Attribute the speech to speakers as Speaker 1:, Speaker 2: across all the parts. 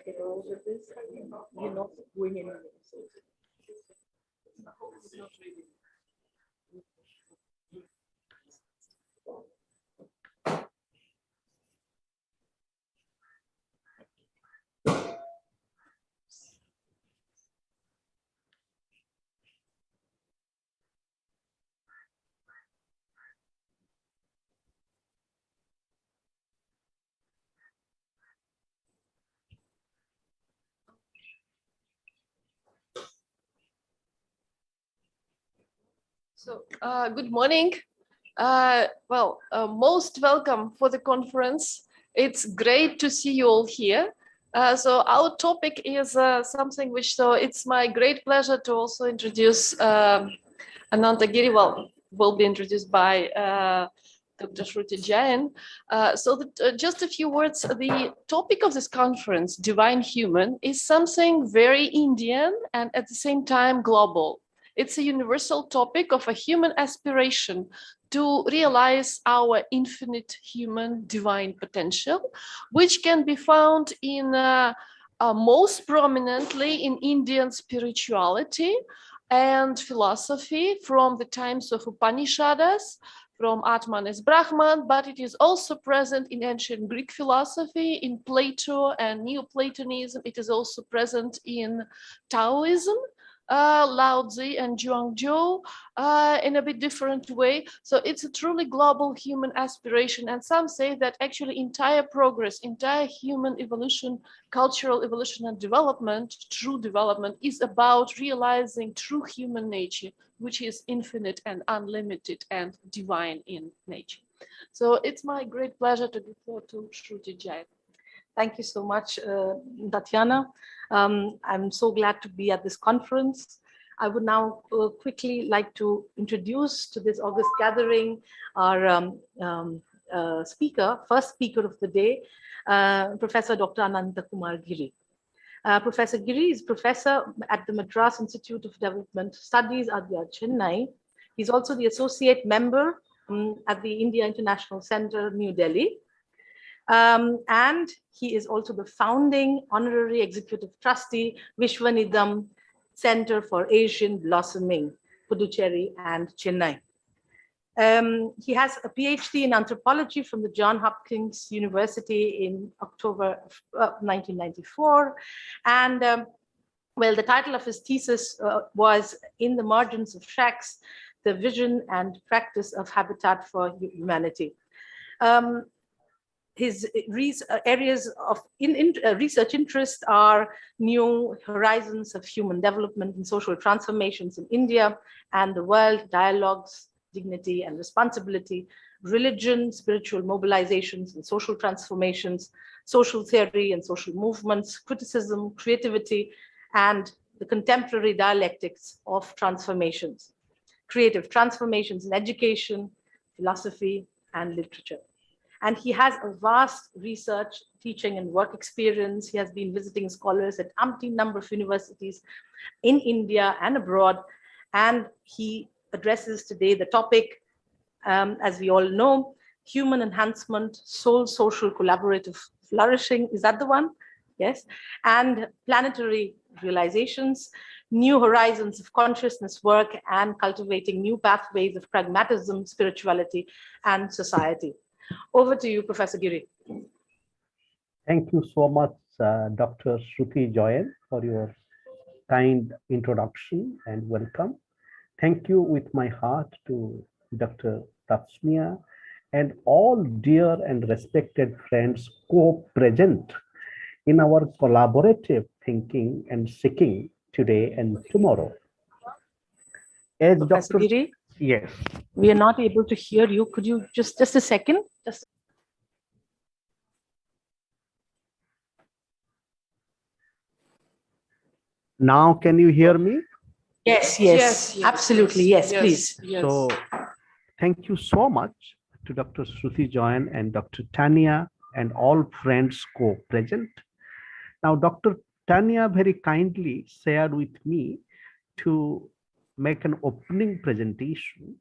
Speaker 1: get over this. You're not going anywhere. So it's not really.
Speaker 2: So, good morning. Most welcome for the conference. It's great to see you all here. So our topic is something which, so it's my great pleasure to also introduce Ananta Giri, will be introduced by Dr. Shruti Jain. Just a few words, the topic of this conference, Divine Human, is something very Indian and at the same time global. It's a universal topic of a human aspiration to realize our infinite human divine potential, which can be found in most prominently in Indian spirituality and philosophy from the times of Upanishads, from Atman as Brahman, but it is also present in ancient Greek philosophy, in Plato and Neoplatonism. It is also present in Taoism, Lao Tzu and Zhuangzhou in a bit different way. So it's a truly global human aspiration. And some say that actually entire progress, entire human evolution, cultural evolution and development, true development, is about realizing true human nature, which is infinite and unlimited and divine in nature. So it's my great pleasure to give floor to Shruti Jain.
Speaker 1: Thank you so much, Tatiana. I'm so glad to be at this conference. I would now quickly like to introduce to this August gathering our first speaker of the day, Professor Dr. Ananta Kumar Giri. Professor Giri is professor at the Madras Institute of Development Studies at Chennai. He's also the associate member at the India International Center, New Delhi. And he is also the founding honorary executive trustee, Vishwanidham Center for Asian Blossoming, Puducherry and Chennai. He has a PhD in anthropology from the Johns Hopkins University in October 1994. And the title of his thesis was In the Margins of Shacks, the Vision and Practice of Habitat for Humanity. His areas of research interest are new horizons of human development and social transformations in India and the world, dialogues, dignity and responsibility, religion, spiritual mobilizations and social transformations, social theory and social movements, criticism, creativity, and the contemporary dialectics of transformations, creative transformations in education, philosophy, and literature. And he has a vast research, teaching, and work experience. He has been visiting scholars at umpteen number of universities in India and abroad. And he addresses today the topic, as we all know, human enhancement, soul, social, collaborative flourishing. Is that the one? Yes. And planetary realizations, new horizons of consciousness work, and cultivating new pathways of pragmatism, spirituality, and society. Over to you, Professor Giri.
Speaker 3: Thank you so much, Dr. Shruti Jain, for your kind introduction and welcome. Thank you with my heart to Dr. Tasmia and all dear and respected friends co-present in our collaborative thinking and seeking today and tomorrow. As
Speaker 1: Professor
Speaker 3: Dr.
Speaker 1: Giri?
Speaker 3: Yes.
Speaker 1: We are not able to hear you. Could you just a second?
Speaker 3: Now, can you hear me?
Speaker 1: Yes, absolutely. Yes, please.
Speaker 2: Yes.
Speaker 3: So, thank you so much to Dr. Shruti Jain and Dr. Tanya and all friends co-present. Now, Dr. Tanya very kindly shared with me to make an opening presentation.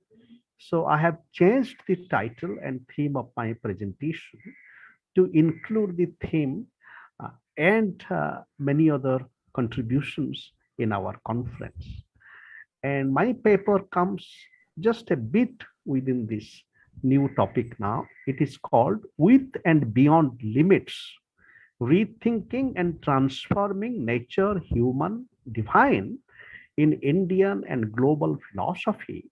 Speaker 3: So I have changed the title and theme of my presentation to include the theme and many other contributions in our conference. And my paper comes just a bit within this new topic now. It is called With and Beyond Limits, Rethinking and Transforming Nature, Human, Divine in Indian and Global Philosophy,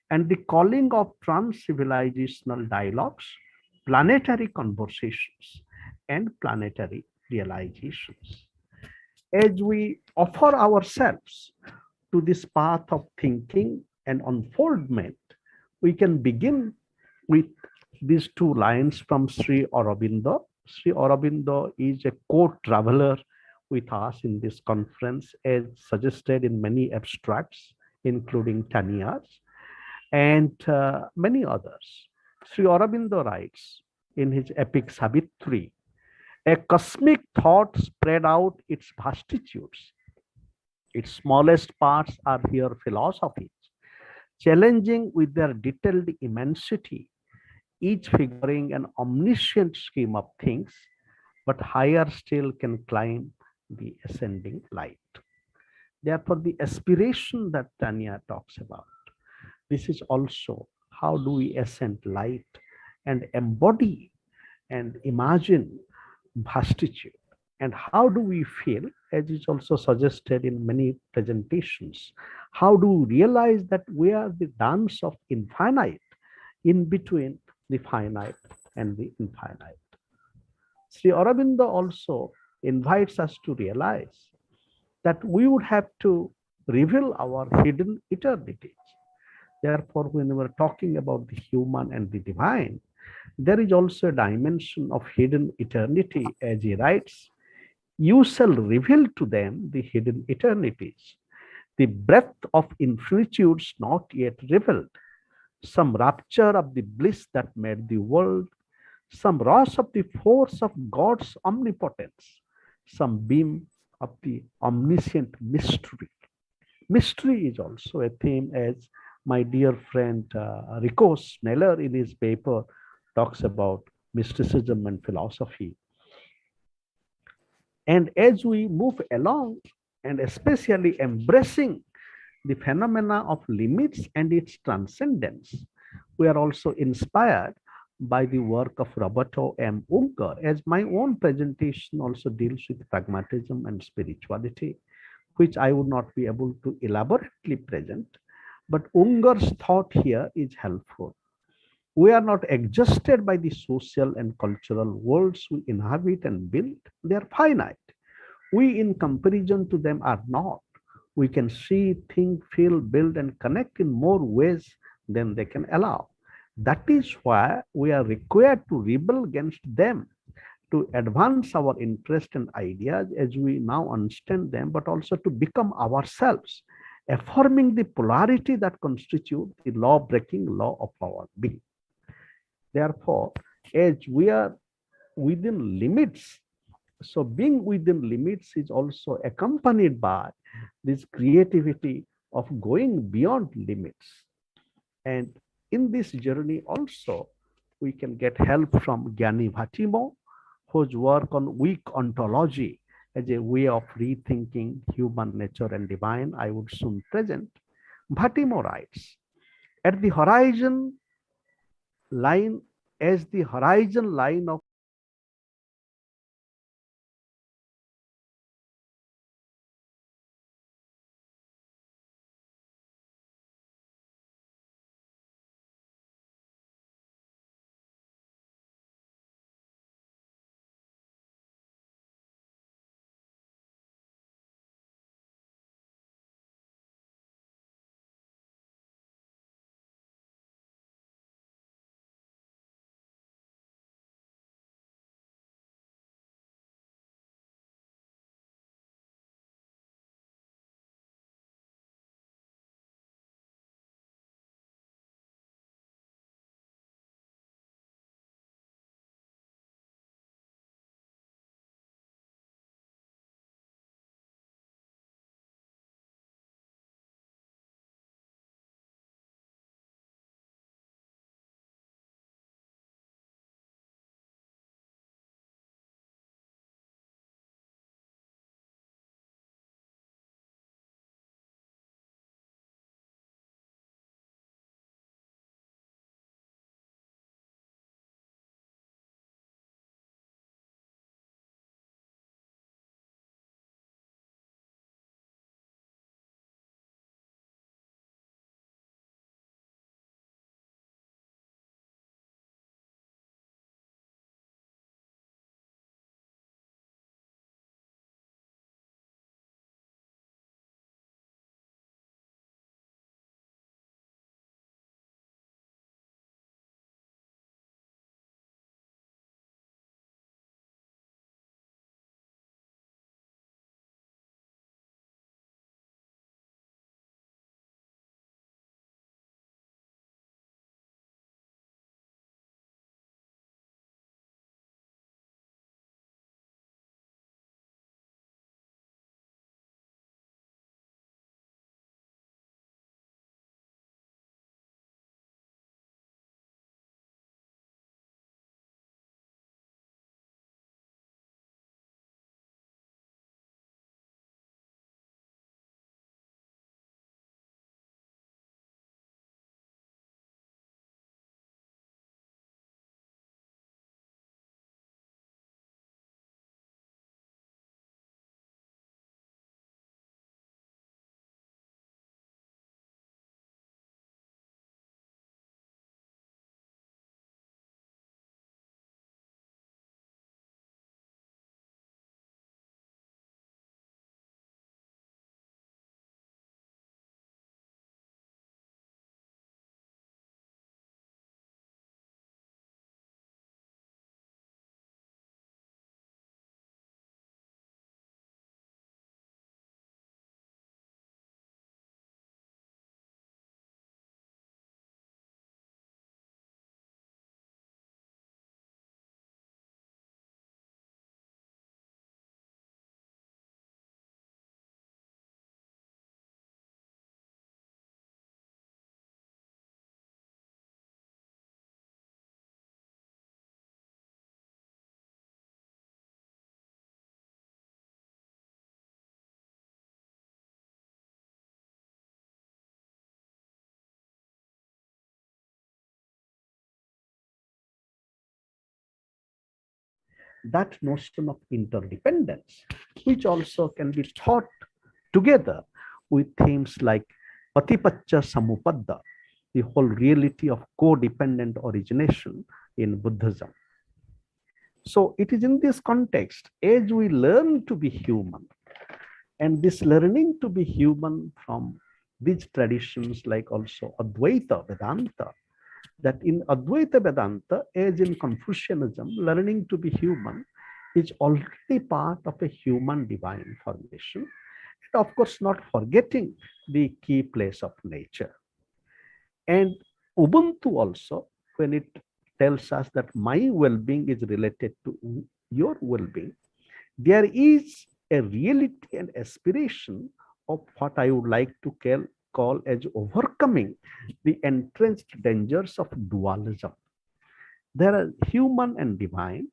Speaker 3: and the Calling of Trans-Civilizational Dialogues, Planetary Conversations, and Planetary Realizations. As we offer ourselves to this path of thinking and unfoldment, we can begin with these two lines from Sri Aurobindo. Sri Aurobindo is a court traveler with us in this conference, as suggested in many abstracts, including Tania's and many others. Sri Aurobindo writes in his epic Savitri, a cosmic thought spread out its vastitudes. Its smallest parts are here philosophies, challenging with their detailed immensity, each figuring an omniscient scheme of things, but higher still can climb the ascending light. Therefore, the aspiration that Tanya talks about, this is also how do we ascend light and embody and imagine vastitude, and how do we feel, as is also suggested in many presentations, how do we realize that we are the dance of infinite in between the finite and the infinite. Sri Aurobindo also invites us to realize that we would have to reveal our hidden eternities. Therefore, when we're talking about the human and the divine, there is also a dimension of hidden eternity, as he writes, you shall reveal to them the hidden eternities, the breadth of infinitudes not yet revealed, some rapture of the bliss that made the world, some rush of the force of God's omnipotence, some beam of the omniscient mystery. Mystery is also a theme, as my dear friend Rico Sneller in his paper talks about mysticism and philosophy. And as we move along, and especially embracing the phenomena of limits and its transcendence, we are also inspired by the work of Roberto M. Unger, as my own presentation also deals with pragmatism and spirituality, which I would not be able to elaborately present, but Unger's thought here is helpful. We are not exhausted by the social and cultural worlds we inhabit and build. They are finite. We, in comparison to them, are not. We can see, think, feel, build, and connect in more ways than they can allow. That is why we are required to rebel against them, to advance our interest and ideas as we now understand them, but also to become ourselves, affirming the polarity that constitutes the law-breaking law of our being. Therefore, as we are within limits, so being within limits is also accompanied by this creativity of going beyond limits. And in this journey also, we can get help from Gyani Bhatimo, whose work on weak ontology as a way of rethinking human nature and divine I would soon present. Bhatimo writes, at the horizon line, as the horizon line of that notion of interdependence, which also can be taught together with themes like Patipacha Samupadda, the whole reality of codependent origination in Buddhism. So it is in this context, as we learn to be human, and this learning to be human from these traditions like also Advaita Vedanta, that in Advaita Vedanta, as in Confucianism, learning to be human is already part of a human divine formation. And of course, not forgetting the key place of nature. And Ubuntu also, when it tells us that my well-being is related to your well-being, there is a reality and aspiration of what I would like to call as overcoming the entrenched dangers of dualism. There are human and divine.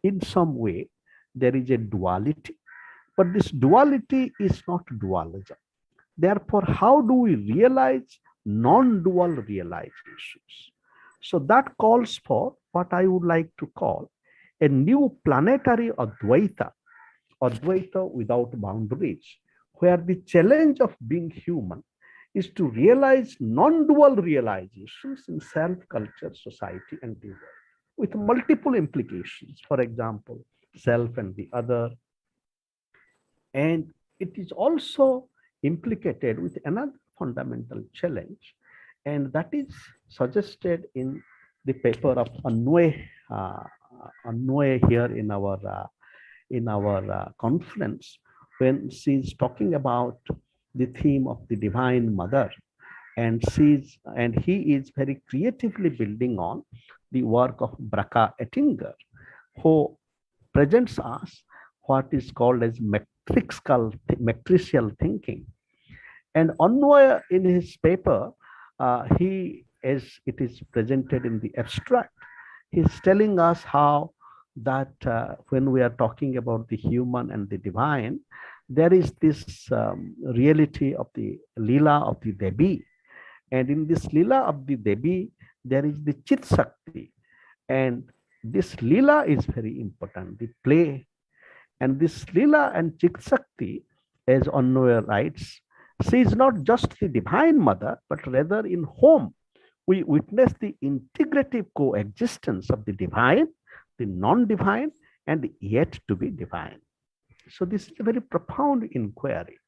Speaker 3: In some way, there is a duality, but this duality is not dualism. Therefore, how do we realize non-dual realizations? So that calls for what I would like to call a new planetary Advaita, Advaita without boundaries, where the challenge of being human is to realize non-dual realizations in self, culture, society, and the world, with multiple implications. For example, self and the other. And it is also implicated with another fundamental challenge, and that is suggested in the paper of Anway here in our conference, when she's talking about the theme of the Divine Mother, and he is very creatively building on the work of Bracha Ettinger, who presents us what is called as matricial thinking. And Onway, in his paper, as it is presented in the abstract, he's telling us how that when we are talking about the human and the divine, there is this reality of the Lila of the Devi. And in this Lila of the Devi, there is the Chit Shakti. And this Lila is very important, the play. And this Lila and Chit Shakti, as Onway writes, she is not just the Divine Mother, but rather in whom we witness the integrative coexistence of the divine, the non-divine, and yet to be divine. So this is a very profound inquiry.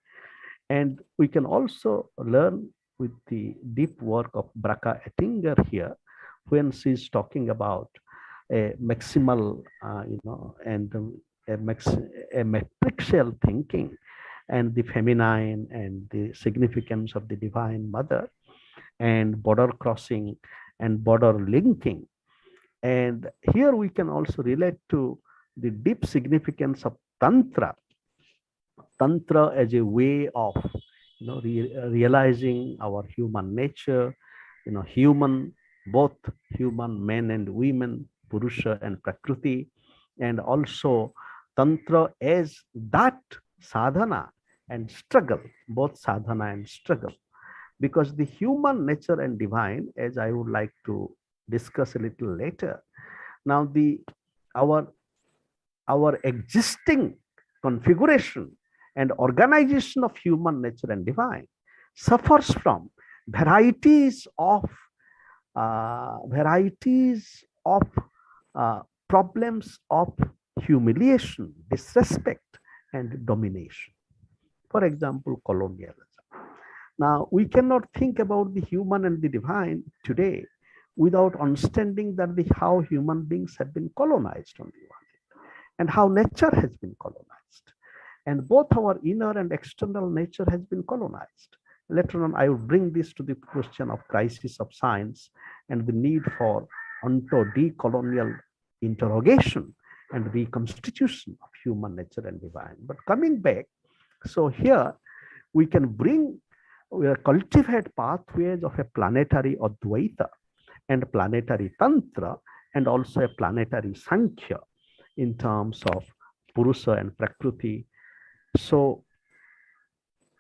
Speaker 3: And we can also learn with the deep work of Bracha Ettinger here, when she's talking about a maximal, and a matricial thinking, and the feminine and the significance of the Divine Mother, and border crossing and border linking. And here we can also relate to the deep significance of Tantra. Tantra as a way of realizing our human nature, both human men and women, Purusha and Prakriti, and also Tantra as that sadhana and struggle, both sadhana and struggle. Because the human nature and divine, as I would like to discuss a little later, now our existing configuration and organization of human nature and divine suffers from varieties of problems of humiliation, disrespect, and domination. For example, colonialism. Now, we cannot think about the human and the divine today without understanding that how human beings have been colonized on the one hand, and how nature has been colonized. And both our inner and external nature has been colonized. Later on, I will bring this to the question of crisis of science and the need for decolonial interrogation and reconstitution of human nature and divine. But coming back, so here we can cultivate pathways of a planetary Advaita and planetary Tantra, and also a planetary Sankhya in terms of Purusha and Prakriti. So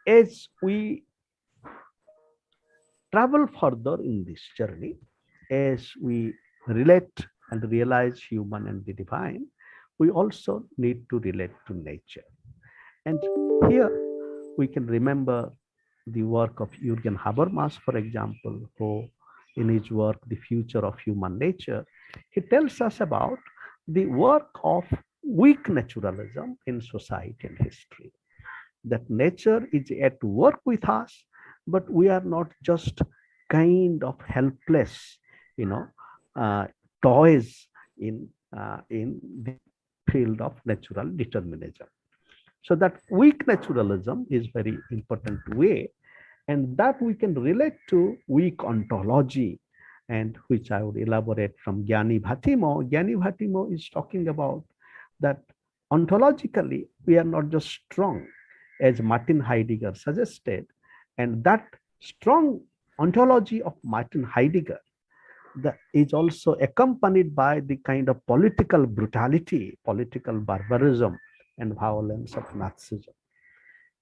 Speaker 3: as we travel further in this journey, as we relate and realize human and the divine, we also need to relate to nature. And here we can remember the work of Jürgen Habermas, for example, who in his work, The Future of Human Nature, he tells us about the work of weak naturalism in society and history. That nature is at work with us, but we are not just kind of helpless, toys in the field of natural determinism. So that weak naturalism is very important way, and that we can relate to weak ontology, and which I would elaborate from Gyani Bhatimo. Gyani Bhatimo is talking about that ontologically we are not just strong, as Martin Heidegger suggested, and that strong ontology of Martin Heidegger that is also accompanied by the kind of political brutality, political barbarism, and violence of Nazism.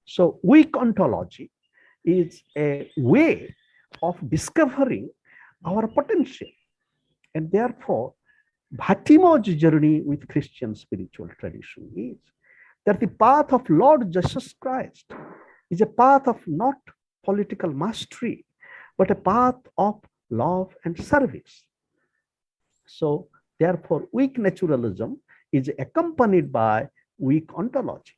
Speaker 3: So weak ontology is a way of discovering our potential. And therefore, Bhatimo's journey with Christian spiritual tradition is that the path of Lord Jesus Christ is a path of not political mastery, but a path of love and service. So therefore, weak naturalism is accompanied by weak ontology.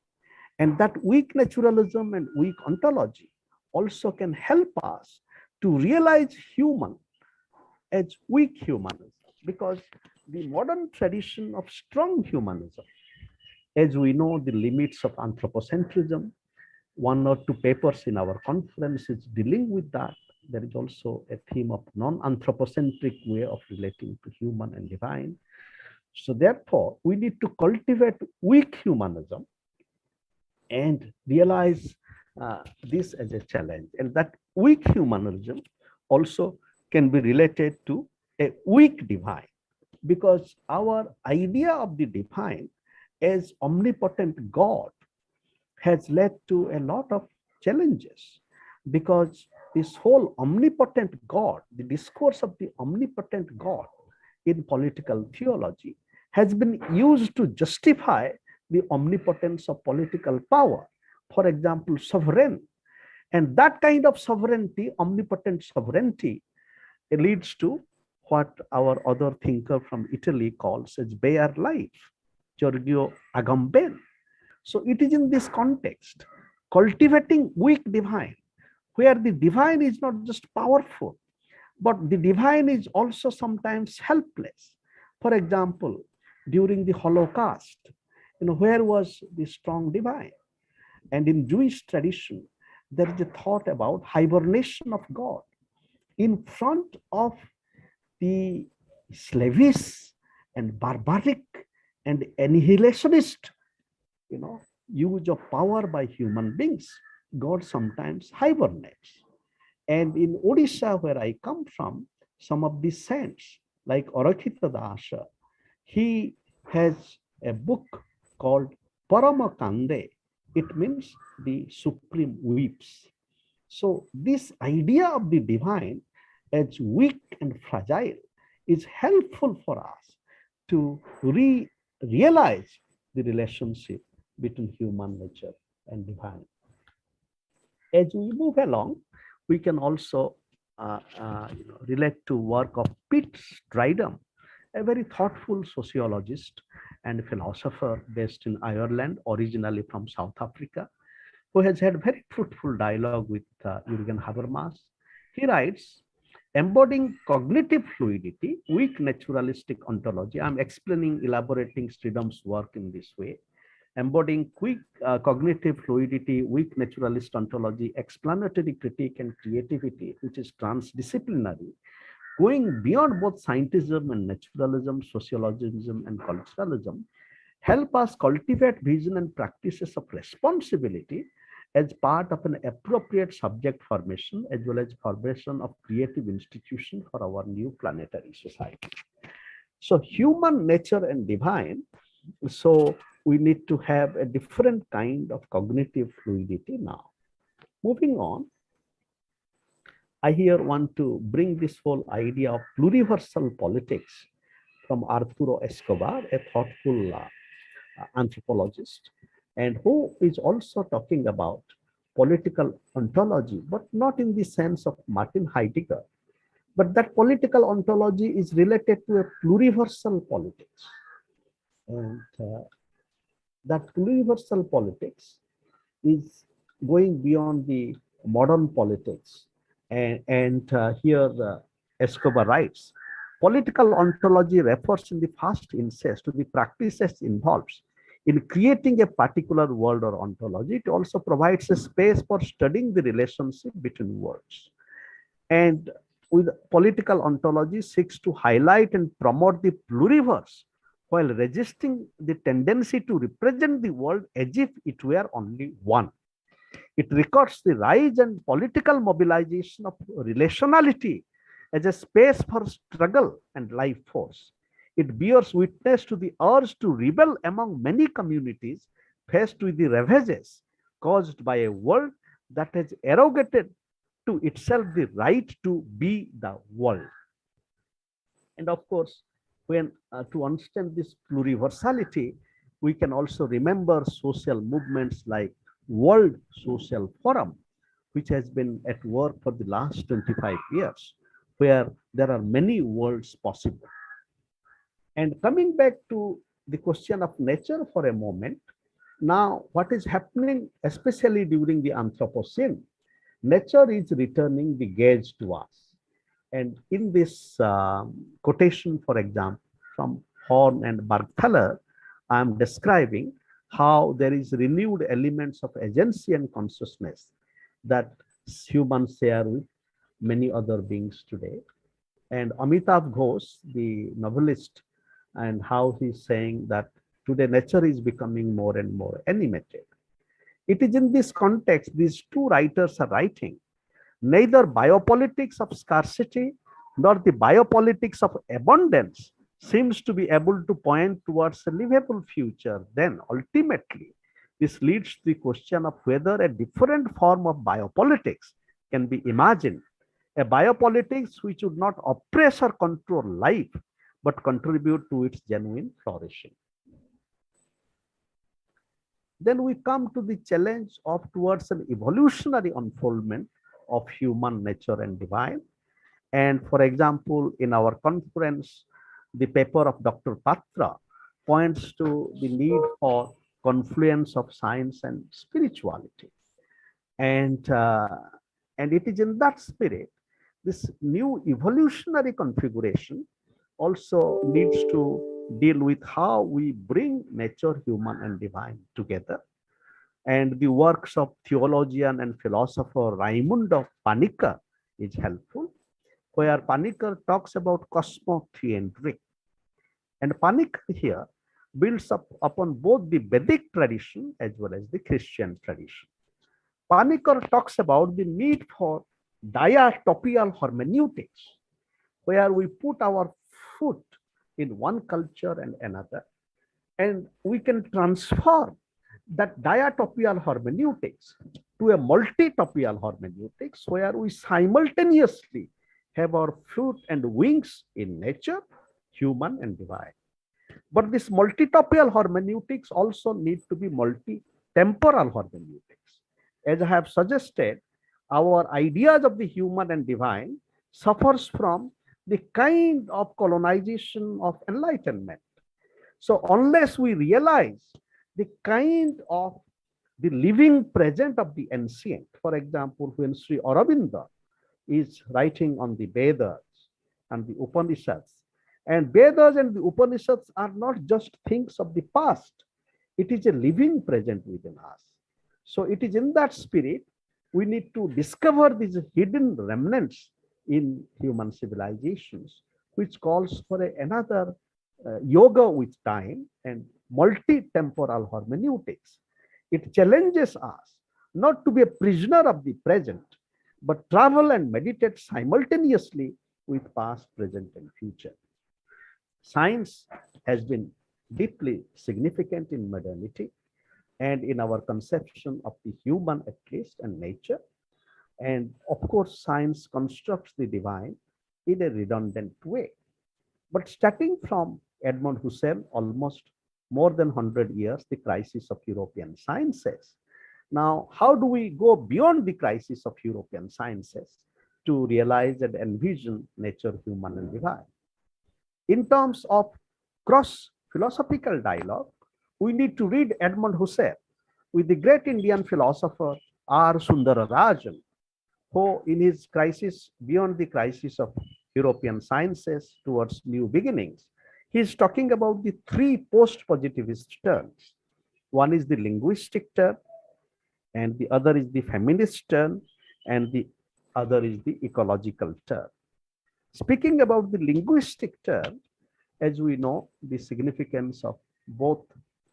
Speaker 3: And that weak naturalism and weak ontology also can help us to realize human as weak humanism, because the modern tradition of strong humanism, as we know the limits of anthropocentrism, one or two papers in our conference is dealing with that. There is also a theme of non-anthropocentric way of relating to human and divine. So therefore, we need to cultivate weak humanism and realize this as a challenge. And that weak humanism also can be related to a weak divine, because our idea of the divine as omnipotent God has led to a lot of challenges, because this whole omnipotent God, the discourse of the omnipotent God in political theology has been used to justify the omnipotence of political power. For example, sovereign. And that kind of sovereignty, omnipotent sovereignty, it leads to what our other thinker from Italy calls as bare life, Giorgio Agamben. So it is in this context, cultivating weak divine, where the divine is not just powerful, but the divine is also sometimes helpless. For example, during the Holocaust, where was the strong divine? And in Jewish tradition, there is a thought about hibernation of God in front of the slavish and barbaric and annihilationist, use of power by human beings. God sometimes hibernates. And in Odisha, where I come from, some of the saints, like Arakita Dasa, he has a book called Paramakande. It means the supreme weeps. So this idea of the divine as weak and fragile is helpful for us to realize the relationship between human nature and divine. As we move along, we can also relate to work of Pete Stridham, a very thoughtful sociologist and philosopher based in Ireland, originally from South Africa, who has had very fruitful dialogue with Jürgen Habermas. He writes, embodying cognitive fluidity, weak naturalistic ontology. I'm elaborating Stridham's work in this way. Embodying quick cognitive fluidity, weak naturalist ontology, explanatory critique and creativity, which is transdisciplinary, going beyond both scientism and naturalism, sociologism and culturalism, help us cultivate vision and practices of responsibility as part of an appropriate subject formation, as well as formation of creative institution for our new planetary society. So human nature and divine, so we need to have a different kind of cognitive fluidity now. Moving on, I here want to bring this whole idea of pluriversal politics from Arturo Escobar, a thoughtful anthropologist, and who is also talking about political ontology, but not in the sense of Martin Heidegger, but that political ontology is related to a pluriversal politics. And that pluriversal politics is going beyond the modern politics. And here Escobar writes, political ontology refers in the first instance to the practices involved in creating a particular world or ontology. It also provides a space for studying the relationship between worlds. And with political ontology seeks to highlight and promote the pluriverse while resisting the tendency to represent the world as if it were only one. It records the rise and political mobilization of relationality as a space for struggle and life force. It bears witness to the urge to rebel among many communities faced with the ravages caused by a world that has arrogated to itself the right to be the world. And of course, when to understand this pluriversality, we can also remember social movements like World Social Forum, which has been at work for the last 25 years, where there are many worlds possible. And coming back to the question of nature for a moment, now what is happening, especially during the Anthropocene, nature is returning the gaze to us. And in this quotation, for example, from Horn and Bergthaler, I am describing how there is renewed elements of agency and consciousness that humans share with many other beings today. And Amitav Ghosh, the novelist, and how he's saying that today nature is becoming more and more animated. It is in this context these two writers are writing. Neither biopolitics of scarcity nor the biopolitics of abundance seems to be able to point towards a livable future. Then ultimately, this leads to the question of whether a different form of biopolitics can be imagined. A biopolitics which would not oppress or control life, but contribute to its genuine flourishing. Then we come to the challenge of towards an evolutionary unfoldment of human nature and divine. And for example, in our conference, the paper of Dr. Patra points to the need for confluence of science and spirituality. And it is in that spirit, this new evolutionary configuration also needs to deal with how we bring nature, human, and divine together. And the works of theologian and philosopher Raimundo Panikkar is helpful, where Panikkar talks about cosmotheandry. And Panikkar here builds up upon both the Vedic tradition as well as the Christian tradition. Panikkar talks about the need for diatopial hermeneutics, where we put our foot in one culture and another, and we can transform that diatopial hermeneutics to a multitopial hermeneutics, where we simultaneously have our foot and wings in nature, human and divine. But this multitopial hermeneutics also need to be multi-temporal hermeneutics. As I have suggested, our ideas of the human and divine suffers from the kind of colonization of enlightenment. So unless we realize the kind of the living present of the ancient, for example, when Sri Aurobindo is writing on the Vedas and the Upanishads, and Vedas and the Upanishads are not just things of the past, it is a living present within us. So it is in that spirit we need to discover these hidden remnants in human civilizations, which calls for another yoga with time and multi-temporal hermeneutics. It challenges us not to be a prisoner of the present, but travel and meditate simultaneously with past, present, and future. Science has been deeply significant in modernity and in our conception of the human, at least, and nature. And of course, science constructs the divine in a redundant way. But starting from Edmund Husserl almost more than 100 years, the crisis of European sciences. Now, how do we go beyond the crisis of European sciences to realize and envision nature, human, and divine? In terms of cross-philosophical dialogue, we need to read Edmund Husserl with the great Indian philosopher R. Sundararajan, who in his crisis, beyond the crisis of European sciences towards new beginnings, he is talking about the three post-positivist turns. One is the linguistic turn, and the other is the feminist turn, and the other is the ecological turn. Speaking about the linguistic turn, as we know, the significance of both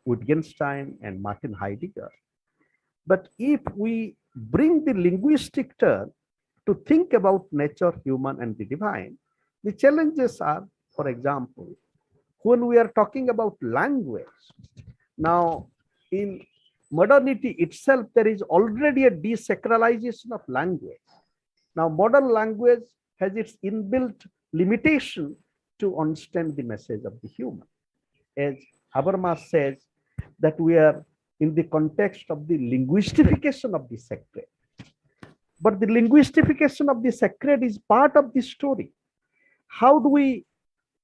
Speaker 3: Wittgenstein and Martin Heidegger. But if we bring the linguistic turn to think about nature, human, and the divine, the challenges are, for example, when we are talking about language, now in modernity itself, there is already a desacralization of language. Now, modern language has its inbuilt limitation to understand the message of the human. As Habermas says, that we are in the context of the linguistification of the sacred. But the linguistification of the sacred is part of the story. How do we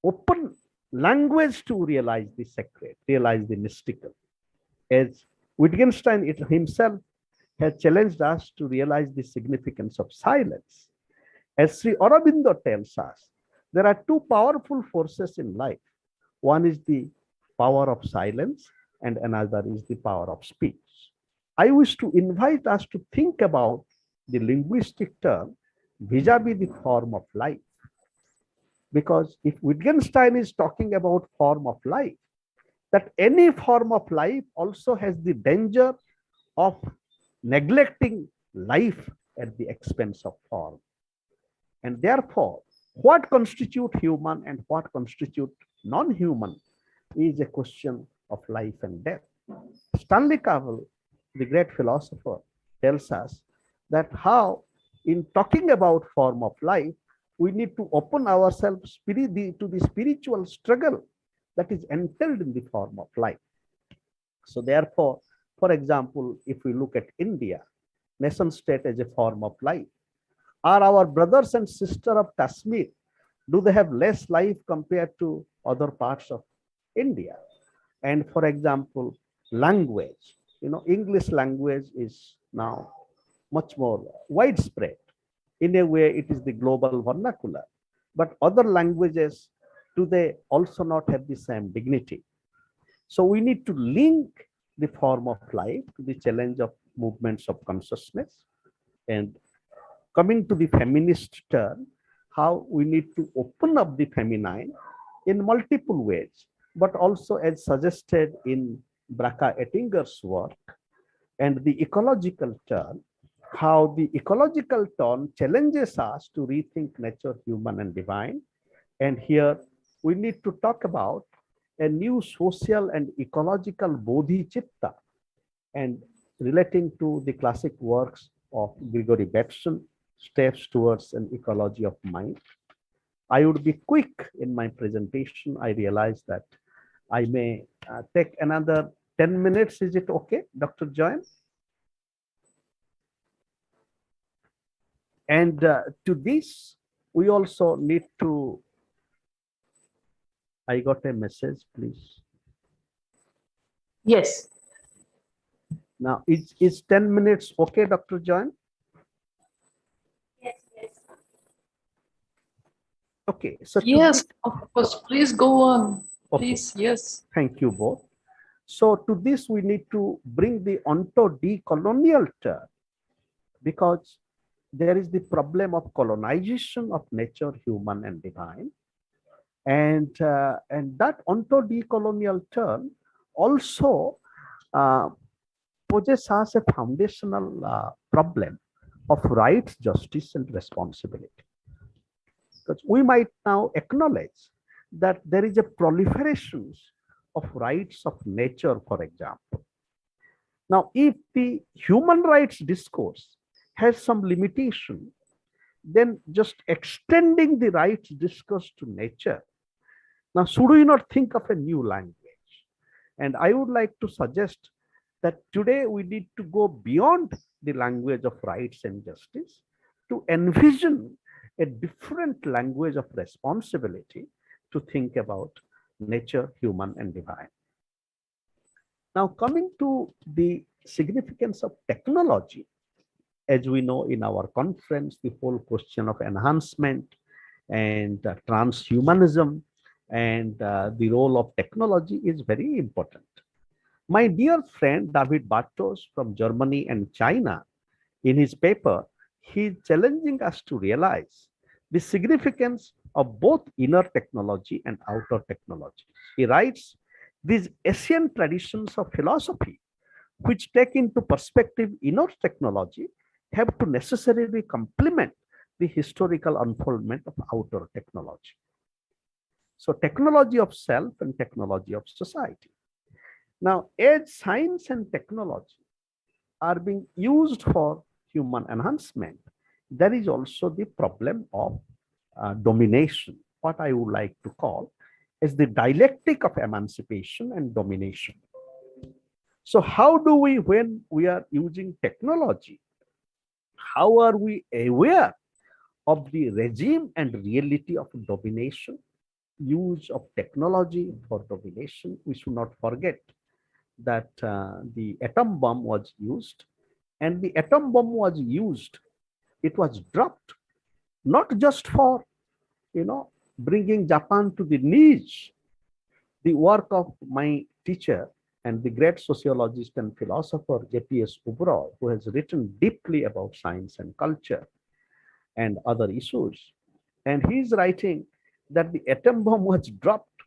Speaker 3: open language to realize the sacred, realize the mystical? As Wittgenstein himself has challenged us to realize the significance of silence. As Sri Aurobindo tells us, there are two powerful forces in life. One is the power of silence, and another is the power of speech. I wish to invite us to think about the linguistic term vis-a-vis the form of life. Because if Wittgenstein is talking about form of life, that any form of life also has the danger of neglecting life at the expense of form. And therefore, what constitutes human and what constitutes non-human is a question of life and death. Stanley Cavell, the great philosopher, tells us that how, in talking about form of life, we need to open ourselves to the spiritual struggle that is entailed in the form of life. So therefore, for example, if we look at India, nation state as a form of life, are our brothers and sisters of Kashmir, do they have less life compared to other parts of India? And for example, language, English language is now much more widespread. In a way, it is the global vernacular. But other languages, do they also not have the same dignity? So we need to link the form of life to the challenge of movements of consciousness. And coming to the feminist turn, how we need to open up the feminine in multiple ways, but also as suggested in Bracha Ettinger's work, and the ecological turn, how the ecological turn challenges us to rethink nature, human, and divine. And here we need to talk about a new social and ecological bodhicitta, and relating to the classic works of Gregory Bateson, Steps Towards an Ecology of Mind. I would be quick in my presentation. I realize that I may take another 10 minutes. Is it okay, Dr. Joyan? And to this, we also need to, I got a message, please.
Speaker 1: Yes.
Speaker 3: Now, is 10 minutes okay, Dr. Joyan?
Speaker 1: Yes.
Speaker 3: Okay. So
Speaker 2: yes, of course. Please go on.
Speaker 3: Okay.
Speaker 2: Please, yes.
Speaker 3: Thank you both. So to this, we need to bring the onto-decolonial term, because there is the problem of colonization of nature, human, and divine. And that onto-decolonial term also poses us a foundational problem of rights, justice, and responsibility. Because we might now acknowledge that there is a proliferation of rights of nature, for example. Now, if the human rights discourse has some limitation, then just extending the rights discourse to nature. Now, should we not think of a new language? And I would like to suggest that today we need to go beyond the language of rights and justice to envision a different language of responsibility to think about nature, human, and divine. Now, coming to the significance of technology, as we know in our conference, the whole question of enhancement and transhumanism and the role of technology is very important. My dear friend David Bartos from Germany and China, in his paper, he is challenging us to realize the significance of both inner technology and outer technology. He writes, these ancient traditions of philosophy, which take into perspective inner technology, have to necessarily complement the historical unfoldment of outer technology. So technology of self and technology of society. Now, as science and technology are being used for human enhancement, there is also the problem of domination, what I would like to call is the dialectic of emancipation and domination. So how do we, when we are using technology, how are we aware of the regime and reality of domination, use of technology for domination? We should not forget that the atom bomb was used, and the atom bomb was used, it was dropped, not just for, bringing Japan to the knees. The work of my teacher and the great sociologist and philosopher J.P.S. Ubrao, who has written deeply about science and culture and other issues. And he's writing that the atom bomb was dropped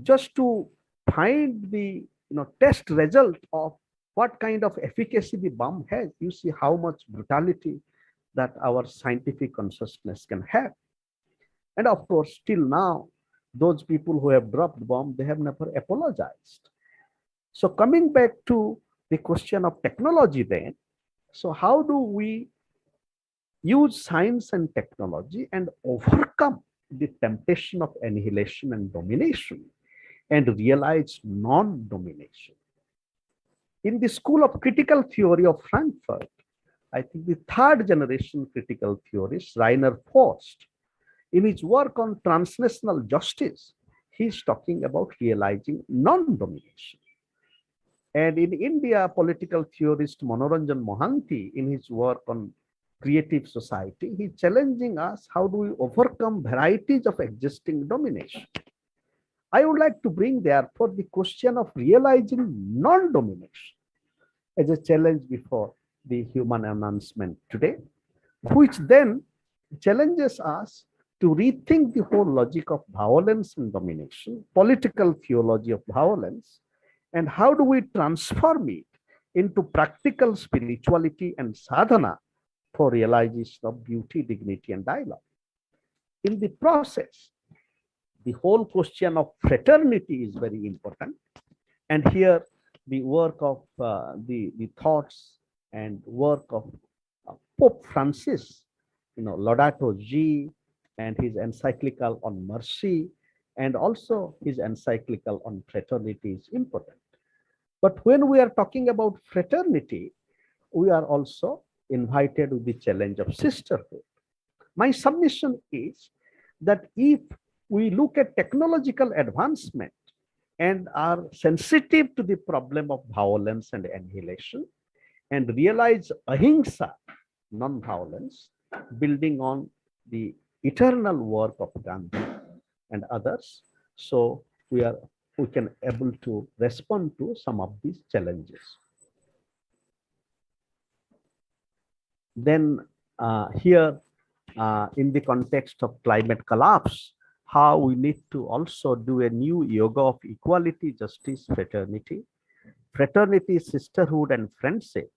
Speaker 3: just to find the test result of what kind of efficacy the bomb has. You see how much brutality that our scientific consciousness can have. And of course, till now, those people who have dropped the bomb, they have never apologized. So coming back to the question of technology then, so how do we use science and technology and overcome the temptation of annihilation and domination and realize non-domination? In the School of Critical Theory of Frankfurt, I think the third generation critical theorist, Rainer Forst, in his work on transnational justice, he's talking about realizing non-domination. And in India, political theorist Manoranjan Mohanty, in his work on creative society, he's challenging us, how do we overcome varieties of existing domination? I would like to bring, therefore, the question of realizing non-domination as a challenge before the human enhancement today, which then challenges us to rethink the whole logic of violence and domination, political theology of violence, and how do we transform it into practical spirituality and sadhana for realization of beauty, dignity, and dialogue. In the process, the whole question of fraternity is very important. And here, the work of the thoughts and work of Pope Francis, Laudato Si, and his encyclical on mercy, and also his encyclical on fraternity is important. But when we are talking about fraternity, we are also invited with the challenge of sisterhood. My submission is that if we look at technological advancement and are sensitive to the problem of violence and annihilation and realize ahimsa, non-violence, building on the eternal work of Gandhi and others, so we can able to respond to some of these challenges. Then here, in the context of climate collapse, how we need to also do a new yoga of equality, justice, fraternity. Fraternity, sisterhood, and friendship.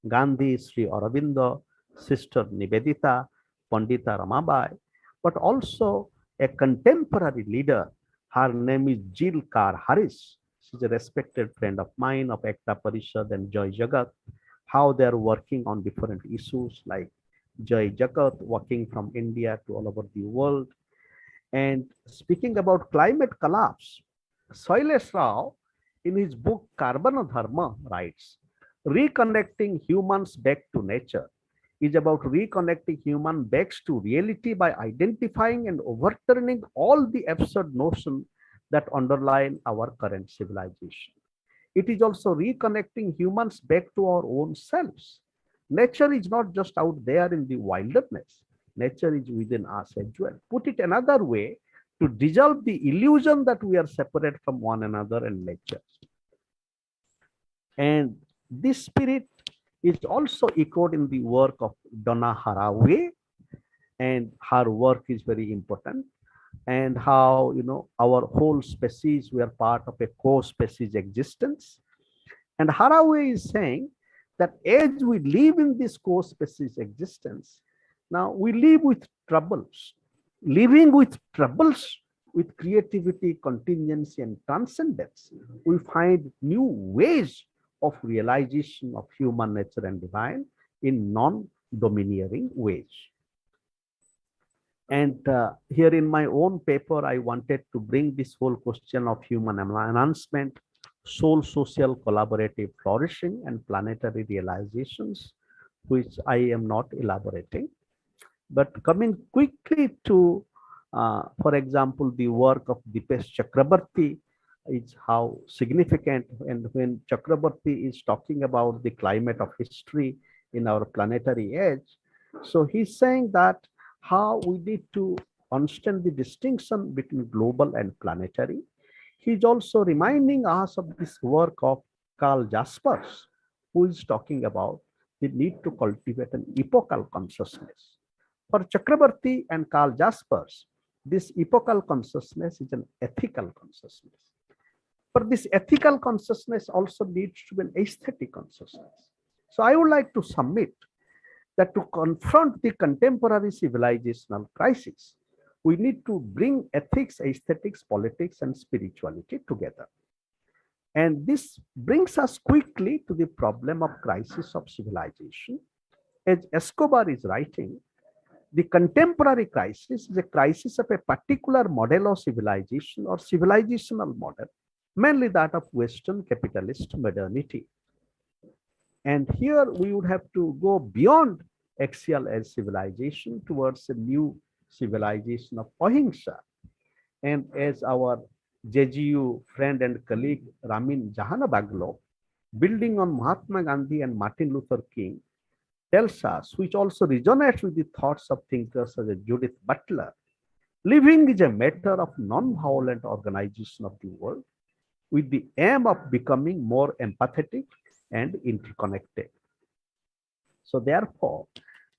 Speaker 3: Gandhi, Sri Aurobindo, Sister Nivedita, Pandita Ramabai, but also a contemporary leader. Her name is Jill Carr Harris. She's a respected friend of mine of Ekta Parishad and Joy Jagat. How they're working on different issues like Joy Jagat, working from India to all over the world. And speaking about climate collapse, Shailesh Rao in his book Carbon Dharma, writes, reconnecting humans back to nature is about reconnecting human beings to reality by identifying and overturning all the absurd notions that underline our current civilization. It is also reconnecting humans back to our own selves. Nature is not just out there in the wilderness. Nature is within us as well. Put it another way, to dissolve the illusion that we are separate from one another and nature. And this spirit is also echoed in the work of Donna Haraway, and her work is very important. And how, our whole species, we are part of a co-species existence. And Haraway is saying that as we live in this co-species existence, now we live with troubles. Living with troubles, with creativity, contingency, and transcendence, we find new ways of realization of human nature and divine in non-domineering ways. And here in my own paper, I wanted to bring this whole question of human enhancement, soul social collaborative flourishing, and planetary realizations, which I am not elaborating. But coming quickly to, for example, the work of Dipesh Chakrabarty is how significant. And when Chakrabarty is talking about the climate of history in our planetary age, so he's saying that how we need to understand the distinction between global and planetary. He's also reminding us of this work of Karl Jaspers, who is talking about the need to cultivate an epochal consciousness. For Chakrabarty and Karl Jaspers, this epochal consciousness is an ethical consciousness. But this ethical consciousness also needs to be an aesthetic consciousness. So I would like to submit that to confront the contemporary civilizational crisis, we need to bring ethics, aesthetics, politics, and spirituality together. And this brings us quickly to the problem of crisis of civilization. As Escobar is writing, the contemporary crisis is a crisis of a particular model of civilization or civilizational model, mainly that of Western capitalist modernity. And here we would have to go beyond axial as civilization towards a new civilization of ahimsa. And as our JGU friend and colleague Ramin Jahanabaglo, building on Mahatma Gandhi and Martin Luther King, tells us, which also resonates with the thoughts of thinkers such as Judith Butler, living is a matter of non-violent organization of the world with the aim of becoming more empathetic and interconnected. So therefore,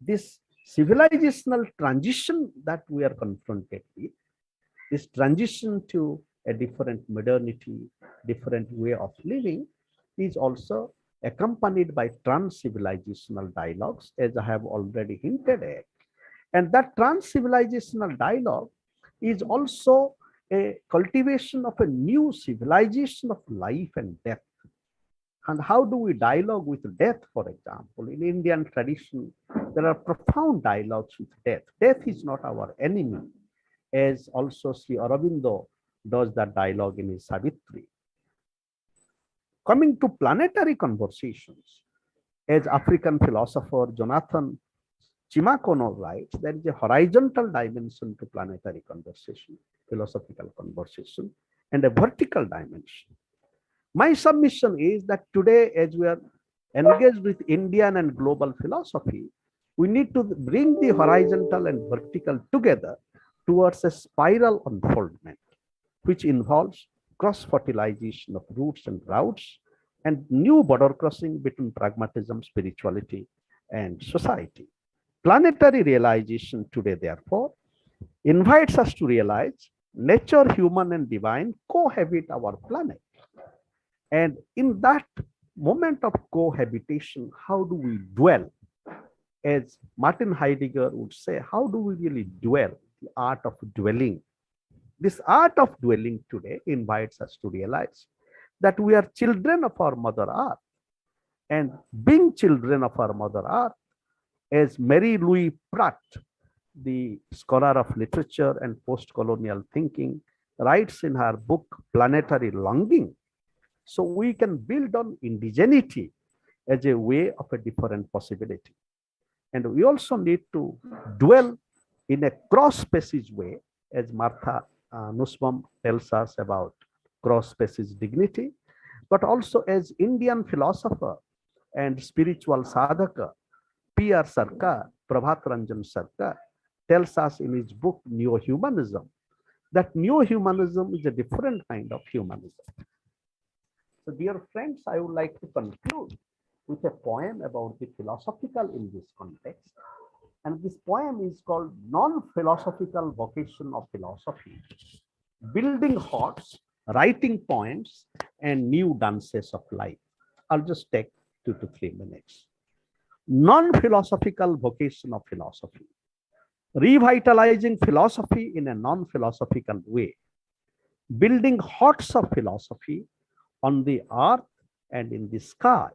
Speaker 3: this civilizational transition that we are confronted with, this transition to a different modernity, different way of living, is also accompanied by trans-civilizational dialogues, as I have already hinted at. And that trans-civilizational dialogue is also a cultivation of a new civilization of life and death. And how do we dialogue with death, for example? In Indian tradition, there are profound dialogues with death. Death is not our enemy, as also Sri Aurobindo does that dialogue in his Savitri. Coming to planetary conversations, as African philosopher Jonathan Chimakono writes, there is a horizontal dimension to planetary conversation, philosophical conversation, and a vertical dimension. My submission is that today, as we are engaged with Indian and global philosophy, we need to bring the horizontal and vertical together towards a spiral unfoldment, which involves cross-fertilization of roots and routes and new border crossing between pragmatism, spirituality, and society. Planetary realization today, therefore, invites us to realize nature, human, and divine cohabit our planet. And in that moment of cohabitation, how do we dwell? As Martin Heidegger would say, how do we really dwell? The art of dwelling. This art of dwelling today invites us to realize that we are children of our Mother Earth. And being children of our Mother Earth, as Mary Louise Pratt, the scholar of literature and post-colonial thinking, writes in her book, Planetary Longing, So we can build on indigeneity as a way of a different possibility. And we also need to dwell in a cross-species way, as Martha Nussbaum tells us about cross-species dignity, but also as Indian philosopher and spiritual sadhaka, P.R. Sarkar, Prabhat Ranjan Sarkar, tells us in his book Neo-Humanism, that Neo-Humanism is a different kind of humanism. So dear friends, I would like to conclude with a poem about the philosophical in this context. And this poem is called Non-Philosophical Vocation of Philosophy, Building Hearts, Writing Poems, and New Dances of Life. I'll just take 2 to 3 minutes. Non-philosophical vocation of philosophy, revitalizing philosophy in a non-philosophical way, building hearts of philosophy on the earth and in the sky.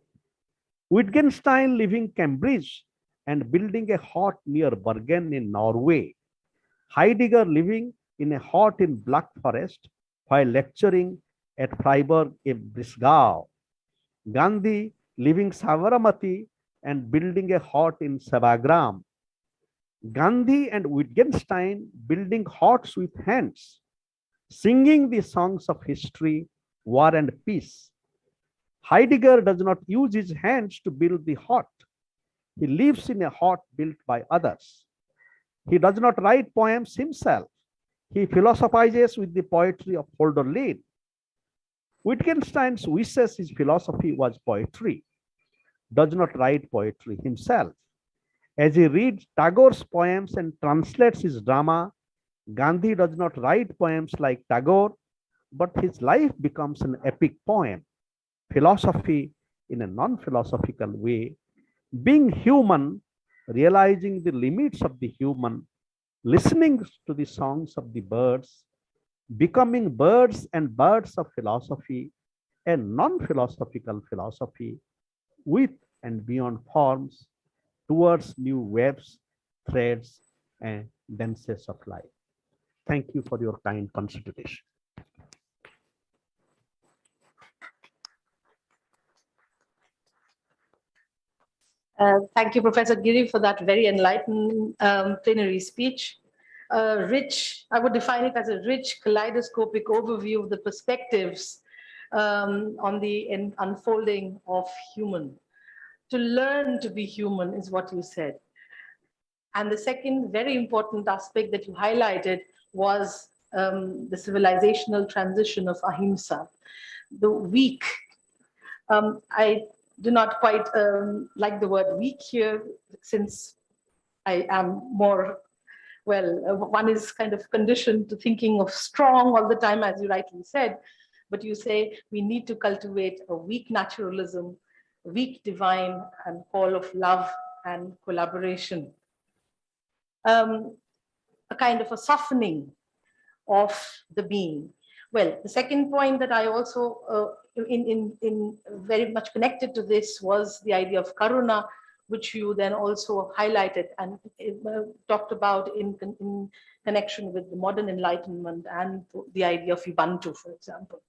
Speaker 3: Wittgenstein living Cambridge and building a hut near Bergen in Norway. Heidegger living in a hut in Black Forest while lecturing at Freiburg in Brisgau. Gandhi living Savarmati and building a hut in Sevagram. Gandhi and Wittgenstein building huts with hands, singing the songs of history, war and peace. Heidegger does not use his hands to build the hut. He lives in a hut built by others. He does not write poems himself. He philosophizes with the poetry of Hölderlin. Wittgenstein wishes his philosophy was poetry, does not write poetry himself. As he reads Tagore's poems and translates his drama, Gandhi does not write poems like Tagore, but his life becomes an epic poem. Philosophy in a non-philosophical way, being human, realizing the limits of the human, listening to the songs of the birds, becoming birds and birds of philosophy, a non-philosophical philosophy with and beyond forms towards new webs, threads, and dances of life. Thank you for your kind consideration.
Speaker 1: Thank you, Professor Giri, for that very enlightening plenary speech. Rich, I would define it as a rich kaleidoscopic overview of the perspectives on the unfolding of human. To learn to be human is what you said. And the second very important aspect that you highlighted was the civilizational transition of ahimsa, the weak. I do not quite like the word weak here, since I am more, well, one is kind of conditioned to thinking of strong all the time, as you rightly said, but you say we need to cultivate a weak naturalism, weak divine, and call of love and collaboration. A kind of a softening of the being. Well, the second point that I also, in very much connected to this, was the idea of karuna, which you then also highlighted and talked about in connection with the modern enlightenment and the idea of Ubuntu, for example.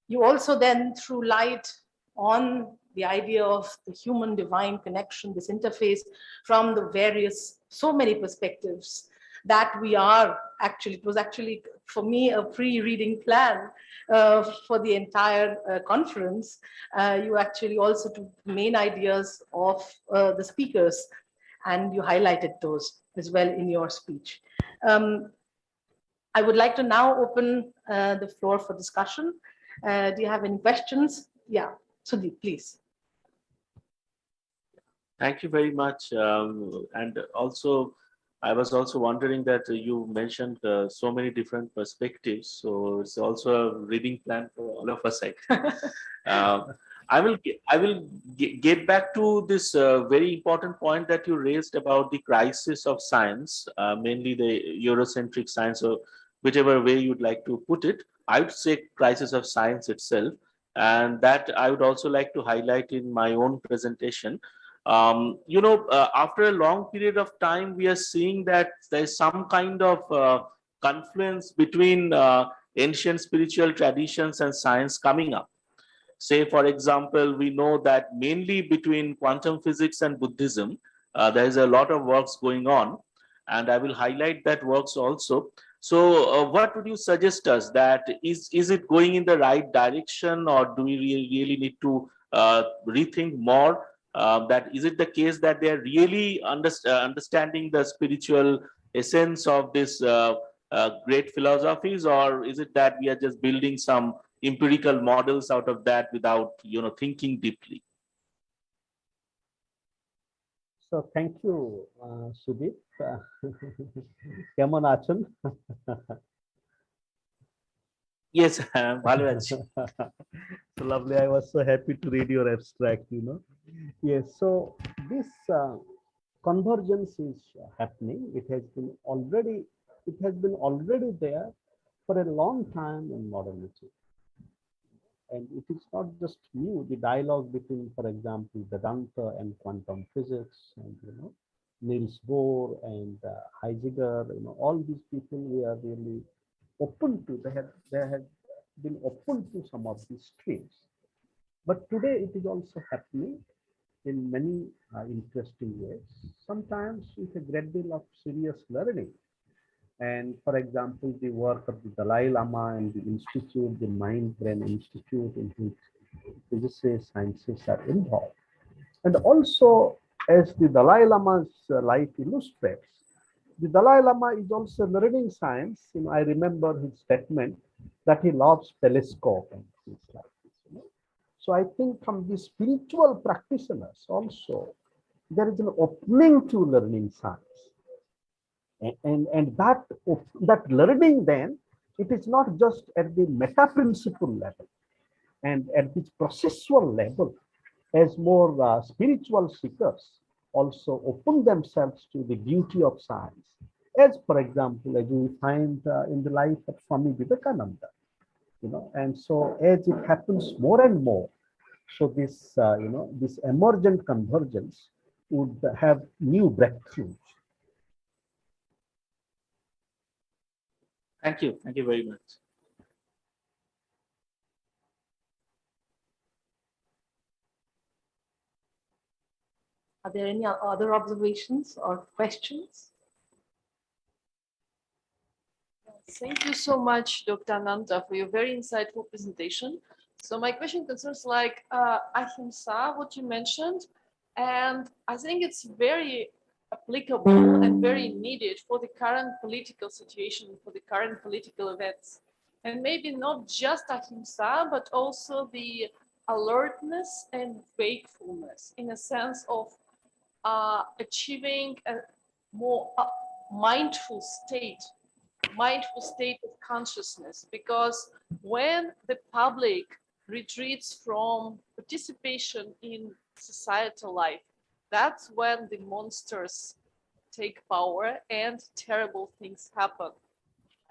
Speaker 1: You also then threw light on the idea of the human-divine connection, this interface from the various, so many perspectives that we are actually, it was actually for me a pre-reading plan for the entire conference. You actually also took the main ideas of the speakers and you highlighted those as well in your speech. I would like to now open the floor for discussion. Do you have any questions? Yeah, Sudeep, please.
Speaker 4: Thank you very much. And also, I was also wondering that you mentioned so many different perspectives. So it's also a reading plan for all of us. I will get back to this very important point that you raised about the crisis of science, mainly the Eurocentric science, or whichever way you'd like to put it. I would say crisis of science itself. And that I would also like to highlight in my own presentation. After a long period of time, we are seeing that there's some kind of confluence between ancient spiritual traditions and science coming up. Say, for example, we know that mainly between quantum physics and Buddhism, there is a lot of works going on, and I will highlight that works also. So, what would you suggest us, that is it going in the right direction, or do we really need to rethink more? That is it the case that they are really understanding the spiritual essence of this great philosophies, or is it that we are just building some empirical models out of that without thinking deeply?
Speaker 3: So thank you, Sudip. Keman achen?
Speaker 4: Yes, ভালো আছি।
Speaker 3: So lovely. I was so happy to read your abstract, Yes, so this convergence is happening. It has been already there for a long time in modernity. And it is not just new, the dialogue between, for example, Vedanta and quantum physics, and Niels Bohr and Heidegger, all these people we are really open to. They have been open to some of these streams. But today it is also happening in many interesting ways, sometimes with a great deal of serious learning. And for example, the work of the Dalai Lama and the institute, the Mind Brain Institute, in which physicists, scientists are involved. And also, as the Dalai Lama's life illustrates, the Dalai Lama is also learning science. I remember his statement that he loves telescope and things like this. So I think from the spiritual practitioners also, there is an opening to learning science. And that learning, then, it is not just at the meta-principle level and at the processual level, as more spiritual seekers also open themselves to the beauty of science, as for example, as we find in the life of Swami Vivekananda, and so as it happens more and more, so this this emergent convergence would have new breakthroughs.
Speaker 4: Thank you very much.
Speaker 1: Are there any other observations or questions?
Speaker 2: Thank you so much, Dr. Ananta, for your very insightful presentation. So my question concerns ahimsa, what you mentioned, and I think it's very applicable and very needed for the current political situation, for the current political events. And maybe not just ahimsa, but also the alertness and wakefulness, in a sense of achieving a more mindful state of consciousness, because when the public retreats from participation in societal life, that's when the monsters take power and terrible things happen.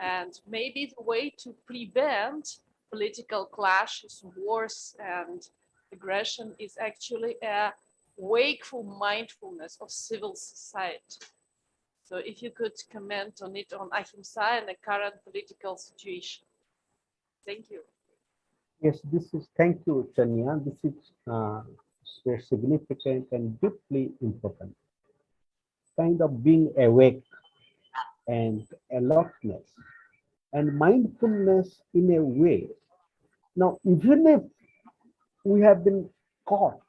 Speaker 2: And maybe the way to prevent political clashes, wars, and aggression is actually a wakeful mindfulness of civil society. So if you could comment on it, on ahimsa and the current political situation. Thank you.
Speaker 3: Yes, thank you, Chanya. This is so significant and deeply important. Kind of being awake and alertness and mindfulness in a way. Now, even if we have been caught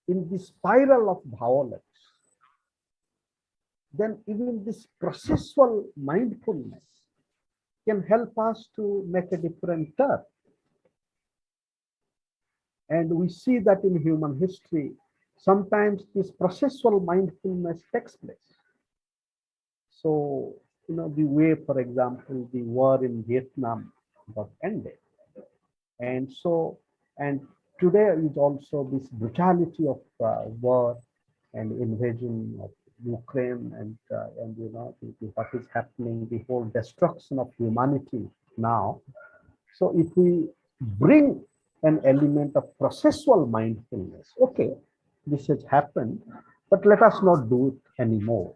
Speaker 3: in the spiral of violence, then even this processual mindfulness can help us to make a different turn. And we see that in human history, sometimes this processual mindfulness takes place. So, the way, for example, the war in Vietnam got ended. And today is also this brutality of war and invasion of Ukraine, and what is happening, the whole destruction of humanity now. So if we bring an element of processual mindfulness, okay, this has happened, but let us not do it anymore.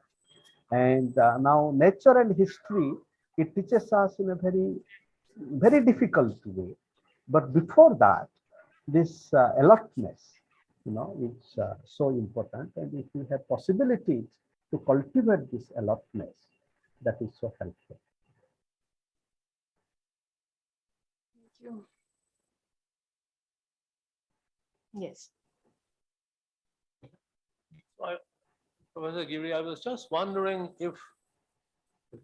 Speaker 3: And now nature and history, it teaches us in a very very difficult way. But before that, this alertness, is so important. And if we have possibilities to cultivate this alertness, that is so helpful.
Speaker 2: Thank you.
Speaker 1: Yes.
Speaker 5: Professor Giri, I was just wondering if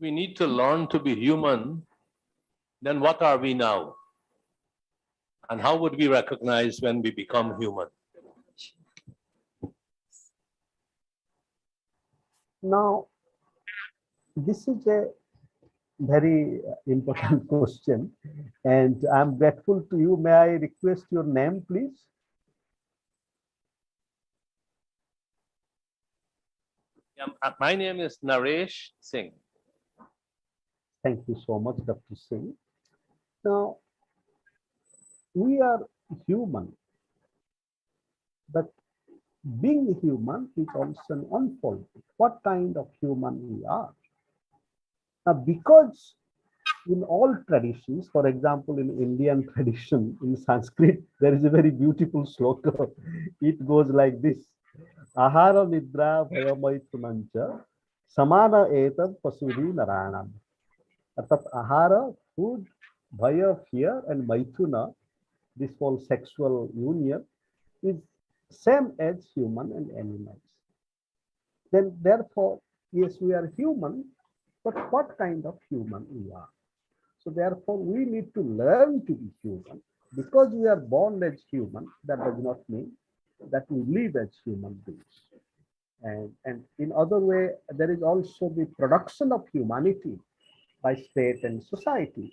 Speaker 5: we need to learn to be human, then what are we now? And how would we recognize when we become human?
Speaker 3: Now, this is a very important question, and I'm grateful to you. May I request your name, please?
Speaker 5: My name is Naresh Singh.
Speaker 3: Thank you so much, Dr. Singh. Now, we are human, but being human is also an unfoldment. What kind of human we are? Now, because in all traditions, for example, in Indian tradition, in Sanskrit, there is a very beautiful sloka. It goes like this: Ahara nidra bhayamaitunancha samana etat pasuri naranam. Arthat ahara, food, bhaya, fear, and maithuna, this whole sexual union, is same as human and animals. Then therefore, yes, we are human, but what kind of human we are? So therefore, we need to learn to be human. Because we are born as human, that does not mean that we live as human beings. And in other way, there is also the production of humanity by state and society.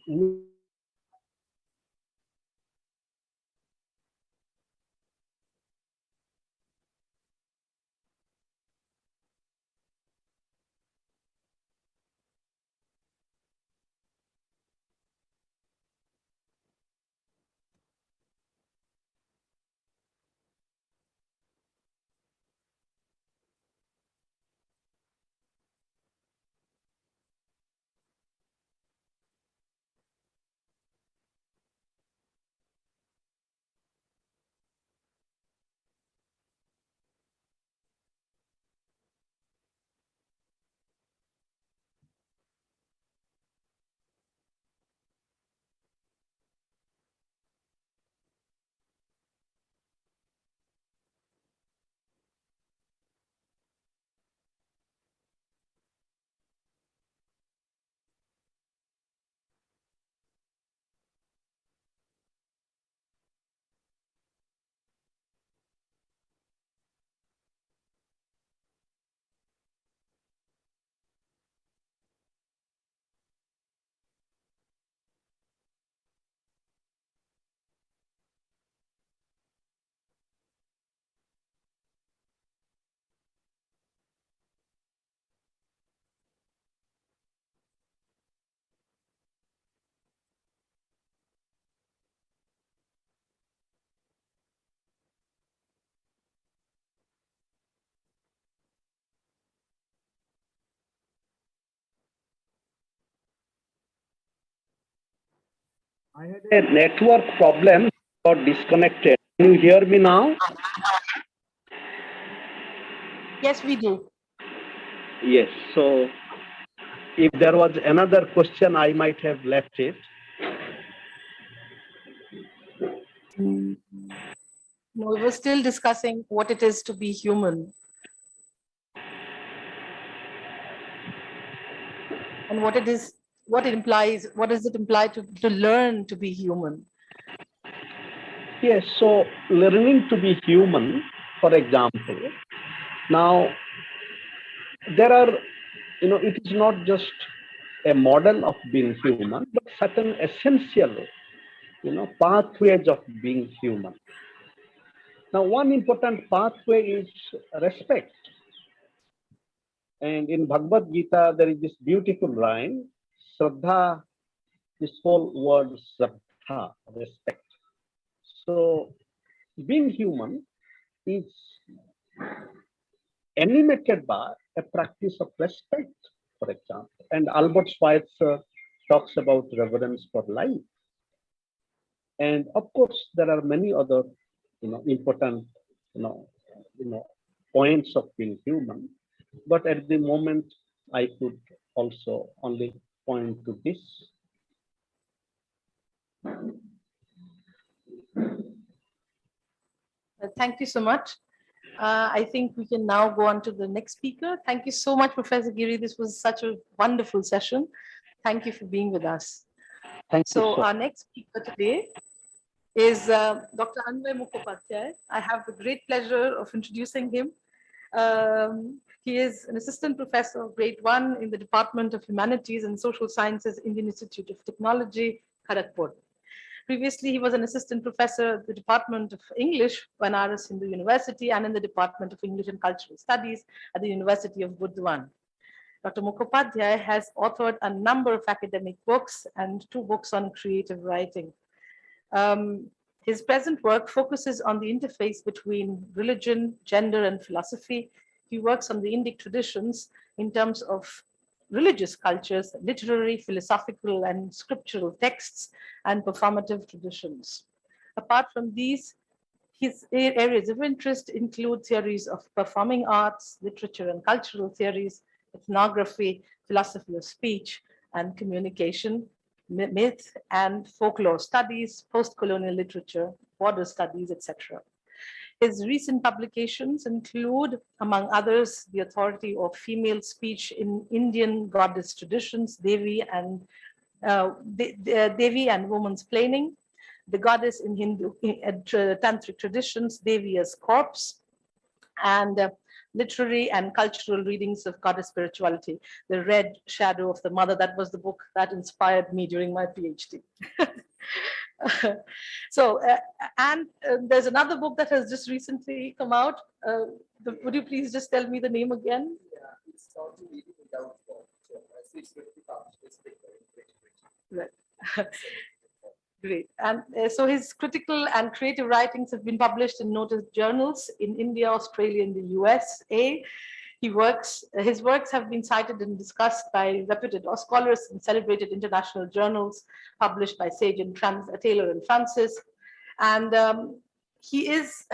Speaker 3: I had a network problem, got disconnected. Can you hear me now?
Speaker 1: Yes, we do.
Speaker 3: Yes. So if there was another question, I might have left it.
Speaker 1: No, we were still discussing what it is to be human. And what it implies, what does it imply to learn to be human?
Speaker 3: Yes. So learning to be human, for example, now there are, it is not just a model of being human, but certain essential, pathways of being human. Now, one important pathway is respect. And in Bhagavad Gita, there is this beautiful line, Shraddha, this whole word Shraddha, respect. So, being human is animated by a practice of respect, for example. And Albert Schweitzer talks about reverence for life. And of course, there are many other, important, points of being human. But at the moment, I could also only point to this.
Speaker 1: Thank you so much. I think we can now go on to the next speaker. Thank you so much, Professor Giri. This was such a wonderful session. Thank you for being with us.
Speaker 3: Thank you.
Speaker 1: So our next speaker today is Dr. Anvay Mukhopadhyay. I have the great pleasure of introducing him. He is an assistant professor of grade 1 in the Department of Humanities and Social Sciences, Indian Institute of Technology, Kharagpur. Previously, he was an assistant professor at the Department of English, Banaras Hindu University, and in the Department of English and Cultural Studies at the University of Burdwan. Dr. Mukhopadhyay has authored a number of academic books and 2 books on creative writing. His present work focuses on the interface between religion, gender, and philosophy. He works on the Indic traditions in terms of religious cultures, literary, philosophical, and scriptural texts, and performative traditions. Apart from these, his areas of interest include theories of performing arts, literature and cultural theories, ethnography, philosophy of speech and communication, myth and folklore studies, post-colonial literature, border studies, etc. His recent publications include, among others, The Authority of Female Speech in Indian Goddess Traditions, Devi and Woman's Planning, The Goddess in Hindu Tantric Traditions, Devi as Corpse, and Literary and Cultural Readings of Goddess Spirituality, The Red Shadow of the Mother. That was the book that inspired me during my PhD. There's another book that has just recently come out. Would you please just tell me the name again?
Speaker 6: Yeah, it's called Reading Without God. It's going to be published this spring in 2020.
Speaker 1: Right. Great. And so his critical and creative writings have been published in noted journals in India, Australia, and the USA. His works have been cited and discussed by reputed scholars in celebrated international journals published by Sage and Taylor and Francis. And he has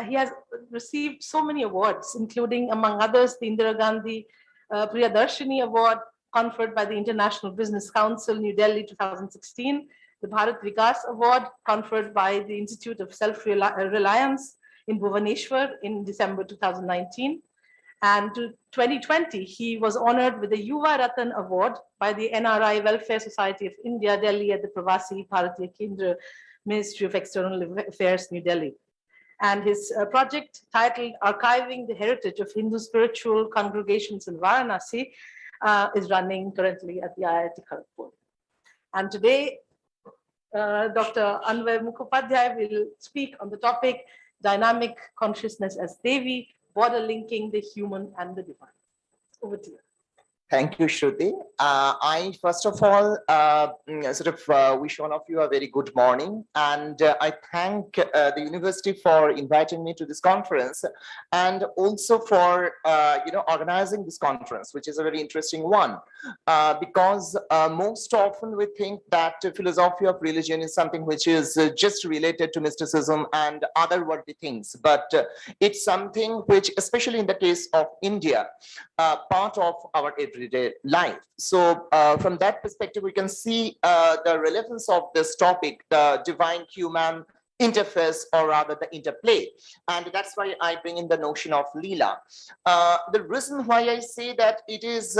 Speaker 1: received so many awards, including, among others, the Indira Gandhi Priyadarshini Award conferred by the International Business Council, New Delhi, 2016, the Bharat Vikas Award conferred by the Institute of Self-Reliance in Bhubaneswar in December 2019. And to 2020, he was honored with the Yuva Ratan Award by the NRI Welfare Society of India, Delhi, at the Pravasi Bharatiya Kendra, Ministry of External Affairs, New Delhi. And his project, titled Archiving the Heritage of Hindu Spiritual Congregations in Varanasi, is running currently at the IIT Kharagpur. And today, Dr. Anvay Mukhopadhyay will speak on the topic, Dynamic Consciousness as Devi, Border Linking the Human and the Divine. Over to you.
Speaker 6: Thank you, Shruti. I, first of all, wish all of you a very good morning. And I thank the university for inviting me to this conference and also for, organizing this conference, which is a very interesting one. Because most often we think that philosophy of religion is something which is just related to mysticism and other worldly things. But it's something which, especially in the case of India, part of our everyday life. So from that perspective, we can see the relevance of this topic, the divine human interface, or rather the interplay. And that's why I bring in the notion of Leela. The reason why I say that it is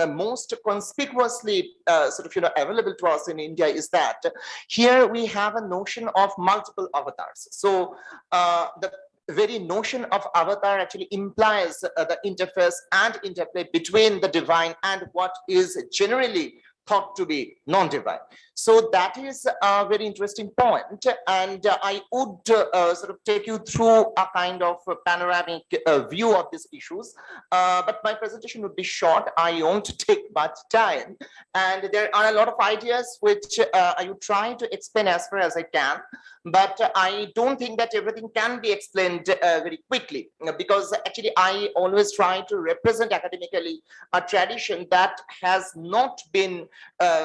Speaker 6: most conspicuously available to us in India is that here we have a notion of multiple avatars. So the very notion of avatar actually implies the interface and interplay between the divine and what is generally thought to be non-divine. So that is a very interesting point, and I would sort of take you through a kind of panoramic view of these issues, but my presentation would be short. I won't take much time, and there are a lot of ideas which I would try to explain as far as I can, but I don't think that everything can be explained very quickly, because actually I always try to represent academically a tradition that has not been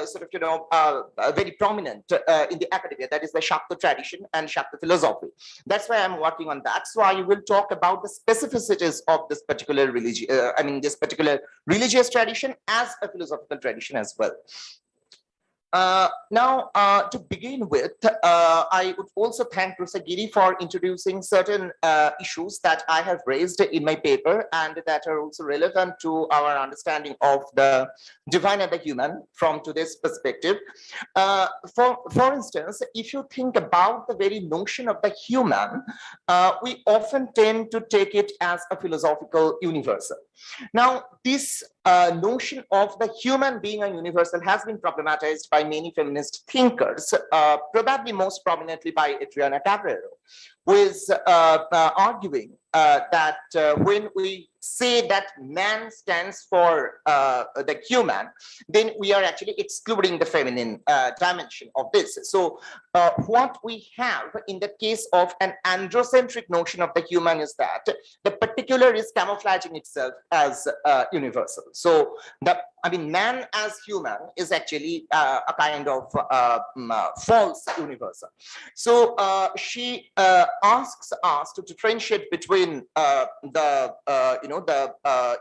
Speaker 6: sort of, very prominent in the academia. That is the Shakta tradition and Shakta philosophy. That's why I'm working on that. So I will talk about the specificities of this particular religion, this particular religious tradition as a philosophical tradition as well. Now, to begin with, I would also thank Professor Giri for introducing certain issues that I have raised in my paper and that are also relevant to our understanding of the divine and the human from today's perspective. For instance, if you think about the very notion of the human, we often tend to take it as a philosophical universal. Now, this notion of the human being a universal has been problematized by many feminist thinkers, probably most prominently by Adriana Cabrero, who is arguing that when we say that man stands for the human, then we are actually excluding the feminine dimension of this. So what we have in the case of an androcentric notion of the human is that the particular is camouflaging itself as universal. So man as human is actually a kind of false universal. So she asks us to differentiate between the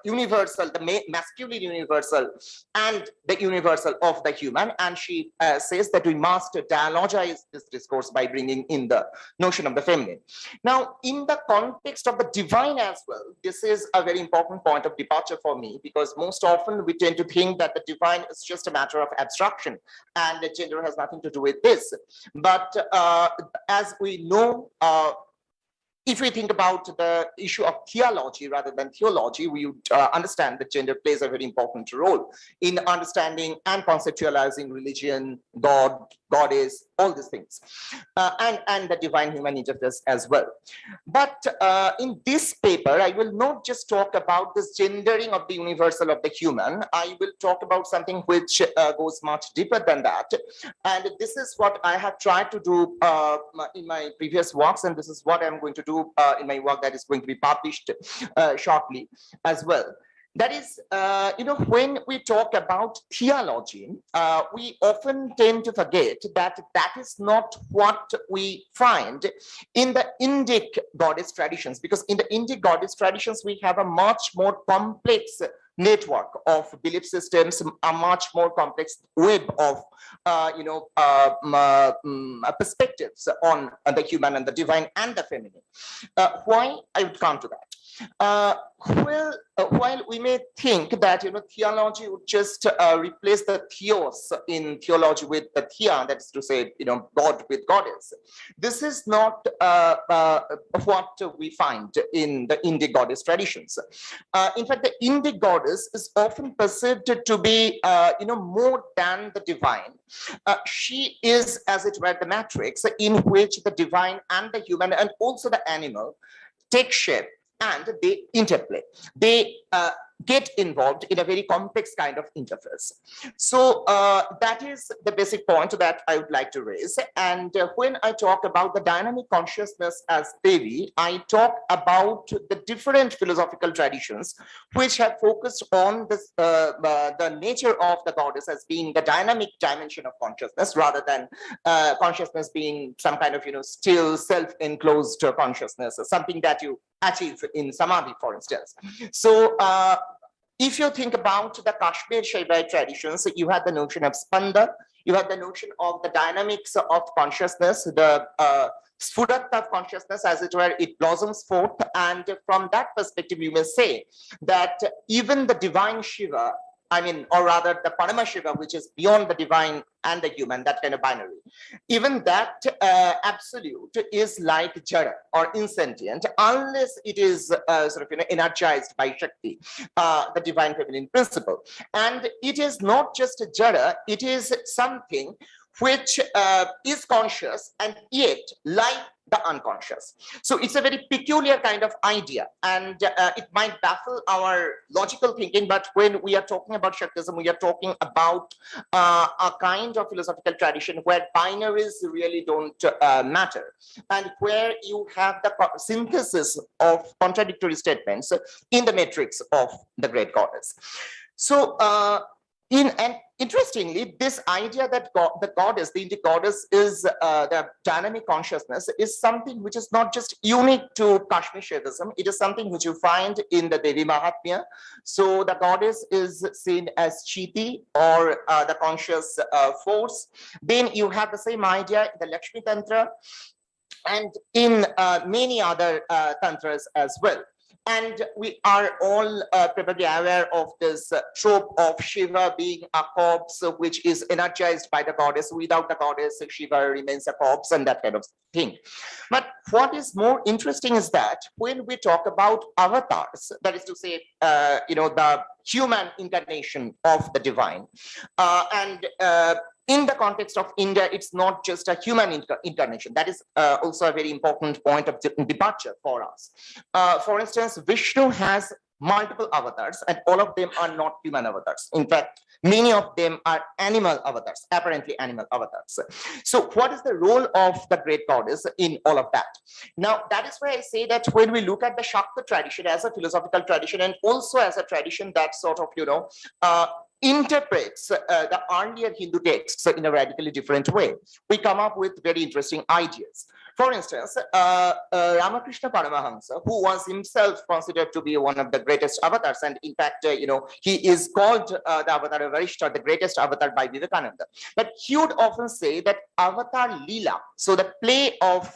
Speaker 6: universal, the masculine universal, and the universal of the human, and she says that we must dialogize this discourse by bringing in the notion of the feminine. Now, in the context of the divine as well, this is a very important point of departure for me, because most often we tend to think that the divine is just a matter of abstraction and the gender has nothing to do with this. But as we know, if we think about the issue of theology rather than theology, we would understand that gender plays a very important role in understanding and conceptualizing religion, God, goddess, all these things, and the divine human interface as well. But in this paper, I will not just talk about this gendering of the universal of the human. I will talk about something which goes much deeper than that. And this is what I have tried to do in my previous works, and this is what I'm going to do in my work that is going to be published shortly as well. That is, when we talk about theology, we often tend to forget that that is not what we find in the Indic goddess traditions, because in the Indic goddess traditions, we have a much more complex network of belief systems, a much more complex web of perspectives on the human and the divine and the feminine. Why? I would come to that. While we may think that theology would just replace the theos in theology with the thea, that is to say, God with goddess, this is not what we find in the Indic goddess traditions. In fact, the Indic goddess is often perceived to be more than the divine. She is, as it were, the matrix in which the divine and the human and also the animal take shape, and they interplay. They get involved in a very complex kind of interface. So that is the basic point that I would like to raise. And when I talk about the dynamic consciousness as theory, I talk about the different philosophical traditions which have focused on this, the nature of the goddess as being the dynamic dimension of consciousness, rather than consciousness being some kind of still self-enclosed consciousness, something that you achieve in samadhi, for instance. So if you think about the Kashmir Shaivite traditions, you had the notion of spanda, you had the notion of the dynamics of consciousness, the sphuratma of consciousness, as it were, it blossoms forth. And from that perspective, you may say that even the divine Shiva, or rather the Parama Shiva, which is beyond the divine and the human, that kind of binary, even that absolute is like jada or insentient, unless it is energized by Shakti, the divine feminine principle. And it is not just a jada, it is something which is conscious and yet like the unconscious. So it's a very peculiar kind of idea, and it might baffle our logical thinking, but when we are talking about Shaktism, we are talking about a kind of philosophical tradition where binaries really don't matter, and where you have the synthesis of contradictory statements in the matrix of the great goddess. So and interestingly, this idea that the goddess, the Indic goddess, is the dynamic consciousness, is something which is not just unique to Kashmir Shaivism. It is something which you find in the Devi Mahatmya. So the goddess is seen as Chiti, or the conscious force. Then you have the same idea in the Lakshmi Tantra and in many other tantras as well. And we are all probably aware of this trope of Shiva being a corpse which is energized by the goddess. Without the goddess, Shiva remains a corpse, and that kind of thing. But what is more interesting is that when we talk about avatars, that is to say, the human incarnation of the divine, in the context of India, it's not just a human incarnation. That is also a very important point of departure for us. For instance, Vishnu has multiple avatars, and all of them are not human avatars. In fact, many of them are animal avatars, apparently animal avatars. So what is the role of the great goddess in all of that? Now, that is why I say that when we look at the Shakta tradition as a philosophical tradition, and also as a tradition that sort of, interprets the earlier Hindu texts in a radically different way, we come up with very interesting ideas. For instance, Ramakrishna Paramahansa, who was himself considered to be one of the greatest avatars, and in fact, he is called the Avatar of Varishta, the greatest avatar by Vivekananda. But he would often say that Avatar Leela, so the play of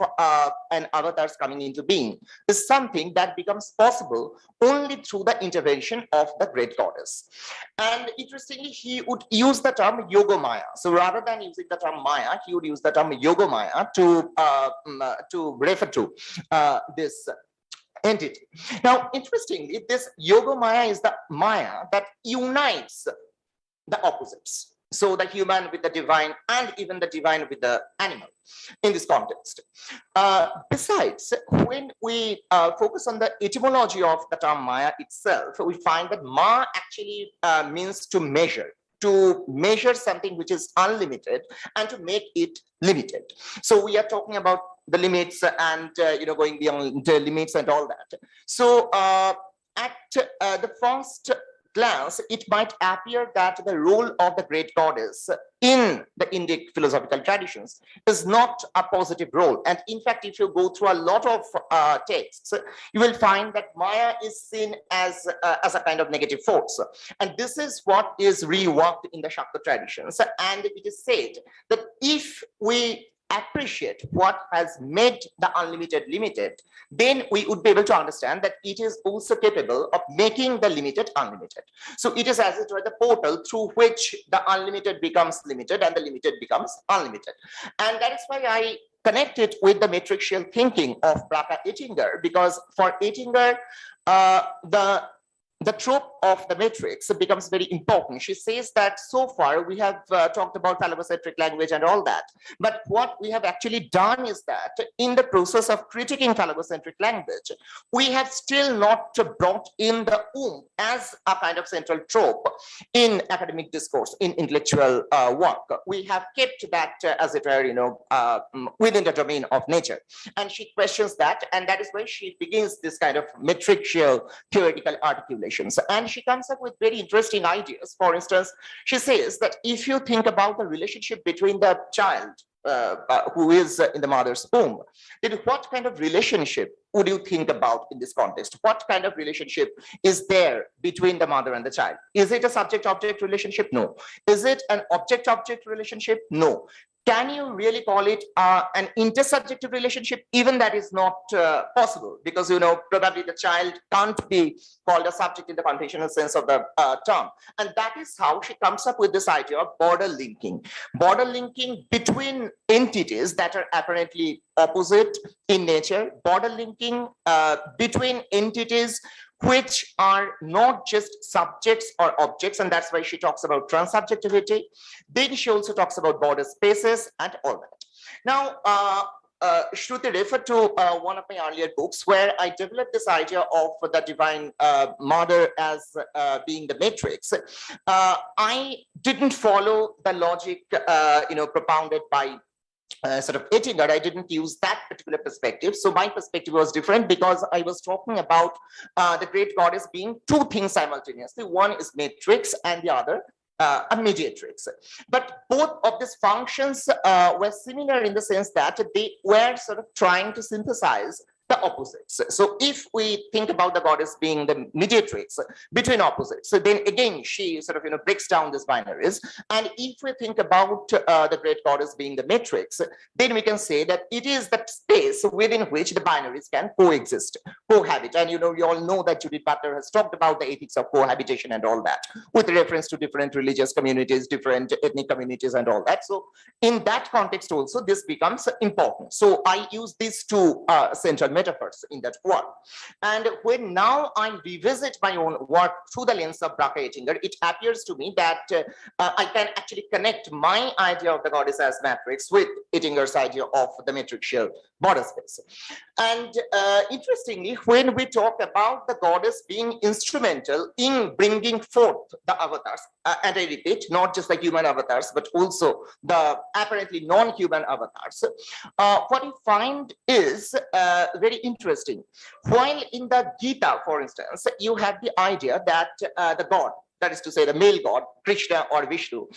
Speaker 6: an avatar's coming into being, is something that becomes possible only through the intervention of the great goddess. And interestingly, he would use the term Yogamaya. So rather than using the term Maya, he would use the term Yogamaya to refer to this entity. Now, interestingly, this Yogamaya is the Maya that unites the opposites. So the human with the divine, and even the divine with the animal in this context. Besides, when we focus on the etymology of the term Maya itself, we find that Ma actually means to measure something which is unlimited and to make it limited. So we are talking about the limits and going beyond the limits and all that. So at the first glance, it might appear that the role of the great goddess in the Indic philosophical traditions is not a positive role. And in fact, if you go through a lot of texts, you will find that Maya is seen as a kind of negative force. And this is what is reworked in the Shakta traditions. And it is said that if we appreciate what has made the unlimited limited, then we would be able to understand that it is also capable of making the limited unlimited. So it is as it were the portal through which the unlimited becomes limited and the limited becomes unlimited. And that is why I connect it with the matrixial thinking of Bracha Ettinger, because for Ettinger, the trope of the matrix becomes very important. She says that so far we have talked about phallocentric language and all that, but what we have actually done is that in the process of critiquing phallocentric language, we have still not brought in the as a kind of central trope in academic discourse, in intellectual work. We have kept that, as it were, within the domain of nature. And she questions that, and that is why she begins this kind of matricial theoretical articulation. And she comes up with very interesting ideas. For instance, she says that if you think about the relationship between the child who is in the mother's womb, then what kind of relationship would you think about in this context? What kind of relationship is there between the mother and the child? Is it a subject-object relationship? No. Is it an object-object relationship? No. Can you really call it an intersubjective relationship? Even that is not possible, because probably the child can't be called a subject in the conventional sense of the term. And that is how she comes up with this idea of border linking between entities that are apparently opposite in nature, border linking between entities which are not just subjects or objects, and that's why she talks about transsubjectivity. Then she also talks about border spaces and all that. Now, Shruti referred to one of my earlier books where I developed this idea of the divine mother as being the matrix. I didn't follow the logic, propounded by sort of Ettinger. I didn't use that particular perspective. So my perspective was different because I was talking about the great goddess being two things simultaneously. One is matrix and the other a mediatrix. But both of these functions were similar in the sense that they were sort of trying to synthesize the opposites. So if we think about the goddess being the mediatrix between opposites, so then again she sort of breaks down these binaries. And if we think about the great goddess being the matrix, then we can say that it is that space within which the binaries can coexist, cohabit. And we all know that Judith Butler has talked about the ethics of cohabitation and all that, with reference to different religious communities, different ethnic communities and all that. So in that context also this becomes important. So I use these two central metaphors in that work. And when now I revisit my own work through the lens of Bracha-Ettinger, it appears to me that I can actually connect my idea of the goddess as matrix with Ettinger's idea of the matricial border space. And interestingly, when we talk about the goddess being instrumental in bringing forth the avatars, and I repeat, not just the human avatars, but also the apparently non-human avatars, what we find is very interesting. While in the Gita, for instance, you have the idea that the god, that is to say the male god, Krishna or Vishnu,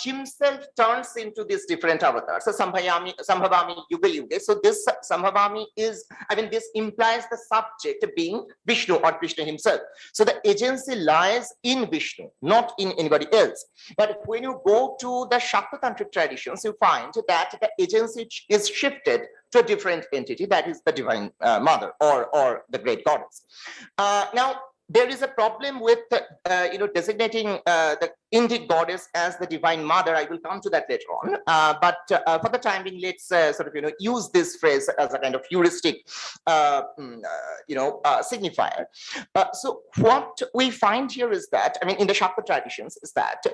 Speaker 6: himself turns into these different avatars. So Sambhavami Yuga Yuga. So this Sambhavami is, this implies the subject being Vishnu or Krishna himself. So the agency lies in Vishnu, not in anybody else. But when you go to the Shakta-tantric traditions, you find that the agency is shifted to a different entity, that is the divine mother or the great goddess. Now, there is a problem with designating the Indic goddess as the divine mother. I will come to that later on. But for the time being, let's use this phrase as a kind of heuristic signifier. So what we find here is that, in the Shakta traditions, is that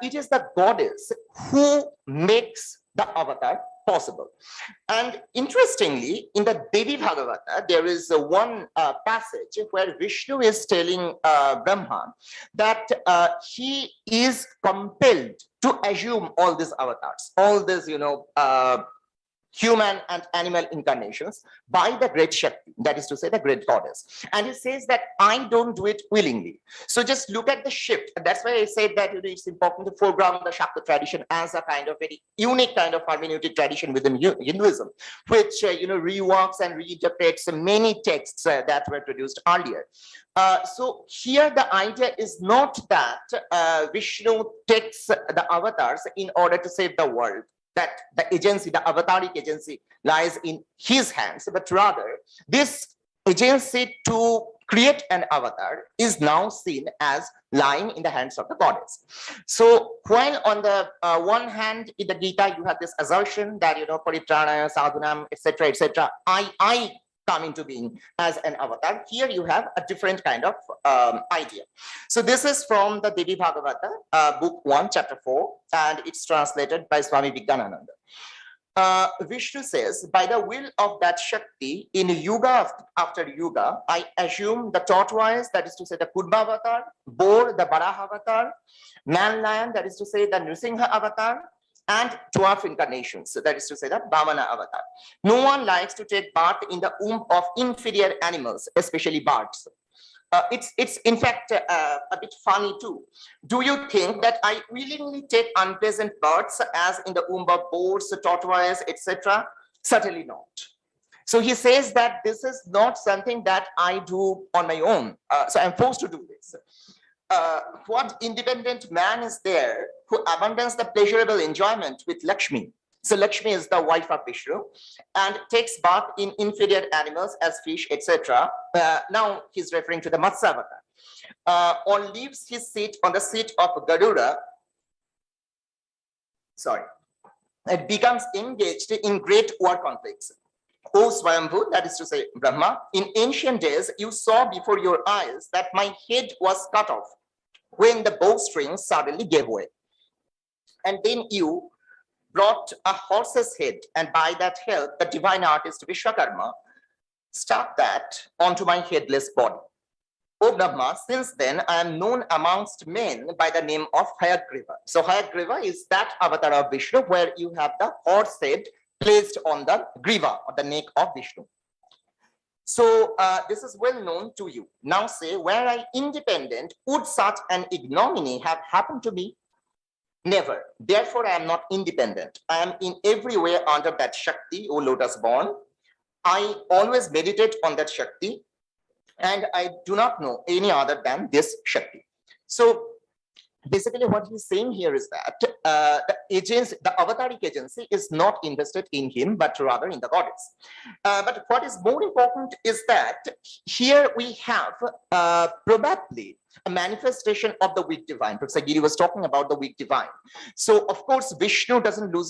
Speaker 6: it is the goddess who makes the avatar possible. And interestingly, in the Devi Bhagavata, there is one passage where Vishnu is telling Brahma that he is compelled to assume all these avatars, all these, human and animal incarnations by the great Shakti, that is to say the great goddess. And he says that I don't do it willingly. So just look at the shift. And that's why I said that it's important to foreground the Shakta tradition as a kind of very unique kind of hermeneutic tradition within Hinduism, which reworks and reinterprets many texts that were produced earlier. So here the idea is not that Vishnu takes the avatars in order to save the world, that the agency, the avataric agency, lies in his hands, but rather this agency to create an avatar is now seen as lying in the hands of the goddess. So while on the one hand in the Gita you have this assertion that paritranaya sadhunam etc., I come into being as an avatar, here you have a different kind of idea. So this is from the Devi Bhagavata, book 1, chapter 4, and it's translated by Swami Vijnananda. Vishnu says, by the will of that Shakti, in yuga after yuga, I assume the tortoise, that is to say the Kudma avatar, boar, the Baraha avatar, man-lion, that is to say the Nrsimha avatar, and dwarf incarnations, so that is to say the Vamana avatar. No one likes to take birth in the womb of inferior animals, especially birds. It's in fact a bit funny too. Do you think that I willingly take unpleasant births as in the womb of boars, tortoises, etc.? Certainly not. So he says that this is not something that I do on my own. So I'm forced to do this. What independent man is there who abandons the pleasurable enjoyment with Lakshmi? So Lakshmi is the wife of Vishnu and takes birth in inferior animals as fish, etc. Now he's referring to the Matsya avatar. Or leaves his seat on the seat of Garuda. It becomes engaged in great war conflicts. O Swayambhu, that is to say Brahma, in ancient days, you saw before your eyes that my head was cut off when the bowstring suddenly gave way. And then you brought a horse's head, and by that help, the divine artist Vishwakarma stuck that onto my headless body. O Brahma, since then I am known amongst men by the name of Hayagriva. So Hayagriva is that avatar of Vishnu where you have the horse head placed on the griva or the neck of Vishnu. So this is well known to you. Now say, were I independent, would such an ignominy have happened to me? Never. Therefore, I am not independent. I am in every way under that Shakti, O lotus born. I always meditate on that Shakti, and I do not know any other than this Shakti. So basically what he's saying here is that the agency, the avataric agency is not invested in him, but rather in the goddess. But what is more important is that here we have probably a manifestation of the weak divine. Professor Giri was talking about the weak divine. So of course, Vishnu doesn't lose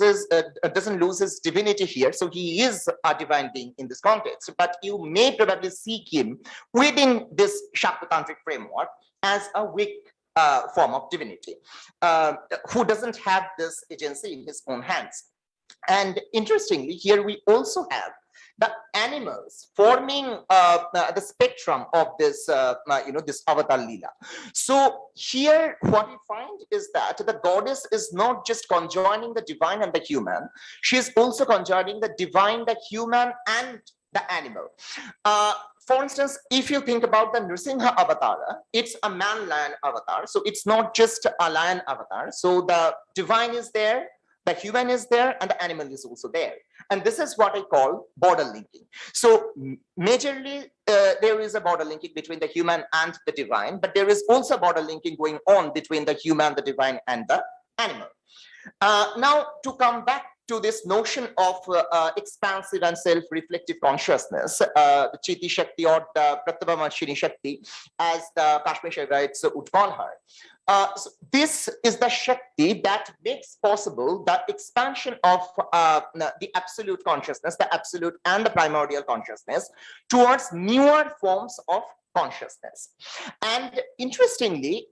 Speaker 6: his divinity here. So he is a divine being in this context, but you may probably seek him within this Shakti-tantric framework as a weak form of divinity, who doesn't have this agency in his own hands. And interestingly, here we also have the animals forming the spectrum of this, this avatar lila. So here, what we find is that the goddess is not just conjoining the divine and the human; she is also conjoining the divine, the human, and the animal. For instance, if you think about the Nrsimha avatar, it's a man-lion avatar. So it's not just a lion avatar. So the divine is there, the human is there, and the animal is also there. And this is what I call border linking. So majorly, there is a border linking between the human and the divine, but there is also border linking going on between the human, the divine, and the animal. Now, to come back to this notion of expansive and self-reflective consciousness, the Chiti Shakti or the Pratavamarshini Shakti, as the Kashmir Shaivites would call her. So this is the Shakti that makes possible the expansion of the absolute consciousness, the absolute and the primordial consciousness towards newer forms of consciousness. And interestingly,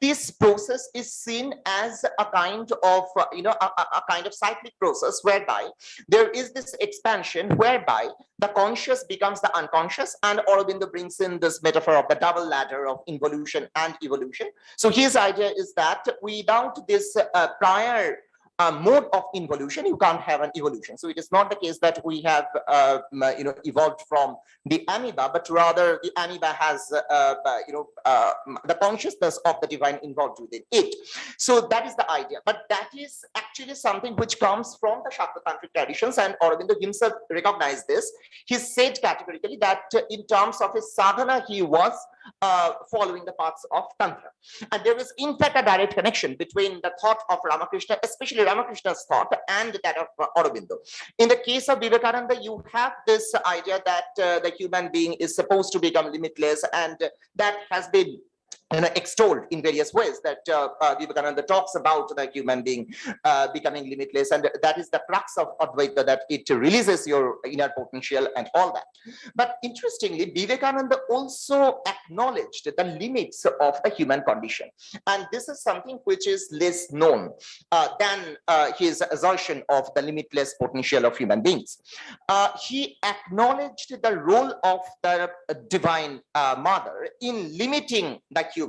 Speaker 6: this process is seen as a kind of, a kind of cyclic process whereby there is this expansion whereby the conscious becomes the unconscious, and Aurobindo brings in this metaphor of the double ladder of involution and evolution. So his idea is that without this prior mode of involution, you can't have an evolution. So it is not the case that we have, evolved from the amoeba, but rather the amoeba has, the consciousness of the divine involved within it. So that is the idea. But that is actually something which comes from the Shakti-tantric traditions, and Aurobindo himself recognized this. He said categorically that in terms of his sadhana, he was following the paths of Tantra. And there is in fact a direct connection between the thought of Ramakrishna, especially Ramakrishna's thought, and that of Aurobindo. In the case of Vivekananda, you have this idea that the human being is supposed to become limitless, and that has been extolled in various ways, that Vivekananda talks about the human being becoming limitless, and that is the crux of Advaita, that it releases your inner potential and all that. But interestingly, Vivekananda also acknowledged the limits of the human condition, and this is something which is less known than his assertion of the limitless potential of human beings. He acknowledged the role of the divine mother in limiting the human,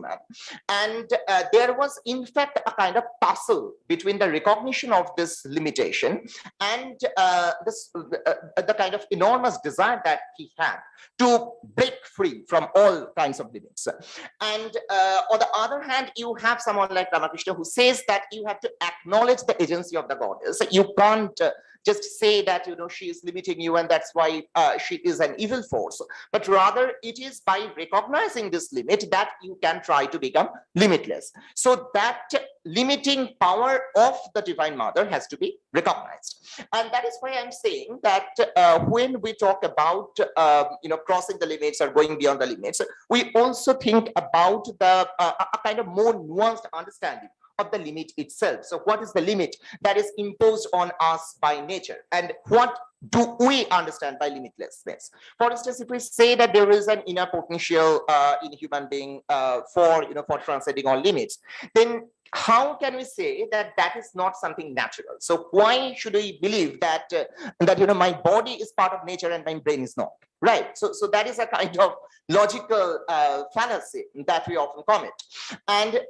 Speaker 6: and there was in fact a kind of tussle between the recognition of this limitation and the kind of enormous desire that he had to break free from all kinds of limits. And on the other hand, you have someone like Ramakrishna who says that you have to acknowledge the agency of the goddess. You can't just say that she is limiting you and that's why she is an evil force, but rather it is by recognizing this limit that you can try to become limitless. So that limiting power of the divine mother has to be recognized, and that is why I'm saying that when we talk about crossing the limits or going beyond the limits, we also think about the a kind of more nuanced understanding of the limit itself. So what is the limit that is imposed on us by nature? And what do we understand by limitlessness? For instance, if we say that there is an inner potential in human being for transcending all limits, then how can we say that that is not something natural? So why should we believe that my body is part of nature and my brain is not? Right. So that is a kind of logical fallacy that we often commit. And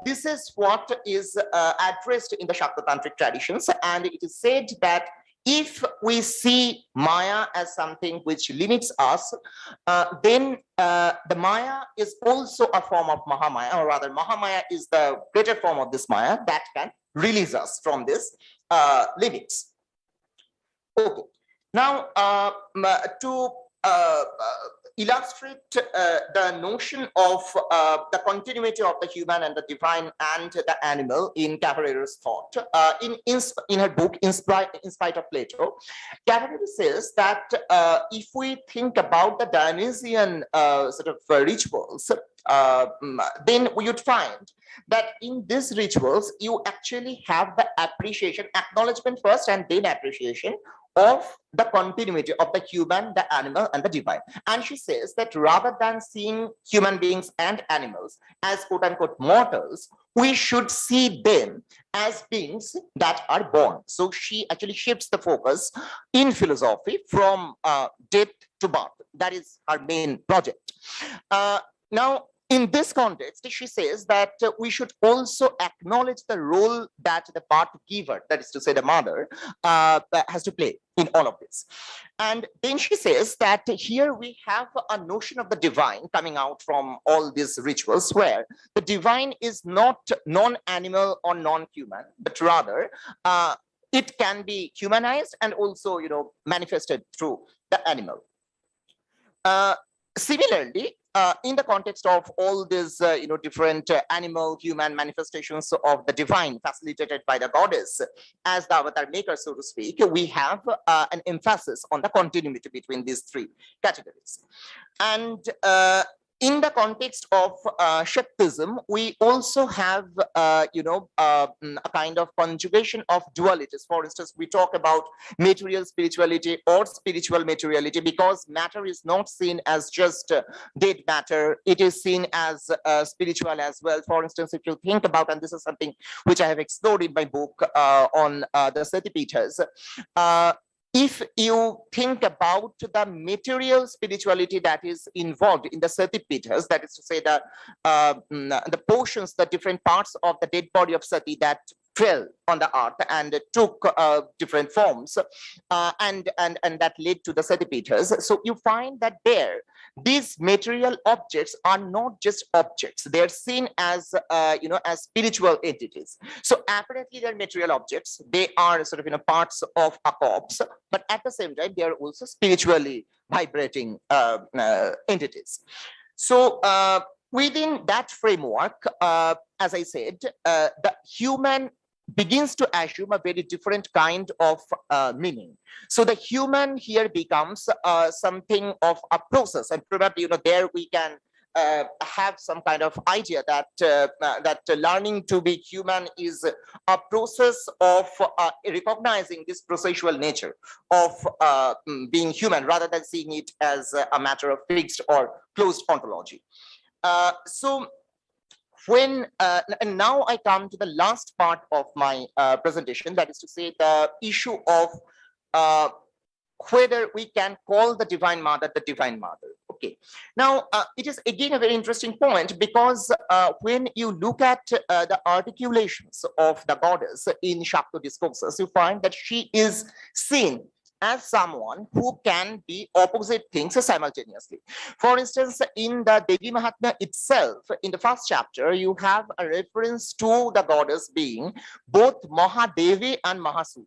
Speaker 6: this is what is addressed in the Shakta Tantric traditions. And it is said that if we see Maya as something which limits us, then the Maya is also a form of Mahamaya, or rather Mahamaya is the greater form of this Maya that can release us from this limits. Okay. Now, to illustrate the notion of the continuity of the human and the divine and the animal in Cavalera's thought. In her book, In Spite of Plato, Cavalera says that if we think about the Dionysian rituals, then we would find that in these rituals, you actually have the appreciation, acknowledgement first and then appreciation of the continuity of the human, the animal, and the divine. And she says that rather than seeing human beings and animals as quote-unquote mortals, we should see them as beings that are born. So she actually shifts the focus in philosophy from death to birth. That is her main project. Now, in this context, she says that we should also acknowledge the role that the birth giver, that is to say the mother, has to play in all of this. And then she says that here we have a notion of the divine coming out from all these rituals, where the divine is not non-animal or non-human, but rather it can be humanized and also manifested through the animal. Similarly, in the context of all these different animal human manifestations of the divine facilitated by the goddess as the avatar maker, so to speak, we have an emphasis on the continuity between these three categories. And in the context of Shaktism, we also have a kind of conjugation of dualities. For instance, we talk about material spirituality or spiritual materiality, because matter is not seen as just dead matter, it is seen as spiritual as well. For instance, if you think about, and this is something which I have explored in my book on the Satipitas, if you think about the material spirituality that is involved in the Satipitas, that is to say the portions, the different parts of the dead body of Sati that fell on the earth and took different forms, and that led to the Satipitas. So you find that there, these material objects are not just objects; they are seen as as spiritual entities. So apparently, they're material objects; they are parts of a corpse, but at the same time, they are also spiritually vibrating entities. So within that framework, as I said, the human begins to assume a very different kind of meaning. So the human here becomes something of a process, and probably there we can have some kind of idea that that learning to be human is a process of recognizing this processual nature of being human, rather than seeing it as a matter of fixed or closed ontology. So when and now I come to the last part of my presentation, that is to say the issue of whether we can call the Divine Mother the Divine Mother. Okay. Now, it is again a very interesting point, because when you look at the articulations of the goddess in Shakta discourses, you find that she is seen as someone who can be opposite things simultaneously. For instance, in the Devi Mahatmya itself, in the first chapter, you have a reference to the goddess being both Mahadevi and Mahasuri.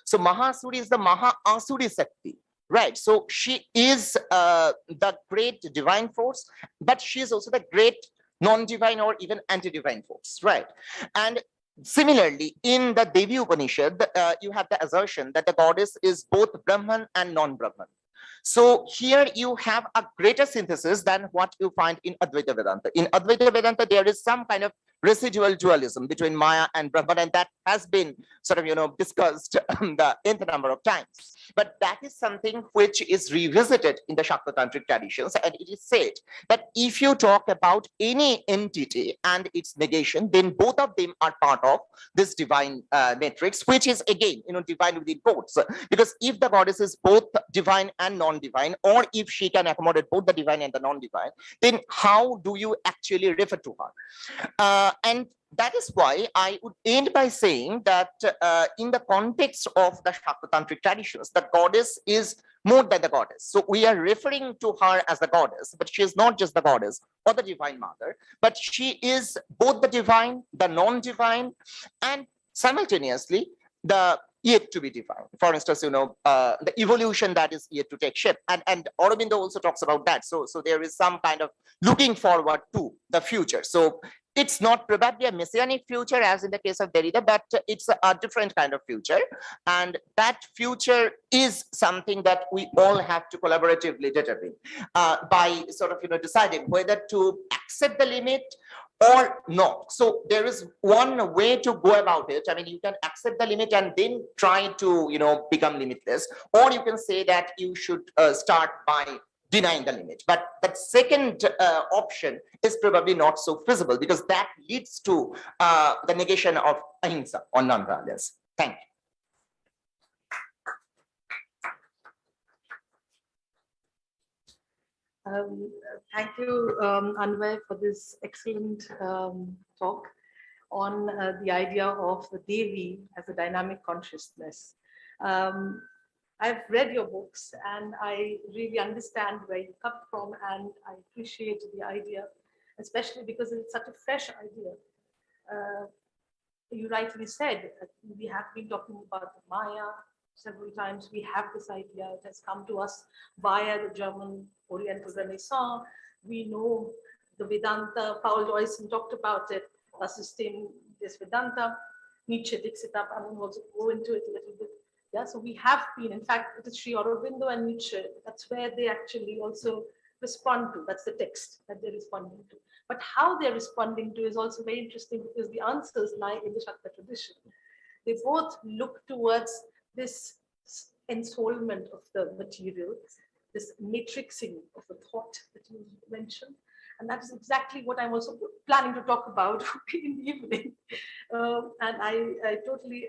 Speaker 6: So Mahasuri is the Maha-Asuri Shakti, right? So she is the great divine force, but she is also the great non-divine or even anti-divine force, right? And similarly, in the Devi Upanishad, you have the assertion that the goddess is both Brahman and non-Brahman. So here you have a greater synthesis than what you find in Advaita Vedanta. In Advaita Vedanta, there is some kind of residual dualism between Maya and Brahman, and that has been sort of, discussed the nth number of times. But that is something which is revisited in the Shakta-tantric traditions, and it is said that if you talk about any entity and its negation, then both of them are part of this divine matrix, which is again, divine within quotes. Because if the goddess is both divine and non-divine, or if she can accommodate both the divine and the non-divine, then how do you actually refer to her? And that is why I would end by saying that in the context of the Shakta-tantric traditions, the goddess is more than the goddess. So we are referring to her as the goddess, but she is not just the goddess or the divine mother, but she is both the divine, the non-divine, and simultaneously the yet to be divine. For instance, the evolution that is yet to take shape. And Aurobindo also talks about that. So there is some kind of looking forward to the future. So it's not probably a messianic future as in the case of Derrida, but it's a different kind of future. And that future is something that we all have to collaboratively determine by sort of, deciding whether to accept the limit or not. So there is one way to go about it. I mean, you can accept the limit and then try to, become limitless, or you can say that you should start by denying the limit. But that second option is probably not so feasible, because that leads to the negation of ahimsa or non-violence. Thank you.
Speaker 1: Thank you, Anvay, for this excellent talk on the idea of the Devi as a dynamic consciousness. I've read your books and I really understand where you come from, and I appreciate the idea, especially because it's such a fresh idea. You rightly said, we have been talking about the Maya several times. We have this idea, it has come to us via the German Oriental Renaissance. We know the Vedanta, Paul Joyce talked about it, a system, this Vedanta. Nietzsche digs it up. I won't also go into it a little bit. Yeah, so we have been, in fact, it is Sri Aurobindo and Nietzsche, that's where they actually also respond to, that's the text that they're responding to. But how they're responding to is also very interesting, because the answers lie in the Shakta tradition. They both look towards this ensoulment of the material, this matrixing of the thought that you mentioned. And that is exactly what I'm also planning to talk about in the evening. And I totally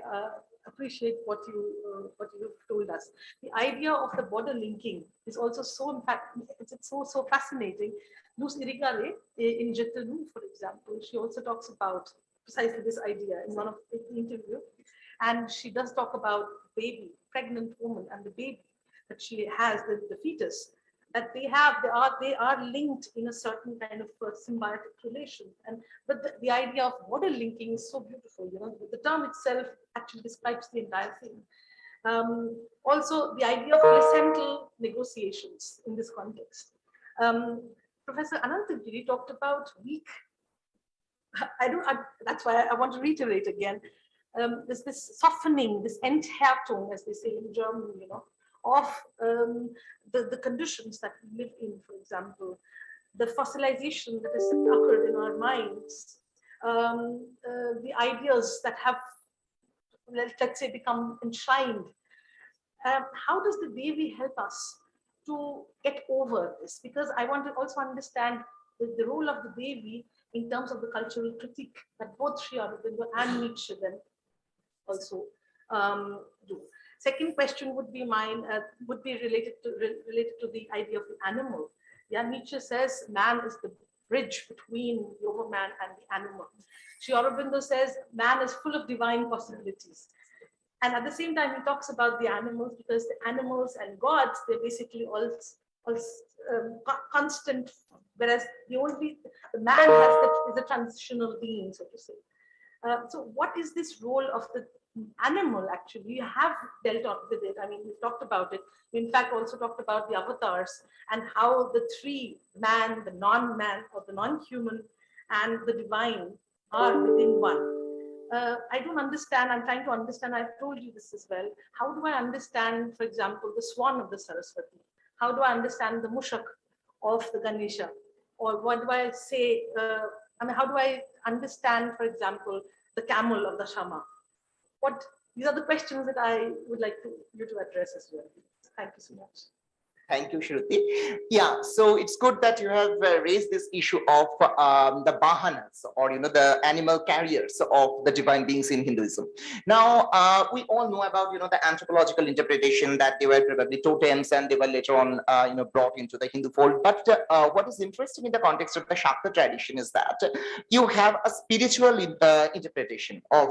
Speaker 1: appreciate what you've told us. The idea of the border linking is also so so fascinating. Luz Irigaray in Jetalu, for example, she also talks about precisely this idea in one of the interviews. And she does talk about baby, pregnant woman, and the baby that she has, the fetus, that they are linked in a certain kind of symbiotic relation. But the idea of border linking is so beautiful. The term itself actually describes the entire thing. Also, the idea of placental negotiations in this context. Professor Anantagiri talked about weak. That's why I want to reiterate again. There's this softening, this Enthärtung, as they say in German, of the conditions that we live in, for example, the fossilization that has occurred in our minds, the ideas that have, let's say, become enshrined. How does the Devi help us to get over this? Because I want to also understand the role of the Devi in terms of the cultural critique that both Sri Aurobindo and Nietzsche then also do. Second question would be mine, would be related to the idea of the animal. Yeah, Nietzsche says man is the bridge between the overman and the animal. Sri Aurobindo says man is full of divine possibilities. And at the same time, he talks about the animals, because the animals and gods, they're basically all constant, whereas the man is a transitional being, so to say. So what is this role of the animal? Actually, you have dealt with it. I mean, we've talked about it. We in fact also talked about the avatars and how the three, man, the non-man or the non-human and the divine, are within one. I don't understand, I'm trying to understand, I've told you this as well. How do I understand, for example, the swan of the Saraswati? How do I understand the mushak of the Ganesha? Or what do I say, I mean, how do I understand, for example, the camel of the Shama? These are the questions that I would like you to address as well. Thank you so much.
Speaker 6: Thank you, Shruti. Yeah, so it's good that you have raised this issue of the Vahanas, or the animal carriers of the divine beings in Hinduism. Now, we all know about the anthropological interpretation that they were probably totems and they were later on brought into the Hindu fold. But what is interesting in the context of the Shakta tradition is that you have a spiritual interpretation of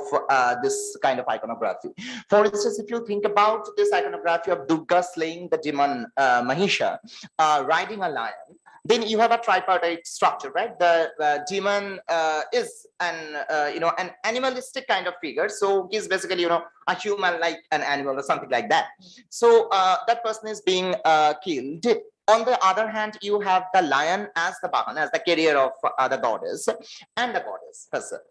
Speaker 6: this kind of iconography. For instance, if you think about this iconography of Durga slaying the demon Mahisha, riding a lion, then you have a tripartite structure, right? The demon is an animalistic kind of figure, so he's basically a human like an animal or something like that. So that person is being killed. On the other hand, you have the lion as the Vahana, as the carrier of the goddess and the goddess herself.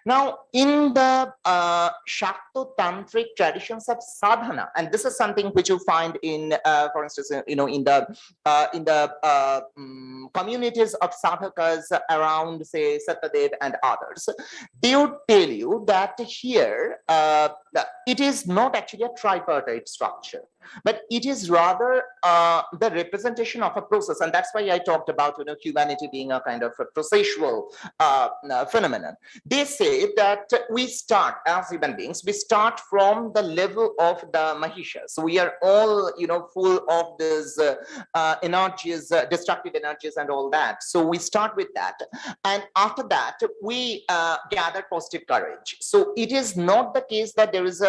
Speaker 6: Now, in the Shakto-tantric traditions of sadhana, and this is something which you find in, for instance, in the communities of sadhakas around, say, Satyadev and others, they would tell you that here it is not actually a tripartite structure, but it is rather the representation of a process, and that's why I talked about humanity being a kind of a processual phenomenon. They say that we start as human beings, we start from the level of the Mahisha. So we are all full of these energies, destructive energies and all that. So we start with that, and after that we gather positive courage. So it is not the case that there is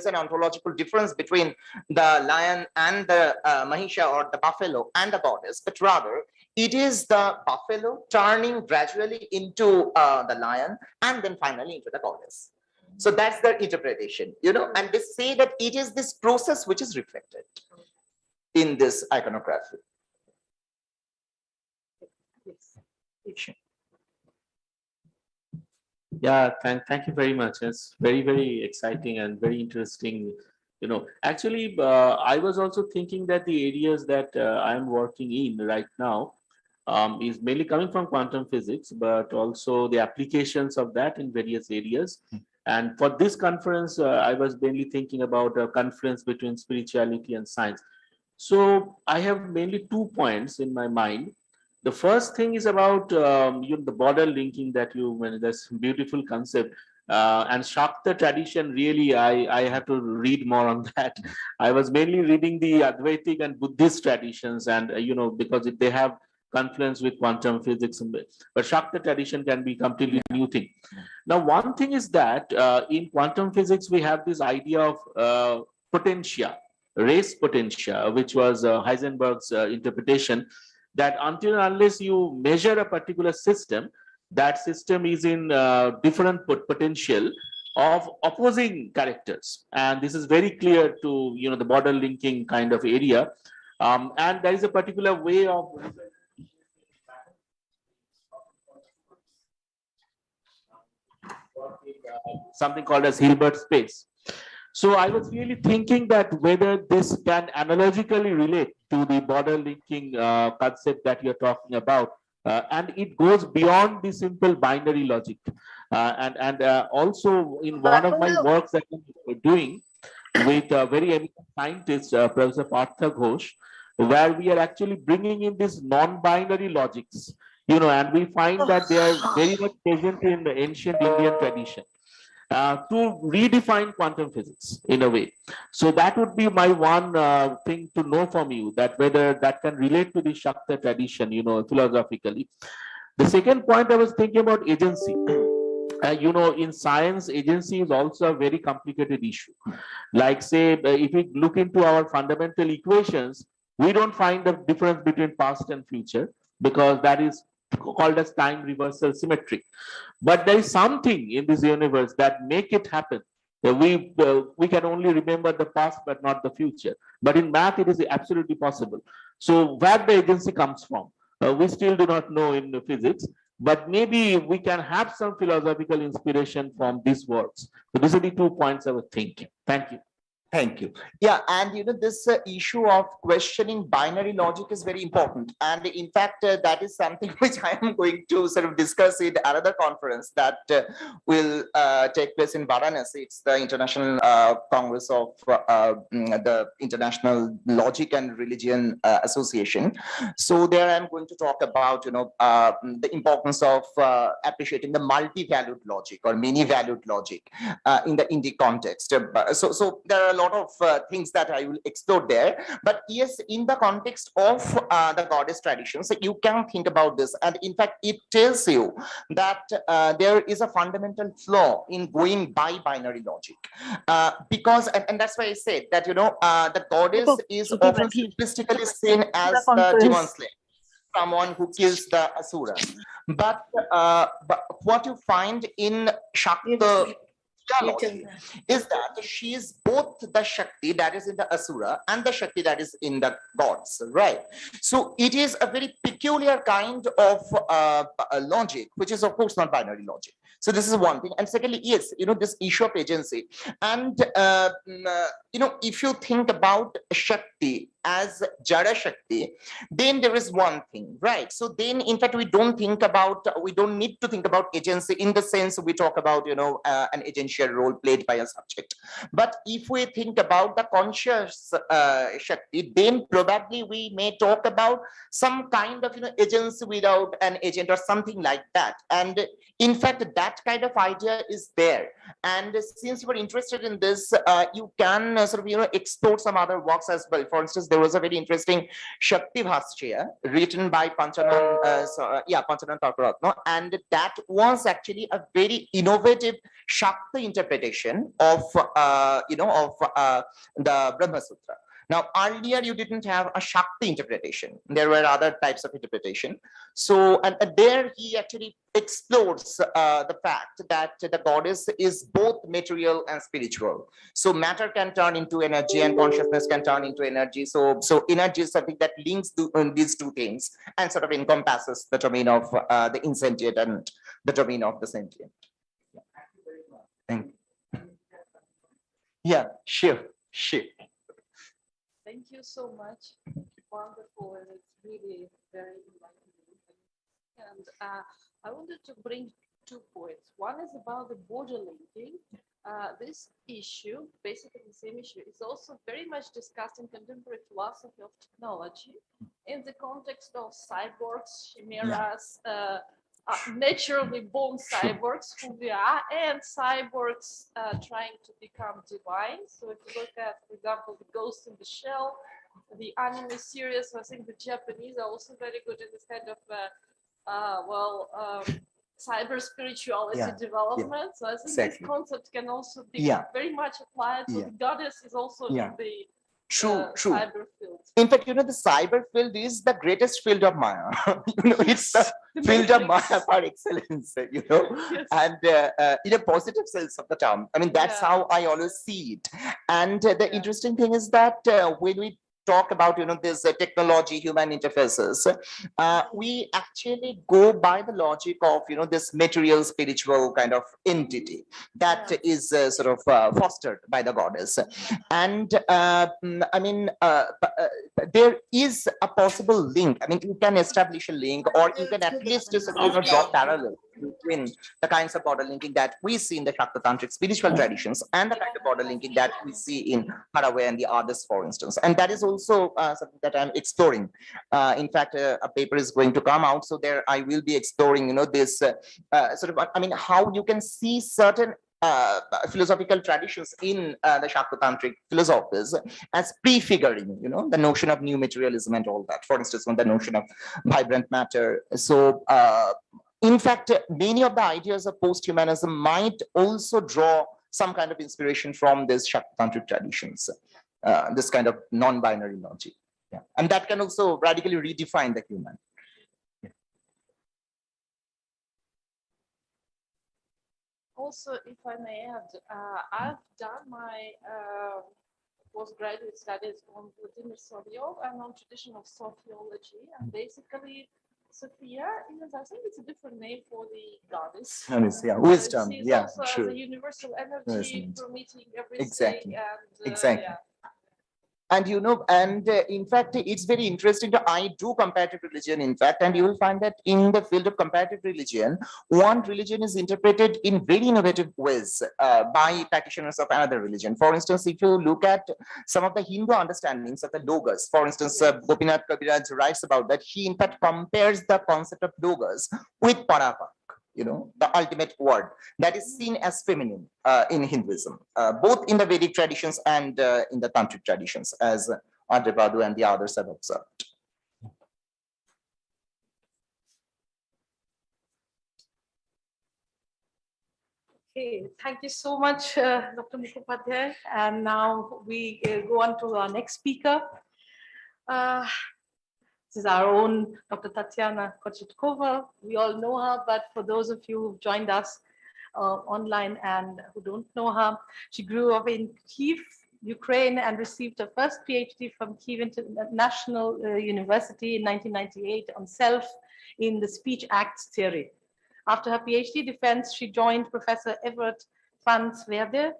Speaker 6: an ontological difference between the lion and the Mahisha, or the buffalo and the goddess, but rather it is the buffalo turning gradually into the lion and then finally into the goddess. So that's their interpretation, and they say that it is this process which is reflected in this iconography.
Speaker 4: Yeah, thank you very much. It's very, very exciting and very interesting. Actually, I was also thinking that the areas that I am working in right now is mainly coming from quantum physics, but also the applications of that in various areas. And for this conference, I was mainly thinking about a confluence between spirituality and science. So I have mainly 2 points in my mind. The first thing is about the border linking that you mentioned. That's a beautiful concept. And Shakta tradition, really, I have to read more on that. I was mainly reading the Advaitic and Buddhist traditions, and because they have confluence with quantum physics, but Shakta tradition can be completely new thing. Now, one thing is that in quantum physics we have this idea of potentia, race potentia, which was Heisenberg's interpretation, that until and unless you measure a particular system, that system is in different potential of opposing characters, and this is very clear to the border linking kind of area, and there is a particular way of something called as Hilbert space. So I was really thinking that whether this can analogically relate to the border linking concept that you're talking about. And it goes beyond the simple binary logic. And also in one of my works that I'm doing with a very eminent scientist, Professor Partha Ghosh, where we are actually bringing in these non-binary logics, and we find that they are very much present in the ancient Indian tradition. To redefine quantum physics in a way. So that would be my one thing to know from you, that whether that can relate to the Shakta tradition, philosophically. The second point I was thinking about agency. In science, agency is also a very complicated issue. Like, say, if we look into our fundamental equations, we don't find the difference between past and future, because that is called as time reversal symmetry. But there is something in this universe that make it happen. We can only remember the past but not the future. But in math, it is absolutely possible. So where the agency comes from, we still do not know in physics, but maybe we can have some philosophical inspiration from these works. So these are the 2 points I was thinking. Thank you.
Speaker 6: Thank you. Yeah, and this issue of questioning binary logic is very important. And in fact, that is something which I am going to sort of discuss in another conference that will take place in Varanasi. It's the International Congress of the International Logic and Religion Association. So there I'm going to talk about, the importance of appreciating the multi-valued logic or many-valued logic in the Indic context. So there are a lot of things that I will explore there. But yes, in the context of the goddess traditions, you can think about this. And in fact, it tells you that there is a fundamental flaw in going by binary logic. Because, and that's why I said that, the goddess is often simplistically seen as the demon slayer, someone who kills the asura. But what you find in Shakta theology is that she is both the Shakti that is in the Asura and the Shakti that is in the gods, right? So it is a very peculiar kind of logic, which is of course not binary logic. So this is one thing. And secondly, yes, this issue of agency. And, if you think about Shakti as Jara Shakti, then there is one thing, right? So then, in fact, we don't need to think about agency in the sense we talk about, an agential role played by a subject. But if we think about the conscious Shakti, then probably we may talk about some kind of, agency without an agent or something like that. And in fact, that kind of idea is there. And since we're interested in this, you can sort of, explore some other works as well. For instance, there was a very interesting Shakti Bhaskya written by Panchanan Tarkaratna, and that was actually a very innovative Shakti interpretation of, the Brahma Sutra. Now, earlier you didn't have a Shakti interpretation. There were other types of interpretation. So, and there he actually explores the fact that the goddess is both material and spiritual. So matter can turn into energy and consciousness can turn into energy. So energy is something that links these two things and sort of encompasses the domain of the insentient and the domain of the sentient. Thank you. Yeah, sure.
Speaker 2: Thank you so much. Wonderful, and it's really very enlightening. And I wanted to bring 2 points. One is about the border linking. This issue, basically the same issue, is also very much discussed in contemporary philosophy of technology in the context of cyborgs, chimeras, naturally born cyborgs who we are, and cyborgs trying to become divine. So if you look at, for example, the Ghost in the Shell, the anime series, I think the Japanese are also very good in this kind of cyber spirituality development. So I think this concept can also be very much applied. So the goddess is also in the True. Cyber field.
Speaker 6: In fact, the cyber field is the greatest field of Maya. It's the field of Maya par excellence, yes. And in a positive sense of the term. I mean, that's how I always see it. And the interesting thing is that when we talk about this technology, human interfaces, we actually go by the logic of this material spiritual kind of entity that is sort of fostered by the goddess. And there is a possible link. I mean, you can establish a link, or you can at least just draw parallel between the kinds of border linking that we see in the Shakta-tantric spiritual traditions and the kind of border linking that we see in Haraway and the others, for instance. And that is also something that I'm exploring. In fact, a paper is going to come out, so there I will be exploring, this sort of, how you can see certain philosophical traditions in the Shakta-tantric philosophies as prefiguring, the notion of new materialism and all that. For instance, on the notion of vibrant matter. So, in fact, many of the ideas of post-humanism might also draw some kind of inspiration from these Shakta-tantric traditions, this kind of non-binary logic. Yeah. And that can also radically redefine the human.
Speaker 2: Also, if I may add, I've done my postgraduate studies on Vladimir Solovyov and on traditional sociology, and basically Sophia is, I think it's a different name for the goddess.
Speaker 6: Yeah, wisdom.
Speaker 2: She's
Speaker 6: Yeah,
Speaker 2: also
Speaker 6: true.
Speaker 2: the universal energy
Speaker 6: Wisdom.
Speaker 2: permeating everything.
Speaker 6: Exactly.
Speaker 2: And,
Speaker 6: Exactly.
Speaker 2: yeah.
Speaker 6: And you know, and in fact, it's very interesting to, I do comparative religion, in fact, and you will find that in the field of comparative religion, one religion is interpreted in very innovative ways by practitioners of another religion. For instance, if you look at some of the Hindu understandings of the logos, for instance, Gopinath Kaviraj writes about that. He in fact compares the concept of logos with Parapak, you know, the ultimate word that is seen as feminine in Hinduism, both in the Vedic traditions and in the Tantric traditions, as Andre Badu and the others have observed.
Speaker 1: Okay, thank you so much, Dr. Mukhopadhyay. And now we go on to our next speaker. This is our own Dr. Tatiana Kochetkova. We all know her, but for those of you who've joined us online and who don't know her, she grew up in Kyiv, Ukraine, and received her first PhD from Kyiv International University in 1998 on self in the speech acts theory. After her PhD defense, she joined Professor Everett van Zwerde,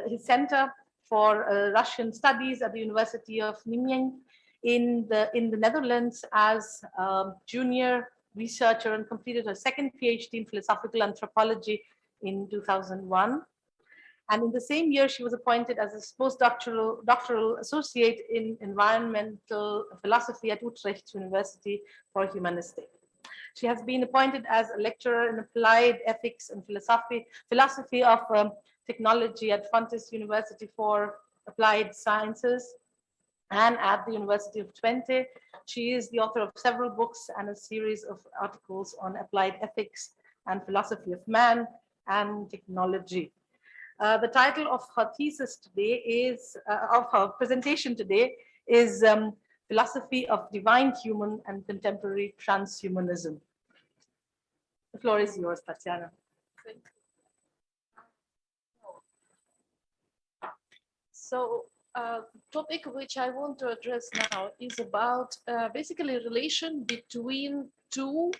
Speaker 1: his Center for Russian Studies at the University of Nijmegen in the Netherlands as junior researcher, and completed her second PhD in philosophical anthropology in 2001. And in the same year, she was appointed as a postdoctoral associate in environmental philosophy at Utrecht University for Humanistic. She has been appointed as a lecturer in applied ethics and philosophy of technology at Fontys University for Applied Sciences and at the University of Twente. She is the author of several books and a series of articles on applied ethics and philosophy of man and technology. The title of her thesis today is, of her presentation today is Philosophy of Divine Human and Contemporary Transhumanism. The floor is yours, Tatiana.
Speaker 2: So topic which I want to address now is about basically relation between two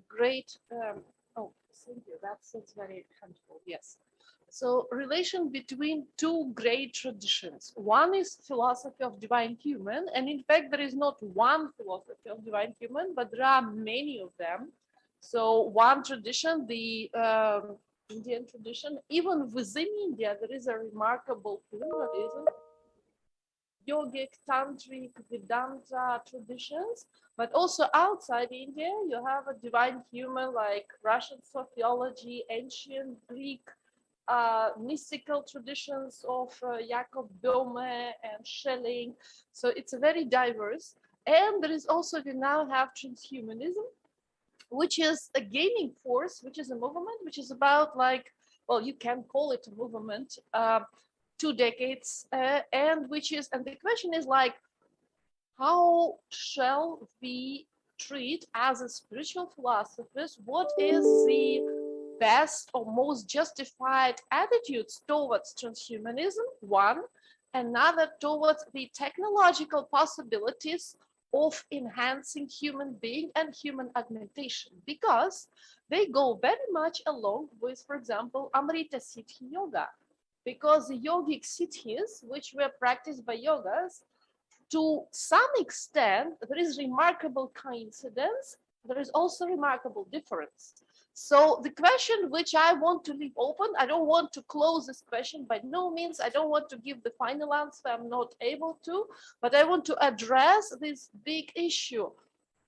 Speaker 2: great, oh, thank you, that's very helpful, yes. So relation between two great traditions. One is philosophy of divine human, and in fact there is not one philosophy of divine human, but there are many of them. So one tradition, the Indian tradition, even within India, there is a remarkable pluralism, yogic, tantric, Vedanta traditions, but also outside India, you have a divine human like Russian sociology, ancient Greek, mystical traditions of Jacob Böhme and Schelling. So it's a very diverse. And there is also, we now have transhumanism, which is a gaining force, which is a movement, which is about like, well, you can call it a movement, 2 decades, and which is, and the question is like, how shall we treat as a spiritual philosophers, what is the best or most justified attitudes towards transhumanism, one, another towards the technological possibilities of enhancing human being and human augmentation, because they go very much along with, for example, Amrita Siddhi Yoga, because the yogic siddhis, which were practiced by yogas, to some extent, there is remarkable coincidence, there is also remarkable difference. So the question which I want to leave open, I don't want to close this question by no means. I don't want to give the final answer, I'm not able to, but I want to address this big issue.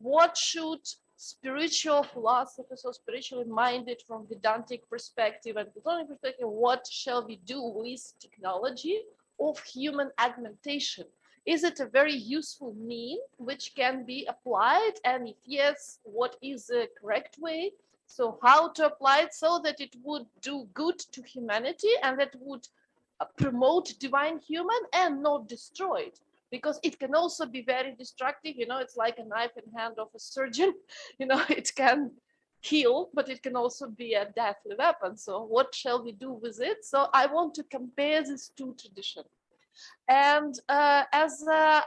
Speaker 2: What should spiritual philosophers or spiritually minded from Vedantic perspective and Platonic perspective, what shall we do with technology of human augmentation? Is it a very useful mean which can be applied? And if yes, what is the correct way? So how to apply it so that it would do good to humanity and that would promote divine human and not destroy it? Because it can also be very destructive. You know, it's like a knife in hand of a surgeon. You know, it can heal, but it can also be a deadly weapon. So what shall we do with it? So I want to compare these two traditions. And as a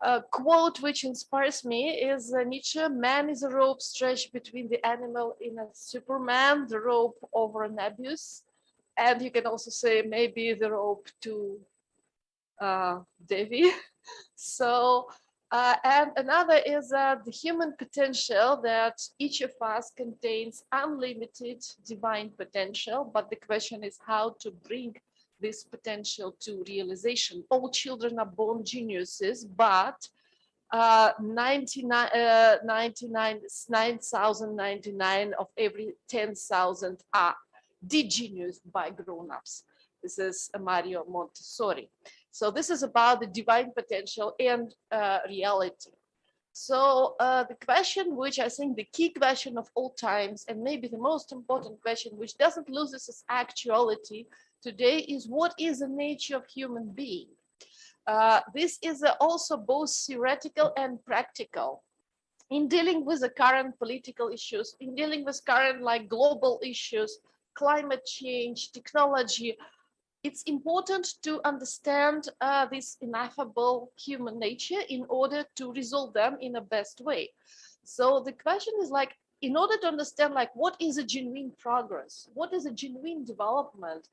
Speaker 2: A quote which inspires me is Nietzsche: "Man is a rope stretched between the animal in a Superman, the rope over an abyss." And you can also say maybe the rope to Devi. So, and another is the human potential, that each of us contains unlimited divine potential, but the question is how to bring this potential to realization. All children are born geniuses, but 9,099 of every 10,000 are degeniused by grown-ups. This is Mario Montessori. So this is about the divine potential and reality. So the question, which I think the key question of all times, and maybe the most important question, which doesn't lose its actuality today, is what is the nature of human being? This is also both theoretical and practical. In dealing with the current political issues, in dealing with current like global issues, climate change, technology, it's important to understand this ineffable human nature in order to resolve them in a best way. So the question is like, in order to understand like what is a genuine progress, what is a genuine development,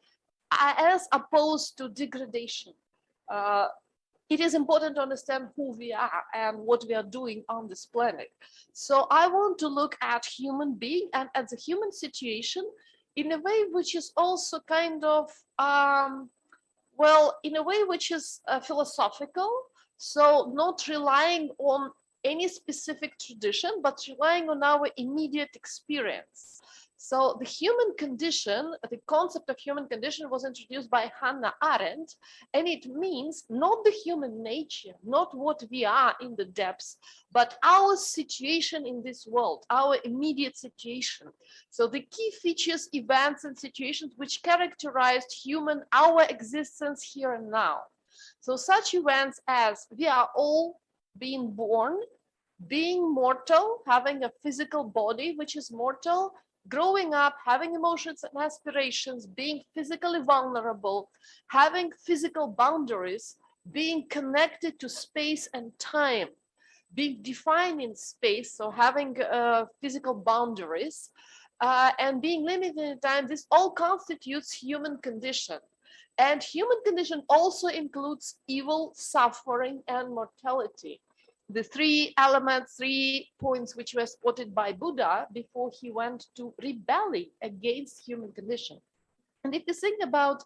Speaker 2: as opposed to degradation, it is important to understand who we are and what we are doing on this planet. So I want to look at human being and at the human situation in a way which is also kind of, well, in a way which is philosophical. So not relying on any specific tradition, but relying on our immediate experience. So the human condition, the concept of human condition was introduced by Hannah Arendt, and it means not the human nature, not what we are in the depths, but our situation in this world, our immediate situation. So the key features, events, and situations which characterized our existence here and now. So such events as we are all being born, being mortal, having a physical body which is mortal, growing up, having emotions and aspirations, being physically vulnerable, having physical boundaries, being connected to space and time, being defined in space, so having physical boundaries, and being limited in time. This all constitutes human condition. And human condition also includes evil, suffering, and mortality. The three elements, 3 points which were spotted by Buddha before he went to rebelling against human condition. And if you think about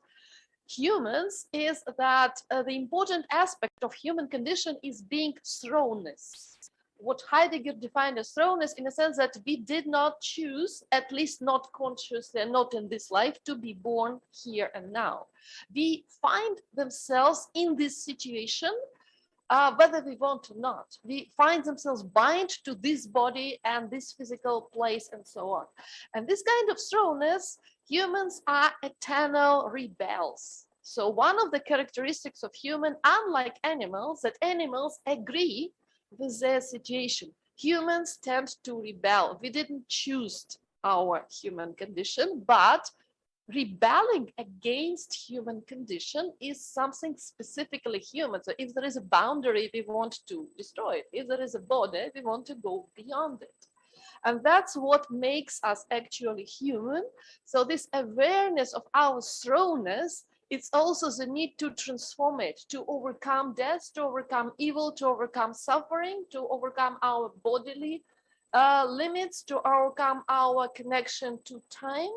Speaker 2: humans, is that the important aspect of human condition is being thrownness. What Heidegger defined as thrownness, in a sense that we did not choose, at least not consciously and not in this life, to be born here and now. We find themselves in this situation whether we want or not. We find themselves bind to this body and this physical place and so on. And this kind of thrownness, humans are eternal rebels. So one of the characteristics of human, unlike animals, that animals agree with their situation. Humans tend to rebel. We didn't choose our human condition, but rebelling against human condition is something specifically human. So if there is a boundary, we want to destroy it. If there is a border, we want to go beyond it. And that's what makes us actually human. So this awareness of our thrownness, it's also the need to transform it, to overcome death, to overcome evil, to overcome suffering, to overcome our bodily limits, to overcome our connection to time.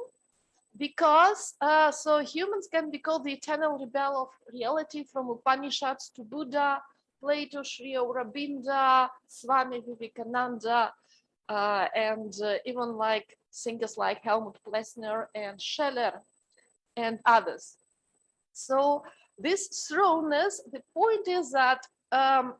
Speaker 2: Because so humans can be called the eternal rebel of reality, from Upanishads to Buddha, Plato, Sri Aurobindo, Swami Vivekananda, and even like thinkers like Helmut Plessner and Scheller and others. So this thrownness, the point is that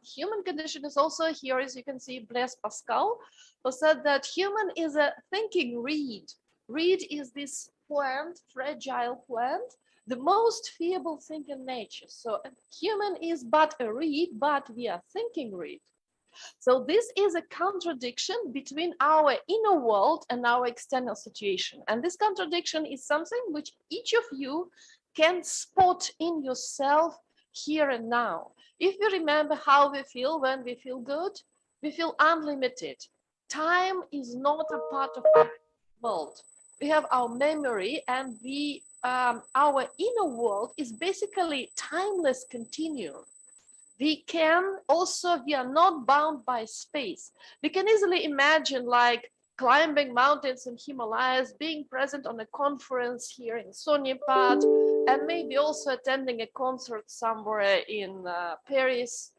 Speaker 2: human condition is also here, as you can see, Blaise Pascal, who said that human is a thinking reed. Reed is this plant, fragile plant, the most feeble thing in nature. So a human is but a reed, but we are thinking reed. So this is a contradiction between our inner world and our external situation. And this contradiction is something which each of you can spot in yourself here and now. If we remember how we feel when we feel good, we feel unlimited. Time is not a part of our world. We have our memory, and our inner world is basically timeless continuum. We are not bound by space. We can easily imagine like climbing mountains in Himalayas, being present on a conference here in Sonipat, and maybe also attending a concert somewhere in Paris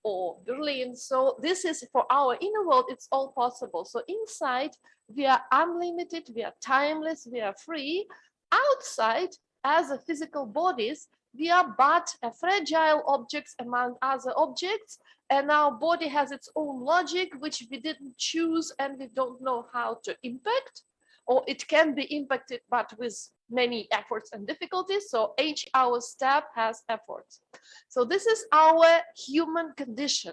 Speaker 2: or Berlin. So this is for our inner world, it's all possible. So inside, we are unlimited, we are timeless, we are free. Outside, as a physical bodies, we are but fragile objects among other objects, and our body has its own logic, which we didn't choose and we don't know how to impact, or it can be impacted, but with many efforts and difficulties. So each our step has efforts. So this is our human condition.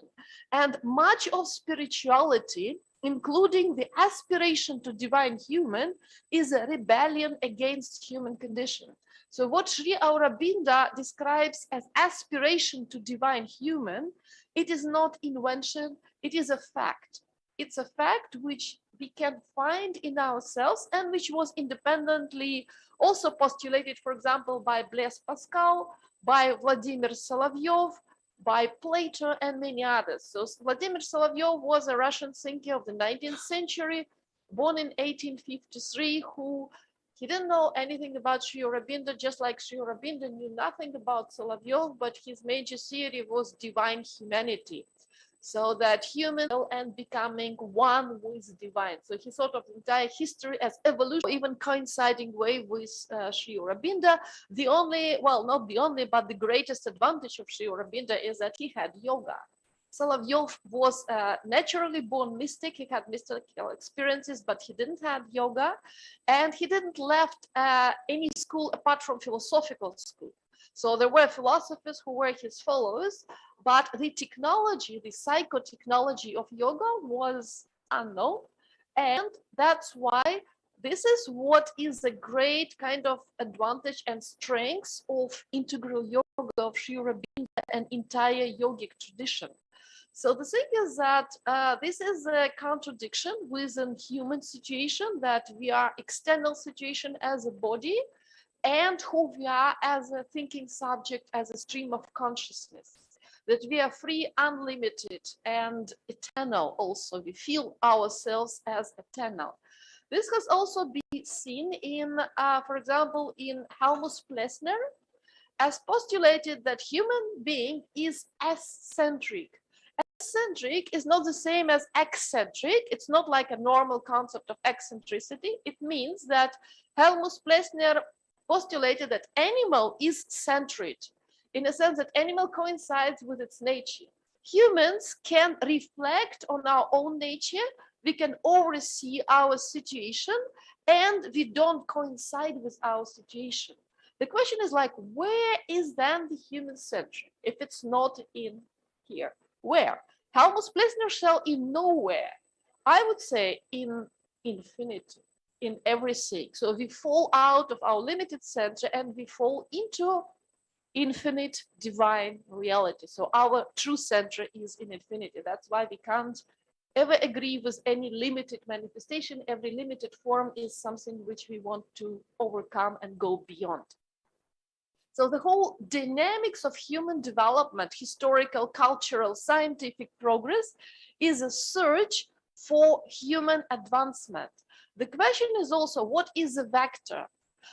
Speaker 2: And much of spirituality, including the aspiration to divine human, is a rebellion against human condition. So what Sri Aurobindo describes as aspiration to divine human, it is not invention, it is a fact. It's a fact which we can find in ourselves and which was independently also postulated, for example, by Blaise Pascal, by Vladimir Solovyov, by Plato, and many others. So Vladimir Solovyov was a Russian thinker of the 19th century, born in 1853, he didn't know anything about Sri Aurobindo, just like Sri Aurobindo knew nothing about Solovyov, but his major theory was divine humanity. So that human and becoming one with divine. So he thought of the entire history as evolution, even coinciding way with Sri Aurobindo. The only, well, not the only, but the greatest advantage of Sri Aurobindo is that he had yoga. Solovyov was a naturally born mystic. He had mystical experiences, but he didn't have yoga, and he didn't left any school apart from philosophical school. So there were philosophers who were his followers, but the technology, the psychotechnology of yoga was unknown. And that's why this is what is a great kind of advantage and strength of integral yoga of Sri Aurobindo and entire yogic tradition. So the thing is that this is a contradiction within human situation, that we are external situation as a body and who we are as a thinking subject, as a stream of consciousness, that we are free, unlimited, and eternal also. We feel ourselves as eternal. This has also been seen in, for example, in Helmut Plessner, as postulated that human being is eccentric. Eccentric is not the same as eccentric. It's not like a normal concept of eccentricity. It means that Helmut Plessner postulated that animal is centred, in a sense that animal coincides with its nature. Humans can reflect on our own nature, we can oversee our situation, and we don't coincide with our situation. The question is like, where is then the human centric if it's not in here? Where? Helmut Plessner shall in nowhere. I would say in infinity, in everything. So we fall out of our limited center and we fall into infinite divine reality. So our true center is in infinity. That's why we can't ever agree with any limited manifestation. Every limited form is something which we want to overcome and go beyond. So the whole dynamics of human development, historical, cultural, scientific progress is a search for human advancement. The question is also, what is a vector?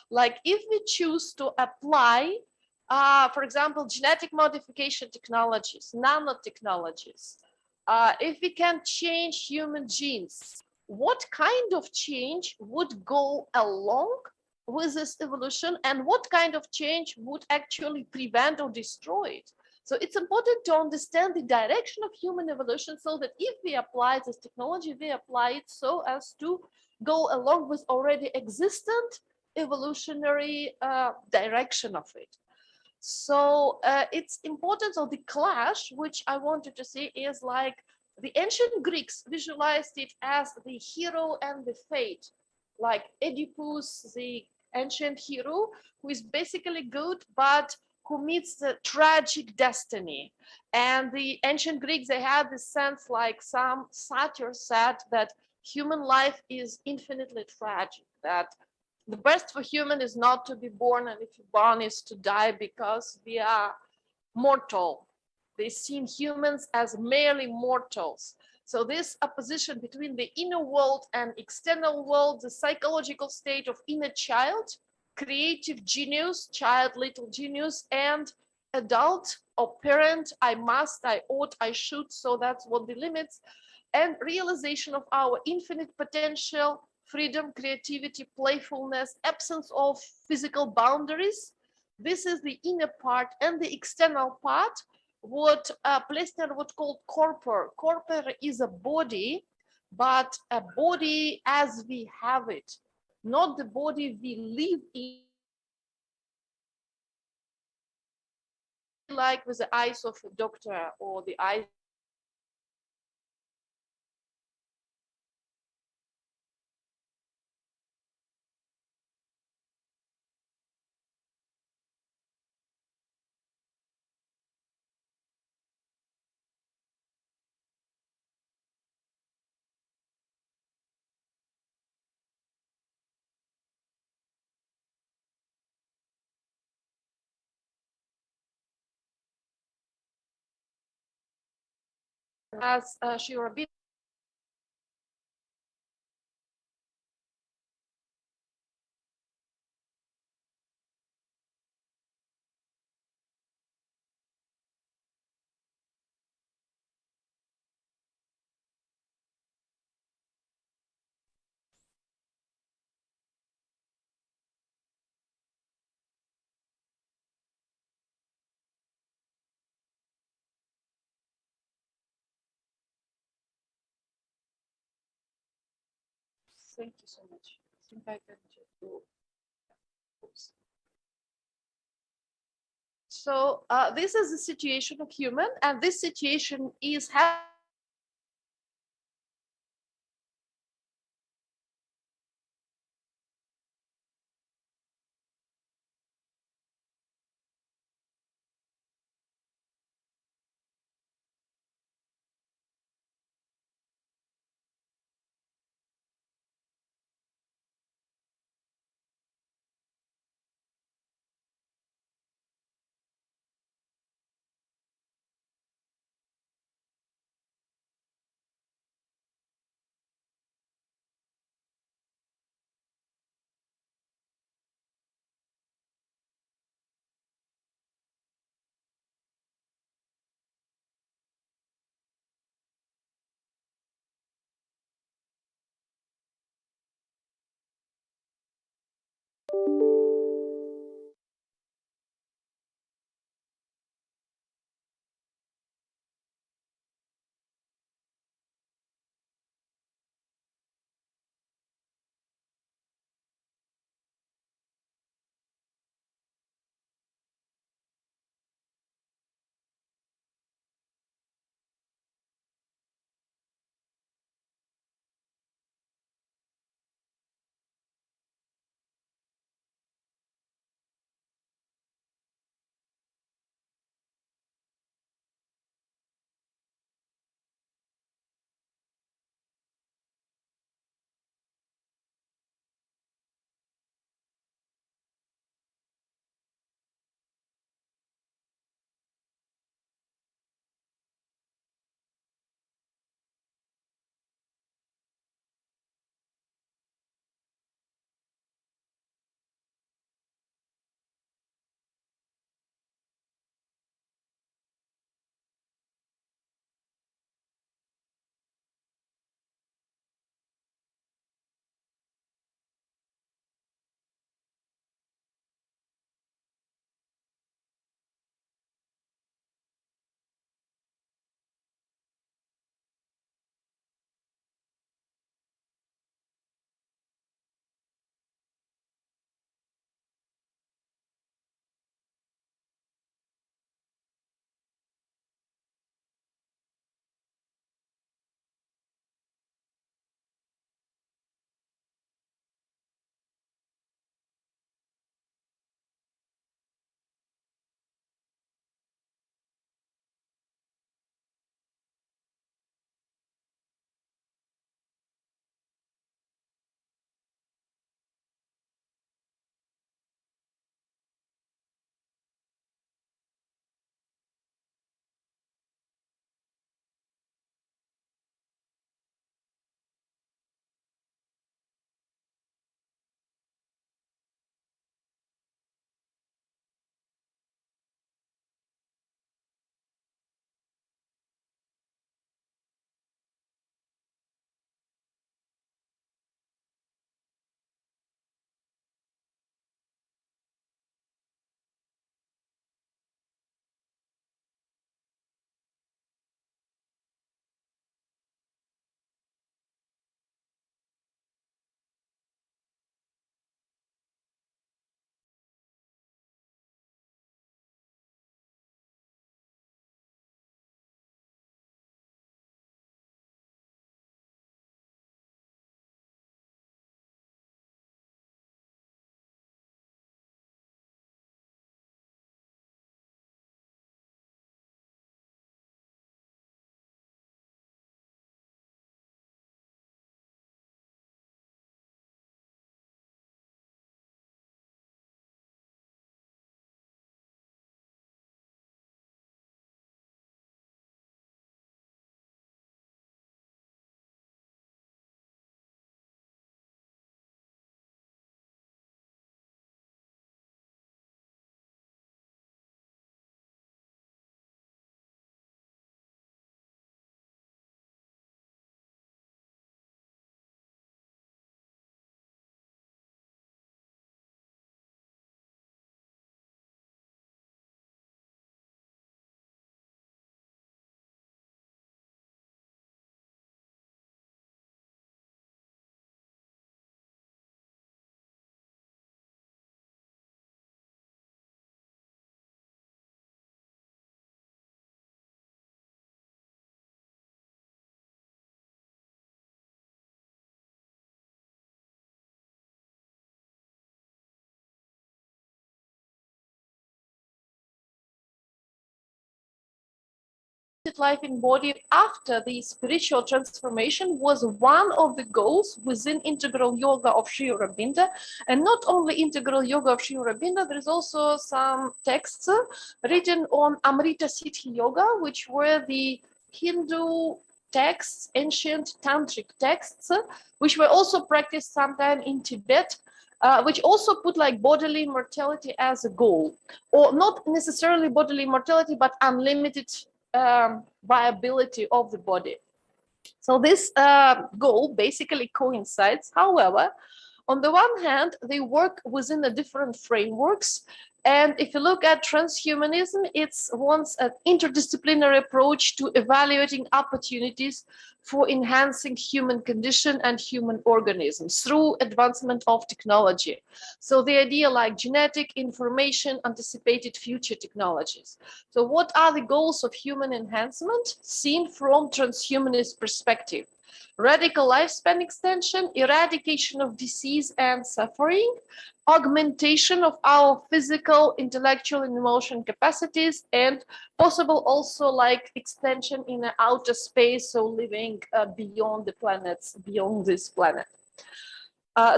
Speaker 2: Like if we choose to apply, for example, genetic modification technologies, nanotechnologies, if we can change human genes, what kind of change would go along with this evolution, and what kind of change would actually prevent or destroy it? So it's important to understand the direction of human evolution, so that if we apply this technology, we apply it so as to go along with already existent evolutionary direction of it. So it's important. So the clash, which I wanted to say, is like the ancient Greeks visualized it as the hero and the fate, like Oedipus, the ancient hero, who is basically good, but who meets the tragic destiny. And the ancient Greeks, they had this sense, like some satyrs said, that human life is infinitely tragic, that the best for human is not to be born, and if you're born is to die, because we are mortal. They seen humans as merely mortals. So this opposition between the inner world and external world, the psychological state of inner child, creative genius, child, little genius, and adult or parent, I must, I ought, I should, so that's what the limits, and realization of our infinite potential, freedom, creativity, playfulness, absence of physical boundaries. This is the inner part, and the external part, what Plessner would call corpor. Corpor is a body, but a body as we have it, not the body we live in, like with the eyes of a doctor or the eyes. As Shirabit. Thank you so much. I think I can just do. Oops. So this is the situation of human, and this situation is happening. life in body after the spiritual transformation was one of the goals within integral yoga of Sri Aurobindo. And not only integral yoga of Sri Aurobindo, there is also some texts written on Amrita Siddhi yoga, which were the Hindu texts, ancient tantric texts, which were also practiced sometime in Tibet, which also put like bodily immortality as a goal, or not necessarily bodily immortality, but unlimited viability of the body. So this goal basically coincides. However, on the one hand, they work within the different frameworks. And if you look at transhumanism, it wants an interdisciplinary approach to evaluating opportunities for enhancing human condition and human organisms through advancement of technology. So the idea like genetic information, anticipated future technologies. So what are the goals of human enhancement seen from transhumanist perspective? Radical lifespan extension, eradication of disease and suffering, augmentation of our physical, intellectual, and emotional capacities, and possible also like extension in the outer space, so living beyond the planets, beyond this planet.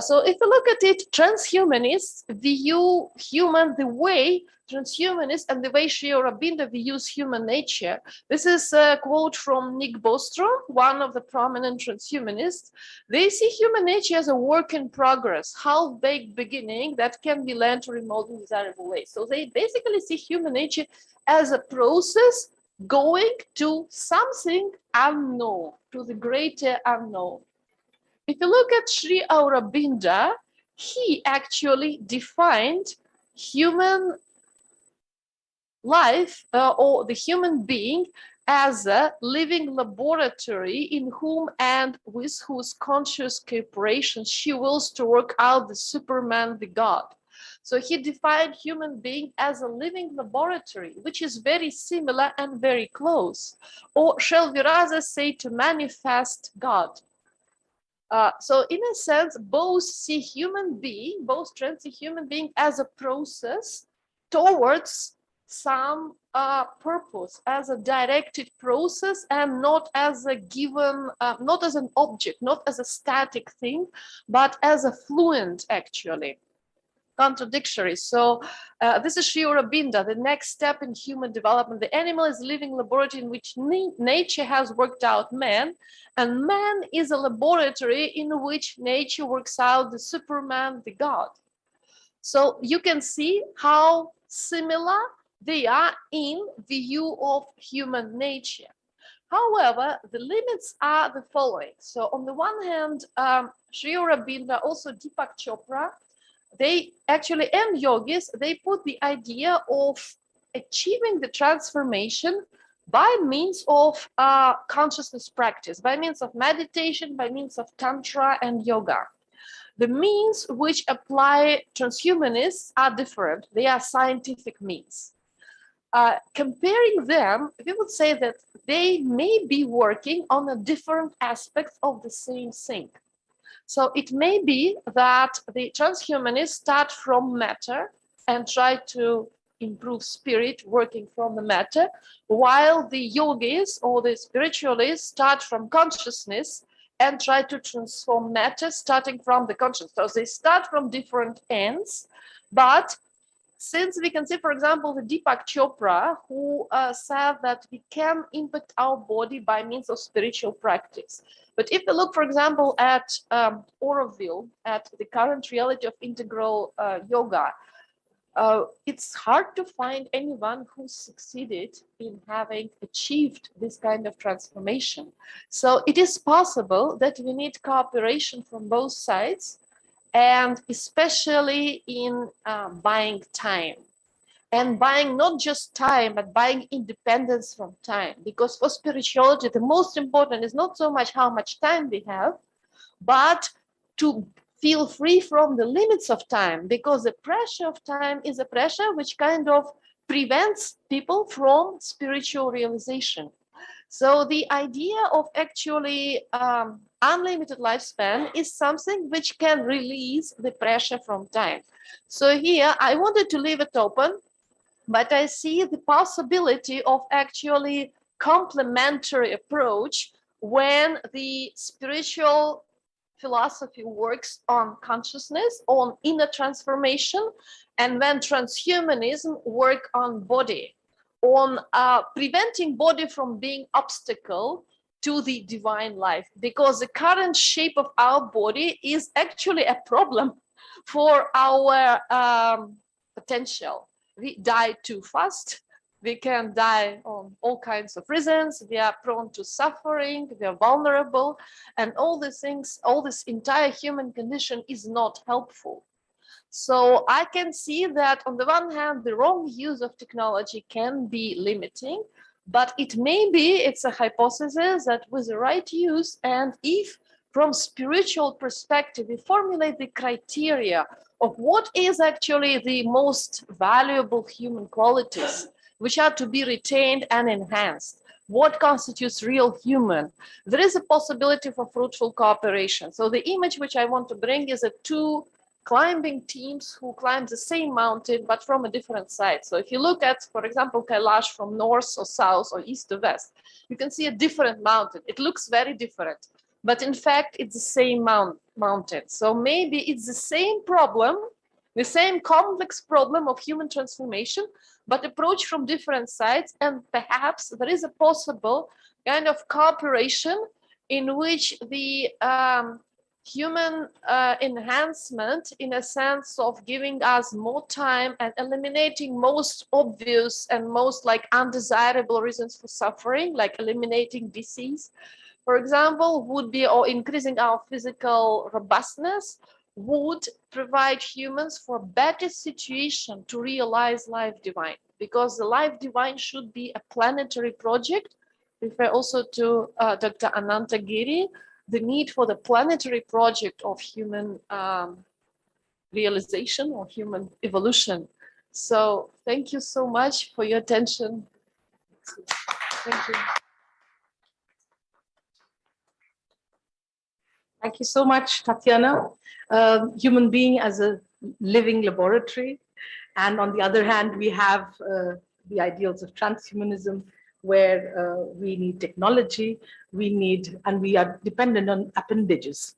Speaker 2: So if you look at it, transhumanists view human the way transhumanists and the way Sri Aurobindo views human nature. This is a quote from Nick Bostrom, one of the prominent transhumanists. They see human nature as a work in progress, half-baked beginning that can be learned to remote in desirable ways. So they basically see human nature as a process going to something unknown, to the greater unknown. If you look at Sri Aurobindo, he actually defined human life or the human being as a living laboratory in whom and with whose conscious cooperation she wills to work out the Superman, the God. So he defined human being as a living laboratory, which is very similar and very close. Or shall we rather say to manifest God? So in a sense, both see human being, both trends see human being as a process towards some purpose, as a directed process, and not as a given, not as an object, not as a static thing, but as a fluent actually. Contradictory. So this is Sri Aurobindo, the next step in human development. The animal is a living laboratory in which nature has worked out man, and man is a laboratory in which nature works out the Superman, the God. So you can see how similar they are in view of human nature. However, the limits are the following. So on the one hand, Sri Aurobindo, also Deepak Chopra, they actually, and yogis, they put the idea of achieving the transformation by means of consciousness practice, by means of meditation, by means of tantra and yoga. The means which apply transhumanists are different. They are scientific means. Comparing them, we would say that they may be working on a different aspect of the same thing. So it may be that the transhumanists start from matter and try to improve spirit working from the matter, while the yogis or the spiritualists start from consciousness and try to transform matter starting from the consciousness. So they start from different ends, but since we can see, for example, the Deepak Chopra, who said that we can impact our body by means of spiritual practice. But if you look, for example, at Oroville, at the current reality of integral yoga, it's hard to find anyone who succeeded in having achieved this kind of transformation. So it is possible that we need cooperation from both sides, and especially in buying time. And buying not just time, but buying independence from time. Because for spirituality, the most important is not so much how much time we have, but to feel free from the limits of time, because the pressure of time is a pressure which kind of prevents people from spiritual realization. So the idea of actually unlimited lifespan is something which can release the pressure from time. So here I wanted to leave it open, but I see the possibility of actually complementary approach when the spiritual philosophy works on consciousness, on inner transformation, and when transhumanism work on body, on preventing body from being obstacle to the divine life, because the current shape of our body is actually a problem for our potential. We die too fast. We can die on all kinds of reasons. We are prone to suffering. We are vulnerable. And all these things, all this entire human condition is not helpful. So I can see that on the one hand, the wrong use of technology can be limiting, but it may be, it's a hypothesis that with the right use, and if from spiritual perspective, we formulate the criteria of what is actually the most valuable human qualities, which are to be retained and enhanced. What constitutes real human? There is a possibility for fruitful cooperation. So the image which I want to bring is two climbing teams who climb the same mountain, but from a different side. So if you look at, for example, Kailash from north or south or east to west, you can see a different mountain. It looks very different, but in fact, it's the same mountain. So maybe it's the same problem, the same complex problem of human transformation, but approached from different sides. And perhaps there is a possible kind of cooperation in which the human enhancement, in a sense of giving us more time and eliminating most obvious and most undesirable reasons for suffering, like eliminating disease, for example, would be, or increasing our physical robustness, would provide humans for better situation to realize life divine, because the life divine should be a planetary project. Refer also to Dr. Ananta Giri, the need for the planetary project of human realization or human evolution. So thank you so much for your attention. Thank you.
Speaker 1: Thank you so much, Tatiana. Human being as a living laboratory. And on the other hand, we have the ideals of transhumanism, where we need technology, and we are dependent on appendages.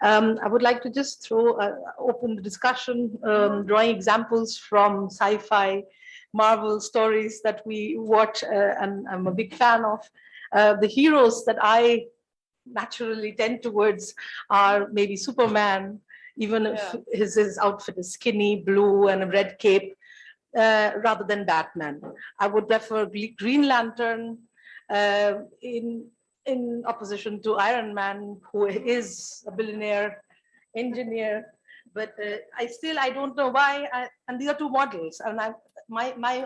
Speaker 1: I would like to just open the discussion, drawing examples from sci-fi, Marvel stories that we watch, and I'm a big fan of. The heroes that I naturally tend towards are maybe Superman, even if his outfit is skinny, blue, and a red cape, rather than Batman. I would prefer Green Lantern in opposition to Iron Man, who is a billionaire engineer. But I don't know why. And these are two models, and my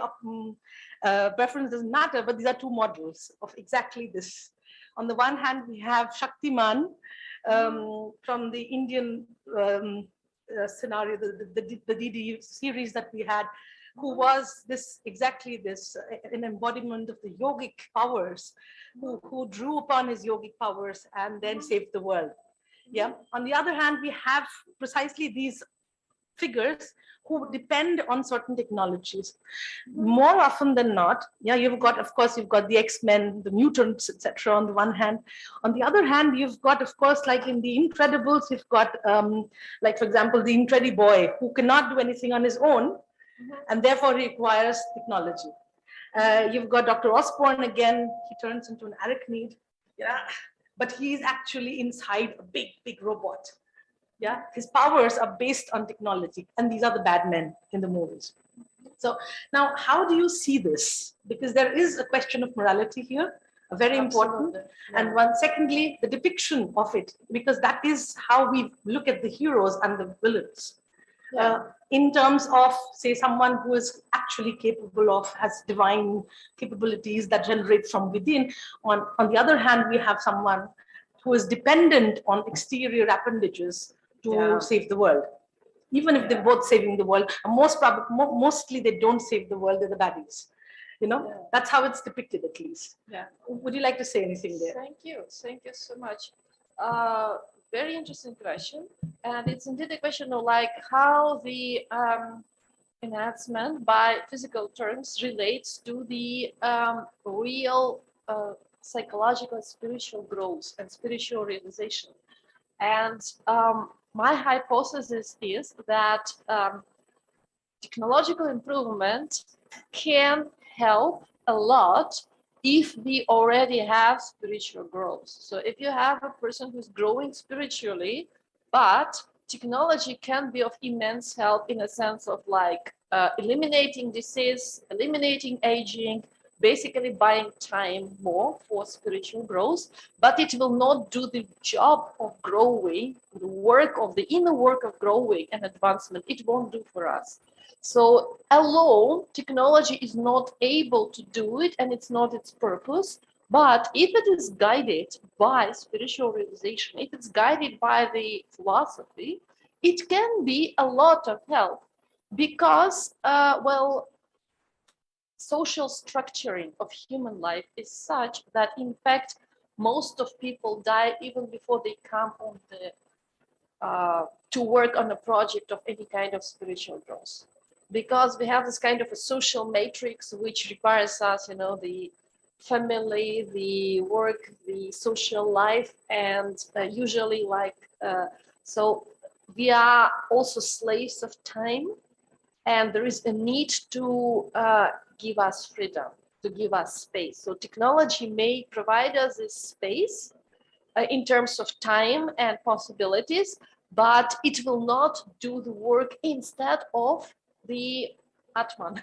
Speaker 1: preference doesn't matter. But these are two models of exactly this. On the one hand, we have Shaktiman from the Indian scenario, the DD series that we had, who was exactly this, an embodiment of the yogic powers, who drew upon his yogic powers and then saved the world. Yeah. On the other hand, we have precisely these figures who depend on certain technologies. More often than not, you've got the X-Men, the mutants, etc. on the one hand. On the other hand, you've got, of course, like in the Incredibles, you've got, for example, the Incrediboy, who cannot do anything on his own, and therefore requires technology. You've got Dr. Osborn again, he turns into an arachnid, but he's actually inside a big, big robot. Yeah, his powers are based on technology, and these are the bad men in the movies. So now, how do you see this? Because there is a question of morality here, a very important. And secondly, the depiction of it, because that is how we look at the heroes and the villains. In terms of, say, someone who is actually capable of, has divine capabilities that generate from within. On the other hand, we have someone who is dependent on exterior appendages to save the world. Even if they're both saving the world, mostly they don't save the world, they're the baddies. That's how it's depicted, at least. Would you like to say anything there?
Speaker 2: Thank you so much. Very interesting question, and it's indeed a question of how the enhancement by physical terms relates to the real psychological spiritual growth and spiritual realization. And my hypothesis is that technological improvement can help a lot if we already have spiritual growth. So if you have a person who's growing spiritually, but technology can be of immense help in a sense of like eliminating disease, eliminating aging, basically buying time more for spiritual growth, but it will not do the job of growing, the work of the inner work of growing and advancement. It won't do for us. So alone, technology is not able to do it, and it's not its purpose. But if it is guided by spiritual realization, if it's guided by the philosophy, it can be a lot of help because, well, social structuring of human life is such that, in fact, most of people die even before they come on the to work on a project of any kind of spiritual growth, because we have this kind of a social matrix which requires us, you know, the family, the work, the social life, and usually like so we are also slaves of time, and there is a need to give us freedom, to give us space. So technology may provide us this space in terms of time and possibilities, but it will not do the work instead of the Atman,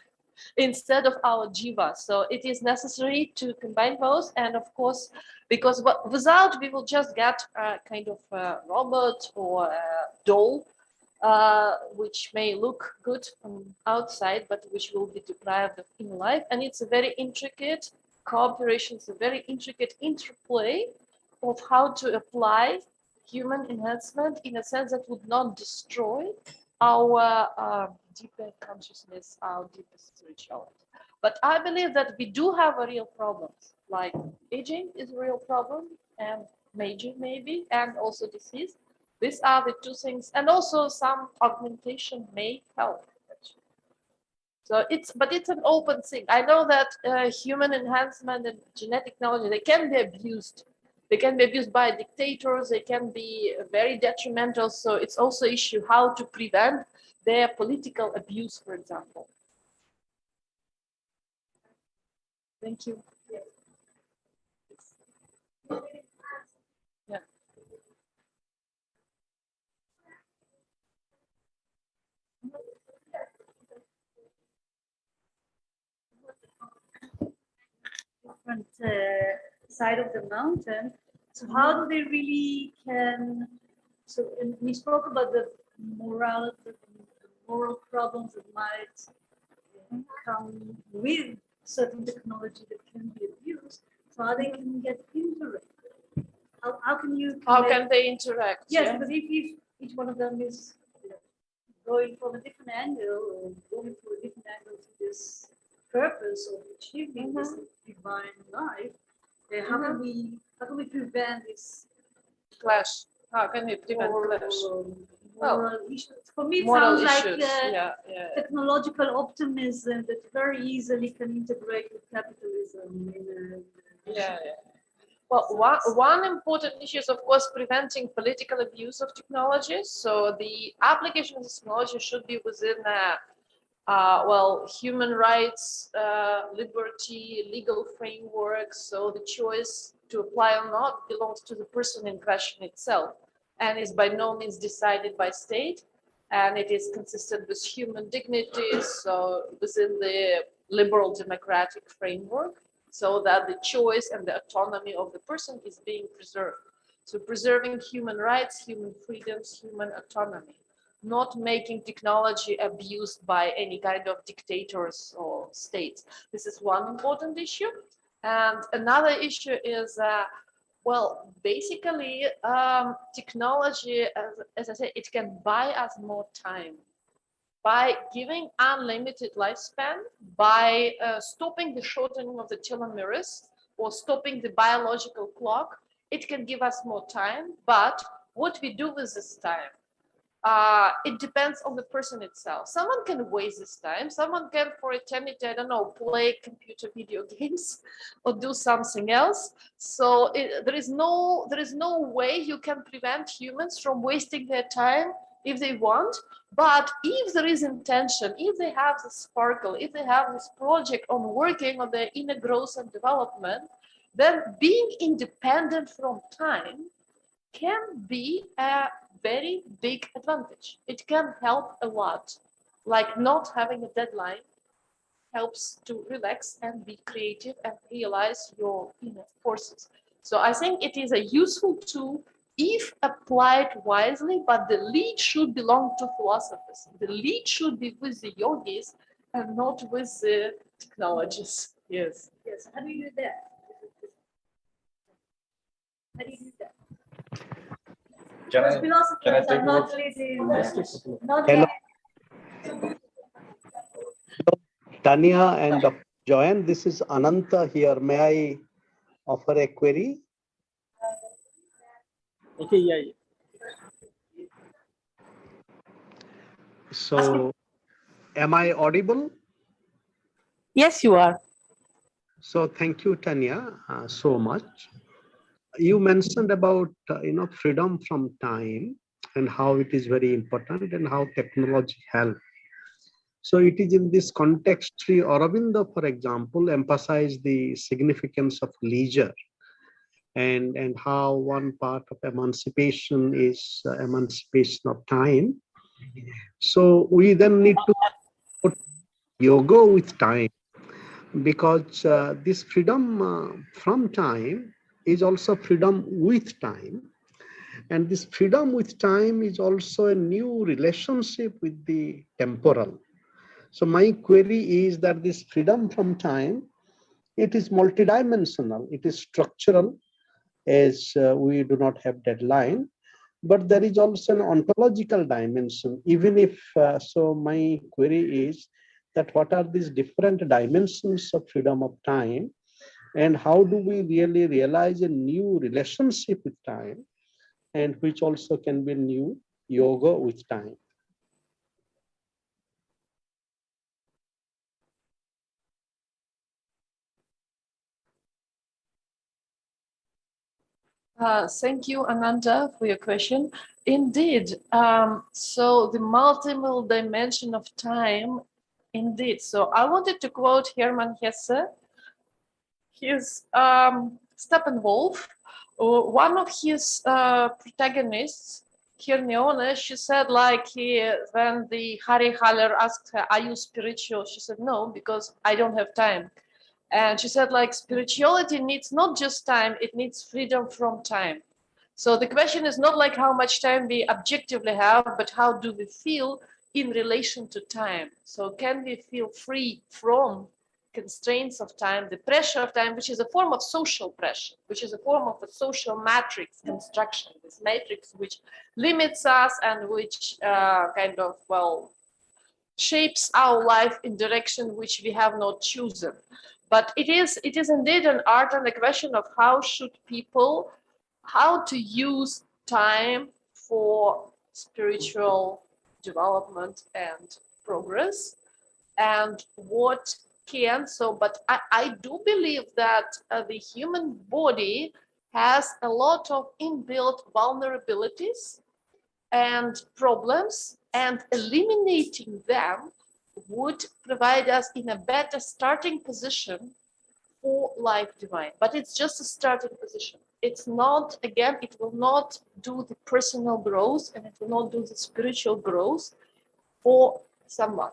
Speaker 2: instead of our Jiva. So it is necessary to combine both. And of course, because without, we will just get a kind of a robot or a doll, which may look good from outside, but which will be deprived of inner life. And it's a very intricate cooperation, it's a very intricate interplay of how to apply human enhancement in a sense that would not destroy our deeper consciousness, our deeper spirituality. But I believe that we do have a real problems, like aging is a real problem, and aging maybe, and also disease. These are the two things, and also some augmentation may help. So but it's an open thing. I know that human enhancement and genetic technology, they can be abused. They can be abused by dictators. They can be very detrimental. So it's also an issue how to prevent their political abuse, for example. Thank you. Yeah.
Speaker 7: Different side of the mountain. So how do they really can? So and we spoke about the moral problems that might come with certain technology that can be abused. So how they can get interacted? How can you?
Speaker 2: How can they interact?
Speaker 7: Yes,
Speaker 2: Yeah?
Speaker 7: because if each one of them is going from a different angle or going through a different angle to this purpose of achieving this divine life, how can we prevent this
Speaker 2: Clash. How can we prevent clash?
Speaker 7: Moral issues? For me, it
Speaker 2: Moral
Speaker 7: sounds like
Speaker 2: issues.
Speaker 7: technological optimism that very easily can integrate with capitalism.
Speaker 2: Yeah. Well, one important issue is, of course, preventing political abuse of technology. So the application of this technology should be within human rights, liberty, legal framework. So the choice to apply or not belongs to the person in question itself, and is by no means decided by state. And it is consistent with human dignity, so within the liberal democratic framework, so that the choice and the autonomy of the person is being preserved. So preserving human rights, human freedoms, human autonomy, not making technology abused by any kind of dictators or states. This is one important issue. And another issue is, basically, technology, as I said, it can buy us more time. By giving unlimited lifespan, by stopping the shortening of the telomeres or stopping the biological clock, it can give us more time. But what we do with this time, it depends on the person itself. Someone can waste this time. Someone can, for eternity, I don't know, play computer video games or do something else. So there is no way you can prevent humans from wasting their time if they want. But if there is intention, if they have the sparkle, if they have this project on working on their inner growth and development, then being independent from time can be a very big advantage. It can help a lot. Like not having a deadline helps to relax and be creative and realize your inner forces. So I think it is a useful tool if applied wisely, but the lead should belong to philosophers. The lead should be with the yogis and not with the technologists. Yes.
Speaker 7: Yes, how do you do that? How do you do that? Because philosophers are not leading, not
Speaker 3: Hello.
Speaker 7: leading.
Speaker 3: Tanya and Dr. Joanne, this is Ananta here. May I offer a query?
Speaker 8: Okay, yeah.
Speaker 3: So, am I audible?
Speaker 1: Yes, you are.
Speaker 3: So, thank you, Tanya, so much. You mentioned about freedom from time and how it is very important and how technology helps. So it is in this context, Sri Aurobindo, for example, emphasized the significance of leisure and how one part of emancipation is emancipation of time. So we then need to put yoga with time, because this freedom from time is also freedom with time. And this freedom with time is also a new relationship with the temporal. So my query is that this freedom from time, it is multidimensional, it is structural, as we do not have deadline, but there is also an ontological dimension. Even if, so my query is that what are these different dimensions of freedom of time, and how do we really realize a new relationship with time, and which also can be new yoga with time.
Speaker 2: Thank you, Ananda, for your question. Indeed, so the multiple dimension of time, indeed. So I wanted to quote Hermann Hesse. His Steppenwolf, one of his protagonists, Hermione, she said, like, when the Harry Haller asked her, "Are you spiritual?" She said, "No, because I don't have time." And she said, like, spirituality needs not just time, it needs freedom from time. So the question is not like how much time we objectively have, but how do we feel in relation to time? So can we feel free from constraints of time, the pressure of time, which is a form of social pressure, which is a form of a social matrix construction, this matrix which limits us and which kind of, well, shapes our life in direction which we have not chosen. But it is indeed an art and a question of how should people, how to use time for spiritual development and progress, and what can, so, but I do believe that the human body has a lot of inbuilt vulnerabilities and problems, and eliminating them would provide us in a better starting position for life divine. But it's just a starting position. It's not, again, it will not do the personal growth and it will not do the spiritual growth for someone.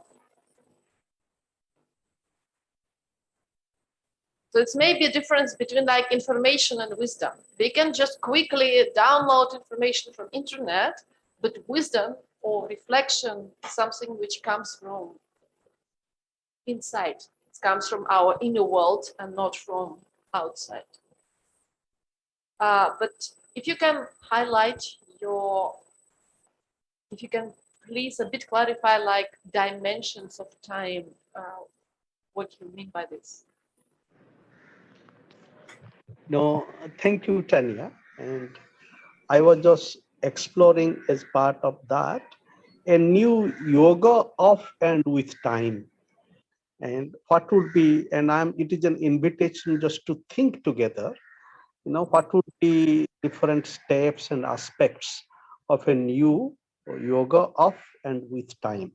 Speaker 2: So it's maybe a difference between like information and wisdom. We can just quickly download information from internet, but wisdom or reflection is something which comes from inside. It comes from our inner world and not from outside. But if you can highlight if you can please a bit clarify like dimensions of time, what you mean by this.
Speaker 3: No, thank you, Tanya. And I was just exploring as part of that a new yoga of and with time. And what would be, and it is an invitation just to think together, what would be different steps and aspects of a new yoga of and with time.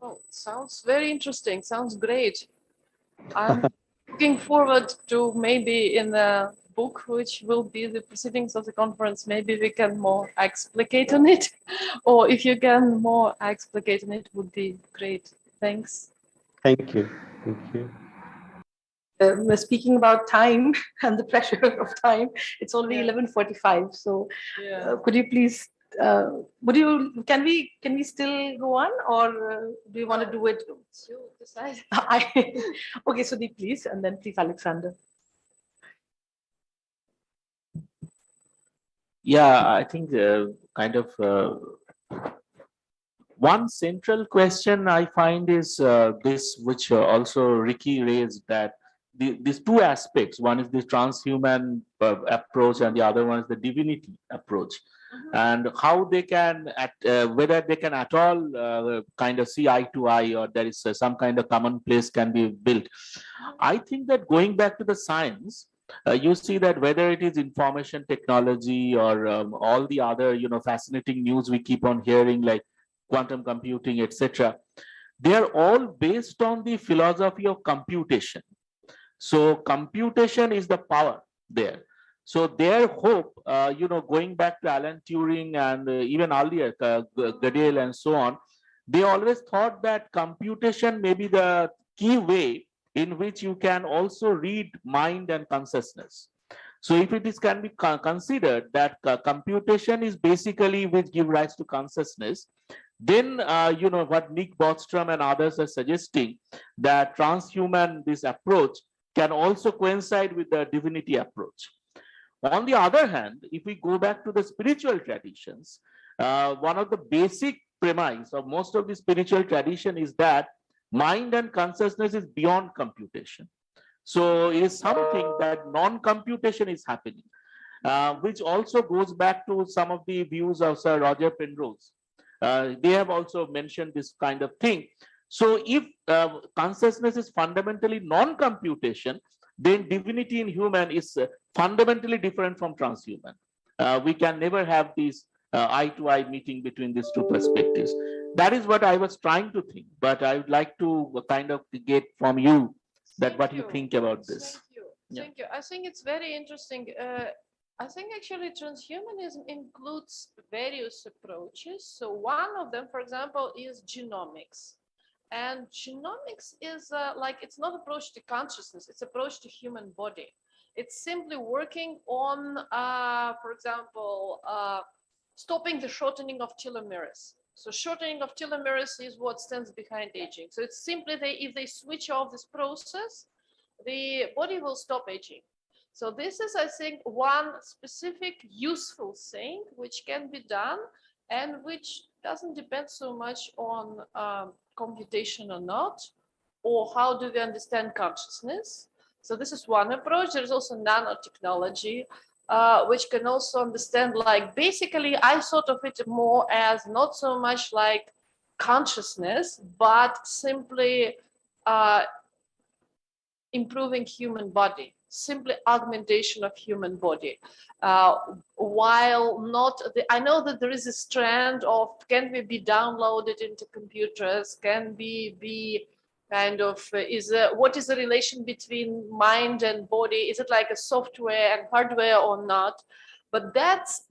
Speaker 2: Oh, sounds very interesting. Sounds great. I'm looking forward to maybe in the book, which will be the proceedings of the conference, maybe we can more explicate on it, or if you can more explicate on it, would be great. Thanks.
Speaker 3: Thank you. Thank you.
Speaker 1: We're speaking about time and the pressure of time. It's only 11:45. So could you please, can we still go on, or do you want to do it?
Speaker 2: You decide.
Speaker 1: Okay, Sudeep, please, and then please, Alexander.
Speaker 4: Yeah, I think one central question I find is this, which also Ricky raised, that these two aspects. One is the transhuman approach, and the other one is the divinity approach, and how they can, whether they can at all kind of see eye to eye, or there is some kind of common place can be built. I think that going back to the science, you see that whether it is information technology or all the other fascinating news we keep on hearing, like quantum computing, etc., they are all based on the philosophy of computation. So computation is the power there. So their hope, going back to Alan Turing and even earlier Gödel and so on, they always thought that computation may be the key way in which you can also read mind and consciousness. So if it is can be considered that computation is basically which give rise to consciousness, then what Nick Bostrom and others are suggesting, that transhuman this approach can also coincide with the divinity approach. On the other hand, if we go back to the spiritual traditions, one of the basic premise of most of the spiritual tradition is that mind and consciousness is beyond computation. So it is something that non-computation is happening, which also goes back to some of the views of Sir Roger Penrose. They have also mentioned this kind of thing. So if consciousness is fundamentally non-computation, then divinity in human is fundamentally different from transhuman. We can never have this eye-to-eye meeting between these two perspectives. That is what I was trying to think, but I would like to kind of get from you that what you think about this.
Speaker 2: Thank you. Thank you. I think it's very interesting. I think actually transhumanism includes various approaches. So one of them, for example, is genomics. And genomics is it's not approach to consciousness, it's approach to human body. It's simply working on, for example, stopping the shortening of telomeres. So shortening of telomeres is what stands behind aging. So it's simply if they switch off this process, the body will stop aging. So this is, I think, one specific useful thing which can be done and which doesn't depend so much on computation or not, or how do we understand consciousness. So this is one approach. There is also nanotechnology, which can also understand, like, basically, I thought of it more as not so much like consciousness, but simply improving human body, simply augmentation of human body. While not, I know that there is a strand of, can we be downloaded into computers? Can we be kind of, what is the relation between mind and body? Is it like a software and hardware or not? But that's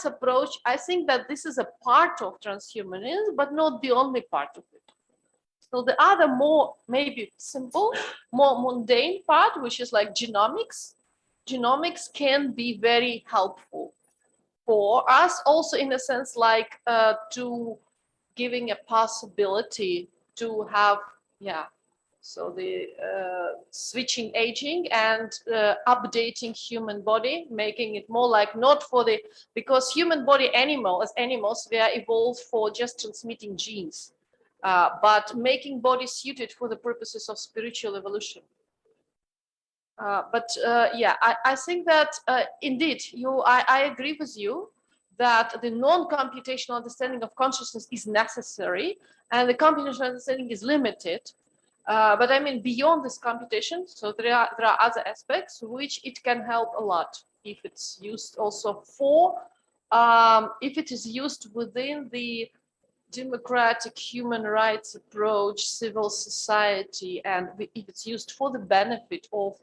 Speaker 2: approach. I think that this is a part of transhumanism, but not the only part of it. So the other more maybe simple, more mundane part, which is like genomics. Genomics can be very helpful for us also in a sense, like to giving a possibility to have, so the switching aging and updating human body, making it more like not for the, because human body as animals, we are evolved for just transmitting genes. But making body suited for the purposes of spiritual evolution. Yeah, I think that indeed, I agree with you that the non-computational understanding of consciousness is necessary and the computational understanding is limited. But I mean, beyond this computation, so there are other aspects which it can help a lot if it's used also for, if it is used within the democratic human rights approach, civil society, and if it's used for the benefit of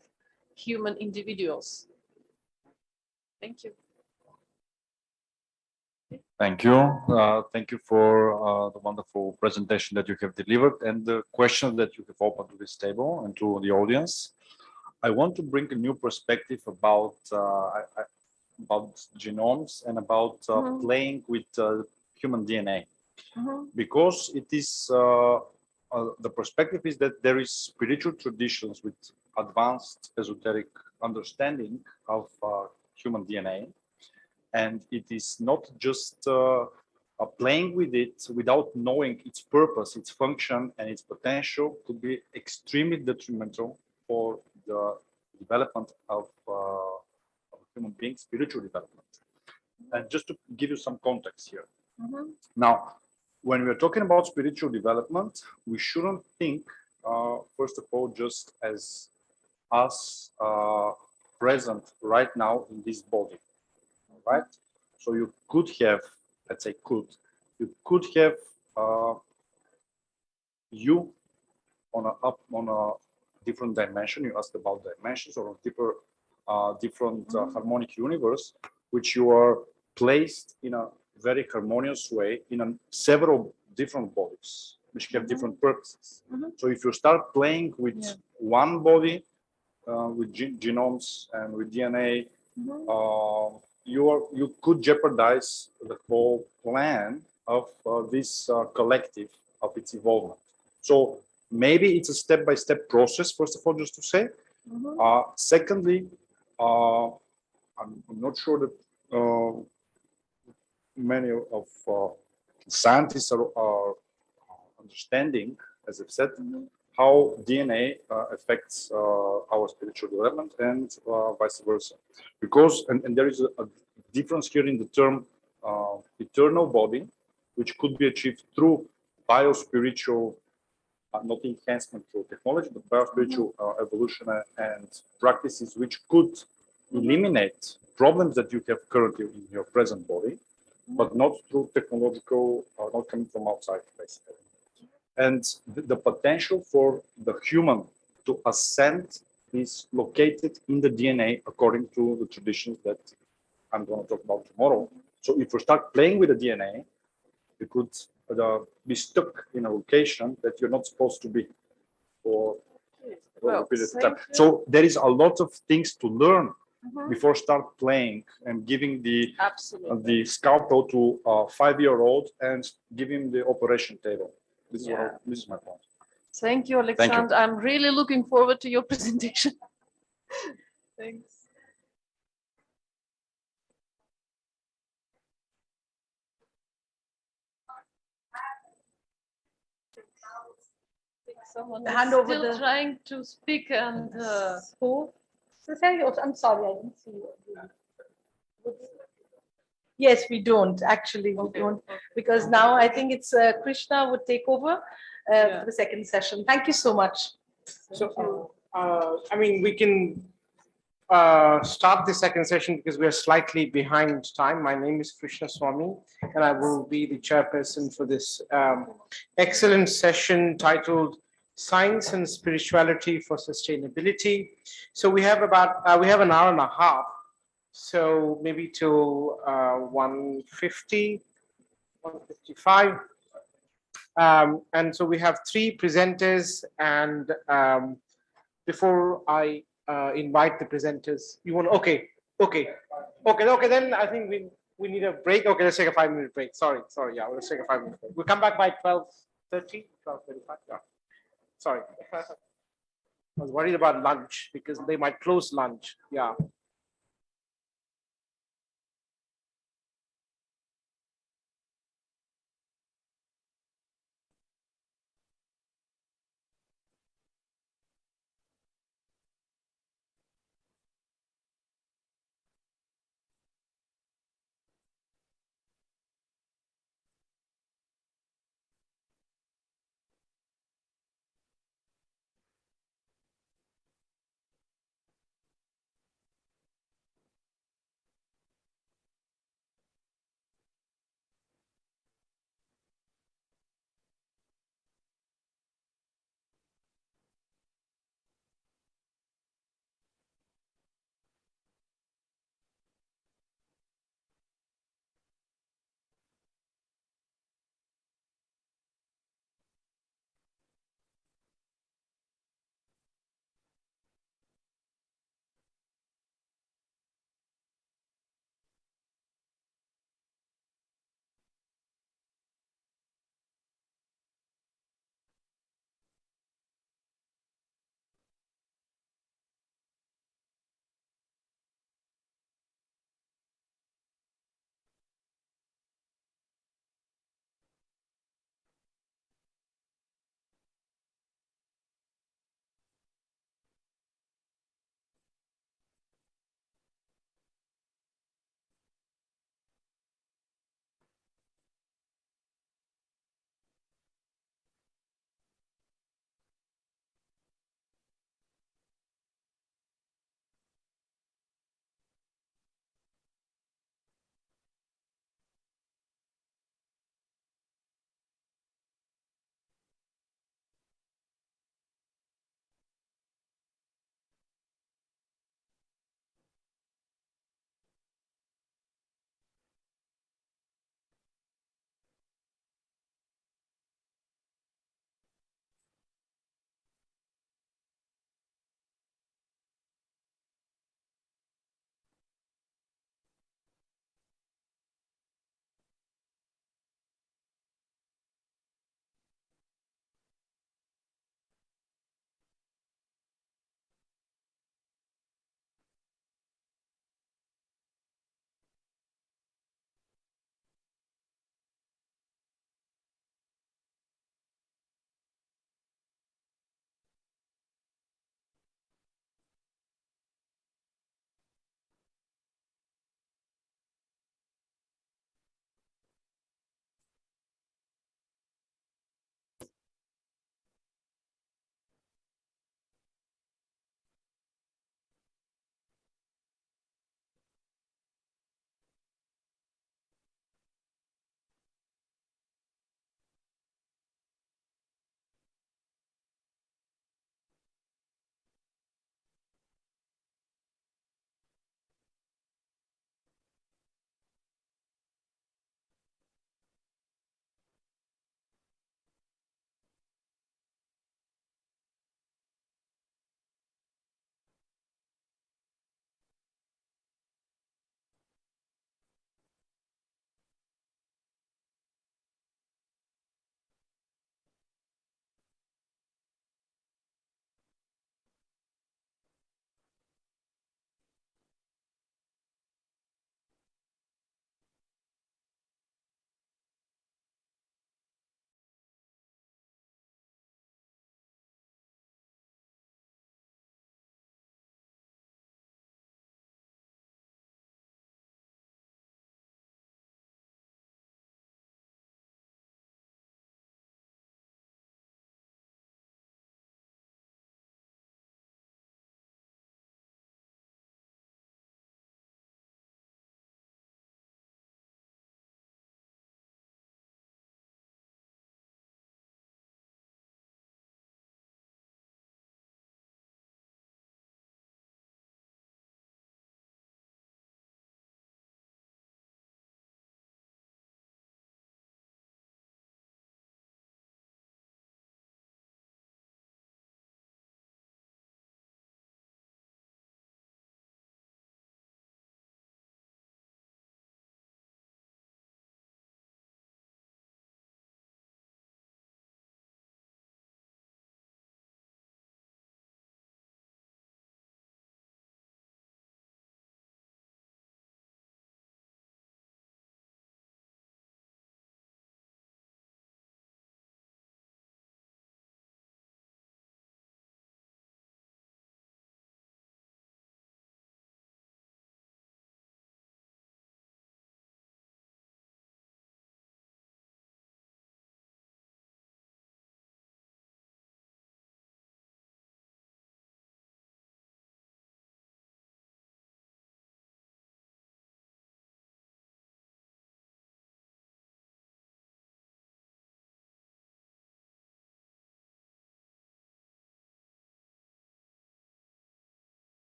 Speaker 2: human individuals. Thank you.
Speaker 8: Thank you. Thank you for the wonderful presentation that you have delivered and the questions that you have opened to this table and to the audience. I want to bring a new perspective about genomes and about playing with human DNA, because it is the perspective is that there is spiritual traditions with advanced esoteric understanding of human DNA. And it is not just playing with it without knowing its purpose, its function, and its potential could be extremely detrimental for the development of human beings, spiritual development. And just to give you some context here. Now, when we're talking about spiritual development, we shouldn't think, first of all, just as us present right now in this body. Right, so you could have, let's say, you could have you on a different dimension. You asked about dimensions, or a different harmonic universe, which you are placed in a very harmonious way in several different bodies, which have different purposes. So if you start playing with one body, with genomes and with DNA. You could jeopardize the whole plan of this collective, of its involvement. So maybe it's a step-by-step process, first of all, just to say. Secondly, I'm not sure that many of scientists are understanding, as I've said, how DNA affects our spiritual development and vice versa. Because, and there is a difference here in the term eternal body, which could be achieved through biospiritual, not enhancement through technology, but biospiritual evolution and practices which could eliminate problems that you have currently in your present body, but not through technological, not coming from outside, basically. And the potential for the human to ascend is located in the DNA, according to the traditions that I'm going to talk about tomorrow. So if you start playing with the DNA, you could be stuck in a location that you're not supposed to be for a period of time. So there is a lot of things to learn before start playing and giving the scalpel to a 5-year-old and give him the operation table. This is my point.
Speaker 2: Thank you, Alexander. I'm really looking forward to your presentation. Thanks. Someone is still trying to speak and
Speaker 1: who? I'm sorry, I didn't see you. Yes, we don't actually. We don't, because now I think it's Krishna would take over for the second session. Thank you so much.
Speaker 9: So, I mean, we can start the second session because we are slightly behind time. My name is Krishna Swami, and I will be the chairperson for this excellent session titled Science and Spirituality for Sustainability. So we have about, we have an hour and a half. So maybe till 1:50, 1:55. And so we have 3 presenters, and before I invite the presenters, you want, okay, then I think we need a break. Okay, let's take a 5-minute break. Sorry, yeah, let's take a 5-minute break. We'll come back by 12:30, 12:35, yeah. Sorry. I was worried about lunch because they might close lunch, yeah.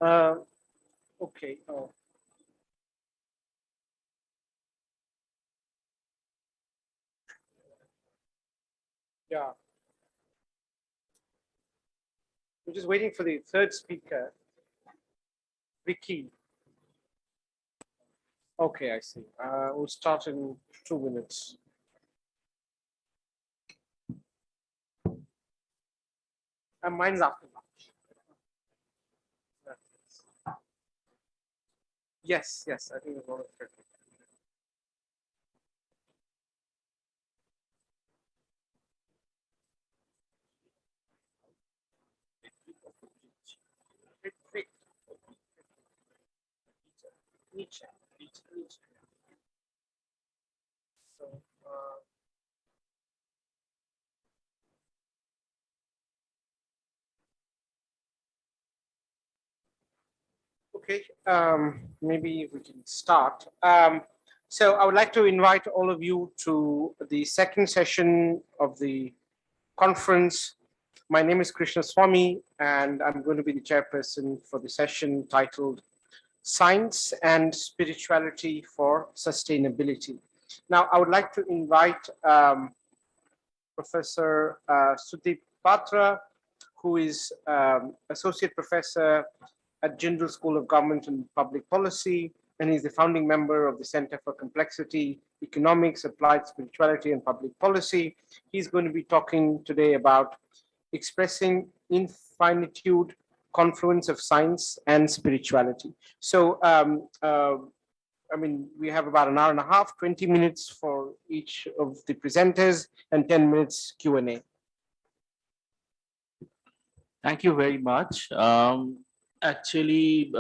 Speaker 9: Uh, okay. Yeah. We're just waiting for the third speaker, Vicky. Okay, I see. We'll start in 2 minutes. And mine's after lunch. Yes, yes, I think it's one of the Nietzsche. So, okay, maybe we can start. So I would like to invite all of you to the second session of the conference. My name is Krishna Swami, and I'm going to be the chairperson for the session titled Science and Spirituality for Sustainability. Now, I would like to invite Professor Sudip Patra, who is Associate Professor at General School of Government and Public Policy, and he's the founding member of the Center for Complexity, Economics, Applied Spirituality, and Public Policy. He's going to be talking today about expressing infinitude, confluence of science and spirituality. So, I mean, we have about an hour and a half, 20 minutes for each of the presenters and 10 minutes Q&A.
Speaker 4: Thank you very much. Actually,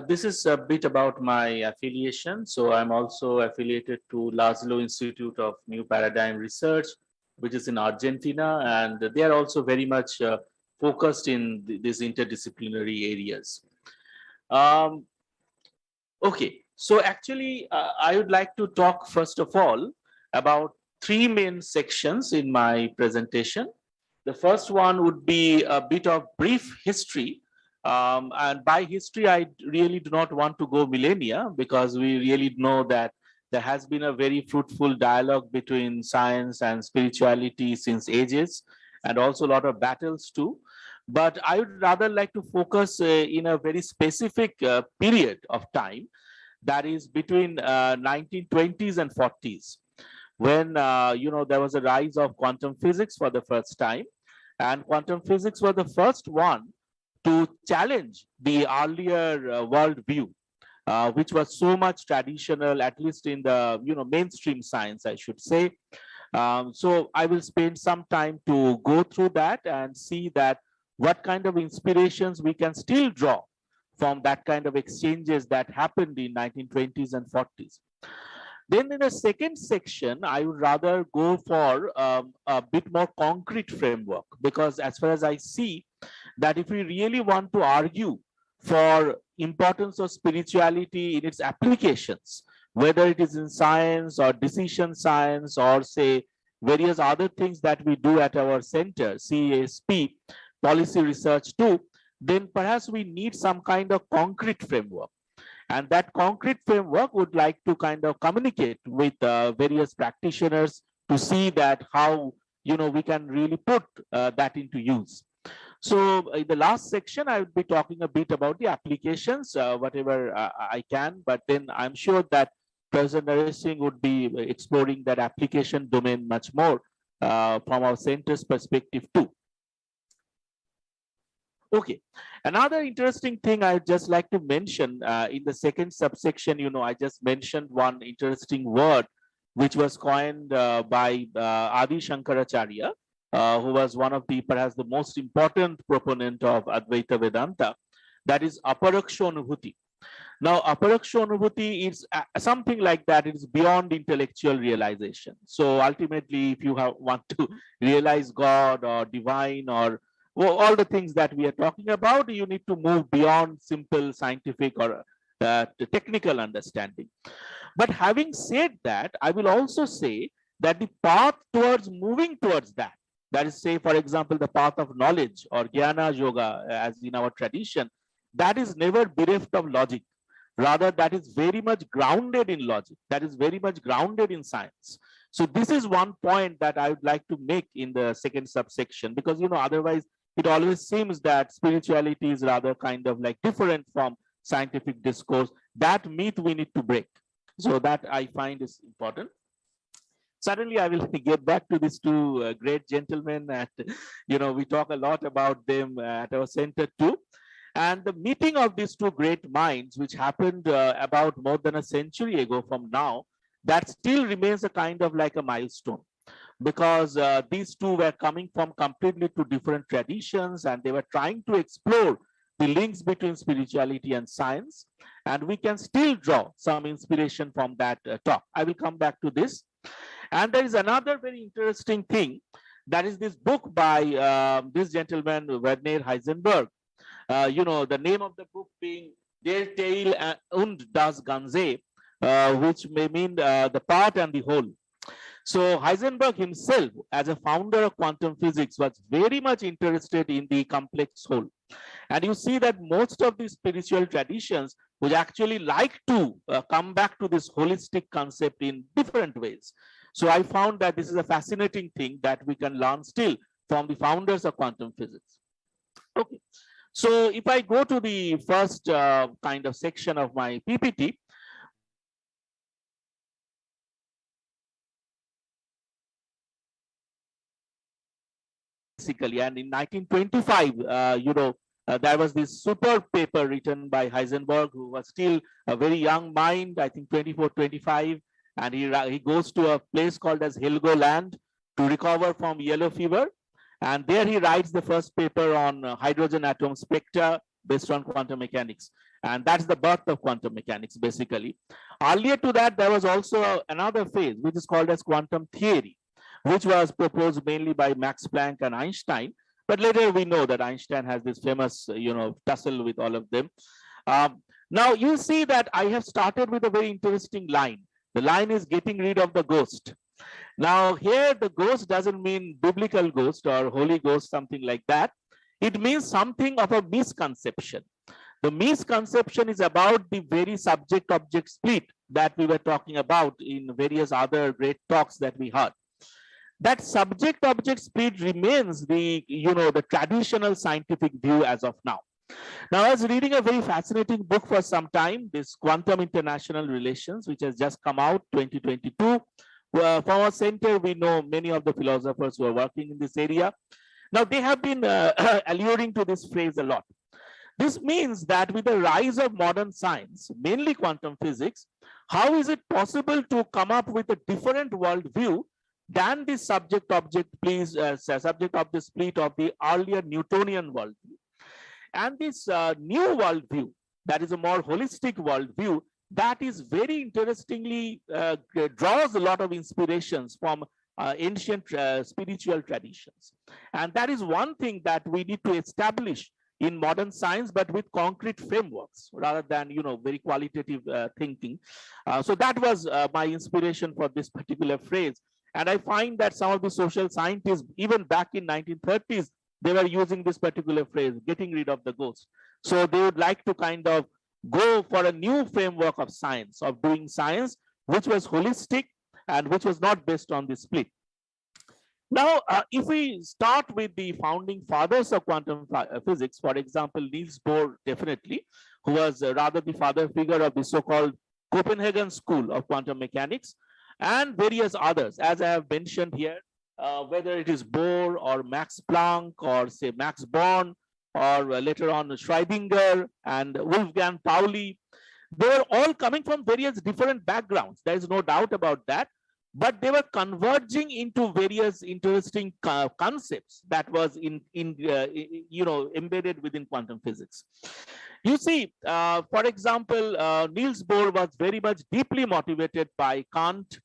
Speaker 4: this is a bit about my affiliation. So I'm also affiliated to Laszlo Institute of New Paradigm Research, which is in Argentina, and they are also very much focused in these interdisciplinary areas. Okay, so actually, I would like to talk first of all about three main sections in my presentation. The first one would be a bit of brief history. And by history, I really do not want to go millennia, because we really know that there has been a very fruitful dialogue between science and spirituality since ages, and also a lot of battles too. But I would rather like to focus in a very specific period of time, that is between 1920s and 40s, when there was a rise of quantum physics for the first time, and quantum physics was the first one to challenge the earlier world view, which was so much traditional, at least in the mainstream science, I should say. So I will spend some time to go through that and see that what kind of inspirations we can still draw from that kind of exchanges that happened in 1920s and 40s. Then in the second section, I would rather go for a bit more concrete framework, because as far as I see, that if we really want to argue for importance of spirituality in its applications, whether it is in science or decision science or say various other things that we do at our center, CASP, policy research too, then perhaps we need some kind of concrete framework. And that concrete framework would like to kind of communicate with various practitioners to see that how we can really put that into use. So in the last section, I would be talking a bit about the applications, whatever I can, but then I'm sure that Professor Naresh Singh would be exploring that application domain much more from our center's perspective too. Okay, another interesting thing I'd just like to mention in the second subsection, I just mentioned one interesting word which was coined by Adi Shankaracharya, who was one of the perhaps the most important proponent of Advaita Vedanta, that is Aparaksha-anubhuti. Now, Aparaksha-anubhuti is something like that. It is beyond intellectual realization. So ultimately, if you want to realize God or divine or all the things that we are talking about, you need to move beyond simple scientific or technical understanding. But having said that, I will also say that the path towards moving towards that, that is, say, for example, the path of knowledge or jnana yoga, as in our tradition, that is never bereft of logic. Rather, that is very much grounded in logic. That is very much grounded in science. So this is one point that I would like to make in the second subsection, because, you know, otherwise it always seems that spirituality is rather kind of like different from scientific discourse. That myth we need to break. So that I find is important. Suddenly, I will get back to these two great gentlemen. And, you know, we talk a lot about them at our center too. And the meeting of these two great minds, which happened about more than a century ago from now, that still remains a kind of like a milestone, because these two were coming from completely two different traditions, and they were trying to explore the links between spirituality and science. And we can still draw some inspiration from that talk. I will come back to this. And there is another very interesting thing, that is this book by this gentleman, Werner Heisenberg. You know, the name of the book being Der Teil und das Ganze, which may mean the part and the whole. So Heisenberg himself, as a founder of quantum physics, was very much interested in the complex whole. And you see that most of these spiritual traditions would actually like to come back to this holistic concept in different ways. So I found that this is a fascinating thing that we can learn still from the founders of quantum physics. Okay. So if I go to the first kind of section of my PPT, basically, and in 1925, you know, there was this super paper written by Heisenberg, who was still a very young mind, I think 24, 25, and he goes to a place called as Helgoland to recover from yellow fever. And there he writes the first paper on hydrogen atom spectra based on quantum mechanics. And that's the birth of quantum mechanics, basically. Earlier to that, there was also another phase, which is called as quantum theory, which was proposed mainly by Max Planck and Einstein. But later we know that Einstein has this famous, you know, tussle with all of them. Now you see that I have started with a very interesting line. The line is getting rid of the ghost. Now here the ghost doesn't mean biblical ghost or holy ghost, something like that. It means something of a misconception. The misconception is about the very subject-object split that we were talking about in various other great talks that we heard. That subject-object split remains the, you know, the traditional scientific view as of now. Now, I was reading a very fascinating book for some time, this Quantum International Relations, which has just come out, 2022. From our center, we know many of the philosophers who are working in this area. Now, they have been alluding to this phrase a lot. This means that with the rise of modern science, mainly quantum physics, how is it possible to come up with a different worldview than the subject-object split of the earlier Newtonian worldview? And this new worldview, that is a more holistic worldview, that is very interestingly draws a lot of inspirations from ancient spiritual traditions. And that is one thing that we need to establish in modern science, but with concrete frameworks rather than, you know, very qualitative thinking. So that was my inspiration for this particular phrase. And I find that some of the social scientists, even back in 1930s, they were using this particular phrase, getting rid of the ghost. So they would like to kind of go for a new framework of science, of doing science, which was holistic and which was not based on the split. Now, if we start with the founding fathers of quantum physics, for example, Niels Bohr, definitely, who was rather the father figure of the so-called Copenhagen School of Quantum Mechanics, and various others, as I have mentioned here, whether it is Bohr or Max Planck or say Max Born or later on Schrödinger and Wolfgang Pauli. They were all coming from various different backgrounds. There is no doubt about that.
Speaker 10: but they were converging into various interesting concepts that was embedded within quantum physics. You see, for example, Niels Bohr was very much deeply motivated by Kant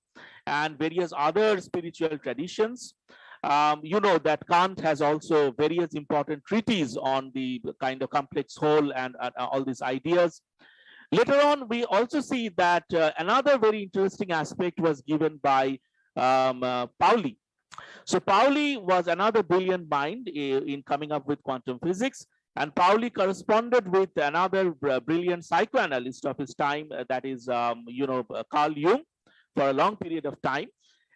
Speaker 10: and various other spiritual traditions. You know that Kant has also various important treatises on the kind of complex whole and all these ideas. Later on, we also see that another very interesting aspect was given by Pauli. So Pauli was another brilliant mind in coming up with quantum physics, and Pauli corresponded with another brilliant psychoanalyst of his time, that is, Carl Jung, for a long period of time.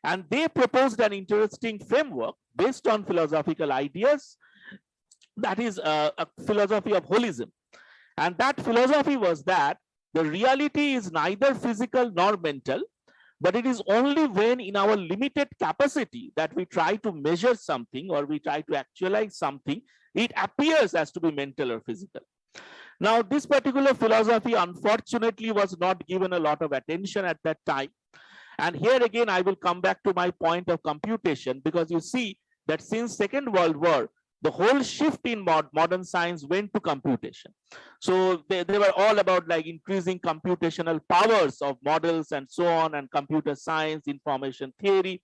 Speaker 10: And they proposed an interesting framework based on philosophical ideas, that is a philosophy of holism. And that philosophy was that the reality is neither physical nor mental, but it is only when in our limited capacity that we try to measure something or we try to actualize something, it appears as to be mental or physical. Now, this particular philosophy, unfortunately, was not given a lot of attention at that time. And here again, I will come back to my point of computation, because you see that since Second World War, the whole shift in modern science went to computation. So they were all about like increasing computational powers of models and so on, and computer science, information theory.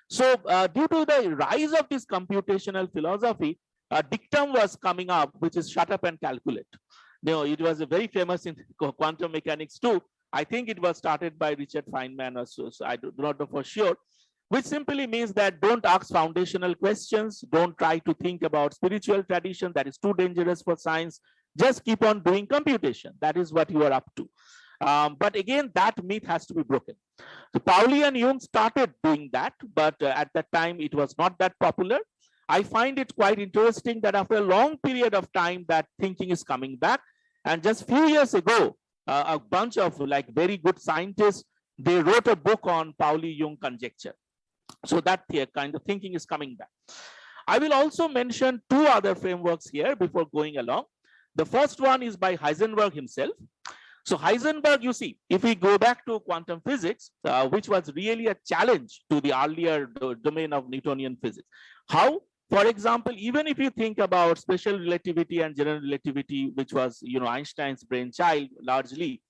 Speaker 10: So due to the rise of this computational philosophy, a dictum was coming up, which is shut up and calculate. It was a very famous in quantum mechanics too. I think it was started by Richard Feynman or so I do not know for sure, which simply means that don't ask foundational questions, don't try to think about spiritual tradition, that is too dangerous for science, just keep on doing computation. That is what you are up to. But again, that myth has to be broken. So Pauli and Jung started doing that, but at that time it was not that popular. I find it quite interesting that after a long period of time that thinking is coming back, and just few years ago, a bunch of like very good scientists, they wrote a book on Pauli-Jung conjecture. So that kind of thinking is coming back. I will also mention two other frameworks here before going along. The first one is by Heisenberg himself. So Heisenberg, you see, if we go back to quantum physics, which was really a challenge to the earlier domain of Newtonian physics. How? For example, even if you think about special relativity and general relativity, which was Einstein's brainchild largely,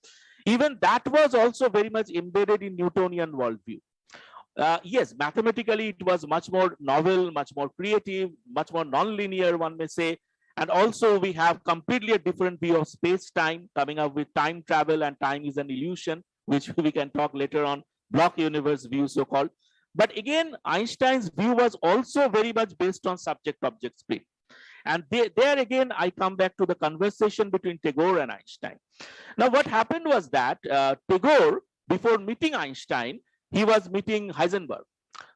Speaker 10: even that was also very much embedded in Newtonian worldview. Yes, mathematically it was much more novel, much more creative, much more non-linear, one may say. And also we have completely a different view of space-time, coming up with time travel and time is an illusion, which we can talk later on, block universe view so-called. But again, Einstein's view was also very much based on subject-object split. And there again, I come back to the conversation between Tagore and Einstein. Now, what happened was that Tagore, before meeting Einstein, he was meeting Heisenberg.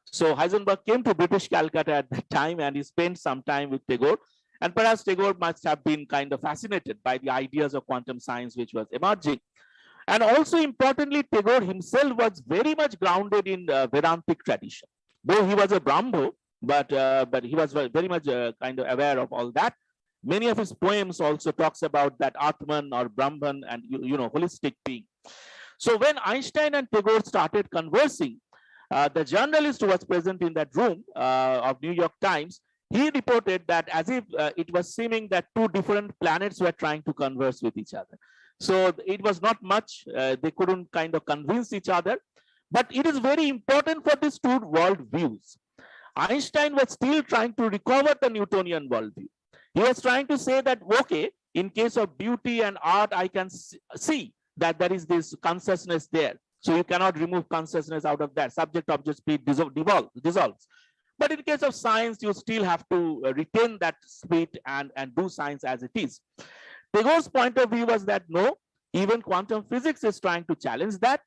Speaker 10: So Heisenberg came to British Calcutta at that time, and he spent some time with Tagore. And perhaps Tagore must have been kind of fascinated by the ideas of quantum science, which was emerging. And also importantly, Tagore himself was very much grounded in Vedantic tradition. Though he was a Brahmo, but he was very much kind of aware of all that. Many of his poems also talks about that Atman or Brahman and holistic being. So when Einstein and Tagore started conversing, the journalist who was present in that room of New York Times, he reported that as if it was seeming that two different planets were trying to converse with each other. So it was not much, they couldn't kind of convince each other, but it is very important for these two world views. Einstein was still trying to recover the Newtonian worldview. He was trying to say that, okay, in case of beauty and art, I can see that there is this consciousness there. So you cannot remove consciousness out of that. Subject-object split dissolves. But in case of science, you still have to retain that split and do science as it is. Tagore's point of view was that no, even quantum physics is trying to challenge that.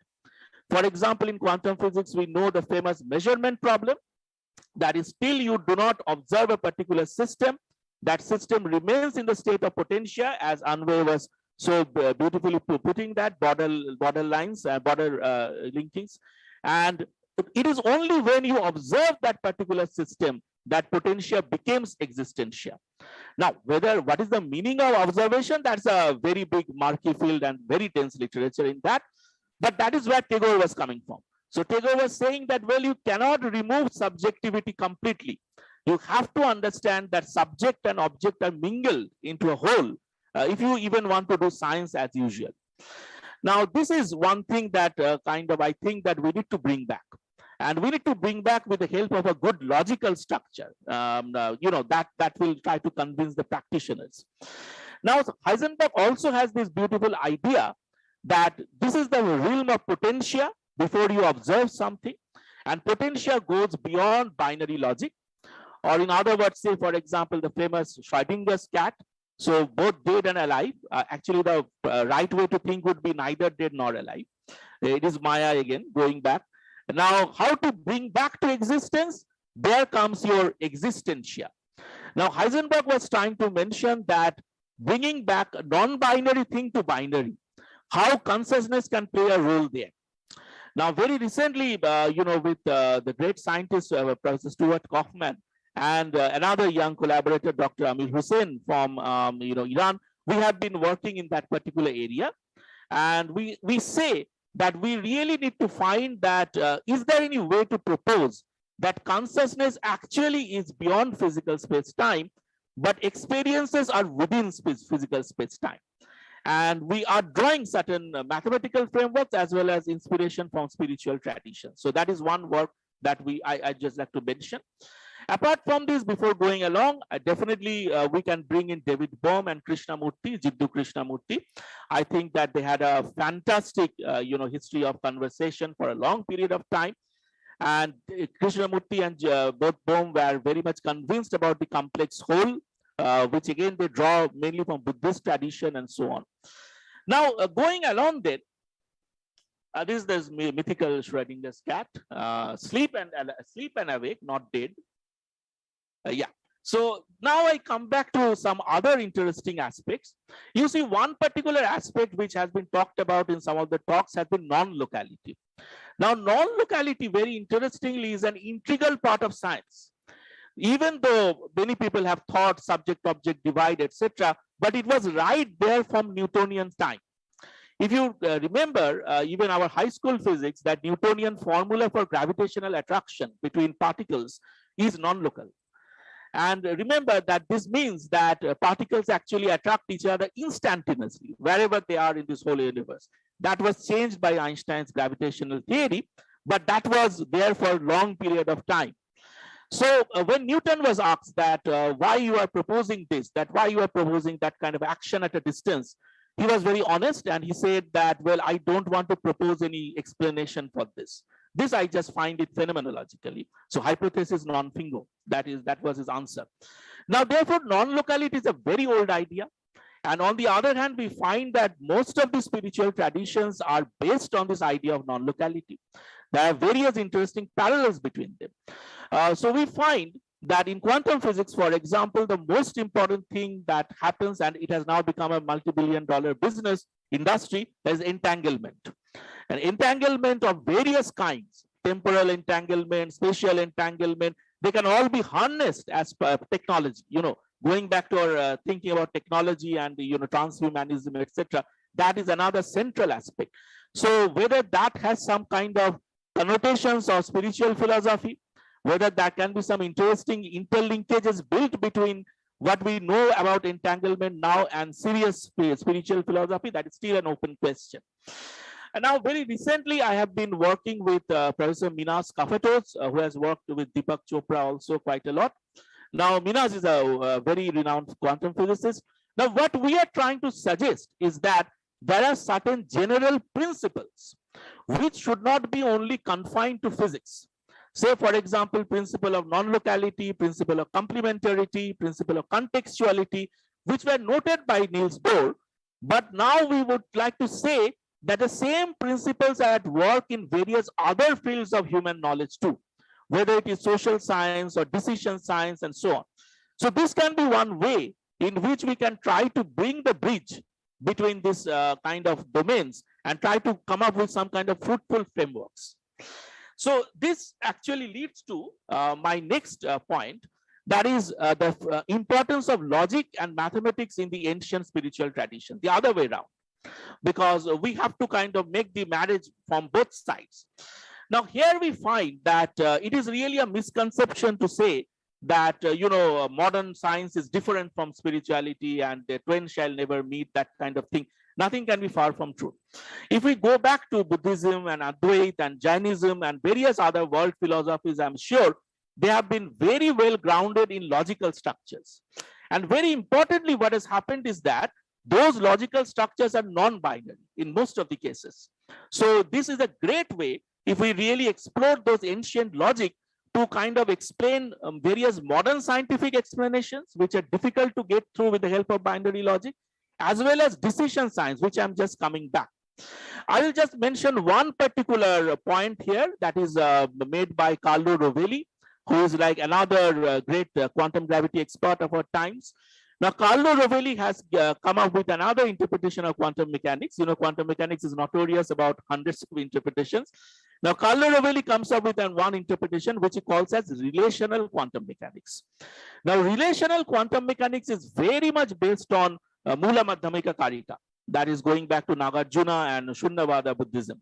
Speaker 10: For example, in quantum physics, we know the famous measurement problem. That is, still you do not observe a particular system. That system remains in the state of potentia, as Anway was so beautifully putting that, border lines, border linkings. And it is only when you observe that particular system that potentia becomes existentia. Now, what is the meaning of observation? That's a very big murky field and very dense literature in that. But that is where Tagore was coming from. So Tagore was saying that, well, you cannot remove subjectivity completely. You have to understand that subject and object are mingled into a whole, if you even want to do science as usual. Now, this is one thing that I think that we need to bring back. And we need to bring back with the help of a good logical structure, that will try to convince the practitioners. Now, Heisenberg also has this beautiful idea that this is the realm of potentia before you observe something, and potentia goes beyond binary logic. Or in other words, say, for example, the famous Schrödinger's cat. So both dead and alive. Actually, the right way to think would be neither dead nor alive. It is Maya again, going back. Now, how to bring back to existence? There comes your existentia. Now, Heisenberg was trying to mention that bringing back a non-binary thing to binary, how consciousness can play a role there. Now, very recently, with the great scientist, Professor Stuart Kaufman, and another young collaborator, Dr. Amir Hussain from Iran, we have been working in that particular area. And we say that we really need to find that, is there any way to propose that consciousness actually is beyond physical space-time, but experiences are within physical space-time. And we are drawing certain mathematical frameworks as well as inspiration from spiritual traditions. So that is one work that I just like to mention. Apart from this, before going along, definitely we can bring in David Bohm and Krishnamurti, Jiddu Krishnamurti. I think that they had a fantastic, history of conversation for a long period of time. And Krishnamurti and both Bohm were very much convinced about the complex whole, which again they draw mainly from Buddhist tradition and so on. Now, going along then, this is this mythical Schrödinger's cat, sleep and awake, not dead. So now I come back to some other interesting aspects. You see, one particular aspect which has been talked about in some of the talks has been non-locality. Now, non-locality, very interestingly, is an integral part of science. Even though many people have thought subject-object divide, etc., but it was right there from Newtonian time. If you remember, even our high school physics, that Newtonian formula for gravitational attraction between particles is non-local. And remember that this means that particles actually attract each other instantaneously, wherever they are in this whole universe. That was changed by Einstein's gravitational theory, but that was there for a long period of time. So when Newton was asked that why you are proposing this, that why you are proposing that kind of action at a distance, he was very honest and he said that, well, I don't want to propose any explanation for this. This I just find it phenomenologically. So hypothesis non fingo, that was his answer. Now, therefore, non-locality is a very old idea. And on the other hand, we find that most of the spiritual traditions are based on this idea of non-locality. There are various interesting parallels between them. So we find that in quantum physics, for example, the most important thing that happens, and it has now become a multi-billion-dollar business industry, is entanglement. An entanglement of various kinds, temporal entanglement, spatial entanglement, they can all be harnessed as technology. Going back to our thinking about technology and transhumanism, etc., that is another central aspect. So whether that has some kind of connotations of spiritual philosophy, whether that can be some interesting interlinkages built between what we know about entanglement now and serious spiritual philosophy, that is still an open question. And now, very recently, I have been working with Professor Minas Kafatos, who has worked with Deepak Chopra also quite a lot. Now, Minas is a very renowned quantum physicist. Now, what we are trying to suggest is that there are certain general principles which should not be only confined to physics. Say, for example, principle of non-locality, principle of complementarity, principle of contextuality, which were noted by Niels Bohr. But now we would like to say that the same principles are at work in various other fields of human knowledge too, whether it is social science or decision science and so on. So this can be one way in which we can try to bring the bridge between this kind of domains and try to come up with some kind of fruitful frameworks. So this actually leads to my next point, that is the importance of logic and mathematics in the ancient spiritual tradition, the other way around, because we have to kind of make the marriage from both sides. Now, here we find that it is really a misconception to say that, modern science is different from spirituality and the twain shall never meet, that kind of thing. Nothing can be far from true. If we go back to Buddhism and Advaita and Jainism and various other world philosophies, I'm sure they have been very well grounded in logical structures. And very importantly, what has happened is that those logical structures are non-binary in most of the cases. So this is a great way, if we really explore those ancient logic, to kind of explain various modern scientific explanations, which are difficult to get through with the help of binary logic, as well as decision science, which I'm just coming back. I will just mention one particular point here that is made by Carlo Rovelli, who is like another great quantum gravity expert of our times. Now, Carlo Rovelli has come up with another interpretation of quantum mechanics. Quantum mechanics is notorious about hundreds of interpretations. Now, Carlo Rovelli comes up with one interpretation which he calls as relational quantum mechanics. Now, relational quantum mechanics is very much based on Mula Madhyamika Karika, that is going back to Nagarjuna and Shunyavada Buddhism,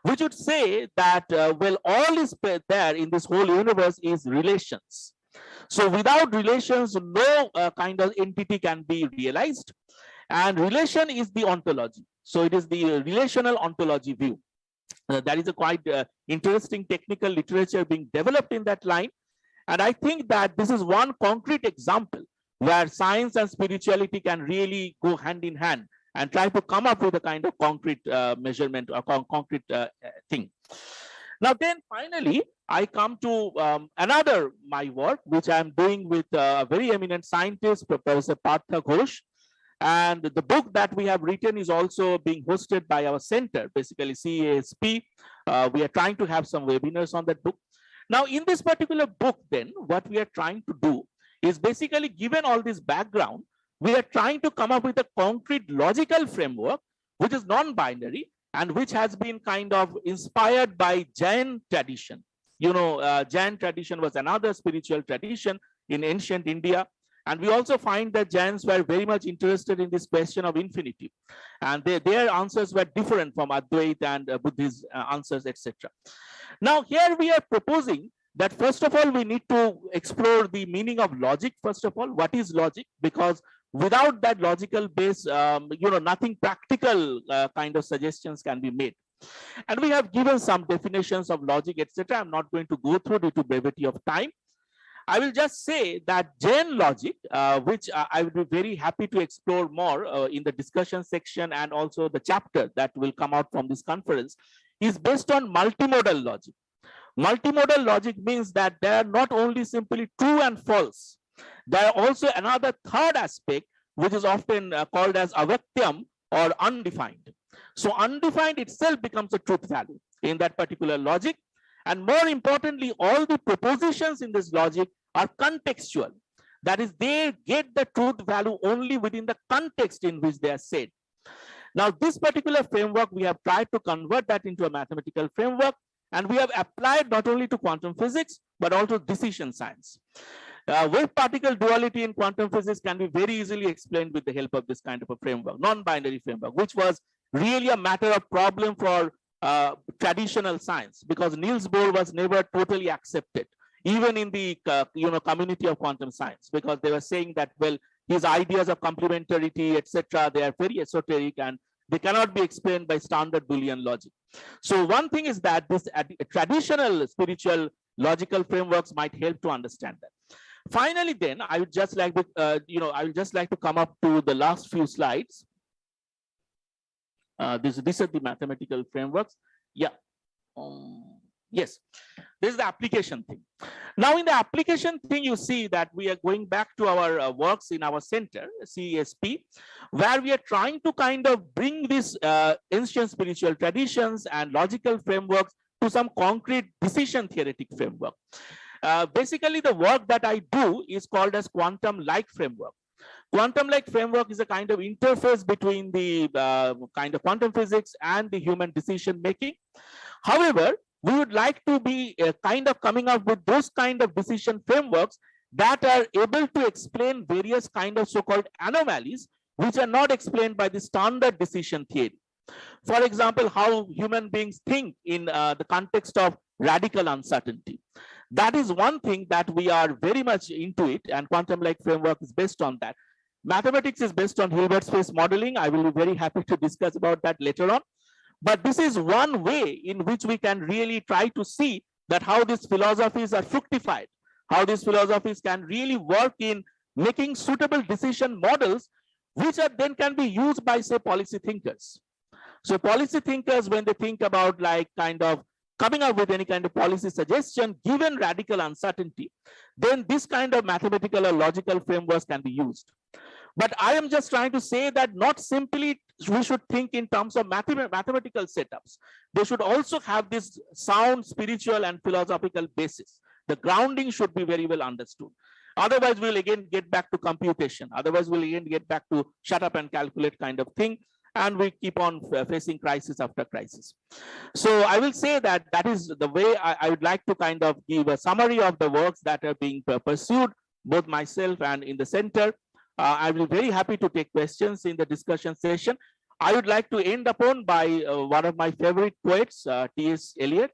Speaker 10: which would say that, all is there in this whole universe is relations. So without relations, no kind of entity can be realized. And relation is the ontology. So it is the relational ontology view. That is a quite interesting technical literature being developed in that line. And I think that this is one concrete example where science and spirituality can really go hand in hand and try to come up with a kind of concrete measurement or concrete thing. Now then finally, I come to another my work, which I'm doing with a very eminent scientist, Professor Partha Ghosh. And the book that we have written is also being hosted by our center, basically CASP. We are trying to have some webinars on that book. Now, in this particular book, then, what we are trying to do is basically, given all this background, we are trying to come up with a concrete logical framework, which is non-binary and which has been kind of inspired by Jain tradition. Jain tradition was another spiritual tradition in ancient India. And we also find that Jains were very much interested in this question of infinity. And their answers were different from Advaita and Buddhist answers, etc. Now, here we are proposing that, first of all, we need to explore the meaning of logic, first of all. What is logic? Because without that logical base, nothing practical kind of suggestions can be made. And we have given some definitions of logic, etc. I'm not going to go through due to brevity of time. I will just say that Jain logic, which I would be very happy to explore more in the discussion section and also the chapter that will come out from this conference, is based on multimodal logic. Multimodal logic means that there are not only simply true and false, there are also another third aspect, which is often called as avakyam or undefined. So undefined itself becomes a truth value in that particular logic. And more importantly, all the propositions in this logic are contextual. That is, they get the truth value only within the context in which they are said. Now, this particular framework, we have tried to convert that into a mathematical framework, and we have applied not only to quantum physics, but also decision science. Wave-particle duality in quantum physics can be very easily explained with the help of this kind of a framework, non-binary framework, which was really a matter of problem for traditional science, because Niels Bohr was never totally accepted, even in the community of quantum science, because they were saying that, well, his ideas of complementarity, etc., they are very esoteric and they cannot be explained by standard Boolean logic. So one thing is that this traditional spiritual logical frameworks might help to understand that. Finally, then I would just like to come up to the last few slides. These are the mathematical frameworks. Yeah. Yes, this is the application thing. Now, in the application thing, you see that we are going back to our works in our center, CESP, where we are trying to kind of bring these ancient spiritual traditions and logical frameworks to some concrete decision theoretic framework. Basically, the work that I do is called as quantum-like framework. Quantum-like framework is a kind of interface between the kind of quantum physics and the human decision making. However, we would like to be kind of coming up with those kind of decision frameworks that are able to explain various kind of so-called anomalies which are not explained by the standard decision theory. For example, how human beings think in the context of radical uncertainty. That is one thing that we are very much into it, and quantum-like framework is based on that. Mathematics is based on Hilbert space modeling. I will be very happy to discuss about that later on. But this is one way in which we can really try to see that how these philosophies are fructified, how these philosophies can really work in making suitable decision models, which are then can be used by, say, policy thinkers. So policy thinkers, when they think about like kind of coming up with any kind of policy suggestion, given radical uncertainty, then this kind of mathematical or logical frameworks can be used. But I am just trying to say that not simply we should think in terms of mathematical setups. They should also have this sound spiritual and philosophical basis. The grounding should be very well understood. Otherwise, we'll again get back to computation. Otherwise, we'll again get back to shut up and calculate kind of thing. And we keep on facing crisis after crisis. So I will say that that is the way I would like to kind of give a summary of the works that are being pursued, both myself and in the center. I will be very happy to take questions in the discussion session. I would like to end upon by one of my favorite poets, T.S. Eliot.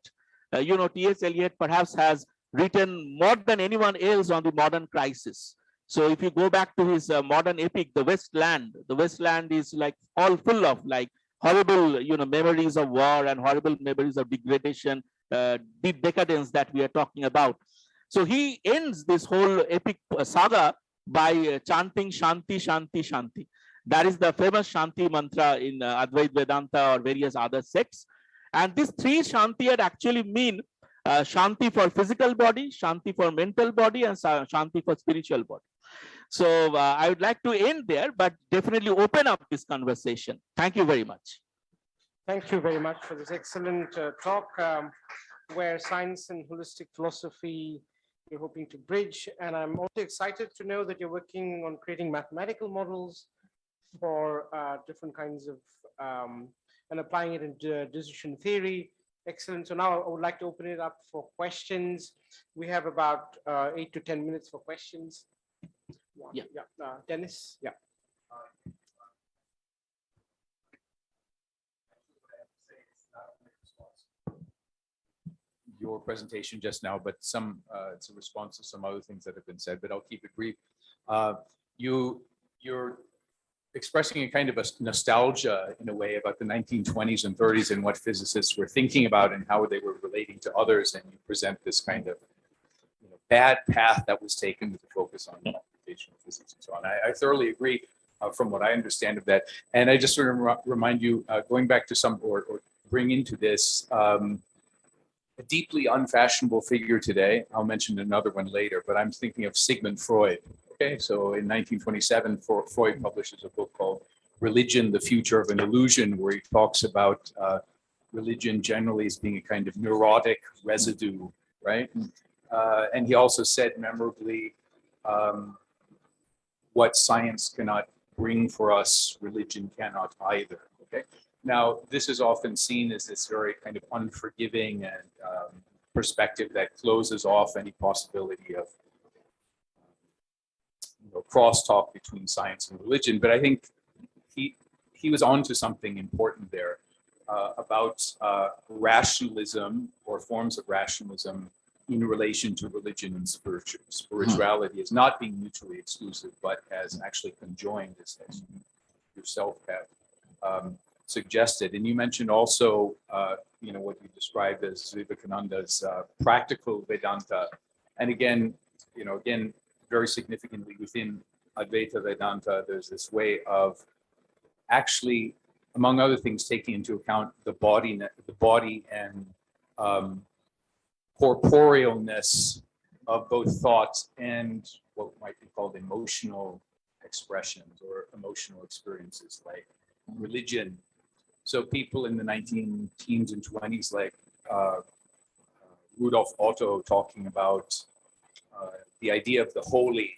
Speaker 10: You know, T.S. Eliot perhaps has written more than anyone else on the modern crisis. So if you go back to his modern epic, The Wasteland is like all full of like horrible, you know, memories of war and horrible memories of degradation, decadence that we are talking about. So he ends this whole epic saga by chanting Shanti, Shanti, Shanti. That is the famous Shanti mantra in Advaita Vedanta or various other sects. And these three Shanti had actually mean Shanti for physical body, Shanti for mental body, and Shanti for spiritual body. So I would like to end there, but definitely open up this conversation. Thank you very much.
Speaker 9: Thank you very much for this excellent talk where science and holistic philosophy you're hoping to bridge. And I'm also excited to know that you're working on creating mathematical models for different kinds of, and applying it into decision theory. Excellent. So now I would like to open it up for questions. We have about 8 to 10 minutes for questions. Yeah. Dennis. Yeah.
Speaker 11: Your presentation just now, but it's a response to some other things that have been said, but I'll keep it brief. You're expressing a kind of a nostalgia in a way about the 1920s and 30s and what physicists were thinking about and how they were relating to others, and you present this kind of bad path that was taken with the focus on computational physics and so on. I thoroughly agree from what I understand of that. And I just sort of remind you, going back to some, or bring into this, a deeply unfashionable figure today. I'll mention another one later, but I'm thinking of Sigmund Freud. Okay, so in 1927, Freud publishes a book called Religion, the Future of an Illusion, where he talks about religion generally as being a kind of neurotic residue, right? And he also said memorably, what science cannot bring for us, religion cannot either, okay? Now, this is often seen as this very kind of unforgiving and perspective that closes off any possibility of crosstalk between science and religion. But I think he was onto something important there about rationalism or forms of rationalism in relation to religion and spirituality as not being mutually exclusive, but as actually conjoined, as you yourself have suggested. And you mentioned also, what you described as Vivekananda's practical Vedanta. And again, very significantly within Advaita Vedanta, there's this way of actually, among other things, taking into account the body and corporealness of both thoughts and what might be called emotional expressions or emotional experiences, like religion. So people in the 19-teens and 20s, like Rudolf Otto, talking about the idea of the holy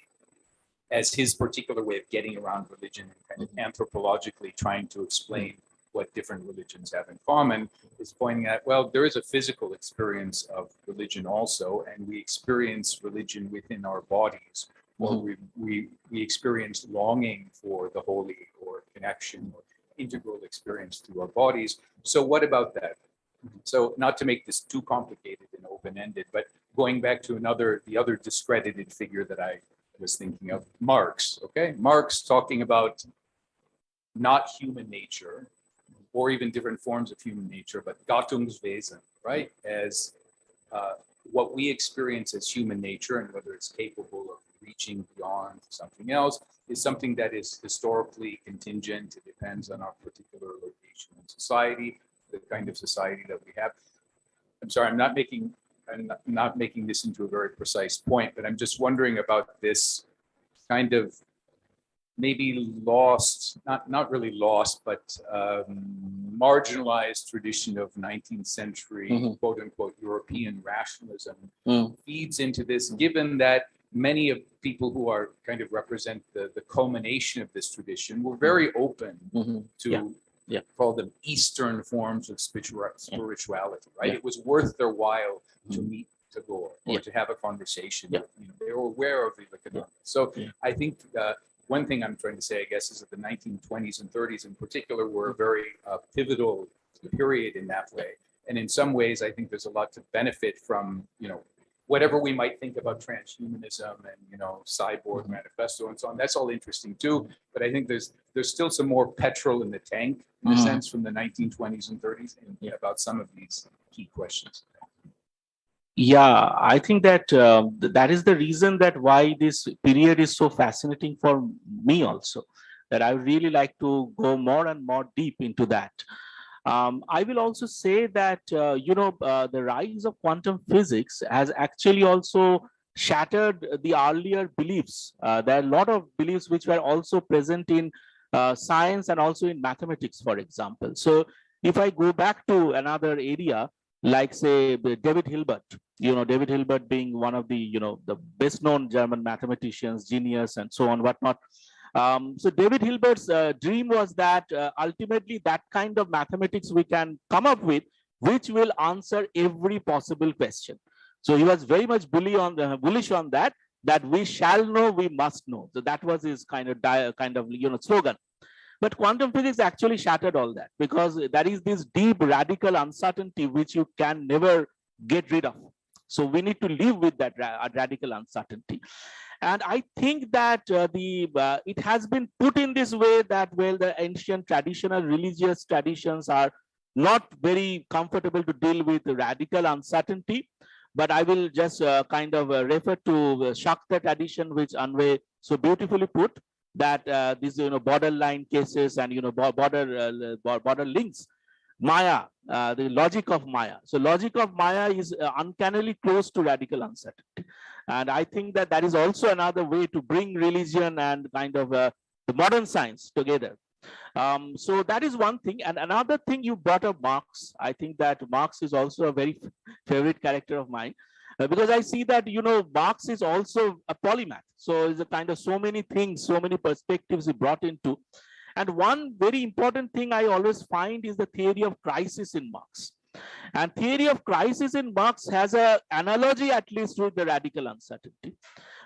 Speaker 11: as his particular way of getting around religion and kind of anthropologically trying to explain what different religions have in common, is pointing at, well, there is a physical experience of religion also, and we experience religion within our bodies, or we experience longing for the holy or connection. integral experience through our bodies. So what about that? So not to make this too complicated and open-ended, but going back to the other discredited figure that I was thinking of, Marx, okay? Marx talking about not human nature, or even different forms of human nature, but Gattungswesen, right? As what we experience as human nature, and whether it's capable of reaching beyond something else, is something that is historically contingent. It depends on our particular location in society, the kind of society that we have. I'm sorry, I'm not making this into a very precise point, but I'm just wondering about this kind of maybe lost, not really lost, but marginalized tradition of 19th century, quote unquote, European rationalism feeds into this, given that many of people who are kind of represent the culmination of this tradition were very open to call them Eastern forms of spirituality, right? It was worth their while to meet Tagore or to have a conversation. You know, they were aware of the economics. So I think one thing I'm trying to say, I guess, is that the 1920s and 30s in particular were a very pivotal period in that way. And in some ways, I think there's a lot to benefit from, you know, whatever we might think about transhumanism and, you know, cyborg manifesto and so on. That's all interesting too. But I think there's still some more petrol in the tank, in a sense, from the 1920s and 30s about some of these key questions.
Speaker 10: Yeah, I think that that is the reason that why this period is so fascinating for me also, that I would really like to go more and more deep into that. I will also say that, you know, the rise of quantum physics has actually also shattered the earlier beliefs. There are a lot of beliefs which were also present in science and also in mathematics, for example. So if I go back to another area, like say David Hilbert, you know, David Hilbert being one of the, you know, the best known German mathematicians, genius and so on, whatnot. So David Hilbert's dream was that ultimately that kind of mathematics we can come up with, which will answer every possible question. So he was very much bullish on that we shall know, we must know. So that was his kind of you know, slogan. But quantum physics actually shattered all that, because there is this deep radical uncertainty which you can never get rid of. So we need to live with that radical uncertainty. And I think that it has been put in this way that, well, the ancient traditional religious traditions are not very comfortable to deal with radical uncertainty. But I will just kind of refer to Shakta tradition, which Anway so beautifully put, that these, you know, borderline cases and, you know, border links. Maya, the logic of Maya. So logic of Maya is uncannily close to radical uncertainty. And I think that that is also another way to bring religion and kind of the modern science together. So that is one thing. And another thing, you brought up Marx. I think that Marx is also a very favorite character of mine. Because I see that, you know, Marx is also a polymath. So it's a kind of so many things, so many perspectives he brought into. And one very important thing I always find is the theory of crisis in Marx. And theory of crisis in Marx has an analogy, at least, with the radical uncertainty,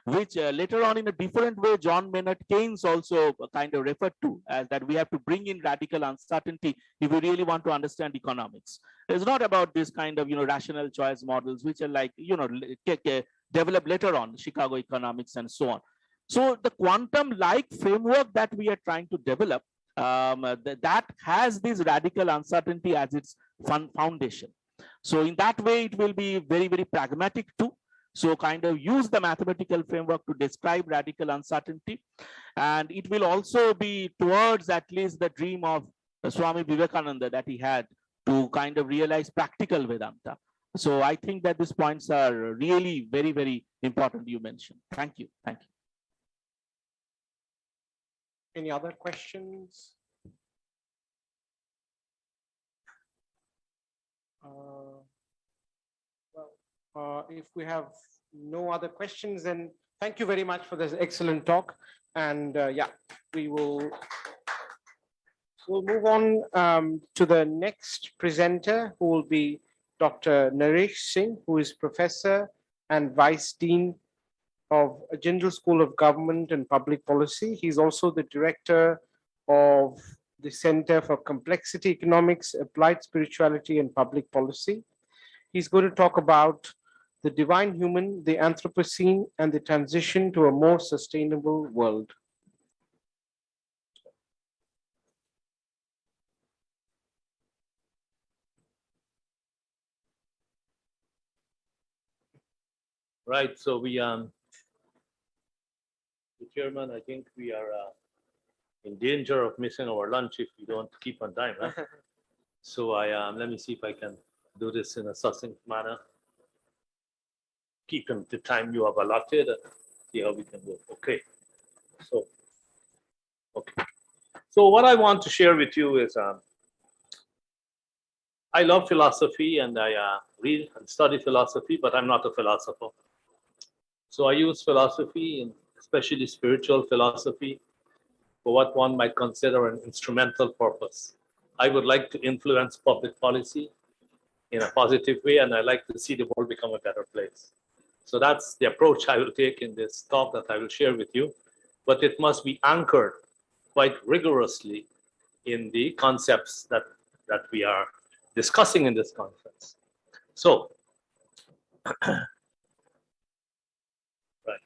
Speaker 10: which later on in a different way, John Maynard Keynes also kind of referred to as that we have to bring in radical uncertainty if we really want to understand economics. It's not about this kind of, you know, rational choice models, which are like, you know, developed later on, Chicago economics and so on. So the quantum-like framework that we are trying to develop, that has this radical uncertainty as its foundation. So in that way, it will be very, very pragmatic too. So kind of use the mathematical framework to describe radical uncertainty. And it will also be towards at least the dream of Swami Vivekananda that he had to kind of realize practical Vedanta. So I think that these points are really very, very important you mentioned. Thank you. Thank you.
Speaker 9: Any other questions? If we have no other questions, then thank you very much for this excellent talk. And yeah, we'll move on to the next presenter, who will be Dr. Naresh Singh, who is Professor and Vice Dean of Jindal School of Government and Public Policy. He's also the Director of the Center for Complexity Economics, Applied Spirituality and Public Policy. He's going to talk about the divine human, the Anthropocene, and the transition to a more sustainable world.
Speaker 5: Right, so we, the chairman, I think we are in danger of missing our lunch if we don't keep on time. Huh? So let me see if I can do this in a succinct manner. Keep the time you have allotted and see how we can work. Okay. So, okay. So what I want to share with you is I love philosophy and I read and study philosophy, but I'm not a philosopher. So I use philosophy, and especially spiritual philosophy, for what one might consider an instrumental purpose. I would like to influence public policy in a positive way, and I like to see the world become a better place. So that's the approach I will take in this talk that I will share with you, but it must be anchored quite rigorously in the concepts that we are discussing in this conference. So, right.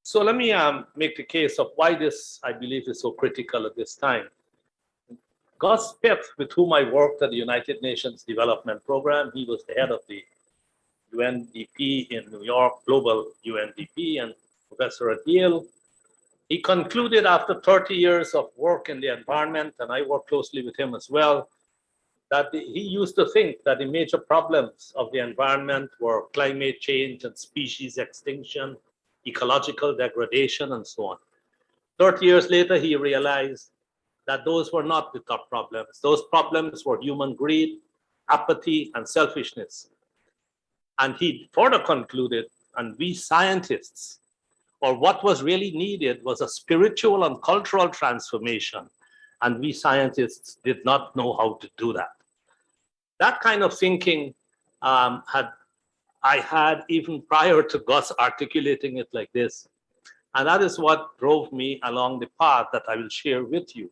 Speaker 5: So let me make the case of why this, I believe, is so critical at this time. Gus Pitt, with whom I worked at the United Nations Development Program, he was the head of the UNDP in New York, global UNDP, and professor at Yale. He concluded after 30 years of work in the environment, and I worked closely with him as well, that he used to think that the major problems of the environment were climate change and species extinction, ecological degradation, and so on. 30 years later, he realized that those were not the top problems. Those problems were human greed, apathy, and selfishness. And he further concluded, and we scientists, or what was really needed was a spiritual and cultural transformation. And we scientists did not know how to do that. That kind of thinking I had even prior to Gus articulating it like this. And that is what drove me along the path that I will share with you.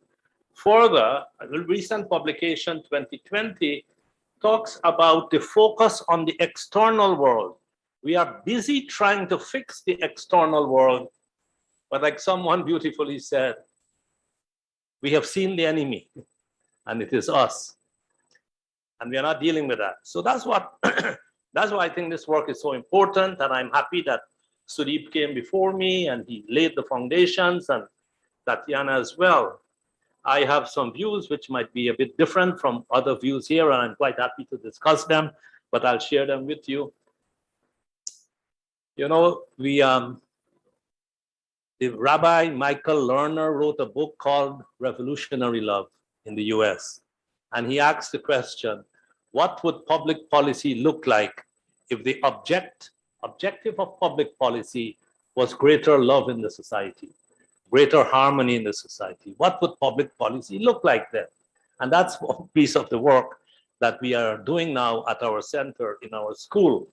Speaker 5: Further, a recent publication, 2020, talks about the focus on the external world. We are busy trying to fix the external world, but like someone beautifully said, we have seen the enemy, and it is us. And we are not dealing with that. So that's what that's why I think this work is so important, and I'm happy that Sudeep came before me and he laid the foundations, and Tatiana as well. I have some views which might be a bit different from other views here, and I'm quite happy to discuss them, but I'll share them with you. You know, the Rabbi Michael Lerner wrote a book called Revolutionary Love in the US. And he asked the question, what would public policy look like if the objective of public policy was greater love in the society, greater harmony in the society? What would public policy look like then? And that's one piece of the work that we are doing now at our center in our school.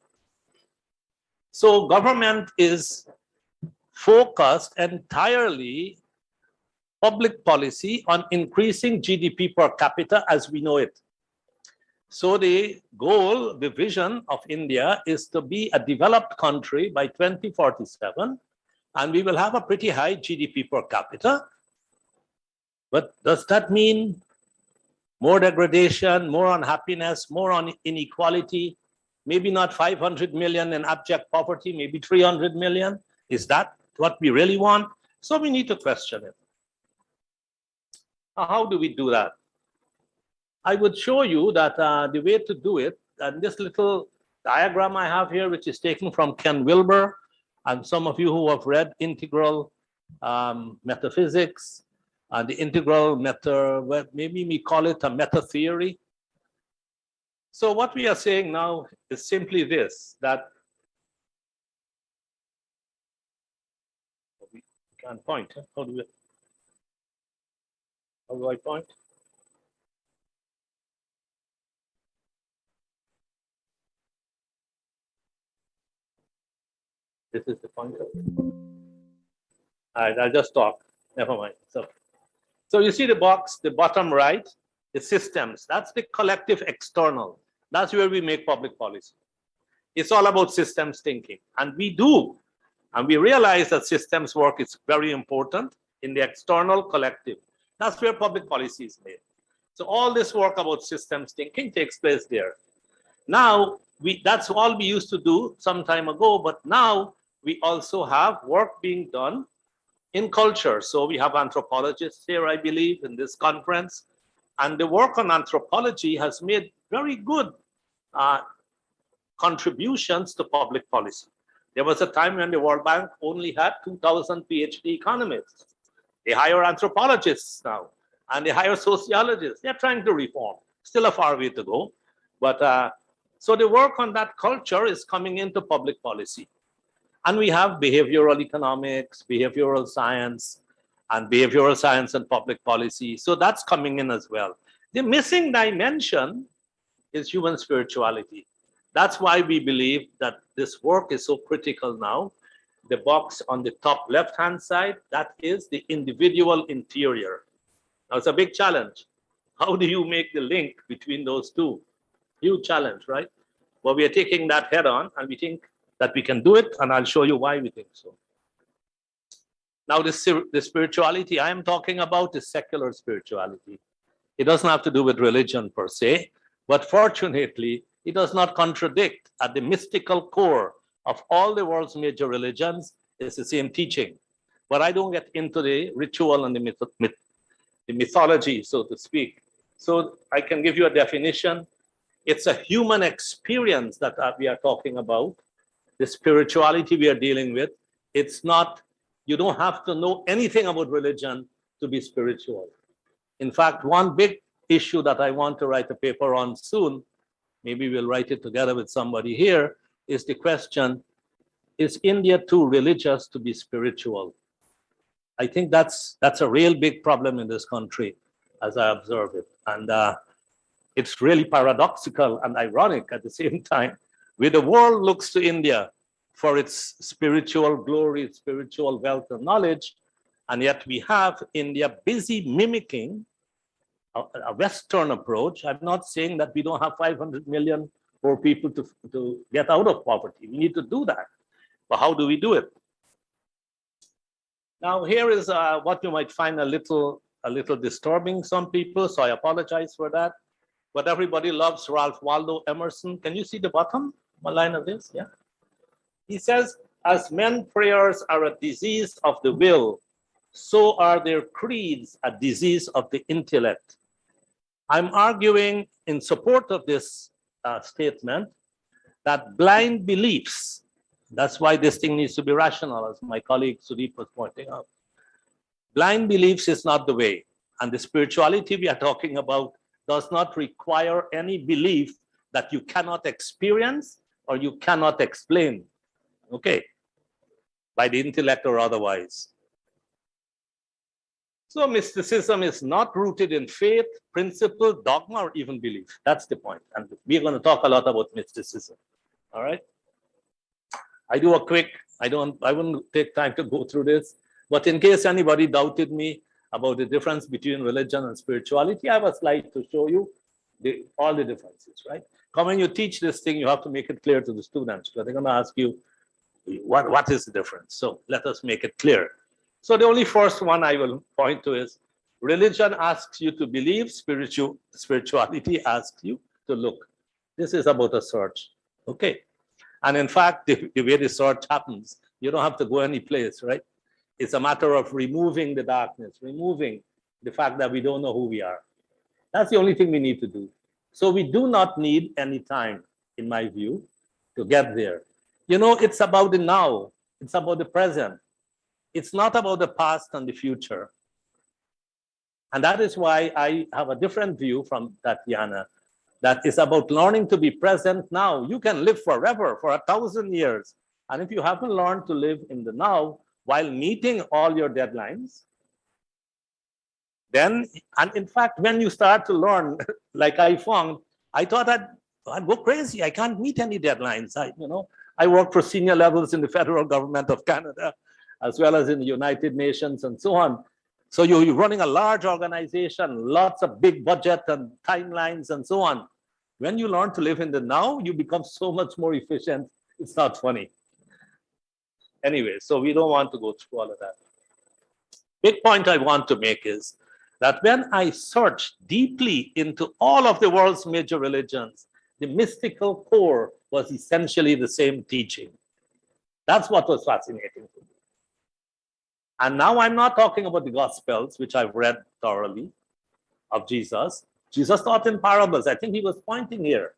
Speaker 5: So government is focused entirely, public policy, on increasing GDP per capita as we know it. So the goal, the vision of India is to be a developed country by 2047, and we will have a pretty high GDP per capita. But does that mean more degradation, more unhappiness, more inequality? Maybe not 500 million in abject poverty, maybe 300 million. Is that what we really want? So we need to question it. How do we do that? I would show you that the way to do it, and this little diagram I have here, which is taken from Ken Wilber, and some of you who have read Integral Metaphysics, and the integral maybe we call it a meta theory. So what we are saying now is simply this, that we can't point. Huh? How do I point? This is the pointer. All right, I'll just talk. Never mind. So
Speaker 10: So you see the box, the bottom right, the systems. That's the collective external. That's where we make public policy. It's all about systems thinking. And we do. And we realize that systems work is very important in the external collective. That's where public policy is made. So all this work about systems thinking takes place there. Now, that's all we used to do some time ago, but now we also have work being done in culture. So we have anthropologists here, I believe, in this conference. And the work on anthropology has made very good contributions to public policy. There was a time when the World Bank only had 2,000 PhD economists. They hire anthropologists now, and they hire sociologists. They're trying to reform. Still a far way to go. But so the work on that culture is coming into public policy. And we have behavioral economics, behavioral science, and behavioral science and public policy. So that's coming in as well. The missing dimension is human spirituality. That's why we believe that this work is so critical now. The box on the top left-hand side, that is the individual interior. Now, it's a big challenge. How do you make the link between those two? Huge challenge, right? But we are taking that head on, and we think that we can do it, and I'll show you why we think so. Now, the spirituality I am talking about is secular spirituality. It doesn't have to do with religion per se, but fortunately, it does not contradict. At the mystical core of all the world's major religions is the same teaching. But I don't get into the ritual and the mythology, so to speak. So I can give you a definition. It's a human experience that we are talking about. The spirituality we are dealing with, it's not, you don't have to know anything about religion to be spiritual. In fact, one big issue that I want to write a paper on soon, maybe we'll write it together with somebody here, is the question, is India too religious to be spiritual? I think that's a real big problem in this country, as I observe it. And it's really paradoxical and ironic at the same time, where the world looks to India for its spiritual glory, spiritual wealth and knowledge, and yet we have India busy mimicking a Western approach. I'm not saying that we don't have 500 million poor people to get out of poverty. We need to do that. But how do we do it? Now, here is what you might find a little disturbing, some people, so I apologize for that. But everybody loves Ralph Waldo Emerson. Can you see the bottom line of this? Yeah. He says, as men prayers are a disease of the will, so are their creeds a disease of the intellect. I'm arguing in support of this statement that blind beliefs, that's why this thing needs to be rational, as my colleague Sudeep was pointing out. Blind beliefs is not the way. And the spirituality we are talking about does not require any belief that you cannot experience or you cannot explain, okay, by the intellect or otherwise. So mysticism is not rooted in faith, principle, dogma, or even belief. That's the point. And we're going to talk a lot about mysticism. All right. I do a quick, I wouldn't take time to go through this, but in case anybody doubted me about the difference between religion and spirituality, I have a slide to show you all the differences, right? When you teach this thing, you have to make it clear to the students. So they're going to ask you, what is the difference? So let us make it clear. So the only first one I will point to is religion asks you to believe, spirituality asks you to look. This is about a search, okay? And in fact, the way the search happens, you don't have to go any place, right? It's a matter of removing the darkness, removing the fact that we don't know who we are. That's the only thing we need to do. So we do not need any time, in my view, to get there. You know, it's about the now. It's about the present. It's not about the past and the future. And that is why I have a different view from Tatiana. That is about learning to be present now. You can live forever, for 1,000 years. And if you haven't learned to live in the now while meeting all your deadlines, then, and in fact, when you start to learn, like I found, I thought I'd go crazy. I can't meet any deadlines. I work for senior levels in the federal government of Canada, as well as in the United Nations and so on.
Speaker 5: So you're running a large organization, lots of big budget and timelines and so on. When you learn to live in the now, you become so much more efficient. It's not funny. Anyway, so we don't want to go through all of that. Big point I want to make is that when I searched deeply into all of the world's major religions, the mystical core was essentially the same teaching. That's what was fascinating to me. And now I'm not talking about the Gospels, which I've read thoroughly, of Jesus. Jesus taught in parables. I think he was pointing here.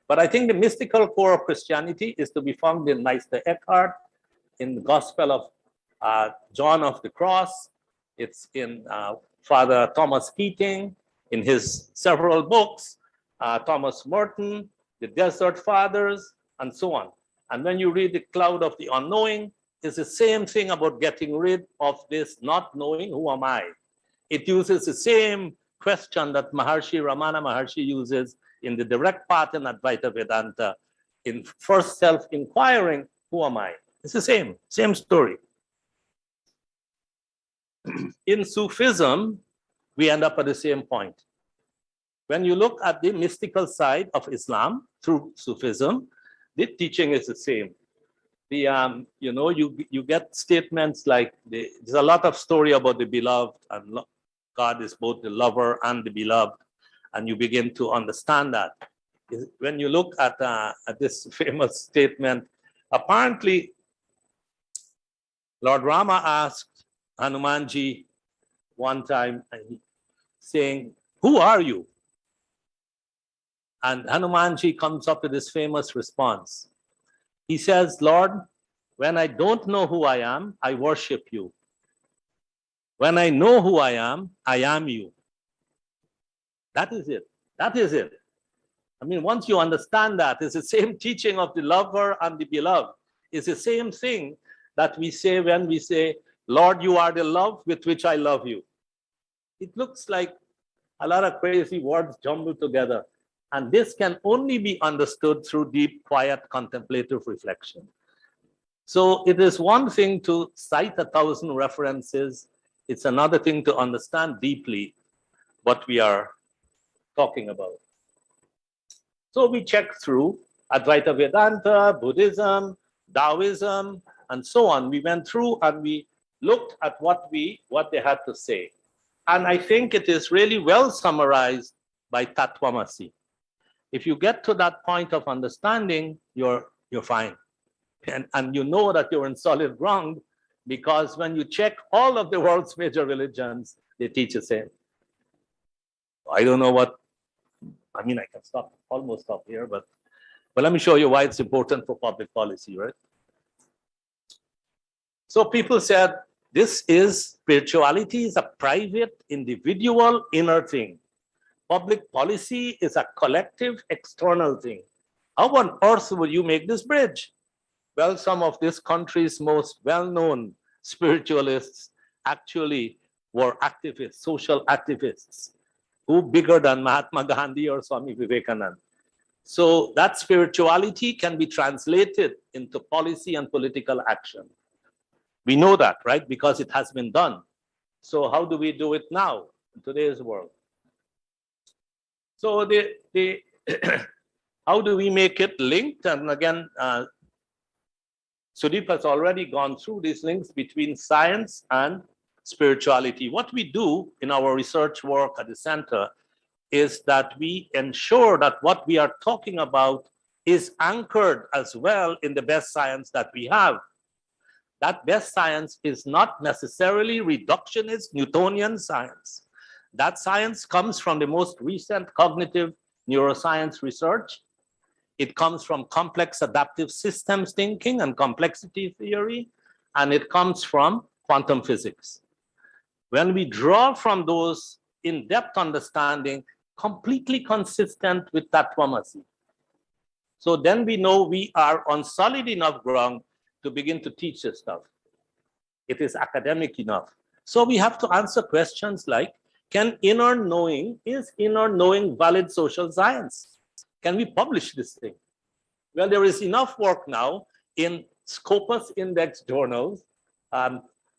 Speaker 5: But I think the mystical core of Christianity is to be found in Meister Eckhart, in the Gospel of John of the Cross. It's in Father Thomas Keating, in his several books, Thomas Merton, the Desert Fathers, and so on. And when you read The Cloud of the Unknowing, it's the same thing about getting rid of this not knowing who am I. It uses the same question that Maharshi Ramana Maharshi uses in the direct path in Advaita Vedanta, in first self-inquiring, who am I? It's the same story. In Sufism, we end up at the same point. When you look at the mystical side of Islam through Sufism, the teaching is the same. You get statements like there's a lot of story about the beloved, and God is both the lover and the beloved, and you begin to understand that. When you look at this famous statement, apparently Lord Rama asked Hanumanji one time, saying, "Who are you?" And Hanumanji comes up with this famous response. He says, "Lord, when I don't know who I am, I worship you. When I know who I am you." That is it. That is it. I mean, once you understand that, it's the same teaching of the lover and the beloved. It's the same thing that we say when we say, "Lord, you are the love with which I love you." It looks like a lot of crazy words jumbled together. And this can only be understood through deep, quiet, contemplative reflection. So it is one thing to cite 1,000 references. It's another thing to understand deeply what we are talking about. So we checked through Advaita Vedanta, Buddhism, Taoism, and so on. We went through and we looked at what they had to say. And I think it is really well summarized by Tattvamasi. If you get to that point of understanding, you're fine. And you know that you're in solid ground, because when you check all of the world's major religions, they teach the same. I don't know what, I mean, I can almost stop here, but let me show you why it's important for public policy, right? So people said, spirituality is a private, individual, inner thing. Public policy is a collective, external thing. How on earth would you make this bridge? Well, some of this country's most well-known spiritualists actually were activists, social activists, who bigger than Mahatma Gandhi or Swami Vivekananda. So that spirituality can be translated into policy and political action. We know that, right? Because it has been done. So how do we do it now in today's world? So how do we make it linked? And again, Sudeep has already gone through these links between science and spirituality. What we do in our research work at the center is that we ensure that what we are talking about is anchored as well in the best science that we have. That best science is not necessarily reductionist Newtonian science. That science comes from the most recent cognitive neuroscience research. It comes from complex adaptive systems thinking and complexity theory, and it comes from quantum physics. When we draw from those in-depth understanding, completely consistent with Tattvamasi, so then we know we are on solid enough ground to begin to teach this stuff. It is academic enough. So we have to answer questions like, is inner knowing valid social science? Can we publish this thing? Well, there is enough work now in Scopus Index journals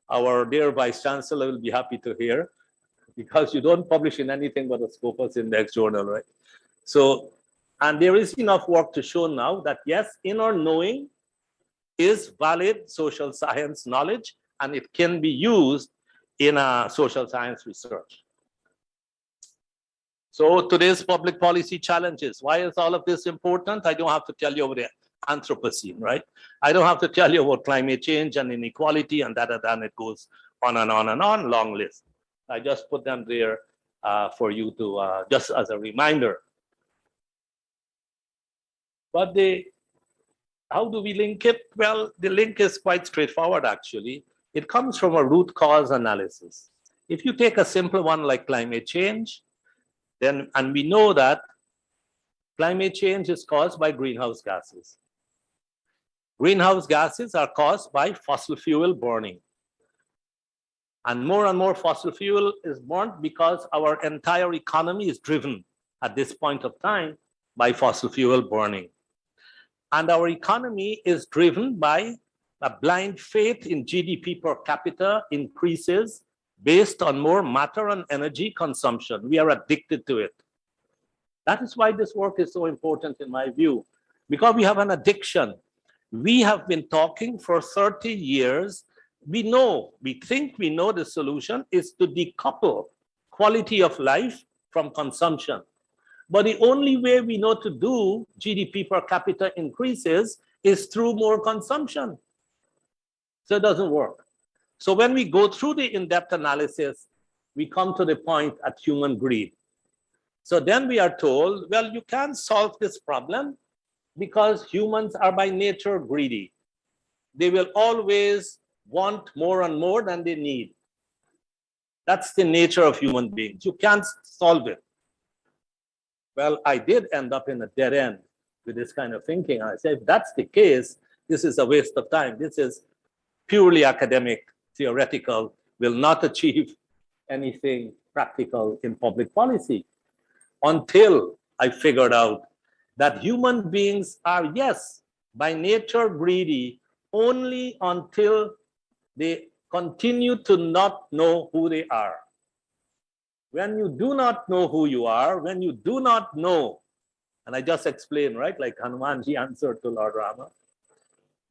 Speaker 5: our dear Vice Chancellor will be happy to hear, because you don't publish in anything but a Scopus Index journal, right? So, and there is enough work to show now that yes, inner knowing is valid social science knowledge, and it can be used in a social science research. So today's public policy challenges. Why is all of this important? I don't have to tell you about the Anthropocene, right? I don't have to tell you about climate change and inequality and that, and it goes on and on and on, long list. I just put them there for you to, just as a reminder. But how do we link it? Well, the link is quite straightforward, actually. It comes from a root cause analysis. If you take a simple one like climate change, then, and we know that climate change is caused by greenhouse gases. Greenhouse gases are caused by fossil fuel burning. And more fossil fuel is burned because our entire economy is driven at this point of time by fossil fuel burning. And our economy is driven by a blind faith in GDP per capita increases based on more matter and energy consumption. We are addicted to it. That is why this work is so important in my view, because we have an addiction. We have been talking for 30 years. We think we know the solution is to decouple quality of life from consumption. But the only way we know to do GDP per capita increases is through more consumption. So it doesn't work. So when we go through the in-depth analysis, we come to the point at human greed. So then we are told, well, you can't solve this problem because humans are by nature greedy. They will always want more and more than they need. That's the nature of human beings. You can't solve it. Well, I did end up in a dead end with this kind of thinking. I said, if that's the case, this is a waste of time. This is purely academic, theoretical, will not achieve anything practical in public policy. Until I figured out that human beings are, yes, by nature greedy, only until they continue to not know who they are. When you do not know who you are, when you do not know, and I just explained, right, like Hanumanji answered to Lord Rama,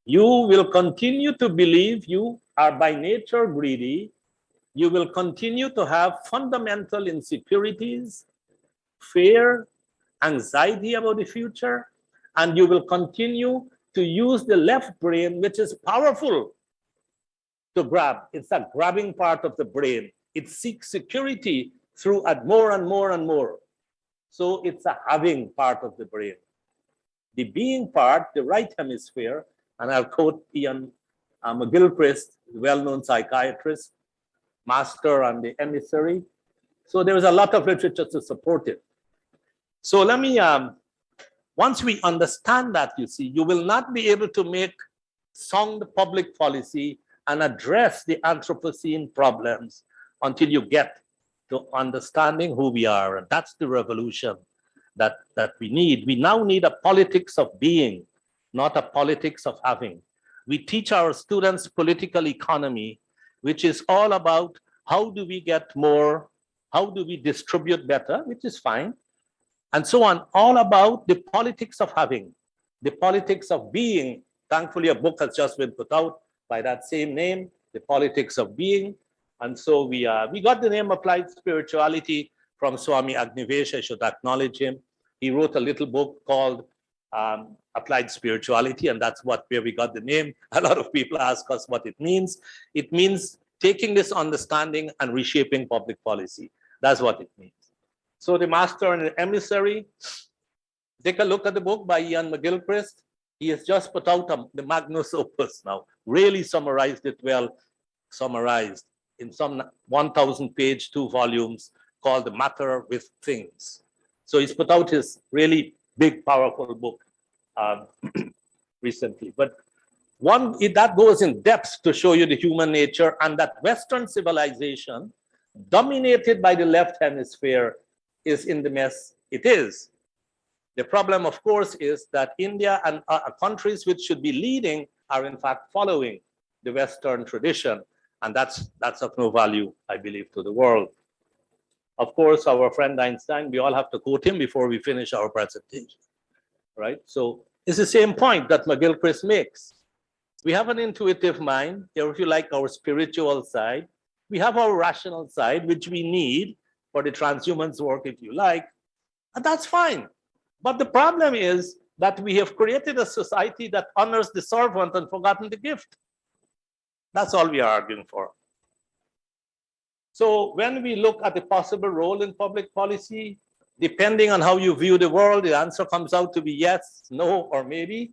Speaker 5: you will continue to believe you are by nature greedy. You will continue to have fundamental insecurities, fear, anxiety about the future, and you will continue to use the left brain, which is powerful, to grab. It's a grabbing part of the brain. It seeks security through more and more and more. So it's a having part of the brain. The being part, the right hemisphere, and I'll quote Ian McGilchrist, well-known psychiatrist, master on the emissary. So there is a lot of literature to support it. So let me, once we understand that, you see, you will not be able to make sound public policy and address the Anthropocene problems until you get to understanding who we are. And that's the revolution that we need. We now need a politics of being, not a politics of having. We teach our students political economy, which is all about how do we get more, how do we distribute better, which is fine, and so on, all about the politics of having, the politics of being. Thankfully, a book has just been put out by that same name, The Politics of Being. And so we got the name Applied Spirituality from Swami Agnivesh. I should acknowledge him. He wrote a little book called Applied Spirituality, and that's where we got the name. A lot of people ask us what it means. It means taking this understanding and reshaping public policy. That's what it means. So the master and the emissary, take a look at the book by Ian McGilchrist. He has just put out the magnus opus now, really summarized it well, summarized in some 1,000-page, 2 volumes called The Matter with Things. So he's put out his really big, powerful book recently. But that goes in depth to show you the human nature, and that Western civilization, dominated by the left hemisphere, is in the mess it is. The problem, of course, is that India and countries which should be leading are in fact following the Western tradition. And that's of no value, I believe, to the world. Of course, our friend Einstein, we all have to quote him before we finish our presentation, right? So it's the same point that McGilchrist makes. We have an intuitive mind, or if you like, our spiritual side. We have our rational side, which we need for the transhuman's work, if you like, and that's fine. But the problem is that we have created a society that honors the servant and forgotten the gift. That's all we are arguing for. So when we look at the possible role in public policy, depending on how you view the world, the answer comes out to be yes, no, or maybe.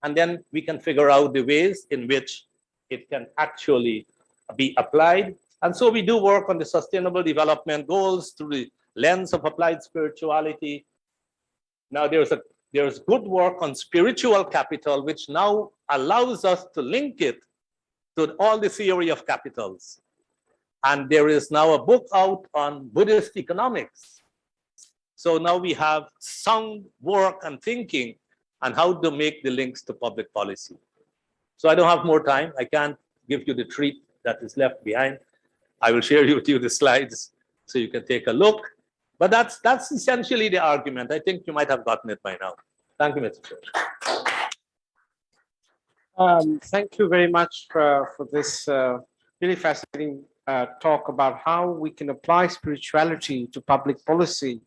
Speaker 5: And then we can figure out the ways in which it can actually be applied. And so we do work on the Sustainable Development Goals through the lens of applied spirituality. Now there's good work on spiritual capital, which now allows us to link it to all the theory of capitals. And there is now a book out on Buddhist economics. So now we have sound work and thinking on how to make the links to public policy. So I don't have more time. I can't give you the treat that is left behind. I will share with you the slides so you can take a look. But that's essentially the argument. I think you might have gotten it by now. Thank you, Mr. Chair.
Speaker 9: Thank you very much for this really fascinating talk about how we can apply spirituality to public policy.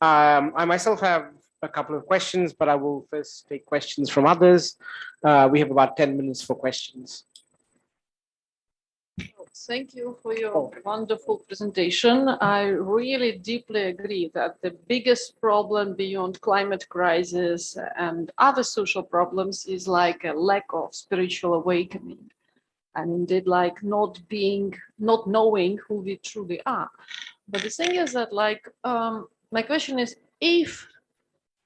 Speaker 9: I myself have a couple of questions, but I will first take questions from others. We have about 10 minutes for questions.
Speaker 2: Thank you for your wonderful presentation. I really deeply agree that the biggest problem beyond climate crisis and other social problems is like a lack of spiritual awakening. And indeed, like not knowing who we truly are. But the thing is that, like, my question is, if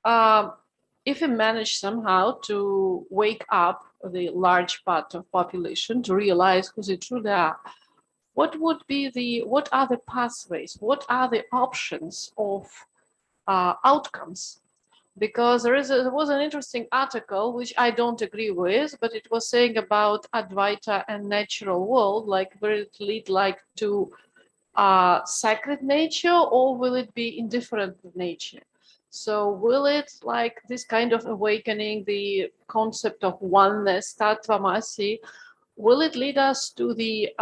Speaker 2: we manage somehow to wake up the large part of population to realize who they truly are, what are the pathways? What are the options of outcomes? Because there was an interesting article, which I don't agree with, but it was saying about Advaita and natural world, like will it lead like to sacred nature, or will it be indifferent nature? So will it, like this kind of awakening, the concept of oneness, tattvamasi, will it lead us to the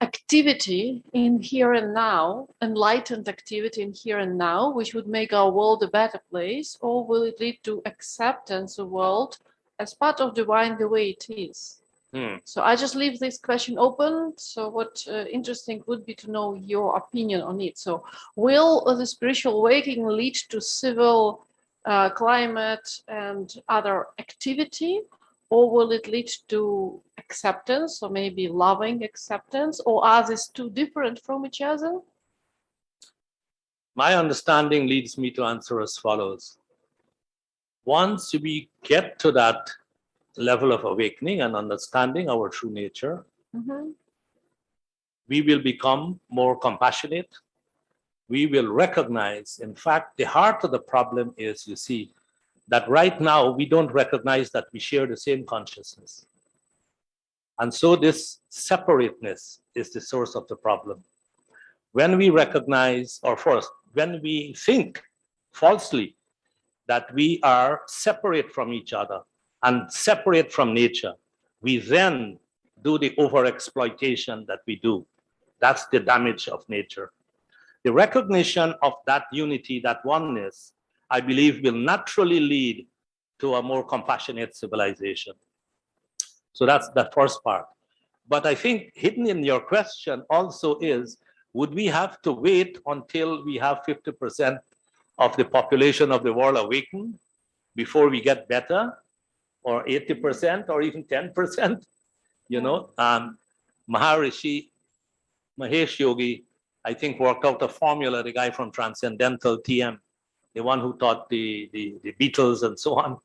Speaker 2: activity in here and now, enlightened activity in here and now, which would make our world a better place, or will it lead to acceptance of the world as part of divine the way it is? So I just leave this question open. So what interesting would be to know your opinion on it. So will the spiritual awakening lead to civil, climate and other activity, or will it lead to acceptance, or maybe loving acceptance, or are these two different from each other?
Speaker 5: My understanding leads me to answer as follows. Once we get to that level of awakening and understanding our true nature, we will become more compassionate. We will recognize, in fact, the heart of the problem is, you see, that right now we don't recognize that we share the same consciousness. And so this separateness is the source of the problem. When we recognize, or first, when we think falsely that we are separate from each other and separate from nature, we then do the overexploitation that we do. That's the damage of nature. The recognition of that unity, that oneness, I believe will naturally lead to a more compassionate civilization. So that's the first part. But I think hidden in your question also is, would we have to wait until we have 50% of the population of the world awaken before we get better, or 80%, or even 10%? You know, Maharishi Mahesh Yogi, I think, worked out a formula, the guy from Transcendental TM, the one who taught the Beatles and so on.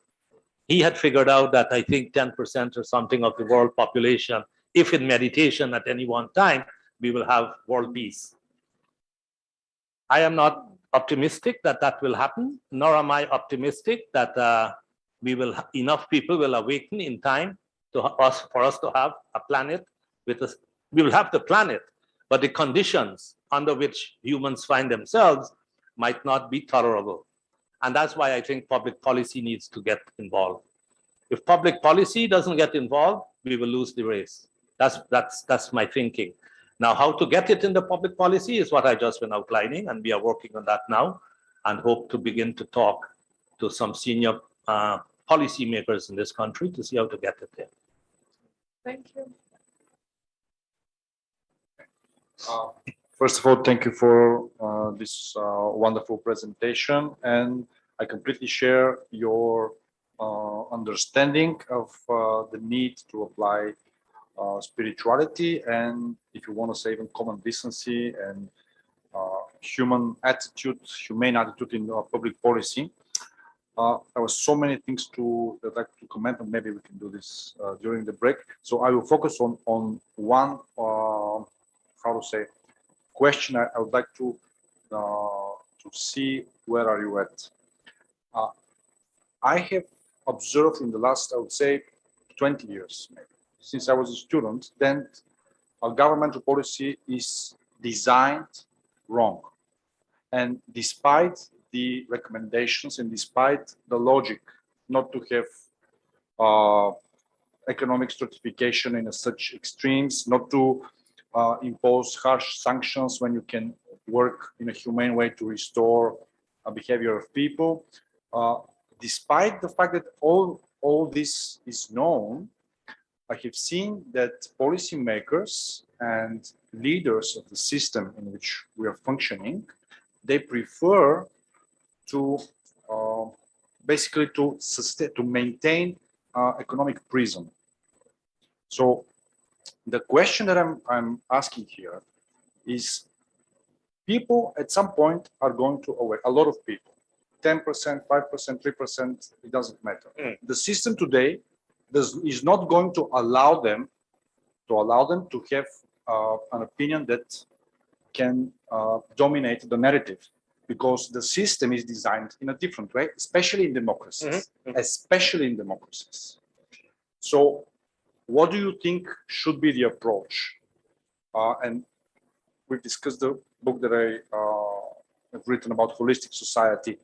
Speaker 5: He had figured out that I think 10% or something of the world population, if in meditation at any one time, we will have world peace. I am not optimistic that that will happen, nor am I optimistic that enough people will awaken in time for us to have a planet with us. We will have the planet, but the conditions under which humans find themselves might not be tolerable. And that's why I think public policy needs to get involved. If public policy doesn't get involved, we will lose the race. That's my thinking. Now, how to get it in the public policy is what I just been outlining, and we are working on that now, and hope to begin to talk to some senior policymakers in this country to see how to get it there.
Speaker 2: Thank you.
Speaker 8: First of all, thank you for this wonderful presentation, and I completely share your understanding of the need to apply spirituality, and if you want to say even common decency and humane attitude in public policy. There were so many things that I'd like to comment on. Maybe we can do this during the break. So I will focus on one, how to say, question. I would like to see where are you at. I have observed in the last, I would say, 20 years, maybe, since I was a student, then our governmental policy is designed wrong. And despite the recommendations and despite the logic not to have economic stratification in such extremes, not to impose harsh sanctions when you can work in a humane way to restore a behavior of people, despite the fact that all this is known, I have seen that policymakers and leaders of the system in which we are functioning, they prefer to basically to maintain economic prison. So the question that I'm asking here is, people at some point are going to awake, a lot of people, 10%, 5%, 3%, it doesn't matter. The system today is not going to allow them to have an opinion that can dominate the narrative, because the system is designed in a different way, especially in democracies, especially in democracies. So what do you think should be the approach? And we've discussed the book that I have written about holistic society.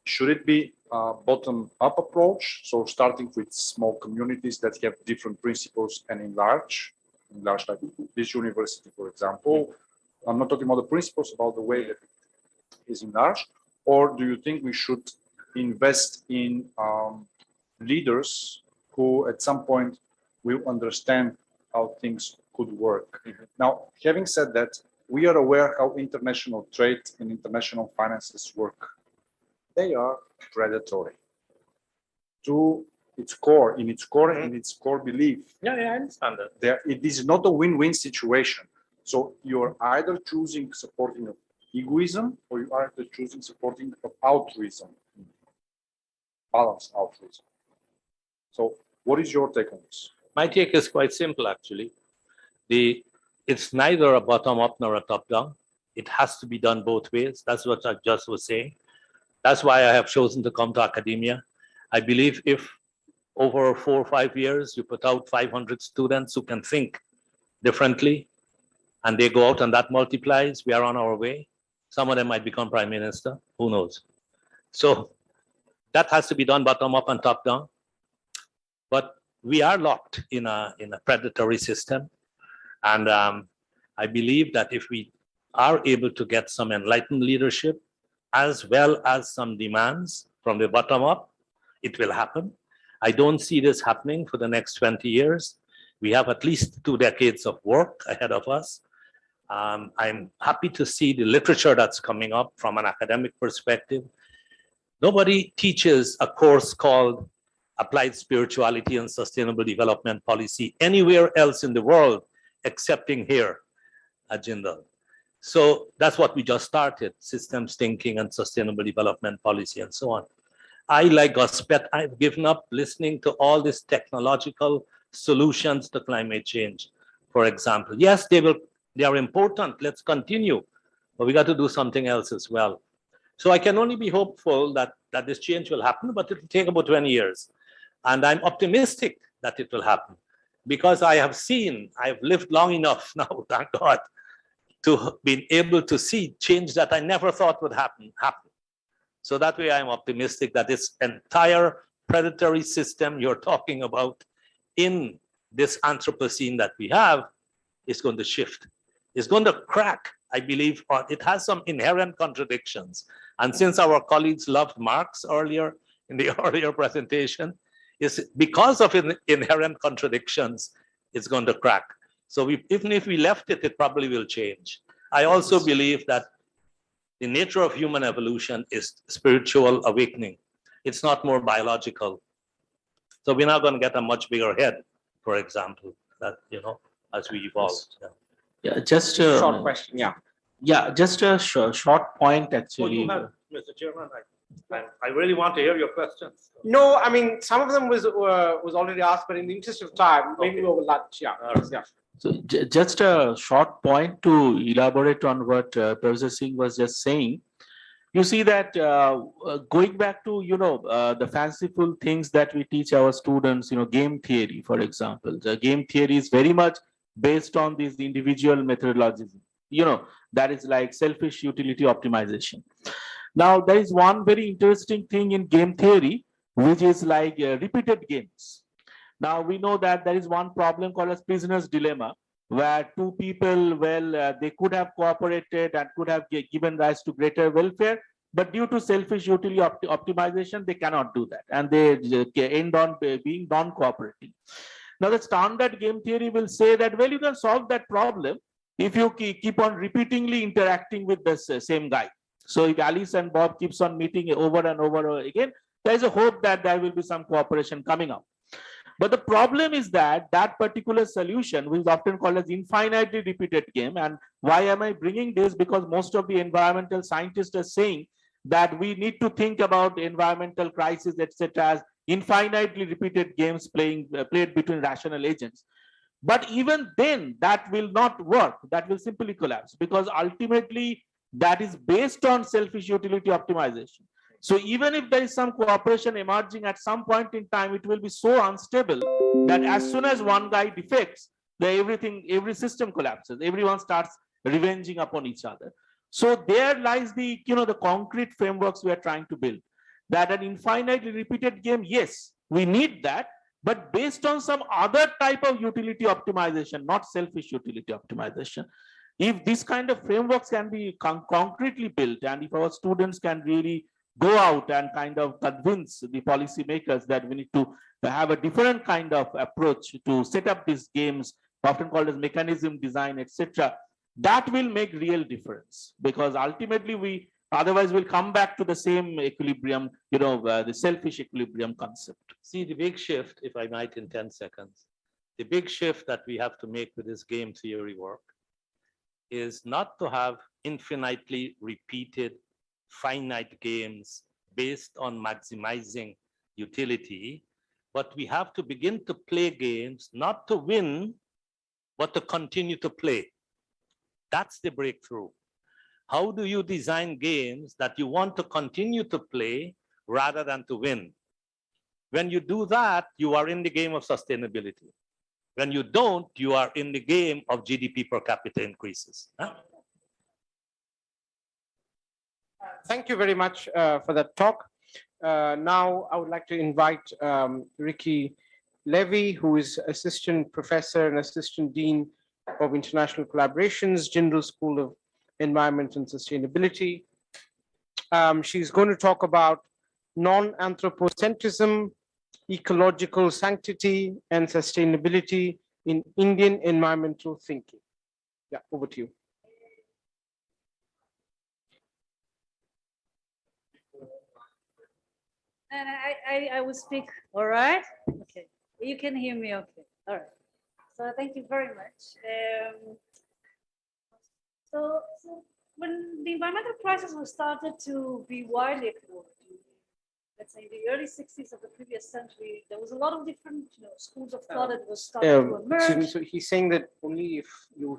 Speaker 8: Should it be a bottom-up approach? So starting with small communities that have different principles and enlarge like this university, for example. I'm not talking about the principles, about the way that it is enlarged. Or do you think we should invest in leaders who at some point will understand how things could work? Now, having said that, we are aware how international trade and international finances work. They are predatory to its core, in its core belief.
Speaker 5: Yeah, I understand that.
Speaker 8: It is not a win-win situation. So you're either choosing supporting of egoism, or you are either choosing supporting of altruism, balanced altruism. So what is your take on this?
Speaker 5: My take is quite simple, actually. It's neither a bottom-up nor a top-down. It has to be done both ways. That's what I just was saying. That's why I have chosen to come to academia. I believe if over 4 or 5 years, you put out 500 students who can think differently, and they go out and that multiplies, we are on our way. Some of them might become prime minister, who knows? So that has to be done bottom up and top down. But we are locked in a predatory system. And I believe that if we are able to get some enlightened leadership, as well as some demands from the bottom up, it will happen. I don't see this happening for the next 20 years. We have at least 2 decades of work ahead of us. I'm happy to see the literature that's coming up from an academic perspective. Nobody teaches a course called Applied Spirituality and Sustainable Development Policy anywhere else in the world, excepting here at Jindal. So that's what we just started, systems thinking and sustainable development policy and so on. I, like Gospet, I've given up listening to all these technological solutions to climate change, for example. Yes, they are important, let's continue, but we got to do something else as well. So I can only be hopeful that this change will happen, but it will take about 20 years. And I'm optimistic that it will happen. because I have seen, I've lived long enough now, thank God, to be able to see change that I never thought would happen. So that way I'm optimistic that this entire predatory system you're talking about in this Anthropocene that we have is going to shift. It's going to crack, I believe, or it has some inherent contradictions. And since our colleagues loved Marx earlier in the earlier presentation, is because of inherent contradictions, it's going to crack. So even if we left it, it probably will change. I also believe that the nature of human evolution is spiritual awakening. It's not more biological. So we're not going to get a much bigger head, for example, that, as we evolve.
Speaker 4: Yeah, just a
Speaker 9: Short question, yeah.
Speaker 4: Yeah, just a short point actually.
Speaker 5: Mr. Chairman, I really want to hear your questions.
Speaker 9: No, I mean, some of them was already asked, but in the interest of time, maybe over lunch, yeah. Yeah.
Speaker 4: So just a short point to elaborate on what Professor Singh was just saying. You see that going back to the fanciful things that we teach our students, game theory, for example. The game theory is very much based on these individual methodologies. That is like selfish utility optimization. Now, there is one very interesting thing in game theory, which is like repeated games. Now, we know that there is one problem called as prisoner's dilemma, where two people, they could have cooperated and could have given rise to greater welfare, but due to selfish utility optimization, they cannot do that, and they end on being non-cooperating. Now, the standard game theory will say that, well, you can solve that problem if you keep on repeatedly interacting with the same guy. So if Alice and Bob keeps on meeting over and over again, there is a hope that there will be some cooperation coming up. But the problem is that that particular solution, which is often called as infinitely repeated game, and why am I bringing this? Because most of the environmental scientists are saying that we need to think about environmental crisis, etc., as infinitely repeated games played between rational agents. But even then, that will not work. That will simply collapse, because ultimately that is based on selfish utility optimization. So even if there is some cooperation emerging at some point in time, it will be so unstable that as soon as one guy defects, every system collapses. Everyone starts revenging upon each other. So there lies the concrete frameworks we are trying to build. That an infinitely repeated game, yes, we need that, but based on some other type of utility optimization, not selfish utility optimization. If this kind of frameworks can be concretely built, and if our students can really go out and kind of convince the policymakers that we need to have a different kind of approach to set up these games, often called as mechanism design, etc., that will make real difference, because ultimately otherwise we'll come back to the same equilibrium, the selfish equilibrium concept.
Speaker 5: See, the big shift, if I might, in 10 seconds, the big shift that we have to make with this game theory work is not to have infinitely repeated finite games based on maximizing utility, but we have to begin to play games not to win, but to continue to play. That's the breakthrough. How do you design games that you want to continue to play rather than to win? When you do that, you are in the game of sustainability. When you don't, you are in the game of GDP per capita increases. Huh?
Speaker 9: Thank you very much for that talk. Now I would like to invite Ricky Levy, who is Assistant Professor and Assistant Dean of International Collaborations, Jindal School of Environment and Sustainability. She's going to talk about non-anthropocentrism, ecological sanctity, and sustainability in Indian environmental thinking. Yeah, over to you.
Speaker 7: And I will speak, all right? Okay, you can hear me okay, all right. So thank you very much. So when the environmental crisis was started to be widely acknowledged, let's say in the early 60s of the previous century, there was a lot of different schools of thought that was starting to emerge.
Speaker 9: So he's saying that only if you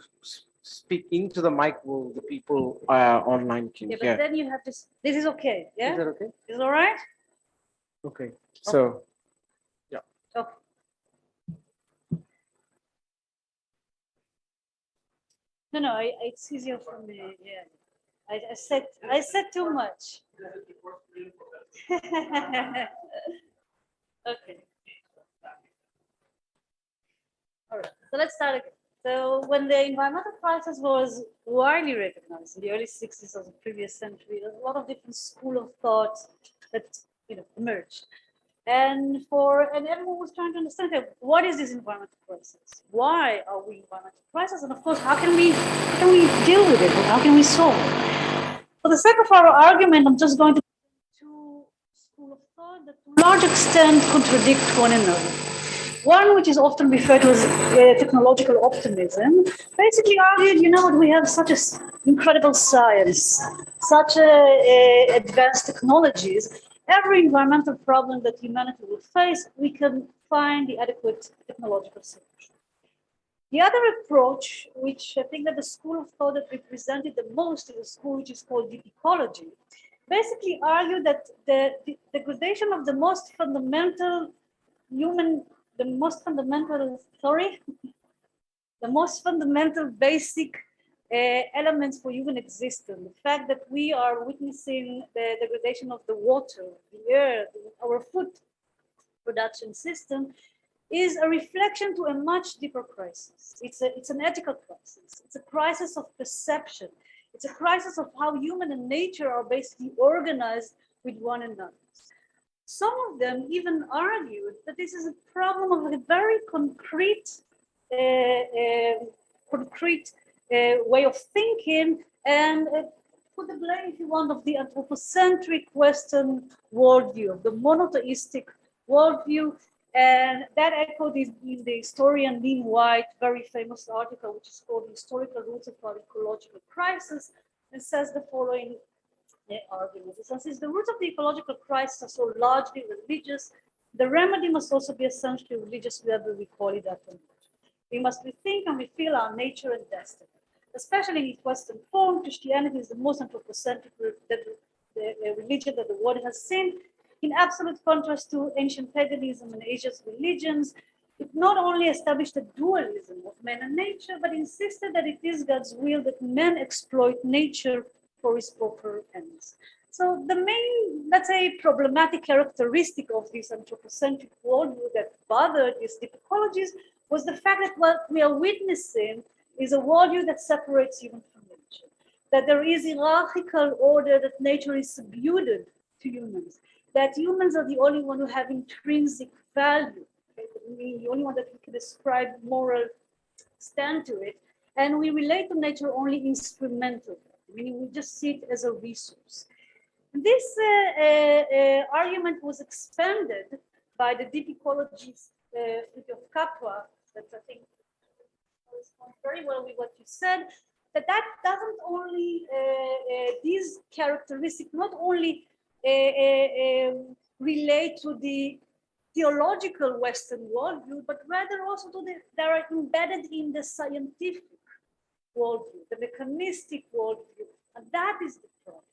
Speaker 9: speak into the mic will the people online can
Speaker 7: Yeah,
Speaker 9: hear.
Speaker 7: but then you have this is okay, yeah?
Speaker 9: Is that okay?
Speaker 7: Is it all right?
Speaker 9: Okay, so, yeah.
Speaker 7: Okay. No, it's easier for me. Yeah, I said too much. Okay. All right. So let's start again. So when the environmental crisis was widely recognized in the early 60s of the previous century, there's a lot of different school of thought that emerged. And everyone was trying to understand what is this environmental crisis? Why are we environmental crisis? And of course, how can we deal with it? How can we solve it? For the sake of our argument, I'm just going to two schools of thought that to a large extent contradict one another. One, which is often referred to as technological optimism, basically argued, we have such incredible science, such advanced technologies. Every environmental problem that humanity will face, we can find the adequate technological solution. The other approach, which I think that the school of thought that represented the most is a school which is called Ecological, basically argued that the degradation of the most fundamental basic elements for human existence. The fact that we are witnessing the degradation of the water, the air, our food production system is a reflection to a much deeper crisis. It's an ethical crisis. It's a crisis of perception. It's a crisis of how human and nature are basically organized with one another. Some of them even argued that this is a problem of a very concrete way of thinking, and put the blame, if you want, of the anthropocentric Western worldview, of the monotheistic worldview. And that echoed in the historian Lynn White very famous article, which is called The Historical Roots of Our Ecological Crisis, and says the following argument. Since the roots of the ecological crisis are so largely religious, the remedy must also be essentially religious, whether we call it that or not. We must rethink and refeel our nature and destiny. Especially in its Western form, Christianity is the most anthropocentric religion that the world has seen. In absolute contrast to ancient paganism and Asia's religions, it not only established a dualism of man and nature, but insisted that it is God's will that men exploit nature for its proper ends. So the main, let's say, problematic characteristic of this anthropocentric worldview that bothered these deep ecologies was the fact that what we are witnessing is a worldview that separates human from nature, that there is hierarchical order, that nature is subjugated to humans, that humans are the only one who have intrinsic value, okay? The only one that we can ascribe moral stand to it, and we relate to nature only instrumentally, meaning we just see it as a resource. This argument was expanded by the deep ecologist of Capua, that I think corresponds very well with what you said, that doesn't only, these characteristics not only relate to the theological Western worldview, but rather also to they are embedded in the scientific worldview, the mechanistic worldview, and that is the problem.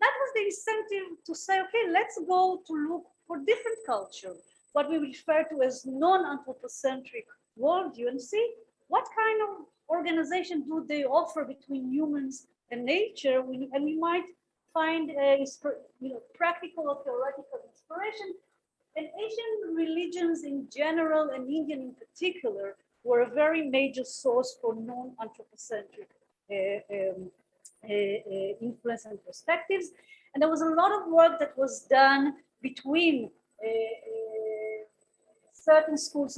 Speaker 7: That was the incentive to say, okay, let's go to look for different culture, what we refer to as non-anthropocentric worldview, and see what kind of organization do they offer between humans and nature, and we might find practical or theoretical inspiration. And Asian religions in general, and Indian in particular, were a very major source for non-anthropocentric influence and perspectives. And there was a lot of work that was done between certain schools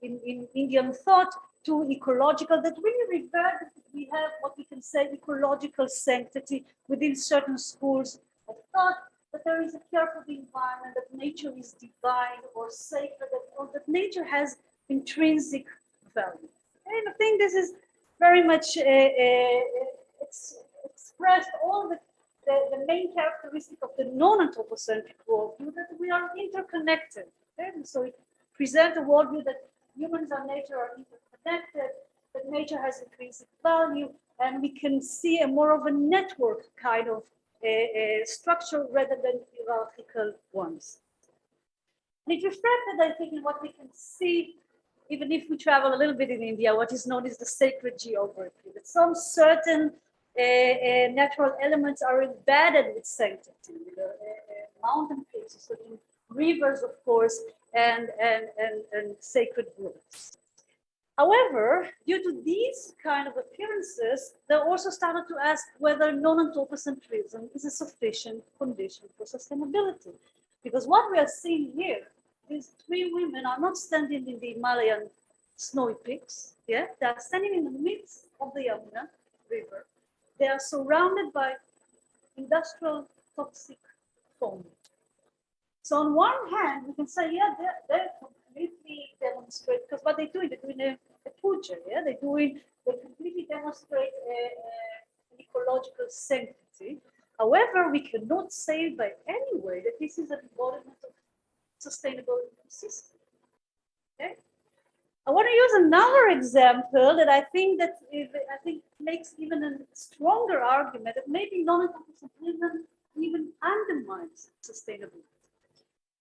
Speaker 7: in Indian thought to ecological, that really referred, we have what we can say ecological sanctity within certain schools of thought, that there is a care for the environment, that nature is divine or sacred, or that nature has intrinsic value. And I think this is very much expressed all the main characteristic of the non-anthropocentric worldview, that we are interconnected. Okay? And so it presents a worldview that humans and nature are interconnected, that nature has intrinsic value, and we can see a more of a network kind of structure rather than hierarchical ones. And it reflected, I think, in what we can see even if we travel a little bit in India, what is known as the sacred geography, that some certain natural elements are embedded with sanctity, mountain peaks, certain rivers, of course, and sacred woods. However, due to these kind of appearances, they also started to ask whether non-anthropocentrism is a sufficient condition for sustainability. Because what we are seeing here, these three women are not standing in the Himalayan snowy peaks, yeah? They are standing in the midst of the Yamuna River. They are surrounded by industrial toxic foam. So on one hand, we can say, yeah, they're completely demonstrate, because what they're doing a puja, yeah? They completely demonstrate an ecological sanctity. However, we cannot say by any way that this is an embodiment of sustainable system. Okay? I want to use another example that I think makes even a stronger argument that maybe non-anthropocentrism even undermines sustainability.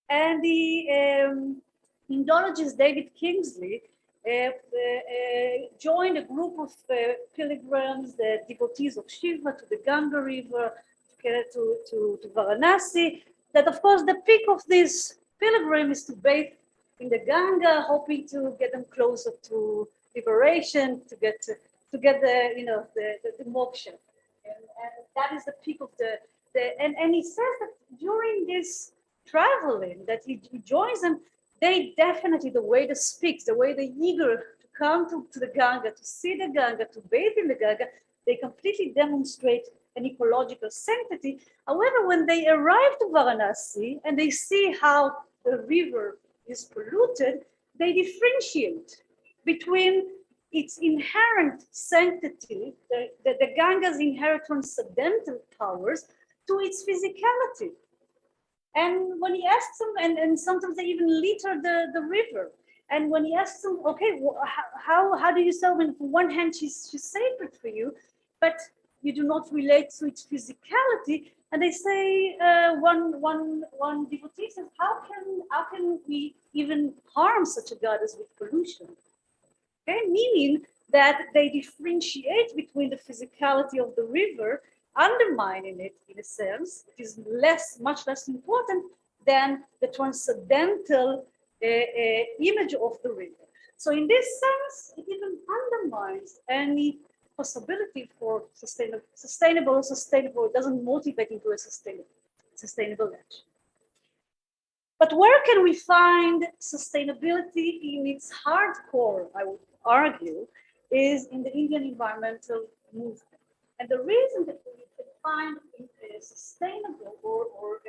Speaker 7: And the Indologist David Kingsley joined a group of pilgrims, the devotees of Shiva, to the Ganga River, to Varanasi, that of course the peak of this pilgrim is to bathe in the Ganga, hoping to get them closer to liberation, to get the moksha. And that is the peak of and he says that during this traveling that he joins them, they definitely, the way they speak, the way they're eager to come to the Ganga, to see the Ganga, to bathe in the Ganga, they completely demonstrate an ecological sanctity. However, when they arrive to Varanasi and they see how the river is polluted, they differentiate between its inherent sanctity, the Ganga's inherent transcendental powers, to its physicality. And when he asks them, and sometimes they even litter the river. And when he asks them, okay, how do you say, when on one hand she's sacred for you, but you do not relate to its physicality? And they say, one devotee says, how can we even harm such a goddess with pollution? Okay, meaning that they differentiate between the physicality of the river, undermining it in a sense. It is much less important than the transcendental image of the river. So in this sense, it even undermines any possibility for sustainable. It doesn't motivate into a sustainable action. But where can we find sustainability in its hardcore, I would argue, is in the Indian environmental movement. And the reason that we can find a sustainable or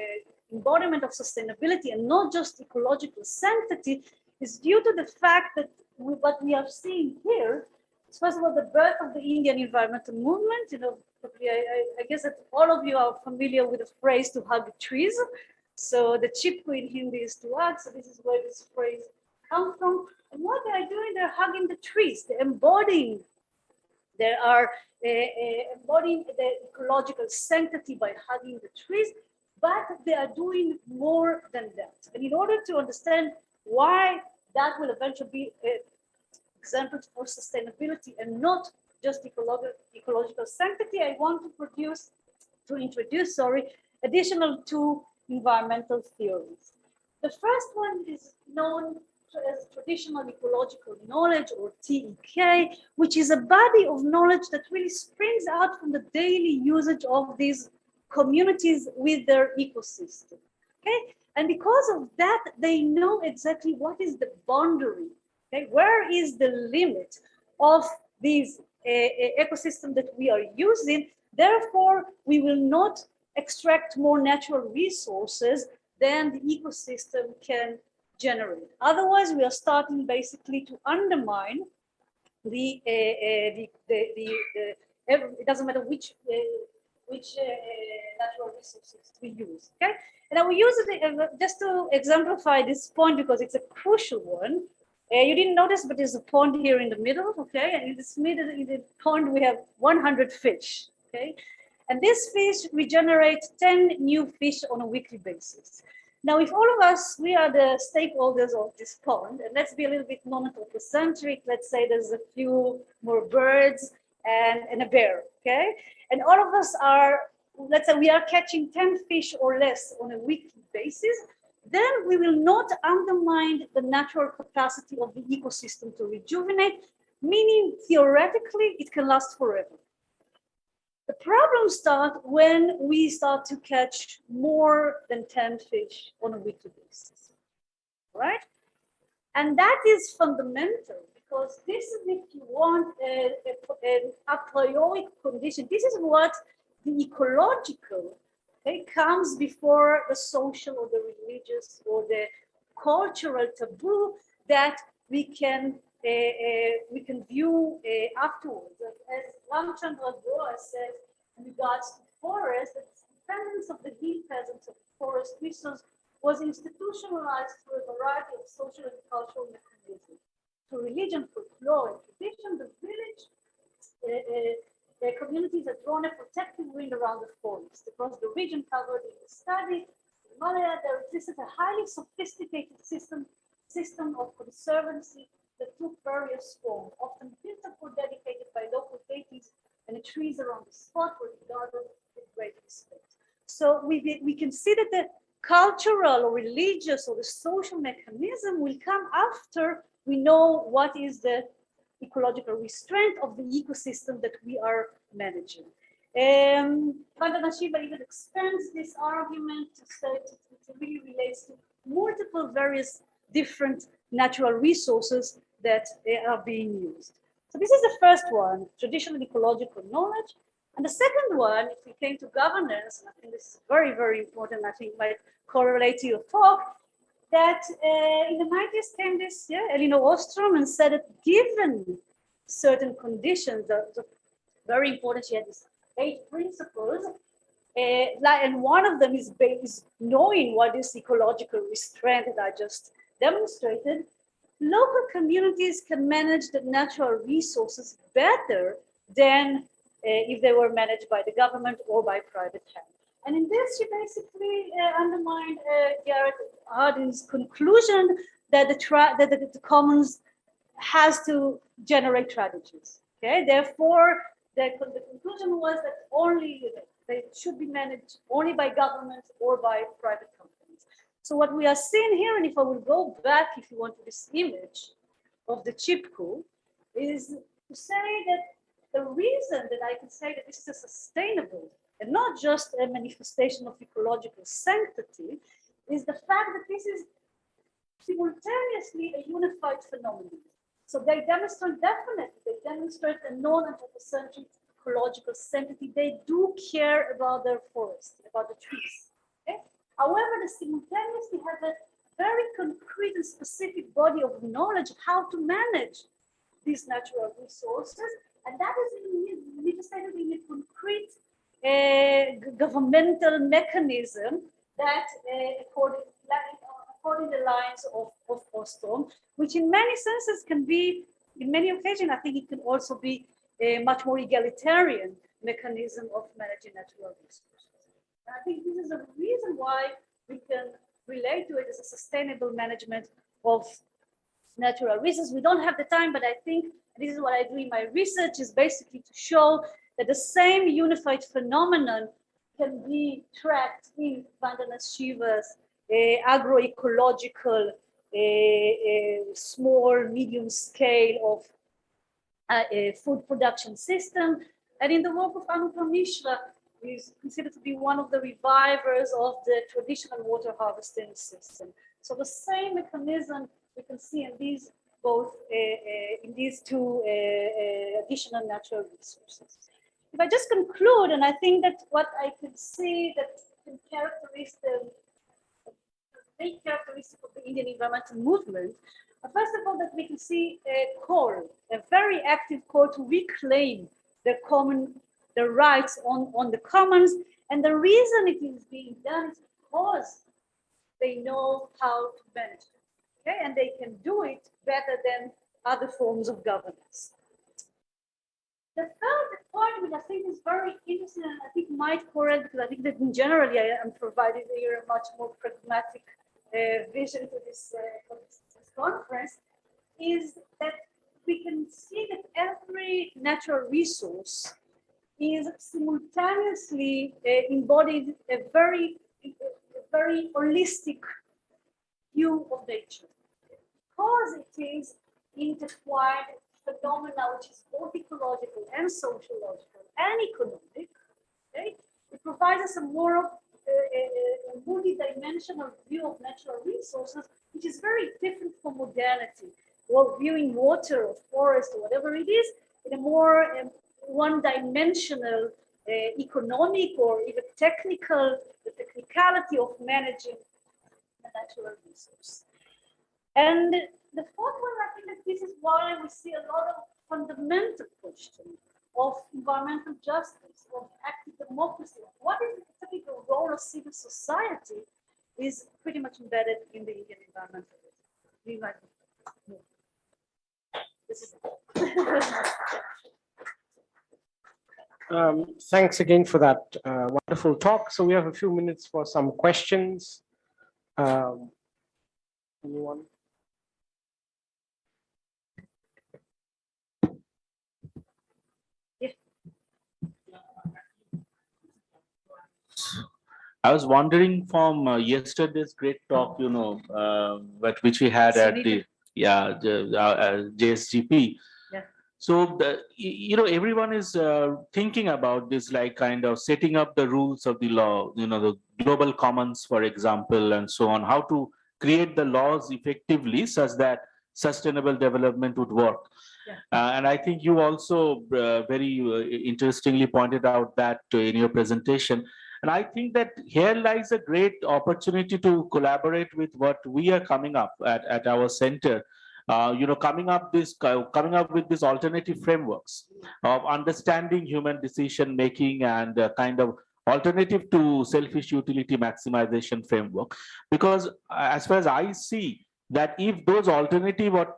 Speaker 7: embodiment of sustainability and not just ecological sanctity is due to the fact that what we are seeing here is, first of all, the birth of the Indian environmental movement. I guess that all of you are familiar with the phrase to hug trees. So the chipku in Hindi is to hug. So this is where this phrase comes from. And what they are doing, they're hugging the trees. They're embodying. They are embodying the ecological sanctity by hugging the trees, but they are doing more than that. And in order to understand why that will eventually be examples for sustainability and not just ecological sanctity, I want to introduce additional two environmental theories. The first one is known as traditional ecological knowledge, or TEK, which is a body of knowledge that really springs out from the daily usage of these communities with their ecosystem. Okay, and because of that, they know exactly what is the boundary. Okay, where is the limit of these ecosystem that we are using? Therefore, we will not extract more natural resources than the ecosystem can generate. Otherwise, we are starting basically to undermine it doesn't matter which natural resources we use. Okay, and I will use it just to exemplify this point because it's a crucial one. You didn't notice, but there's a pond here in the middle. Okay, and in the pond we have 100 fish. Okay, and this fish regenerates 10 new fish on a weekly basis. Now, if all of us, we are the stakeholders of this pond, and let's be a little bit non-anthropocentric, let's say there's a few more birds and a bear, okay? And all of us are, let's say we are catching 10 fish or less on a weekly basis, then we will not undermine the natural capacity of the ecosystem to rejuvenate, meaning theoretically it can last forever. The problems start when we start to catch more than 10 fish on a weekly basis, right? And that is fundamental because this is, if you want, an a priori condition. This is what the ecological, okay, comes before the social or the religious or the cultural taboo that we can view afterwards. As Ramchandra Goa said in regards to forest, the dependence of the hill peasants of forest resource was institutionalized through a variety of social and cultural mechanisms. Through religion, folklore, and tradition, the village the communities are drawn a protective ring around the forest. Across the region covered in the study, in Malaya, there existed a highly sophisticated system of conservancy that took various forms, often built up or dedicated by local deities, and the trees around the spot were regarded with great respect. So we can see that the cultural or religious or the social mechanism will come after we know what is the ecological restraint of the ecosystem that we are managing. Vandana Shiva even expands this argument to say it really relates to multiple various different natural resources that are being used. So this is the first one, traditional ecological knowledge. And the second one, if we came to governance, and I think this is very, very important, I think might correlate to your talk, that in the 90s came this, Elinor Ostrom, and said that given certain conditions, very important, she had these 8 principles, and one of them is knowing what is ecological restraint that I just demonstrated. Local communities can manage the natural resources better than if they were managed by the government or by private hand. And in this, she basically undermined Garrett Hardin's conclusion that the commons has to generate strategies. Okay, therefore, the conclusion was that only they should be managed only by government or by private companies. So what we are seeing here, and if I will go back, if you want, to this image of the chipku, is to say that the reason that I can say that this is a sustainable and not just a manifestation of ecological sanctity is the fact that this is simultaneously a unified phenomenon. So they demonstrate a non-anthropocentric ecological sanctity. They do care about their forest, about the trees. Okay? However, they simultaneously have a very concrete and specific body of knowledge how to manage these natural resources, and that is manifested in a concrete governmental mechanism that, according the lines of Ostrom, which in many senses can be, in many occasions, I think it can also be a much more egalitarian mechanism of managing natural resources. And I think this is a reason why we can relate to it as a sustainable management of natural resources. We don't have the time, but I think this is what I do in my research, is basically to show that the same unified phenomenon can be tracked in Vandana Shiva's agroecological, small, medium scale of food production system. And in the work of Anupam Mishra, who is considered to be one of the revivers of the traditional water harvesting system. So the same mechanism we can see in these both in these two additional natural resources. If I just conclude, and I think that what I can see that can characterize the main characteristic of the Indian environmental movement, first of all, that we can see a call, a very active call to reclaim the rights on the commons. And the reason it is being done is because they know how to manage it, okay? And they can do it better than other forms of governance. The third point, which I think is very interesting and I think might correlate, because I think that in generally I am providing here a much more pragmatic vision to this, for this conference, is that we can see that every natural resource is simultaneously embodied a very holistic view of nature, because it is intertwined phenomena which is both ecological and sociological and economic. Okay? It provides us a more a multi-dimensional view of natural resources, which is very different from modernity, or viewing water or forest or whatever it is in a more one-dimensional economic or even technical, the technicality of managing the natural resource. And the fourth one, I think that this is why we see a lot of fundamental questions of environmental justice, of active democracy. What is exactly the role of civil society is pretty much embedded in the Indian environmentalism. This is it.
Speaker 9: Thanks again for that wonderful talk. So we have a few minutes for some questions. Anyone?
Speaker 4: I was wondering from yesterday's great talk, which we had at the JSGP.
Speaker 1: Yeah.
Speaker 4: So everyone is thinking about this, like kind of setting up the rules of the law, the global commons, for example, and so on, how to create the laws effectively such that sustainable development would work.
Speaker 1: Yeah.
Speaker 4: And I think you also very interestingly pointed out that in your presentation. And I think that here lies a great opportunity to collaborate with what we are coming up at our center. Coming up with these alternative frameworks of understanding human decision making and kind of alternative to selfish utility maximization framework. Because as far as I see, that if those alternative or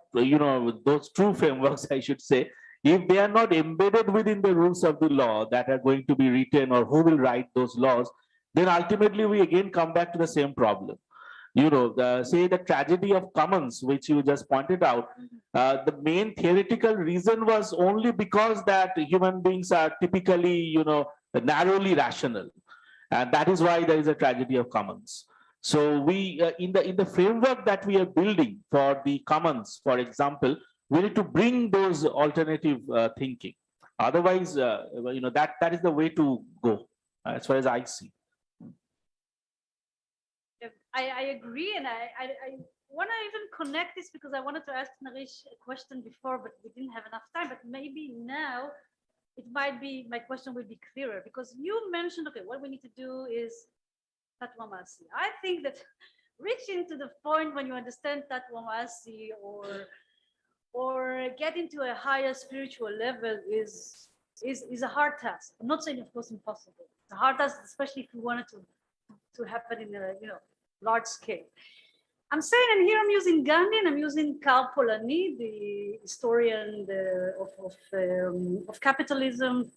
Speaker 4: those true frameworks, I should say, if they are not embedded within the rules of the law that are going to be written, or who will write those laws, then ultimately we again come back to the same problem. Say the tragedy of commons, which you just pointed out, the main theoretical reason was only because that human beings are typically, narrowly rational. And that is why there is a tragedy of commons. So we, in the framework that we are building for the commons, for example, we need to bring those alternative thinking. Otherwise, that is the way to go, as far as I see.
Speaker 7: I agree, and I want to even connect this because I wanted to ask Naresh a question before, but we didn't have enough time. But maybe now it might be, my question will be clearer, because you mentioned, okay, what we need to do is Tatwamasi. I think that reaching to the point when you understand Tatwamasi or get into a higher spiritual level is a hard task. I'm not saying, of course, impossible. It's a hard task, especially if you want it to happen in a large scale. I'm saying, and here I'm using Gandhi and I'm using Karl Polanyi, the historian of capitalism,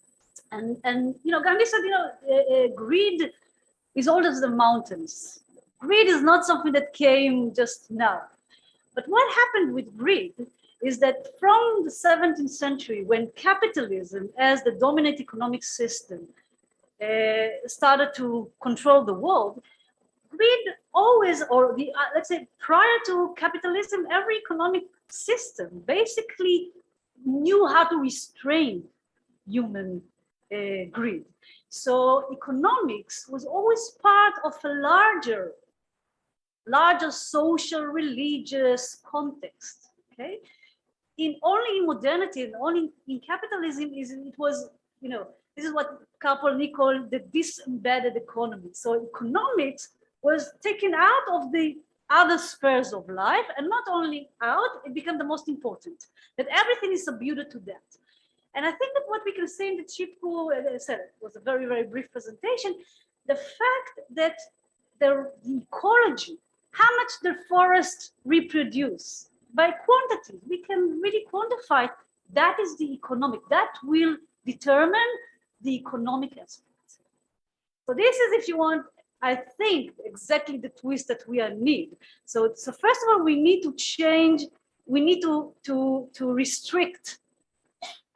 Speaker 7: and Gandhi said, greed is old as the mountains. Greed is not something that came just now. But what happened with greed is that from the 17th century, when capitalism as the dominant economic system started to control the world, greed always, or let's say prior to capitalism, every economic system basically knew how to restrain human greed. So economics was always part of a larger social, religious context. Okay, only in modernity and only in capitalism this is what Karl Polanyi called the disembedded economy. So economics was taken out of the other spheres of life, and not only out, it became the most important, that everything is subdued to that. And I think that what we can say in the Chipko, as I said, it was a very, very brief presentation, the fact that the ecology, how much the forests reproduce by quantity, we can really quantify, that is the economic, that will determine the economic aspect. So this is, if you want, I think, exactly the twist that we need. So first of all, we need to change, we need to restrict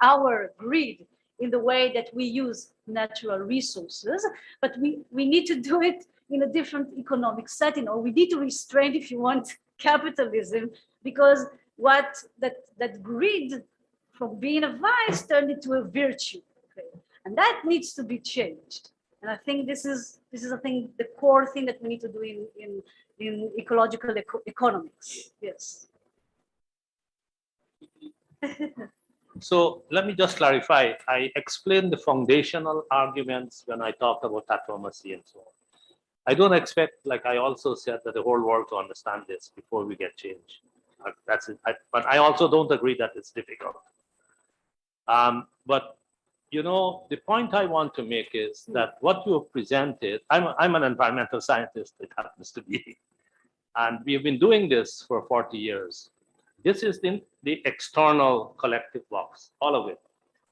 Speaker 7: our greed in the way that we use natural resources, but we need to do it in a different economic setting, or we need to restrain, if you want, capitalism, because that greed from being a vice turned into a virtue, okay? And that needs to be changed. And I think this is I think the core thing that we need to do in ecological economics. Yes.
Speaker 5: So let me just clarify. I explained the foundational arguments when I talked about tattomacy and so on. I don't expect, like I also said, that the whole world to understand this before we get change. That's it. But I also don't agree that it's difficult. But you know, the point I want to make is that what you have presented, I'm an environmental scientist, it happens to be, and we've been doing this for 40 years. This is the external collective box, all of it.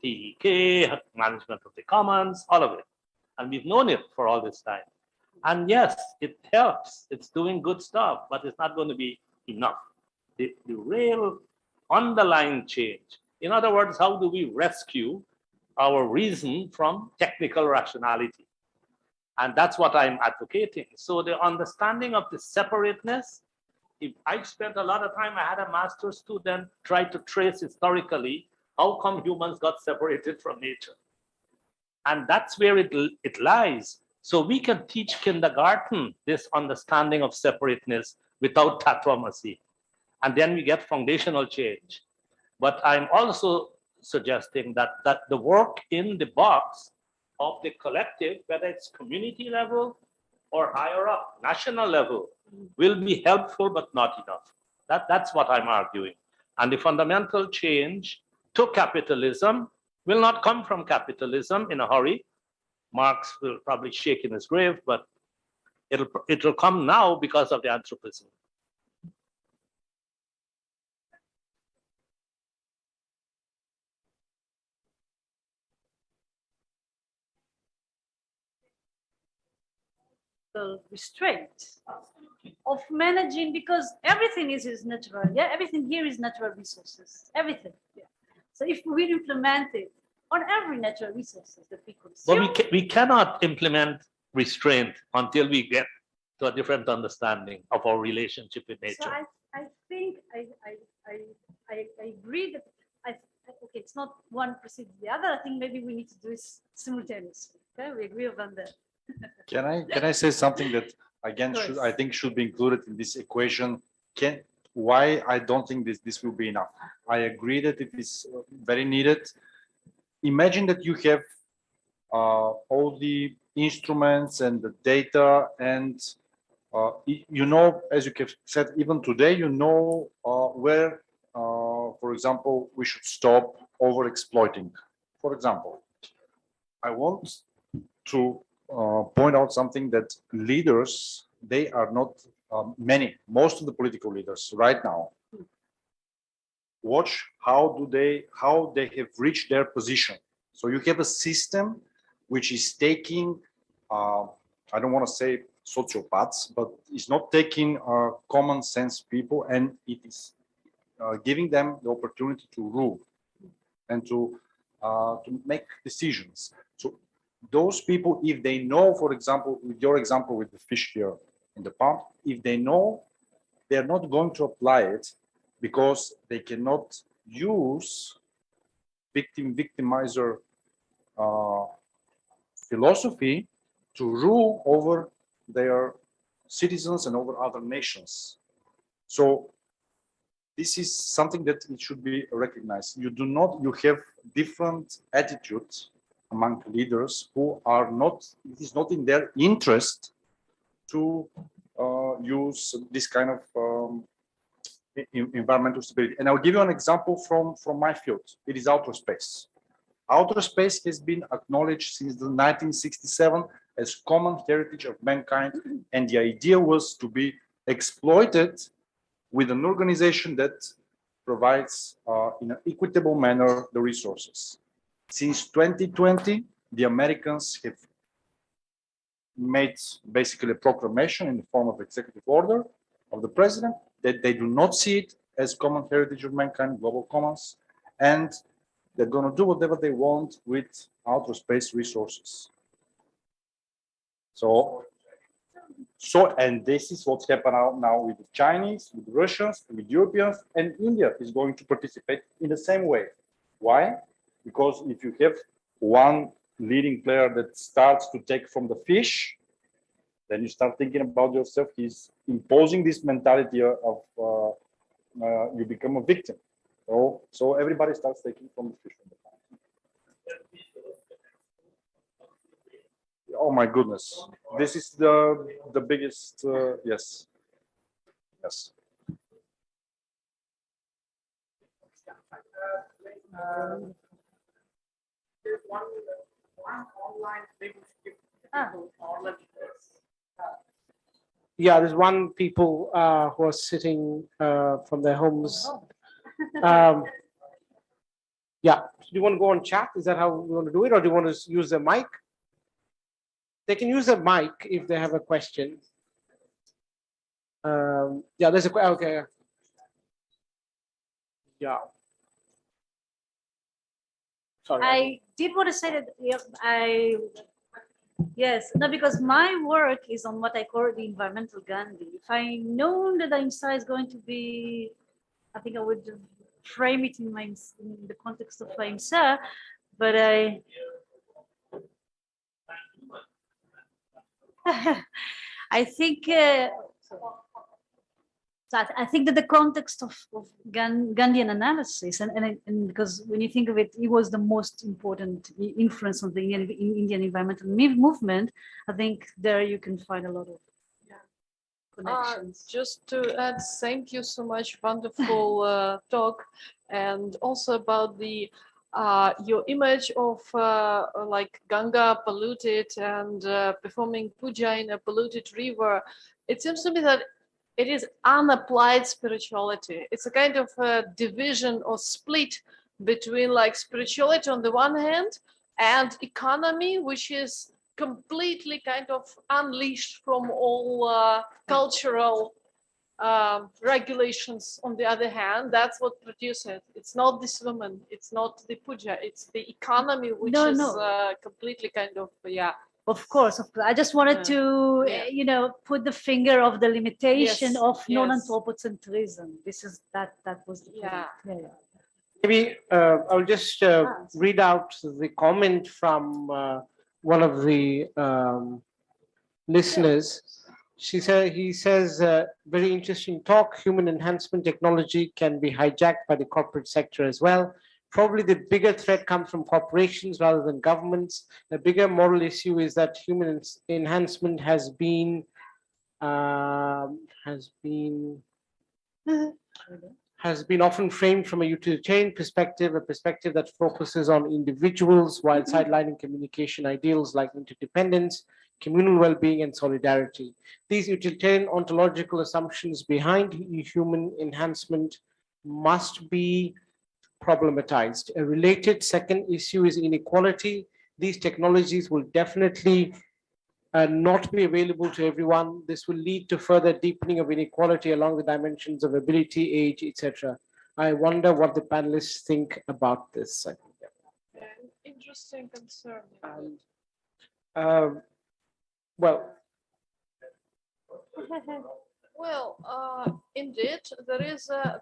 Speaker 5: TEK, management of the commons, all of it. And we've known it for all this time. And yes, it helps. It's doing good stuff, but it's not going to be enough. The real underlying change. In other words, how do we rescue our reason from technical rationality? And that's what I'm advocating. So the understanding of the separateness, if I spent a lot of time, I had a master's student try to trace historically how come humans got separated from nature. And that's where it lies. So we can teach kindergarten this understanding of separateness without tattomacy. And then we get foundational change. But I'm also suggesting that the work in the box of the collective, whether it's community level or higher up, national level, will be helpful but not enough. That's what I'm arguing. And the fundamental change to capitalism will not come from capitalism in a hurry. Marx will probably shake in his grave, but it'll come now because of the Anthropism.
Speaker 7: The restraint of managing, because everything is natural. Yeah, everything here is natural resources. Everything. Yeah. So if we implement it on every natural resources that we consume,
Speaker 5: but we cannot implement restraint until we get to a different understanding of our relationship with nature.
Speaker 7: So I think I agree that okay, it's not one precedes the other. I think maybe we need to do it simultaneously. Okay, we agree on that.
Speaker 8: Can I say something that again I think should be included in this equation? Why I don't think this will be enough. I agree that it is very needed. Imagine that you have all the instruments and the data, and you know, as you have said, even today, you know where, for example, we should stop over exploiting. For example, I want to point out something that leaders, they are not most of the political leaders right now watch how they have reached their position. So you have a system which is taking I don't want to say sociopaths, but it's not taking common sense people, and it is giving them the opportunity to rule and to make decisions. So those people, if they know, for example, with your example with the fish here in the pond, if they know, they're not going to apply it because they cannot use victimizer philosophy to rule over their citizens and over other nations. So this is something that it should be recognized. You have different attitudes among leaders who are not, it is not in their interest to use this kind of environmental stability. And I'll give you an example from my field. It is outer space. Outer space has been acknowledged since the 1967 as common heritage of mankind, and the idea was to be exploited with an organization that provides in an equitable manner the resources. Since 2020, the Americans have made basically a proclamation in the form of executive order of the president that they do not see it as common heritage of mankind, global commons, and they're going to do whatever they want with outer space resources. So, and this is what's happening now with the Chinese, with the Russians, with Europeans, and India is going to participate in the same way. Why? Because if you have one leading player that starts to take from the fish, then you start thinking about yourself. He's imposing this mentality of you become a victim. So everybody starts taking from the fish. Oh my goodness, this is the biggest. Yes.
Speaker 9: There's one online thing which yeah, there's one people who are sitting from their homes. Yeah, do you want to go on chat? Is that how we want to do it, or do you want to use the mic? They can use a mic if they have a question. Yeah, there's a question. Okay. Yeah. Sorry.
Speaker 7: I did want to say that yes, no, because my work is on what I call the environmental Gandhi. If I know that the Ahimsa is going to be, I think I would frame it in the context of Ahimsa, but I think I think that the context of Gandhian analysis, and because when you think of it, he was the most important influence on the Indian environmental movement. I think there you can find a lot of connections.
Speaker 2: Just to add, thank you so much, wonderful talk, and also about the your image of like Ganga polluted and performing puja in a polluted river. It seems to me that it is unapplied spirituality. It's a kind of division or split between like spirituality on the one hand and economy, which is completely kind of unleashed from all cultural regulations on the other hand. That's what produces it. It's not this woman, it's not the puja, it's the economy, which is completely kind of, yeah.
Speaker 7: Of course. I just wanted to, you know, put the finger of the limitation of non-anthropocentrism. This is that was the point.
Speaker 9: Maybe I'll just read out the comment from one of the listeners. He says, very interesting talk. Human enhancement technology can be hijacked by the corporate sector as well. Probably the bigger threat comes from corporations rather than governments. The bigger moral issue is that human enhancement has been often framed from a utilitarian perspective, a perspective that focuses on individuals while sidelining communication ideals like interdependence, communal well-being, and solidarity. These utilitarian ontological assumptions behind human enhancement must be problematized. A related second issue is inequality. These technologies will definitely not be available to everyone. This will lead to further deepening of inequality along the dimensions of ability, age, etc. I wonder what the panelists think about this. I think.
Speaker 2: Interesting concern. Well, indeed, there is a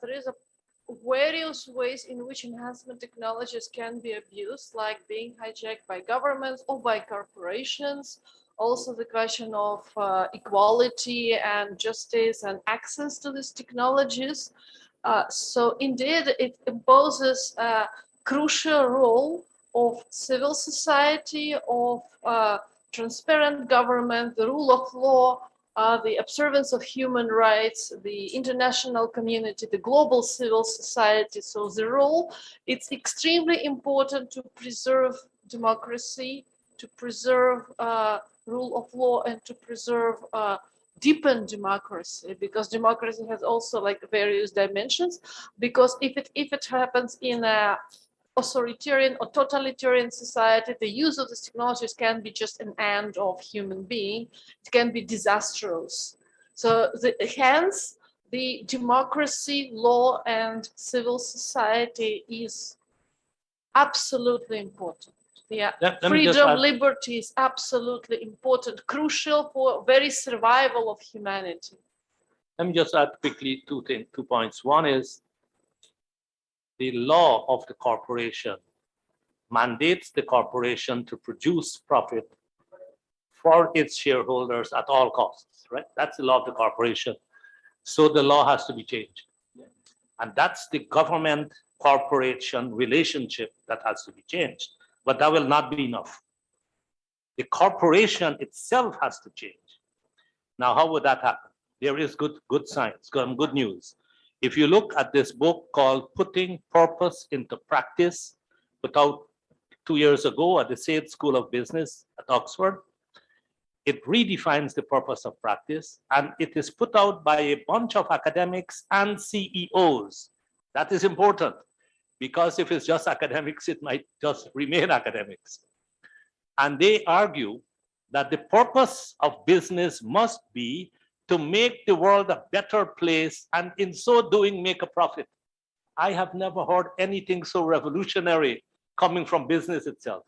Speaker 2: various ways in which enhancement technologies can be abused, like being hijacked by governments or by corporations. Also the question of equality and justice and access to these technologies. So indeed, it imposes a crucial role of civil society, of transparent government, the rule of law, the observance of human rights, the international community, the global civil society. So the role, it's extremely important to preserve democracy, to preserve rule of law, and to preserve deepen democracy, because democracy has also like various dimensions. Because if it happens in a authoritarian or totalitarian society, the use of these technologies can be just an end of human being. It can be disastrous. So hence, the democracy, law, and civil society is absolutely important. Yeah, freedom, liberty is absolutely important, crucial for very survival of humanity.
Speaker 5: Let me just add quickly 2 points. One is the law of the corporation mandates the corporation to produce profit for its shareholders at all costs, right? That's the law of the corporation. So the law has to be changed. And that's the government corporation relationship that has to be changed. But that will not be enough. The corporation itself has to change. Now, how would that happen? There is good science, good news. If you look at this book called Putting Purpose into Practice, put out 2 years ago at the Sade School of Business at Oxford, it redefines the purpose of practice, and it is put out by a bunch of academics and CEOs. That is important, because if it's just academics, it might just remain academics. And they argue that the purpose of business must be to make the world a better place, and in so doing, make a profit. I have never heard anything so revolutionary coming from business itself.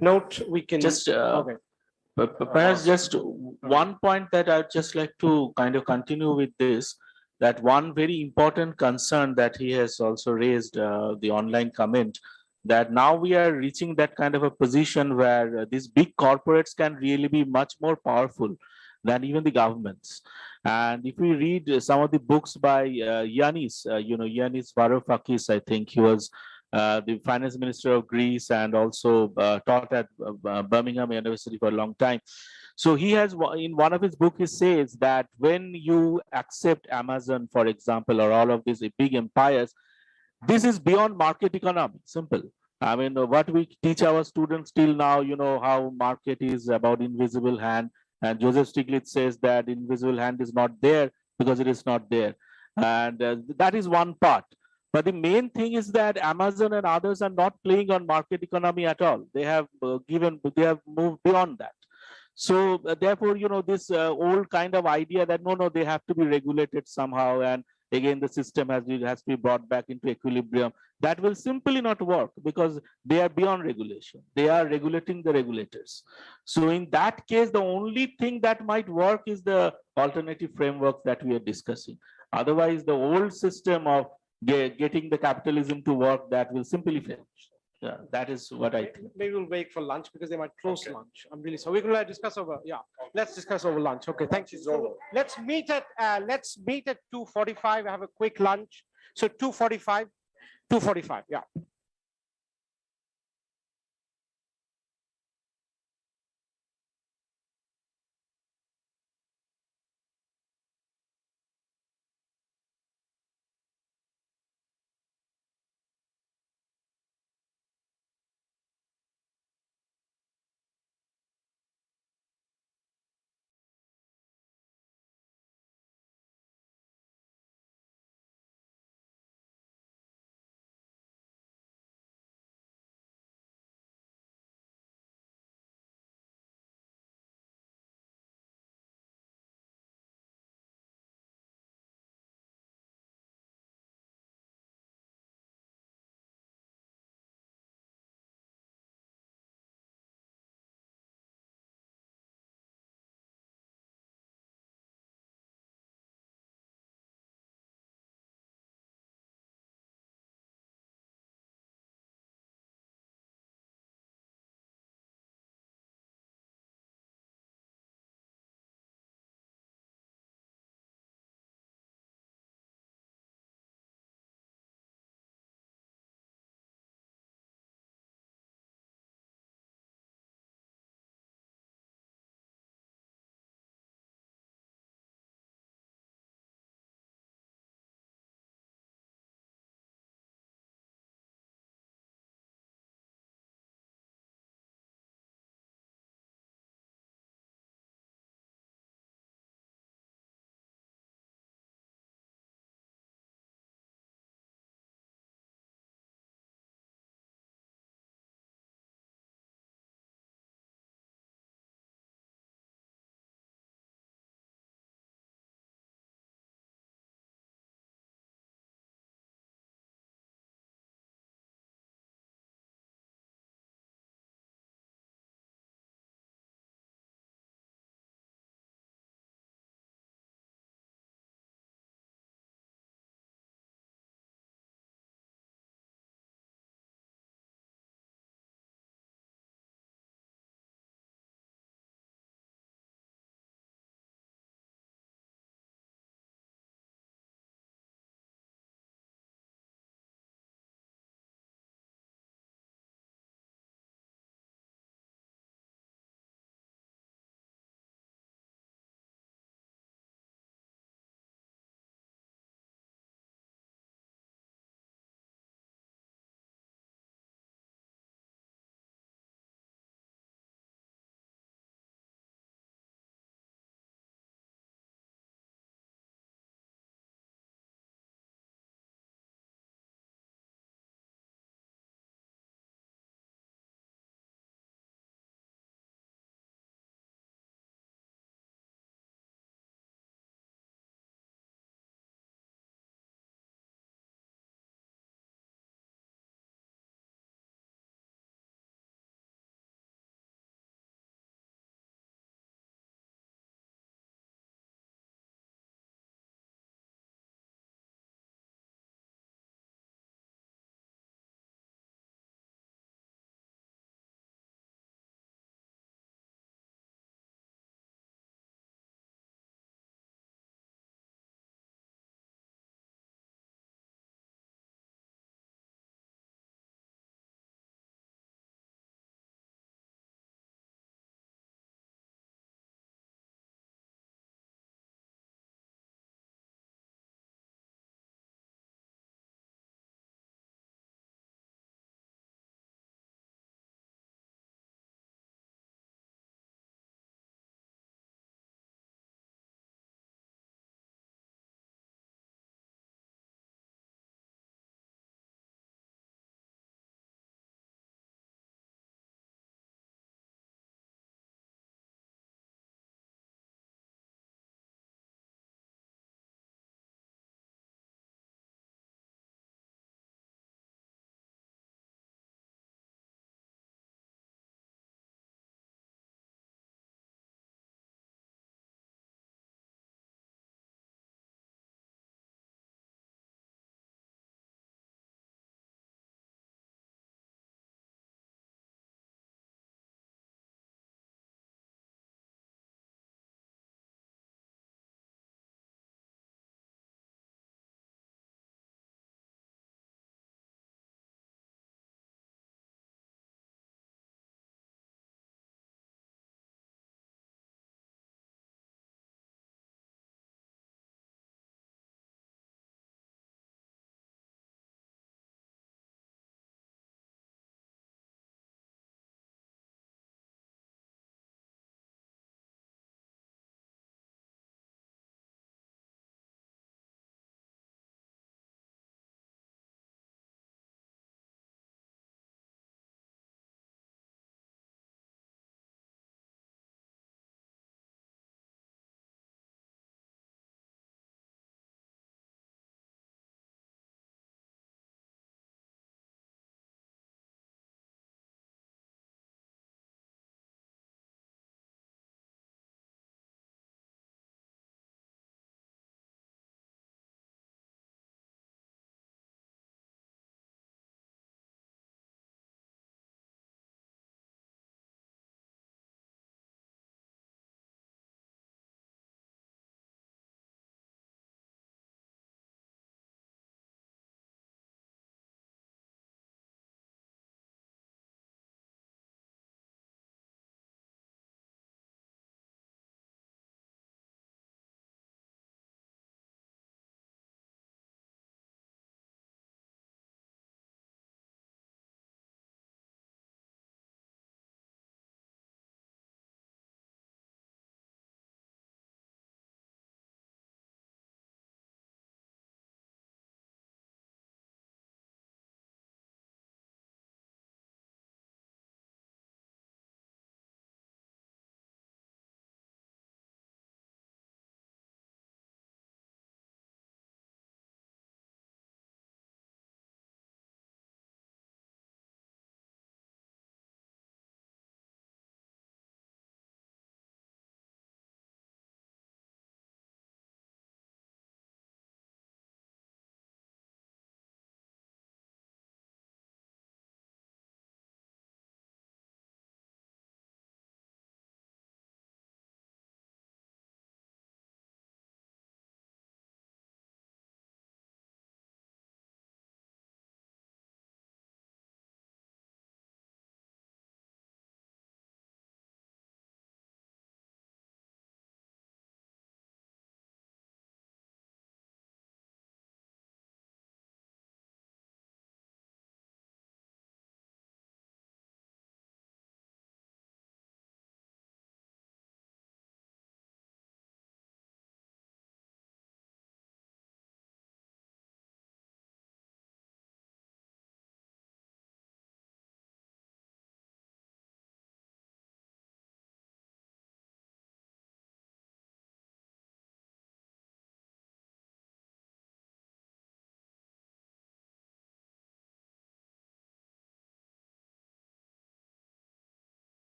Speaker 9: Note we can
Speaker 10: Just
Speaker 9: okay.
Speaker 10: perhaps just one point that I'd just like to kind of continue with this, that one very important concern that he has also raised, the online comment, that now we are reaching that kind of a position where these big corporates can really be much more powerful than even the governments. And if we read some of the books by Yanis, Yanis Varoufakis, I think he was the finance minister of Greece and also taught at Birmingham University for a long time. So he has, in one of his books, he says that when you accept Amazon, for example, or all of these big empires, this is beyond market economy, simple. I mean, what we teach our students till now, how market is about invisible hand. And Joseph Stiglitz says that invisible hand is not there because it is not there. And that is one part. But the main thing is that Amazon and others are not playing on market economy at all. They have they have moved beyond that. So therefore, this old kind of idea that no, they have to be regulated somehow, and again the system has to be brought back into equilibrium, that will simply not work, because they are beyond regulation. They are regulating the regulators. So in that case, the only thing that might work is the alternative frameworks that we are discussing. Otherwise, the old system of getting the capitalism to work, that will simply fail. Yeah, that is what I think.
Speaker 9: Maybe we'll wait for lunch because they might close lunch. I'm really sorry. We're going to discuss over. Yeah, let's discuss over lunch. Okay, thank you. So let's meet at 2:45. I have a quick lunch. So 2:45. 2:45. Yeah.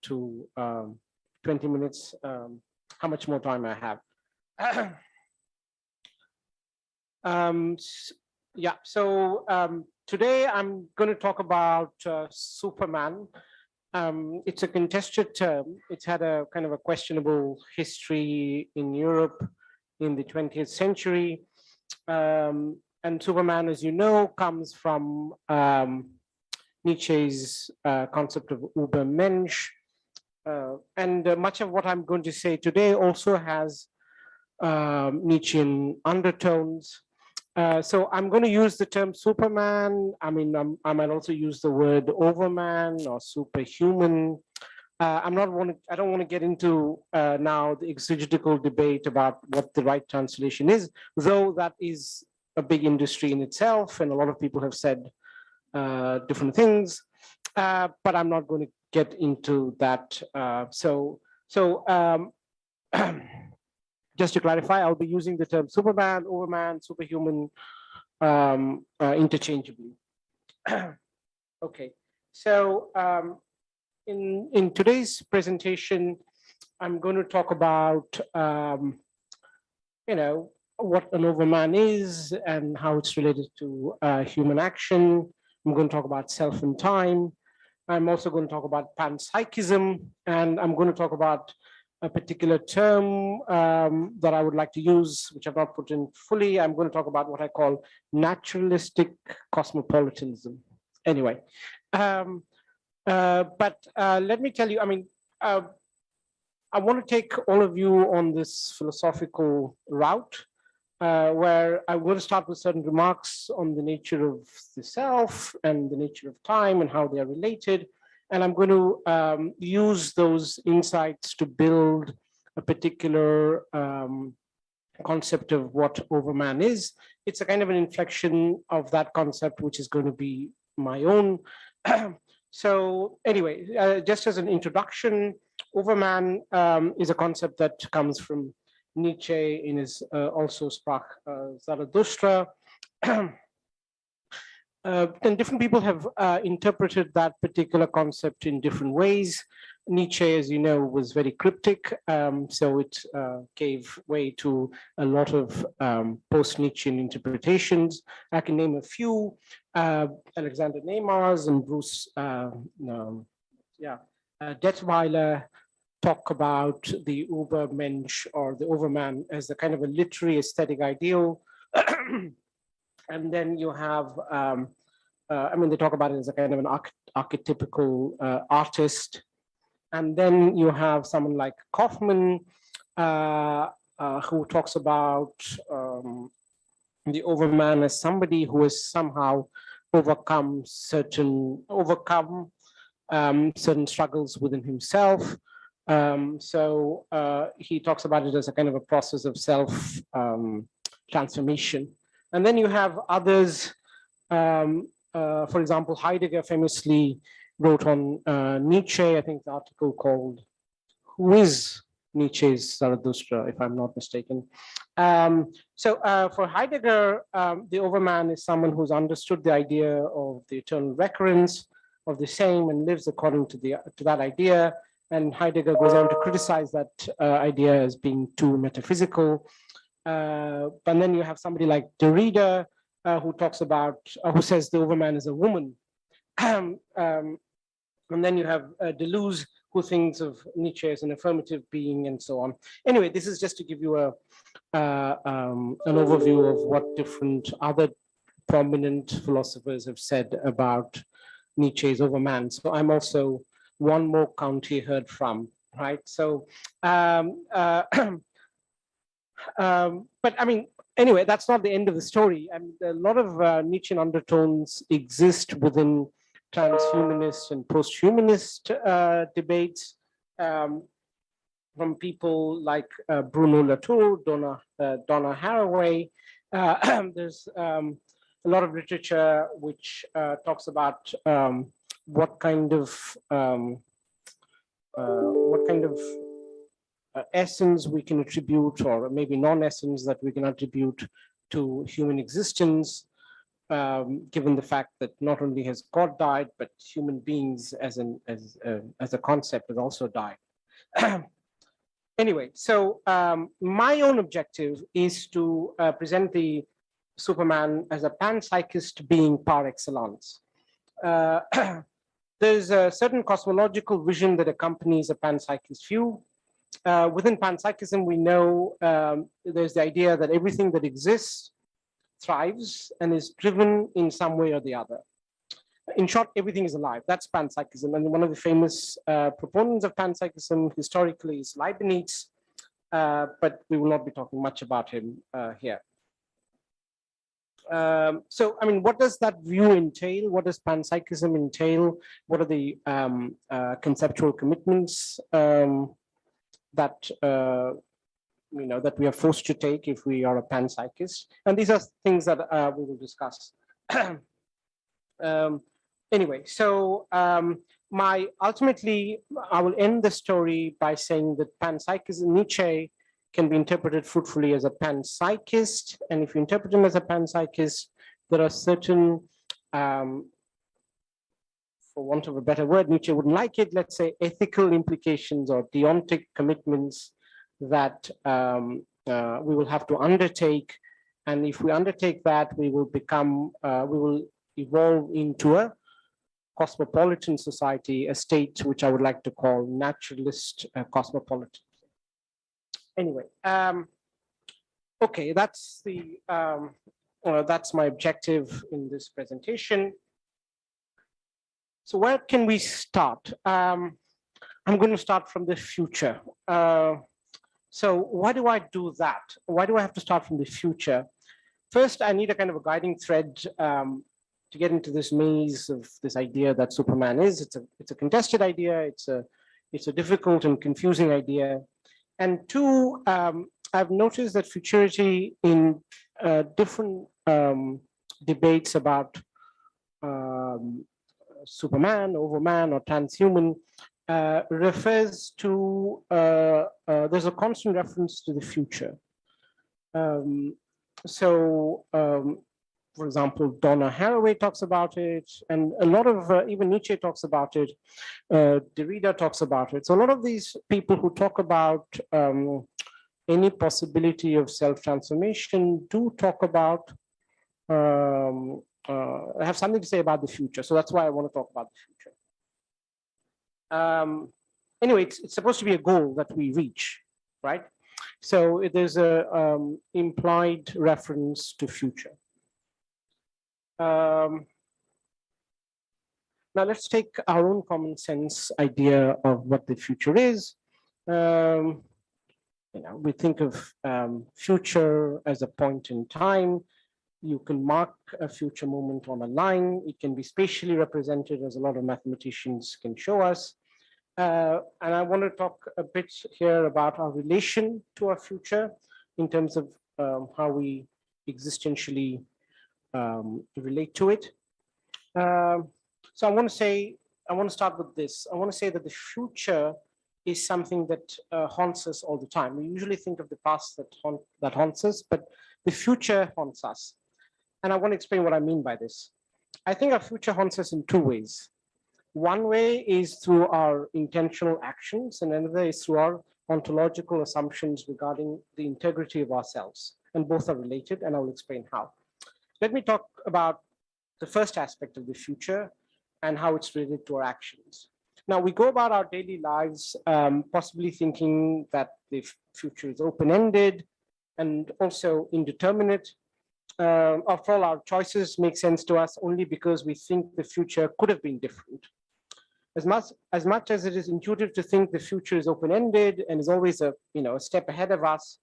Speaker 9: to 20 minutes, how much more time I have. Yeah, so today I'm going to talk about Superman. It's a contested term. It's had a kind of a questionable history in Europe in the 20th century. And Superman, as you know, comes from Nietzsche's concept of Übermensch. And much of what I'm going to say today also has Nietzschean undertones. So I'm going to use the term Superman. I mean, I might also use the word overman or superhuman. I don't want to get into now the exegetical debate about what the right translation is, though that is a big industry in itself, and a lot of people have said different things. But I'm not going to get into that. Just to clarify, I'll be using the term Superman, overman, superhuman interchangeably. Okay, so in today's presentation, I'm going to talk about what an overman is and how it's related to human action. I'm going to talk about self and time. I'm also going to talk about panpsychism, and I'm going to talk about a particular term that I would like to use, which I've not put in fully. I'm going to talk about what I call naturalistic cosmopolitanism. Anyway, but let me tell you, I mean, I want to take all of you on this philosophical route, where I'm going to start with certain remarks on the nature of the self and the nature of time and how they are related. And I'm going to use those insights to build a particular concept of what overman is. It's a kind of an inflection of that concept, which is going to be my own. So anyway, just as an introduction, overman is a concept that comes from Nietzsche in his also Sprach Zarathustra. And different people have interpreted that particular concept in different ways. Nietzsche, as you know, was very cryptic, so it gave way to a lot of post-Nietzschean interpretations. I can name a few: Alexander Neymars and Bruce Detweiler talk about the Übermensch or the overman as a kind of a literary aesthetic ideal. And then you have, I mean, they talk about it as a kind of an archetypical artist. And then you have someone like Kaufman, who talks about the overman as somebody who has somehow overcome certain struggles within himself. So he talks about it as a kind of a process of self transformation. And then you have others, for example, Heidegger famously wrote on Nietzsche, I think the article called "Who is Nietzsche's Zarathustra," if I'm not mistaken. So for Heidegger, the overman is someone who's understood the idea of the eternal recurrence of the same and lives according to that idea. And Heidegger goes on to criticize that idea as being too metaphysical. But then you have somebody like Derrida, who talks about, who says the overman is a woman. And then you have Deleuze, who thinks of Nietzsche as an affirmative being, and so on. Anyway, this is just to give you an overview of what different other prominent philosophers have said about Nietzsche's overman. So I'm also one more county heard from, right? So, but I mean, anyway, that's not the end of the story. I mean, a lot of Nietzschean undertones exist within transhumanist and post-humanist debates, from people like Bruno Latour, Donna Haraway. There's a lot of literature which talks about what kind of essence we can attribute, or maybe non-essence that we can attribute to human existence. given the fact that not only has God died, but human beings as a concept has also died. Anyway, so my own objective is to present the Superman as a panpsychist being par excellence. There's a certain cosmological vision that accompanies a panpsychist view. Within panpsychism, we know there's the idea that everything that exists thrives and is driven in some way or the other. In short, everything is alive. That's panpsychism. And one of the famous proponents of panpsychism historically is Leibniz, but we will not be talking much about him here. So, I mean, what does that view entail? What does panpsychism entail? What are the conceptual commitments that that we are forced to take if we are a panpsychist? And these are things that we will discuss. Anyway, so ultimately, I will end the story by saying that panpsychism, Nietzsche can be interpreted fruitfully as a panpsychist. And if you interpret him as a panpsychist, there are certain, for want of a better word, Nietzsche wouldn't like it, let's say ethical implications or deontic commitments that we will have to undertake. And if we undertake that, we will become, we will evolve into a cosmopolitan society, a state which I would like to call naturalist cosmopolitan. Anyway, okay, that's the that's my objective in this presentation. So where can we start? I'm going to start from the future. So why do I do that? Why do I have to start from the future? First, I need a kind of a guiding thread to get into this maze of this idea that Superman is. It's a contested idea. It's a difficult and confusing idea. And two, I've noticed that futurity in different debates about Superman, overman, or transhuman refers to, there's a constant reference to the future. For example, Donna Haraway talks about it, and a lot of, even Nietzsche talks about it, Derrida talks about it. So a lot of these people who talk about any possibility of self-transformation do talk about, have something to say about the future. So that's why I want to talk about the future. Anyway, it's supposed to be a goal that we reach, right? So there's a implied reference to future. Now let's take our own common sense idea of what the future is. We think of future as a point in time. You can mark a future moment on a line. It can be spatially represented, as a lot of mathematicians can show us. And I want to talk a bit here about our relation to our future in terms of how we existentially relate to it. So I want to start with this. I want to say that the future is something that haunts us all the time. We usually think of the past that haunts us, but the future haunts us. And I want to explain what I mean by this. I think our future haunts us in two ways. One way is through our intentional actions, and another is through our ontological assumptions regarding the integrity of ourselves. And both are related, and I will explain how. Let me talk about the first aspect of the future and how it's related to our actions. Now, we go about our daily lives possibly thinking that the future is open-ended and also indeterminate. After all, our choices make sense to us only because we think the future could have been different. As much as it is intuitive to think the future is open-ended and is always a step ahead of us,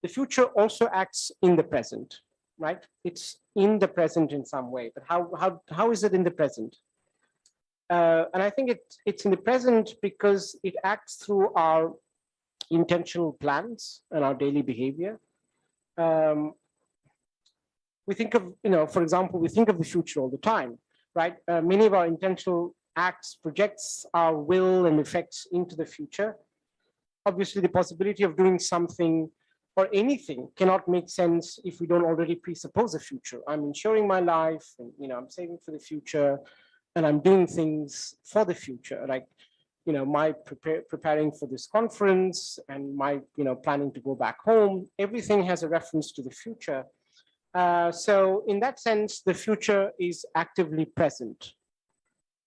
Speaker 9: the future also acts in the present, right? It's in the present in some way, but how is it in the present? And I think it's in the present because it acts through our intentional plans and our daily behavior. We think of, for example, we think of the future all the time, right? Many of our intentional acts projects our will and effects into the future. Obviously, the possibility of doing something or anything cannot make sense if we don't already presuppose a future. I'm ensuring my life, and I'm saving for the future, and I'm doing things for the future, like my preparing for this conference, and my planning to go back home. Everything has a reference to the future. So in that sense, the future is actively present.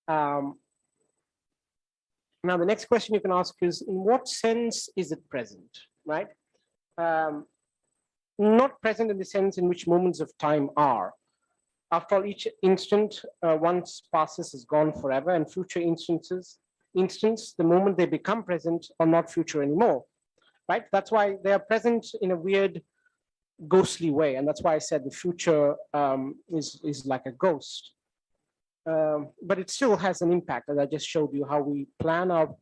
Speaker 9: Now, the next question you can ask is, in what sense is it present, right? Not present in the sense in which moments of time are. After all, each instant once passes is gone forever, and future instance, the moment they become present, are not future anymore, right? That's why they are present in a weird, ghostly way, and that's why I said the future is like a ghost. But it still has an impact, as I just showed you, how we plan our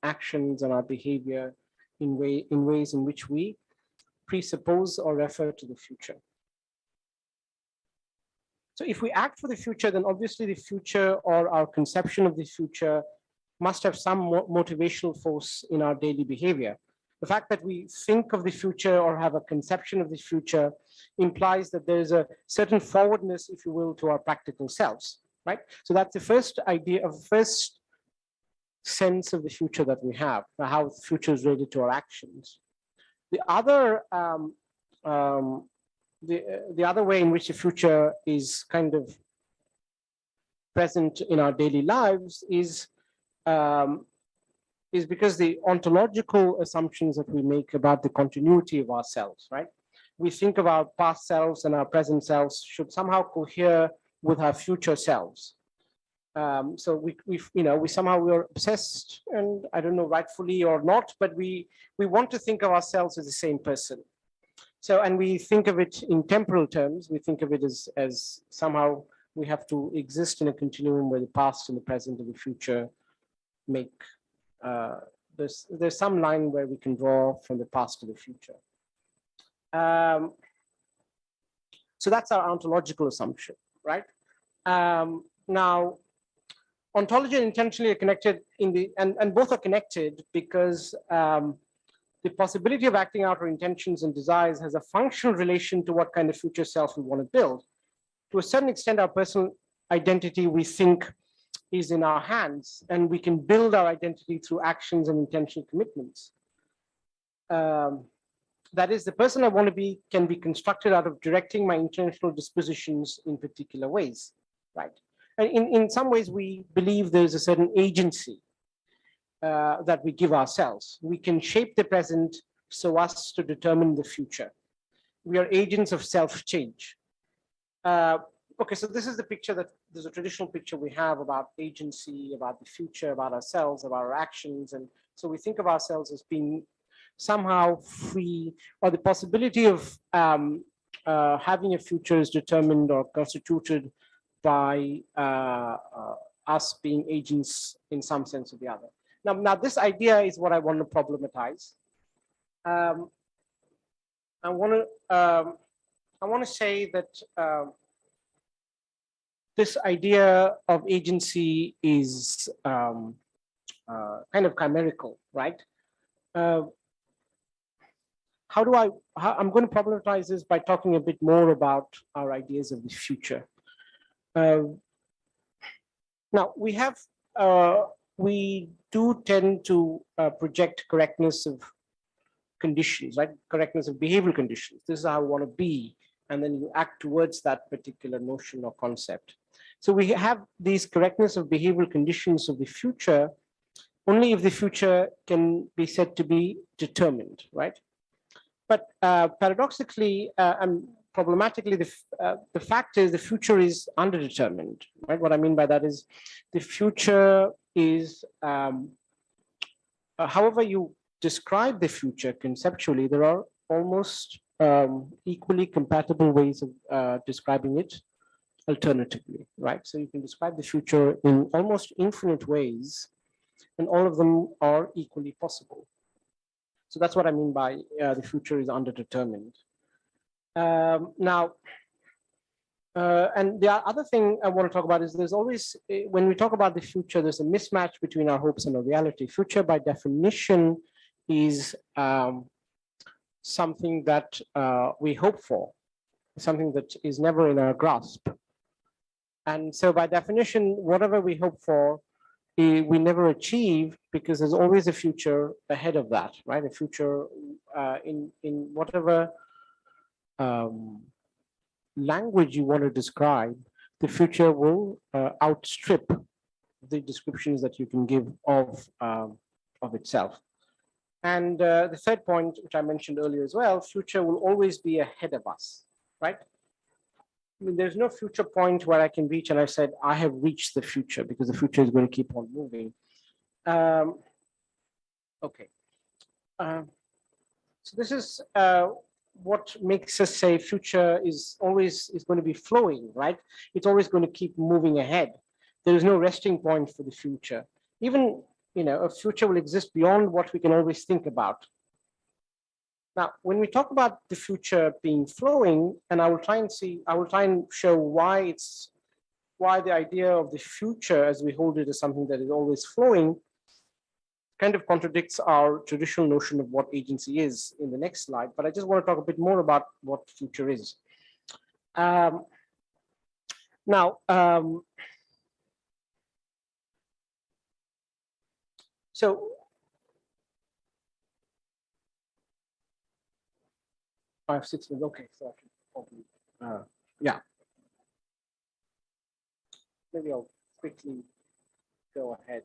Speaker 9: actions and our behavior in ways in which we presuppose or refer to the future. So if we act for the future, then obviously the future, or our conception of the future, must have some motivational force in our daily behavior. The fact that we think of the future or have a conception of the future implies that there is a certain forwardness, if you will, to our practical selves, right? So that's the first idea, of first sense of the future that we have, how the future is related to our actions. The other the other way in which the future is kind of present in our daily lives is because the ontological assumptions that we make about the continuity of ourselves, right? We think of our past selves and our present selves should somehow cohere with our future selves. So we somehow we're obsessed, and I don't know, rightfully or not, but we want to think of ourselves as the same person. So, and we think of it in temporal terms. We think of it as somehow we have to exist in a continuum where the past and the present and the future make, there's some line where we can draw from the past to the future. So that's our ontological assumption, right? Now, ontology and intentionally are connected and both are connected because the possibility of acting out our intentions and desires has a functional relation to what kind of future self we want to build. To a certain extent, our personal identity, we think, is in our hands, and we can build our identity through actions and intentional commitments. That is, the person I want to be can be constructed out of directing my intentional dispositions in particular ways, right? And in some ways, we believe there's a certain agency that we give ourselves. We can shape the present so as to determine the future. We are agents of self-change. Okay, so this is the picture there's a traditional picture we have about agency, about the future, about ourselves, about our actions. And so we think of ourselves as being somehow free, or the possibility of having a future is determined or constituted by us being agents in some sense or the other. Now this idea is what I want to problematize. I want to say that this idea of agency is kind of chimerical, right? I'm going to problematize this by talking a bit more about our ideas of the future. Now we do tend to project correctness of conditions, right? Correctness of behavioral conditions. This is how I want to be, and then you act towards that particular notion or concept. So we have these correctness of behavioral conditions of the future only if the future can be said to be determined, right? But paradoxically and problematically, the fact is the future is underdetermined, right? What I mean by that is the future is, however you describe the future conceptually, there are almost equally compatible ways of describing it alternatively, right? So you can describe the future in almost infinite ways, and all of them are equally possible. So that's what I mean by the future is underdetermined. And the other thing I want to talk about is there's always, when we talk about the future, there's a mismatch between our hopes and our reality. Future by definition is something that we hope for, something that is never in our grasp. And so by definition, whatever we hope for, we never achieve, because there's always a future ahead of that, right? A future in whatever language you want to describe, the future will outstrip the descriptions that you can give of itself. And the third point, which I mentioned earlier as well, future will always be ahead of us, right? I mean, there's no future point where I can reach and I said, I have reached the future, because the future is going to keep on moving. Okay. So this is what makes us say future is always going to be flowing, right? It's always going to keep moving ahead. There is no resting point for the future. Even, a future will exist beyond what we can always think about. Now, when we talk about the future being flowing, and I will try and show why the idea of the future as we hold it as something that is always flowing kind of contradicts our traditional notion of what agency is in the next slide. But I just want to talk a bit more about what future is. So I have 6 minutes. Okay, so I can probably, yeah. Maybe I'll quickly go ahead.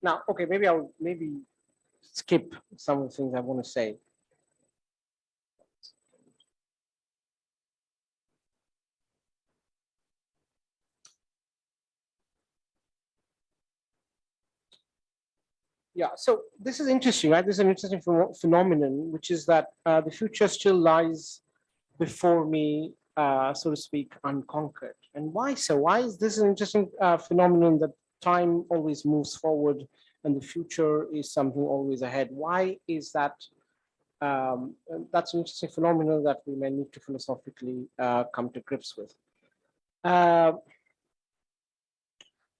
Speaker 9: Now, okay, maybe I'll skip some of the things I want to say. Yeah, so this is interesting, right? This is an interesting phenomenon, which is that the future still lies before me, so to speak, unconquered. And why so? Why is this an interesting phenomenon that time always moves forward and the future is something always ahead? Why is that? That's an interesting phenomenon that we may need to philosophically come to grips with.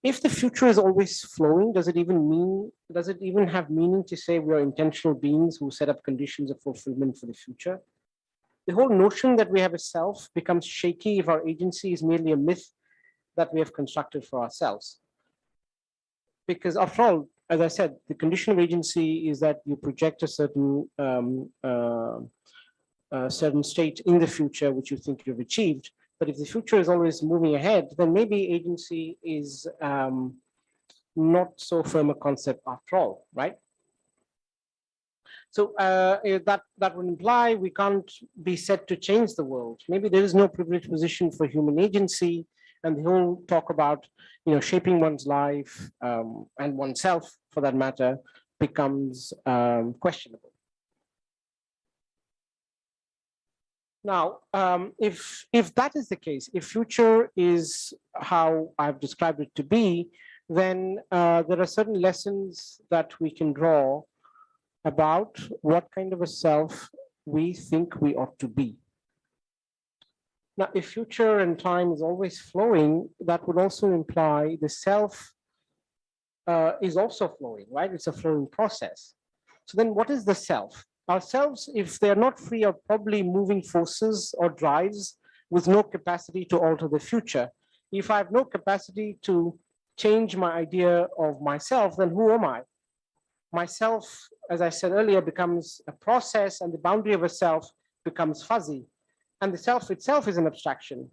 Speaker 9: If the future is always flowing, does it even have meaning to say we are intentional beings who set up conditions of fulfillment for the future? The whole notion that we have a self becomes shaky if our agency is merely a myth that we have constructed for ourselves. Because after all, as I said, the condition of agency is that you project a certain state in the future which you think you've achieved. But if the future is always moving ahead, then maybe agency is not so firm a concept after all, right? So that would imply we can't be set to change the world. Maybe there is no privileged position for human agency, and the whole talk about shaping one's life and oneself, for that matter, becomes questionable. Now, if that is the case, if future is how I've described it to be, then there are certain lessons that we can draw about what kind of a self we think we ought to be. Now, if future and time is always flowing, that would also imply the self is also flowing, right? It's a flowing process. So then what is the self? Ourselves, if they're not free, are probably moving forces or drives with no capacity to alter the future. If I have no capacity to change my idea of myself, then who am I? Myself, as I said earlier, becomes a process, and the boundary of a self becomes fuzzy. And the self itself is an abstraction.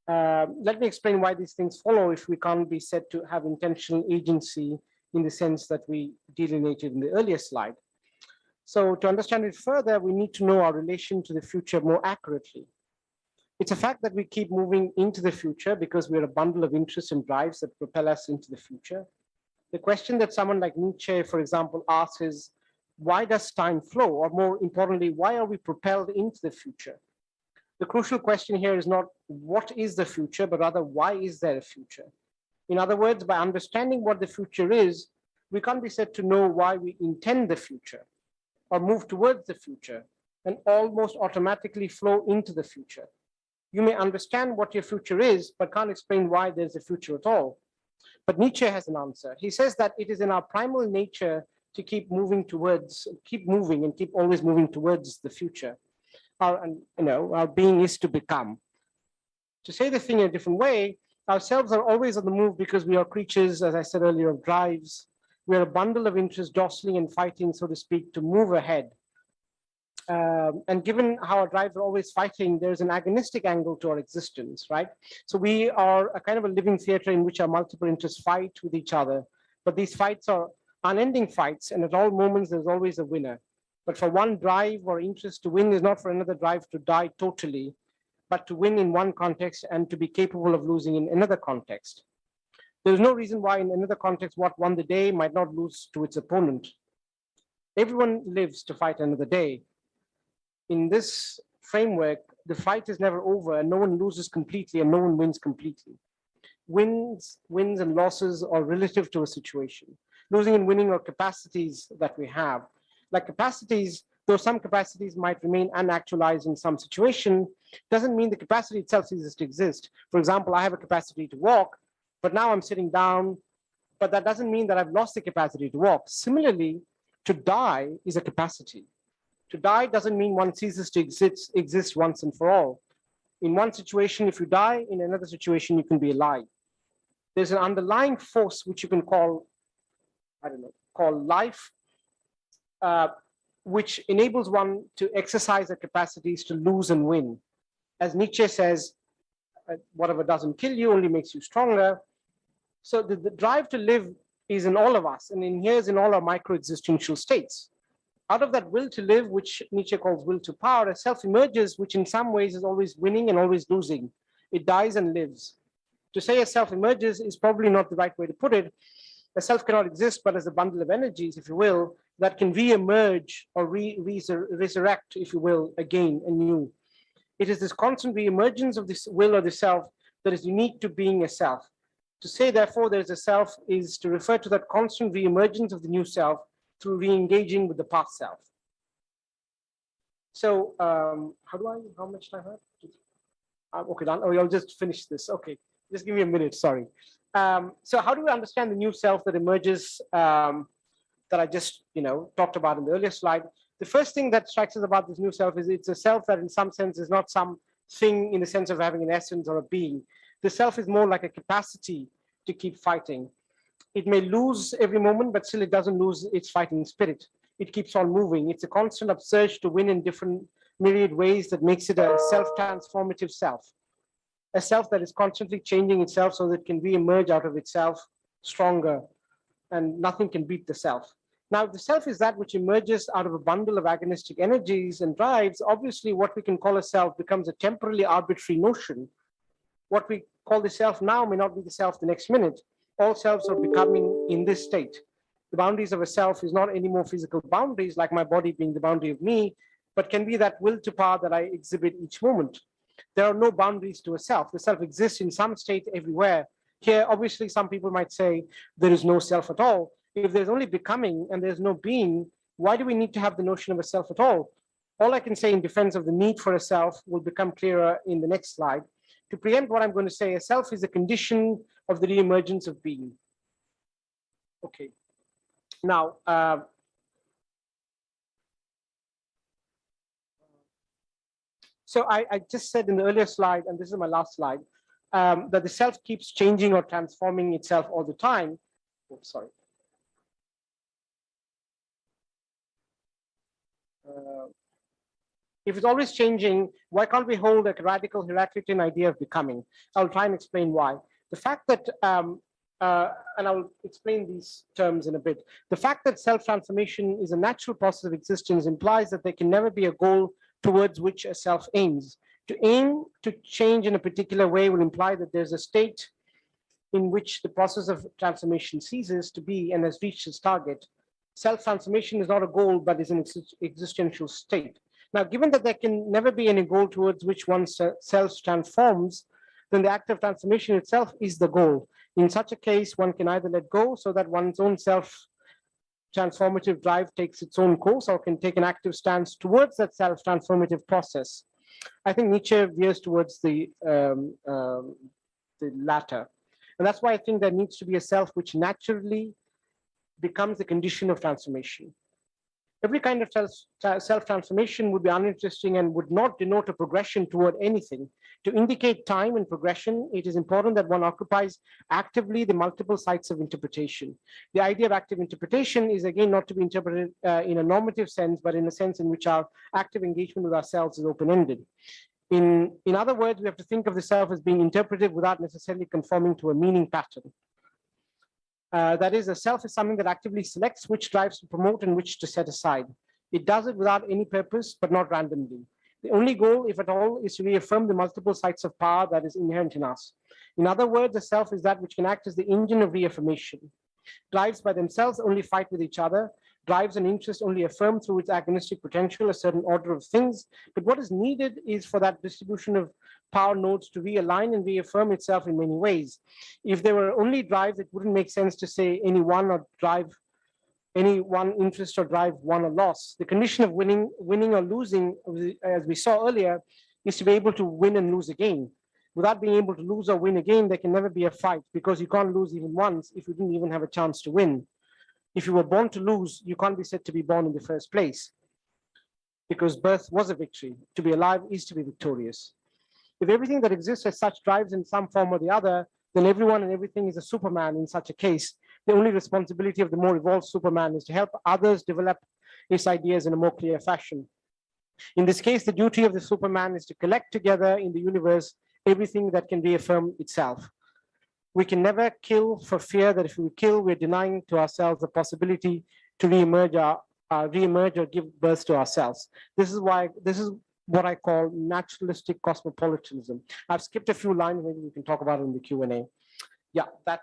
Speaker 9: Let me explain why these things follow if we can't be said to have intentional agency in the sense that we delineated in the earlier slide. So to understand it further, we need to know our relation to the future more accurately. It's a fact that we keep moving into the future because we're a bundle of interests and drives that propel us into the future. The question that someone like Nietzsche, for example, asks is, why does time flow? Or more importantly, why are we propelled into the future? The crucial question here is not what is the future, but rather why is there a future? In other words, by understanding what the future is, we can't be said to know why we intend the future or move towards the future and almost automatically flow into the future. You may understand what your future is, but can't explain why there's a future at all. But Nietzsche has an answer. He says that it is in our primal nature to keep moving towards, keep moving and keep always moving towards the future. Our being is to become. To say the thing in a different way, ourselves are always on the move because we are creatures, as I said earlier, of drives. We are a bundle of interests jostling and fighting, so to speak, to move ahead. And given how our drives are always fighting, there's an agonistic angle to our existence, right? So we are a kind of a living theater in which our multiple interests fight with each other. But these fights are unending fights, and at all moments, there's always a winner. But for one drive or interest to win is not for another drive to die totally, but to win in one context and to be capable of losing in another context. There's no reason why in another context, what won the day might not lose to its opponent. Everyone lives to fight another day. In this framework, the fight is never over and no one loses completely and no one wins completely. Wins and losses are relative to a situation. Losing and winning are capacities that we have. Like capacities, though some capacities might remain unactualized in some situation, doesn't mean the capacity itself ceases to exist. For example, I have a capacity to walk, but now I'm sitting down, but that doesn't mean that I've lost the capacity to walk. Similarly, to die is a capacity. To die doesn't mean one ceases to exist once and for all. In one situation, if you die, in another situation, you can be alive. There's an underlying force which you can call, call life, which enables one to exercise the capacities to lose and win. As Nietzsche says, whatever doesn't kill you only makes you stronger. So the drive to live is in all of us, and inheres in all our micro-existential states. Out of that will to live, which Nietzsche calls will to power, a self emerges, which in some ways is always winning and always losing. It dies and lives. To say a self emerges is probably not the right way to put it. A self cannot exist but as a bundle of energies, if you will, that can re-emerge or resurrect, if you will, again anew. It is this constant re-emergence of this will or the self that is unique to being a self. To say, therefore, there is a self is to refer to that constant re-emergence of the new self through re-engaging with the past self. So how much time I have? Okay, done. Oh, I'll just finish this. Okay, just give me a minute, sorry. So how do we understand the new self that emerges that I just talked about in the earlier slide? The first thing that strikes us about this new self is it's a self that in some sense is not some thing in the sense of having an essence or a being. The self is more like a capacity to keep fighting. It may lose every moment, but still it doesn't lose its fighting spirit. It keeps on moving. It's a constant upsurge to win in different myriad ways that makes it a self-transformative self. A self that is constantly changing itself so that it can re-emerge out of itself stronger, and nothing can beat the self. Now, the self is that which emerges out of a bundle of agonistic energies and drives. Obviously, what we can call a self becomes a temporally arbitrary notion. What we call the self now may not be the self the next minute. All selves are becoming in this state. The boundaries of a self is not any more physical boundaries, like my body being the boundary of me, but can be that will to power that I exhibit each moment. There are no boundaries to a self. The self exists in some state everywhere. Here, obviously, some people might say there is no self at all. If there's only becoming and there's no being, why do we need to have the notion of a self at all? All I can say in defense of the need for a self will become clearer in the next slide. To preempt what I'm going to say, a self is a condition of the re-emergence of being. Okay. Now, so I just said in the earlier slide, and this is my last slide, that the self keeps changing or transforming itself all the time. Oh, sorry. If it's always changing, why can't we hold a radical Heraclitean idea of becoming? I'll try and explain why. The fact that, and I'll explain these terms in a bit. The fact that self-transformation is a natural process of existence implies that there can never be a goal towards which a self aims. To aim to change in a particular way will imply that there's a state in which the process of transformation ceases to be and has reached its target. Self-transformation is not a goal, but is an existential state. Now, given that there can never be any goal towards which one's self transforms, then the act of transformation itself is the goal. In such a case, one can either let go so that one's own self-transformative drive takes its own course, or can take an active stance towards that self-transformative process. I think Nietzsche veers towards the latter. And that's why I think there needs to be a self which naturally becomes the condition of transformation. Every kind of self-transformation would be uninteresting and would not denote a progression toward anything. To indicate time and progression, it is important that one occupies actively the multiple sites of interpretation. The idea of active interpretation is again not to be interpreted in a normative sense, but in a sense in which our active engagement with ourselves is open-ended. In other words, we have to think of the self as being interpretive without necessarily conforming to a meaning pattern. That is, a self is something that actively selects which drives to promote and which to set aside. It does it without any purpose, but not randomly. The only goal, if at all, is to reaffirm the multiple sites of power that is inherent in us. In other words, the self is that which can act as the engine of reaffirmation. Drives by themselves only fight with each other. Drives and interest only affirm through its agonistic potential a certain order of things. But what is needed is for that distribution of power nodes to realign and reaffirm itself in many ways. If there were only drives, it wouldn't make sense to say any one or drive, any one interest or drive won or loss. The condition of winning or losing, as we saw earlier, is to be able to win and lose again. Without being able to lose or win again, there can never be a fight, because you can't lose even once if you didn't even have a chance to win. If you were born to lose, you can't be said to be born in the first place, because birth was a victory. To be alive is to be victorious. If everything that exists as such drives in some form or the other, then everyone and everything is a Superman in such a case. The only responsibility of the more evolved Superman is to help others develop his ideas in a more clear fashion. In this case, the duty of the Superman is to collect together in the universe everything that can reaffirm itself. We can never kill for fear that if we kill, we're denying to ourselves the possibility to reemerge or give birth to ourselves. This is what I call naturalistic cosmopolitanism. I've skipped a few lines, maybe we can talk about it in the Q&A. Yeah, thank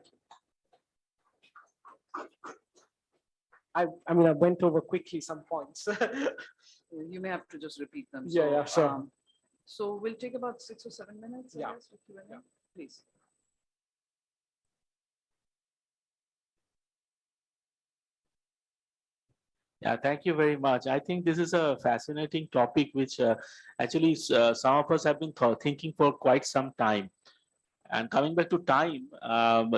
Speaker 9: you. I mean, I went over quickly some points.
Speaker 12: You may have to just repeat them.
Speaker 9: Yeah, sure.
Speaker 12: So we'll take about 6 or 7 minutes, I
Speaker 9: Yeah.
Speaker 12: guess, for Q&A. Please.
Speaker 10: Yeah, thank you very much. I think this is a fascinating topic, which actually some of us have been thinking for quite some time. And coming back to time,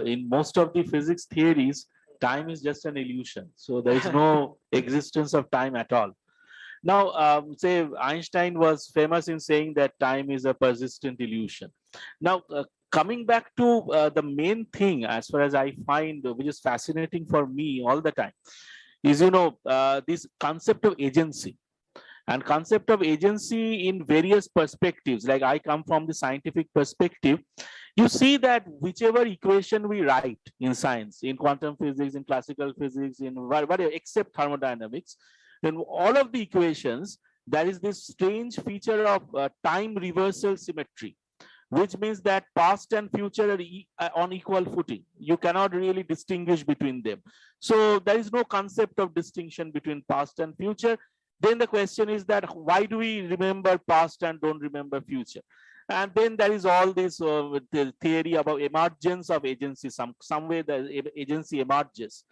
Speaker 10: in most of the physics theories, time is just an illusion. So there is no existence of time at all. Now, say Einstein was famous in saying that time is a persistent illusion. Now, coming back to the main thing, as far as I find, which is fascinating for me all the time, is, this concept of agency. And concept of agency in various perspectives, like I come from the scientific perspective, you see that whichever equation we write in science, in quantum physics, in classical physics, in whatever, except thermodynamics, then all of the equations, there is this strange feature of time reversal symmetry, which means that past and future are on equal footing. You cannot really distinguish between them. So there is no concept of distinction between past and future. Then the question is that why do we remember past and don't remember future? And then there is all this the theory about emergence of agency. Some way the agency emerges.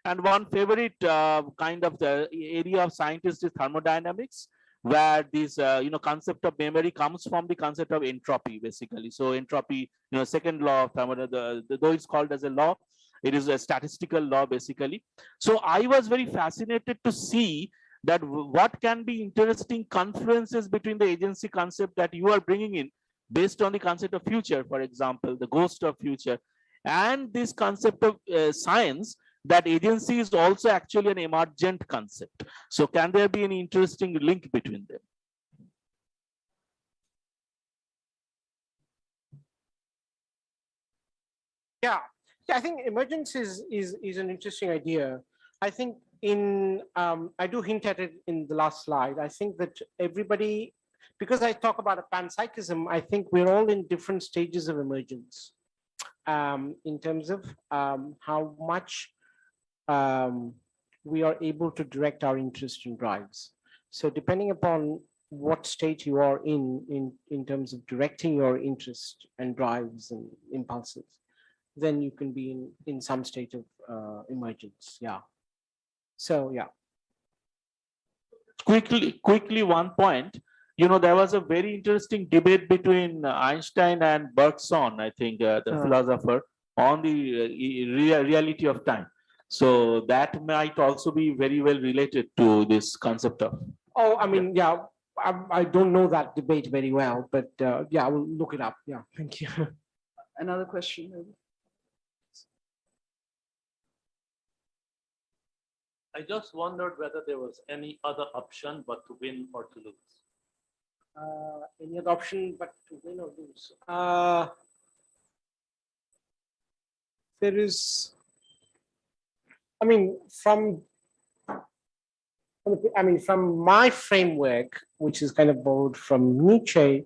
Speaker 10: And one favorite kind of the area of scientists is thermodynamics, where this concept of memory comes from the concept of entropy, basically. So entropy, second law of thermodynamics, though it's called as a law, it is a statistical law, basically. So I was very fascinated to see that what can be interesting confluences between the agency concept that you are bringing in, based on the concept of future, for example, the ghost of future, and this concept of science, that agency is also actually an emergent concept. So can there be an interesting link between them?
Speaker 9: Yeah, I think emergence is an interesting idea. I think I do hint at it in the last slide. I think that everybody, because I talk about a panpsychism, I think we're all in different stages of emergence in terms of how much we are able to direct our interest and drives. So depending upon what state you are in terms of directing your interest and drives and impulses, then you can be in some state of emergence. Yeah. So yeah.
Speaker 10: Quickly, one point. There was a very interesting debate between Einstein and Bergson, I think, the philosopher, on the reality of time. So that might also be very well related to this concept of.
Speaker 9: Oh, I mean, yeah, I don't know that debate very well, but yeah, I will look it up. Yeah, thank you.
Speaker 12: Another question, maybe?
Speaker 5: I just wondered whether there was any other option but to win or to lose.
Speaker 9: Any other option but to win or lose? There is, I mean, from my framework, which is kind of borrowed from Nietzsche.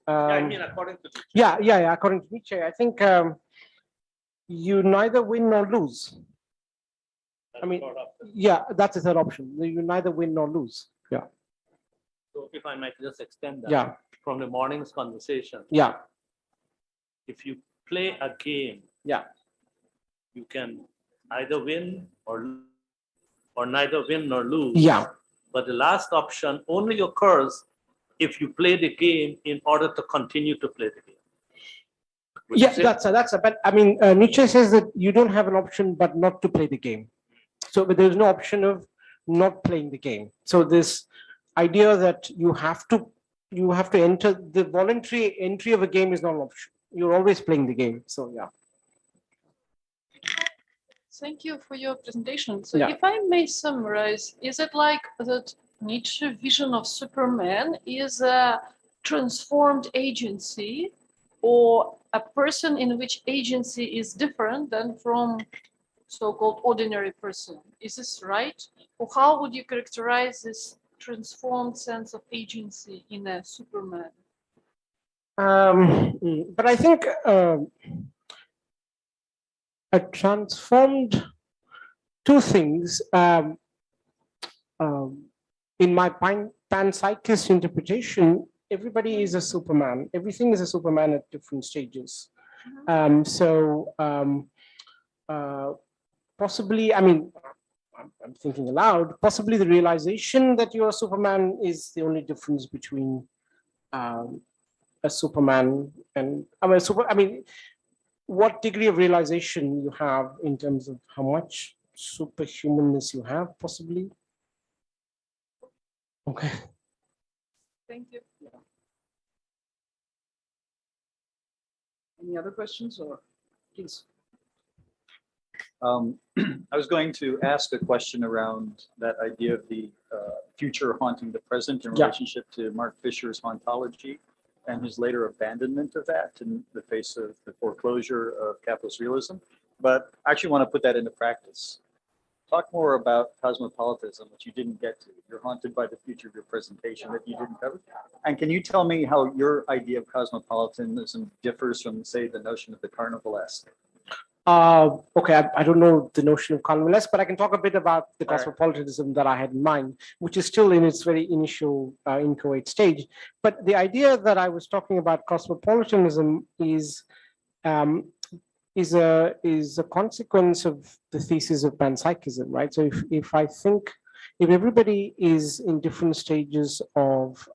Speaker 5: I mean, according to Nietzsche.
Speaker 9: Yeah, according to Nietzsche, I think you neither win nor lose. I mean, yeah, that's the third option. You neither win nor lose. Yeah.
Speaker 5: So if I might just extend that.
Speaker 9: Yeah.
Speaker 5: From the morning's conversation.
Speaker 9: Yeah.
Speaker 5: If you play a game.
Speaker 9: Yeah.
Speaker 5: You can either win or neither win nor lose.
Speaker 9: Yeah.
Speaker 5: But the last option only occurs if you play the game in order to continue to play the game.
Speaker 9: Yeah, that's a. But I mean, Nietzsche says that you don't have an option but not to play the game. So, but there's no option of not playing the game. So this idea that you have to enter, the voluntary entry of a game is not an option. You're always playing the game. So yeah.
Speaker 2: Thank you for your presentation. So
Speaker 9: Yeah.
Speaker 2: if I may summarize, is it like that Nietzsche's vision of Superman is a transformed agency or a person in which agency is different than from so-called ordinary person? Is this right? Or how would you characterize this transformed sense of agency in a Superman?
Speaker 9: But I think a transformed two things in my panpsychist interpretation. Everybody is a Superman. Everything is a Superman at different stages. Possibly, I mean, I'm thinking aloud, possibly the realization that you're a Superman is the only difference between a Superman and, what degree of realization you have in terms of how much superhumanness you have, possibly. Okay.
Speaker 2: Thank you.
Speaker 12: Any other questions, or please?
Speaker 11: I was going to ask a question around that idea of the future haunting the present in relationship to Mark Fisher's ontology and his later abandonment of that in the face of the foreclosure of capitalist realism. But I actually want to put that into practice. Talk more about cosmopolitanism, which you didn't get to. You're haunted by the future of your presentation that you didn't cover. And can you tell me how your idea of cosmopolitanism differs from, say, the notion of the carnivalesque?
Speaker 9: Okay, I don't know the notion of carnivalesque, but I can talk a bit about the cosmopolitanism that I had in mind, which is still in its very initial inchoate stage. But the idea that I was talking about cosmopolitanism is a consequence of the thesis of panpsychism, right? So if everybody is in different stages of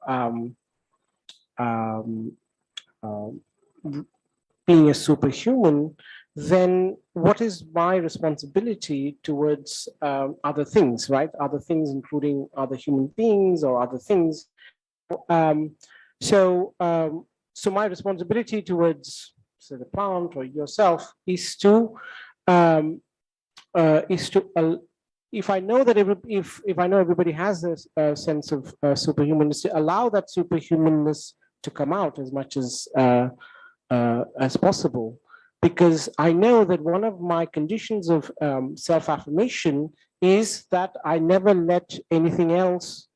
Speaker 9: being a superhuman, then what is my responsibility towards other things, right? Other things, including other human beings or other things. So my responsibility towards, say, the plant or yourself is to if I know that if I know everybody has this sense of superhumanness, to allow that superhumanness to come out as much as possible. Because I know that one of my conditions of self-affirmation is that I never let anything else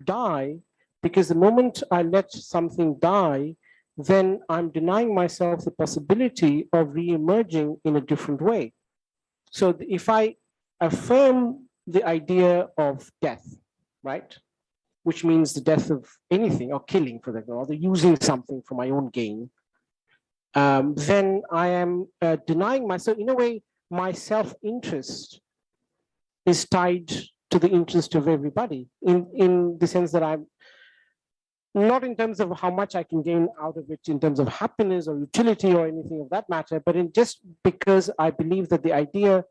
Speaker 9: die, because the moment I let something die, then I'm denying myself the possibility of re-emerging in a different way. So if I affirm the idea of death, right, which means the death of anything or killing for that, or the using something for my own gain, then I am denying myself, in a way, my self-interest is tied to the interest of everybody in the sense that I'm not in terms of how much I can gain out of it in terms of happiness or utility or anything of that matter, but in just because I believe that the idea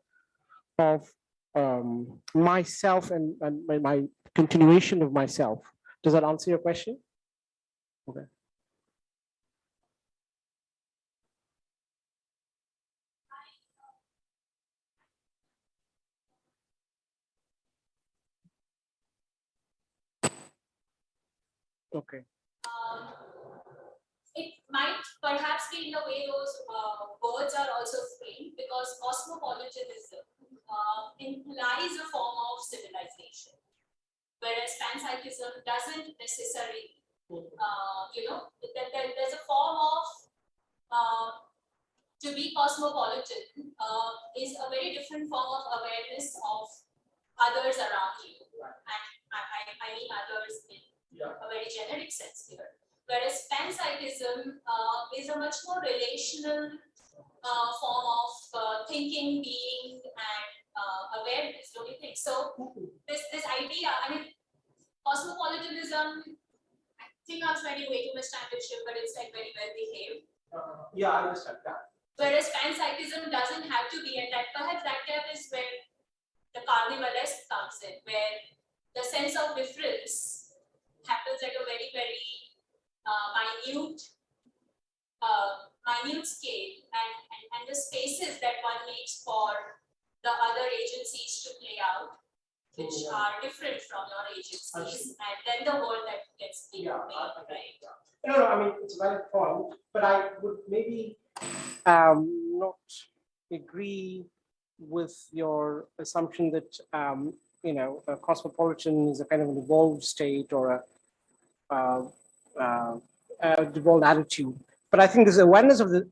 Speaker 9: of myself and my continuation of myself. Does that answer your question? Okay. Okay.
Speaker 13: It might perhaps be in the way those words are also framed, because cosmopolitanism implies a form of civilization, whereas panpsychism doesn't necessarily, there's a form of to be cosmopolitan is a very different form of awareness of others around you, and I mean others in a very generic sense here. Whereas panpsychism is a much more relational form of thinking, being, and awareness, don't you think? So this idea, I mean, cosmopolitanism, I think I'm spending way too much time with Shiv, but it's like very well behaved.
Speaker 9: Yeah, I understand that.
Speaker 13: Whereas panpsychism doesn't have to be, and that perhaps that gap is where the carnivalesque comes in, where the sense of difference happens at a very, very minute scale, and the spaces that one needs for the other agencies to play out, which are different from your agencies, and then the world that gets made, right?
Speaker 9: No, I mean, it's a valid point, but I would maybe not agree with your assumption that a cosmopolitan is a kind of an evolved state or a devolved attitude. But I think there's awareness of the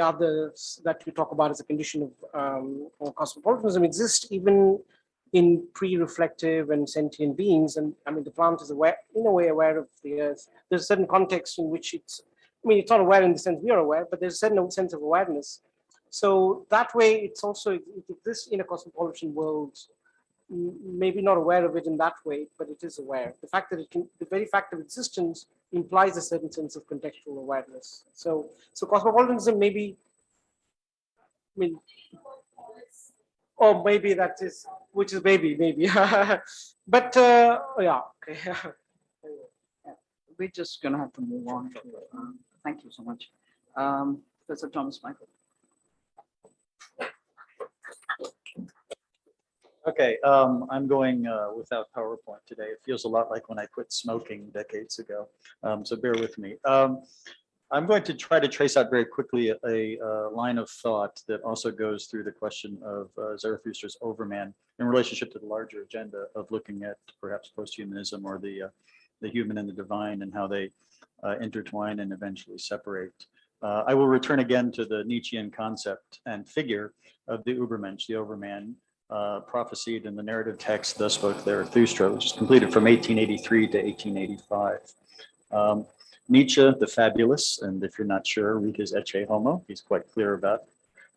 Speaker 9: others that you talk about as a condition of cosmopolitanism exists even in pre-reflective and sentient beings. And I mean, the plant is aware, in a way, aware of the earth. There's a certain context in which it's not aware in the sense we are aware, but there's a certain sense of awareness. So that way, it's also, it exists in a cosmopolitan world, maybe not aware of it in that way, but it is aware. The fact that the very fact of existence implies a certain sense of contextual awareness. So cosmopolitanism maybe, or maybe that is, which is maybe, but yeah, okay.
Speaker 12: We're just going to have to move on. Thank you so much. Professor Thomas Michael.
Speaker 14: Okay, I'm going without PowerPoint today. It feels a lot like when I quit smoking decades ago, so bear with me. I'm going to try to trace out very quickly a line of thought that also goes through the question of Zarathustra's overman in relationship to the larger agenda of looking at perhaps posthumanism or the human and the divine and how they intertwine and eventually separate. I will return again to the Nietzschean concept and figure of the Übermensch, the overman, prophesied in the narrative text Thus Spoke Zarathustra, which is completed from 1883 to 1885. Nietzsche, the fabulous, and if you're not sure, read his Ecce Homo, he's quite clear about it.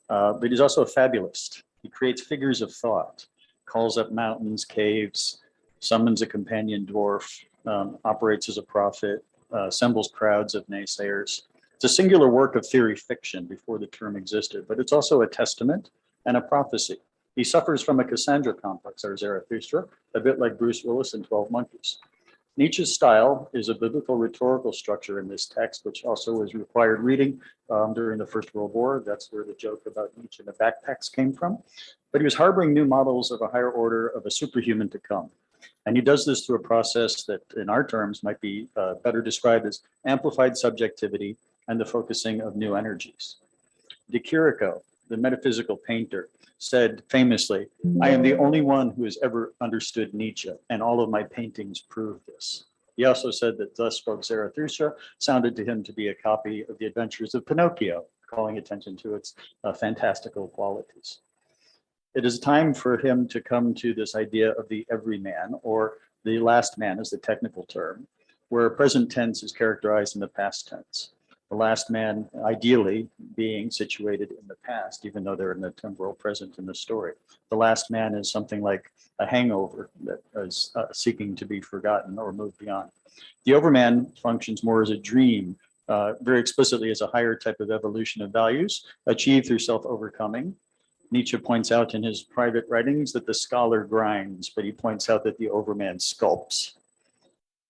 Speaker 14: But he's also a fabulist. He creates figures of thought, calls up mountains, caves, summons a companion dwarf, operates as a prophet, assembles crowds of naysayers. It's a singular work of theory fiction before the term existed, but it's also a testament and a prophecy. He suffers from a Cassandra complex, or Zarathustra, a bit like Bruce Willis in 12 Monkeys. Nietzsche's style is a biblical rhetorical structure in this text, which also was required reading during the First World War. That's where the joke about Nietzsche and the backpacks came from. But he was harboring new models of a higher order of a superhuman to come. And he does this through a process that in our terms might be better described as amplified subjectivity and the focusing of new energies. De Chirico, the metaphysical painter, said famously, "I am the only one who has ever understood Nietzsche, and all of my paintings prove this." He also said that Thus Spoke Zarathustra sounded to him to be a copy of The Adventures of Pinocchio, calling attention to its fantastical qualities. It is time for him to come to this idea of the everyman, or the last man is the technical term, where present tense is characterized in the past tense. The last man ideally being situated in the past, even though they're in the temporal present in the story. The last man is something like a hangover that is seeking to be forgotten or moved beyond. The overman functions more as a dream, very explicitly as a higher type of evolution of values achieved through self-overcoming. Nietzsche points out in his private writings that the scholar grinds, but he points out that the overman sculpts.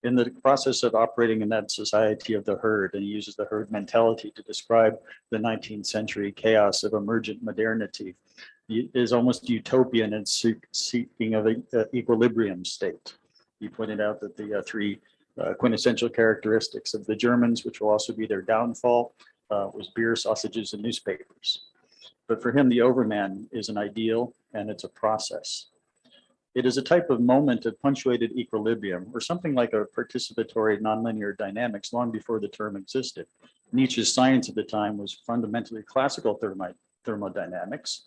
Speaker 14: In the process of operating in that society of the herd, and he uses the herd mentality to describe the 19th century chaos of emergent modernity, is almost utopian and seeking of an equilibrium state. He pointed out that the three quintessential characteristics of the Germans, which will also be their downfall, was beer, sausages, and newspapers. But for him, the overman is an ideal and it's a process. It is a type of moment of punctuated equilibrium, or something like a participatory nonlinear dynamics long before the term existed. Nietzsche's science at the time was fundamentally classical thermodynamics.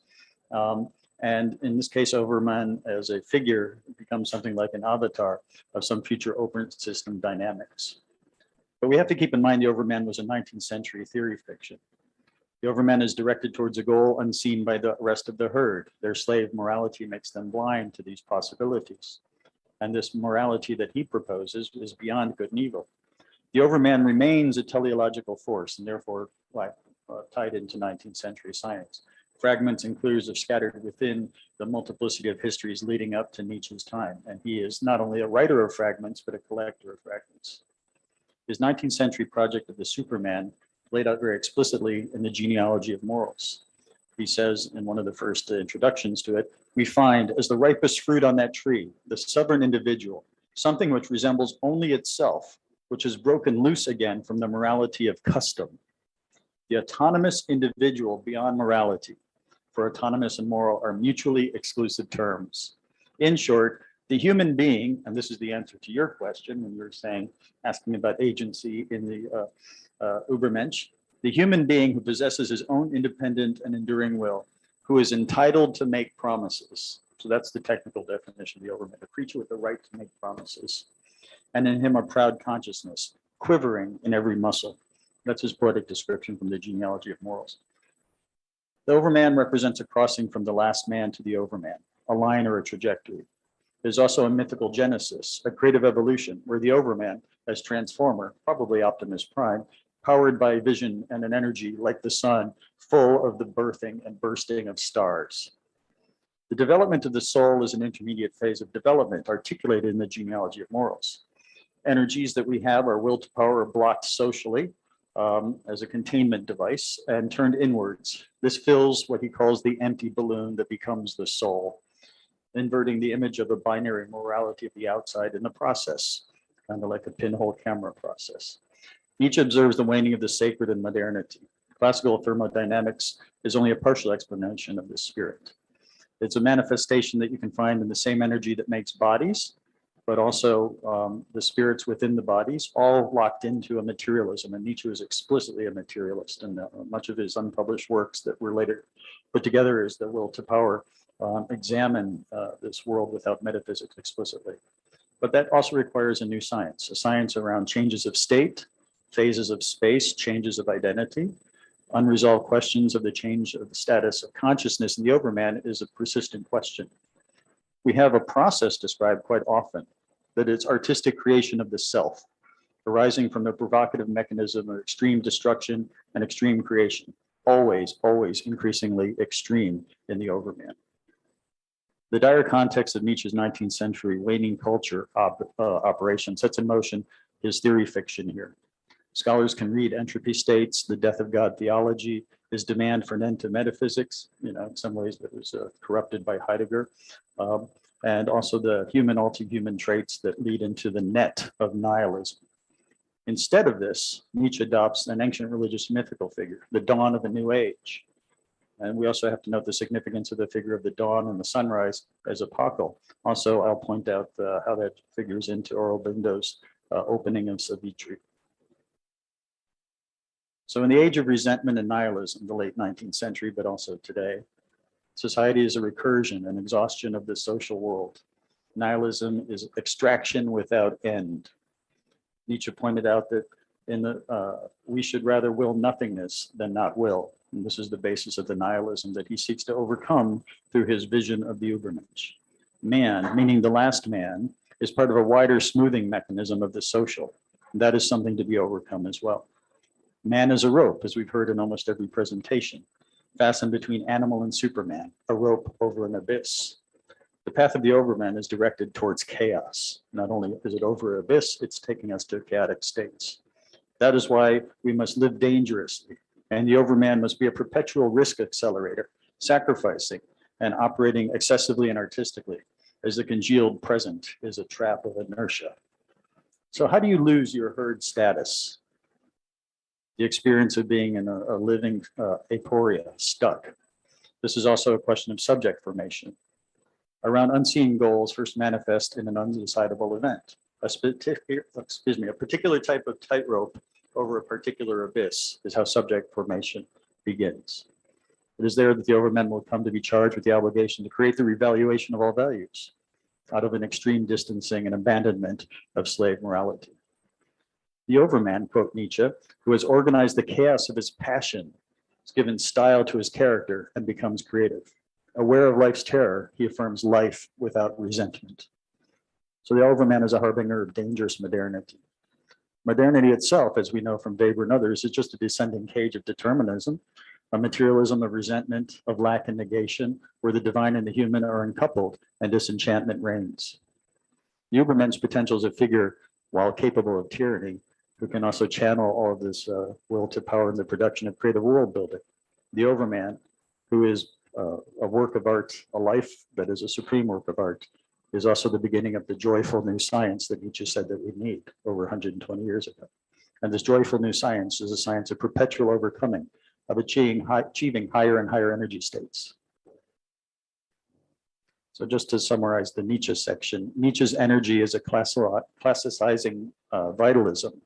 Speaker 14: And in this case, overman as a figure becomes something like an avatar of some future open system dynamics. But we have to keep in mind the overman was a 19th century theory fiction. The overman is directed towards a goal unseen by the rest of the herd. Their slave morality makes them blind to these possibilities. And this morality that he proposes is beyond good and evil. The overman remains a teleological force and therefore tied into 19th century science. Fragments and clues are scattered within the multiplicity of histories leading up to Nietzsche's time. And he is not only a writer of fragments, but a collector of fragments. His 19th century project of the Superman laid out very explicitly in the genealogy of morals. He says in one of the first introductions to it, we find as the ripest fruit on that tree, the sovereign individual, something which resembles only itself, which is broken loose again from the morality of custom. The autonomous individual beyond morality, for autonomous and moral are mutually exclusive terms. In short, the human being, and this is the answer to your question when you were asking about agency in the Übermensch, the human being who possesses his own independent and enduring will, who is entitled to make promises. So that's the technical definition of the overman, a creature with the right to make promises. And in him a proud consciousness, quivering in every muscle. That's his poetic description from the genealogy of morals. The overman represents a crossing from the last man to the overman, a line or a trajectory. There's also a mythical genesis, a creative evolution, where the overman, as transformer, probably Optimus Prime, powered by vision and an energy like the sun, full of the birthing and bursting of stars. The development of the soul is an intermediate phase of development articulated in the genealogy of morals. Energies that we have, our will to power, are blocked socially as a containment device and turned inwards. This fills what he calls the empty balloon that becomes the soul, inverting the image of a binary morality of the outside in the process, kind of like a pinhole camera process. Nietzsche observes the waning of the sacred in modernity. Classical thermodynamics is only a partial explanation of this spirit. It's a manifestation that you can find in the same energy that makes bodies, but also the spirits within the bodies, all locked into a materialism. And Nietzsche was explicitly a materialist, and much of his unpublished works that were later put together as The Will to Power examine this world without metaphysics explicitly. But that also requires a new science, a science around changes of state, phases of space, changes of identity. Unresolved questions of the change of the status of consciousness in the overman is a persistent question. We have a process described quite often, that it's artistic creation of the self, arising from the provocative mechanism of extreme destruction and extreme creation, always, always increasingly extreme in the overman. The dire context of Nietzsche's 19th century waning culture operation sets in motion his theory fiction here. Scholars can read entropy states, the death of God theology, his demand for an end to metaphysics, in some ways that was corrupted by Heidegger, and also the human all-too-human traits that lead into the net of nihilism. Instead of this, Nietzsche adopts an ancient religious mythical figure, the dawn of a new age. And we also have to note the significance of the figure of the dawn and the sunrise as apocal. Also, I'll point out how that figures into Aurobindo's opening of Savitri. So in the age of resentment and nihilism, the late 19th century, but also today, society is a recursion and exhaustion of the social world. Nihilism is extraction without end. Nietzsche pointed out that we should rather will nothingness than not will. And this is the basis of the nihilism that he seeks to overcome through his vision of the Übermensch. Man, meaning the last man, is part of a wider smoothing mechanism of the social. And that is something to be overcome as well. Man is a rope, as we've heard in almost every presentation. fastened between animal and Superman, a rope over an abyss. The path of the Overman is directed towards chaos. Not only is it over an abyss, it's taking us to chaotic states. That is why we must live dangerously, and the Overman must be a perpetual risk accelerator, sacrificing and operating excessively and artistically, as the congealed present is a trap of inertia. So how do you lose your herd status? The experience of being in a living aporia, stuck. This is also a question of subject formation. Around unseen goals first manifest in an undecidable event. A particular type of tightrope over a particular abyss is how subject formation begins. It is there that the Overmen will come to be charged with the obligation to create the revaluation of all values out of an extreme distancing and abandonment of slave morality. The Overman, quote Nietzsche, who has organized the chaos of his passion, has given style to his character and becomes creative. Aware of life's terror, he affirms life without resentment. So the Overman is a harbinger of dangerous modernity. Modernity itself, as we know from Weber and others, is just a descending cage of determinism, a materialism of resentment, of lack and negation, where the divine and the human are uncoupled and disenchantment reigns. The Ubermen's potential is a figure, while capable of tyranny, who can also channel all of this will to power in the production of creative world building. The Overman, who is a work of art, a life that is a supreme work of art, is also the beginning of the joyful new science that Nietzsche said that we need over 120 years ago. And this joyful new science is a science of perpetual overcoming, of achieving higher and higher energy states. So just to summarize the Nietzsche section, Nietzsche's energy is a classicizing vitalism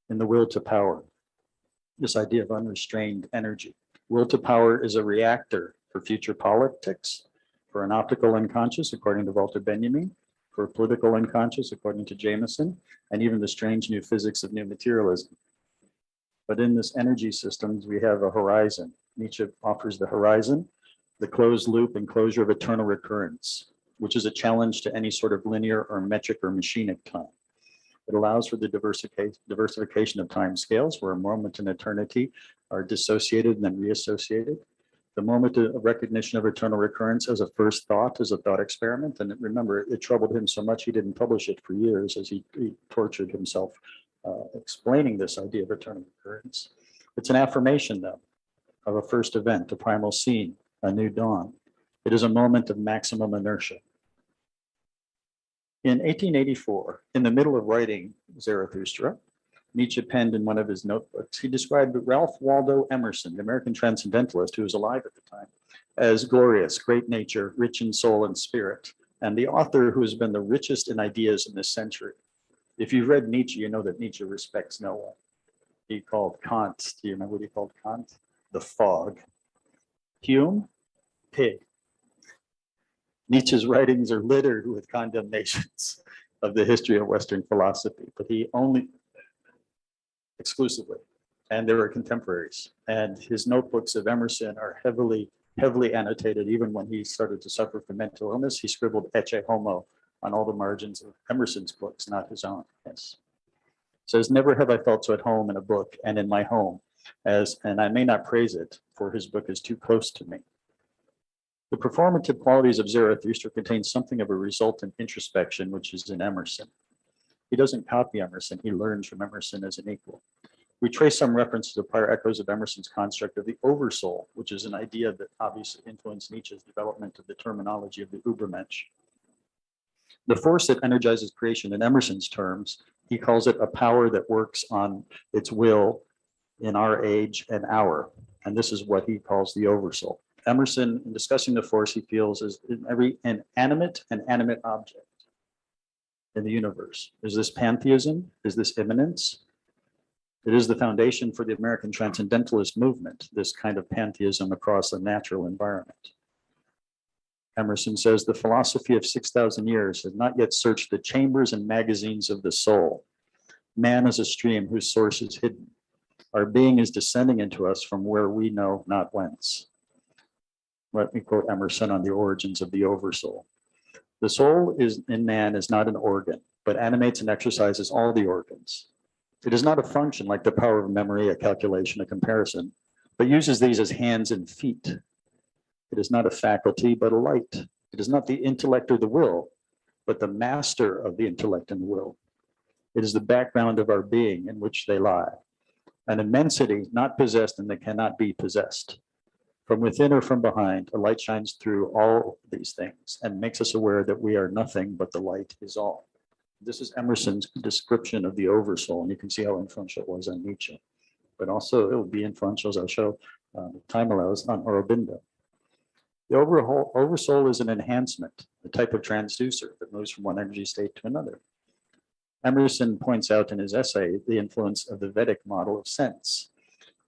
Speaker 14: in the will to power, this idea of unrestrained energy. Will to power is a reactor for future politics, for an optical unconscious, according to Walter Benjamin, for a political unconscious, according to Jameson, and even the strange new physics of new materialism. But in this energy systems, we have a horizon. Nietzsche offers the horizon, the closed loop and closure of eternal recurrence, which is a challenge to any sort of linear or metric or machinic time. It allows for the diversification of time scales, where a moment and eternity are dissociated and then reassociated. The moment of recognition of eternal recurrence as a first thought, as a thought experiment. And remember, it troubled him so much he didn't publish it for years as he tortured himself explaining this idea of eternal recurrence. It's an affirmation, though, of a first event, a primal scene, a new dawn. It is a moment of maximum inertia. In 1884, in the middle of writing Zarathustra, Nietzsche penned in one of his notebooks, he described Ralph Waldo Emerson, the American transcendentalist who was alive at the time, as glorious, great nature, rich in soul and spirit, and the author who has been the richest in ideas in this century. If you've read Nietzsche, you know that Nietzsche respects no one. He called Kant, do you remember what he called Kant? The fog. Hume, pig. Nietzsche's writings are littered with condemnations of the history of Western philosophy, but he only, exclusively, and there are contemporaries. And his notebooks of Emerson are heavily annotated. Even when he started to suffer from mental illness, he scribbled ecce homo on all the margins of Emerson's books, not his own. Yes. Says, never have I felt so at home in a book and in my home as, and I may not praise it, for his book is too close to me. The performative qualities of Zarathustra contain something of a resultant introspection, which is in Emerson. He doesn't copy Emerson, he learns from Emerson as an equal. We trace some references to prior echoes of Emerson's construct of the oversoul, which is an idea that obviously influenced Nietzsche's development of the terminology of the Übermensch. The force that energizes creation in Emerson's terms, he calls it a power that works on its will in our age and hour. And this is what he calls the oversoul. Emerson, in discussing the force he feels, is in every inanimate and animate object in the universe. Is this pantheism? Is this immanence? It is the foundation for the American transcendentalist movement, this kind of pantheism across a natural environment. Emerson says the philosophy of 6,000 years has not yet searched the chambers and magazines of the soul. Man is a stream whose source is hidden. Our being is descending into us from where we know not whence. Let me quote Emerson on the origins of the oversoul. The soul is in man is not an organ, but animates and exercises all the organs. It is not a function like the power of memory, a calculation, a comparison, but uses these as hands and feet. It is not a faculty, but a light. It is not the intellect or the will, but the master of the intellect and the will. It is the background of our being in which they lie, an immensity not possessed and that cannot be possessed. From within or from behind, a light shines through all these things and makes us aware that we are nothing but the light is all. This is Emerson's description of the oversoul, and you can see how influential it was on Nietzsche. But also it will be influential, as I'll show, if time allows, on Aurobindo. The oversoul is an enhancement, a type of transducer that moves from one energy state to another. Emerson points out in his essay the influence of the Vedic model of sense.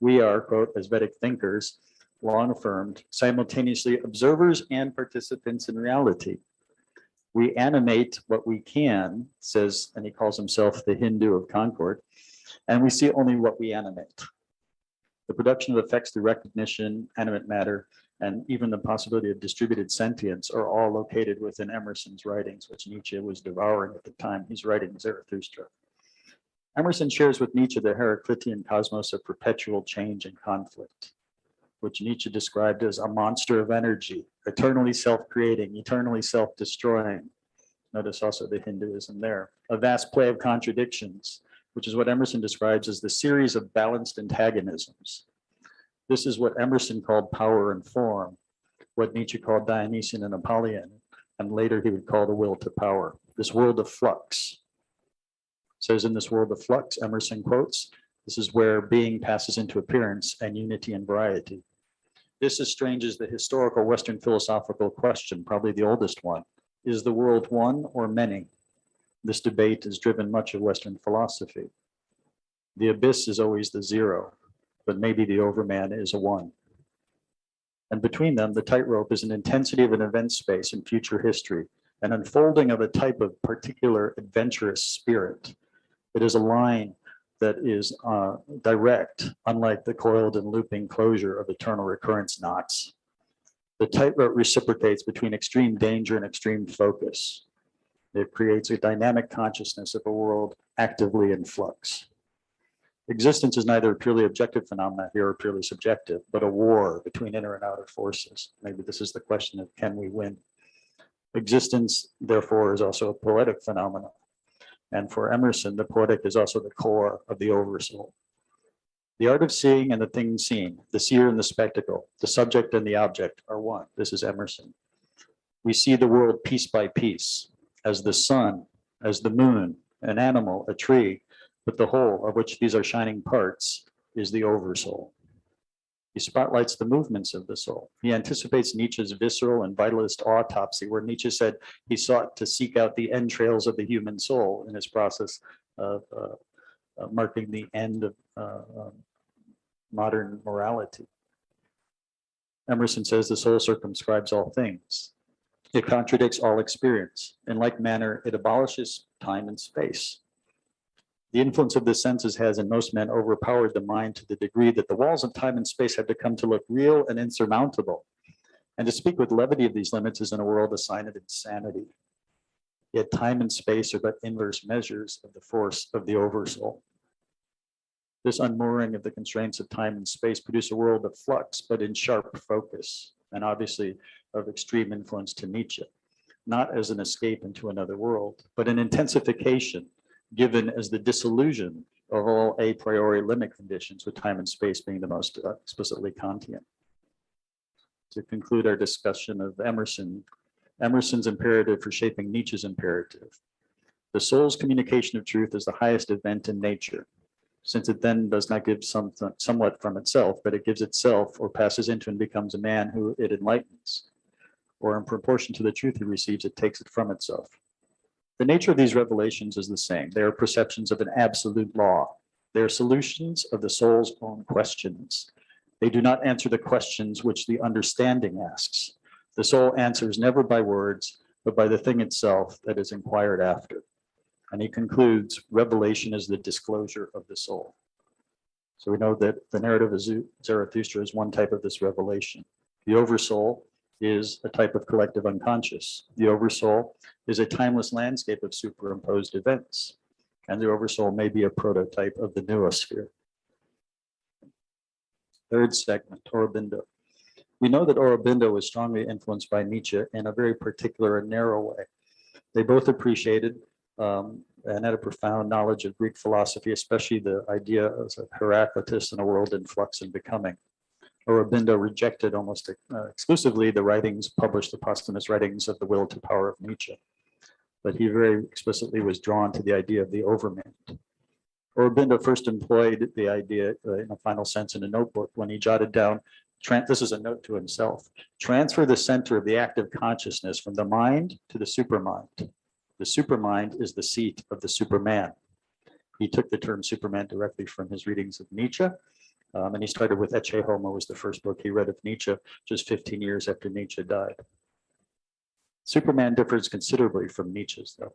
Speaker 14: We are, quote, as Vedic thinkers, long affirmed, simultaneously observers and participants in reality. We animate what we can, says, and he calls himself the Hindu of Concord, and we see only what we animate. The production of effects through recognition, animate matter, and even the possibility of distributed sentience are all located within Emerson's writings, which Nietzsche was devouring at the time he's writing Zarathustra. Emerson shares with Nietzsche the Heraclitean cosmos of perpetual change and conflict, which Nietzsche described as a monster of energy, eternally self-creating, eternally self-destroying. Notice also the Hinduism there. A vast play of contradictions, which is what Emerson describes as the series of balanced antagonisms. This is what Emerson called power and form, what Nietzsche called Dionysian and Apollyon, and later he would call the will to power, this world of flux. Says in this world of flux, Emerson quotes, this is where being passes into appearance and unity and variety. This is strange as the historical Western philosophical question, probably the oldest one. Is the world one or many? This debate has driven much of Western philosophy. The abyss is always the zero, but maybe the overman is a one. And between them, the tightrope is an intensity of an event space in future history, an unfolding of a type of particular adventurous spirit. It is a line that is direct, unlike the coiled and looping closure of eternal recurrence knots. The tightrope reciprocates between extreme danger and extreme focus. It creates a dynamic consciousness of a world actively in flux. Existence is neither a purely objective phenomenon here or purely subjective, but a war between inner and outer forces. Maybe this is the question of can we win? Existence, therefore, is also a poetic phenomenon. And for Emerson, the poetic is also the core of the oversoul. The art of seeing and the thing seen, the seer and the spectacle, the subject and the object are one. This is Emerson. We see the world piece by piece, as the sun, as the moon, an animal, a tree, but the whole, of which these are shining parts, is the oversoul. He spotlights the movements of the soul. He anticipates Nietzsche's visceral and vitalist autopsy, where Nietzsche said he sought to seek out the entrails of the human soul in his process of marking the end of modern morality. Emerson says the soul circumscribes all things. It contradicts all experience. In like manner, it abolishes time and space. The influence of the senses has in most men overpowered the mind to the degree that the walls of time and space have become to look real and insurmountable. And to speak with levity of these limits is in a world a sign of insanity. Yet time and space are but inverse measures of the force of the oversoul. This unmooring of the constraints of time and space produce a world of flux, but in sharp focus, and obviously of extreme influence to Nietzsche, not as an escape into another world, but an intensification given as the dissolution of all a priori limit conditions, with time and space being the most explicitly Kantian. To conclude our discussion of Emerson, Emerson's imperative for shaping Nietzsche's imperative. The soul's communication of truth is the highest event in nature, since it then does not give somewhat from itself, but it gives itself or passes into and becomes a man who it enlightens, or in proportion to the truth it receives, it takes it from itself. The nature of these revelations is the same. They are perceptions of an absolute law. They are solutions of the soul's own questions. They do not answer the questions which the understanding asks. The soul answers never by words, but by the thing itself that is inquired after. And he concludes, revelation is the disclosure of the soul. So we know that the narrative of Zarathustra is one type of this revelation. The oversoul is a type of collective unconscious. The oversoul is a timeless landscape of superimposed events. And the oversoul may be a prototype of the noosphere. Third segment, Aurobindo. We know that Aurobindo was strongly influenced by Nietzsche in a very particular and narrow way. They both appreciated and had a profound knowledge of Greek philosophy, especially the idea of Heraclitus and a world in flux and becoming. Aurobindo rejected almost exclusively the writings, published the posthumous writings of the will to power of Nietzsche. But he very explicitly was drawn to the idea of the overman. Aurobindo first employed the idea in a final sense in a notebook when he jotted down, this is a note to himself, transfer the center of the active consciousness from the mind to the supermind. The supermind is the seat of the superman. He took the term superman directly from his readings of Nietzsche. And he started with Ecce Homo, was the first book he read of Nietzsche, just 15 years after Nietzsche died. Superman differs considerably from Nietzsche's, though.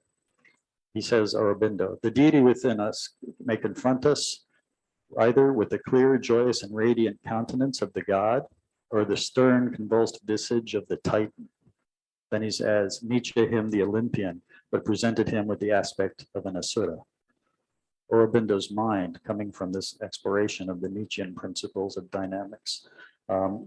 Speaker 14: He says, Aurobindo, the deity within us may confront us either with the clear, joyous, and radiant countenance of the god, or the stern, convulsed visage of the Titan. Then he says, Nietzsche him the Olympian, but presented him with the aspect of an Asura. Aurobindo's mind, coming from this exploration of the Nietzschean principles of dynamics.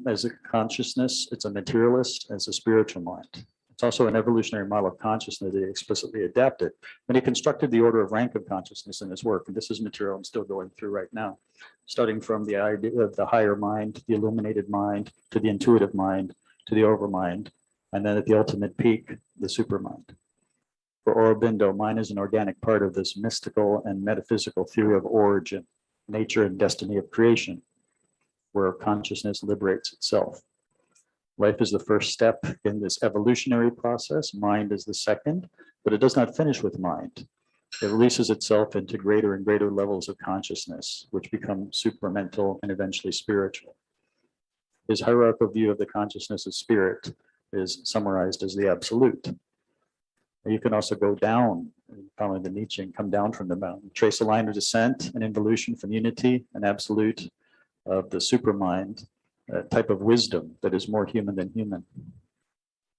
Speaker 14: As a consciousness, it's a materialist, as a spiritual mind. It's also an evolutionary model of consciousness that he explicitly adapted when he constructed the order of rank of consciousness in his work. And this is material I'm still going through right now, starting from the idea of the higher mind, the illuminated mind, to the intuitive mind, to the overmind, and then at the ultimate peak, the supermind. For Aurobindo, mind is an organic part of this mystical and metaphysical theory of origin, nature, and destiny of creation, where consciousness liberates itself. Life is the first step in this evolutionary process. Mind is the second, but it does not finish with mind. It releases itself into greater and greater levels of consciousness, which become supramental and eventually spiritual. His hierarchical view of the consciousness of spirit is summarized as the absolute. You can also go down, following the Nietzsche, and come down from the mountain. Trace a line of descent and involution from unity and absolute of the supermind, a type of wisdom that is more human than human.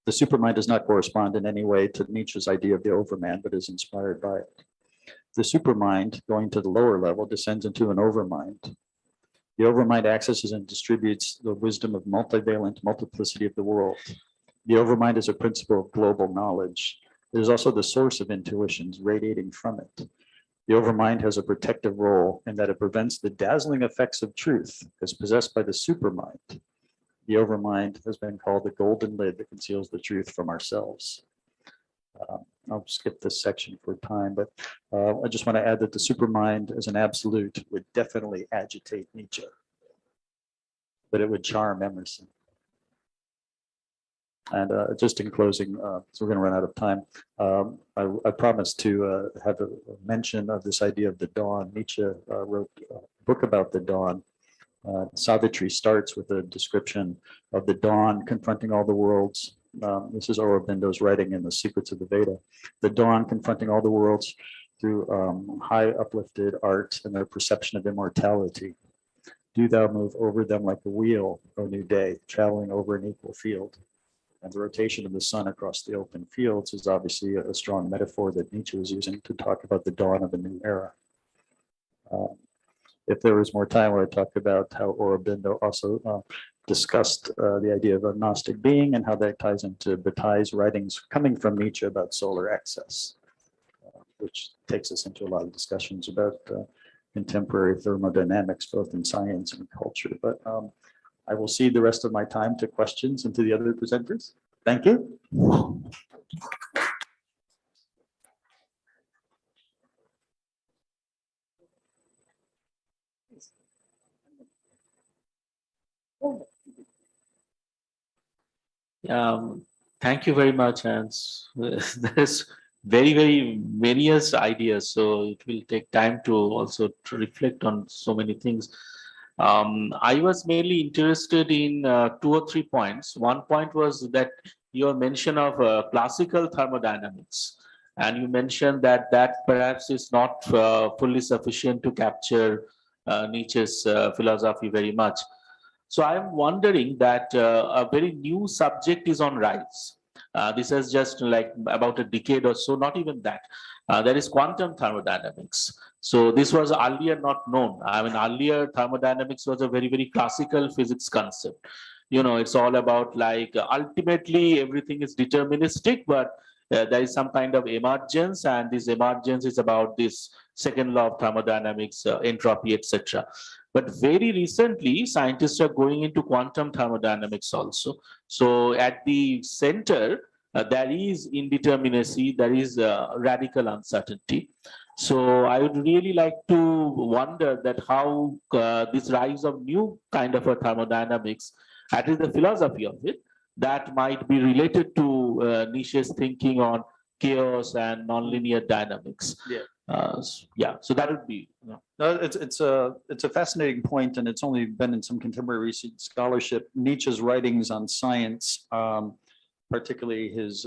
Speaker 14: The supermind does not correspond in any way to Nietzsche's idea of the overman, but is inspired by it. The supermind, going to the lower level, descends into an overmind. The overmind accesses and distributes the wisdom of multivalent multiplicity of the world. The overmind is a principle of global knowledge. It is also the source of intuitions radiating from it. The overmind has a protective role in that it prevents the dazzling effects of truth as possessed by the supermind. The overmind has been called the golden lid that conceals the truth from ourselves. I'll skip this section for time, but I just want to add that the supermind as an absolute would definitely agitate Nietzsche, but it would charm Emerson. And just in closing, so we're going to run out of time. I promised to have a mention of this idea of the dawn. Nietzsche wrote a book about the dawn. Savitri starts with a description of the dawn confronting all the worlds. This is Aurobindo's writing in The Secrets of the Veda. The dawn confronting all the worlds through high uplifted art and their perception of immortality. Do thou move over them like a wheel, O new day, traveling over an equal field. And the rotation of the sun across the open fields is obviously a strong metaphor that Nietzsche was using to talk about the dawn of a new era. If there was more time, I would talk about how Aurobindo also discussed the idea of a Gnostic being and how that ties into Bataille's writings coming from Nietzsche about solar excess, which takes us into a lot of discussions about contemporary thermodynamics, both in science and culture. But I will cede the rest of my time to questions and to the other presenters. Thank you.
Speaker 4: Thank you very much, Hans. There's very various ideas, so it will take time to also to reflect on so many things. I was mainly interested in 2 or 3 points. One point was that your mention of classical thermodynamics, and you mentioned that perhaps is not fully sufficient to capture Nietzsche's philosophy very much. So I'm wondering that a very new subject is on rise. This is just like about a decade or so, not even that.
Speaker 10: That is quantum thermodynamics. So this was earlier not known. I mean, earlier thermodynamics was a very, very classical physics concept. You know, it's all about like ultimately everything is deterministic, but there is some kind of emergence, and this emergence is about this second law of thermodynamics, entropy, etc. But very recently, scientists are going into quantum thermodynamics also. So at the center, there is indeterminacy, there is radical uncertainty. So I would really like to wonder that how this rise of new kind of a thermodynamics, at least the philosophy of it, that might be related to Nietzsche's thinking on chaos and nonlinear dynamics. Yeah. So that would be.
Speaker 14: No, it's a fascinating point, and it's only been in some contemporary recent scholarship. Nietzsche's writings on science, particularly his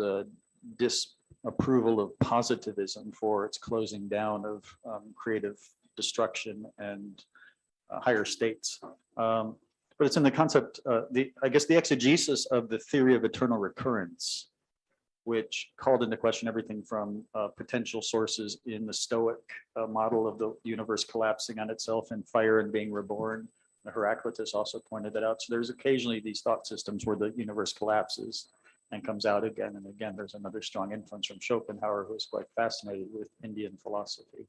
Speaker 14: disapproval of positivism for its closing down of creative destruction and higher states. But it's in the concept, I guess the exegesis of the theory of eternal recurrence, which called into question everything from potential sources in the Stoic model of the universe collapsing on itself and fire and being reborn. Heraclitus also pointed that out. So there's occasionally these thought systems where the universe collapses and comes out again and again. There's another strong influence from Schopenhauer, who was quite fascinated with Indian philosophy.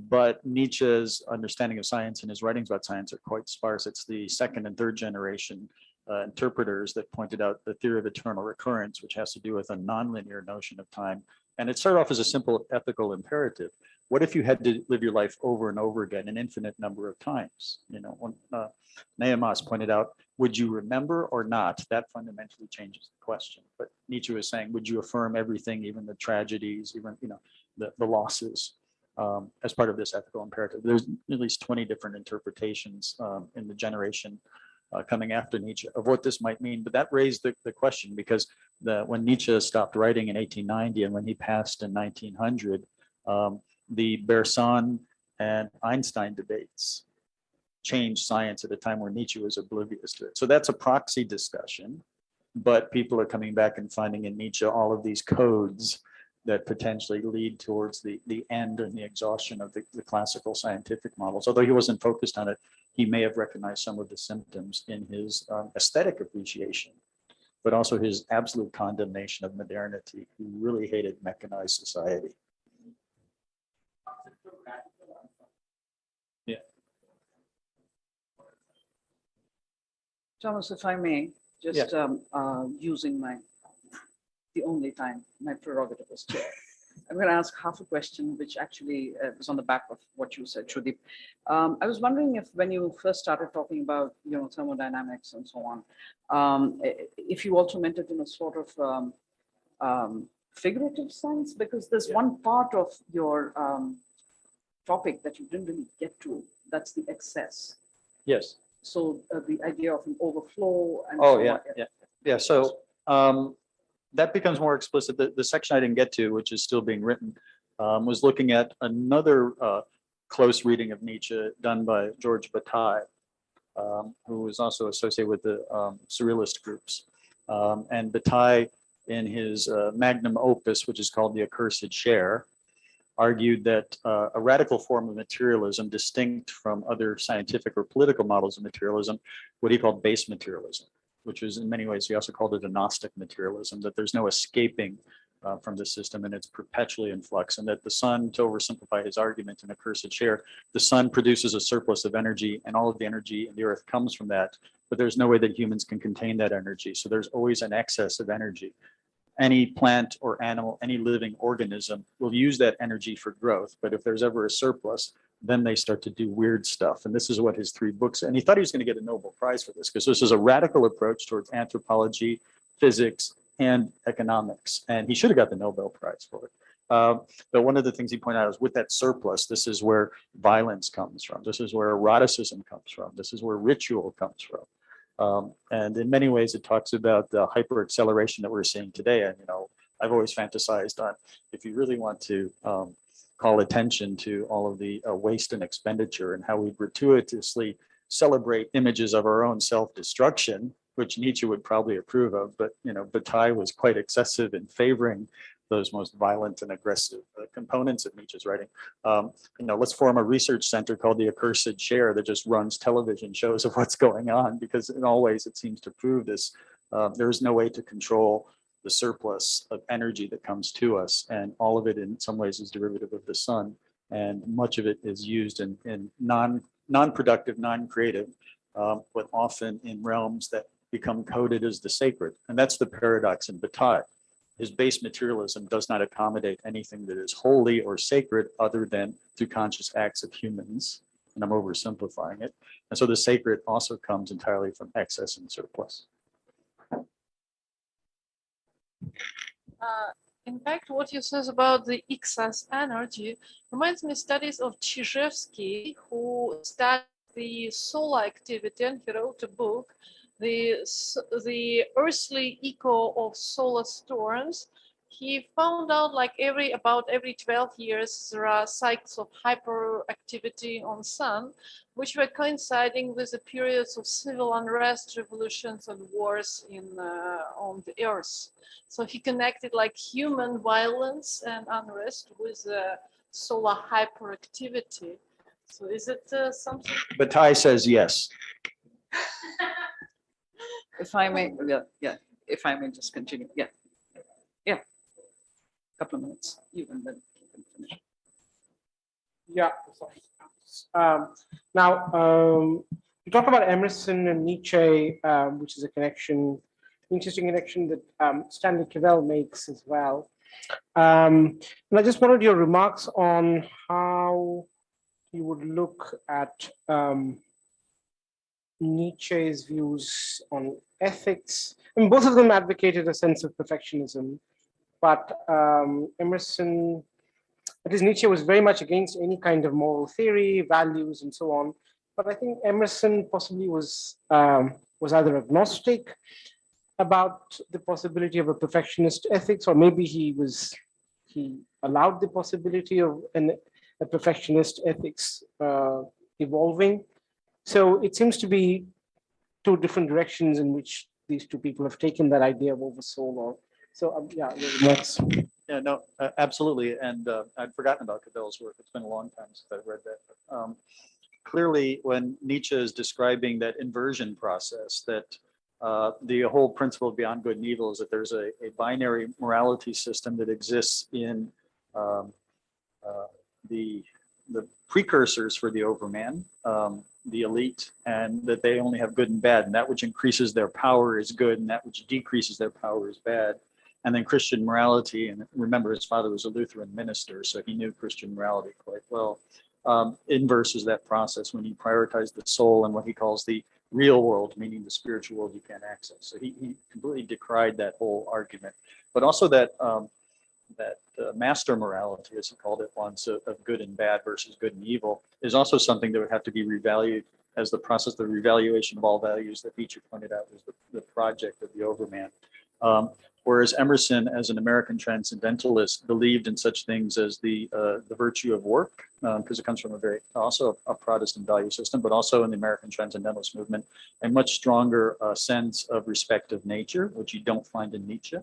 Speaker 14: But Nietzsche's understanding of science and his writings about science are quite sparse. It's the second and third generation interpreters that pointed out the theory of eternal recurrence, which has to do with a nonlinear notion of time. And it started off as a simple ethical imperative. What if you had to live your life over and over again an infinite number of times? You know, when Nehemiah pointed out, would you remember or not? That fundamentally changes the question. But Nietzsche was saying, would you affirm everything, even the tragedies, even the losses, as part of this ethical imperative? There's at least 20 different interpretations in the generation coming after Nietzsche of what this might mean. But that raised the question, because when Nietzsche stopped writing in 1890 and when he passed in 1900, the Bergson and Einstein debates changed science at a time where Nietzsche was oblivious to it. So that's a proxy discussion, but people are coming back and finding in Nietzsche all of these codes that potentially lead towards the end and the exhaustion of the classical scientific models. Although he wasn't focused on it, he may have recognized some of the symptoms in his aesthetic appreciation, but also his absolute condemnation of modernity. He really hated mechanized society. Yeah.
Speaker 12: Thomas, if I may, just using the only time my prerogative as chair, I'm going to ask half a question, which actually was on the back of what you said, Shrudeep. I was wondering if, when you first started talking about, thermodynamics and so on, if you also meant it in a sort of figurative sense, because there's one part of your topic that you didn't really get to. That's the excess.
Speaker 14: Yes.
Speaker 12: So the idea of an overflow. And
Speaker 14: Oh,
Speaker 12: so
Speaker 14: yeah,
Speaker 12: on.
Speaker 14: yeah. So that becomes more explicit. The section I didn't get to, which is still being written, was looking at another close reading of Nietzsche done by George Bataille, who was also associated with the surrealist groups. And Bataille, in his magnum opus, which is called The Accursed Share, argued that a radical form of materialism, distinct from other scientific or political models of materialism, what he called base materialism, which is in many ways, he also called it a Gnostic materialism, that there's no escaping from the system and it's perpetually in flux, and that the sun, to oversimplify his argument in Accursed Share, the sun produces a surplus of energy and all of the energy in the earth comes from that, but there's no way that humans can contain that energy. So there's always an excess of energy. Any plant or animal, any living organism will use that energy for growth. But if there's ever a surplus, then they start to do weird stuff. And this is what his 3 books, and he thought he was going to get a Nobel Prize for this, because this is a radical approach towards anthropology, physics, and economics. And he should have got the Nobel Prize for it. But one of the things he pointed out is with that surplus, this is where violence comes from. This is where eroticism comes from. This is where ritual comes from. And in many ways, it talks about the hyper acceleration that we're seeing today. And, I've always fantasized on, if you really want to call attention to all of the waste and expenditure and how we gratuitously celebrate images of our own self-destruction, which Nietzsche would probably approve of, but Bataille was quite excessive in favoring those most violent and aggressive components of Nietzsche's writing. Let's form a research center called the Accursed Chair that just runs television shows of what's going on, because in all ways it seems to prove this. There is no way to control the surplus of energy that comes to us, and all of it in some ways is derivative of the sun, and much of it is used in non-productive, non-creative, but often in realms that become coded as the sacred. And that's the paradox in Bataille. His base materialism does not accommodate anything that is holy or sacred other than through conscious acts of humans. And I'm oversimplifying it. And so the sacred also comes entirely from excess and surplus.
Speaker 2: In fact, what you says about the excess energy reminds me studies of Chizhevsky, who studied the solar activity, and he wrote a book, the earthly echo of solar storms. He found out like about every 12 years there are cycles of hyperactivity on sun, which were coinciding with the periods of civil unrest, revolutions, and wars on the earth. So he connected like human violence and unrest with solar hyperactivity. So is it something?
Speaker 14: Bataille says yes.
Speaker 12: If I may, yeah, if I may just continue, yeah. Couple of minutes, you and then you can finish.
Speaker 9: Yeah. Now, you talk about Emerson and Nietzsche, which is a connection, interesting connection that Stanley Cavell makes as well. And I just wanted your remarks on how you would look at Nietzsche's views on ethics. I mean, both of them advocated a sense of perfectionism, but Emerson, at least Nietzsche, was very much against any kind of moral theory, values, and so on. But I think Emerson possibly was either agnostic about the possibility of a perfectionist ethics, or maybe he allowed the possibility of a perfectionist ethics evolving. So it seems to be two different directions in which these two people have taken that idea of oversoul. Or so yeah, next.
Speaker 14: Yeah, no, absolutely. And I'd forgotten about Cavell's work. It's been a long time since I've read that. But, clearly, when Nietzsche is describing that inversion process, that the whole principle of beyond good and evil is that there's a binary morality system that exists in the precursors for the overman, the elite, and that they only have good and bad, and that which increases their power is good, and that which decreases their power is bad. And then Christian morality, and remember his father was a Lutheran minister, so he knew Christian morality quite well, inverses that process when you prioritize the soul and what he calls the real world, meaning the spiritual world you can't access. So he completely decried that whole argument, but also that master morality, as he called it once, of good and bad versus good and evil, is also something that would have to be revalued as the process, the revaluation of all values that Nietzsche pointed out was the project of the overman. Whereas Emerson, as an American transcendentalist, believed in such things as the virtue of work, because it comes from also a Protestant value system, but also in the American transcendentalist movement, a much stronger sense of respect of nature, which you don't find in Nietzsche.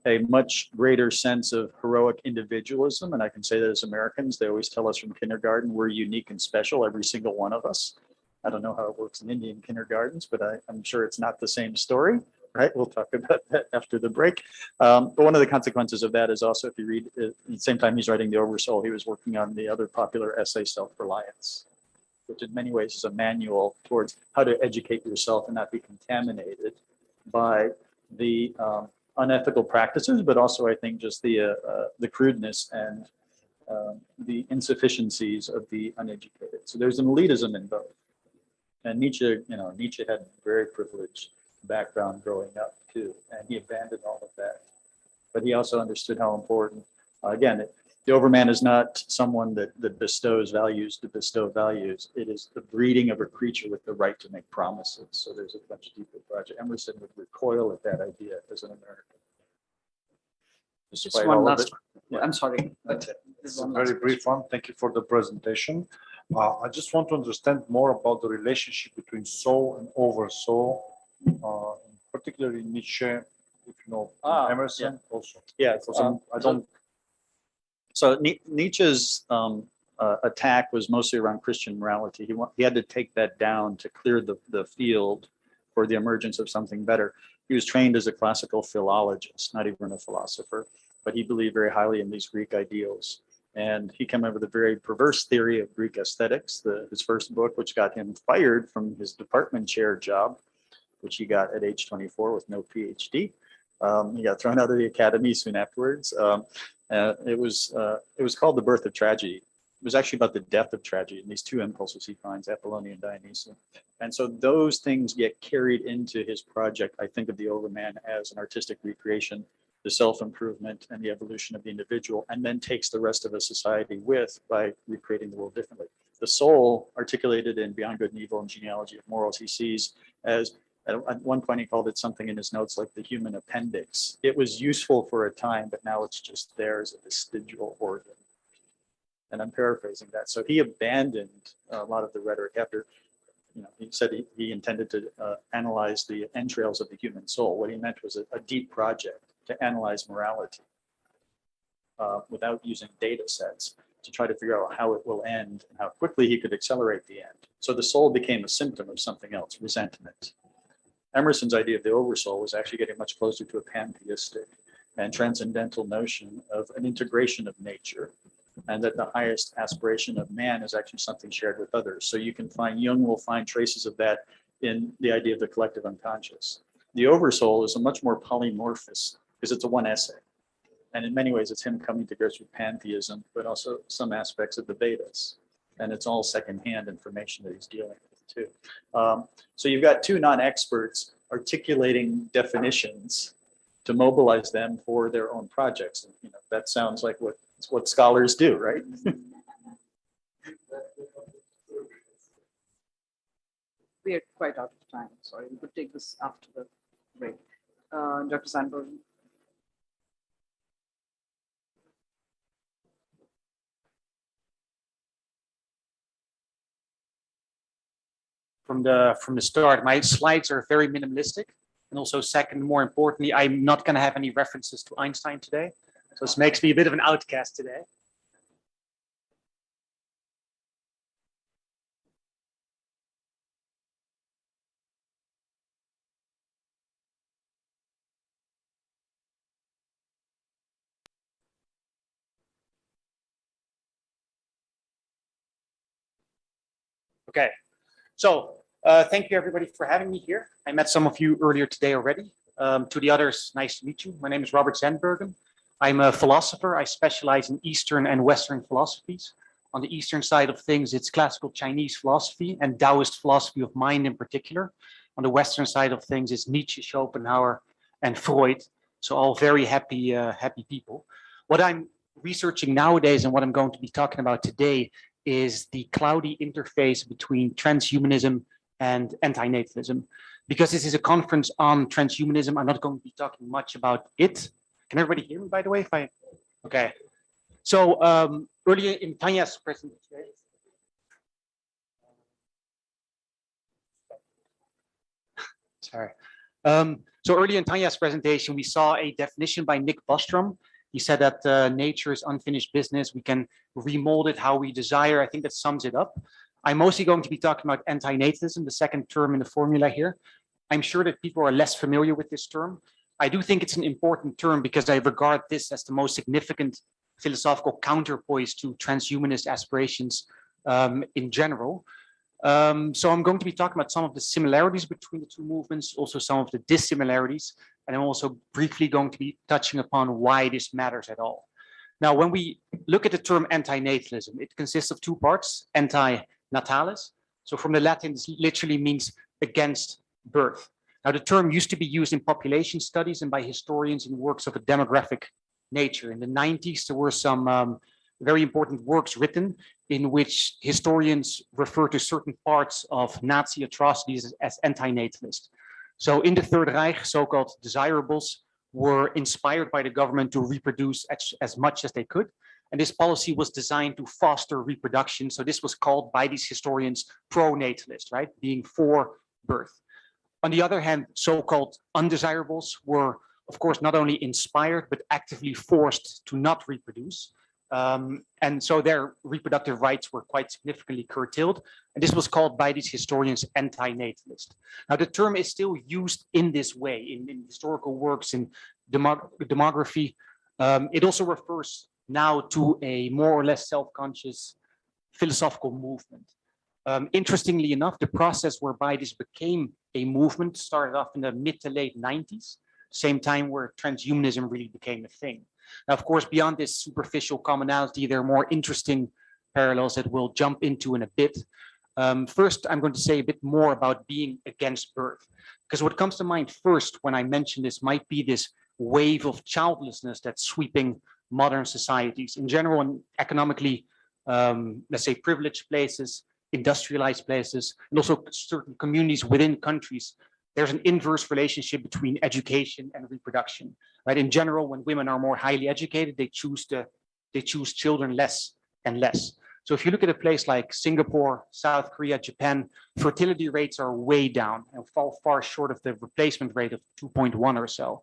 Speaker 14: A much greater sense of heroic individualism. And I can say that as Americans, they always tell us from kindergarten, we're unique and special, every single one of us. I don't know how it works in Indian kindergartens, but I'm sure it's not the same story, right? We'll talk about that after the break. But one of the consequences of that is also, if you read, at the same time he's writing The Oversoul, he was working on the other popular essay, Self-Reliance, which in many ways is a manual towards how to educate yourself and not be contaminated by the unethical practices, but also I think just the crudeness and the insufficiencies of the uneducated. So there's an elitism in both. And Nietzsche, Nietzsche had a very privileged background growing up too, and he abandoned all of that. But he also understood how important, again, the overman is not someone that bestows values to bestow values. It is the breeding of a creature with the right to make promises. So there's a much deeper project. Emerson would recoil at that idea as an American.
Speaker 12: Just one last, I'm sorry.
Speaker 8: It's a very brief one. Thank you for the presentation. I just want to understand more about the relationship between soul and oversoul, particularly Nietzsche. If you No,
Speaker 14: Ah,
Speaker 8: Emerson also.
Speaker 14: Yeah.
Speaker 8: So I don't.
Speaker 14: So Nietzsche's attack was mostly around Christian morality. He had to take that down to clear the field for the emergence of something better. He was trained as a classical philologist, not even a philosopher, but he believed very highly in these Greek ideals. And he came up with a very perverse theory of Greek aesthetics, his first book, which got him fired from his department chair job, which he got at age 24 with no PhD. He got thrown out of the academy soon afterwards. It was called The Birth of Tragedy. It was actually about the death of tragedy and these two impulses he finds, Apollonia and Dionysia. And so those things get carried into his project. I think of the Overman as an artistic recreation, the self-improvement and the evolution of the individual, and then takes the rest of a society with by recreating the world differently. The soul, articulated in Beyond Good and Evil and Genealogy of Morals, he sees as, at one point he called it something in his notes like the human appendix. It was useful for a time, but now it's just there as a vestigial organ. And I'm paraphrasing that. So he abandoned a lot of the rhetoric after, he said he intended to analyze the entrails of the human soul. What he meant was a deep project to analyze morality without using data sets to try to figure out how it will end and how quickly he could accelerate the end. So the soul became a symptom of something else, resentment. Emerson's idea of the oversoul was actually getting much closer to a pantheistic and transcendental notion of an integration of nature, and that the highest aspiration of man is actually something shared with others. So you can find, Jung will find traces of that in the idea of the collective unconscious. The oversoul is a much more polymorphous, because it's a one essay. And in many ways, it's him coming to grips with pantheism, but also some aspects of the Vedas. And it's all secondhand information that he's dealing with too. So you've got two non-experts articulating definitions to mobilize them for their own projects. And, that sounds like what scholars do, right?
Speaker 12: We're quite out of time. Sorry, we could take this after the break. Dr. Sandberg.
Speaker 15: From the start, my slides are very minimalistic, and also second, more importantly, I'm not going to have any references to Einstein today. So this makes me a bit of an outcast today. Okay, so thank you everybody for having me here. I met some of you earlier today already. To the others, nice to meet you. My name is Robert Zandbergen. I'm a philosopher. I specialize in Eastern and Western philosophies. On the Eastern side of things, it's classical Chinese philosophy and Taoist philosophy of mind in particular. On the Western side of things, it's Nietzsche, Schopenhauer, and Freud. So all very happy people. What I'm researching nowadays and what I'm going to be talking about today is the cloudy interface between transhumanism and anti-natalism. Because this is a conference on transhumanism, I'm not going to be talking much about it. Can everybody hear me, by the way? Okay. So earlier in Tanya's presentation, sorry. So earlier in Tanya's presentation, we saw a definition by Nick Bostrom. He said that nature is unfinished business. We can remold it how we desire. I think that sums it up. I'm mostly going to be talking about anti-natalism, the second term in the formula here. I'm sure that people are less familiar with this term. I do think it's an important term because I regard this as the most significant philosophical counterpoise to transhumanist aspirations in general. So I'm going to be talking about some of the similarities between the two movements, also some of the dissimilarities, and I'm also briefly going to be touching upon why this matters at all. Now, when we look at the term anti-natalism, it consists of two parts, anti-natalis. So from the Latin, this literally means against birth. Now, the term used to be used in population studies and by historians in works of a demographic nature. In the 90s, there were some very important works written in which historians refer to certain parts of Nazi atrocities as anti-natalist. So in the Third Reich, so-called desirables were inspired by the government to reproduce as much as they could. And this policy was designed to foster reproduction. So this was called by these historians pro-natalist, right? Being for birth. On the other hand, so-called undesirables were of course, not only inspired, but actively forced to not reproduce. And so their reproductive rights were quite significantly curtailed. And this was called by these historians anti-natalist. Now, the term is still used in this way in historical works, in demography. It also refers now to a more or less self-conscious philosophical movement. Interestingly enough, the process whereby this became a movement started off in the mid to late 90s, same time where transhumanism really became a thing. Now, of course, beyond this superficial commonality, there are more interesting parallels that we'll jump into in a bit. First, I'm going to say a bit more about being against birth, because what comes to mind first when I mention this might be this wave of childlessness that's sweeping modern societies in general, and economically, let's say, privileged places, industrialized places, and also certain communities within countries. There's an inverse relationship between education and reproduction, right? In general, when women are more highly educated, they choose children less and less. So if you look at a place like Singapore, South Korea, Japan, fertility rates are way down and fall far short of the replacement rate of 2.1 or so.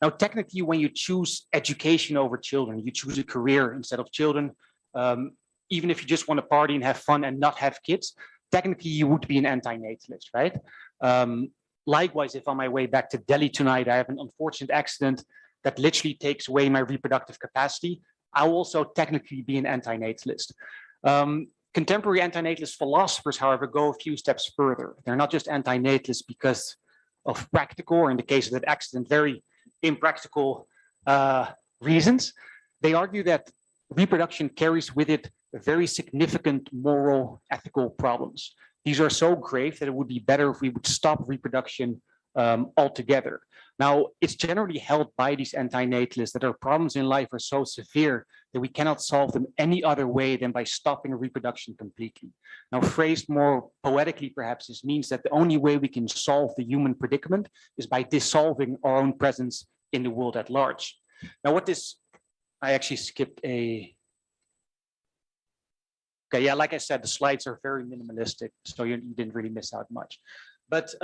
Speaker 15: Now, technically, when you choose education over children, you choose a career instead of children, even if you just want to party and have fun and not have kids, technically you would be an anti-natalist, right? Likewise, if on my way back to Delhi tonight, I have an unfortunate accident that literally takes away my reproductive capacity, I'll also technically be an anti-natalist. Contemporary anti-natalist philosophers, however, go a few steps further. They're not just anti-natalists because of practical, or in the case of that accident, very impractical reasons. They argue that reproduction carries with it very significant moral, ethical problems. These are so grave that it would be better if we would stop reproduction altogether. Now, it's generally held by these anti-natalists that our problems in life are so severe that we cannot solve them any other way than by stopping reproduction completely. Now, phrased more poetically, perhaps, this means that the only way we can solve the human predicament is by dissolving our own presence in the world at large. Now, what this, I actually skipped a, okay, yeah, like I said, the slides are very minimalistic, so you didn't really miss out much. But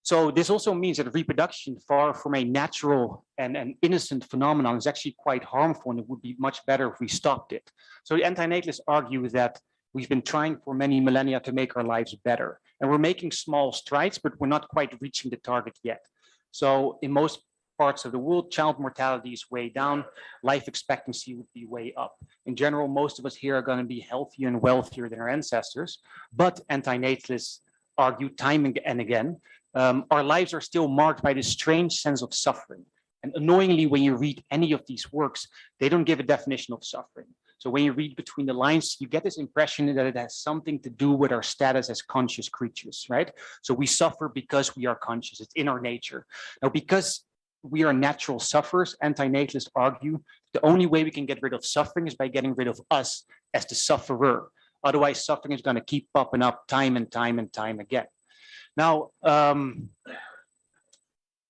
Speaker 15: so this also means that reproduction, far from a natural and an innocent phenomenon, is actually quite harmful, and it would be much better if we stopped it. So the anti-natalists argue that we've been trying for many millennia to make our lives better, and we're making small strides, but we're not quite reaching the target yet. So in most parts of the world, child mortality is way down, life expectancy would be way up. In general, most of us here are going to be healthier and wealthier than our ancestors, but anti-natalists argue time and again, our lives are still marked by this strange sense of suffering. And annoyingly, when you read any of these works, they don't give a definition of suffering. So when you read between the lines, you get this impression that it has something to do with our status as conscious creatures, right? So we suffer because we are conscious, it's in our nature. Now, because we are natural sufferers, anti-natalists argue the only way we can get rid of suffering is by getting rid of us as the sufferer. Otherwise, suffering is going to keep popping up time and time and time again. Now, the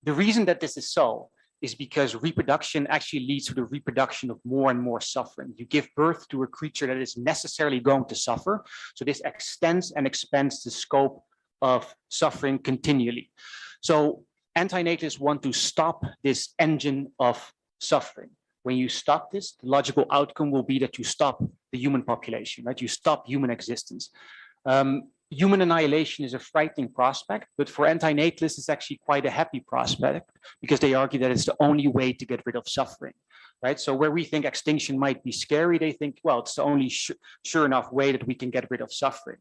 Speaker 15: reason that this is so is because reproduction actually leads to the reproduction of more and more suffering. You give birth to a creature that is necessarily going to suffer. So this extends and expands the scope of suffering continually. So anti-natalists want to stop this engine of suffering. When you stop this, the logical outcome will be that you stop the human population, right? You stop human existence. Human annihilation is a frightening prospect, but for anti-natalists, it's actually quite a happy prospect because they argue that it's the only way to get rid of suffering, right? So where we think extinction might be scary, they think, well, it's the only sure enough way that we can get rid of suffering.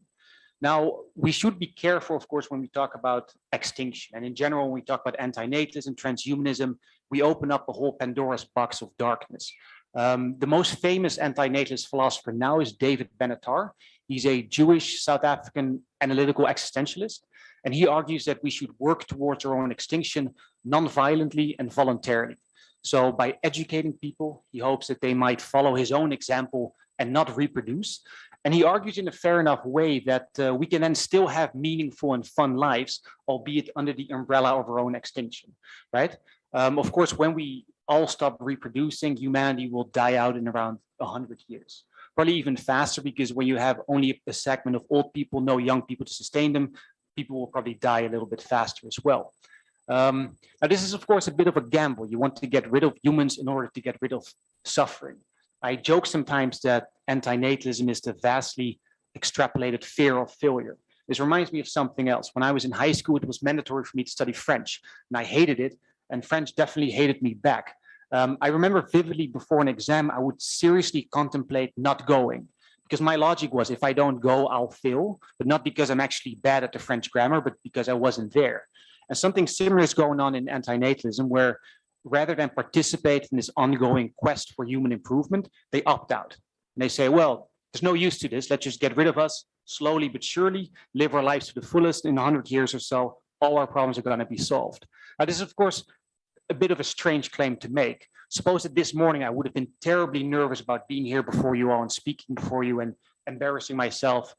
Speaker 15: Now, we should be careful, of course, when we talk about extinction. And in general, when we talk about anti-natalism, transhumanism, we open up a whole Pandora's box of darkness. The most famous anti-natalist philosopher now is David Benatar. He's a Jewish South African analytical existentialist, and he argues that we should work towards our own extinction non-violently and voluntarily. So by educating people, he hopes that they might follow his own example and not reproduce. And he argues in a fair enough way that we can then still have meaningful and fun lives, albeit under the umbrella of our own extinction, right? Of course, when we all stop reproducing, humanity will die out in around 100 years. Probably even faster, because when you have only a segment of old people, no young people to sustain them, people will probably die a little bit faster as well. Now, this is, of course, a bit of a gamble. You want to get rid of humans in order to get rid of suffering. I joke sometimes that antinatalism is the vastly extrapolated fear of failure. This reminds me of something else. When I was in high school, it was mandatory for me to study French, and I hated it, and French definitely hated me back. I remember vividly before an exam, I would seriously contemplate not going, because my logic was if I don't go, I'll fail, but not because I'm actually bad at the French grammar, but because I wasn't there. And something similar is going on in antinatalism, where rather than participate in this ongoing quest for human improvement, they opt out. And they say, well, there's no use to this. Let's just get rid of us slowly but surely, live our lives to the fullest. In 100 years or so, all our problems are going to be solved. Now, this is, of course, a bit of a strange claim to make. Suppose that this morning I would have been terribly nervous about being here before you all and speaking before you and embarrassing myself,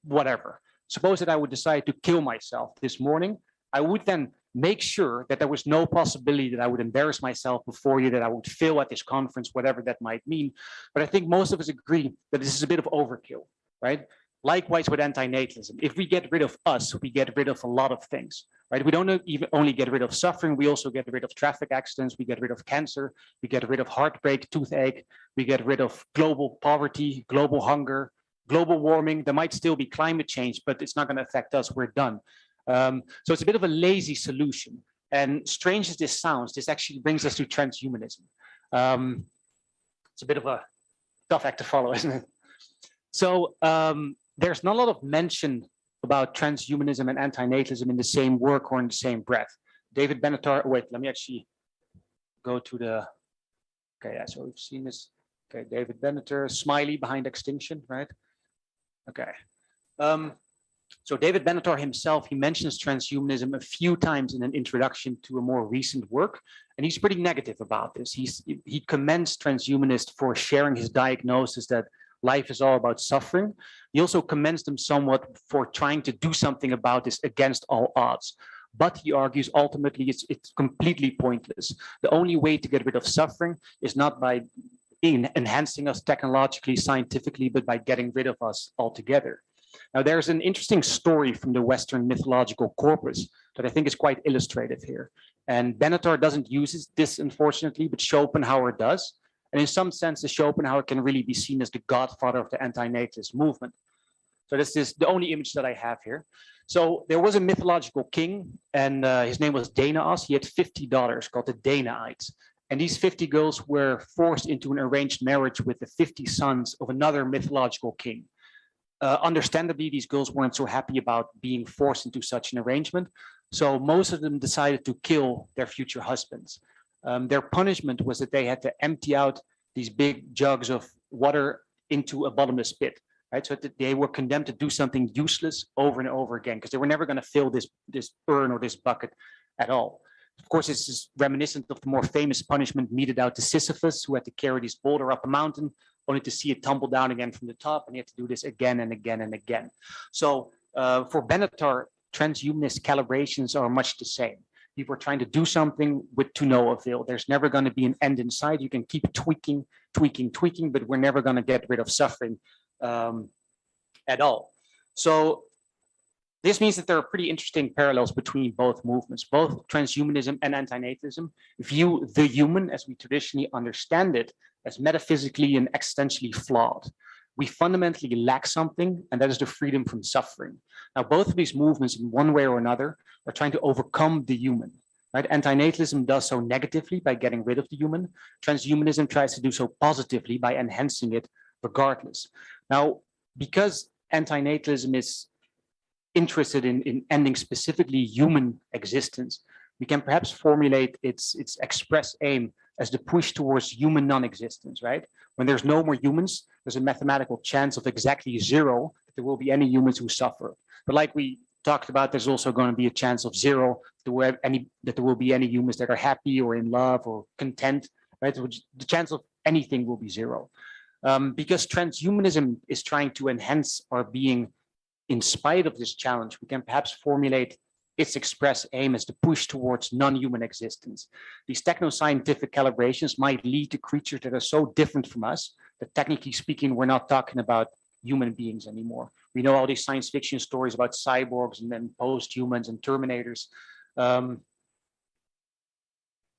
Speaker 15: whatever. Suppose that I would decide to kill myself this morning. I would then make sure that there was no possibility that I would embarrass myself before you, that I would fail at this conference, whatever that might mean. But I think most of us agree that this is a bit of overkill, right? Likewise with antinatalism. If we get rid of us, we get rid of a lot of things, right? We don't even only get rid of suffering, we also get rid of traffic accidents, we get rid of cancer, we get rid of heartbreak, toothache, we get rid of global poverty, global hunger, global warming. There might still be climate change, but it's not going to affect us, we're done. So it's a bit of a lazy solution. And strange as this sounds, this actually brings us to transhumanism. It's a bit of a tough act to follow, isn't it? So there's not a lot of mention about transhumanism and antinatalism in the same work or in the same breath. David Benatar, wait, let me actually go to the, okay, yeah, so we've seen this. Okay, David Benatar, Smiley behind extinction, right? Okay. So David Benatar himself, he mentions transhumanism a few times in an introduction to a more recent work, and he's pretty negative about this. He commends transhumanists for sharing his diagnosis that life is all about suffering. He also commends them somewhat for trying to do something about this against all odds. But he argues ultimately it's completely pointless. The only way to get rid of suffering is not by enhancing us technologically, scientifically, but by getting rid of us altogether. Now, there's an interesting story from the Western mythological corpus that I think is quite illustrative here. And Benatar doesn't use this, unfortunately, but Schopenhauer does. And in some sense, Schopenhauer can really be seen as the godfather of the antinatalist movement. So this is the only image that I have here. So there was a mythological king, and his name was Danaos. He had 50 daughters called the Danaites. And these 50 girls were forced into an arranged marriage with the 50 sons of another mythological king. Understandably, these girls weren't so happy about being forced into such an arrangement. So most of them decided to kill their future husbands. Their punishment was that they had to empty out these big jugs of water into a bottomless pit, right? So that they were condemned to do something useless over and over again, because they were never going to fill this urn or this bucket at all. Of course, this is reminiscent of the more famous punishment meted out to Sisyphus, who had to carry this boulder up a mountain, only to see it tumble down again from the top, and he had to do this again and again and again. So for Benatar, transhumanist calibrations are much the same. People are trying to do something to no avail. There's never going to be an end in sight. You can keep tweaking, but we're never going to get rid of suffering at all. So this means that there are pretty interesting parallels between both movements. Both transhumanism and antinatalism view the human, as we traditionally understand it, as metaphysically and existentially flawed. We fundamentally lack something, and that is the freedom from suffering. Now, both of these movements, in one way or another, are trying to overcome the human. Right? Antinatalism does so negatively by getting rid of the human. Transhumanism tries to do so positively by enhancing it regardless. Now, because antinatalism is interested in ending specifically human existence, we can perhaps formulate its express aim as the push towards human non-existence, right? When there's no more humans, there's a mathematical chance of exactly zero that there will be any humans who suffer. But like we talked about, there's also going to be a chance of zero that there will be any humans that are happy or in love or content, right? The chance of anything will be zero. Because transhumanism is trying to enhance our being in spite of this challenge, we can perhaps formulate its express aim as the push towards non-human existence. These techno-scientific calibrations might lead to creatures that are so different from us that, technically speaking, we're not talking about human beings anymore. We know all these science fiction stories about cyborgs and then post-humans and terminators.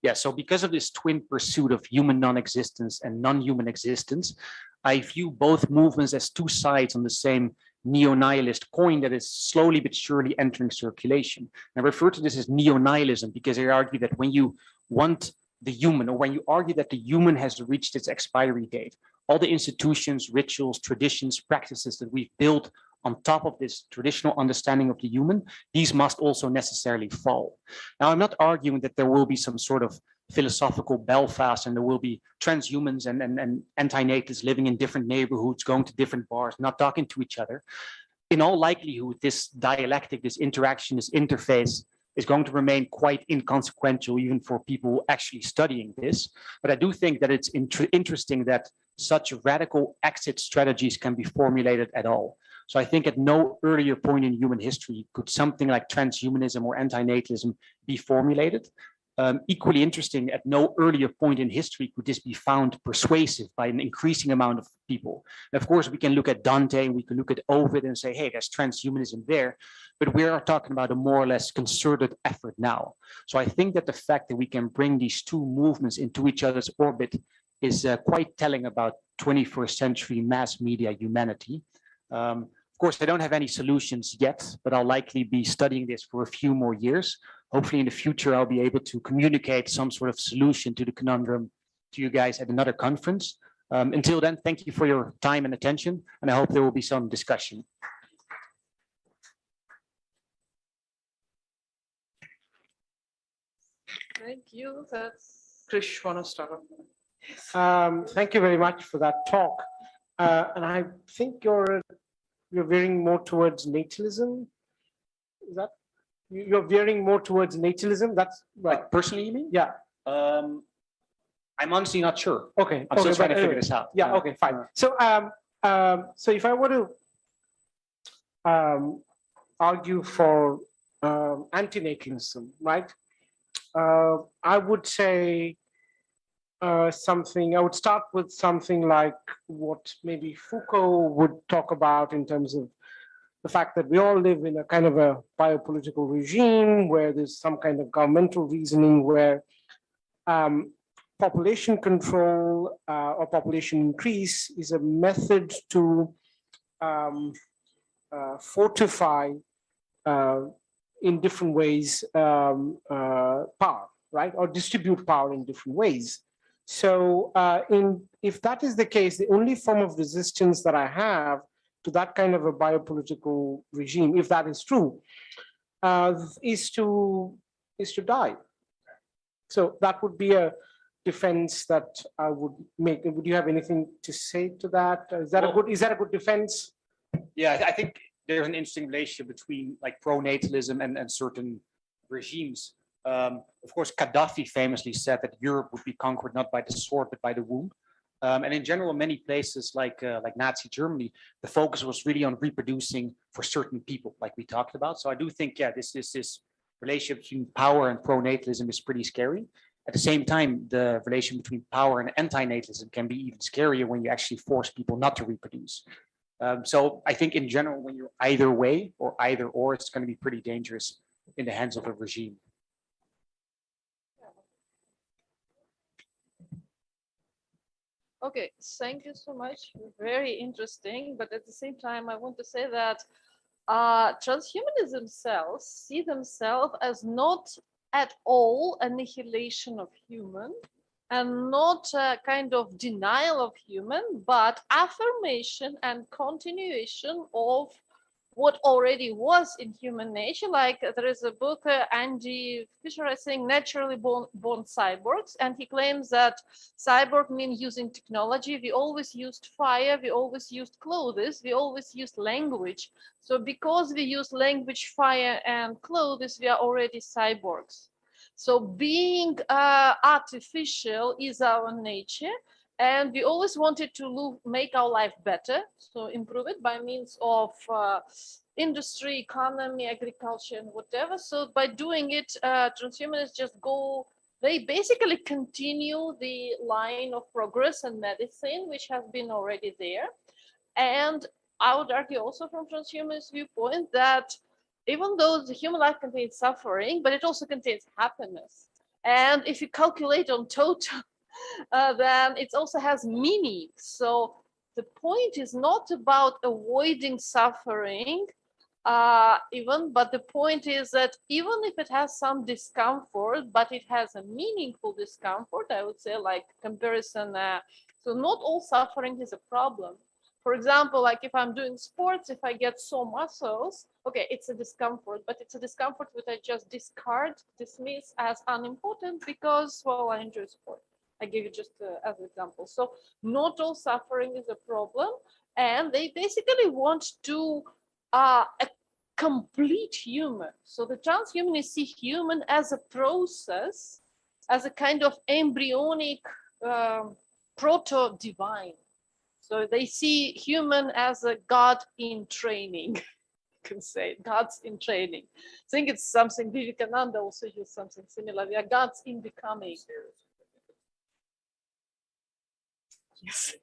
Speaker 15: Yeah, so because of this twin pursuit of human non-existence and non-human existence, I view both movements as two sides on the same neo-nihilist coin that is slowly but surely entering circulation. And I refer to this as neo-nihilism because I argue that when you want the human, or when you argue that the human has reached its expiry date, all the institutions, rituals, traditions, practices that we've built on top of this traditional understanding of the human, these must also necessarily fall. Now, I'm not arguing that there will be some sort of philosophical Belfast and there will be transhumans and anti-natalists living in different neighborhoods, going to different bars, not talking to each other. In all likelihood, this dialectic, this interaction, this interface is going to remain quite inconsequential even for people actually studying this. But I do think that it's interesting that such radical exit strategies can be formulated at all. So I think at no earlier point in human history could something like transhumanism or anti-natalism be formulated. Equally interesting, at no earlier point in history could this be found persuasive by an increasing amount of people. And of course, we can look at Dante, we can look at Ovid and say, hey, there's transhumanism there, but we are talking about a more or less concerted effort now. So I think that the fact that we can bring these two movements into each other's orbit is quite telling about 21st century mass media humanity. Of course, I don't have any solutions yet, but I'll likely be studying this for a few more years. Hopefully in the future, I'll be able to communicate some sort of solution to the conundrum to you guys at another conference. Until then, thank you for your time and attention, and I hope there will be some discussion.
Speaker 2: Thank you. That's
Speaker 9: Krish, want to start off? Thank you very much for that talk. And I think you're veering more towards natalism. Is that you're veering more towards natalism? That's right.
Speaker 15: Like personally, you mean?
Speaker 9: Yeah.
Speaker 15: I'm honestly not sure.
Speaker 9: Okay.
Speaker 15: I'm still trying to figure this out.
Speaker 9: Yeah. Okay. Fine. So, so if I were to argue for antinatalism, right? I would say something. I would start with something like what maybe Foucault would talk about in terms of the fact that we all live in a kind of a biopolitical regime where there's some kind of governmental reasoning where population control or population increase is a method to fortify in different ways power, right? Or distribute power in different ways. So if that is the case, the only form of resistance that I have to that kind of a biopolitical regime, if that is true, is to die. So that would be a defense that I would make. Would you have anything to say to that? Is that a good defense?
Speaker 15: Yeah, I think there's an interesting relationship between like pro-natalism and certain regimes. Of course, Gaddafi famously said that Europe would be conquered not by the sword but by the womb. And in general, many places like Nazi Germany, the focus was really on reproducing for certain people, like we talked about. So I do think, yeah, this relationship between power and pro-natalism is pretty scary. At the same time, the relation between power and anti-natalism can be even scarier when you actually force people not to reproduce. So I think in general, when you're either way or either or, it's going to be pretty dangerous in the hands of a regime.
Speaker 2: okay. Thank you so much. Very interesting. But at the same time, I want to say that transhumanism cells see themselves as not at all annihilation of human and not a kind of denial of human, but affirmation and continuation of what already was in human nature. Like there is a book, Andy Fisher, I think, Naturally Born Cyborgs, and he claims that cyborg means using technology. We always used fire, we always used clothes, we always used language. So because we use language, fire, and clothes, we are already cyborgs. So being artificial is our nature, and we always wanted to make our life better, so improve it by means of industry, economy, agriculture, and whatever. So by doing it, transhumanists just go, they basically continue the line of progress and medicine, which has been already there. And I would argue also from transhumanist viewpoint that even though the human life contains suffering, but it also contains happiness. And if you calculate on total, then it also has meaning. So the point is not about avoiding suffering, but the point is that even if it has some discomfort, but it has a meaningful discomfort, I would say, like comparison. So not all suffering is a problem. For example, like if I'm doing sports, if I get sore muscles, okay, it's a discomfort, but it's a discomfort that I just dismiss as unimportant because, well, I enjoy sport. I give you just as an example. So not all suffering is a problem. And they basically want to a complete human. So the transhumanists see human as a process, as a kind of embryonic proto-divine. So they see human as a God in training. You can say gods in training. I think it's something Vivekananda also used something similar. We are gods in becoming. Yes.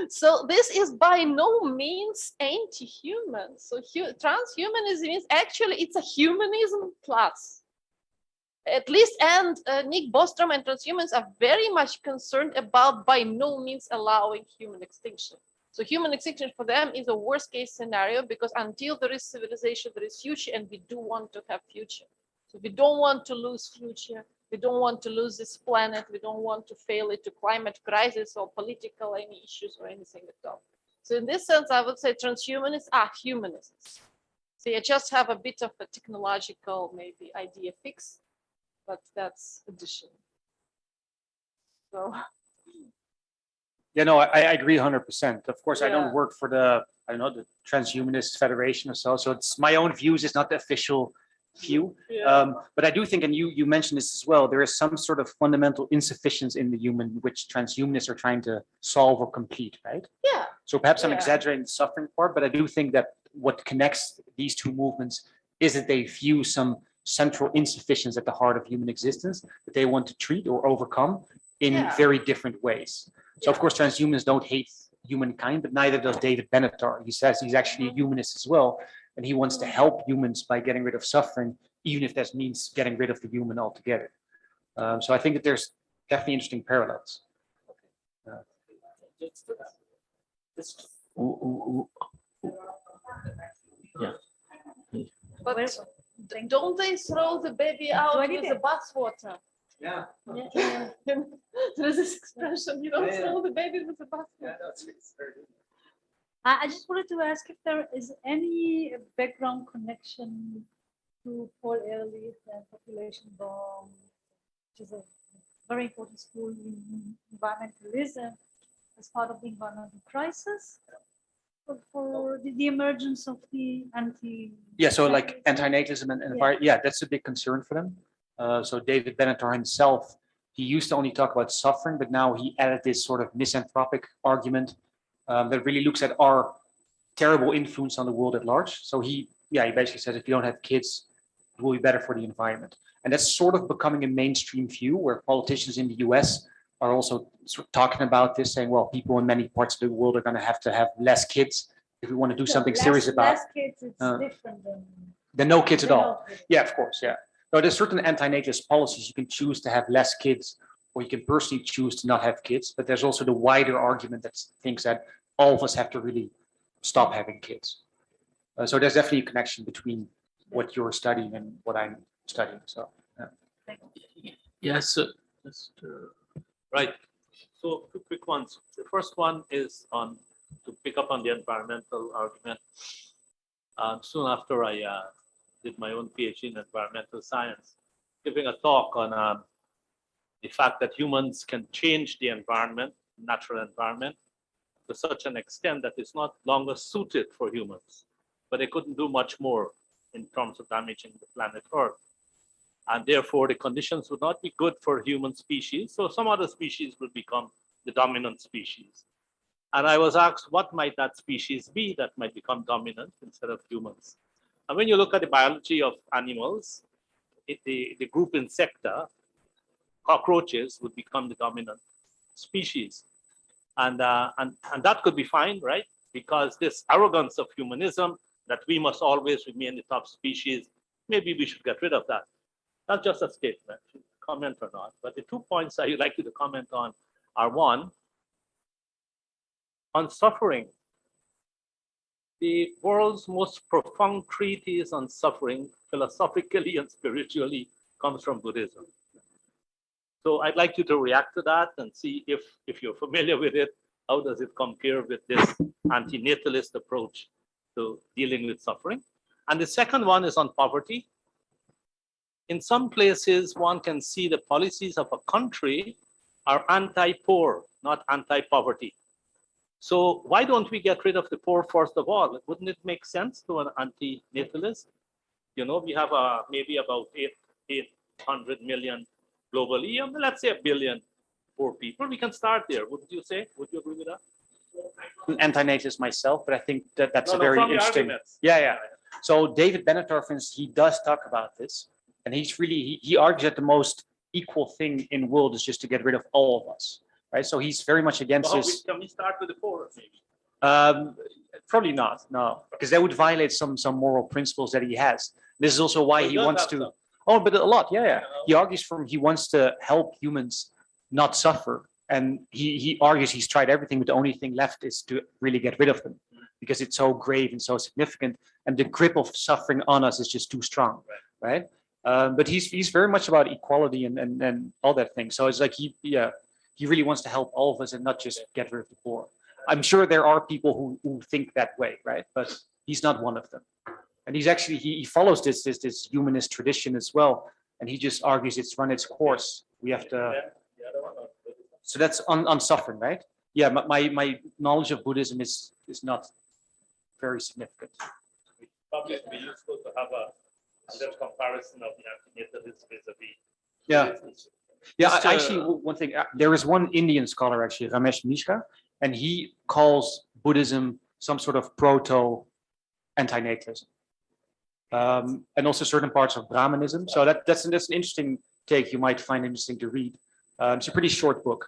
Speaker 2: So this is by no means anti-human. So transhumanism is actually, it's a humanism plus. At least, and Nick Bostrom and transhumanists are very much concerned about by no means allowing human extinction. So human extinction for them is a worst case scenario because until there is civilization, there is future, and we do want to have future. So we don't want to lose future. We don't want to lose this planet. We don't want to fail it to climate crisis or political any issues or anything at all. So in this sense, I would say transhumanists are humanists. So you just have a bit of a technological maybe idea fix, but that's addition. So.
Speaker 15: Yeah, no, I agree 100%. Of course, I don't work for the Transhumanist Federation or so. So it's my own views. It's not the official view. But I do think, and you mentioned this as well, there is some sort of fundamental insufficiency in the human which transhumanists are trying to solve or complete, right?
Speaker 2: Yeah.
Speaker 15: So perhaps I'm exaggerating the suffering part, but I do think that what connects these two movements is that they view some central insufficiency at the heart of human existence that they want to treat or overcome in very different ways. So of course, transhumanists don't hate humankind, but neither does David Benatar. He says he's actually a humanist as well, and he wants to help humans by getting rid of suffering, even if that means getting rid of the human altogether. So I think that there's definitely interesting parallels.
Speaker 2: But don't they throw the baby out with the bathwater?
Speaker 16: Yeah.
Speaker 2: There is this expression, you don't throw the baby with the bathwater.
Speaker 7: I just wanted to ask if there is any background connection to Paul Ehrlich and population bomb, which is a very important school in environmentalism as part of the environmental crisis, for the emergence of the anti.
Speaker 15: Yeah, so like anti-natalism and that's a big concern for them. So David Benatar himself, he used to only talk about suffering, but now he added this sort of misanthropic argument that really looks at our terrible influence on the world at large. So he basically says if you don't have kids, it will be better for the environment. And that's sort of becoming a mainstream view where politicians in the US are also sort of talking about this, saying, well, people in many parts of the world are going to have less kids if we want to do something serious about.
Speaker 7: Less kids, it's different
Speaker 15: than no kids at all. Yeah, of course, yeah. Now, there's certain anti-natalist policies. You can choose to have less kids, or you can personally choose to not have kids. But there's also the wider argument that thinks that all of us have to really stop having kids. So there's definitely a connection between what you're studying and what I'm studying. So,
Speaker 4: yes, right. So two quick ones. The first one is on to pick up on the environmental argument. Soon after I did my own PhD in environmental science, giving a talk on the fact that humans can change the environment, natural environment, to such an extent that it's not longer suited for humans, but they couldn't do much more in terms of damaging the planet Earth. And therefore, the conditions would not be good for human species, so some other species will become the dominant species. And I was asked, what might that species be that might become dominant instead of humans? And when you look at the biology of animals, the group Insecta, cockroaches would become the dominant species. And that could be fine, right? Because this arrogance of humanism that we must always remain the top species, maybe we should get rid of that. That's just a statement.
Speaker 5: comment or not. But the 2 points I would like you to comment on are: one, on suffering. The world's most profound treatise on suffering, philosophically and spiritually, comes from Buddhism. So I'd like you to react to that and see if you're familiar with it, how does it compare with this anti-natalist approach to dealing with suffering? And the second one is on poverty. In some places, one can see the policies of a country are anti-poor, not anti-poverty. So why don't we get rid of the poor first of all? Wouldn't it make sense to an anti-natalist? You know, we have maybe about 800 million globally, and let's say 1 billion poor people. We can start there. Wouldn't you say? Would you agree with that?
Speaker 15: I'm anti-natalist myself, but I think that that's
Speaker 5: No,
Speaker 15: a very
Speaker 5: from the
Speaker 15: interesting.
Speaker 5: arguments.
Speaker 15: Yeah. So David Benatar, for instance, he does talk about this, and he argues that the most equal thing in the world is just to get rid of all of us, right? So he's very much against this.
Speaker 5: Can we start with the poor, maybe?
Speaker 15: Probably not, no, because that would violate some moral principles that he has. This is also why he wants to.
Speaker 5: Some.
Speaker 15: Oh, but a lot, yeah. He argues he wants to help humans not suffer, and he argues he's tried everything, but the only thing left is to really get rid of them, because it's so grave and so significant, and the grip of suffering on us is just too strong, right? But he's very much about equality and all that thing. So it's like he really wants to help all of us and not just get rid of the poor. I'm sure there are people who think that way, right? But he's not one of them. And he's actually, he follows this humanist tradition as well. And he just argues it's run its course. We have to. So that's on suffering, right? Yeah, my knowledge of Buddhism is not very significant.
Speaker 5: Probably it would be useful to have a comparison of the anti-natalist vis-a-vis.
Speaker 15: Yeah. Yeah, actually, one thing, there is one Indian scholar, actually, Ramesh Mishra, and he calls Buddhism some sort of proto-antinatalism. And also certain parts of Brahmanism. So that's an interesting take you might find interesting to read. It's a pretty short book.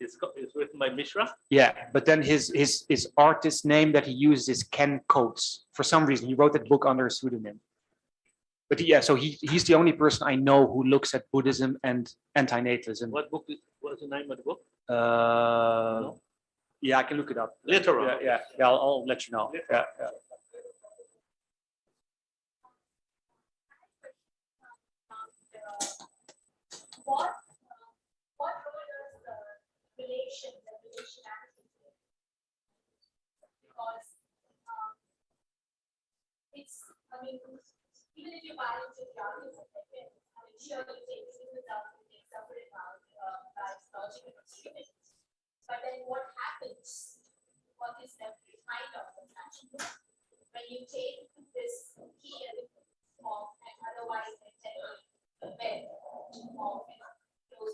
Speaker 5: It's written by Mishra?
Speaker 15: Yeah, but then his artist name that he uses is Ken Coates. For some reason, he wrote that book under a pseudonym. But yeah, so he's the only person I know who looks at Buddhism and antinatalism.
Speaker 5: What was the name of the book?
Speaker 15: No? Yeah, I can look it up
Speaker 5: later on.
Speaker 15: Yeah, I'll let you know. Yeah.
Speaker 13: What role does the relationality play? Because it's, I mean, even if you buy into the argument, sure you take humans out and take separate out by logic and extremism. But then what happens? What is the kind of attachment when you take this key element of an otherwise intended bed of flows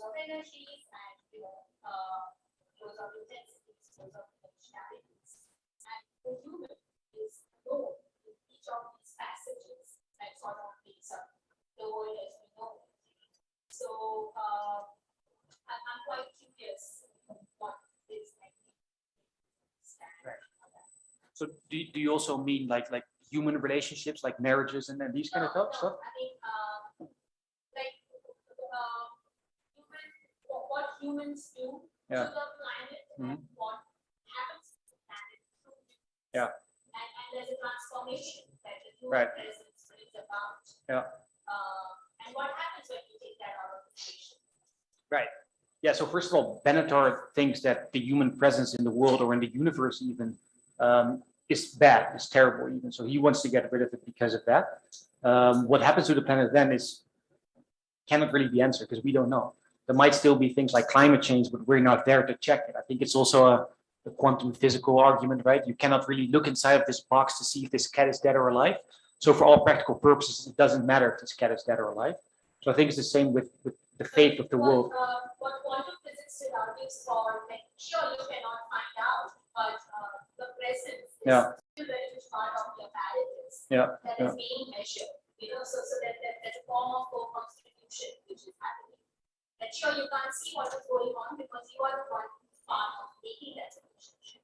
Speaker 13: of energies and flows of intensities, flows of dimensionalities, and the human is known in each of these passages that sort of makes up the world as we know it. So I'm quite curious what is
Speaker 15: So do you also mean like human relationships, like marriages and these kind of stuff?
Speaker 13: I mean, what humans do to the planet and what happens to the planet through humans.
Speaker 15: Yeah.
Speaker 13: And there's a transformation that the human presence is about.
Speaker 15: Yeah.
Speaker 13: And what happens when you take that out of the equation?
Speaker 15: Right. Yeah. So first of all, Benatar thinks that the human presence in the world or in the universe even is bad, is terrible even. So he wants to get rid of it because of that. What happens to the planet then cannot really be answered because we don't know. There might still be things like climate change, but we're not there to check it. I think it's also a quantum physical argument, right? You cannot really look inside of this box to see if this cat is dead or alive. So for all practical purposes, it doesn't matter if this cat is dead or alive. So I think it's the same with the fate of the world.
Speaker 13: What quantum physics argues for, like, sure, you cannot find out, but the presence is still very much part of your apparatus that is being measured. So that there's a form of co-constitution which is happening. And sure, you can't see what is going on because you are the one part of making that relationship.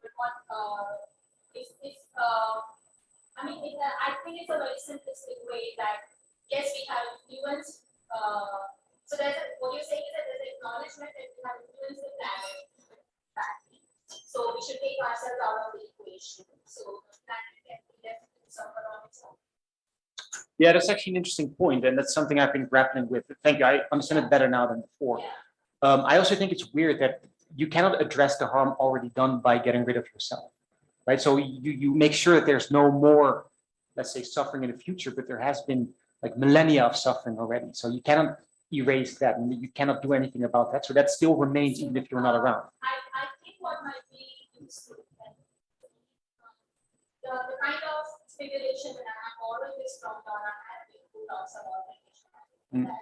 Speaker 13: But what I think it's a very simplistic way that yes, we have humans So what you're saying is that there's acknowledgement that we have influenced the planet badly. So we should take ourselves out of the equation. So the planet can be left to suffer on its own.
Speaker 15: Yeah, that's actually an interesting point, and that's something I've been grappling with. Thank you. I understand it better now than before.
Speaker 13: Yeah.
Speaker 15: I also think it's weird that you cannot address the harm already done by getting rid of yourself, right? So you make sure that there's no more, let's say, suffering in the future, but there has been like millennia of suffering already. So you cannot erase that, and you cannot do anything about that. So that still remains even if you're not around.
Speaker 13: I think what might be useful, the kind of speculation that I'm always from Donna having who talks about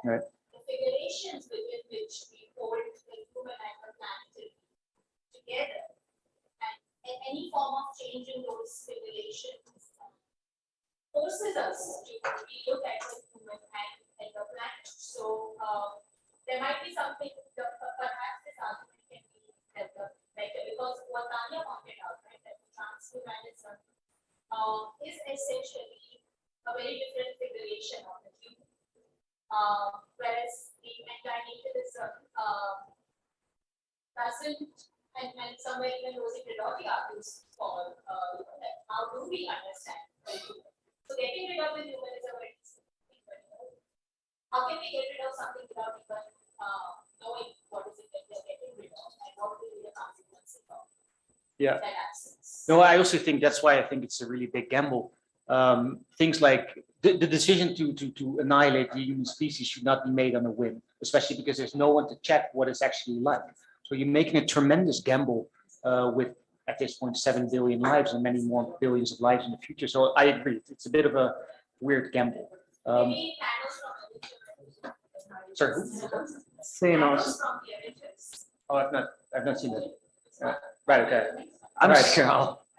Speaker 15: Right.
Speaker 13: the figurations within which we hold the human and the planetary together, and any form of change in those figurations forces us to relook at the human and the planet. So there might be something, perhaps this argument can be better, because what Tanya pointed out, right, that transhumanism is essentially a very different figuration of the human. Whereas the anti-natalism doesn't, and somewhere even Rosy argues for how do we understand the human? So getting rid of the human is a very simple thing, but how can we get rid of something without even knowing what is it that we are getting rid of and what will be the consequences of that absence?
Speaker 15: No, I also think that's why I think it's a really big gamble. Things like the decision to annihilate the human species should not be made on a whim, especially because there's no one to check what it's actually like. So you're making a tremendous gamble with, at this point, 7 billion lives and many more billions of lives in the future. So I agree, it's a bit of a weird gamble. Sorry,
Speaker 12: Thanos.
Speaker 15: Oh, I've not seen that. Right, okay.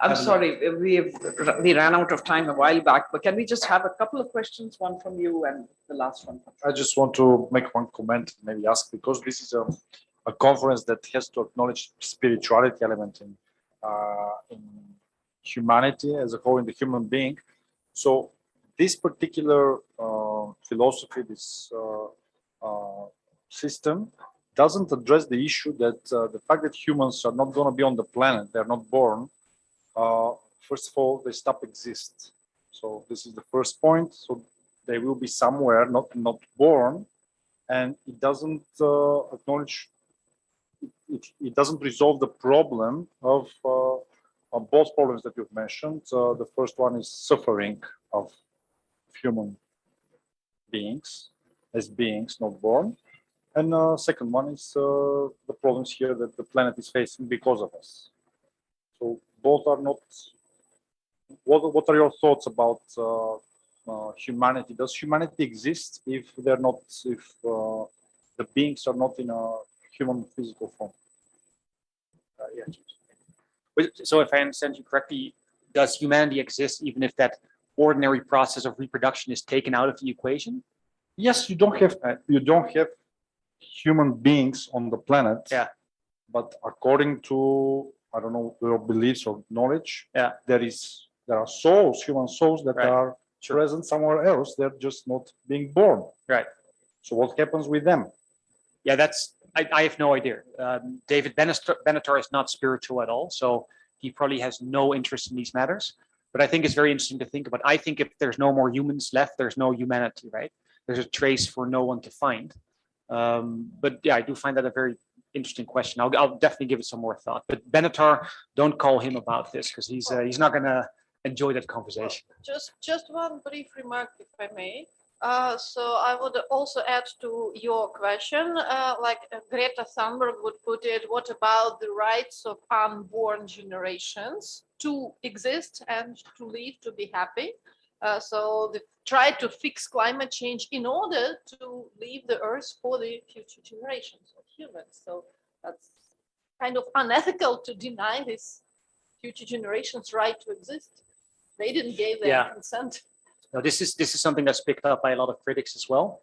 Speaker 12: I'm sorry, we ran out of time a while back, but can we just have a couple of questions, one from you and the last one?
Speaker 8: I just want to make one comment, maybe ask, because this is a conference that has to acknowledge spirituality element in humanity as a whole, in the human being. So this particular philosophy, this system, doesn't address the issue that the fact that humans are not going to be on the planet, they're not born. First of all, they stop exist. So this is the first point. So they will be somewhere, not born, and it doesn't acknowledge. It doesn't resolve the problem of both problems that you've mentioned. The first one is suffering of human beings as beings not born, and second one is the problems here that the planet is facing because of us. So both are not. What are your thoughts about humanity? Does humanity exist if they're not? If the beings are not in a human physical form?
Speaker 15: So if I understand you correctly, does humanity exist even if that ordinary process of reproduction is taken out of the equation?
Speaker 8: Yes, you don't have human beings on the planet.
Speaker 15: Yeah.
Speaker 8: But according to, I don't know, your beliefs or knowledge,
Speaker 15: yeah,
Speaker 8: there are souls, human souls that are
Speaker 15: sure.
Speaker 8: present somewhere else. They're just not being born.
Speaker 15: Right.
Speaker 8: So what happens with them?
Speaker 15: Yeah, I have no idea. David Benatar is not spiritual at all, so he probably has no interest in these matters. But I think it's very interesting to think about. I think if there's no more humans left, there's no humanity, right? There's a trace for no one to find. But yeah, I do find that a very interesting question. I'll definitely give it some more thought. But Benatar, don't call him about this because he's not going to enjoy that conversation.
Speaker 2: Just one brief remark, if I may. So I would also add to your question, like Greta Thunberg would put it, what about the rights of unborn generations to exist and to live, to be happy? So they try to fix climate change in order to leave the earth for the future generations of humans. So that's kind of unethical to deny this future generations' right to exist. They didn't give their consent.
Speaker 15: No, this is something that's picked up by a lot of critics as well.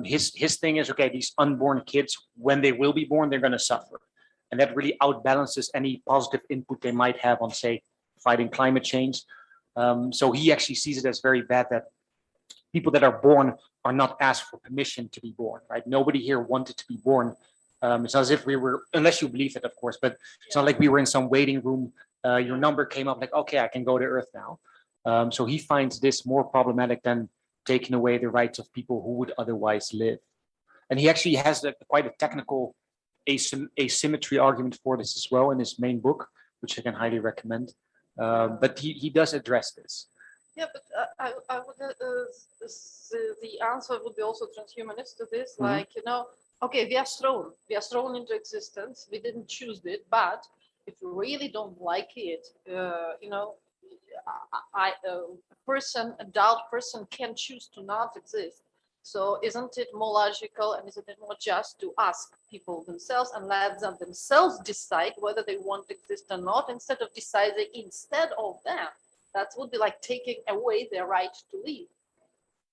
Speaker 15: His thing is, okay, these unborn kids, when they will be born, they're going to suffer. And that really outbalances any positive input they might have on, say, fighting climate change. So he actually sees it as very bad that people that are born are not asked for permission to be born, right? Nobody here wanted to be born. It's not as if we were, unless you believe it, of course, but it's not like we were in some waiting room. Your number came up like, okay, I can go to Earth now. So he finds this more problematic than taking away the rights of people who would otherwise live. And he actually has quite a technical asymmetry argument for this as well in his main book, which I can highly recommend. But he does address this.
Speaker 2: Yeah, but I would, the answer would be also transhumanist to this,
Speaker 15: Mhm.
Speaker 2: like, you know, okay, we are thrown into existence. We didn't choose it, but if you really don't like it, you know, a adult person can choose to not exist. So isn't it more logical and isn't it more just to ask people themselves and let them themselves decide whether they want to exist or not, instead of deciding instead of them? That would be like taking away their right to live.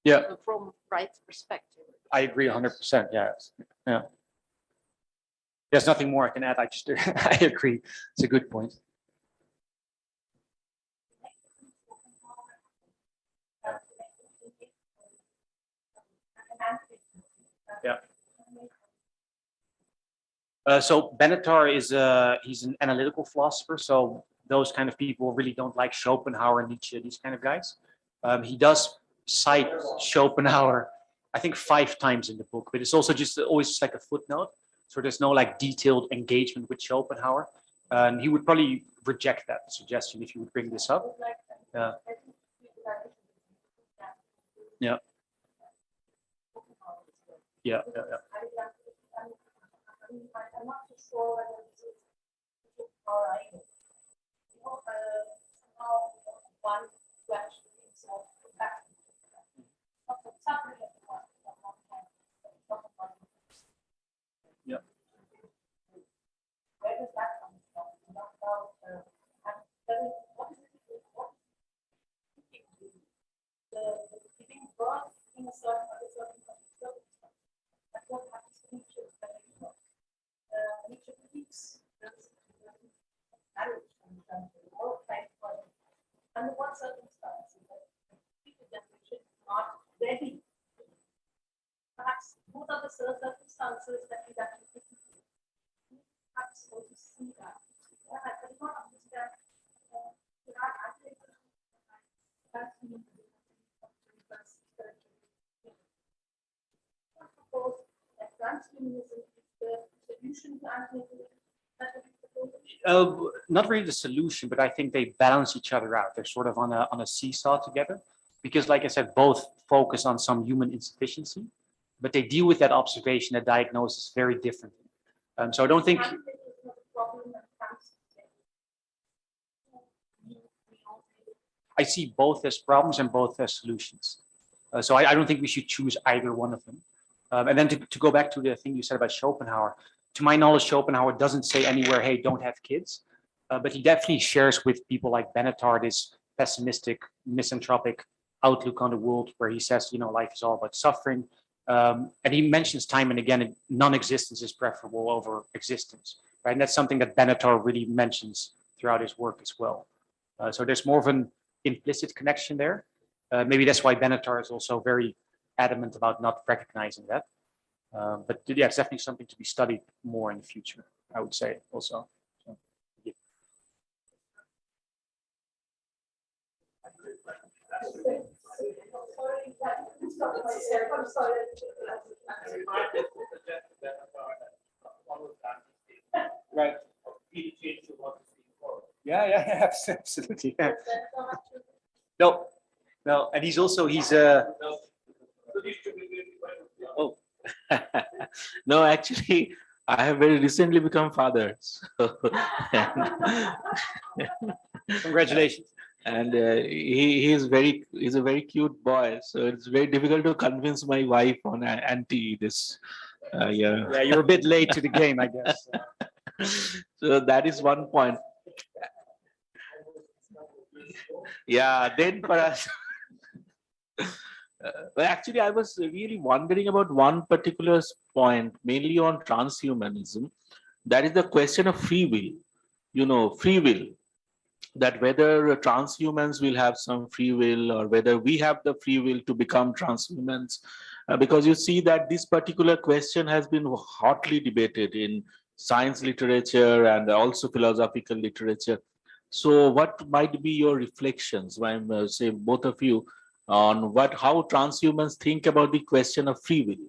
Speaker 15: Yeah.
Speaker 2: From right perspective.
Speaker 15: I agree 100%. Yeah. There's nothing more I can add. I just, I agree. It's a good point. Yeah. So Benatar is he's an analytical philosopher. So those kind of people really don't like Schopenhauer and Nietzsche, these kind of guys. He does cite Schopenhauer, I think 5 times in the book, but it's also just always like a footnote. So there's no like detailed engagement with Schopenhauer. And he would probably reject that suggestion if you would bring this up. Yeah. Yeah. Yeah.
Speaker 7: I'm not too sure whether this is all right. Somehow one question is of back.
Speaker 15: Yeah.
Speaker 7: Where does that come from? What is it? The giving birth in a certain circumstance. That's what happens to Nietzsche. Nietzsche believes marriage under what circumstances people generation is not ready. Perhaps those are the circumstances that we actually perhaps want to see that. I do not understand. I suppose that transhumanism is the solution to anti-humanism.
Speaker 15: Not really the solution, but I think they balance each other out. They're sort of on a seesaw together, because, like I said, both focus on some human insufficiency, but they deal with that observation, that diagnosis, very differently. So I don't think. I see both as problems and both as solutions. So I don't think we should choose either one of them. And then to go back to the thing you said about Schopenhauer, to my knowledge, Schopenhauer doesn't say anywhere, hey, don't have kids. But he definitely shares with people like Benatar this pessimistic, misanthropic outlook on the world, where he says, you know, life is all about suffering. And he mentions time and again, non-existence is preferable over existence, right? And that's something that Benatar really mentions throughout his work as well. So there's more of an implicit connection there. Maybe that's why Benatar is also very adamant about not recognizing that. But yeah, it's definitely something to be studied more in the future, I would say also. So, yeah.
Speaker 9: Right. Yeah, absolutely. Yeah.
Speaker 15: No, and he's
Speaker 4: Oh, no, actually, I have very recently become father. So,
Speaker 15: congratulations.
Speaker 4: And he's a very cute boy. So it's very difficult to convince my wife on anti this. Yeah.
Speaker 15: Yeah, you're a bit late to the game, I guess.
Speaker 4: So that is one point. Yeah, then perhaps. But actually, I was really wondering about one particular point, mainly on transhumanism. That is the question of free will. You know, free will.
Speaker 10: that whether transhumans will have some free will or whether we have the free will to become transhumans. Because you see that this particular question has been hotly debated in science literature and also philosophical literature. So what might be your reflections, when say both of you, on how transhumans think about the question of free will?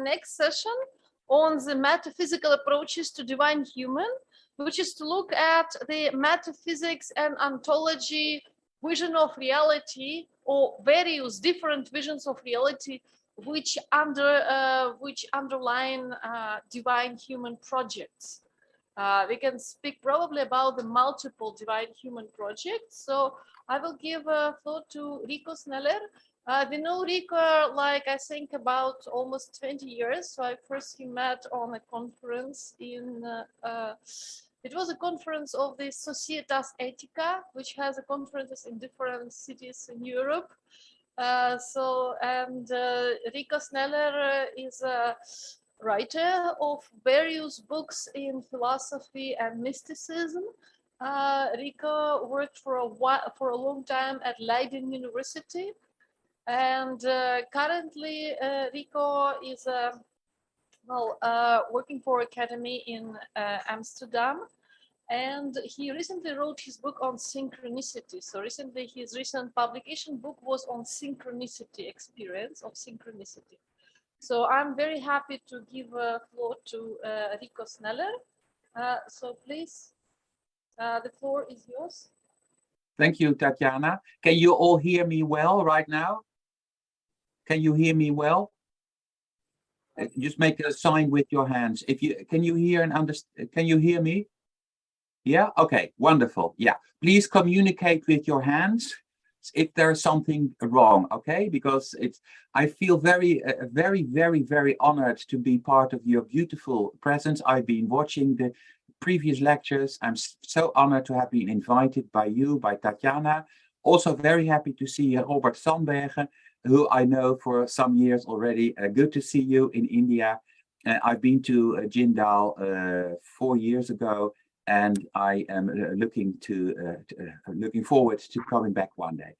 Speaker 2: next session on the metaphysical approaches to divine human, which is to look at the metaphysics and ontology vision of reality, or various different visions of reality which underline divine human projects. We can speak probably about the multiple divine human projects. So I will give a floor to Rico Sneller. We know Rico, like I think about almost 20 years. So I first met on a conference in, it was a conference of the Societas Etica, which has conferences in different cities in Europe. Rico Sneller is a writer of various books in philosophy and mysticism. Rico worked for a long time at Leiden University, and currently Rico is working for Academy in Amsterdam. And he recently wrote his book on synchronicity. So recently his recent publication book was on synchronicity, experience of synchronicity. So I'm very happy to give a floor to Rico Sneller. So please, the floor is yours.
Speaker 16: Thank you, Tatiana. Can you all hear me well right now? Can you hear me well? Just make a sign with your hands. If you can you hear and understand? Can you hear me? Yeah. Okay. Wonderful. Yeah. Please communicate with your hands if there's something wrong. Okay. Because I feel very, very honored to be part of your beautiful presence. I've been watching the previous lectures. I'm so honored to have been invited by you, by Tatiana. Also very happy to see Robert Sandbergen, who I know for some years already. Good to see you in India. I've been to Jindal 4 years ago, and I am looking forward to coming back one day.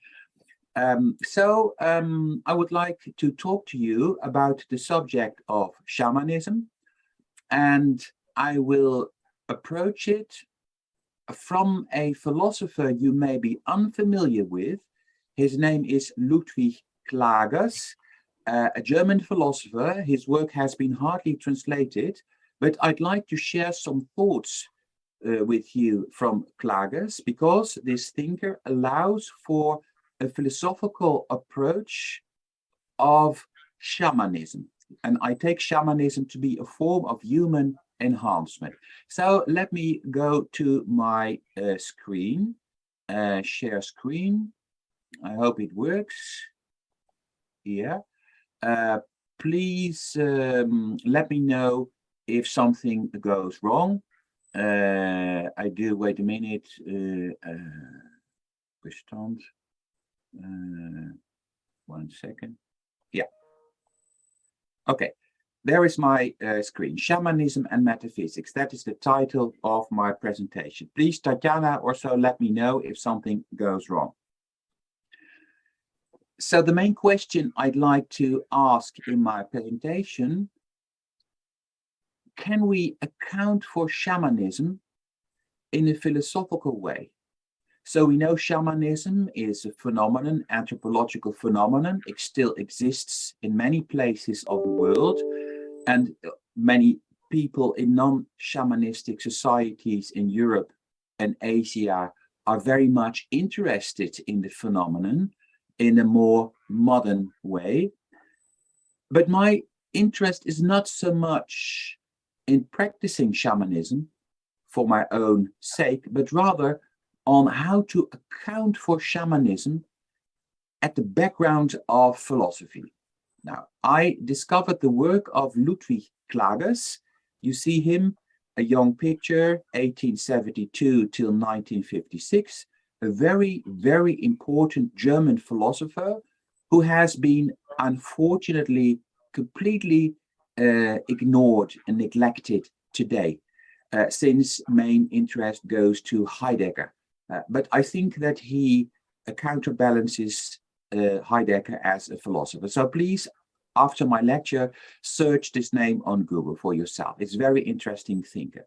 Speaker 16: I would like to talk to you about the subject of shamanism, and I will approach it from a philosopher you may be unfamiliar with. His name is Ludwig Klages, a German philosopher. His work has been hardly translated, but I'd like to share some thoughts with you from Klages, because this thinker allows for a philosophical approach of shamanism. And I take shamanism to be a form of human enhancement. So let me go to my screen, share screen. I hope it works. Yeah. Please let me know if something goes wrong. I do, wait a minute. Bestand. 1 second. Yeah. Okay. There is my screen. Shamanism and Metaphysics. That is the title of my presentation. Please, Tatiana, or so, let me know if something goes wrong. So the main question I'd like to ask in my presentation: can we account for shamanism in a philosophical way? So we know shamanism is a phenomenon, anthropological phenomenon. It still exists in many places of the world, and many people in non-shamanistic societies in Europe and Asia are very much interested in the phenomenon in a more modern way. But my interest is not so much in practicing shamanism for my own sake, but rather on how to account for shamanism at the background of philosophy. Now, I discovered the work of Ludwig Klages. You see him, a young picture, 1872 till 1956, a very, very important German philosopher who has been unfortunately completely ignored and neglected today, since main interest goes to Heidegger. But I think that he counterbalances Heidegger as a philosopher. So please, after my lecture, search this name on Google for yourself. It's a very interesting thinker.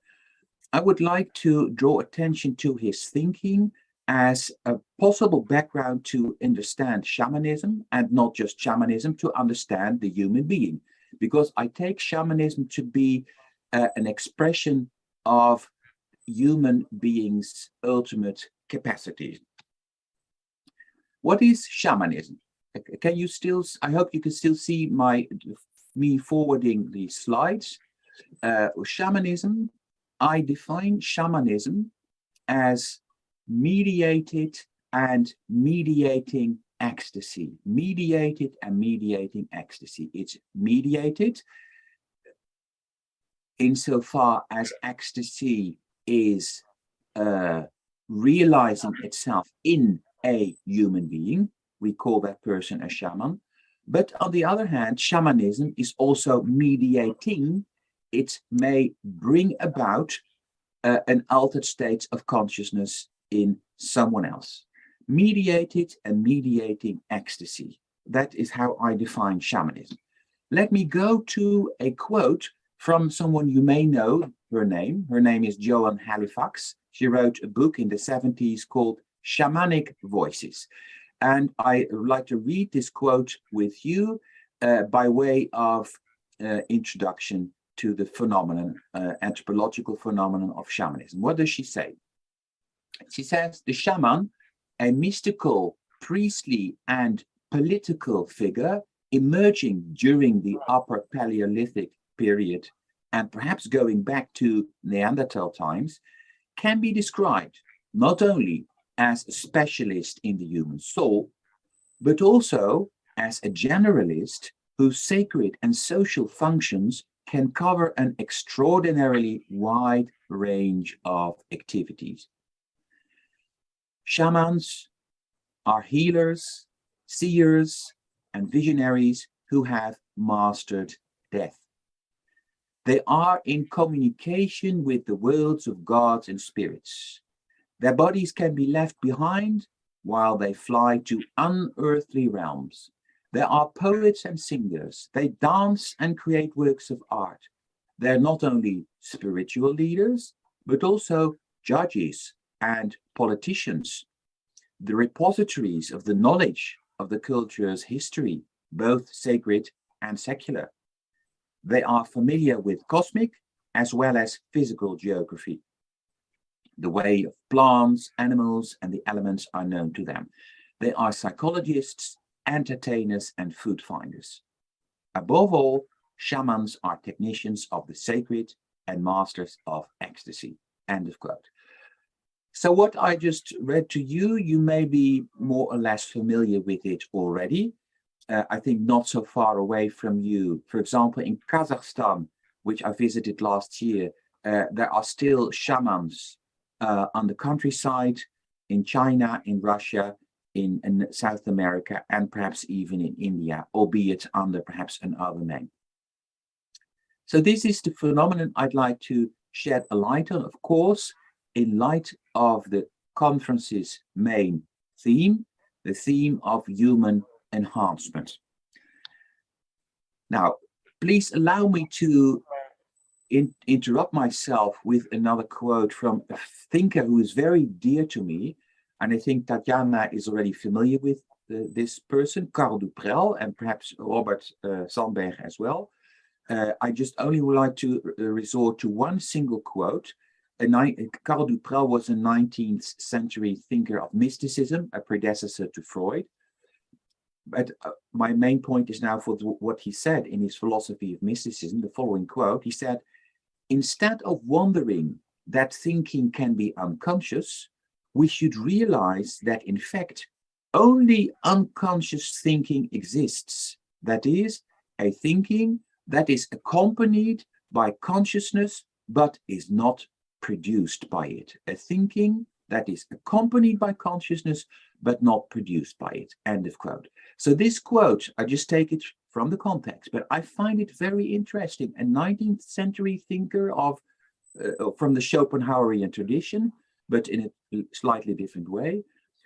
Speaker 16: I would like to draw attention to his thinking as a possible background to understand shamanism, and not just shamanism, to understand the human being. because I take shamanism to be an expression of human beings' ultimate capacity. What is shamanism? Can you still, I hope you can still see me forwarding the slides. Shamanism, I define shamanism as mediated and mediating ecstasy. Mediated and mediating ecstasy. It's mediated insofar as ecstasy is realizing itself in a human being. We call that person a shaman. But on the other hand, shamanism is also mediating. It may bring about an altered state of consciousness in someone else. Mediated and mediating ecstasy. That is how I define shamanism. Let me go to a quote from someone you may know her name. Her name is Joan Halifax. She wrote a book in the 70s called Shamanic Voices. And I would like to read this quote with you by way of introduction to the phenomenon, anthropological phenomenon of shamanism. What does she say? She says, the shaman, a mystical, priestly, and political figure emerging during the Upper Paleolithic period and perhaps going back to Neanderthal times, can be described not only as a specialist in the human soul, but also as a generalist whose sacred and social functions can cover an extraordinarily wide range of activities. Shamans are healers, seers, and visionaries who have mastered death. They are in communication with the worlds of gods and spirits. Their bodies can be left behind while they fly to unearthly realms. They are poets and singers. They dance and create works of art. They're not only spiritual leaders, but also judges and politicians, the repositories of the knowledge of the culture's history, both sacred and secular. They are familiar with cosmic as well as physical geography. The way of plants, animals, and the elements are known to them. They are psychologists, entertainers, and food finders. Above all, shamans are technicians of the sacred and masters of ecstasy. End of quote. So what I just read to you, you may be more or less familiar with it already. I think not so far away from you. For example, in Kazakhstan, which I visited last year, there are still shamans on the countryside, in China, in Russia, in South America, and perhaps even in India, albeit under perhaps another name. So this is the phenomenon I'd like to shed a light on, of course, in light of the conference's main theme, the theme of human enhancement. Now, please allow me to interrupt myself with another quote from a thinker who is very dear to me, and I think Tatjana is already familiar with this person, Karl Duprel, and perhaps Robert Sandberg as well. I just only would like to resort to one single quote. Karl Duprel was a 19th century thinker of mysticism, a predecessor to Freud. But my main point is now for what he said in his philosophy of mysticism, the following quote. He said, instead of wondering that thinking can be unconscious, we should realize that in fact, only unconscious thinking exists. That is, a thinking that is accompanied by consciousness, but is not produced by it. A thinking that is accompanied by consciousness, but not produced by it. End of quote. So this quote, I just take it from the context, but I find it very interesting. A 19th century thinker from the Schopenhauerian tradition, but in a slightly different way,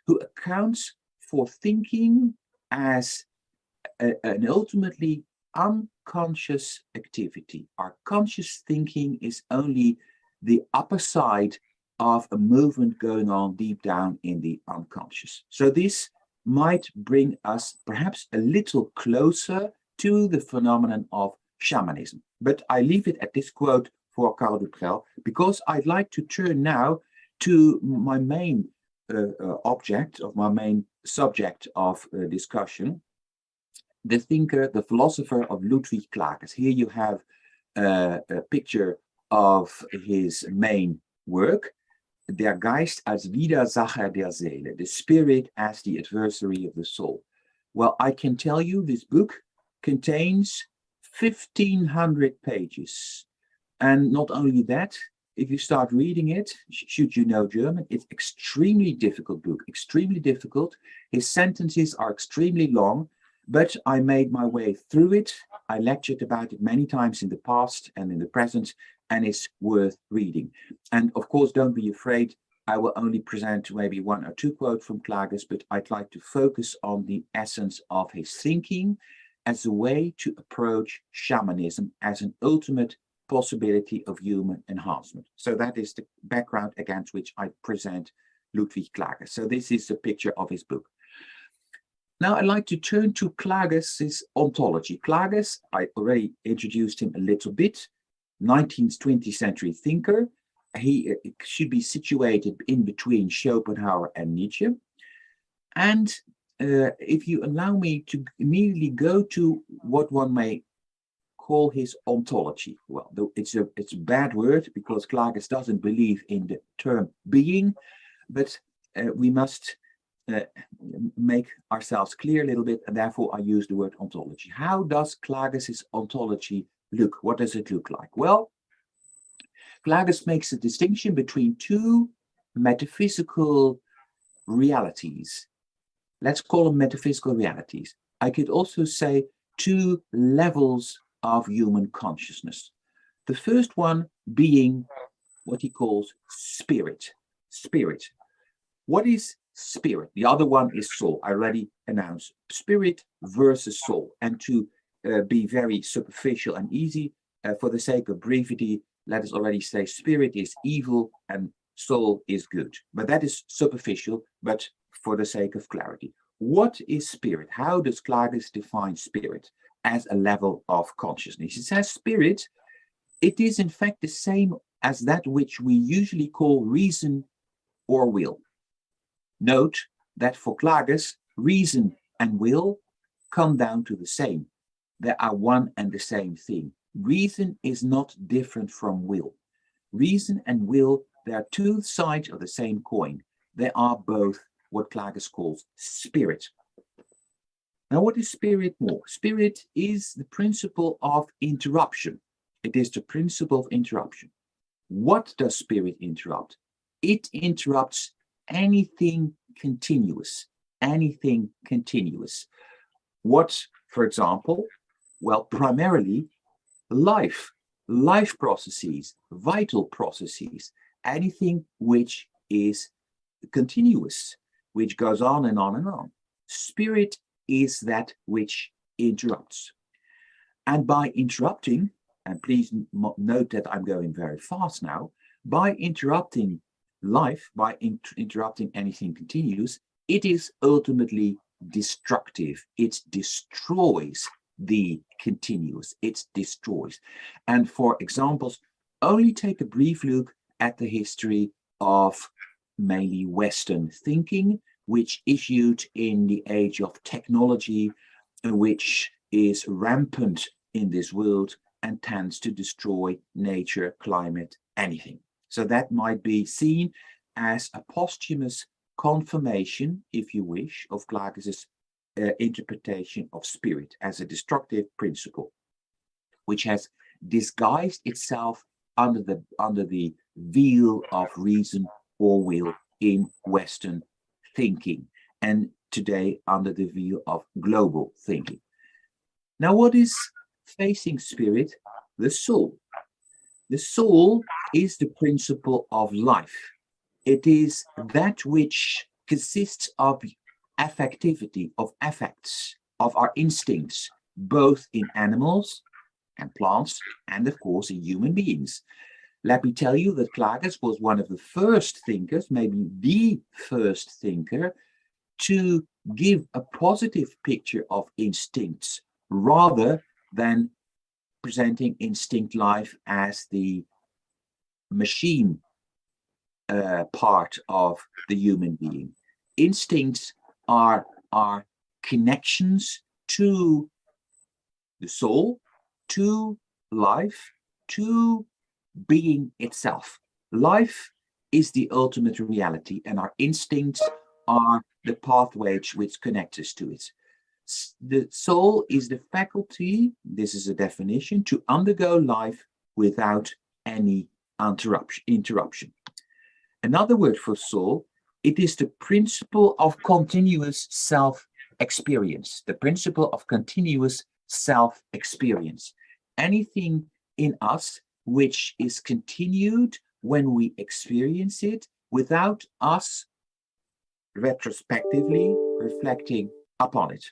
Speaker 16: who accounts for thinking as an ultimately unconscious activity. Our conscious thinking is only the upper side of a movement going on deep down in the unconscious. So this might bring us perhaps a little closer to the phenomenon of shamanism. But I leave it at this quote for Karl Duprel, because I'd like to turn now to my main subject of discussion, the thinker, the philosopher of Ludwig Klages. Here you have a picture of his main work, Der Geist als Widersacher der Seele, the spirit as the adversary of the soul. Well, I can tell you this book contains 1,500 pages. And not only that, if you start reading it, should you know German, it's extremely difficult book, extremely difficult. His sentences are extremely long, but I made my way through it. I lectured about it many times in the past and in the present, and it's worth reading. And of course, don't be afraid. I will only present maybe one or two quotes from Klages, but I'd like to focus on the essence of his thinking as a way to approach shamanism as an ultimate possibility of human enhancement. So that is the background against which I present Ludwig Klages. So this is a picture of his book. Now I'd like to turn to Klages' ontology. Klages, I already introduced him a little bit, 19th, 20th century thinker. He should be situated in between Schopenhauer and Nietzsche. And if you allow me to immediately go to what one may call his ontology. Well, it's a bad word because Klages doesn't believe in the term being, but we must make ourselves clear a little bit, and therefore I use the word ontology. How does Klages' ontology look? What does it look like? Well, Klages makes a distinction between two metaphysical realities. Let's call them metaphysical realities. I could also say two levels of human consciousness. The first one being what he calls spirit. Spirit. What is spirit? The other one is soul. I already announced spirit versus soul. And to be very superficial and easy, for the sake of brevity, let us already say spirit is evil and soul is good. But that is superficial, but for the sake of clarity. What is spirit? How does Klages define spirit as a level of consciousness? He says spirit, it is in fact the same as that which we usually call reason or will. Note that for Klages, reason and will come down to the same. They are one and the same thing. Reason is not different from will. Reason and will, they are two sides of the same coin. They are both what Klages calls spirit. Now, what is spirit more? Spirit is the principle of interruption. It is the principle of interruption. What does spirit interrupt? It interrupts anything continuous, anything continuous. What, for example? Well, primarily life processes, vital processes, anything which is continuous, which goes on and on and on. Spirit is that which interrupts. And by interrupting, and please note that I'm going very fast now, by interrupting life, by interrupting anything continuous, it is ultimately destructive. It destroys the continuous. It destroys. And for examples, only take a brief look at the history of mainly Western thinking, which issued in the age of technology, which is rampant in this world and tends to destroy nature, climate, anything. So that might be seen as a posthumous confirmation, if you wish, of Klages' interpretation of spirit as a destructive principle, which has disguised itself under the veil of reason or will in Western thinking, and today under the veil of global thinking. Now, what is facing spirit? The soul. The soul is the principle of life. It is that which consists of affectivity, of affects, of our instincts, both in animals and plants, and of course in human beings. Let me tell you that Klages was one of the first thinkers, maybe the first thinker, to give a positive picture of instincts rather than presenting instinct life as the machine part of the human being. Instincts are connections to the soul, to life, to being itself. Life is the ultimate reality, and our instincts are the pathways which connect us to it. The soul is the faculty, this is a definition, to undergo life without any interruption. Another word for soul, it is the principle of continuous self-experience, the principle of continuous self-experience. Anything in us which is continued when we experience it without us retrospectively reflecting upon it.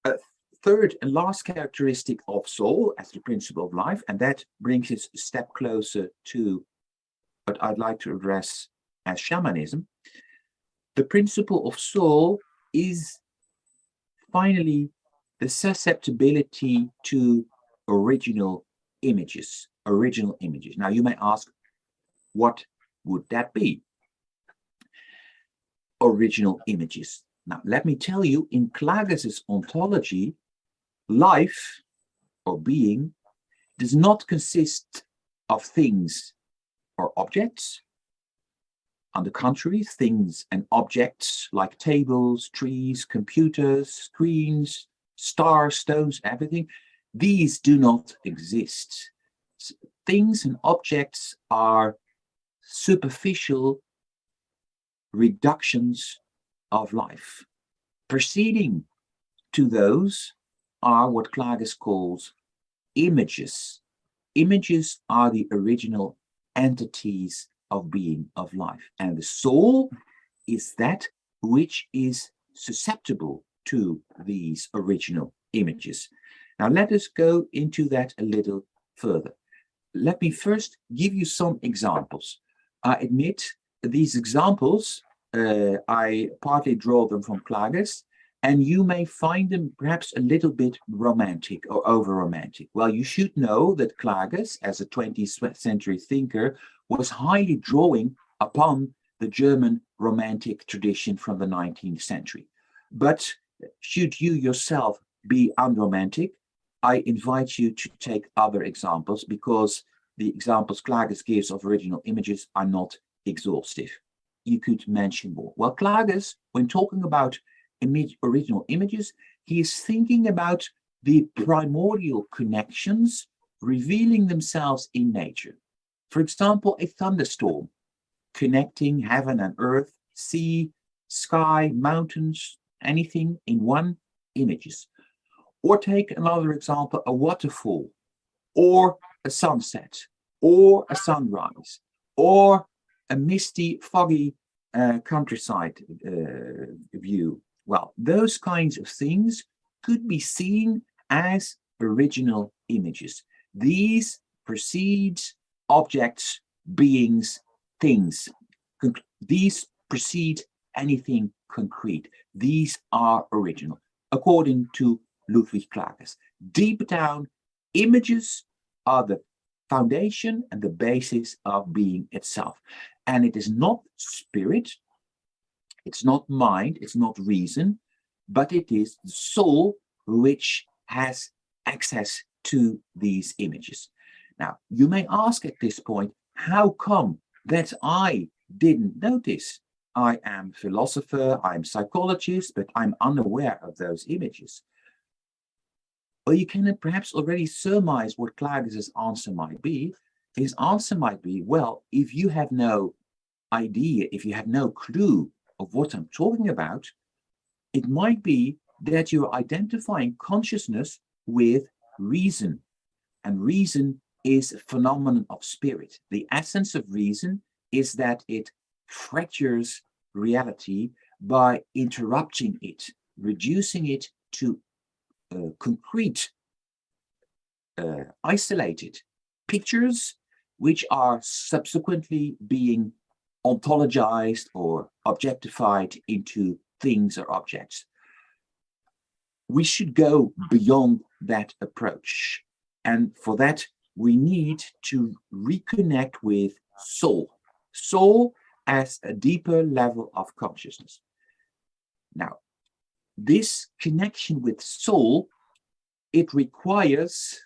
Speaker 16: A third and last characteristic of soul as the principle of life, and that brings us a step closer to what I'd like to address as shamanism. The principle of soul is finally the susceptibility to original images. Now you may ask, what would that be? Original images. Now let me tell you, in Klages's ontology, life or being does not consist of things or objects. On the contrary, things and objects like tables, trees, computers, screens, stars, stones, everything, these do not exist. Things and objects are superficial reductions of life. Preceding to those are what Klages calls images. Images are the original entities of being, of life. And the soul is that which is susceptible to these original images. Now let us go into that a little further. Let me first give you some examples. I admit these examples, I partly draw them from Klages, and you may find them perhaps a little bit romantic or over-romantic. Well, you should know that Klages, as a 20th century thinker, was highly drawing upon the German romantic tradition from the 19th century. But should you yourself be unromantic, I invite you to take other examples, because the examples Klages gives of original images are not exhaustive. You could mention more. Well, Klages, when talking about original images, he is thinking about the primordial connections revealing themselves in nature. For example, a thunderstorm connecting heaven and earth, sea, sky, mountains, anything in one images. Or take another example, a waterfall, or a sunset, or a sunrise, or a misty, foggy countryside view. Well, those kinds of things could be seen as original images. These precede objects, beings, things. These precede anything concrete. These are original, according to Ludwig Klages. Deep down, images are the foundation and the basis of being itself. And it is not spirit, it's not mind, it's not reason, but it is the soul which has access to these images. Now, you may ask at this point, how come that I didn't notice? I am a philosopher, I'm a psychologist, but I'm unaware of those images. Well, you can perhaps already surmise what Klages's answer might be. His answer might be, well, if you have no idea, if you have no clue of what I'm talking about, it might be that you're identifying consciousness with reason. And reason is a phenomenon of spirit. The essence of reason is that it fractures reality by interrupting it, reducing it to concrete, isolated pictures, which are subsequently being ontologized or objectified into things or objects. We should go beyond that approach. And for that, we need to reconnect with soul. Soul as a deeper level of consciousness. Now, this connection with soul, it requires,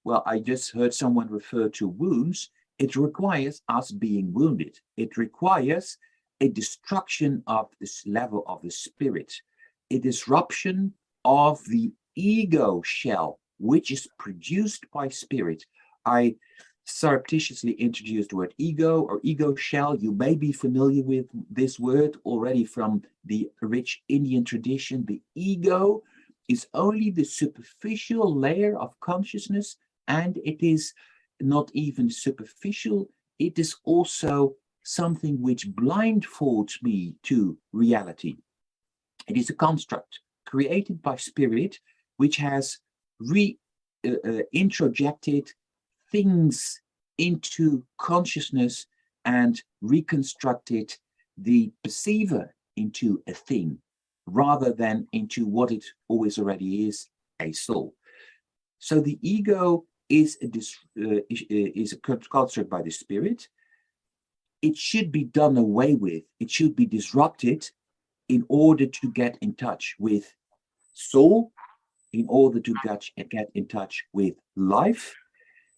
Speaker 16: well, I just heard someone refer to wounds. It requires us being wounded. It requires a destruction of this level of the spirit, a disruption of the ego shell, which is produced by spirit. I surreptitiously introduced the word ego or ego shell. You may be familiar with this word already from the rich Indian tradition. The ego is only the superficial layer of consciousness, and it is not even superficial. It is also something which blindfolds me to reality. It is a construct created by spirit, which has introjected things into consciousness and reconstructed the perceiver into a thing, rather than into what it always already is, a soul. So the ego is a construct by the spirit. It should be done away with. It should be disrupted in order to get in touch with soul, in order to get in touch with life,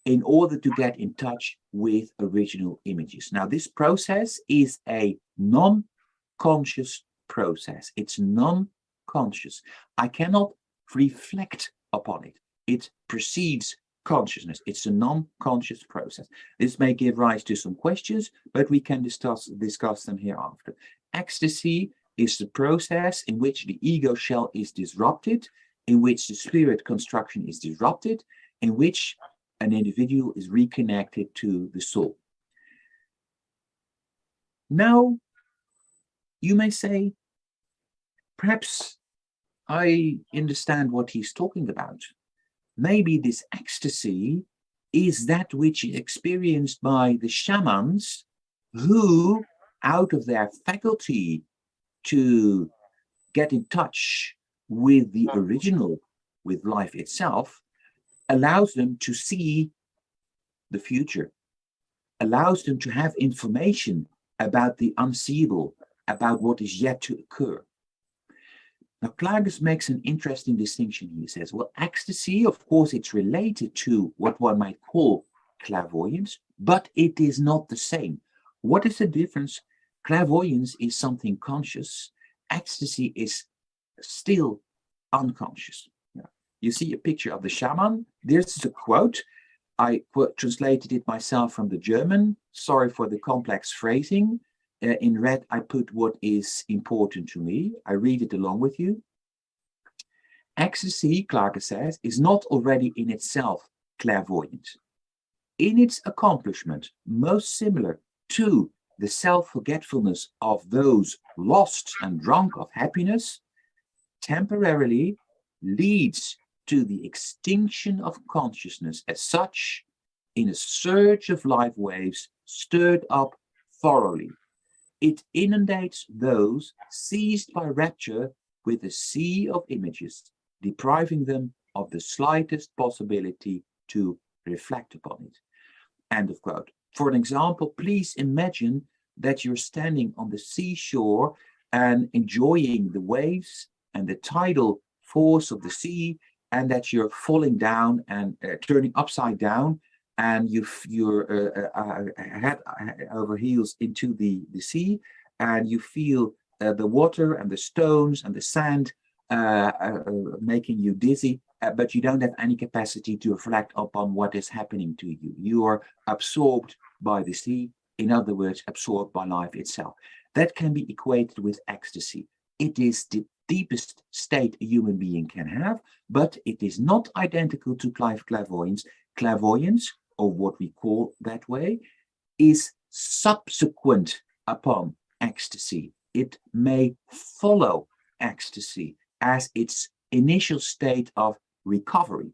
Speaker 16: in order to get in touch with original images. Now, this process is a non-conscious process. It's non-conscious. I cannot reflect upon it. It precedes consciousness. It's a non-conscious process. This may give rise to some questions, but we can discuss them hereafter. Ecstasy is the process in which the ego shell is disrupted, in which the spirit construction is disrupted, in which an individual is reconnected to the soul. Now, you may say, perhaps I understand what he's talking about. Maybe this ecstasy is that which is experienced by the shamans who, out of their faculty to get in touch with the original, with life itself, allows them to see the future, allows them to have information about the unseeable, about what is yet to occur. Now, Klages makes an interesting distinction. He says, well, ecstasy, of course, it's related to what one might call clairvoyance, but it is not the same. What is the difference? Clairvoyance is something conscious. Ecstasy is still unconscious. You see a picture of the shaman. There's a quote. I translated it myself from the German. Sorry for the complex phrasing. In red, I put what is important to me. I read it along with you. Ecstasy, Klages says, is not already in itself clairvoyant. In its accomplishment, most similar to the self-forgetfulness of those lost and drunk of happiness, temporarily leads to the extinction of consciousness as such in a surge of life waves stirred up thoroughly. It inundates those seized by rapture with a sea of images, depriving them of the slightest possibility to reflect upon it. End of quote. For an example, please imagine that you're standing on the seashore and enjoying the waves and the tidal force of the sea, and that you're falling down and turning upside down, and you're head over heels into the sea, and you feel the water and the stones and the sand making you dizzy, but you don't have any capacity to reflect upon what is happening to you. You are absorbed by the sea, in other words, absorbed by life itself. That can be equated with ecstasy. It is the deepest state a human being can have, but it is not identical to clairvoyance. Clairvoyance, or what we call that way, is subsequent upon ecstasy. It may follow ecstasy as its initial state of recovery.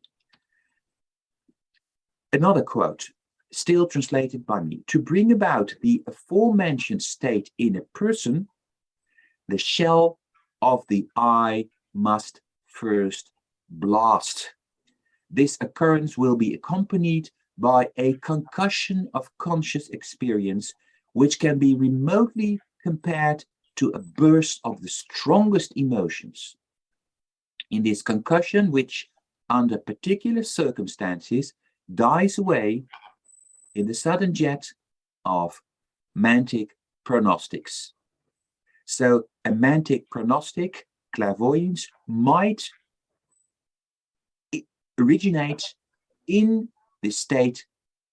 Speaker 16: Another quote, still translated by me: to bring about the aforementioned state in a person, the shell of the eye must first blast. this occurrence will be accompanied by a concussion of conscious experience, which can be remotely compared to a burst of the strongest emotions. In this concussion, which under particular circumstances dies away in the sudden jet of mantic pronostics. So a mantic pronostic, clairvoyance, might originate in the state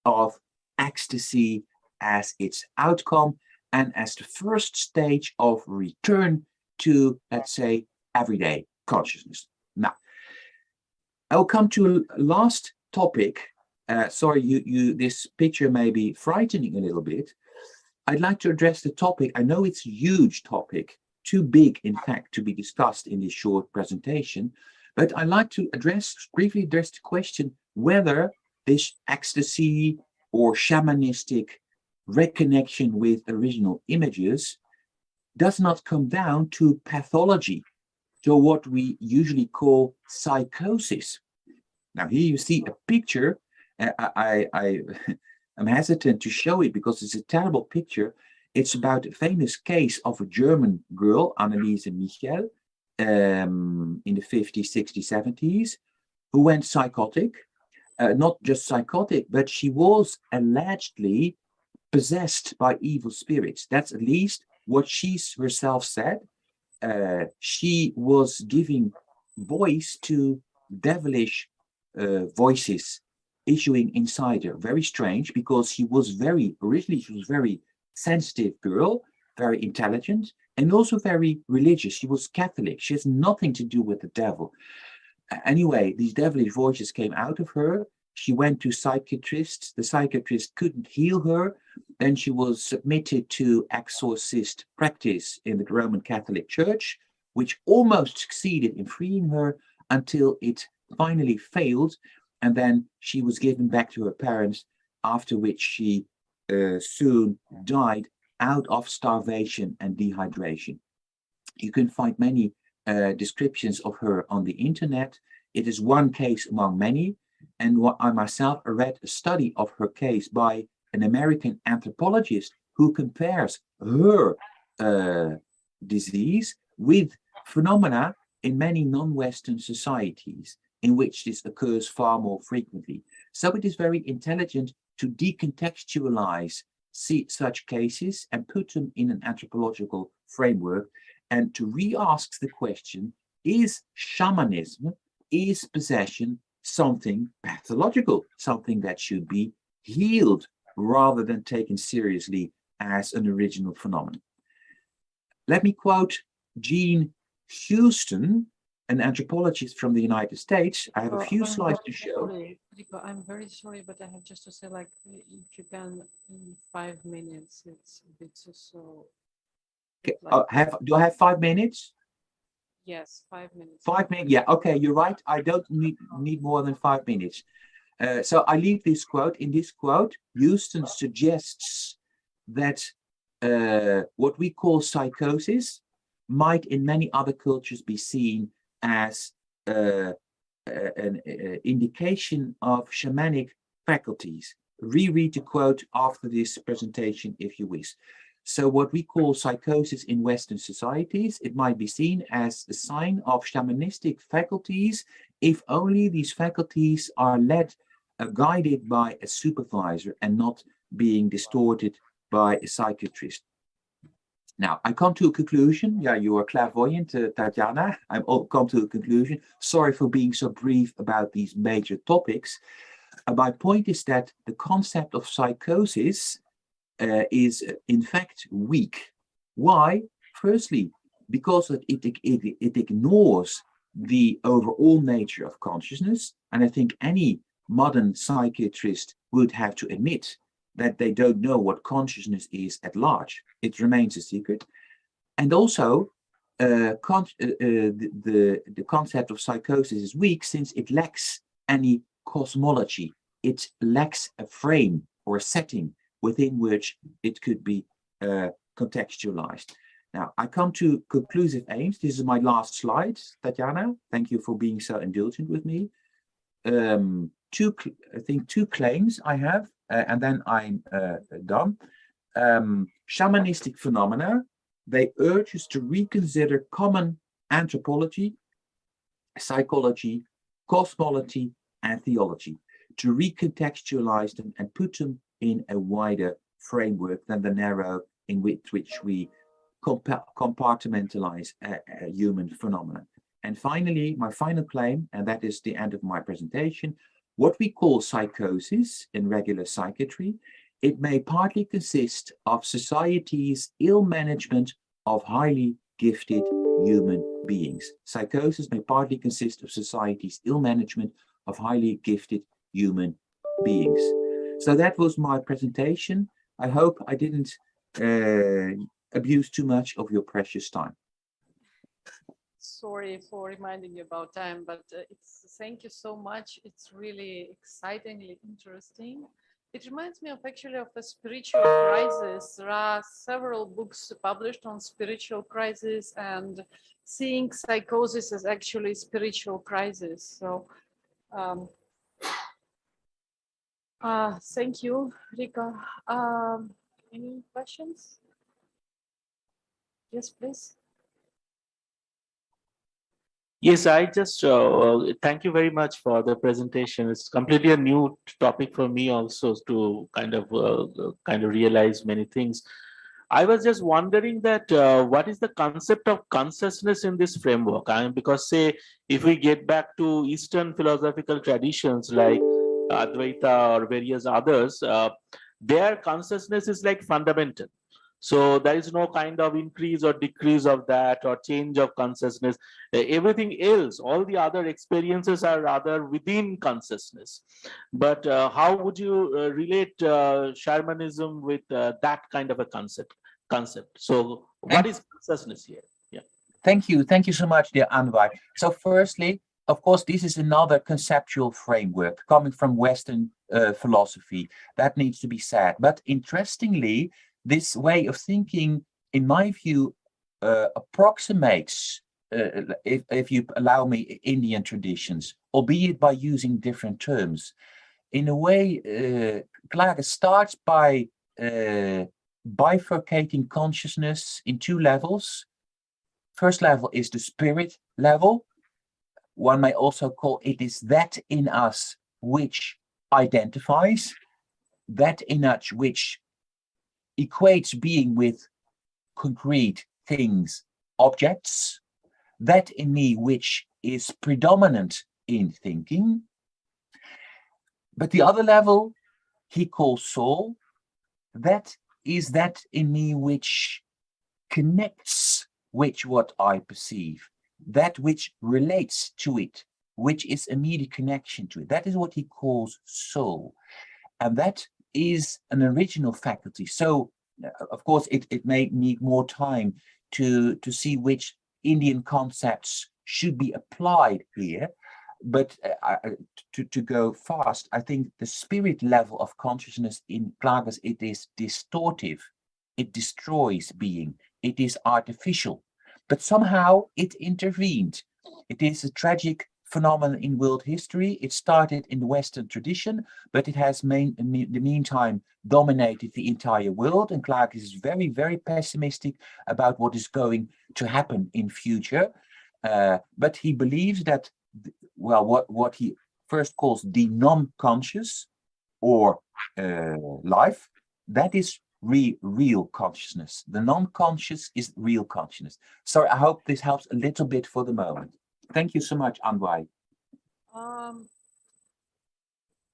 Speaker 16: of ecstasy as its outcome and as the first stage of return to, let's say, everyday consciousness. Now, I'll come to a last topic. Sorry, this picture may be frightening a little bit. I'd like to address the topic. I know it's a huge topic, too big, in fact, to be discussed in this short presentation, but I'd like to briefly address the question whether this ecstasy or shamanistic reconnection with original images does not come down to pathology, to what we usually call psychosis. Now, here you see a picture. I'm hesitant to show it because it's a terrible picture. It's about a famous case of a German girl, Anneliese Michel, in the 50s, 60s, 70s, who went psychotic. Not just psychotic, but she was allegedly possessed by evil spirits. That's at least what she herself said. She was giving voice to devilish voices issuing inside her. Very strange, because she was originally she was very sensitive girl, very intelligent, and also very religious. She was Catholic. She has nothing to do with the devil. Anyway, these devilish voices came out of her. She went to psychiatrists. The psychiatrist couldn't heal her. Then she was submitted to exorcist practice in the Roman Catholic Church, which almost succeeded in freeing her until it finally failed. And then she was given back to her parents, after which she soon died out of starvation and dehydration. You can find many descriptions of her on the internet. It is one case among many. And what I myself read a study of her case by an American anthropologist who compares her disease with phenomena in many non-Western societies in which this occurs far more frequently. So it is very intelligent to decontextualize such cases and put them in an anthropological framework, and to re-ask the question, is shamanism, is possession something pathological, something that should be healed rather than taken seriously as an original phenomenon? Let me quote Jean Houston, an anthropologist from the United States. I have a few slides to show.
Speaker 12: I'm very sorry, but I have just to say, like, if you can, in 5 minutes, it's a bit so.
Speaker 16: Okay. Do I have 5 minutes?
Speaker 12: Yes, 5 minutes.
Speaker 16: 5 minutes, yeah, okay, you're right. I don't need more than 5 minutes. So I leave this quote. In this quote, Houston suggests that what we call psychosis might in many other cultures be seen as an indication of shamanic faculties. Reread the quote after this presentation if you wish. So what we call psychosis in Western societies, it might be seen as a sign of shamanistic faculties if only these faculties are led, guided by a supervisor and not being distorted by a psychiatrist. Now, I come to a conclusion. Yeah, you are clairvoyant, Tatjana. I've come to a conclusion. Sorry for being so brief about these major topics. My point is that the concept of psychosis is in fact weak. Why? Firstly, because it ignores the overall nature of consciousness. And I think any modern psychiatrist would have to admit that they don't know what consciousness is at large. It remains a secret. And also, the concept of psychosis is weak since it lacks any cosmology. It lacks a frame or a setting within which it could be contextualized. Now, I come to conclusive aims. This is my last slide, Tatjana. Thank you for being so indulgent with me. two claims I have, and then I'm done. Shamanistic phenomena, they urge us to reconsider common anthropology, psychology, cosmology, and theology, to recontextualize them and put them in a wider framework than the narrow in which we compartmentalize human phenomena. And finally, my final claim, and that is the end of my presentation, what we call psychosis in regular psychiatry, it may partly consist of society's ill management of highly gifted human beings. Psychosis may partly consist of society's ill management of highly gifted human beings. So that was my presentation. I hope I didn't abuse too much of your precious time.
Speaker 2: Sorry for reminding you about time, but thank you so much. It's really excitingly interesting. It reminds me of actually of a spiritual crisis. There are several books published on spiritual crisis and seeing psychosis as actually spiritual crisis. So thank you, Rika. Any questions? Yes, please.
Speaker 4: Yes, I just thank you very much for the presentation. It's completely a new topic for me also to kind of realize many things. I was just wondering that what is the concept of consciousness in this framework? Because say if we get back to Eastern philosophical traditions like Advaita or various others, their consciousness is like fundamental. So there is no kind of increase or decrease of that or change of consciousness. Everything else, all the other experiences are rather within consciousness. But how would you relate shamanism with that kind of a concept? So what is consciousness here? Yeah.
Speaker 16: Thank you so much, dear Anwar. So firstly, of course, this is another conceptual framework coming from Western philosophy. That needs to be said. But interestingly, this way of thinking, in my view, approximates, if you allow me, Indian traditions, albeit by using different terms. In a way, Klage starts by bifurcating consciousness in two levels. First level is the spirit level. One may also call it is that in us which identifies, that in us which equates being with concrete things, objects, that in me which is predominant in thinking. But the other level he calls soul, that is that in me which connects with what I perceive, that which relates to it, which is immediate connection to it. That is what he calls soul. And that is an original faculty. So, of course, it may need more time to see which Indian concepts should be applied here. But to go fast, I think the spirit level of consciousness in Klages, it is distortive. It destroys being. It is artificial. But somehow it intervened. It is a tragic phenomenon in world history. It started in the Western tradition, but it has in the meantime dominated the entire world. And Klages is very, very pessimistic about what is going to happen in future. But he believes that, well, what he first calls the non-conscious or life, that is real consciousness. The non-conscious is real consciousness. So I hope this helps a little bit for the moment. Thank you so much, Anwai.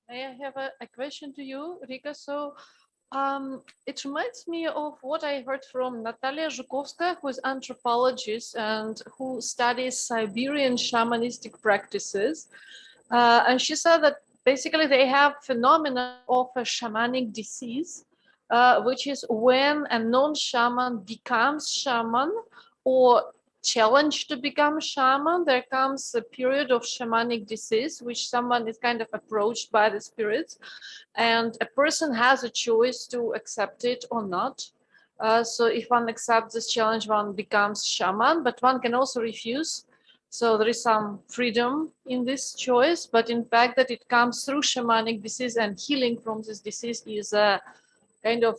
Speaker 2: May I have a question to you, Rika? So it reminds me of what I heard from Natalia Zhukovskaya, who is an anthropologist and who studies Siberian shamanistic practices. And she said that basically they have phenomena of a shamanic disease, which is when a non-shaman becomes shaman or challenged to become shaman, there comes a period of shamanic disease, which someone is kind of approached by the spirits, and a person has a choice to accept it or not. So if one accepts this challenge, one becomes shaman, but one can also refuse. So there is some freedom in this choice, but in fact that it comes through shamanic disease, and healing from this disease is a kind of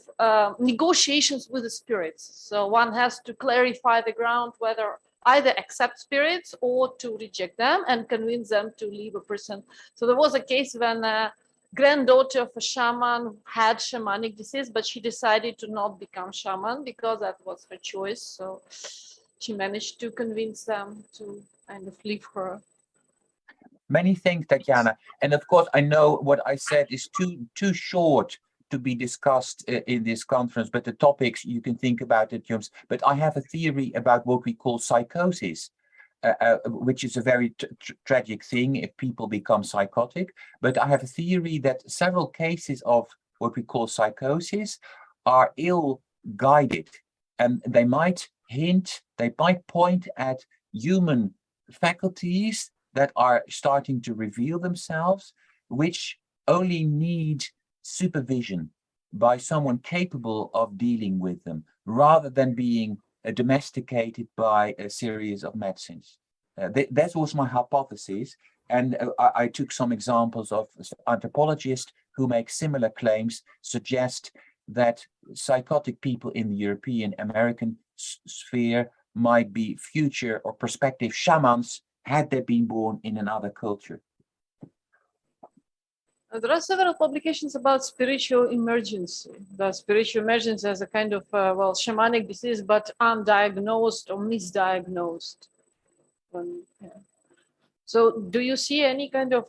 Speaker 2: negotiations with the spirits. So one has to clarify the ground whether either accept spirits or to reject them and convince them to leave a person. So there was a case when a granddaughter of a shaman had shamanic disease, but she decided to not become shaman because that was her choice. So she managed to convince them to kind of leave her.
Speaker 16: Many thanks, Tatiana. And of course, I know what I said is too short to be discussed in this conference, but the topics you can think about it, James. But I have a theory about what we call psychosis, which is a very tragic thing if people become psychotic. But I have a theory that several cases of what we call psychosis are ill-guided, and they might point at human faculties that are starting to reveal themselves, which only need supervision by someone capable of dealing with them, rather than being domesticated by a series of medicines. That was my hypothesis. And I took some examples of anthropologists who make similar claims, suggest that psychotic people in the European American sphere might be future or prospective shamans had they been born in another culture.
Speaker 2: There are several publications about spiritual emergency. The spiritual emergency as a kind of, well, shamanic disease, but undiagnosed or misdiagnosed. Yeah. So do you see any kind of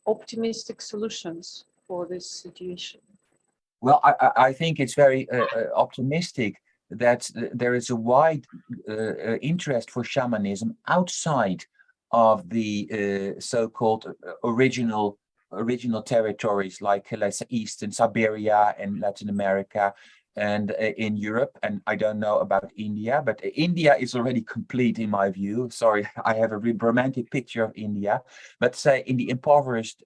Speaker 2: optimistic solutions for this situation?
Speaker 16: Well, I think it's very optimistic that there is a wide interest for shamanism outside of the so-called original territories like Eastern Siberia and Latin America and in Europe. And I don't know about India, but India is already complete in my view. Sorry, I have a romantic picture of India, but say in the impoverished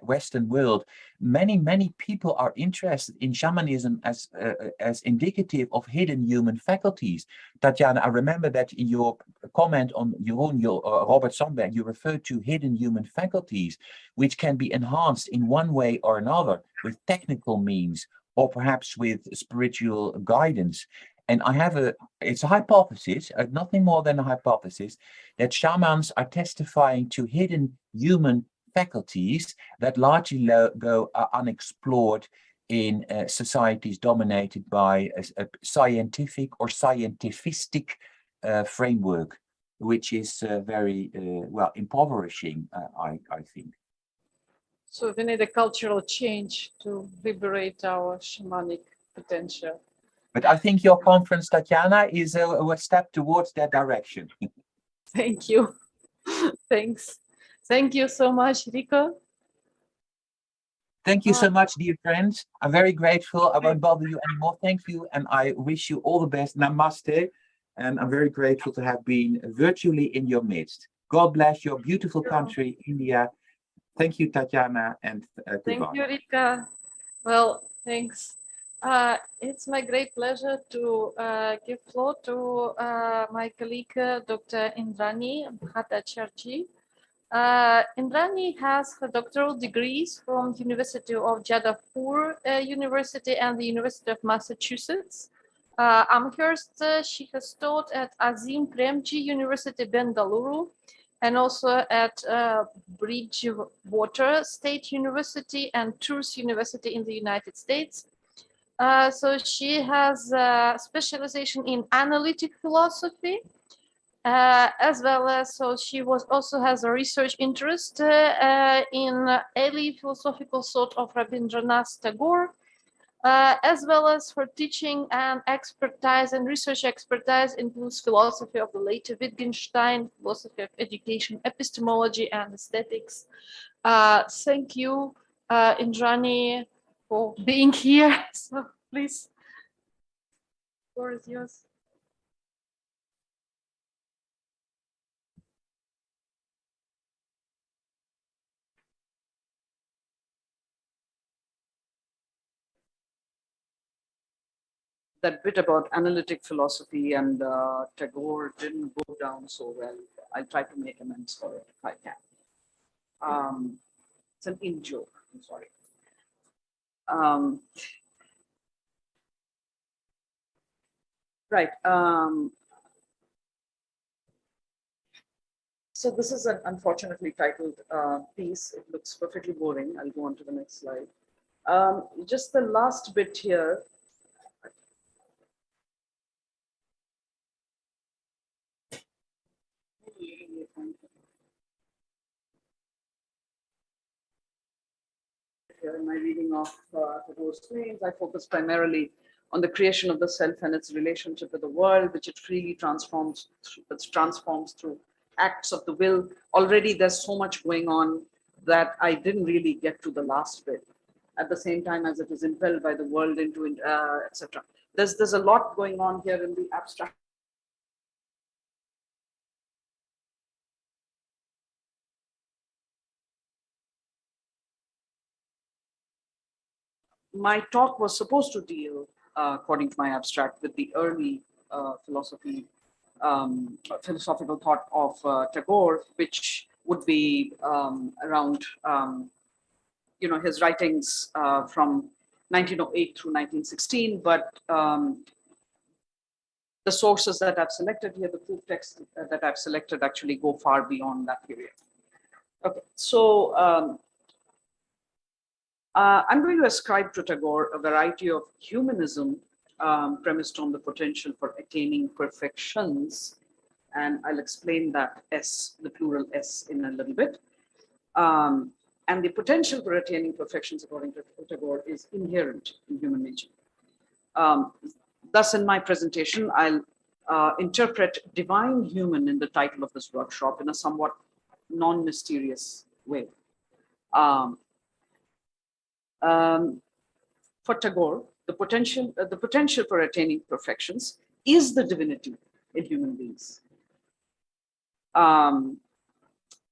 Speaker 16: Western world, many people are interested in shamanism as indicative of hidden human faculties. Tatiana, I remember that in your comment on Robert Sandberg, you referred to hidden human faculties, which can be enhanced in one way or another with technical means, or perhaps with spiritual guidance. And it's a hypothesis, nothing more than a hypothesis, that shamans are testifying to hidden human faculties that largely go unexplored in societies dominated by a scientific or scientifistic framework, which is very, well, impoverishing, I think.
Speaker 2: So we need a cultural change to liberate our shamanic potential.
Speaker 16: But I think your conference, Tatiana, is a step towards that direction.
Speaker 2: Thank you. Thanks. Thank you so much, Rico.
Speaker 16: Thank you so much, dear friends. I'm very grateful. I won't bother you anymore. Thank you. And I wish you all the best. Namaste. And I'm very grateful to have been virtually in your midst. God bless your beautiful country, India. Thank you, Tatiana. And
Speaker 2: thank you, Rika. Well, thanks. It's my great pleasure to give floor to my colleague, Dr. Indrani Bhattacharjee. Indrani has her doctoral degrees from University of Jadavpur University and the University of Massachusetts. Amherst, she has taught at Azim Premji University, Bengaluru, and also at Bridgewater State University and Tufts University in the United States. So she has a specialization in analytic philosophy, as well as, so she also has a research interest in early philosophical thought of Rabindranath Tagore, as well as her teaching and expertise and research expertise includes philosophy of the later Wittgenstein, philosophy of education, epistemology, and aesthetics. Thank you, Indrani, for being here. So please, the floor is yours.
Speaker 12: That bit about analytic philosophy and Tagore didn't go down so well. I'll try to make amends for it if I can. It's an in-joke, I'm sorry. Right. So this is an unfortunately titled piece. It looks perfectly boring. I'll go on to the next slide. Just the last bit here. Here in my reading of Tagore's claims, I focus primarily on the creation of the self and its relationship with the world, which it freely transforms through acts of the will. Already there's so much going on that I didn't really get to the last bit. At the same time as it is impelled by the world into, etc. There's a lot going on here in the abstract. My talk was supposed to deal, according to my abstract, with the early philosophical thought of Tagore, which would be around, his writings from 1908 through 1916. But the sources that I've selected here, the proof texts that I've selected, actually go far beyond that period. Okay, so I'm going to ascribe to Tagore a variety of humanism premised on the potential for attaining perfections. And I'll explain that S, the plural S, in a little bit. And the potential for attaining perfections, according to Tagore, is inherent in human nature. Thus, in my presentation, I'll interpret divine human in the title of this workshop in a somewhat non-mysterious way. For Tagore, the potential for attaining perfections is the divinity in human beings.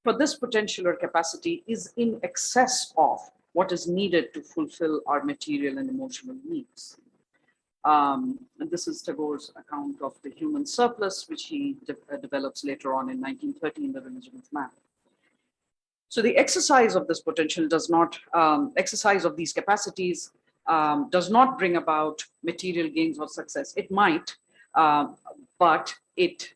Speaker 12: For this potential or capacity is in excess of what is needed to fulfill our material and emotional needs. And this is Tagore's account of the human surplus, which he develops later on in 1930 in The Religion of Man. So the exercise of this potential does not, exercise of these capacities does not bring about material gains or success. It might, but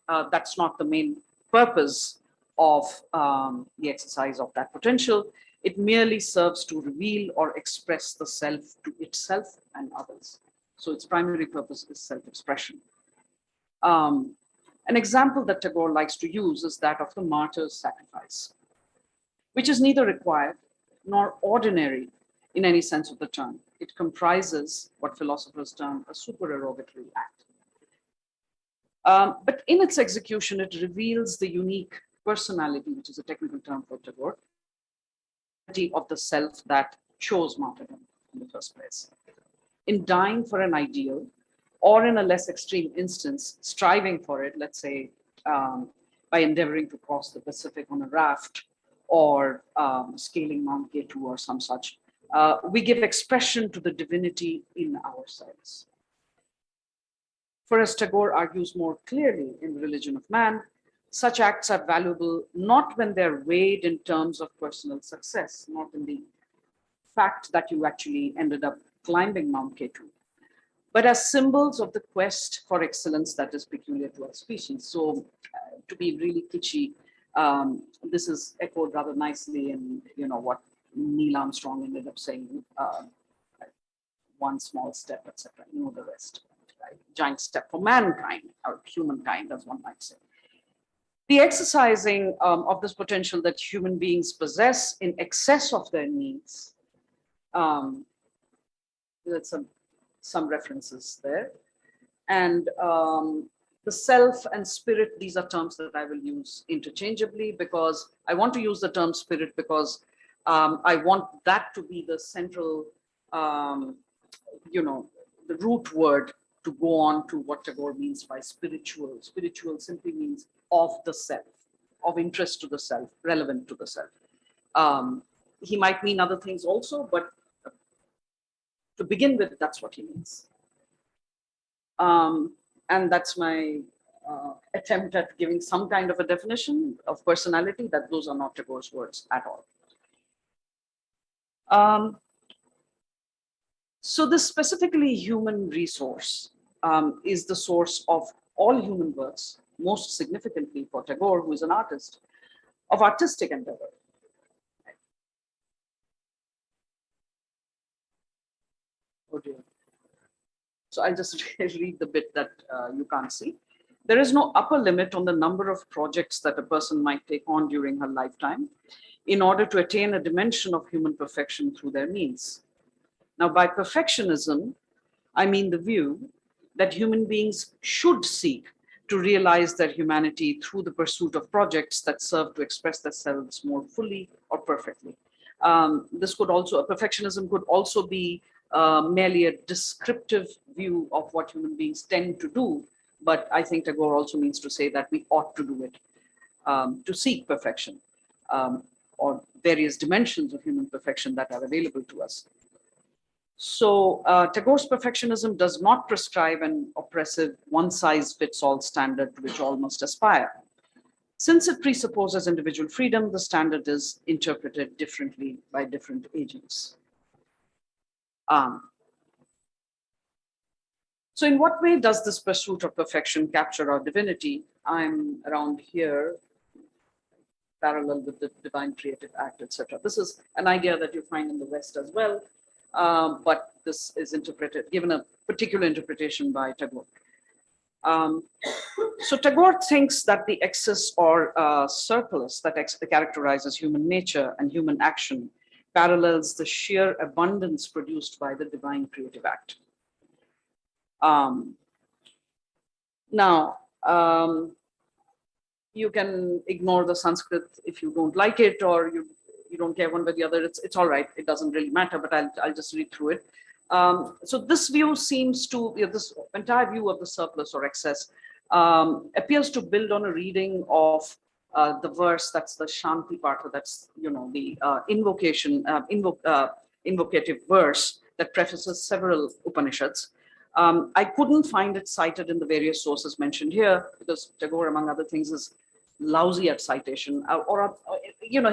Speaker 12: that's not the main purpose of the exercise of that potential. It merely serves to reveal or express the self to itself and others. So its primary purpose is self-expression. An example that Tagore likes to use is that of the martyr's sacrifice, which is neither required nor ordinary in any sense of the term. It comprises what philosophers term a supererogatory act. But in its execution, it reveals the unique personality, which is a technical term for Tagore, of the self that chose martyrdom in the first place. In dying for an ideal, or in a less extreme instance, striving for it, let's say, by endeavoring to cross the Pacific on a raft, or scaling Mount K2 or some such, we give expression to the divinity in ourselves. For as Tagore argues more clearly in The Religion of Man, such acts are valuable not when they're weighed in terms of personal success, not in the fact that you actually ended up climbing Mount K2, but as symbols of the quest for excellence that is peculiar to our species. So to be really kitschy, this is echoed rather nicely in what Neil Armstrong ended up saying, one small step, etc. You know the rest, right? Giant step for mankind, or humankind, as one might say. The exercising of this potential that human beings possess in excess of their needs, there's some references there. And the self and spirit, these are terms that I will use interchangeably, because I want to use the term spirit because I want that to be the central, the root word to go on to what Tagore means by spiritual. Spiritual simply means of the self, of interest to the self, relevant to the self. He might mean other things also, but to begin with, that's what he means. And that's my attempt at giving some kind of a definition of personality, that those are not Tagore's words at all. So this specifically human resource is the source of all human works, most significantly for Tagore, who is an artist, of artistic endeavor. Oh dear. So I'll just read the bit that you can't see. There is no upper limit on the number of projects that a person might take on during her lifetime in order to attain a dimension of human perfection through their means. Now, by perfectionism, I mean the view that human beings should seek to realize their humanity through the pursuit of projects that serve to express themselves more fully or perfectly. This could also, perfectionism could also be merely a descriptive view of what human beings tend to do, but I think Tagore also means to say that we ought to do it, to seek perfection, or various dimensions of human perfection that are available to us. So Tagore's perfectionism does not prescribe an oppressive one-size-fits-all standard to which all must aspire. Since it presupposes individual freedom, the standard is interpreted differently by different agents. So in what way does this pursuit of perfection capture our divinity? I'm around here, parallel with the divine creative act, etc. This is an idea that you find in the West as well, but this is interpreted, given a particular interpretation by Tagore. So Tagore thinks that the excess or surplus that characterizes human nature and human action parallels the sheer abundance produced by the divine creative act. You can ignore the Sanskrit if you don't like it, or you don't care one way or the other. It's all right. It doesn't really matter, but I'll just read through it. So this view seems to, this entire view of the surplus or excess appears to build on a reading of the verse, that's the Shanti Partha, that's, the invocative verse that prefaces several Upanishads. I couldn't find it cited in the various sources mentioned here because Tagore, among other things, is lousy at citation,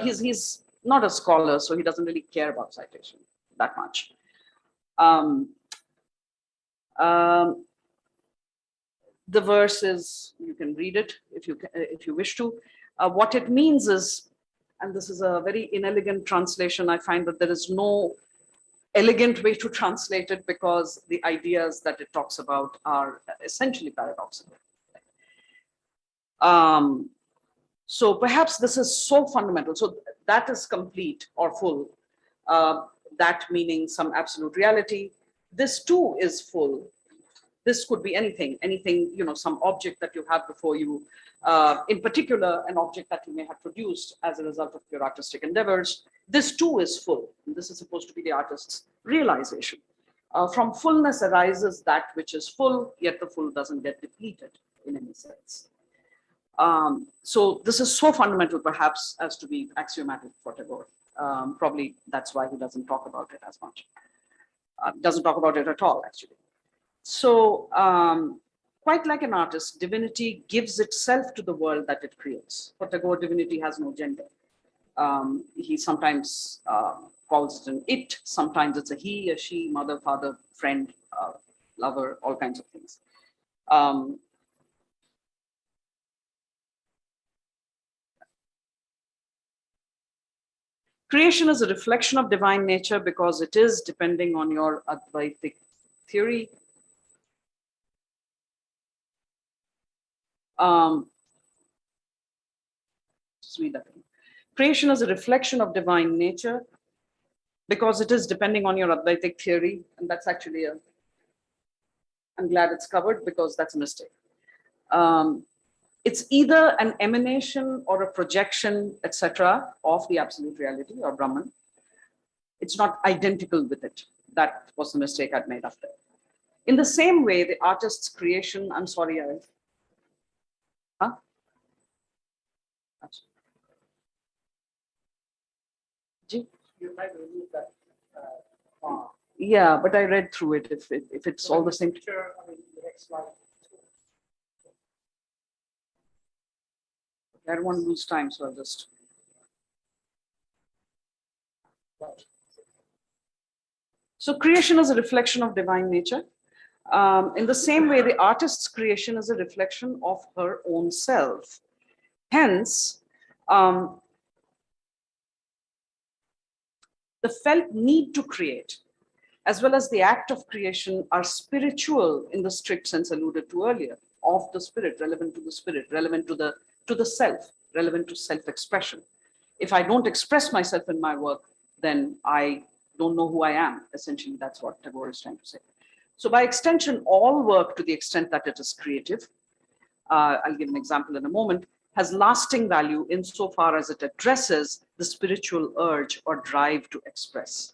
Speaker 12: he's not a scholar, so he doesn't really care about citation that much. The verse is, you can read it if you wish to. What it means is, and this is a very inelegant translation, I find that there is no elegant way to translate it because the ideas that it talks about are essentially paradoxical. So perhaps this is so fundamental. So that is complete or full. That meaning some absolute reality. This too is full. This could be anything, some object that you have before you, in particular, an object that you may have produced as a result of your artistic endeavors. This too is full. And this is supposed to be the artist's realization. From fullness arises that which is full, yet the full doesn't get depleted in any sense. So this is so fundamental, perhaps, as to be axiomatic for Tagore. Probably that's why he doesn't talk about it as much. Doesn't talk about it at all, actually. So quite like an artist, divinity gives itself to the world that it creates. For Tagore, divinity has no gender. He sometimes calls it an it, sometimes it's a he, a she, mother, father, friend, lover, all kinds of things. Creation is a reflection of divine nature because it is depending on your Advaitic theory. Creation is a reflection of divine nature because it is depending on your Advaitic theory, and that's actually I'm glad it's covered because that's a mistake. It's either an emanation or a projection, etc., of the absolute reality or Brahman. It's not identical with it. That was the mistake I'd made up there. In the same way, the artist's creation, I'm sorry, huh?
Speaker 9: You might remove that.
Speaker 12: Yeah, but I read through it. If it's all the same.
Speaker 9: The next slide.
Speaker 12: I don't want to lose time, so I'll just. So creation is a reflection of divine nature. In the same way, the artist's creation is a reflection of her own self. Hence, the felt need to create, as well as the act of creation, are spiritual in the strict sense alluded to earlier, of the spirit, relevant to the spirit, relevant to the self, relevant to self-expression. If I don't express myself in my work, then I don't know who I am. Essentially, that's what Tagore is trying to say. So by extension, all work, to the extent that it is creative, I'll give an example in a moment, has lasting value insofar as it addresses the spiritual urge or drive to express.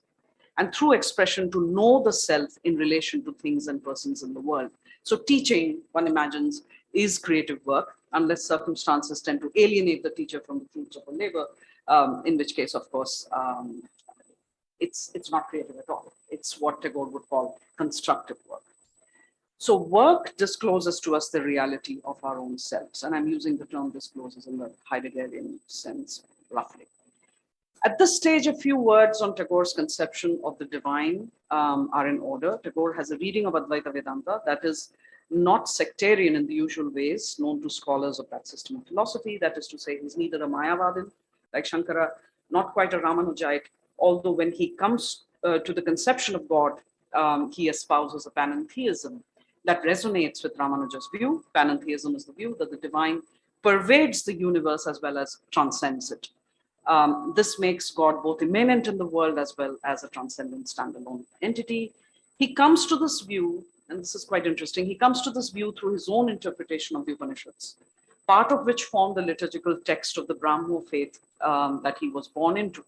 Speaker 12: And through expression, to know the self in relation to things and persons in the world. So teaching, one imagines, is creative work, unless circumstances tend to alienate the teacher from the fruits of her labor, in which case, of course, it's not creative at all. It's what Tagore would call constructive work. So work discloses to us the reality of our own selves. And I'm using the term discloses in the Heideggerian sense, roughly. At this stage, a few words on Tagore's conception of the divine are in order. Tagore has a reading of Advaita Vedanta that is not sectarian in the usual ways known to scholars of that system of philosophy. That is to say, he's neither a Mayavadin like Shankara, not quite a Ramanujite, although when he comes to the conception of God, he espouses a panentheism that resonates with Ramanuja's view. Panentheism is the view that the divine pervades the universe as well as transcends it. This makes God both immanent in the world as well as a transcendent standalone entity. He comes to this view, and this is quite interesting, he comes to this view through his own interpretation of the Upanishads, part of which form the liturgical text of the Brahmo faith that he was born into.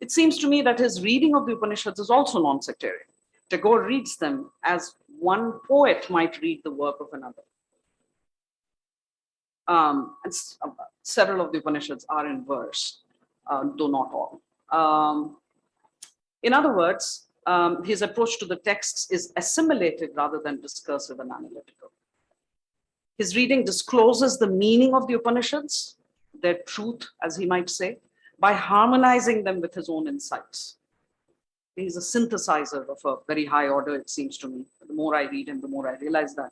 Speaker 12: It seems to me that his reading of the Upanishads is also non-sectarian. Tagore reads them as one poet might read the work of another. And several of the Upanishads are in verse, though not all. In other words, his approach to the texts is assimilated rather than discursive and analytical. His reading discloses the meaning of the Upanishads, their truth, as he might say, by harmonizing them with his own insights. He's a synthesizer of a very high order, it seems to me. The more I read him, the more I realize that.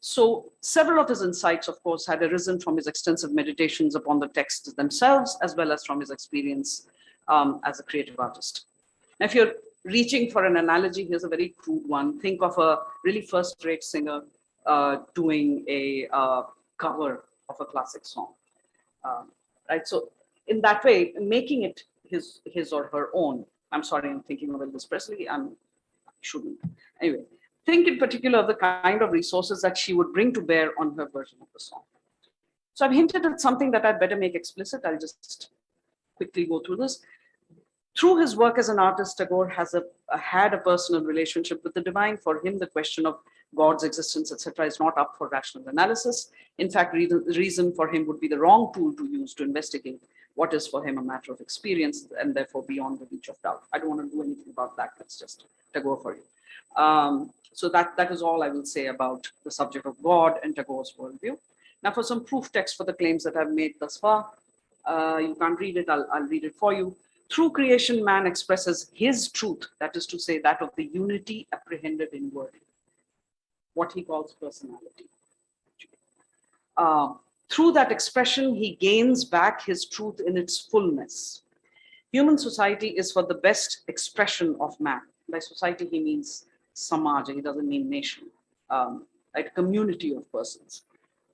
Speaker 12: So several of his insights, of course, had arisen from his extensive meditations upon the texts themselves, as well as from his experience as a creative artist. Now, if you're reaching for an analogy, here's a very crude one. Think of a really first-rate singer doing a cover of a classic song, right? So in that way, making it his or her own. I'm sorry, I'm thinking of Elvis Presley. I shouldn't. Anyway, think in particular of the kind of resources that she would bring to bear on her version of the song. So I've hinted at something that I'd better make explicit. I'll just quickly go through this. Through his work as an artist, Tagore has had a personal relationship with the divine. For him, the question of God's existence, etc., is not up for rational analysis. In fact, reason for him would be the wrong tool to use to investigate what is for him a matter of experience and therefore beyond the reach of doubt. I don't want to do anything about that. That's just Tagore for you. So that is all I will say about the subject of God and Tagore's worldview. Now for some proof text for the claims that I've made thus far. You can't read it, I'll read it for you. Through creation, man expresses his truth, that is to say, that of the unity apprehended inwardly, what he calls personality. Through that expression, he gains back his truth in its fullness. Human society is for the best expression of man. By society, he means samaj, he doesn't mean nation, like community of persons.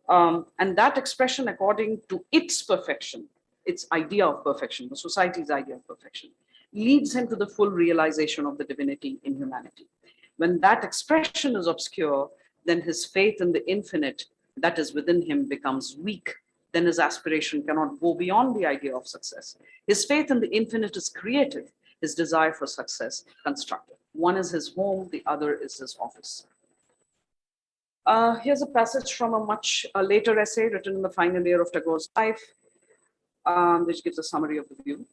Speaker 12: And that expression, according to its perfection, its idea of perfection, the society's idea of perfection, leads him to the full realization of the divinity in humanity. When that expression is obscure, then his faith in the infinite that is within him becomes weak. Then his aspiration cannot go beyond the idea of success. His faith in the infinite is creative, his desire for success constructive. One is his home, the other is his office. Here's a passage from a much later essay written in the final year of Tagore's life, which gives a summary of the view.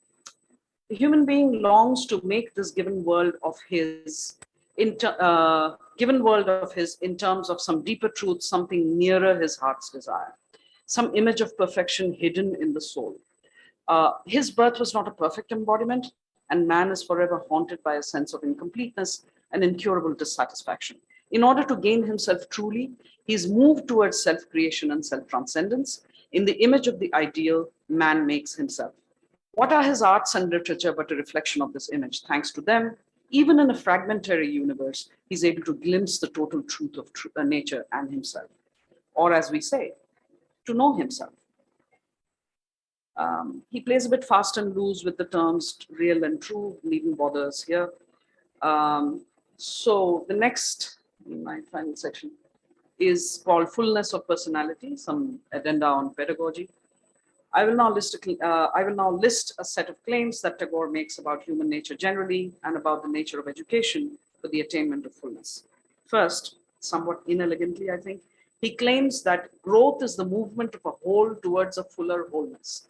Speaker 12: The human being longs to make this given world of his in terms of some deeper truth, something nearer his heart's desire. some image of perfection hidden in the soul. His birth was not a perfect embodiment, and man is forever haunted by a sense of incompleteness and incurable dissatisfaction. In order to gain himself truly, he is moved towards self-creation and self-transcendence. In the image of the ideal, man makes himself. What are his arts and literature but a reflection of this image? Thanks to them, even in a fragmentary universe, he's able to glimpse the total truth of nature and himself. Or as we say, to know himself. He plays a bit fast and loose with the terms real and true, needn't bother us here. So the next, my final section, is called Fullness of Personality, some addenda on pedagogy. I will now list a set of claims that Tagore makes about human nature generally and about the nature of education for the attainment of fullness. First, somewhat inelegantly, I think, he claims that growth is the movement of a whole towards a fuller wholeness,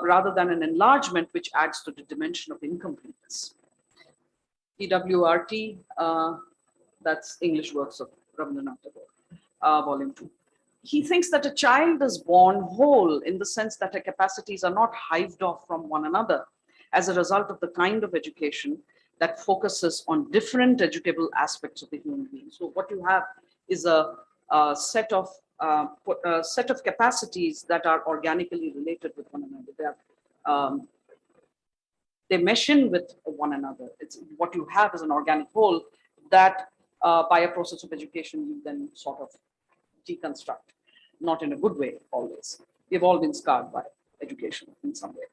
Speaker 12: rather than an enlargement which adds to the dimension of incompleteness. PWRT, that's English Works of Rabindranath Tagore, Volume 2. He thinks that a child is born whole in the sense that her capacities are not hived off from one another as a result of the kind of education that focuses on different educable aspects of the human being. So what you have is a set of capacities that are organically related with one another. They mesh in with one another. It's what you have is an organic whole that by a process of education, you then sort of deconstruct, not in a good way always. We've all been scarred by education in some way.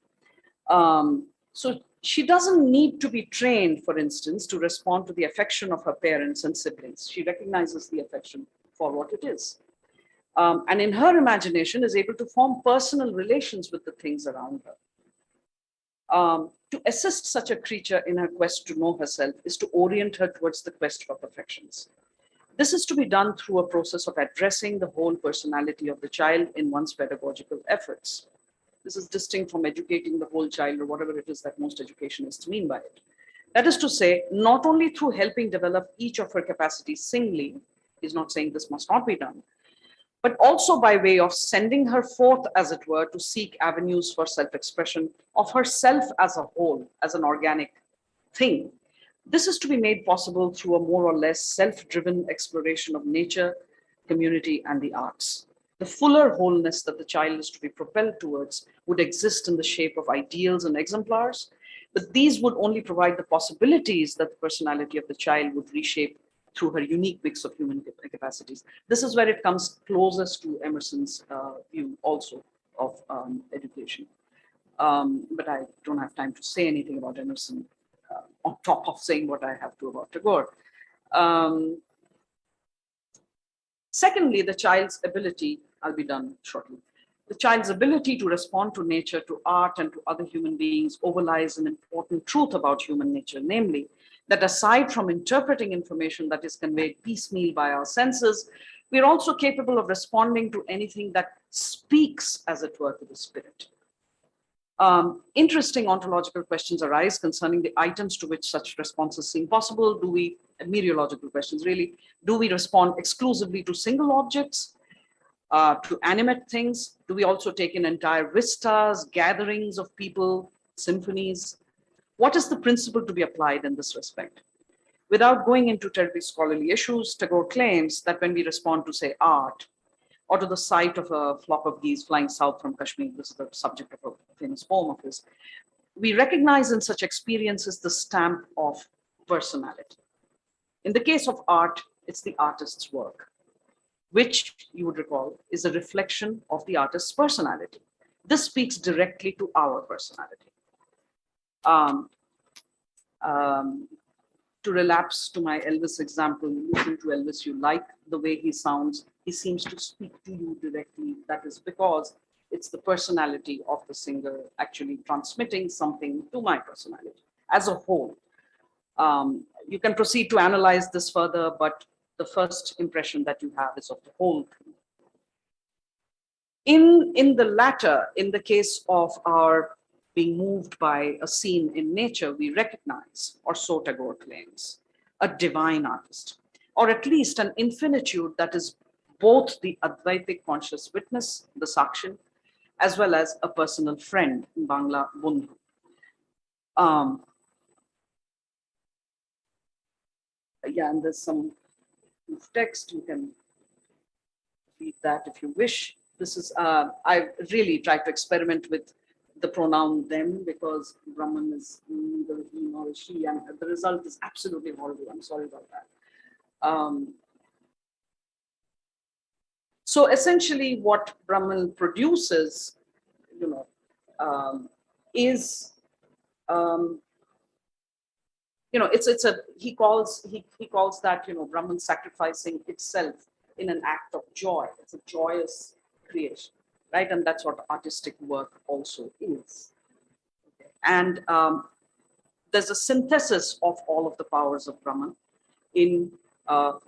Speaker 12: So she doesn't need to be trained, for instance, to respond to the affection of her parents and siblings. She recognizes the affection for what it is. And in her imagination is able to form personal relations with the things around her. To assist such a creature in her quest to know herself is to orient her towards the quest for perfections. This is to be done through a process of addressing the whole personality of the child in one's pedagogical efforts. This is distinct from educating the whole child or whatever it is that most educationists mean by it. That is to say, not only through helping develop each of her capacities singly, he's not saying this must not be done, but also by way of sending her forth, as it were, to seek avenues for self-expression of herself as a whole, as an organic thing. This is to be made possible through a more or less self-driven exploration of nature, community, and the arts. The fuller wholeness that the child is to be propelled towards would exist in the shape of ideals and exemplars, but these would only provide the possibilities that the personality of the child would reshape through her unique mix of human capacities. This is where it comes closest to Emerson's view also of education. But I don't have time to say anything about Emerson on top of saying what I have to about Tagore. Secondly, the child's ability, I'll be done shortly. The child's ability to respond to nature, to art, and to other human beings overlies an important truth about human nature, namely, that aside from interpreting information that is conveyed piecemeal by our senses, we are also capable of responding to anything that speaks, as it were, to the spirit. Interesting ontological questions arise concerning the items to which such responses seem possible. Mereological questions really, do we respond exclusively to single objects, to animate things? Do we also take in entire vistas, gatherings of people, symphonies? What is the principle to be applied in this respect? Without going into terribly scholarly issues, Tagore claims that when we respond to, say, art, or to the sight of a flock of geese flying south from Kashmir, this is the subject of a famous poem of his, we recognize in such experiences the stamp of personality. In the case of art, it's the artist's work, which you would recall is a reflection of the artist's personality. This speaks directly to our personality. To relapse to my Elvis example, you listen to Elvis, you like the way he sounds, he seems to speak to you directly. That is because it's the personality of the singer actually transmitting something to my personality as a whole. You can proceed to analyze this further, but the first impression that you have is of the whole thing. In the latter, in the case of our being moved by a scene in nature, we recognize, or so Tagore claims, a divine artist, or at least an infinitude that is both the Advaitic conscious witness, the Sakshin, as well as a personal friend, in Bangla, Bundhu. Yeah, and there's some text, you can read that if you wish. This is, I really tried to experiment with the pronoun them, because Brahman is neither he nor she, and the result is absolutely horrible. I'm sorry about that. So essentially what Brahman produces, is, he calls that, Brahman sacrificing itself in an act of joy. It's a joyous creation, right? And that's what artistic work also is. Okay. And there's a synthesis of all of the powers of Brahman in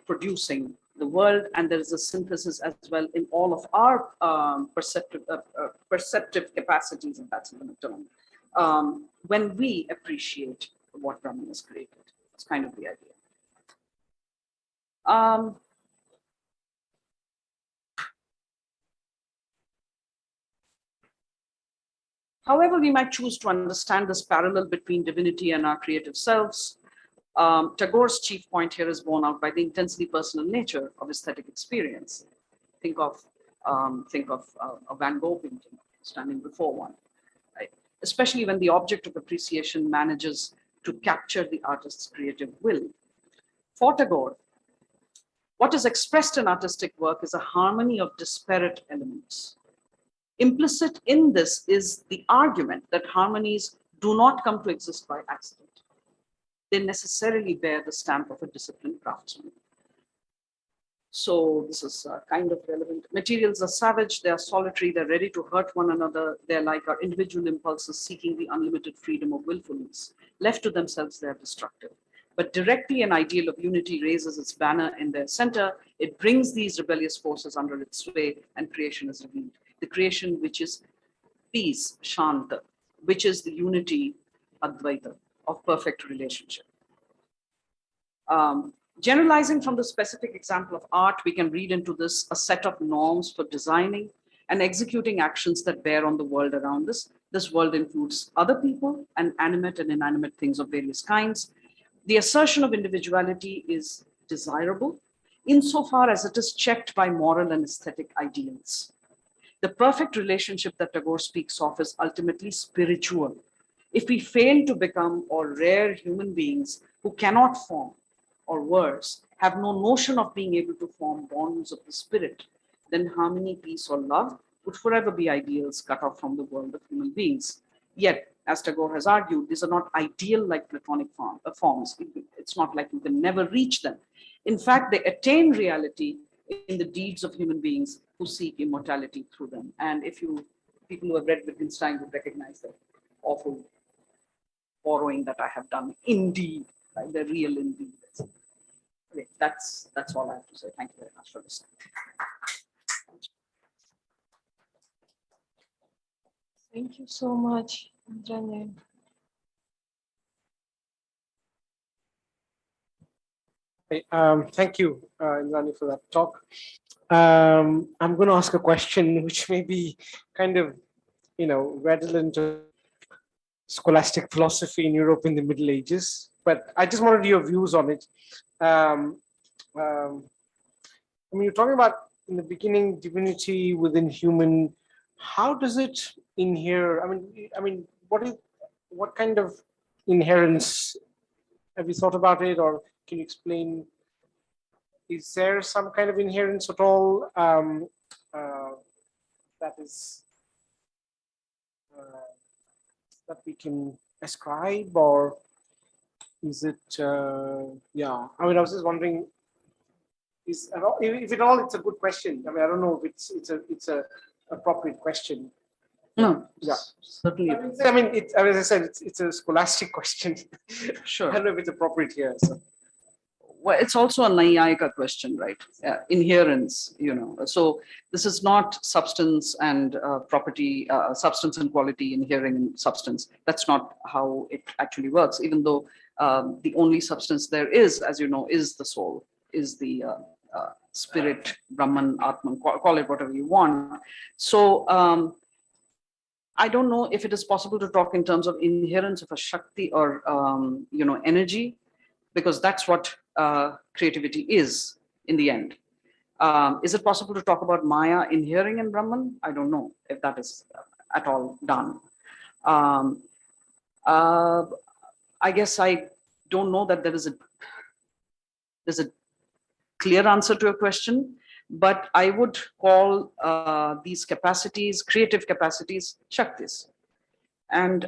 Speaker 12: producing the world, and there is a synthesis as well in all of our perceptive capacities, if that's even a term, when we appreciate what Brahman has created. It's kind of the idea. However, we might choose to understand this parallel between divinity and our creative selves. Tagore's chief point here is borne out by the intensely personal nature of aesthetic experience. Think of a Van Gogh painting standing before one, right? Especially when the object of appreciation manages to capture the artist's creative will. For Tagore, what is expressed in artistic work is a harmony of disparate elements. Implicit in this is the argument that harmonies do not come to exist by accident. They necessarily bear the stamp of a disciplined craftsman. So this is kind of relevant. Materials are savage, they are solitary, they're ready to hurt one another. They're like our individual impulses seeking the unlimited freedom of willfulness. Left to themselves, they're destructive. But directly an ideal of unity raises its banner in their center. It brings these rebellious forces under its sway, and creation is revealed. The creation which is peace, Shanta, which is the unity, Advaita, of perfect relationship. Generalizing from the specific example of art, we can read into this a set of norms for designing and executing actions that bear on the world around us. This world includes other people and animate and inanimate things of various kinds. The assertion of individuality is desirable insofar as it is checked by moral and aesthetic ideals. The perfect relationship that Tagore speaks of is ultimately spiritual. If we fail to become or rare human beings who cannot form, or worse, have no notion of being able to form bonds of the spirit, then harmony, peace, or love would forever be ideals cut off from the world of human beings. Yet, as Tagore has argued, these are not ideal like Platonic forms. It's not like you can never reach them. In fact, they attain reality in the deeds of human beings who seek immortality through them. And if people who have read Wittgenstein would recognize that awful borrowing that I have done. Indeed, right? They're real indeed. Okay, that's all I have to say. Thank you very much for listening.
Speaker 2: Thank you so much, Andrania.
Speaker 9: Thank you, Indrani, for that talk. I'm going to ask a question which may be kind of, redolent of scholastic philosophy in Europe in the Middle Ages, but I just wanted your views on it. You're talking about in the beginning divinity within human. How does it inhere? What kind of inherence? Have you thought about it, or can you explain? Is there some kind of inherence at all that is that we can ascribe, or is it? Yeah, I was just wondering. If at all, it's a good question. I don't know if it's a appropriate question.
Speaker 12: No,
Speaker 9: yeah,
Speaker 12: certainly.
Speaker 9: As I said, it's a scholastic question.
Speaker 12: Sure.
Speaker 9: I don't know if it's appropriate here. So.
Speaker 12: Well, it's also a Nayayika question, right? Inherence, So this is not substance and property, substance and quality inhering in substance. That's not how it actually works, even though the only substance there is, as you know, is the soul, is the spirit, Brahman, Atman, call it whatever you want. So I don't know if it is possible to talk in terms of inherence of a Shakti or, energy, because that's what creativity is in the end. Is it possible to talk about Maya inhering in Brahman? I don't know if that is at all done. I guess I don't know that there's a clear answer to a question, but I would call these capacities, creative capacities, Shaktis. And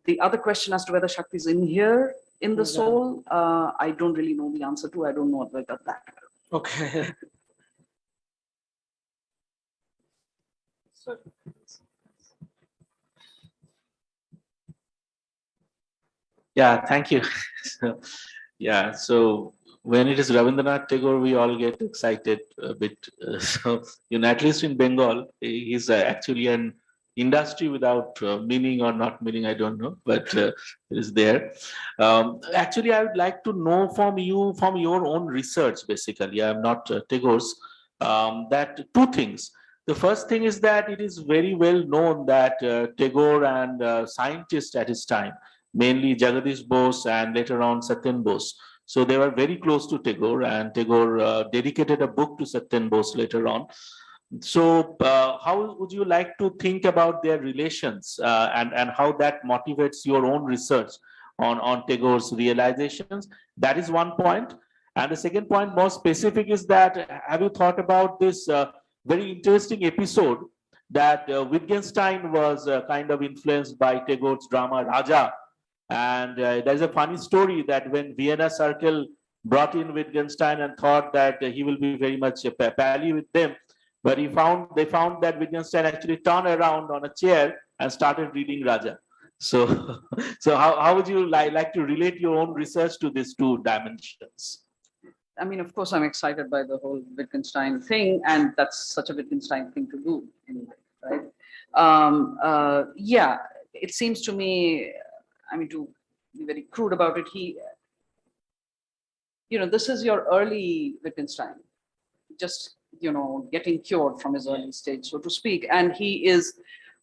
Speaker 12: the other question as to whether Shakti is in here in the soul, I don't really know the answer to. I don't know about that.
Speaker 9: Okay.
Speaker 4: Yeah, thank you. Yeah, so when it is Rabindranath Tagore, we all get excited a bit. So, at least in Bengal, he's actually an industry without meaning or not meaning, I don't know, but it is there. Actually, I would like to know from you, from your own research, basically, I'm not Tagore's, that two things. The first thing is that it is very well known that Tagore and scientists at his time, mainly Jagadish Bose and later on Satyen Bose. So they were very close to Tagore, and Tagore dedicated a book to Satyen Bose later on. So how would you like to think about their relations and how that motivates your own research on Tagore's realizations? That is one point. And the second point, more specific, is that have you thought about this very interesting episode that Wittgenstein was kind of influenced by Tagore's drama Raja? And there's a funny story that when Vienna Circle brought in Wittgenstein and thought that he will be very much pally with them, but they found that Wittgenstein actually turned around on a chair and started reading Raja. So, so how would you like to relate your own research to these two dimensions?
Speaker 12: I mean, of course, I'm excited by the whole Wittgenstein thing, and that's such a Wittgenstein thing to do anyway, right? Yeah, it seems to me, I mean, to be very crude about it, this is your early Wittgenstein, just, getting cured from his early stage, so to speak. And he is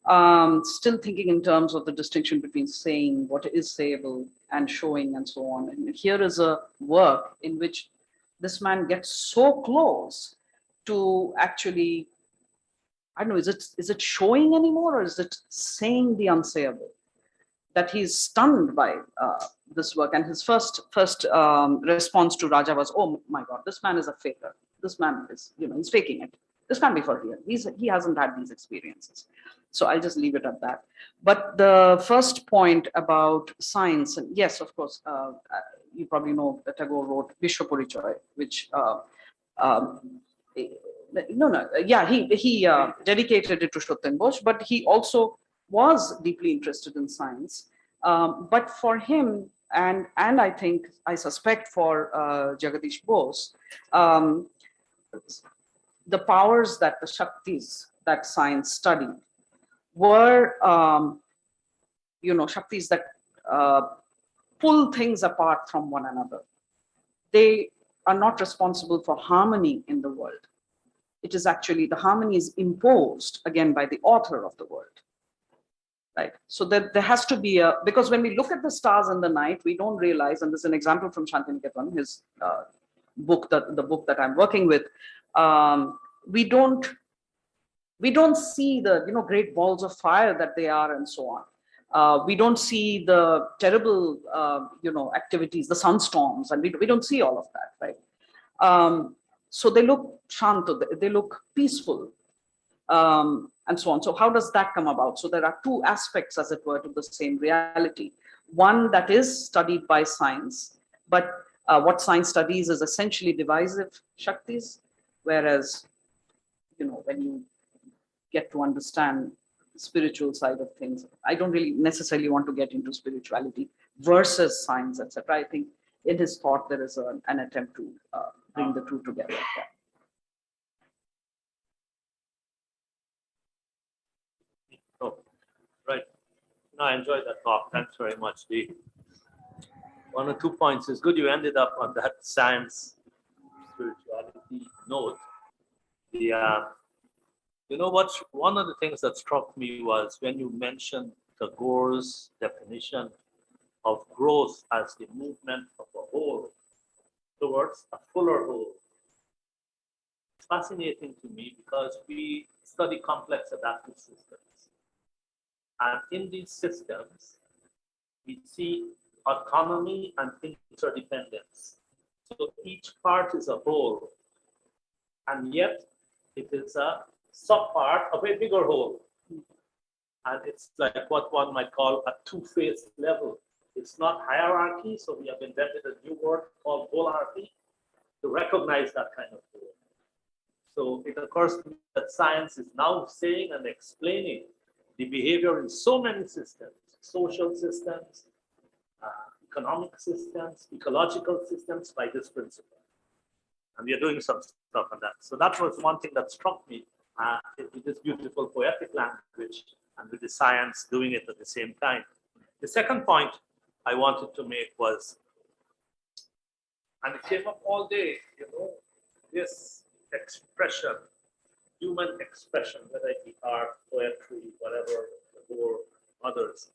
Speaker 12: still thinking in terms of the distinction between saying what is sayable and showing and so on. And here is a work in which this man gets so close to actually, I don't know, is it showing anymore, or is it saying the unsayable? That he's stunned by this work, and his first response to Raja was, "Oh my God, this man is a faker. This man is, he's faking it. This can't be for real. He hasn't had these experiences." So I'll just leave it at that. But the first point about science, and yes, of course, you probably know that Tagore wrote Vishwapurichoy, which he dedicated it to Satyen Bose, but he also was deeply interested in science. But for him, and I suspect for Jagadish Bose, the powers that the Shaktis that science studied were, Shaktis that pull things apart from one another. They are not responsible for harmony in the world. It is actually, the harmony is imposed again by the author of the world. Right. So there has to be because when we look at the stars in the night, we don't realize, and there's an example from Shantiniketan, his book, the book that I'm working with, we don't see the great balls of fire that they are and so on. We don't see the terrible activities, the sunstorms, and we don't see all of that, right? So they look shanto, they look peaceful. And so on. So how does that come about? So there are two aspects, as it were, to the same reality. One that is studied by science, but what science studies is essentially divisive Shaktis, whereas, when you get to understand the spiritual side of things, I don't really necessarily want to get into spirituality versus science, etc. I think in his thought, there is an attempt to bring the two together. Yeah.
Speaker 5: Right. No, I enjoyed that talk. Thanks very much. One or 2 points is good. You ended up on that science note. You know what? One of the things that struck me was when you mentioned Tagore's definition of growth as the movement of a whole towards a fuller whole. It's fascinating to me because we study complex adaptive systems. And in these systems, we see autonomy and interdependence. So each part is a whole, and yet it is a sub-part of a bigger whole. And it's like what one might call a two-phase level. It's not hierarchy, so we have invented a new word called holarchy to recognize that kind of whole. So it occurs to me that science is now saying and explaining the behavior in so many systems, social systems, economic systems, ecological systems by this principle. And we are doing some stuff on that. So that was one thing that struck me with this beautiful poetic language and with the science doing it at the same time. The second point I wanted to make was, and it came up all day, you know, this expression, human expression, whether it be art, poetry, whatever, or others,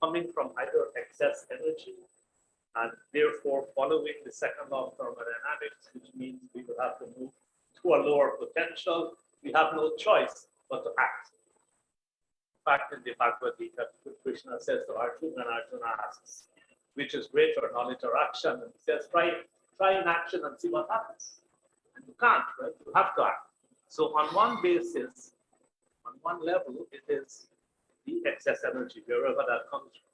Speaker 5: coming from either excess energy and therefore following the second law of thermodynamics, which means we will have to move to a lower potential. We have no choice but to act. In fact, in the Bhagavad Gita, Krishna says to Arjuna, and Arjuna asks, which is greater, knowledge or action? And he says, try in action and see what happens. And you can't, right? You have to act. So on one basis, on one level, it is the excess energy, wherever that comes from.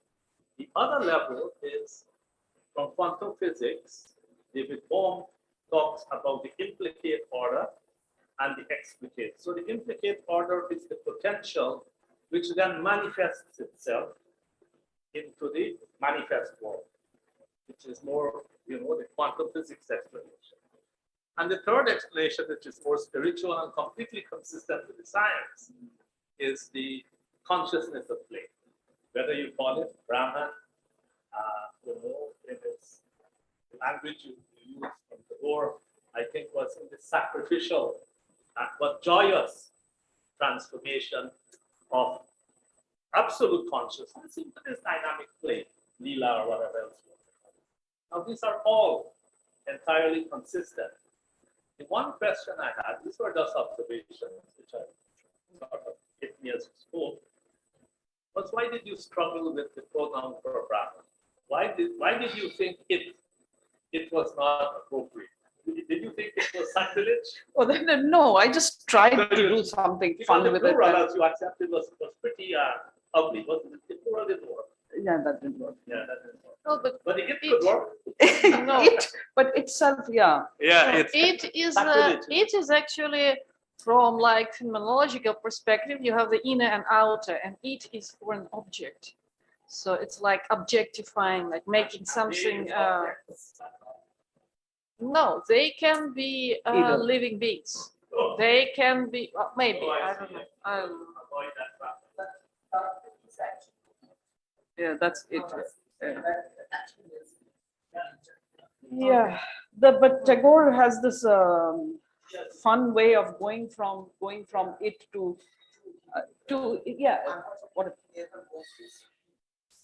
Speaker 5: The other level is from quantum physics. David Bohm talks about the implicate order and the explicate. So the implicate order is the potential which then manifests itself into the manifest world, which is more, you know, the quantum physics explanation. And the third explanation, which is more spiritual and completely consistent with the science, is the consciousness of play. Whether you call it Brahman, you know, in its language you use from the Tagore, I think was in the sacrificial but joyous transformation of absolute consciousness into this dynamic play, Leela or whatever else. Now, these are all entirely consistent. The one question I had, these were just observations, which I sort of hit me as you spoke, was why did you struggle with the pronoun for Brahman? Why did you think it was not appropriate? Did you think it was sacrilege?
Speaker 12: Oh, no, I just tried to do something fun with it.
Speaker 5: The plural, as you accepted, was pretty ugly, wasn't it? The plural didn't work.
Speaker 12: Yeah, that didn't work.
Speaker 5: Yeah, that didn't work.
Speaker 2: No,
Speaker 5: but the it could work.
Speaker 2: No.
Speaker 12: But itself, yeah.
Speaker 5: Yeah,
Speaker 2: no, it is actually from like phenomenological perspective, you have the inner and outer, and it is for an object. So it's like objectifying, like making something. No, they can be living beings. They can be maybe I don't know.
Speaker 12: Yeah, that's it. Yeah, but Tagore has this fun way of going from it to yeah. What?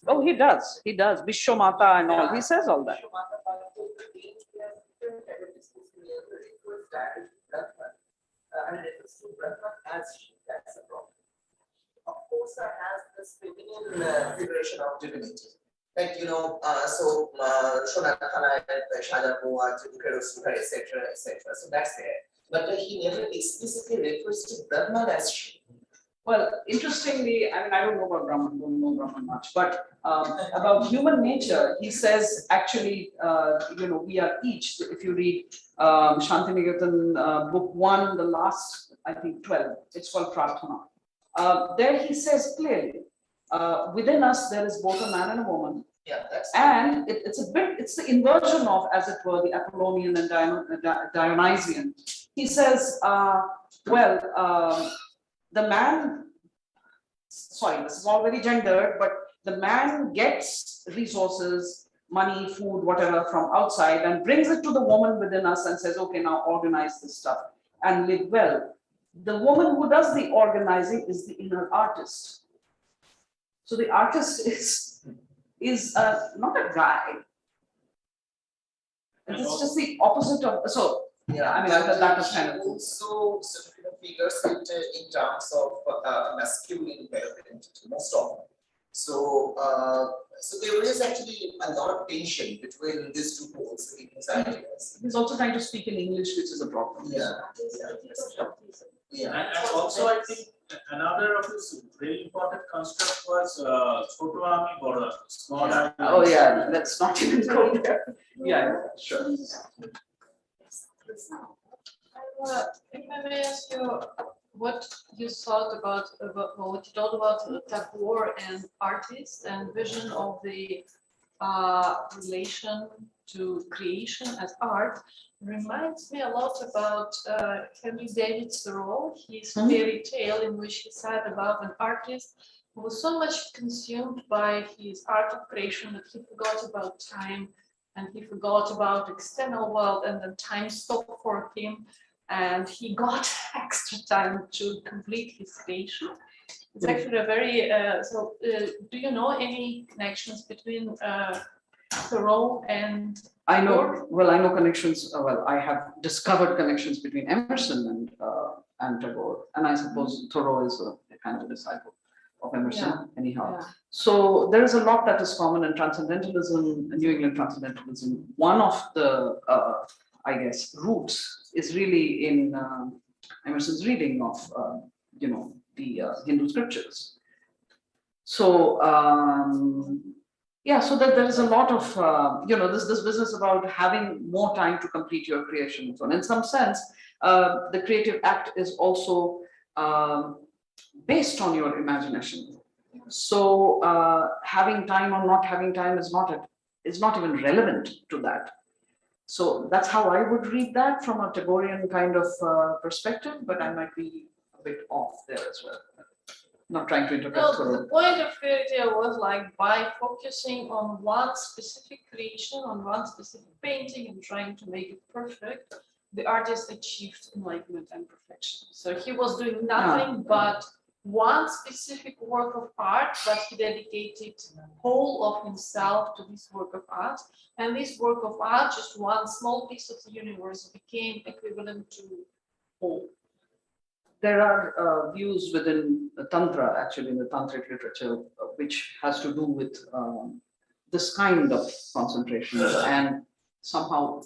Speaker 12: Oh, he does. Vishwamata and all. He says all that.
Speaker 6: Of course, has this feminine figuration of divinity. Like, you know, so Shonakana, Shadapoa, etc., etc. So that's there. But he never explicitly refers to Brahman as she.
Speaker 12: Well, interestingly, I mean, I don't know about Brahman, much, but about human nature, he says actually, you know, we are each. If you read Shantiniketan, book 1, the last, I think 12, it's called Prarthana. There he says clearly, within us there is both a man and a woman.
Speaker 6: Yeah, that's
Speaker 12: and it's the inversion of, as it were, the Apollonian and Dionysian. He says, the man, sorry, this is all very gendered, but the man gets resources, money, food, whatever from outside and brings it to the woman within us and says, okay, now organize this stuff and live well. The woman who does the organizing is the inner artist. So the artist is not a guy. It's just the opposite of, so yeah, I mean, that was kind of cool.
Speaker 6: Also figures it in terms of masculine identity most often. So, so there is actually a lot of tension between these two poles in his ideas.
Speaker 12: He's also trying to speak in English, which is a problem.
Speaker 6: Yeah.
Speaker 4: And also, I think another of his very important construct was Chotoami Bora, small island.
Speaker 12: Oh yeah, let's not even go there. Yeah, sure.
Speaker 2: If I may ask you what you thought about what you thought about Tagore and artists and vision of the relation to creation as art, reminds me a lot about Henry David Thoreau, his fairy tale in which he said about an artist who was so much consumed by his art of creation that he forgot about time and he forgot about external world, and then time stopped for him and he got extra time to complete his creation. It's actually a very, do you know any connections between Thoreau and
Speaker 12: I know, well, I know connections, well, I have discovered connections between Emerson and Tagore, and I suppose Thoreau is a kind of a disciple of Emerson, anyhow.
Speaker 2: Yeah.
Speaker 12: So there is a lot that is common in transcendentalism, New England transcendentalism. One of the, I guess, roots is really in Emerson's reading of, you know, the Hindu scriptures. So, yeah, so that there is a lot of, you know, this business about having more time to complete your creation. So in some sense, the creative act is also based on your imagination. So having time or not having time is not even relevant to that. So that's how I would read that from a Tagorean kind of perspective, but I might be a bit off there as well. Not trying to interpret.
Speaker 2: No, the point of fairy tale was like by focusing on one specific creation, on one specific painting and trying to make it perfect, the artist achieved enlightenment and perfection. So he was doing nothing but one specific work of art, but he dedicated whole of himself to this work of art. And this work of art, just one small piece of the universe, became equivalent to whole.
Speaker 12: There are views within the Tantra, actually in the Tantric literature, which has to do with this kind of concentration and somehow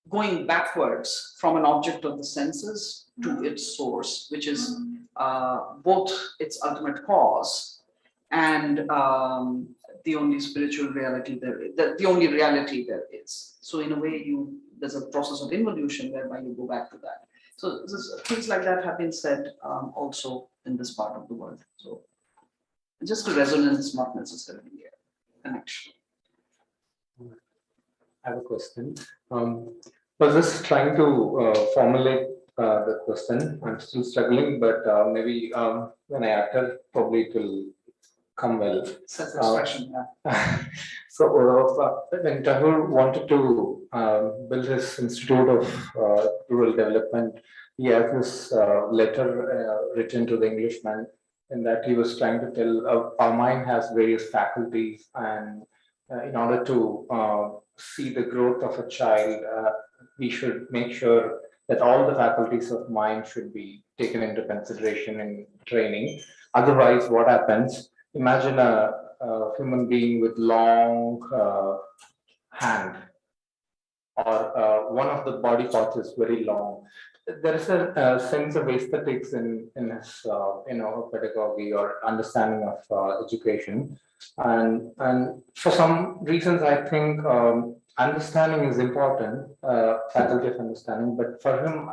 Speaker 12: going backwards from an object of the senses to its source, which is both its ultimate cause and the only spiritual reality there is, the only reality there is. So in a way, there's a process of involution whereby you go back to that. So things like that have been said also in this part of the world. So just a resonance, not necessarily a connection.
Speaker 17: I have a question. I was just trying to formulate the question. I'm still struggling, but maybe when I utter, probably it will come well.
Speaker 12: Satisfaction, yeah.
Speaker 17: So when Tagore wanted to build his Institute of Rural Development, he has this letter written to the Englishman in that he was trying to tell our mind has various faculties, and in order to see the growth of a child, we should make sure that all the faculties of mind should be taken into consideration in training. Otherwise, what happens? Imagine a human being with long hand, or one of the body parts is very long. There is a sense of aesthetics in his pedagogy or understanding of education, and for some reasons I think understanding is important, faculty of understanding, but for him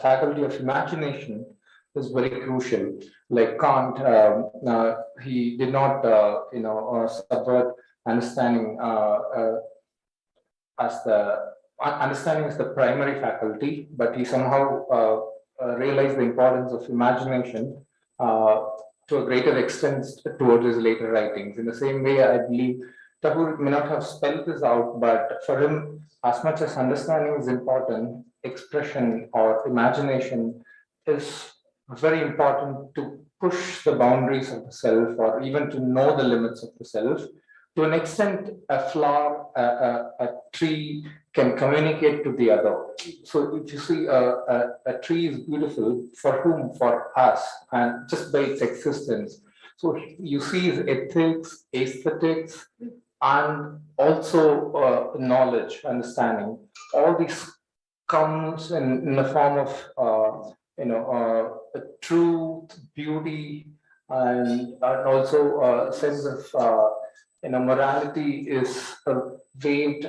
Speaker 17: faculty of imagination is very crucial. Like Kant, he did not subvert understanding as the understanding is the primary faculty, but he somehow realized the importance of imagination to a greater extent towards his later writings. In the same way, I believe Tagore may not have spelled this out, but for him, as much as understanding is important, expression or imagination is very important to push the boundaries of the self, or even to know the limits of the self. To an extent, a flower, a tree can communicate to the other. So if you see a tree is beautiful, for whom? For us, and just by its existence. So you see ethics, aesthetics, and also knowledge, understanding. All these comes in the form of truth, beauty, and also a sense of morality is weaved,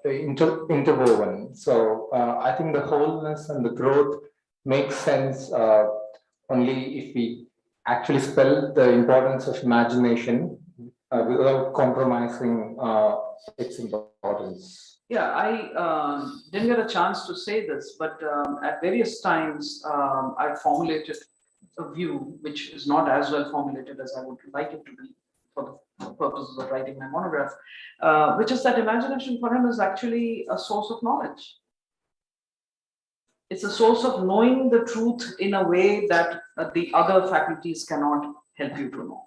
Speaker 17: interwoven. So I think the wholeness and the growth makes sense only if we actually spell the importance of imagination without compromising its importance.
Speaker 12: Yeah, I didn't get a chance to say this, but at various times I formulated a view which is not as well formulated as I would like it to be for the purposes of writing my monograph, which is that imagination for him is actually a source of knowledge. It's a source of knowing the truth in a way that the other faculties cannot help you to know,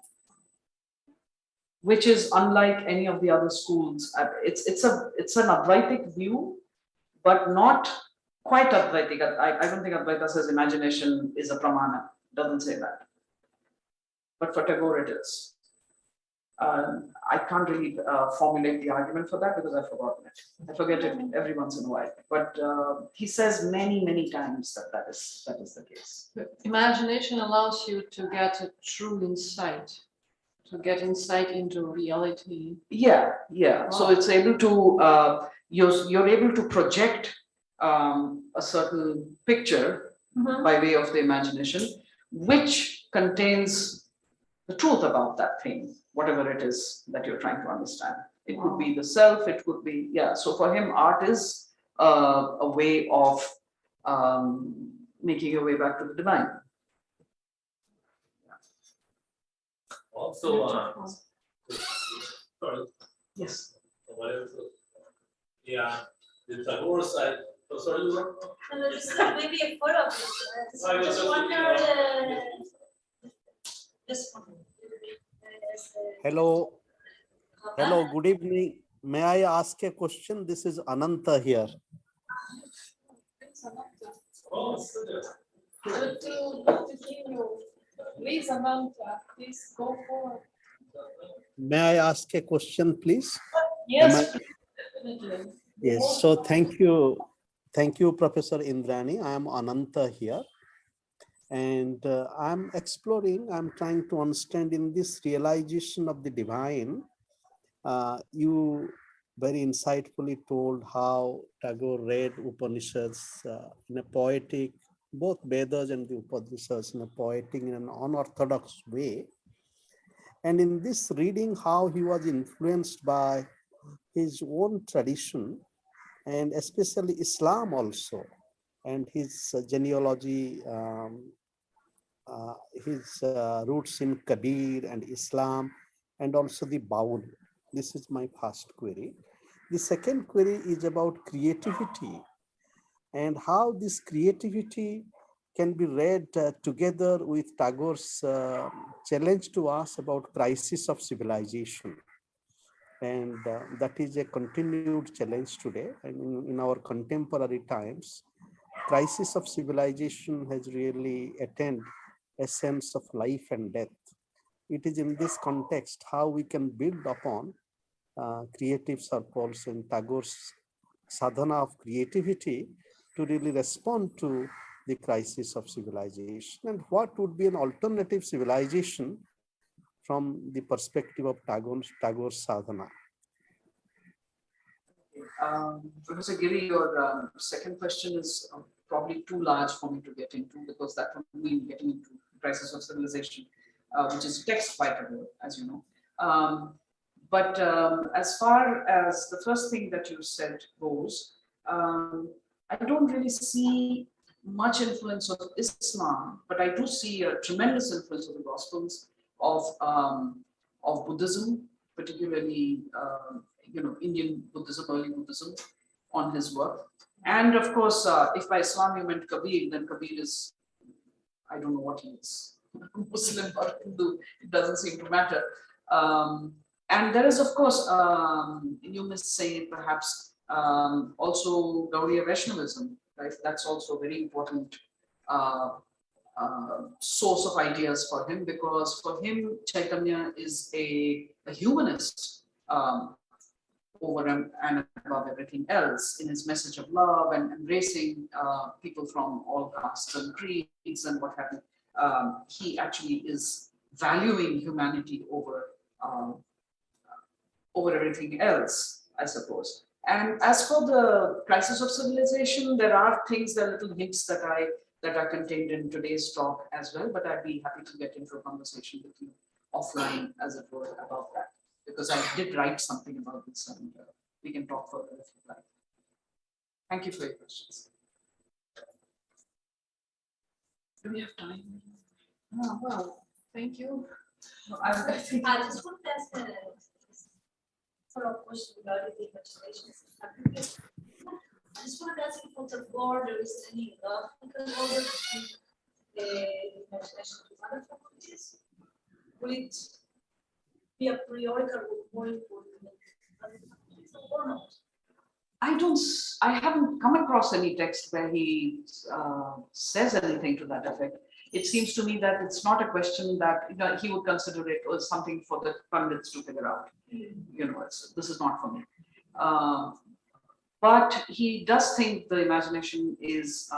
Speaker 12: which is unlike any of the other schools. It's an Advaitic view, but not quite Advaitic. I don't think Advaita says imagination is a pramana. Doesn't say that. But for Tagore it is. I can't really formulate the argument for that because I've forgotten it. I forget it every once in a while. But he says many times that is the case.
Speaker 2: Imagination allows you to get a true insight, to get insight into reality.
Speaker 12: Yeah. So it's able to you're able to project a certain picture by way of the imagination, which contains the truth about that thing, whatever it is that you're trying to understand. It could be the self, it could be, so for him, art is a way of making your way back to the divine.
Speaker 5: Also, sorry.
Speaker 12: Yes.
Speaker 5: Yeah, the Tagore side. Oh, sorry, you were?
Speaker 13: Just maybe a follow-up.
Speaker 5: I was
Speaker 13: Just
Speaker 5: just
Speaker 13: wonder this one.
Speaker 3: Hello. Hello, good evening. May I ask a question? This is Ananta here.
Speaker 2: Good to hear you. Please, Ananta, please go forward.
Speaker 3: May I ask a question, please?
Speaker 2: Yes, definitely.
Speaker 3: Yes, so thank you. Thank you, Professor Indrani. I am Ananta here. And I'm trying to understand in this realization of the divine. You very insightfully told how Tagore read Upanishads in a poetic, both Vedas and the Upanishads in a poetic, in an unorthodox way. And in this reading, how he was influenced by his own tradition, and especially Islam also, and his genealogy, his roots in Kabir and Islam, and also the Baul. This is my first query. The second query is about creativity and how this creativity can be read together with Tagore's challenge to us about crisis of civilization. And that is a continued challenge today. And in our contemporary times, crisis of civilization has really attained a sense of life and death. It is in this context how we can build upon creative circles and Tagore's sadhana of creativity to really respond to the crisis of civilization, and what would be an alternative civilization from the perspective of Tagore's sadhana.
Speaker 12: Professor Giri, your second question is probably too large for me to get into, because that would mean getting into crisis of civilization, which is text by Tagore, as you know. But as far as the first thing that you said goes, I don't really see much influence of Islam, but I do see a tremendous influence of the Gospels, of Buddhism, particularly Indian Buddhism, early Buddhism, on his work. And of course, if by Islam you meant Kabir, then Kabir is, I don't know what he is, Muslim or Hindu, it doesn't seem to matter. And there is, of course, you must say perhaps also Gaudiya rationalism, right? That's also a very important source of ideas for him, because for him, Chaitanya is a humanist over and above everything else in his message of love and embracing people from all castes and creeds and what have you. He actually is valuing humanity over everything else, I suppose. And as for the crisis of civilization, there are things, there are little hints that are contained in today's talk as well, but I'd be happy to get into a conversation with you offline, as it were, about that, because I did write something about this, and we can talk further if you like. Thank you for your questions. Do we have time?
Speaker 2: Oh, well, thank you.
Speaker 13: I just want to ask a follow-up question regarding the imagination. I just wanted to ask you if it's a board, there is any logical order between the imagination and other faculties? Will it be a priori more important than other faculties or not?
Speaker 12: I haven't come across any text where he says anything to that effect. It seems to me that it's not a question that he would consider it as something for the pundits to figure out. This is not for me. But he does think the imagination is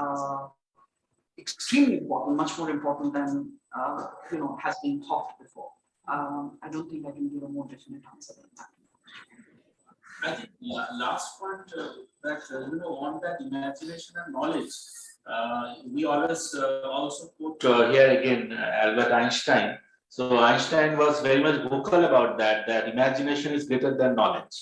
Speaker 12: extremely important, much more important than has been thought before. I don't think I can give a more definite answer than that.
Speaker 18: I think last point that on that imagination and knowledge, we always also put
Speaker 4: Here again, Albert Einstein. So Einstein was very much vocal about that imagination is greater than knowledge.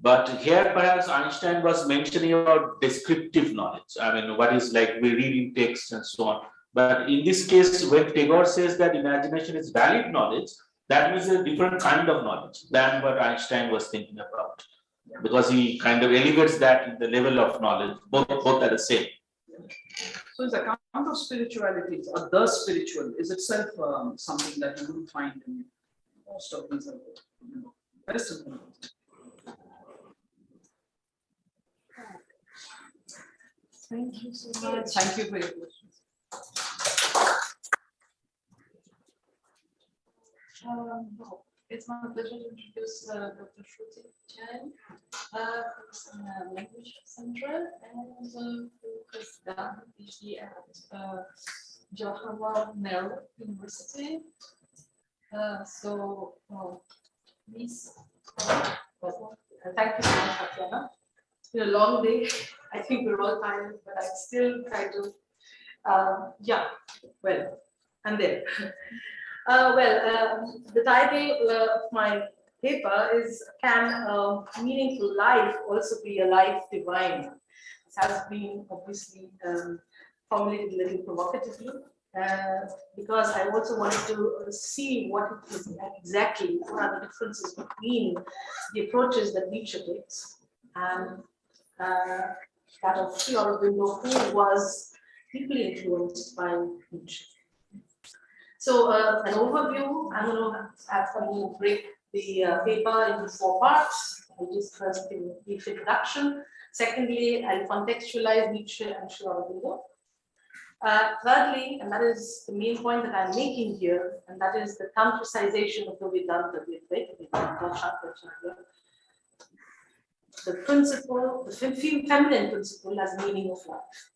Speaker 4: But here perhaps Einstein was mentioning about descriptive knowledge. I mean, what is like we read in text and so on. But in this case, when Tagore says that imagination is valid knowledge, that means a different kind of knowledge than what Einstein was thinking about. Because he kind of elevates that in the level of knowledge, both are the same.
Speaker 12: So his account of spirituality, or the spiritual, is itself something that you wouldn't find in most of these Western countries.
Speaker 2: Thank you so much.
Speaker 12: Thank you for your questions.
Speaker 2: It's my pleasure to introduce Dr. Shruti Jain, from the Language Center, and who has done a PhD at Jawaharlal University. Please.
Speaker 1: Thank you so much, Tatiana. It's been a long day. I think we're all tired, but I still try to, I'm there. The title of my paper is, can a meaningful life also be a life divine? This has been obviously formulated a little provocatively, because I also wanted to see what it is exactly, what are the differences between the approaches that Nietzsche takes and that of Aurobindo, who was deeply influenced by Nietzsche. So an overview, I'm going to break the paper into 4 parts, which is first the brief introduction. Secondly, I'll contextualize Nietzsche and Aurobindo. Thirdly, and that is the main point that I'm making here, and that is the tantricization of the Vedanta, the principle, the feminine principle as meaning of life.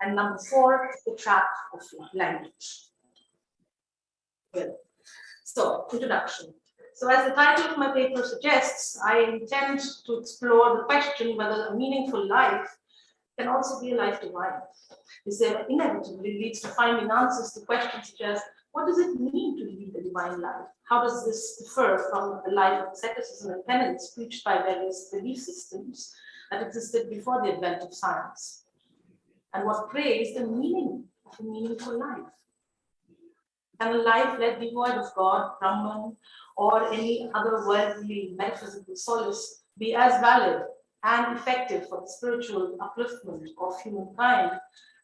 Speaker 1: And number 4, the trap of language. Well, so introduction. So as the title of my paper suggests, I intend to explore the question whether a meaningful life can also be a life divine. This inevitably leads to finding answers to questions such as, what does it mean to lead a divine life? How does this differ from the life of asceticism and penance preached by various belief systems that existed before the advent of science? And what, pray, is the meaning of a meaningful life? Can a life led devoid of God, Brahman, or any other worldly metaphysical solace be as valid and effective for the spiritual upliftment of humankind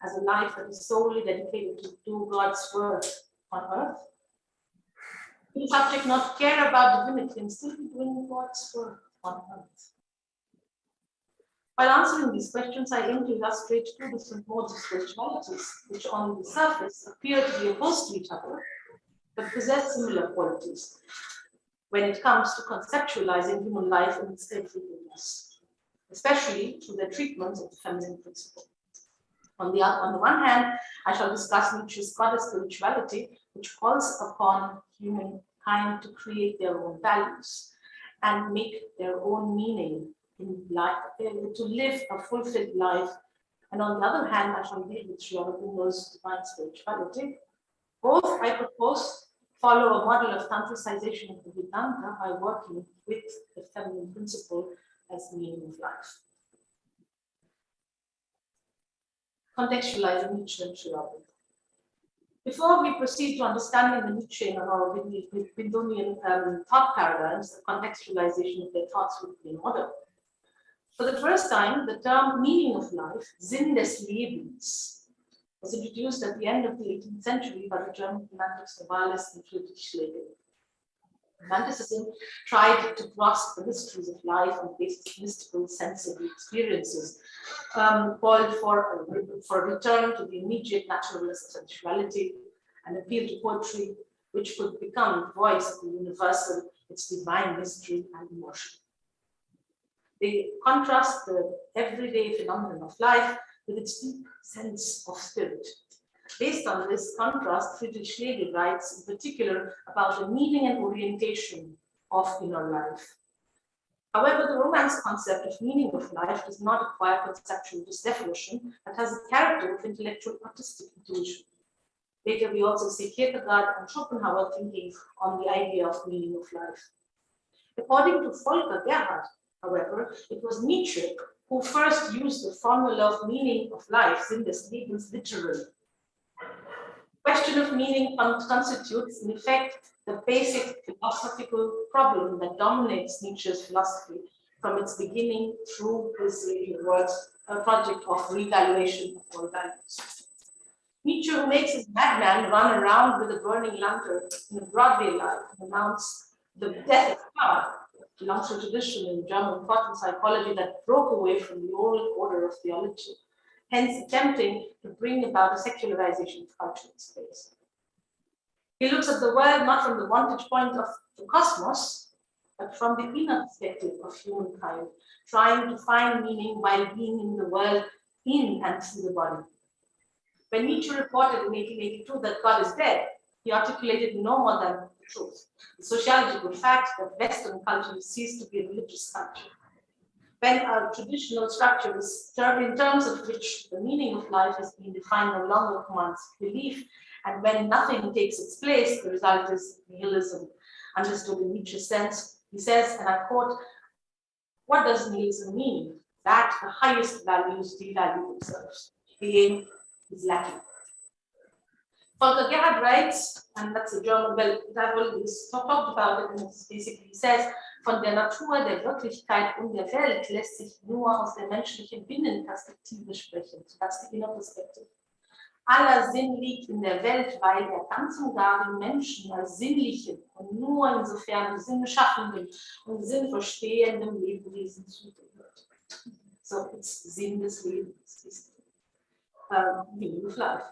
Speaker 1: as a life that is solely dedicated to do God's work on earth? Will the subject not care about divinity and still be doing God's work on earth? While answering these questions, I aim to illustrate two different modes of spiritualities, which on the surface appear to be opposed to each other, but possess similar qualities when it comes to conceptualizing human life in its everydayness, especially through their treatment of the feminine principle. On the one hand, I shall discuss Nietzsche's goddess spirituality, which calls upon humankind to create their own values and make their own meaning in life, to live a fulfilled life. And on the other hand, I shall deal with Sri Aurobindo's divine spirituality. Both, I propose, follow a model of tantricization of the Vedanta by working with the feminine principle as the meaning of life. Contextualizing Nietzsche and Sri Aurobindo. Before we proceed to understanding the Nietzschean or Bindonian thought paradigms, the contextualization of their thoughts would be in order. For the first time, the term meaning of life, Sinn des Lebens, was introduced at the end of the 18th century by the German romantics novelist and Friedrich Schlegel. Romanticism tried to grasp the mysteries of life on the basis of mystical sensible experiences, called for a return to the immediate naturalist sensuality, and appeal to poetry, which could become the voice of the universal, its divine mystery and emotion. They contrast the everyday phenomenon of life with its deep sense of spirit. Based on this contrast, Friedrich Schlegel writes in particular about the meaning and orientation of inner life. However, the Romance concept of meaning of life does not acquire conceptual definition, but has a character of intellectual artistic intuition. Later, we also see Kierkegaard and Schopenhauer thinking on the idea of meaning of life. According to Volker Gerhardt, however, it was Nietzsche who first used the formula of meaning of life, Sinn des Lebens, literally. Question of meaning constitutes, in effect, the basic philosophical problem that dominates Nietzsche's philosophy from its beginning through his later works, a project of revaluation of all values. Nietzsche, who makes his madman run around with a burning lantern in a Broadway light and announce the death of God, belongs to a tradition in German thought and psychology that broke away from the old order of theology, hence attempting to bring about a secularization of culture and space. He looks at the world not from the vantage point of the cosmos, but from the inner perspective of humankind, trying to find meaning while being in the world in and through the body. When Nietzsche reported in 1882 that God is dead, he articulated no more than the truth, the sociological fact that Western culture has ceased to be a religious culture. When a traditional structure is in terms of which the meaning of life has been defined no longer commands belief, and when nothing takes its place, the result is nihilism. Understood in Nietzsche's sense, he says, and I quote, "What does nihilism mean? That the highest values devalue themselves. The aim is lacking." Volker Gerhardt writes, and that's a German, well, I've already talked about it, and it basically says, von der Natur, der Wirklichkeit und der Welt lässt sich nur aus der menschlichen Binnenperspektive sprechen. So that's the inner perspective. Aller Sinn liegt in der Welt, weil er ganz und gar den Menschen als sinnlichen und nur insofern sinnschaffenden und sinnverstehenden Lebewesen zugehört. So it's Sinn des Lebens, meaning of life.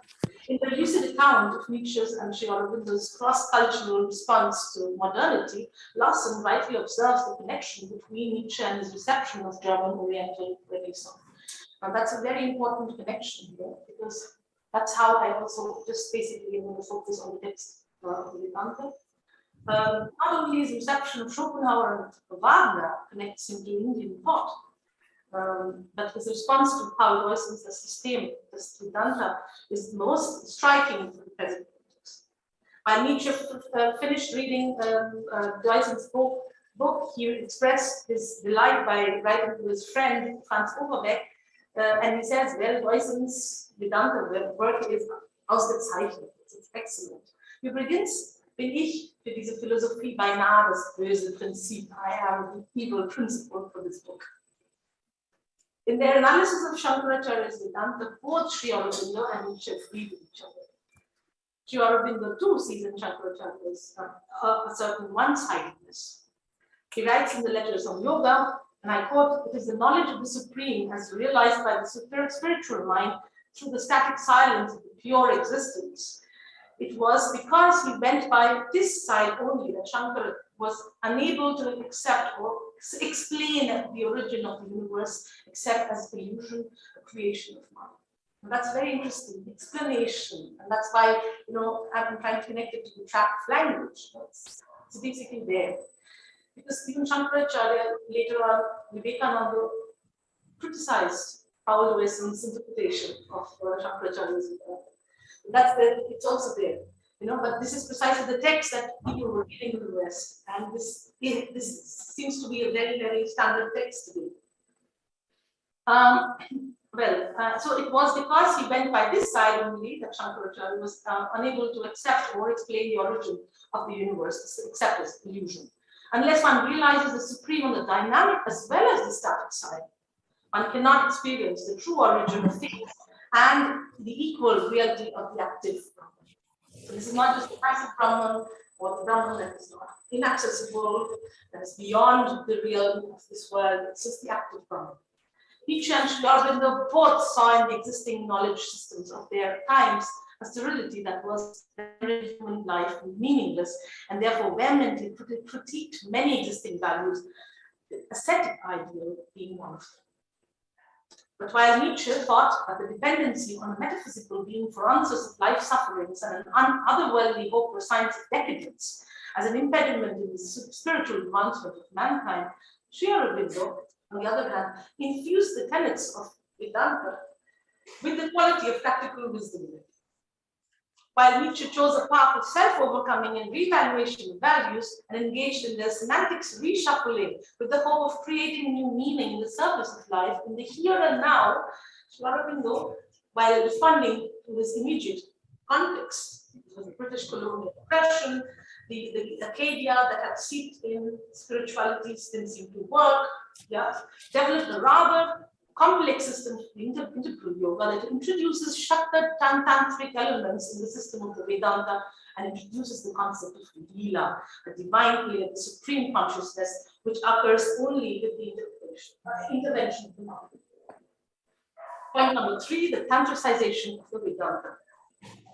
Speaker 1: In the lucid account of Nietzsche's and Sri Aurobindo's cross-cultural response to modernity, Lawson rightly observes the connection between Nietzsche and his reception of German Oriental Renaissance. And that's a very important connection here, because that's how I also just basically want to focus on the text of the Vedanta. Not only his reception of Schopenhauer and Wagner connects him to Indian thought, but his response to Paul Royson's System, the Vedanta, is most striking for the present context. While Nietzsche finished reading Royson's book, he expressed his delight by writing to his friend Franz Overbeck, and he says, well, Royson's Vedanta work is ausgezeichnet, it's excellent. Übrigens bin ich für diese Philosophie beinahe das böse Prinzip. I am the evil principle for this book. In their analysis of Shankaracharya's Vedanta, both Sri Aurobindo and Nietzsche agree with each other. Sri Aurobindo too sees in Shankaracharya's a certain one-sidedness. He writes in the letters on yoga, and I quote, "It is the knowledge of the Supreme as realized by the spiritual mind through the static silence of the pure existence. It was because he went by this side only that Shankara was unable to accept or explain the origin of the universe except as illusion, a creation of mind." And that's very interesting, explanation. And that's why, I've been trying to connect it to the track of language. It's basically there. Because even Shankaracharya, later on, Vivekananda criticized Taoism's interpretation of Shankaracharya's Vedanta. That's there, it's also there. But this is precisely the text that people were reading in the West. And this seems to be a very, very standard text today. So it was because he went by this side only that Shankaracharya was unable to accept or explain the origin of the universe, except as illusion. Unless one realizes the supreme on the dynamic as well as the static side, one cannot experience the true origin of things and the equal reality of the active Brahman. So this is not just the passive Brahman or the Brahman that is not inaccessible, that is beyond the realm of this world, it's just the active Brahman. Nietzsche and Sri Aurobindo both saw in the existing knowledge systems of their times a sterility that was human life meaningless, and therefore vehemently critiqued many existing values, the ascetic ideal being one of them. But while Nietzsche thought that the dependency on a metaphysical being for answers of life sufferings and an otherworldly hope for signs of decadence as an impediment in the spiritual advancement of mankind, Sri Aurobindo, on the other hand, infused the tenets of Vedanta with the quality of practical wisdom in it. While Nietzsche chose a path of self-overcoming and reevaluation of values and engaged in their semantics reshuffling with the hope of creating new meaning in the service of life in the here and now, Sri Aurobindo, while responding to his immediate context, it was the British colonial oppression, the Acadia that had seeped in spirituality didn't seem to work, developed a rather complex system of integral yoga that introduces Shakta tantric elements in the system of the Vedanta and introduces the concept of Lila, a divine play of the supreme consciousness, which occurs only with the intervention of the mind. Point number 3, the tantricization of the Vedanta.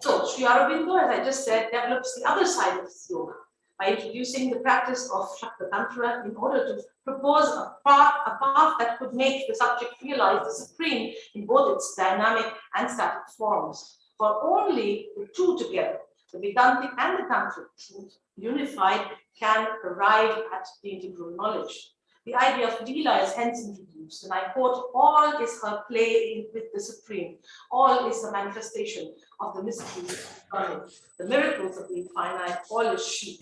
Speaker 1: So Sri Aurobindo, as I just said, develops the other side of this yoga by introducing the practice of Shakta Tantra in order to propose a path that could make the subject realize the supreme in both its dynamic and static forms. For only the two together, the Vedantic and the Tantric truth, unified, can arrive at the integral knowledge. The idea of Leela is hence introduced, and I quote, "All is her play with the Supreme. All is a manifestation of the mysteries of God, the miracles of the infinite. All is she.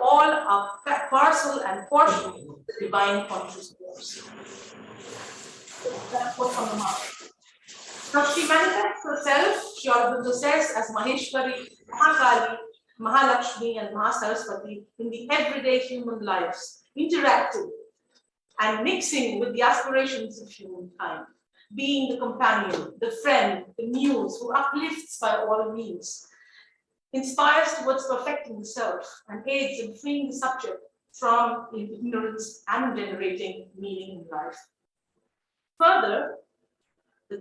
Speaker 1: All are parcel and portion of the divine consciousness." That's what's on the mark. Now she manifests herself, Sri Aurobindo says, as Maheshwari, Mahakali, Mahalakshmi, and Mahasaraswati in the everyday human lives, interacting and mixing with the aspirations of humankind, being the companion, the friend, the muse who uplifts by all means, inspires towards perfecting the self, and aids in freeing the subject from ignorance and generating meaning in life. Further, the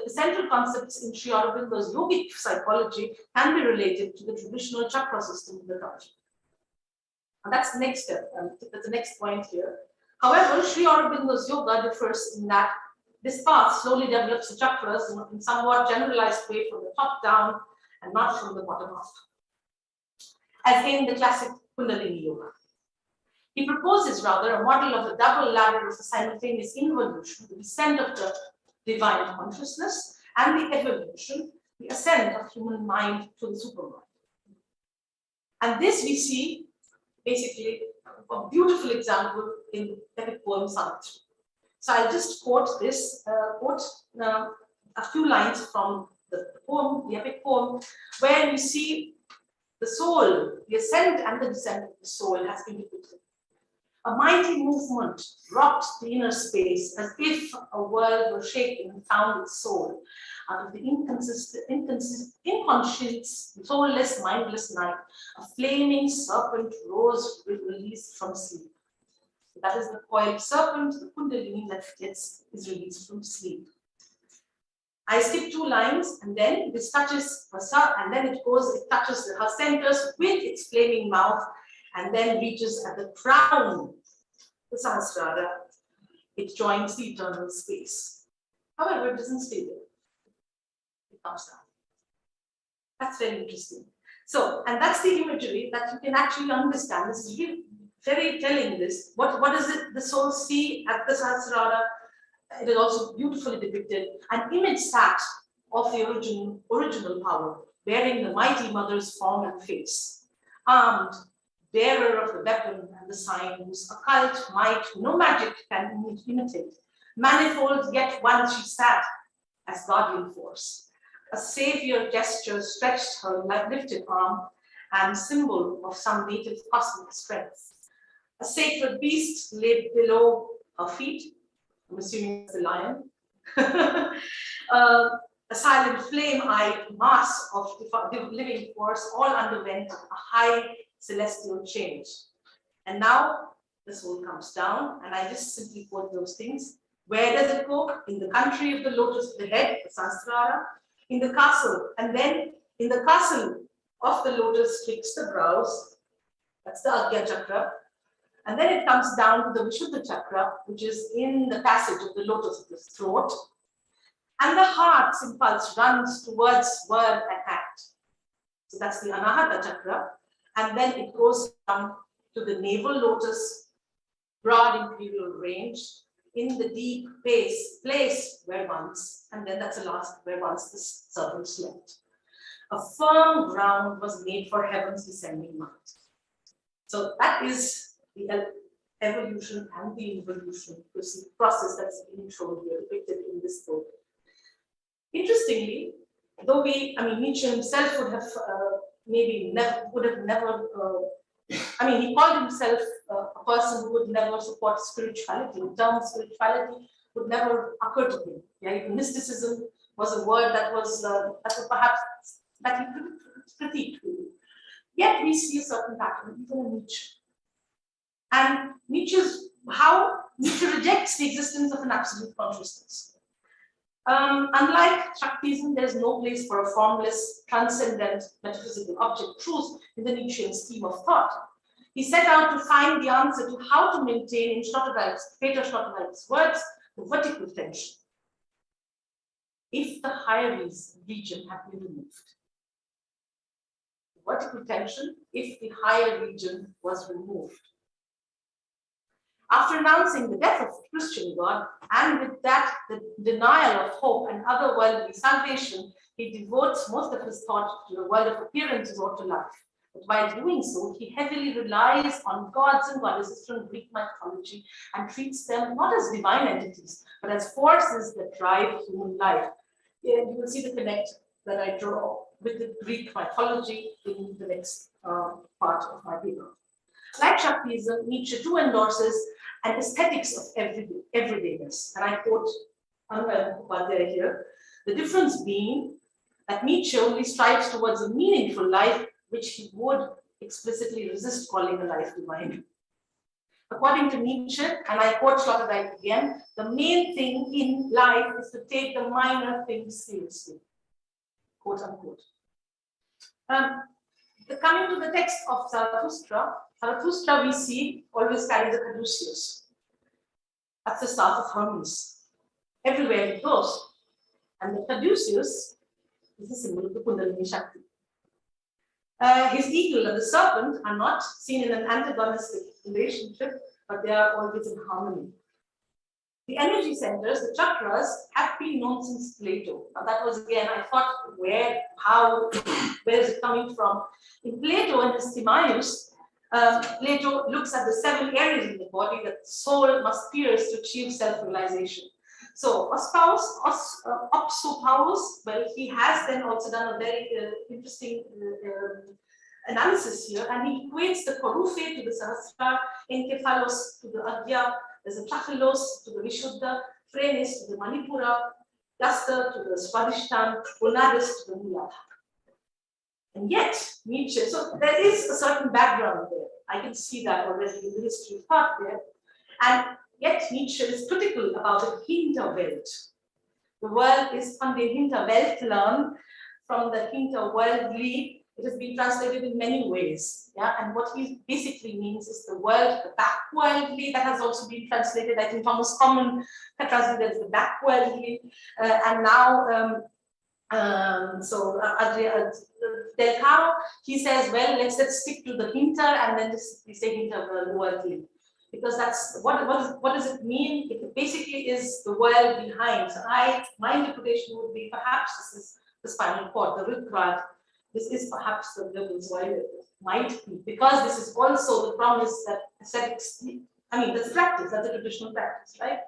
Speaker 1: central concepts in Sri Aurobindo's yogic psychology can be related to the traditional chakra system of the Tantra. And that's the next step, that's the next point here. However, Sri Aurobindo's yoga differs in that this path slowly develops the chakras in somewhat generalized way from the top down and not from the bottom up, as in the classic Kundalini yoga. He proposes rather a model of a double ladder of a simultaneous involution, the descent of the divine consciousness, and the evolution, the ascent of human mind to the supermind. And this we see basically a beautiful example in the epic poem Sanctity. So I'll just quote this, a few lines from the poem, the epic poem, where you see The soul, the ascent and the descent of the soul has been depicted. A mighty movement rocked the inner space as if a world were shaken and found its soul out of the inconscious, soulless, mindless night. A flaming serpent rose released from sleep. That is the coiled serpent, the kundalini that is released from sleep. I skip 2 lines, and then this touches her, and then it touches her centers with its flaming mouth, and then reaches at the crown, the Sahasrara. It joins the eternal space. However, it doesn't stay there. It comes down. That's very interesting. So, and that's the imagery that you can actually understand. This is really very telling this. What is it the soul see at the Sahasrara? It is also beautifully depicted. An image sat of the original power, bearing the mighty mother's form and face, armed, bearer of the weapon and the sign, whose occult might no magic can imitate. Manifold, yet one she sat as guardian force. A savior gesture stretched her lifted arm, and symbol of some native cosmic strength. A sacred beast lay below her feet. I'm assuming it's the lion. A silent flame-eyed mass of the living force all underwent a high celestial change. And now the soul comes down, and I just simply quote those things. Where does it go? In the country of the lotus, the head, the Sahasrara, in the castle, and then in the castle of the lotus fixed the brows, that's the Agya Chakra. And then it comes down to the Vishuddha Chakra, which is in the passage of the lotus of the throat. And the heart's impulse runs towards word and act. So that's the Anahata Chakra. And then it goes down to the navel lotus, broad imperial range, in the deep place where once, and then that's the last, where once the serpent slept. A firm ground was made for heaven's descending might. So that is the evolution and the involution process that's being shown here, depicted in this book. Interestingly, though Nietzsche himself would have he called himself a person who would never support spirituality. The term spirituality would never occur to him. Yeah, even mysticism was a word that was perhaps that he critiqued. Yet we see a certain pattern even in Nietzsche. And Nietzsche rejects the existence of an absolute consciousness. Unlike Shaktism, there is no place for a formless, transcendent, metaphysical object truth in the Nietzschean scheme of thought. He set out to find the answer to how to maintain, in Peter Sloterdijk's words, the vertical tension, if the higher region had been removed. Vertical tension, if the higher region was removed. After announcing the death of the Christian God, and with that the denial of hope and otherworldly salvation, he devotes most of his thought to the world of appearances or to life. But while doing so, he heavily relies on gods and goddesses from Greek mythology and treats them not as divine entities, but as forces that drive human life. Here you will see the connect that I draw with the Greek mythology in the next part of my paper. Like Shaktism, Nietzsche too endorses an aesthetics of everydayness. And I quote Anurag Upadhyay here, the difference being that Nietzsche only strives towards a meaningful life, which he would explicitly resist calling a life divine. According to Nietzsche, and I quote Sloterdijk again, the main thing in life is to take the minor things seriously, quote unquote. Coming to the text of Zarathustra we see always carries a caduceus. That's the staff of Hermes. Everywhere it goes. And the caduceus is the symbol of the Kundalini Shakti. His eagle and the serpent are not seen in an antagonistic relationship, but they are always in harmony. The energy centers, the chakras, have been known since Plato. Now that was again, I thought, where is it coming from? In Plato and his Timaeus, Plato looks at the 7 areas in the body that the soul must pierce to achieve self-realization. So, Opsopaus, well, he has then also done a very interesting analysis here, and he equates the Korufe to the Sahasrara, Encephalos to the Agya, there's a Trachelos to the Vishuddha, Phrenis to the Manipura, Duster to the Swadhisthana, Gonadis to the Muladhara. And yet, Nietzsche, so there is a certain background there. I can see that already in the history of thought there. And yet, Nietzsche is critical about the Hinterwelt. The world is von den Hinterweltlern, from the hinterworldly. It has been translated in many ways. Yeah, and what he basically means is the world, the backworldly, that has also been translated. I think Thomas Common had translated as the backworldly. And now, Del Caro, he says, well, let's stick to the hinter, and then we say hinterworldly. Because that's what does it mean? It basically is the world behind. So my interpretation would be perhaps this is the spinal cord, the rückgrat. This is perhaps the Wirbelsäule. Might be, because this is also the promise that ascetics, that's practice, that's a traditional practice, right?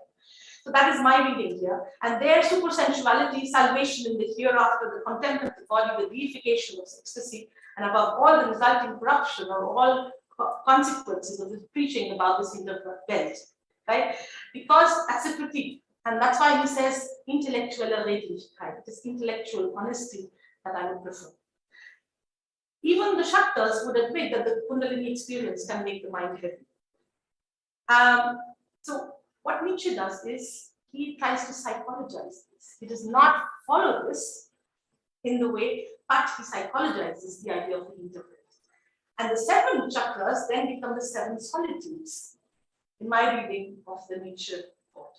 Speaker 1: So that is my reading here. And their supersensuality, salvation in the hereafter, the contemplative body, the deification of ecstasy, and above all the resulting corruption or all consequences of his preaching about this interwelt, right? Because that's a critique. And that's why he says intellectuelle Redlichkeit. It is intellectual honesty that I would prefer. Even the Shaktas would admit that the Kundalini experience can make the mind heavy. So what Nietzsche does is he tries to psychologize this. He does not follow this in the way, but he psychologizes the idea of the interwelt. And the 7 chakras then become the 7 solitudes, in my reading of the Nietzsche thought.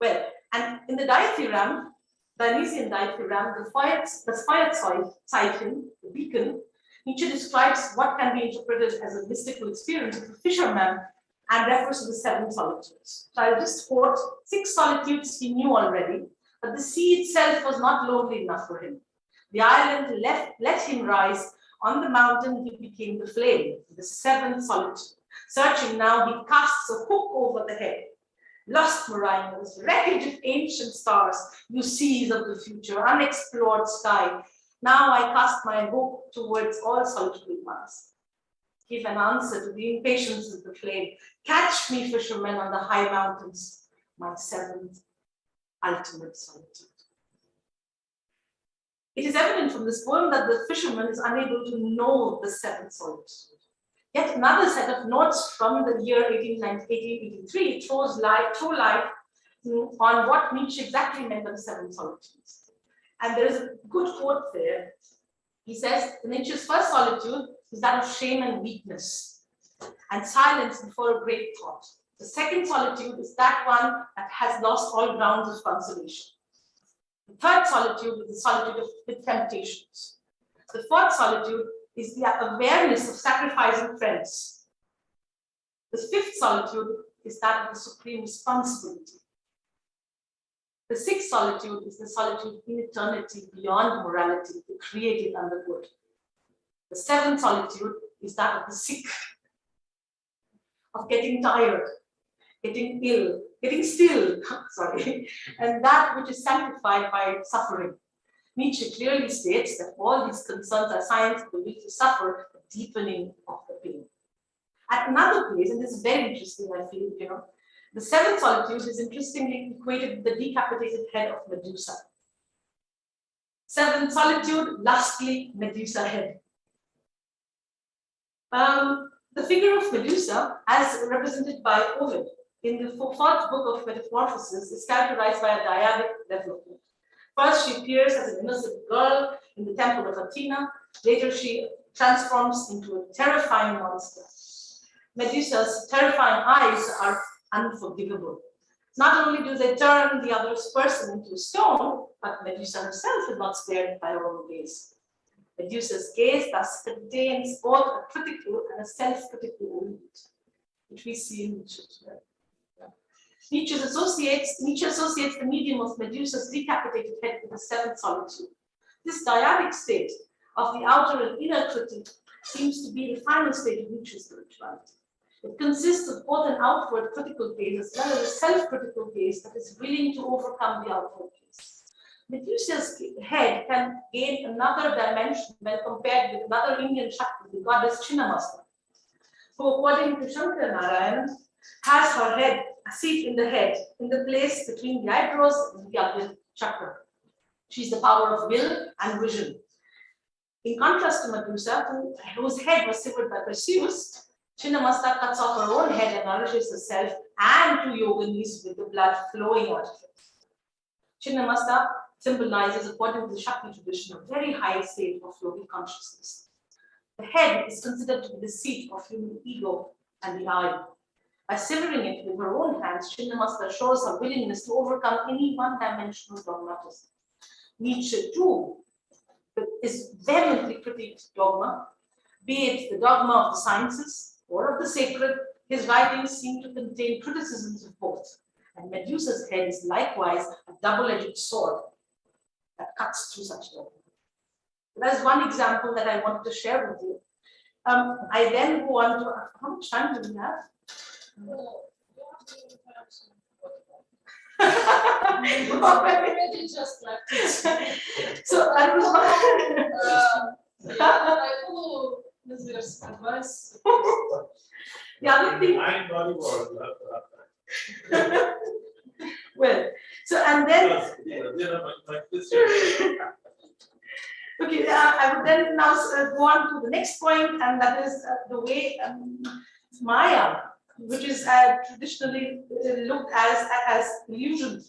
Speaker 1: Well, and in the diaphyram, Dionysian diaphyram, the Feuerzeichen, the beacon, Nietzsche describes what can be interpreted as a mystical experience of a fisherman and refers to the 7 solitudes. So I'll just quote 6 solitudes he knew already, but the sea itself was not lonely enough for him. The island let him rise. On the mountain, he became the flame, the 7th solitude. Searching now, he casts a hook over the head. Lost marinos, wreckage of ancient stars, you seas of the future, unexplored sky. Now I cast my hook towards all solitary ones. Give an answer to the impatience of the flame. Catch me, fishermen, on the high mountains, my 7th ultimate solitude. It is evident from this poem that the fisherman is unable to know the 7th solitude. Yet another set of notes from the year 1883 throws light on what Nietzsche exactly meant by the 7 solitudes. And there is a good quote there. He says, Nietzsche's first solitude is that of shame and weakness, and silence before a great thought. The 2nd solitude is that one that has lost all grounds of consolation. The 3rd solitude is the solitude with temptations. The 4th solitude is the awareness of sacrificing friends. The 5th solitude is that of the supreme responsibility. The 6th solitude is the solitude in eternity beyond morality, the created and the good. The 7th solitude is that of the sick, of getting tired, getting ill, getting still, and that which is sanctified by suffering. Nietzsche clearly states that all these concerns are signs of the will to suffer, the deepening of the pain. At another place, and this is very interesting, I feel, the 7th solitude is interestingly equated with the decapitated head of Medusa. 7th solitude, lastly, Medusa head. The figure of Medusa, as represented by Ovid in the 4th book of Metamorphoses, is characterized by a dyadic development. First, she appears as an innocent girl in the temple of Athena. Later, she transforms into a terrifying monster. Medusa's terrifying eyes are unforgivable. Not only do they turn the other person into a stone, but Medusa herself is not spared by her own gaze. Medusa's gaze thus contains both a critical and a self-critical element, which we see in Nietzsche as well. Nietzsche associates the medium of Medusa's decapitated head with the 7th solitude. This dyadic state of the outer and inner critic seems to be the final state of Nietzsche's spirituality. It consists of both an outward critical gaze as well as a self-critical gaze that is willing to overcome the outward gaze. Medusa's head can gain another dimension when compared with another Indian Shakti, the goddess Chinnamasta, who, according to Shankar Narayan, has her head, a seat in the head, in the place between the eyebrows and the Agni chakra. She's the power of will and vision. In contrast to Medusa, whose head was severed by Perseus, Chinnamasta cuts off her own head and nourishes herself and two yoginis with the blood flowing out of it. Chinnamasta symbolizes, according to the Shakti tradition, a very high state of yogic consciousness. The head is considered to be the seat of human ego and the I. By severing it with her own hands, Chinnamasta shows her willingness to overcome any one-dimensional dogmatism. Nietzsche, too, is vehemently critiqued dogma, be it the dogma of the sciences or of the sacred. His writings seem to contain criticisms of both. And Medusa's head is likewise a double-edged sword that cuts through such dogma. That's one example that I wanted to share with you. I then go on to, how much time do we have?
Speaker 2: Already just left it.
Speaker 1: So I was
Speaker 2: I follow Ms. advice.
Speaker 1: The other thing. Well, so and then. Okay, I would then now go on to the next point, and that is the way Maya, which is traditionally looked as illusion,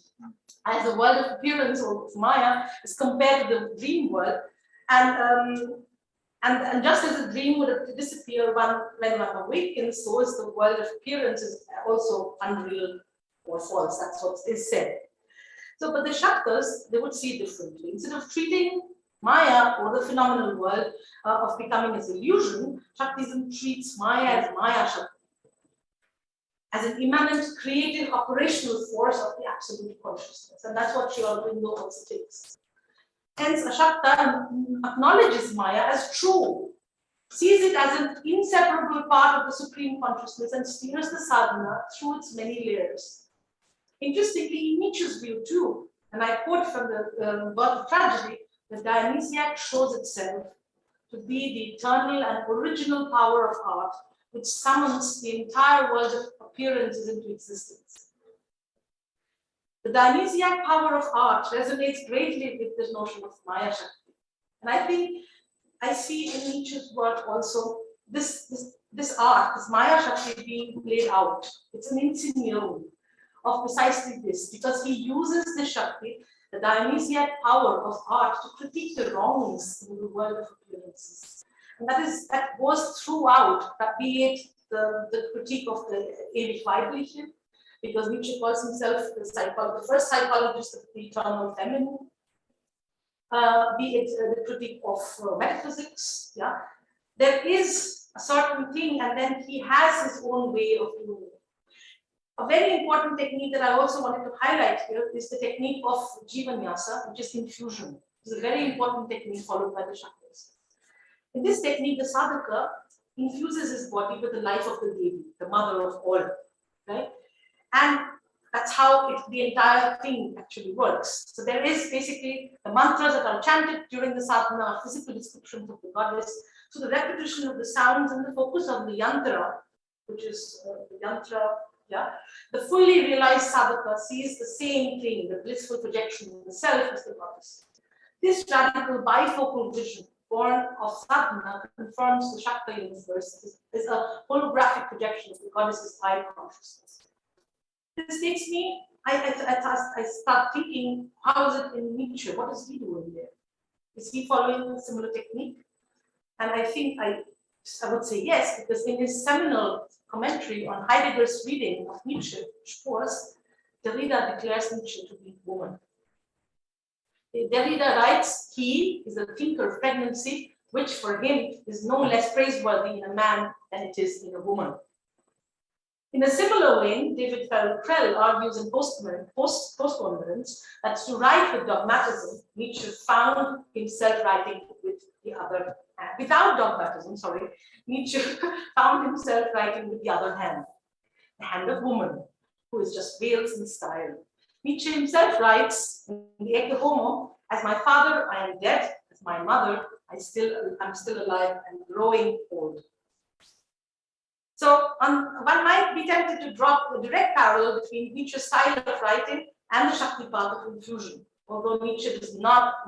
Speaker 1: as the world of appearance of Maya, is compared to the dream world, and just as a dream would disappear when one awakens, so is the world of appearance is also unreal or false. That's what is said. So, but the Shaktas, they would see it differently. Instead of treating Maya or the phenomenal world of becoming as illusion, Shaktism treats Maya as Maya Shakti, as an immanent, creative, operational force of the absolute consciousness. And that's what Sri Aurobindo also takes. Hence, a Shakta acknowledges Maya as true, sees it as an inseparable part of the supreme consciousness, and steers the sadhana through its many layers. Interestingly, in Nietzsche's view too, and I quote from the Birth of Tragedy, the Dionysiac shows itself to be the eternal and original power of art, which summons the entire world of appearances into existence. The Dionysiac power of art resonates greatly with this notion of Maya Shakti. And I think I see in Nietzsche's work also this art, this Maya Shakti being played out. It's an insignium of precisely this, because he uses the Shakti, the Dionysiac power of art, to critique the wrongs in the world of appearances. And that goes throughout, be it the critique of the ewig Weibliche, because Nietzsche calls himself the first psychologist of the eternal feminine, be it the critique of metaphysics. Yeah, there is a certain thing, and then he has his own way of doing it. A very important technique that I also wanted to highlight here is the technique of Jivanyasa, which is infusion. It's a very important technique followed by the Shaktas. In this technique, the sadhaka infuses his body with the life of the Devi, the mother of all, right? And that's how the entire thing actually works. So there is basically the mantras that are chanted during the sadhana are physical descriptions of the goddess. So the repetition of the sounds and the focus on the yantra, which is the yantra. Yeah, the fully realized sadhaka sees the same thing, the blissful projection of the self as the goddess. This radical bifocal vision, born of sadhana, confirms the Shakta universe is a holographic projection of the goddess's high consciousness. This makes me, I start thinking, how is it in Nietzsche? What is he doing there? Is he following a similar technique? And I think I would say yes, because in his seminal commentary on Heidegger's reading of Nietzsche, Spurs, Derrida declares Nietzsche to be woman. Derrida writes, he is a thinker of pregnancy, which for him is no less praiseworthy in a man than it is in a woman. In a similar vein, David Farrell Krell argues in Postmoderns that to write with dogmatism, Nietzsche found himself writing with the other hand. Without dogmatism, Nietzsche found himself writing with the other hand, the hand of woman, who is just veils in style. Nietzsche himself writes in the Ecce Homo, as my father, I am dead, as my mother, I'm still alive and growing old. So one might be tempted to drop the direct parallel between Nietzsche's style of writing and the Shakti path of infusion. Although Nietzsche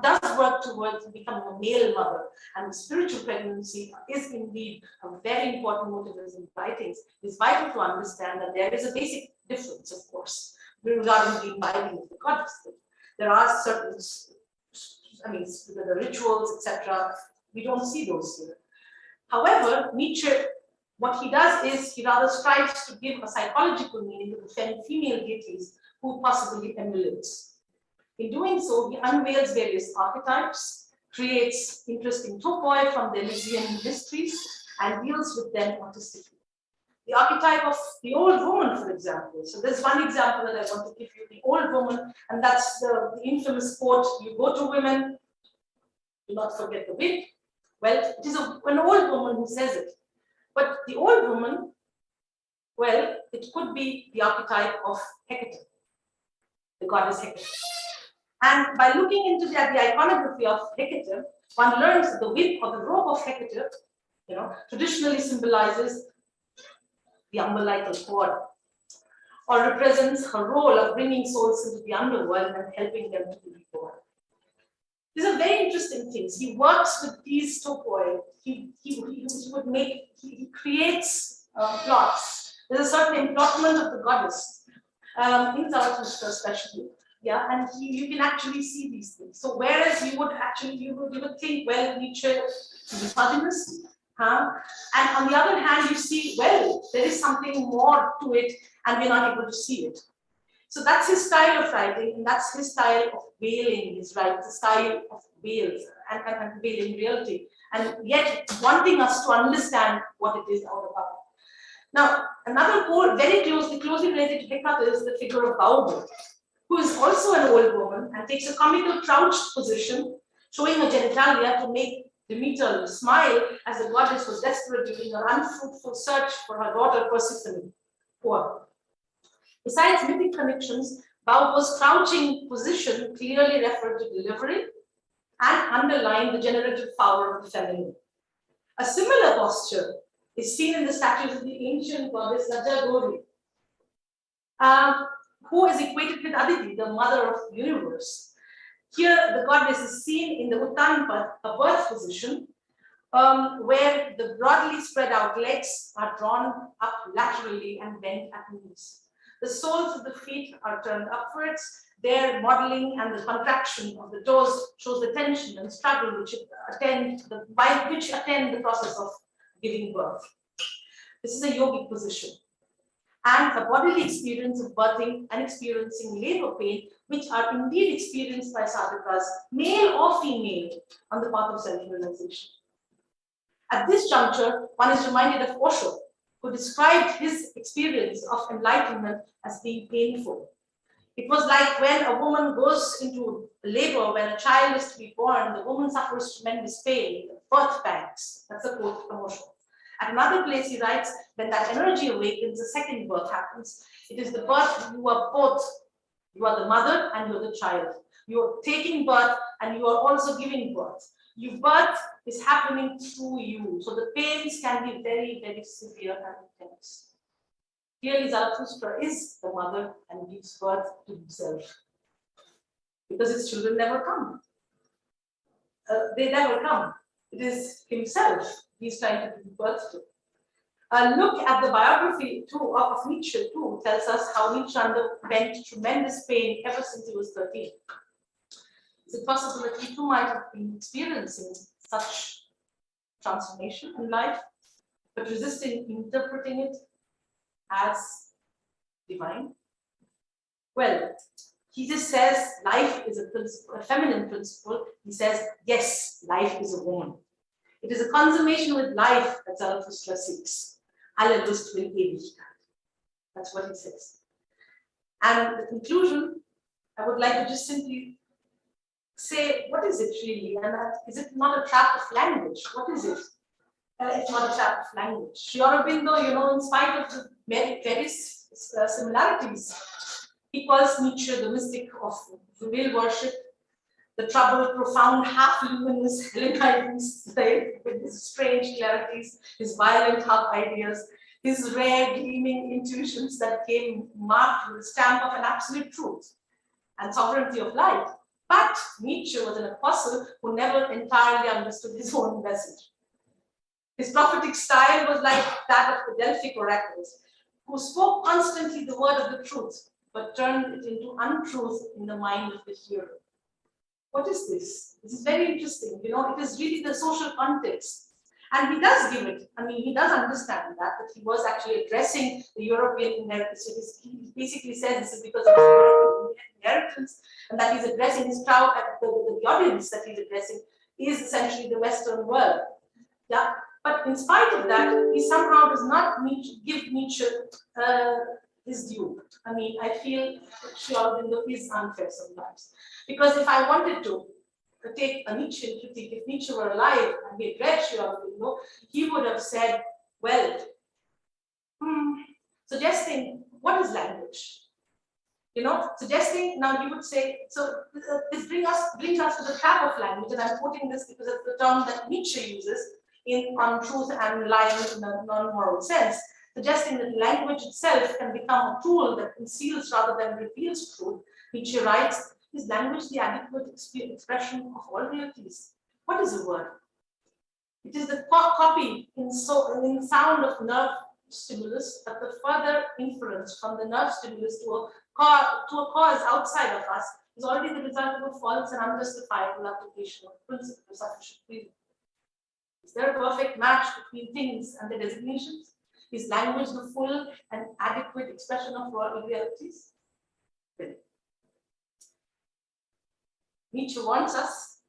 Speaker 1: does work towards becoming a male mother, and spiritual pregnancy is indeed a very important motive in his writings. It's vital to understand that there is a basic difference, of course, regarding the imbibing of the goddess. There are certain, the rituals, etc. We don't see those here. However, Nietzsche, what he does is he rather strives to give a psychological meaning to the female deities who possibly emulates. In doing so, he unveils various archetypes, creates interesting topoi from the Elysian mysteries, and deals with them artistically. The archetype of the old woman, for example. So there's one example that I want to give you, the old woman, and that's the infamous quote, you go to women, do not forget the wig. Well, it is an old woman who says it. But the old woman, well, it could be the archetype of Hecate, the goddess Hecate. And by looking into the iconography of Hecate, one learns that the wig or the robe of Hecate, traditionally symbolizes the umbilical cord, or represents her role of bringing souls into the underworld and helping them to be reborn. These are very interesting things. He works with these topoi. He creates plots. There's a certain emplotment of the goddess, in Zarathustra especially. Yeah, and you can actually see these things. So whereas you would think, well, Nietzsche is misogynist, and on the other hand, you see, well, there is something more to it, and we're not able to see it. So that's his style of writing, and that's his style of veiling his writing, the style of veils and veiling reality, and yet wanting us to understand what it is all about. Now, another pole very closely related to Hecate is the figure of Baubo, who is also an old woman and takes a comical crouched position, showing her genitalia to make Demeter smile as the goddess was desperate during her unfruitful search for her daughter Persephone. Poor. Besides mythic connections, Baubo's crouching position clearly referred to delivery and underlined the generative power of the feminine. A similar posture is seen in the statues of the ancient goddess Rajagori, who is equated with Aditi, the mother of the universe. Here, the goddess is seen in the Uttanpat, a birth position, where the broadly spread out legs are drawn up laterally and bent at knees. The soles of the feet are turned upwards. Their modeling and the contraction of the toes shows the tension and struggle which attend the process of giving birth. This is a yogic position. And a bodily experience of birthing and experiencing labor pain, which are indeed experienced by sadhakas, male or female, on the path of self-realization. At this juncture, one is reminded of Osho, who described his experience of enlightenment as being painful. It was like when a woman goes into labor, when a child is to be born, the woman suffers tremendous pain, birth pangs. That's a quote from Osho. At another place, he writes, when that energy awakens, the second birth happens. It is the birth, you are both. You are the mother and you are the child. You are taking birth and you are also giving birth. Your birth is happening through you. So the pains can be very, very severe and intense. Clearly, Zarathustra is the mother and gives birth to himself. Because his children never come. They never come. It is himself he's trying to give birth to. Look at the biography too of Nietzsche too, tells us how Nietzsche underwent tremendous pain ever since he was 13. Is it possible that he too might have been experiencing such transformation in life, but resisting interpreting it as divine? Well, he just says life is a principle, a feminine principle. He says, yes, life is a woman. It is a consummation with life that Zarathustra seeks. Alle Lust will Ewigkeit. That's what he says. And the conclusion, I would like to just simply say, what is it really? And is it not a trap of language? What is it? It's not a trap of language. Sri Aurobindo, in spite of the various similarities, He calls Nietzsche the mystic of will worship, the troubled, profound, half-luminous Hellenizing slave with his strange clarities, his violent half ideas, his rare gleaming intuitions that came marked with the stamp of an absolute truth and sovereignty of light. But Nietzsche was an apostle who never entirely understood his own message. His prophetic style was like that of the Delphic oracles, who spoke constantly the word of the truth, but turned it into untruth in the mind of the hearer. What is this? This is very interesting. You know, it is really the social context. And he does give it. I mean, he does understand that he was actually addressing the European inheritance. He basically says this is because of the European inheritance, and that he's addressing his crowd, the audience that he's addressing is essentially the Western world. Yeah. But in spite of that, he somehow does not give Nietzsche his due. I mean, I feel Schioldinger is unfair sometimes. Because if I wanted to take a Nietzschean critique, if Nietzsche were alive and he had read Schioldinger, he would have said, well, suggesting what is language? You know, suggesting, now he would say, so this brings us to the trap of language, and I'm quoting this because it's the term that Nietzsche uses on truth and lying in a non-moral sense, suggesting that language itself can become a tool that conceals rather than reveals truth. Nietzsche writes, is language the adequate expression of all realities? What is a word? It is the copy in sound of nerve stimulus, but the further inference from the nerve stimulus to a cause outside of us is already the result of a false and unjustifiable application of the principle of sufficient reason. Is there a perfect match between things and their designations? Is language the full and adequate expression of raw realities? Nietzsche warns us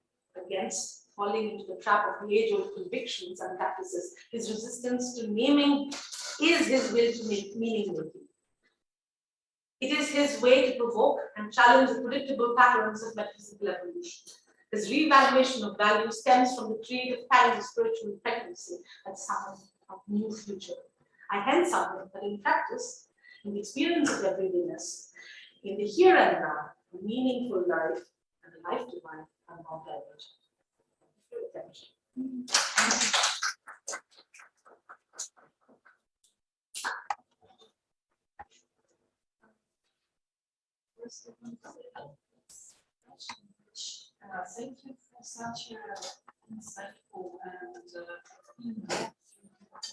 Speaker 1: against falling into the trap of the age-old convictions and practices. His resistance to naming is his will to make meaning-making. It is his way to provoke and challenge the predictable patterns of metaphysical evolution. His re-evaluation of value stems from the creative pangs of spiritual pregnancy and some of new future. I hence argue that in practice, in the experience of everydayness, in the here and now, a meaningful life and a life divine are not divergent. Thank you for your attention.
Speaker 19: Thank you for such an insightful and in-depth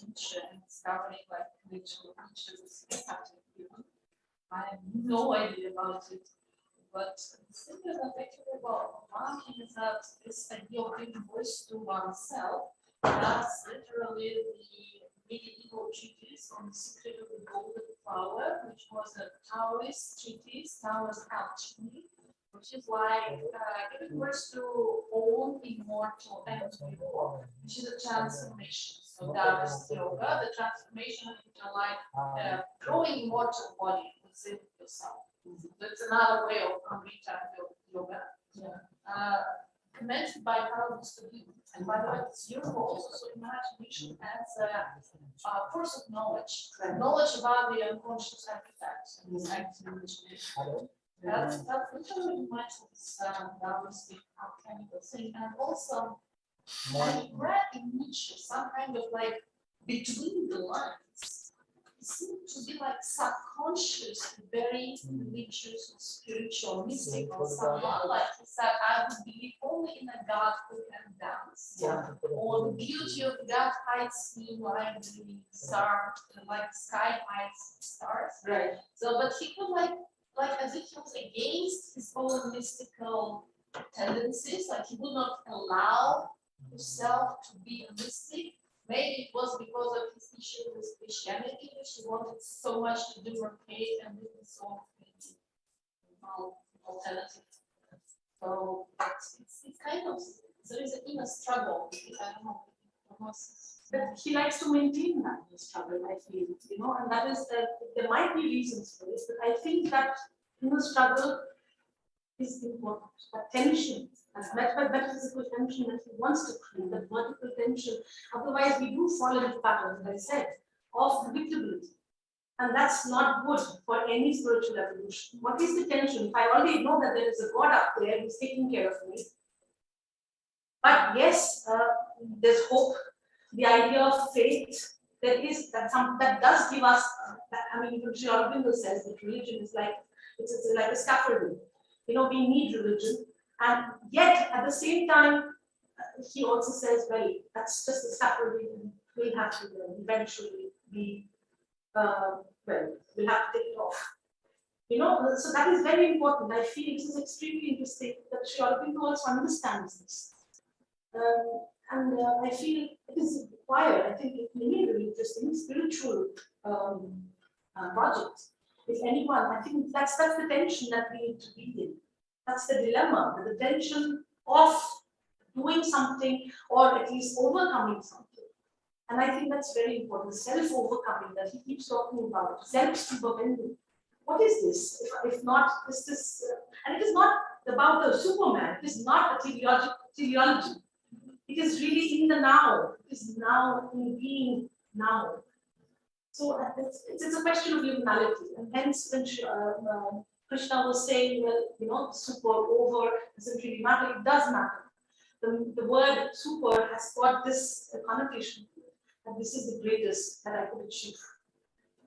Speaker 19: Nietzsche and discovering like Nietzsche was starting human. I have no idea about it, but thinking that actually about marking is that this idea of giving voice to oneself, that's literally the medieval treatise on the secret of the golden flower, which was a Taoist treatise, Taoist alchemy, which is like giving voice to own immortal entity, which is a transformation. So that is yoga, the transformation into like growing immortal body within yourself. That's another way of understanding yoga. Yeah. Mentioned by Paradox, and by the way, it's useful also. So imagination as a force of knowledge, knowledge about the unconscious artifacts and the acts of imagination. That's literally much of this dualistic alchemical thing. And also, I read in Nietzsche some kind of like between the lines. It seemed to be like subconscious, very religious, spiritual, mystical, somehow. Like he said, I would believe only in a God who can dance. Yeah. Or the beauty of God hides me like the star, like the sky hides the stars. Right. So, but he could like as if he was against his own mystical tendencies, like he would not allow himself to be a mystic. Maybe it was because of his issue with Christianity, which he wanted so much to demarcate and do his own alternative. So it's kind of, there is an inner struggle. I don't know.
Speaker 1: But he likes to maintain that struggle, I feel, you know, and that is that there might be reasons for this, but I think that inner struggle is important. That tension, that metaphysical tension that he wants to create, that vertical tension. Otherwise, we do fall into patterns, as I said, of predictability. And that's not good for any spiritual evolution. What is the tension? If I already know that there is a God up there who's taking care of me, but yes, there's hope. The idea of faith, there is that does give us. I mean, even Sri Aurobindo says that religion is like it's like a scaffolding. You know, we need religion, and yet at the same time, he also says, well, that's just the scaffolding. We'll have to eventually be. Well, we'll have to take it off. You know, so that is very important. I feel this is extremely interesting that Sri Aurobindo also understands this. I feel it is required, I think, in any religious, any spiritual project. If anyone, I think that's the tension that we need to be in. That's the dilemma, the tension of doing something or at least overcoming something. And I think that's very important, self-overcoming that he keeps talking about, self-supervision. What is this? If not, this, and it is not about the Superman, it is not a teleology. It is really in the now. It is now in being now. So it's a question of liminality. And hence, when Krishna was saying, well, you know, super, over, doesn't really matter, it does matter. The word super has got this connotation, and this is the greatest that I could achieve.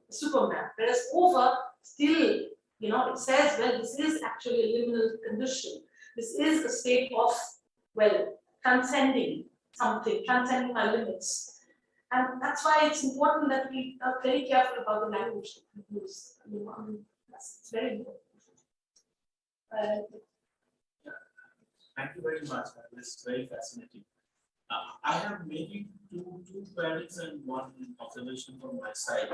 Speaker 1: Superman. Whereas over, still, you know, it says, well, this is actually a liminal condition. This is a state of, well, transcending something, transcending our limits. And that's why it's important that we are very careful about the language that we use. You know, I mean, it's very important.
Speaker 18: Thank you very much. This is very fascinating. I have maybe two queries and one observation from my side.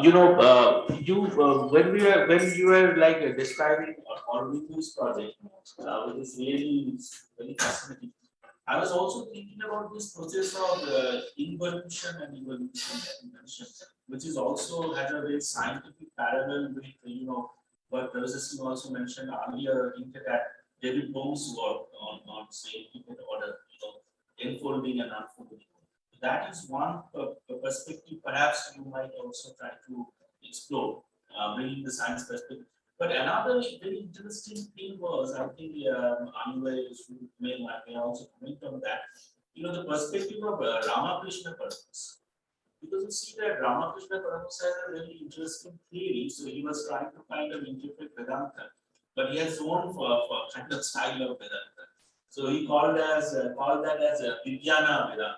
Speaker 18: You know, when you were like describing Aurobindo's project, which is really very fascinating. I was also thinking about this process of involution and evolution that you mentioned, which is also has a very scientific parallel with, you know, what Professor Singh also mentioned earlier, hinted at David Bohm's work on say, order, you know, enfolding and unfolding. That is one perspective. Perhaps you might also try to explore, bringing the science perspective. But another very interesting thing was, I think Anyway may also comment on that. You know, the perspective of Ramakrishna Paramas. Because you see that Ramakrishna Paramas has a very interesting theory. So he was trying to kind of interpret Vedanta, but he has his own kind of style of Vedanta. So he called that as Vijnana Vedanta.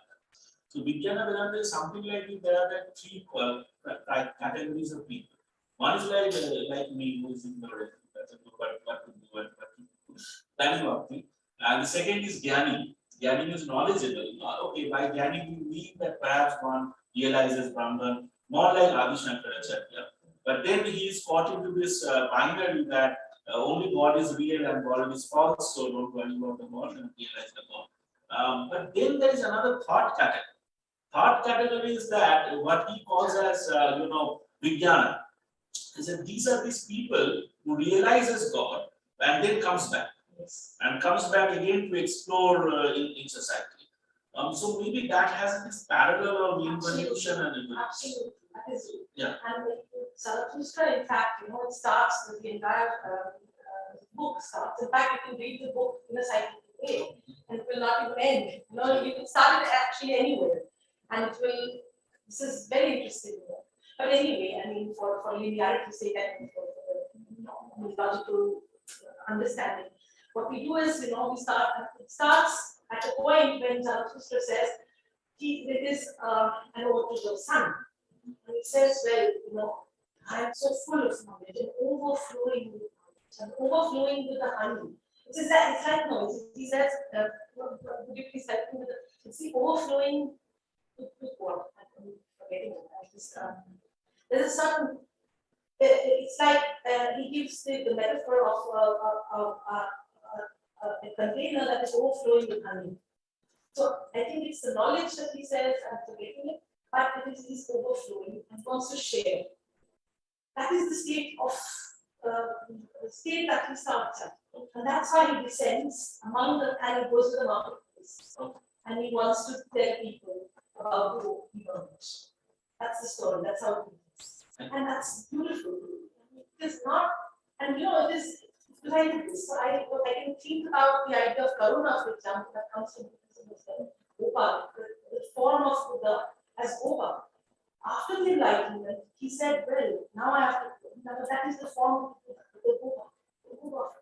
Speaker 18: So Vijnana Vedanta is something like there are three categories of people. One is like me, who is ignorant, what to do, what to do. That is one thing. And the second is Jnani. Jnani is knowledgeable. Okay, by Jnani we mean that perhaps one realizes Brahman, more like Adi Shankaracharya. But then he is caught into this binary that only God is real and God is false, so don't worry about the God and realize the God. But then there is another thought category. Thought category is that what he calls as, you know, Vijnana. He said these are these people who realizes God and then comes back. Yes. And comes back again to explore in society. So maybe that has this parallel of involution and evolution.
Speaker 1: Absolutely. That is it.
Speaker 18: Yeah.
Speaker 1: And Zarathustra, in fact, you know, it starts with the entire book starts. In fact, you can read the book in a cyclic way, and it will not even end. You know, you can start it actually anywhere, and it will. This is very interesting. But anyway, I mean, for linearity's sake and for logical understanding, what we do is, you know, it starts at the point when Zarathustra says, it is an ode to the sun. And it says, well, you know, I am so full of knowledge and overflowing with knowledge and overflowing with the honey. It is that, it's like, no, he says, would you please help me with the, it's the overflowing with what? I'm forgetting it. There's a certain, it's like he gives the metaphor of a container that is overflowing with honey. So I think it's the knowledge that he says, I'm forgetting it, but it is overflowing and wants to share. That is the state of that he starts at. And that's why he descends among the, and he goes to the marketplace. And he wants to tell people about the he knows. That's the story, that's how it is. And that's beautiful. It is not, and it is like this. I can think about the idea of Karuna, for example, that comes from Gopal, the form of Buddha as Gopal. After the Enlightenment, he said, well, now I have to, now that is the form of the Gopal.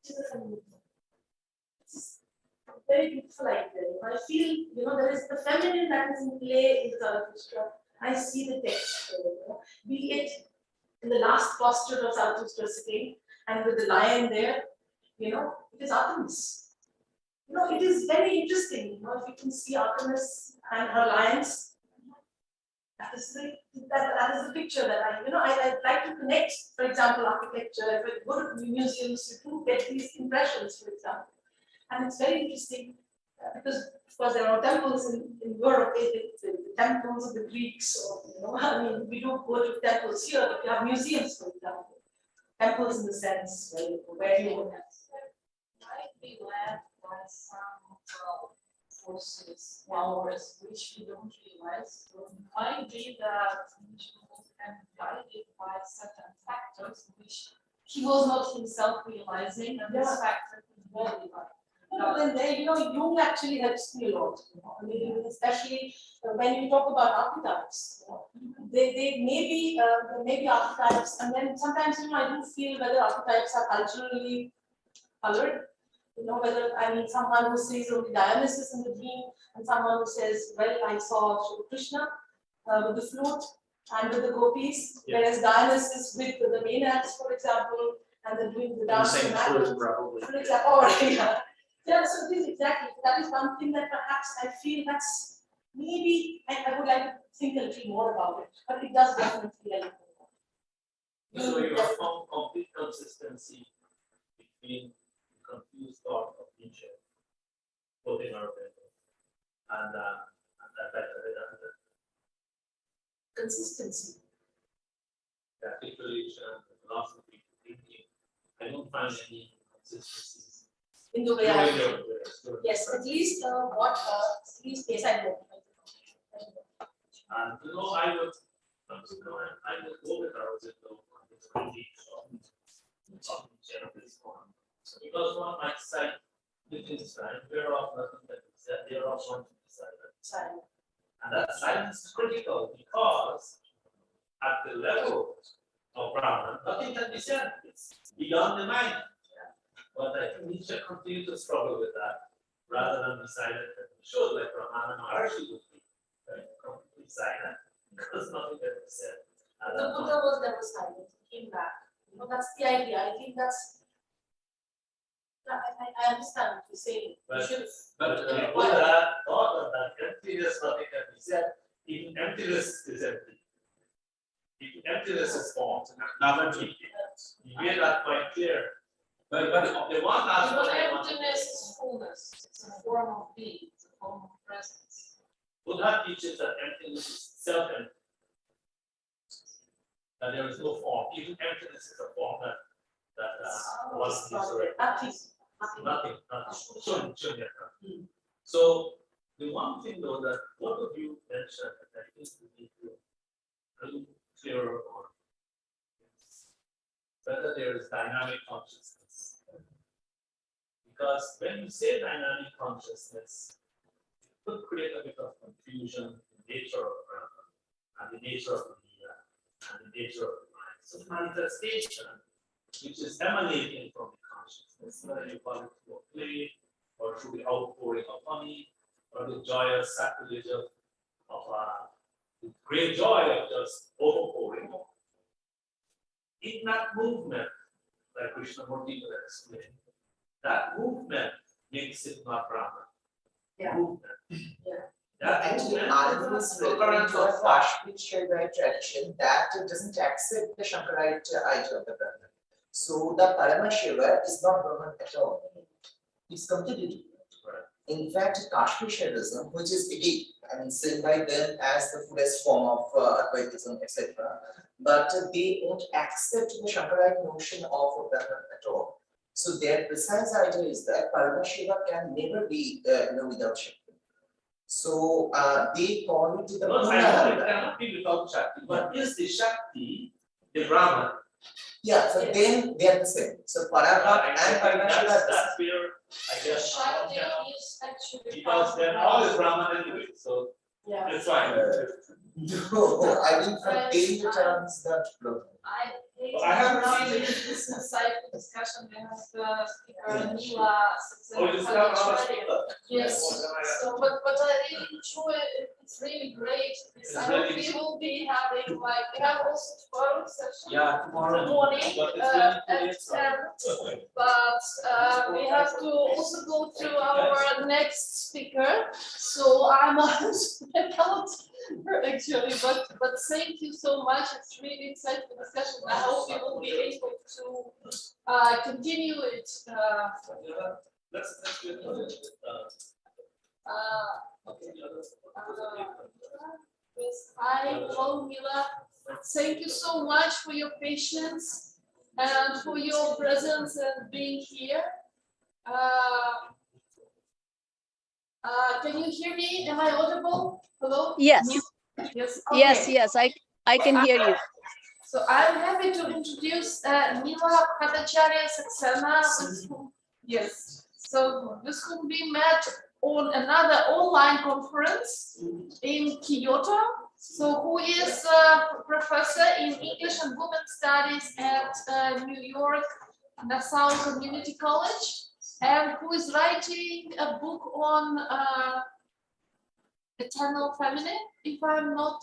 Speaker 1: Which is a feminism. It's a very beautiful idea. I feel, there is the feminine that is in play in the Zarathustra. I see the text, be it in the last posture of Zarathustra sitting and with the lion there, it is Artemis. It is very interesting, if you can see Artemis and her lions, that is the picture that I'd like to connect, for example, architecture. If I go to museums, you do get these impressions, for example. And it's very interesting because, of course, there are temples in Europe, the temples of the Greeks, or, we don't go to temples here, but you have museums, for example. Temples in the sense where you would
Speaker 19: might be led by some forces, powers, which we don't realize. So it might be that Nietzsche was kind of guided by certain factors which he was not himself realizing, and this factor could be like.
Speaker 1: Then there, Jung actually helps me a lot. Especially when you talk about archetypes. They may be archetypes, and then sometimes I do feel whether archetypes are culturally colored. Whether someone who says only Dionysus in the dream, and someone who says, well, I saw Krishna with the flute and with the gopis, whereas Dionysus with the Maenads, for example, and then doing the dance.
Speaker 18: Same flute, probably.
Speaker 1: For example, yeah, so it is exactly. That is one thing that perhaps I feel that's maybe I would like to think a little more about it, but it does definitely help.
Speaker 18: So you have found complete consistency between the confused thought of Nietzsche, both in our paper, and that
Speaker 1: consistency.
Speaker 18: Particularly the philosophy thinking. I don't find any consistencies.
Speaker 1: In the way I think. Yes, at least yes, I know.
Speaker 18: And I would go with our because one might say within time, we're of nothing that is said, they are of one to be silent. And that silence is critical because at the level of Brahman, nothing can be said. It's beyond the mind. But I think Nietzsche continued to struggle with that rather than be silent. He showed like Brahman and Maharshi would be completely silent because nothing can be said.
Speaker 1: The Buddha was never silent, he came back. That's the idea. I think that's. I understand what you're saying.
Speaker 18: But Buddha thought of that emptiness, nothing can be said. Even emptiness is empty. Even emptiness is formed, nothing. He made that quite clear. But the one last one.
Speaker 19: Emptiness is fullness. It's a form of being. It's a form of presence.
Speaker 18: Buddha teaches that emptiness is self-empty. That there is no form. Even emptiness is a form that one is nothing. So the one thing though that both of you mentioned that I think we need to a little clearer on whether there is dynamic consciousness. Because when you say dynamic consciousness, it could create a bit of confusion in the nature of Brahman and the nature of the Leela and the nature of the mind. So manifestation, which is emanating from the consciousness, whether you call it through a play or through the outpouring of honey or the joyous sacrilege of the great joy of just overpouring. In that movement, like Krishnamurti would explain, that movement makes it not Brahman.
Speaker 1: Yeah.
Speaker 18: Movement.
Speaker 1: Yeah.
Speaker 18: That
Speaker 6: Actually,
Speaker 18: movement
Speaker 6: Arvind is referring to a Kashmir tradition that doesn't accept the Shankarite idea of the Brahman. So the Paramashiva is not Brahman at all. It's completely different. In fact, Kashmir which is again, seen by them as the fullest form of Advaitism, etc. But they won't accept the Shankarite notion of Brahman at all. So their precise idea is that Paramashiva can never be without Shakti. So they call it the
Speaker 18: No, I know it cannot be without Shakti. But is the Shakti the Brahman?
Speaker 6: Yeah, so then they are the same. So Paramat and Parameshwara are the
Speaker 18: that's where I guess
Speaker 13: Shakti is actually
Speaker 18: because they're all is Brahman anyway. So
Speaker 13: yeah.
Speaker 18: it's fine.
Speaker 6: No, I mean from daily terms that problem.
Speaker 18: I haven't seen
Speaker 19: this insightful discussion. We have the speaker Nila. Yes. So, but I really enjoy it. It's really great. I hope we will be having like we have also tomorrow session.
Speaker 18: Yeah, tomorrow
Speaker 19: morning
Speaker 18: at
Speaker 19: 10. But we have to also go to our next speaker. So I'm out actually, but thank you so much. It's really insightful discussion. I hope we will be able to continue it.
Speaker 18: Let's get
Speaker 19: Yes, hi, hello, Mila. Thank you so much for your patience and for your presence and being here. Can you hear me? Am I audible? Hello?
Speaker 20: Yes.
Speaker 19: Yes.
Speaker 20: Yes,
Speaker 19: Okay.
Speaker 20: yes, I can hear you.
Speaker 19: So I'm happy to introduce Mila Bhattacharya Saxena, with whom, yes, so with whom we met on another online conference in Kyoto. So who is a professor in English and Women's Studies at New York Nassau Community College, and who is writing a book on eternal feminine, if I'm not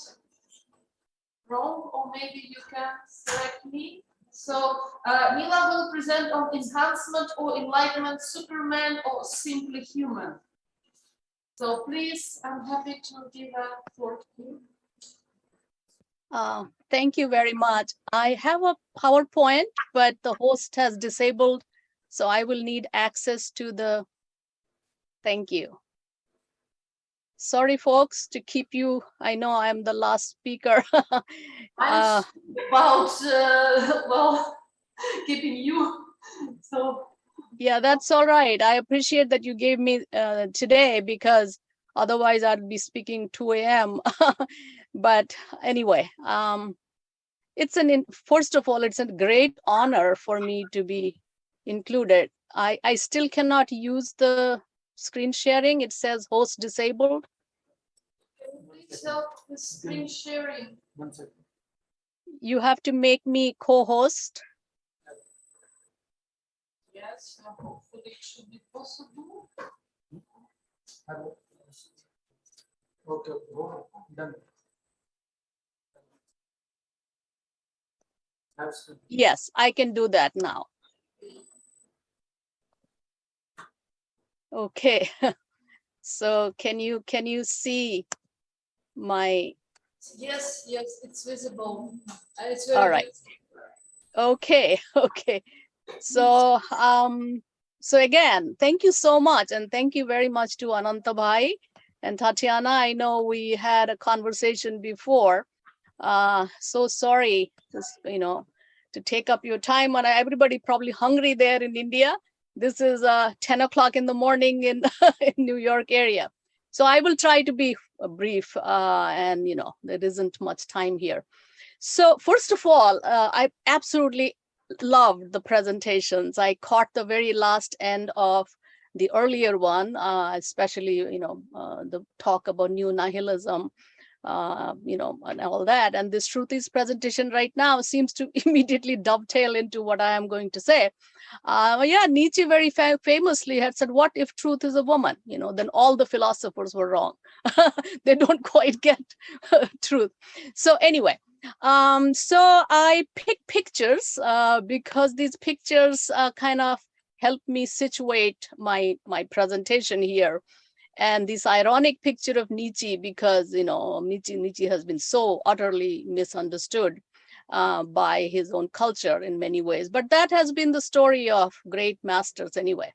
Speaker 19: wrong, or maybe you can correct me. So Mila will present on enhancement or enlightenment, Superman, or simply human. So please, I'm happy to give a floor to you.
Speaker 20: Thank you very much. I have a PowerPoint, but the host has disabled, so I will need access to the, thank you. Sorry, folks, to keep you, I know I'm the last speaker.
Speaker 19: I'm about, well, keeping you, so.
Speaker 20: Yeah, that's all right. I appreciate that you gave me today, because otherwise I'd be speaking 2 a.m. But anyway, first of all, it's a great honor for me to be included. I still cannot use the screen sharing. It says host disabled.
Speaker 19: Can you please help with screen sharing?
Speaker 17: 1 second.
Speaker 20: You have to make me co-host.
Speaker 19: Yes, hopefully it should be possible.
Speaker 17: Okay, done.
Speaker 20: Yes, I can do that now. Okay. So can you see my?
Speaker 19: Yes, it's visible. It's very
Speaker 20: All right.
Speaker 19: good.
Speaker 20: Okay. Okay. So so again, thank you so much, and thank you very much to Anantabhai and Tatiana. I know we had a conversation before. So sorry, to take up your time, and everybody probably hungry there in India. This is 10 o'clock in the morning in, in New York area. So I will try to be brief, and there isn't much time here. So first of all, I absolutely loved the presentations. I caught the very last end of the earlier one, especially the talk about new nihilism, and all that. And this Shruti's presentation right now seems to immediately dovetail into what I am going to say. Yeah, Nietzsche very famously had said, what if truth is a woman? Then all the philosophers were wrong. They don't quite get truth. So anyway, so I picked pictures because these pictures kind of help me situate my presentation here. And this ironic picture of Nietzsche, because Nietzsche has been so utterly misunderstood by his own culture in many ways. But that has been the story of great masters anyway.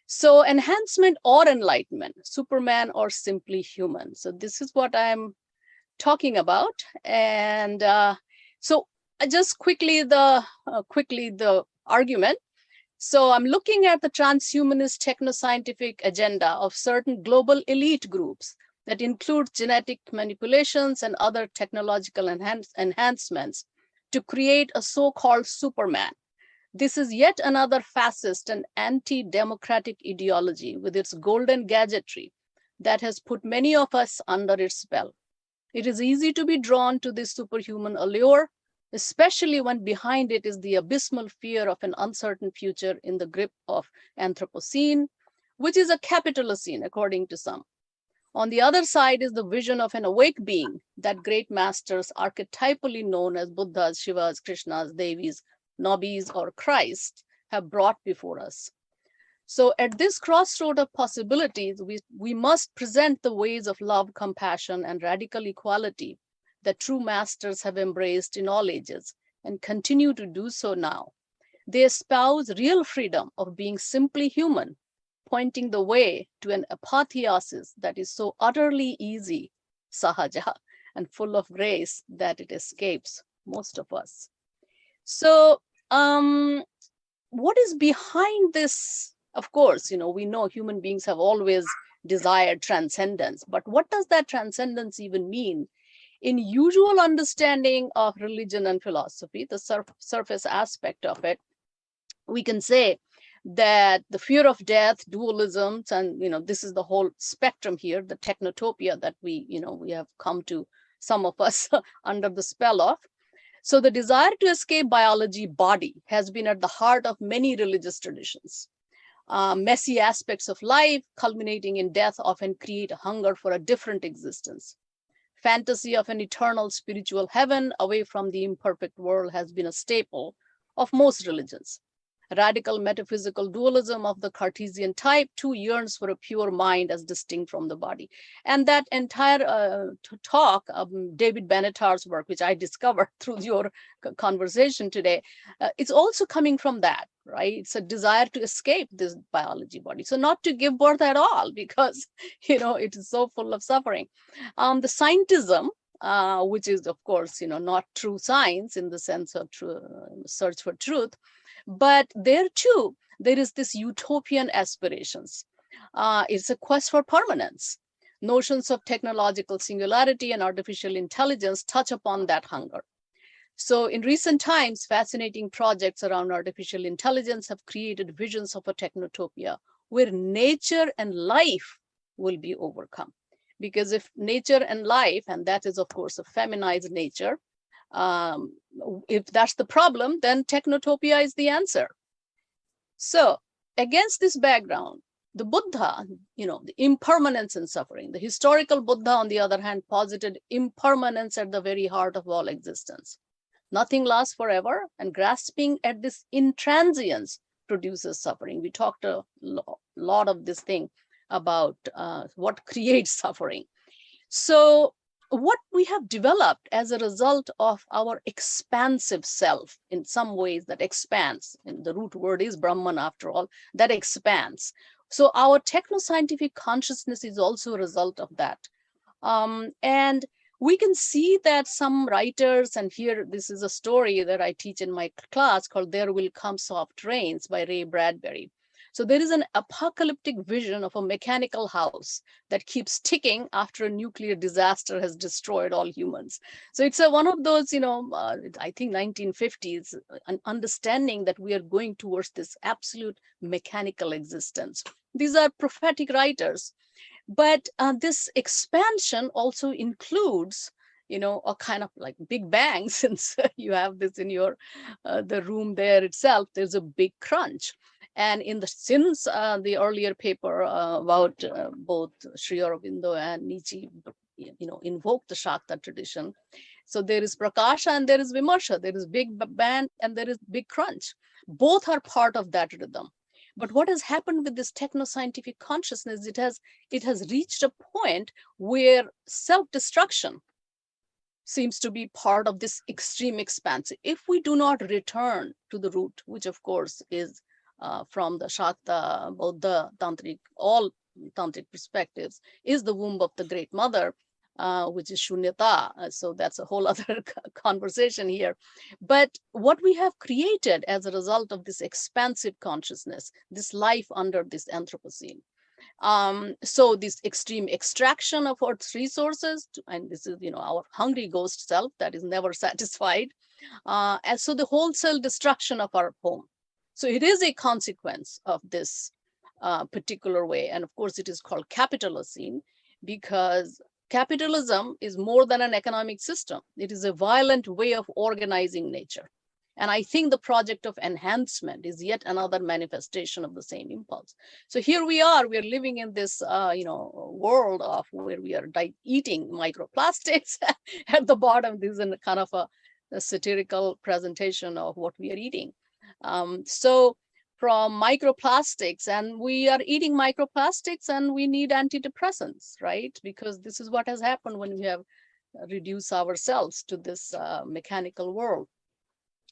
Speaker 20: So enhancement or enlightenment, Superman or simply human. So this is what I'm talking about. And so just quickly the argument. So I'm looking at the transhumanist technoscientific agenda of certain global elite groups that includes genetic manipulations and other technological enhancements to create a so-called Superman. This is yet another fascist and anti-democratic ideology with its golden gadgetry that has put many of us under its spell. It is easy to be drawn to this superhuman allure, especially when behind it is the abysmal fear of an uncertain future in the grip of Anthropocene, which is a capitalocene, according to some. On the other side is the vision of an awake being that great masters, archetypally known as Buddhas, Shivas, Krishnas, Devis, Nobis, or Christ, have brought before us. So at this crossroad of possibilities, we must present the ways of love, compassion, and radical equality that true masters have embraced in all ages and continue to do so now. They espouse real freedom of being simply human, pointing the way to an apotheosis that is so utterly easy, sahaja, and full of grace that it escapes most of us. So what is behind this? Of course, we know human beings have always desired transcendence, but what does that transcendence even mean? In usual understanding of religion and philosophy, the surface aspect of it, we can say that the fear of death, dualisms, and this is the whole spectrum here, the technotopia that we have come to, some of us under the spell of. So the desire to escape biology, body, has been at the heart of many religious traditions. Messy aspects of life culminating in death often create a hunger for a different existence. Fantasy of an eternal spiritual heaven away from the imperfect world has been a staple of most religions. Radical metaphysical dualism of the Cartesian type too yearns for a pure mind as distinct from the body. And that entire talk of David Benatar's work, which I discovered through your conversation today, it's also coming from that, right? It's a desire to escape this biology body. So not to give birth at all, because, it is so full of suffering. The scientism, which is, of course, not true science in the sense of search for truth, but there too, there is this utopian aspirations. It's a quest for permanence. Notions of technological singularity and artificial intelligence touch upon that hunger. So in recent times, fascinating projects around artificial intelligence have created visions of a technotopia where nature and life will be overcome. Because if nature and life, and that is of course a feminized nature, if that's the problem, then technotopia is the answer. So against this background, the Buddha, the impermanence and suffering, the historical Buddha, on the other hand, posited impermanence at the very heart of all existence. Nothing lasts forever, and grasping at this intransience produces suffering. We talked a lot of this thing about what creates suffering. So what we have developed as a result of our expansive self, in some ways that expands, and the root word is Brahman after all, that expands. So our techno-scientific consciousness is also a result of that. And we can see that some writers, and here this is a story that I teach in my class called There Will Come Soft Rains by Ray Bradbury. So there is an apocalyptic vision of a mechanical house that keeps ticking after a nuclear disaster has destroyed all humans. So it's one of those, I think 1950s, an understanding that we are going towards this absolute mechanical existence. These are prophetic writers. But this expansion also includes, a kind of like Big Bang, since you have this in your, the room there itself, there's a big crunch. And since the earlier paper about both Sri Aurobindo and Nietzsche, invoked the Shakta tradition. So there is Prakasha and there is Vimarsha, there is Big Bang and there is Big Crunch. Both are part of that rhythm. But what has happened with this techno-scientific consciousness, it has reached a point where self-destruction seems to be part of this extreme expanse. If we do not return to the root, which of course is from the Shakta, Buddha, Tantric, all Tantric perspectives, is the womb of the Great Mother, which is Shunyata. So that's a whole other conversation here. But what we have created as a result of this expansive consciousness, this life under this Anthropocene, So this extreme extraction of Earth's resources, and this is, our hungry ghost self that is never satisfied. And so the wholesale destruction of our home. So it is a consequence of this particular way. And of course, it is called capitalocene because capitalism is more than an economic system. It is a violent way of organizing nature. And I think the project of enhancement is yet another manifestation of the same impulse. So here we are living in this, world of where we are eating microplastics at the bottom. This is a kind of a satirical presentation of what we are eating. So from microplastics, and we are eating microplastics and we need antidepressants, right? Because this is what has happened when we have reduced ourselves to this mechanical world.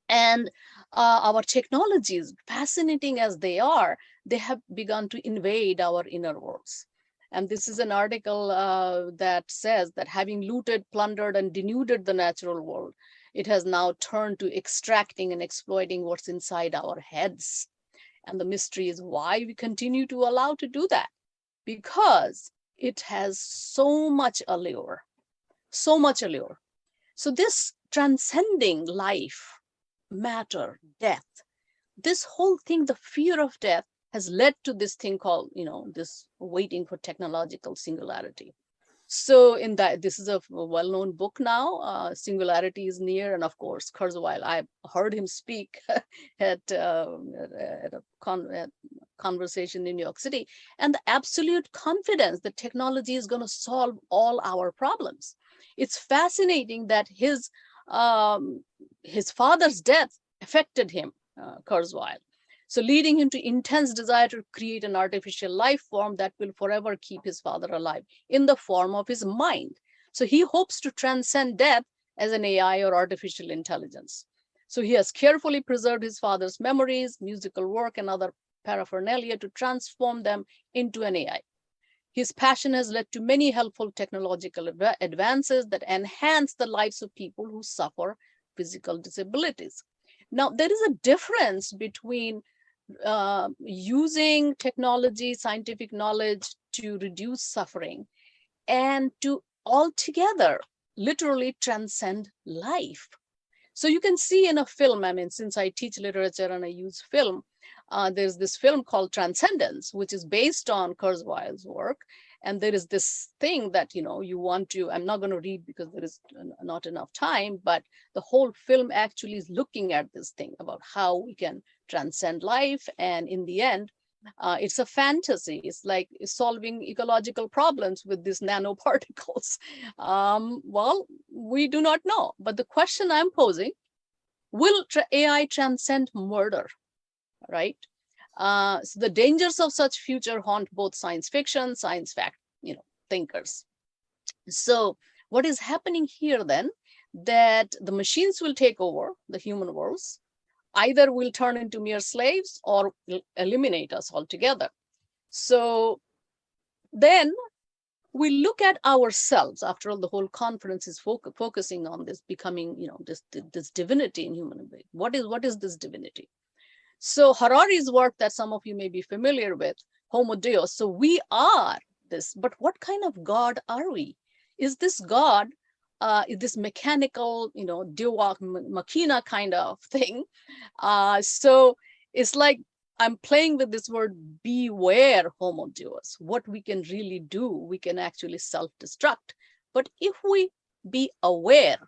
Speaker 20: And our technologies, fascinating as they are, they have begun to invade our inner worlds. And this is an article that says that having looted, plundered, and denuded the natural world, it has now turned to extracting and exploiting what's inside our heads. And the mystery is why we continue to allow to do that. Because it has so much allure, so much allure. So this transcending life, matter, death, this whole thing, the fear of death, has led to this thing called, this waiting for technological singularity. So in that, this is a well-known book now, Singularity is Near. And of course, Kurzweil, I heard him speak at a conversation in New York City, and the absolute confidence that technology is going to solve all our problems. It's fascinating that his father's death affected him, Kurzweil. So leading him to intense desire to create an artificial life form that will forever keep his father alive in the form of his mind. So he hopes to transcend death as an AI or artificial intelligence. So he has carefully preserved his father's memories, musical work, and other paraphernalia to transform them into an AI. His passion has led to many helpful technological advances that enhance the lives of people who suffer physical disabilities. Now, there is a difference between using technology, scientific knowledge to reduce suffering and to altogether literally transcend life. So you can see in a film, I mean, since I teach literature and I use film, there's this film called Transcendence, which is based on Kurzweil's work. And there is this thing that, you want to, I'm not going to read because there is not enough time, but the whole film actually is looking at this thing about how we can transcend life. And in the end, it's a fantasy. It's like solving ecological problems with these nanoparticles. Well, we do not know. But the question I'm posing, will AI transcend murder, right? So the dangers of such future haunt both science fiction, science fact, thinkers. So what is happening here then, that the machines will take over the human worlds, either will turn into mere slaves or will eliminate us altogether. So then we look at ourselves. After all, the whole conference is focusing on this becoming, this divinity in human being. What is this divinity? So Harari's work that some of you may be familiar with, Homo Deus. So we are this, but what kind of God are we? Is this God, is this mechanical, Deus machina kind of thing? So it's like I'm playing with this word, beware Homo Deus. What we can really do, we can actually self-destruct. But if we be aware,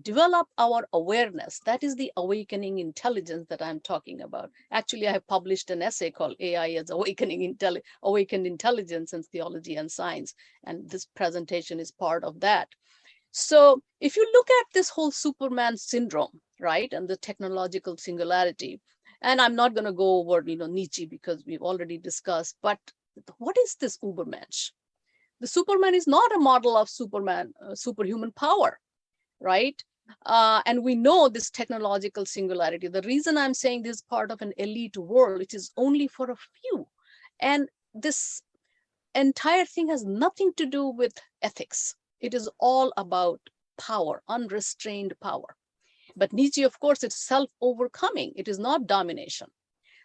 Speaker 20: develop our awareness, that is the awakening intelligence that I'm talking about. Actually, I have published an essay called AI as Awakened Intelligence in Theology and Science. And this presentation is part of that. So if you look at this whole Superman syndrome, right, and the technological singularity, and I'm not going to go over, Nietzsche because we've already discussed, but what is this Ubermensch? The Superman is not a model of superhuman power, right? And we know this technological singularity. The reason I'm saying this is part of an elite world, which is only for a few. And this entire thing has nothing to do with ethics. It is all about power, unrestrained power. But Nietzsche, of course, it's self-overcoming. It is not domination.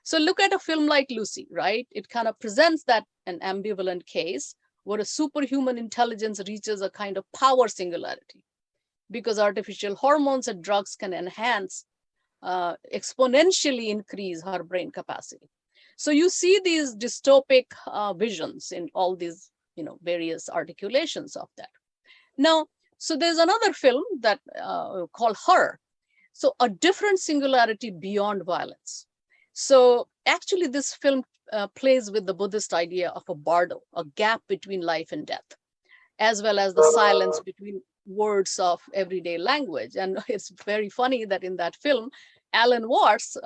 Speaker 20: So look at a film like Lucy, right? It kind of presents that an ambivalent case where a superhuman intelligence reaches a kind of power singularity because artificial hormones and drugs can enhance, exponentially increase her brain capacity. So you see these dystopic visions in all these, various articulations of that. Now, so there's another film that called Her. So a different singularity beyond violence. So actually this film plays with the Buddhist idea of a bardo, a gap between life and death, as well as the silence between words of everyday language. And it's very funny that in that film, Alan Watts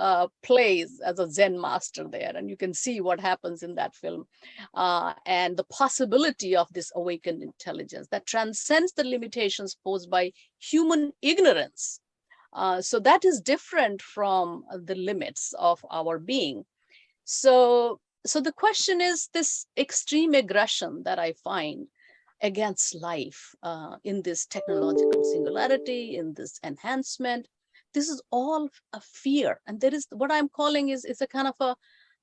Speaker 20: plays as a Zen master there, and you can see what happens in that film, and the possibility of this awakened intelligence that transcends the limitations posed by human ignorance. So that is different from the limits of our being. So the question is this extreme aggression that I find against life in this technological singularity, in this enhancement. This is all a fear. And there is what I'm calling is a kind of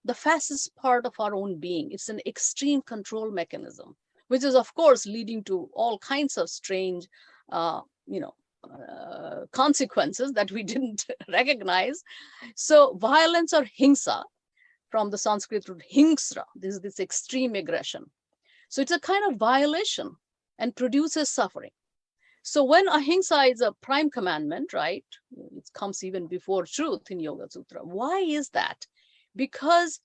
Speaker 20: the fascist part of our own being. It's an extreme control mechanism, which is of course leading to all kinds of strange, consequences that we didn't recognize. So violence or hingsa, from the Sanskrit root hingsra, this is this extreme aggression. So it's a kind of violation and produces suffering. So when ahimsa is a prime commandment, right, it comes even before truth in Yoga Sutra. Why is that? Because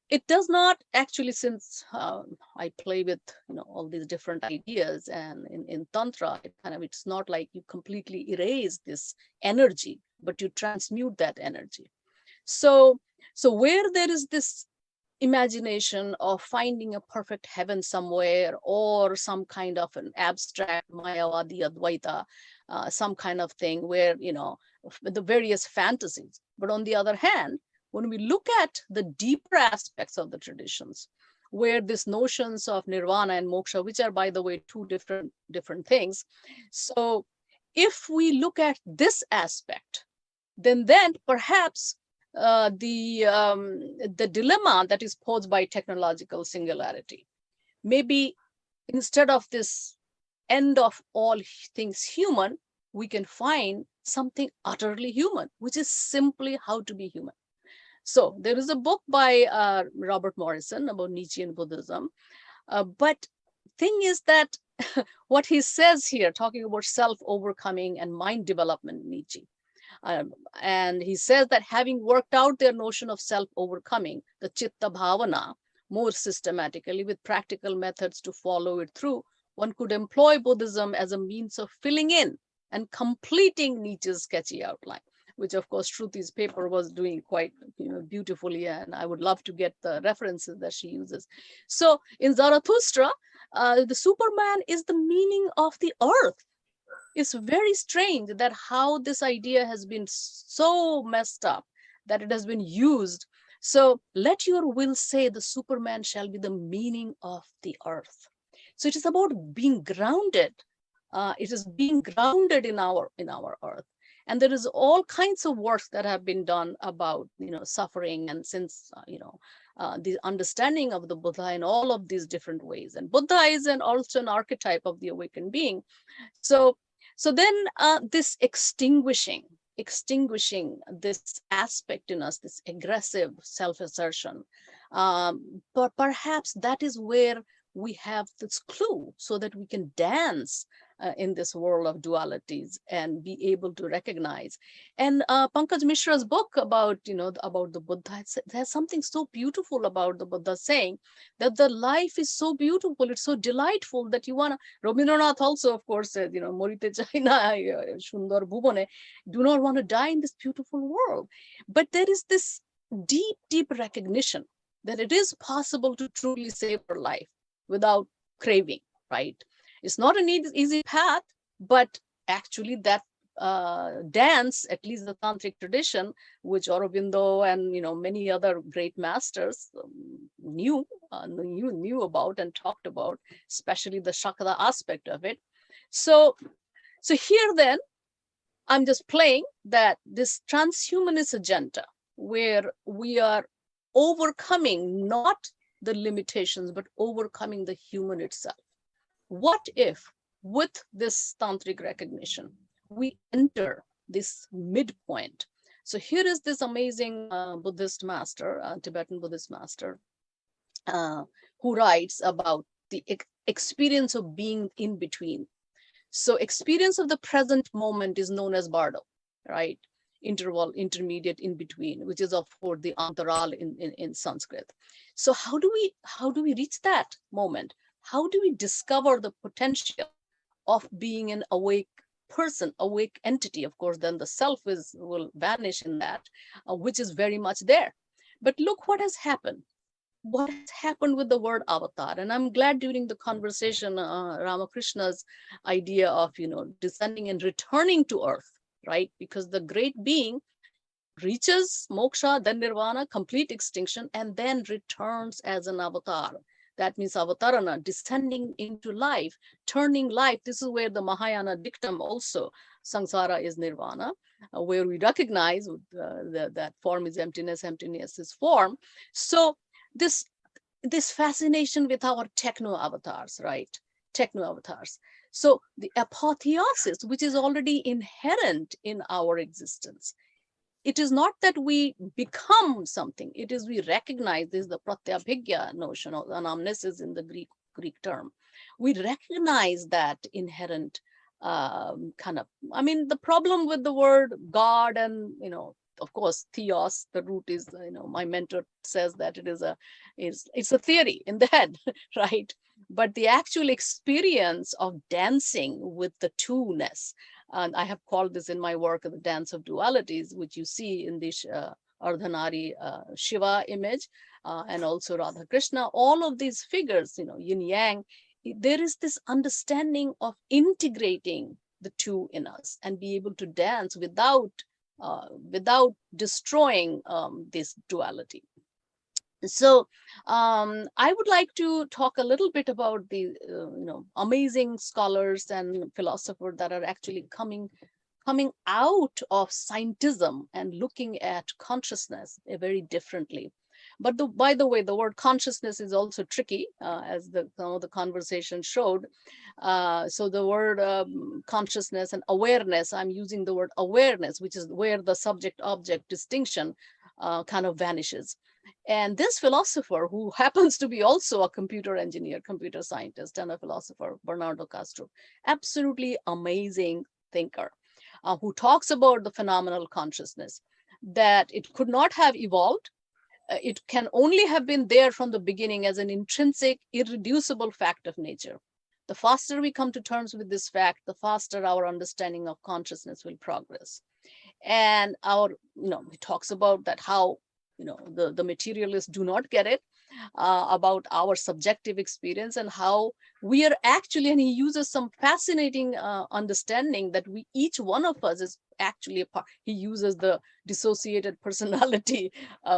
Speaker 20: it does not actually, since I play with all these different ideas, and in Tantra, it's not like you completely erase this energy, but you transmute that energy. So where there is this imagination of finding a perfect heaven somewhere, or some kind of an abstract Mayavadi Advaita, some kind of thing where, the various fantasies. But on the other hand, when we look at the deeper aspects of the traditions, where these notions of nirvana and moksha, which are, by the way, two different things. So if we look at this aspect, then perhaps the dilemma that is posed by technological singularity, maybe instead of this end of all things human, we can find something utterly human, which is simply how to be human. So there is a book by Robert Morrison about Nietzsche and Buddhism. But thing is that what he says here, talking about self-overcoming and mind development, Nietzsche, and he says that having worked out their notion of self-overcoming, the chitta bhavana, more systematically with practical methods to follow it through, one could employ Buddhism as a means of filling in and completing Nietzsche's sketchy outline, which of course Shruti's paper was doing quite beautifully, and I would love to get the references that she uses. So in Zarathustra, the Superman is the meaning of the earth. It's very strange that how this idea has been so messed up that it has been used. So let your will say the Superman shall be the meaning of the earth. So it is about being grounded. It is being grounded in our earth. And there is all kinds of works that have been done about suffering, and since the understanding of the Buddha in all of these different ways. And Buddha is also an archetype of the awakened being. So then this extinguishing this aspect in us, this aggressive self-assertion, but perhaps that is where we have this clue so that we can dance in this world of dualities and be able to recognize. And Pankaj Mishra's book about the Buddha, there's something so beautiful about the Buddha saying that the life is so beautiful, it's so delightful that you want to. Rabindranath also, of course, said, Morite Chaina Sundar Bhuvane, do not want to die in this beautiful world. But there is this deep recognition that it is possible to truly save our life without craving, right? It's not an easy path, but actually that dance, at least the tantric tradition, which Aurobindo and many other great masters knew about and talked about, especially the Shakta aspect of it. So here then, I'm just playing that this transhumanist agenda where we are overcoming not the limitations, but overcoming the human itself. What if, with this tantric recognition, we enter this midpoint? So here is this amazing Buddhist master, Tibetan Buddhist master, who writes about the experience of being in between. So experience of the present moment is known as bardo, right? Interval, intermediate, in between, which is of course the antaral in Sanskrit. So how do we reach that moment? How do we discover the potential of being an awake person, awake entity? Of course, then the self will vanish in that, which is very much there. But look what has happened. What has happened with the word avatar? And I'm glad during the conversation, Ramakrishna's idea of, descending and returning to earth, right? Because the great being reaches moksha, then nirvana, complete extinction, and then returns as an avatar. That means avatarana, descending into life, turning life. This is where the Mahayana dictum also, samsara is nirvana, where we recognize that form is emptiness, emptiness is form. So this fascination with our techno avatars, right? Techno avatars. So the apotheosis, which is already inherent in our existence. It is not that we become something. It is we recognize, this is the pratyabhigya notion of anamnesis in the Greek term. We recognize that inherent the problem with the word God and, of course, theos, the root is, my mentor says that it's a theory in the head, right? But the actual experience of dancing with the two-ness, and I have called this in my work the dance of dualities, which you see in this Ardhanari Shiva image, and also Radha Krishna, all of these figures, yin yang, there is this understanding of integrating the two in us and be able to dance without destroying this duality. So I would like to talk a little bit about the amazing scholars and philosophers that are actually coming out of scientism and looking at consciousness very differently. But by the way, the word consciousness is also tricky, as some of the conversation showed. So the word consciousness and awareness, I'm using the word awareness, which is where the subject-object distinction kind of vanishes. And this philosopher, who happens to be also a computer engineer, computer scientist, and a philosopher, Bernardo Castro, absolutely amazing thinker, who talks about the phenomenal consciousness, that it could not have evolved. It can only have been there from the beginning as an intrinsic, irreducible fact of nature. The faster we come to terms with this fact, the faster our understanding of consciousness will progress. And he talks about that how, the materialists do not get it, about our subjective experience and how we are actually, and he uses some fascinating understanding that each one of us is actually a part. He uses the dissociated personality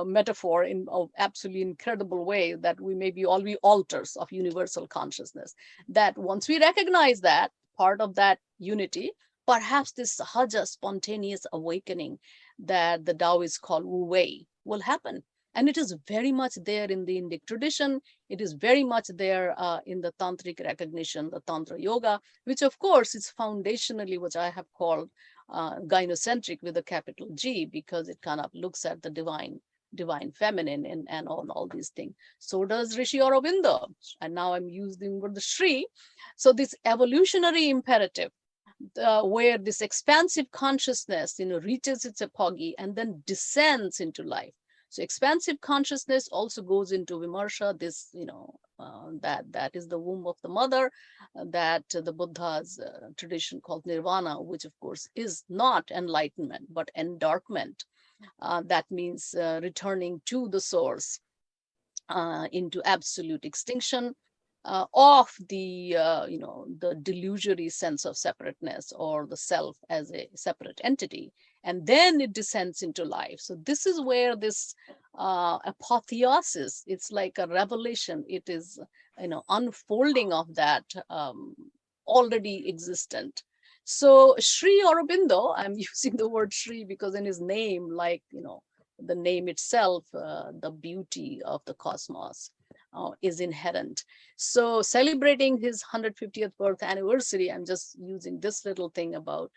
Speaker 20: metaphor in an absolutely incredible way, that we may be all be alters of universal consciousness. That once we recognize that part of that unity, perhaps this sahaja, spontaneous awakening that the Taoists call wu wei will happen. And it is very much there in the Indic tradition. It is very much there in the tantric recognition, the tantra yoga, which of course is foundationally, which I have called gynocentric with a capital G, because it kind of looks at the divine feminine and all these things. So does Rishi Aurobindo. And now I'm using the Shri. So this evolutionary imperative, where this expansive consciousness, reaches its apogee and then descends into life. So expansive consciousness also goes into Vimarsha, this, that is the womb of the mother, that the Buddha's tradition called nirvana, which of course is not enlightenment, but endarkment. That means returning to the source, into absolute extinction of the, the delusory sense of separateness or the self as a separate entity. And then it descends into life. So this is where this apotheosis, it's like a revelation. It is, unfolding of that already existent. So Sri Aurobindo, I'm using the word Sri because in his name, like, the name itself, the beauty of the cosmos is inherent. So celebrating his 150th birth anniversary, I'm just using this little thing about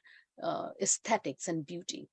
Speaker 20: aesthetics and beauty.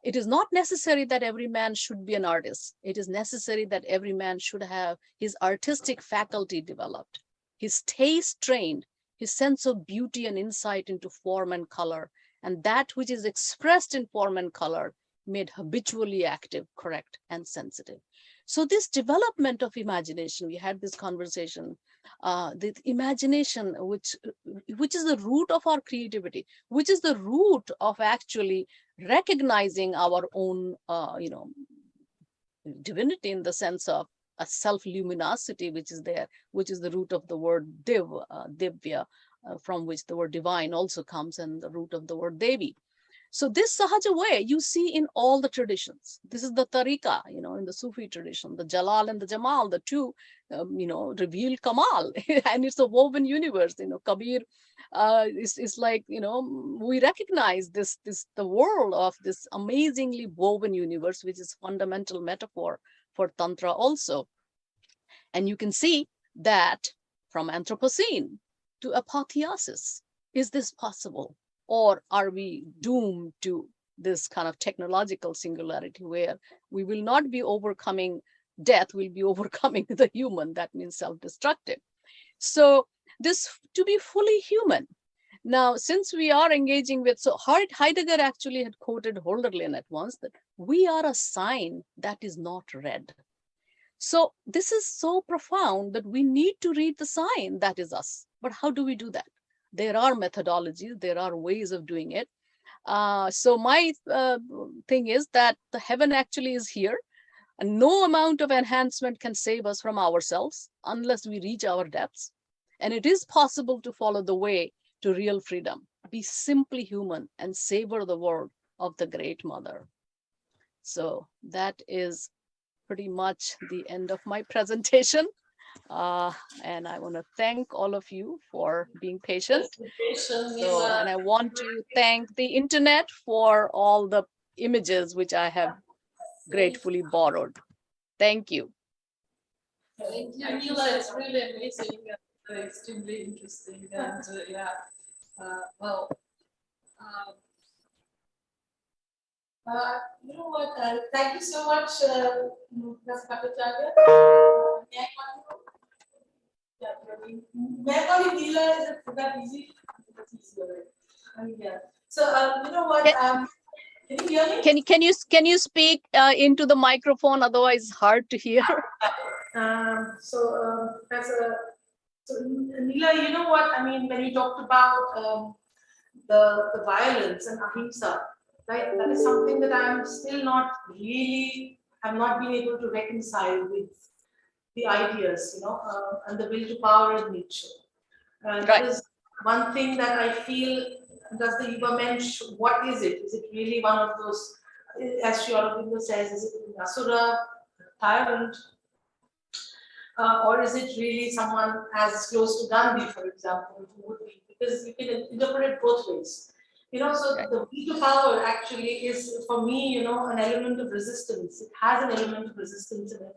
Speaker 20: It is not necessary that every man should be an artist. It is necessary that every man should have his artistic faculty developed, his taste trained, his sense of beauty and insight into form and color, and that which is expressed in form and color made habitually active, correct, and sensitive. So this development of imagination, we had this conversation, the imagination, which is the root of our creativity, which is the root of actually recognizing our own, divinity in the sense of a self-luminosity, which is there, which is the root of the word div, divya, from which the word divine also comes, and the root of the word devi. So this sahaja way you see in all the traditions. This is the tariqa, in the Sufi tradition, the Jalal and the Jamal, the two, reveal Kamal, and it's a woven universe. Kabir is like, we recognize the world of this amazingly woven universe, which is fundamental metaphor for Tantra also. And you can see that from Anthropocene to apotheosis, is this possible? Or are we doomed to this kind of technological singularity where we will not be overcoming death, we'll be overcoming the human, that means self-destructive. So this to be fully human. Now, since we are engaging with, so Heidegger actually had quoted Hölderlin at once that we are a sign that is not read. So this is so profound that we need to read the sign that is us. But how do we do that? There are methodologies, there are ways of doing it. So my thing is that the heaven actually is here, and no amount of enhancement can save us from ourselves unless we reach our depths. And it is possible to follow the way to real freedom, be simply human and savor the world of the Great Mother. So that is pretty much the end of my presentation. And I want to thank all of you for being patient. So, and I want to thank the internet for all the images which I have gratefully borrowed. Thank you.
Speaker 19: Thank you, Nila. It's really amazing and extremely interesting. And you know what? Thank you so much, Professor Bhattacharya. May I call you Nila? Is it that easy? It's easier. Yeah. So you know what? Can you hear me?
Speaker 20: Can you speak into the microphone? Otherwise, it's hard to hear.
Speaker 19: So Nila, you know what? I mean, when you talked about the violence and ahimsa, right? That is something that I'm still not really, have not been able to reconcile with the ideas, and the will to power in Nietzsche. That is one thing that I feel, does the Übermensch, what is it? Is it really one of those, as Sri Aurobindo says, is it an asura, tyrant? Or is it really someone as close to Gandhi, for example, who would be? Because you can interpret it both ways. So the will to power actually is, for me, an element of resistance. It has an element of resistance in it.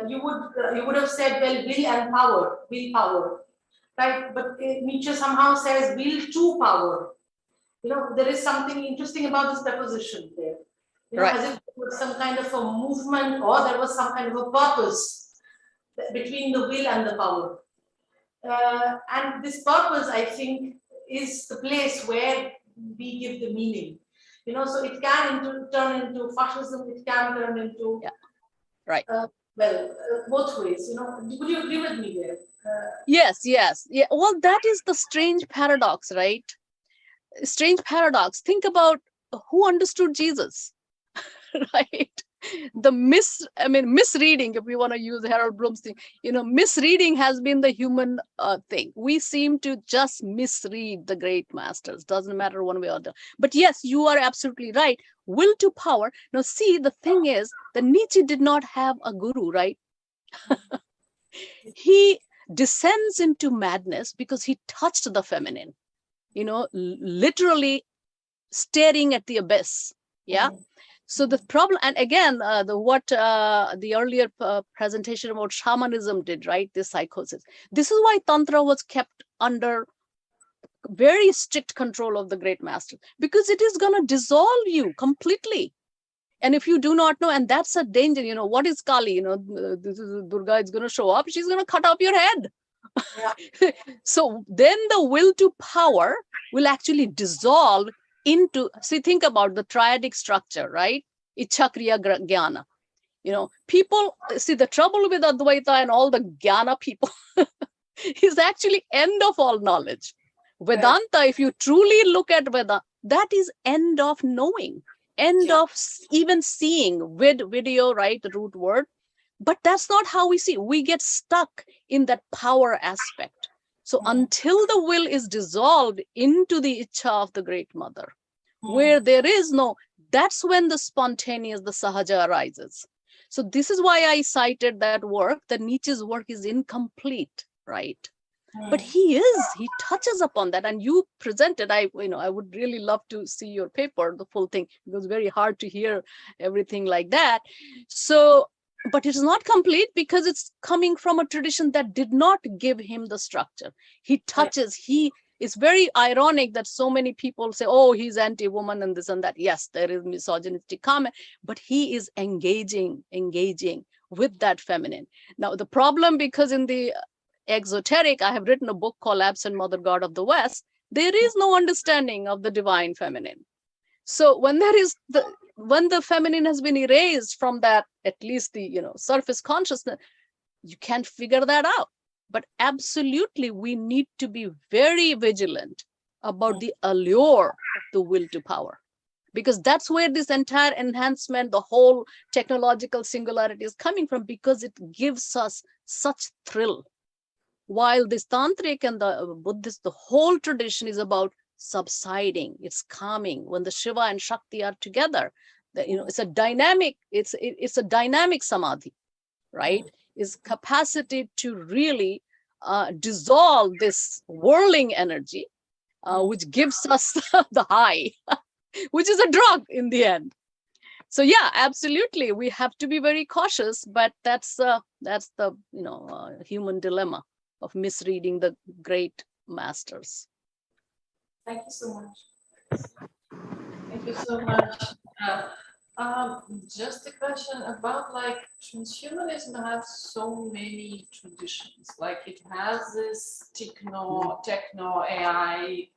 Speaker 19: You would have said, well, will and power, willpower, right? But Nietzsche somehow says will to power. There is something interesting about this preposition there. As if there was some kind of a movement, or there was some kind of a purpose between the will and the power. And this purpose, I think, is the place where we give the meaning. So it can turn into fascism, it can turn into both ways. Would you agree with me there?
Speaker 20: Yes. Yeah. Well, that is the strange paradox, right? Strange paradox. Think about who understood Jesus, right? The misreading, if we want to use Harold Bloom's thing, misreading has been the human thing. We seem to just misread the great masters. Doesn't matter one way or the other. But yes, you are absolutely right. Will to power. Now, see, the thing is that Nietzsche did not have a guru, right? He descends into madness because he touched the feminine, literally staring at the abyss. Yeah. So the problem, and again, the earlier presentation about shamanism did, right? This psychosis. This is why Tantra was kept under very strict control of the great master, because it is going to dissolve you completely. And if you do not know, and that's a danger, you know, what is Kali? You know, this is Durga is going to show up. She's going to cut off your head. Yeah. So then the will to power will actually dissolve into, see, think about the triadic structure, right? Ichha, Kriya, Jnana. You know, people, see, the trouble with Advaita and all the Jnana people is actually end of all knowledge. Vedanta, if you truly look at Vedanta, that is end of knowing, end of even seeing, video, right, the root word. But that's not how we see. We get stuck in that power aspect. So until the will is dissolved into the Ichha of the Great Mother, where there is no, that's when the spontaneous, the sahaja arises. So this is why I cited that work, that Nietzsche's work is incomplete, right? But he touches upon that, and you presented, I would really love to see your paper, the full thing. It was very hard to hear everything like that. So, but it is not complete because it's coming from a tradition that did not give him the structure. He touches, it's very ironic that so many people say, oh, he's anti-woman and this and that. Yes, there is misogynistic comment, but he is engaging with that feminine. Now, the problem, because in the exoteric, I have written a book called Absent Mother God of the West, there is no understanding of the divine feminine. So when the feminine has been erased from that, at least the surface consciousness, you can't figure that out. But absolutely, we need to be very vigilant about the allure of the will to power, because that's where this entire enhancement, the whole technological singularity is coming from, because it gives us such thrill. While this tantric and the Buddhist, the whole tradition is about subsiding, it's calming. When the Shiva and Shakti are together, it's a dynamic, it's a dynamic samadhi, right? Is capacity to really dissolve this whirling energy, which gives us the high, which is a drug in the end. So yeah, absolutely, we have to be very cautious, but that's the human dilemma of misreading the great masters.
Speaker 19: Thank you so much. Thank you so much. Just a question about, like, transhumanism has so many traditions. Like, it has this techno AI,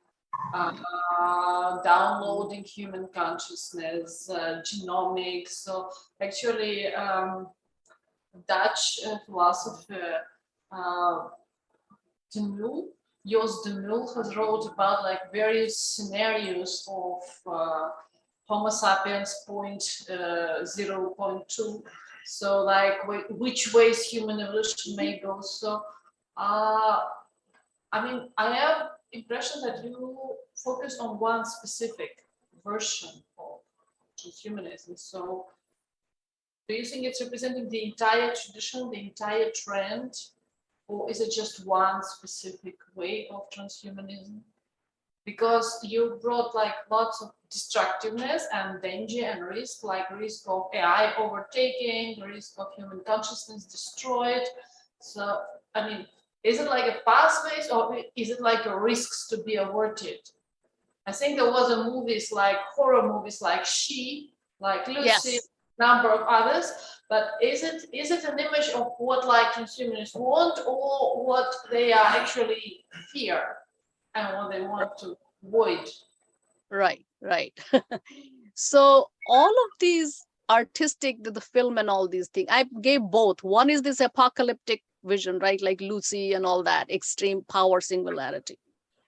Speaker 19: downloading human consciousness, genomics. So actually, Dutch philosopher Jos de Mul has wrote about, like, various scenarios of Homo sapiens 0.2. So, like, which ways human evolution may go. So, I mean, I have impression that you focus on one specific version of transhumanism. So, do you think it's representing the entire tradition, the entire trend? Or is it just one specific way of transhumanism? Because you brought, like, lots of destructiveness and danger and risk, like risk of AI overtaking, the risk of human consciousness destroyed. So, I mean, is it like a pathways, or is it like a risks to be averted? I think there was a movies, like horror movies, like She, like Lucy, number of others. But is it an image of what, like, consumers want, or what they are actually fear and what they want to avoid?
Speaker 20: Right. So all of these artistic, the film and all these things, I gave both. One is this apocalyptic vision, right? Like Lucy and all that, extreme power, singularity.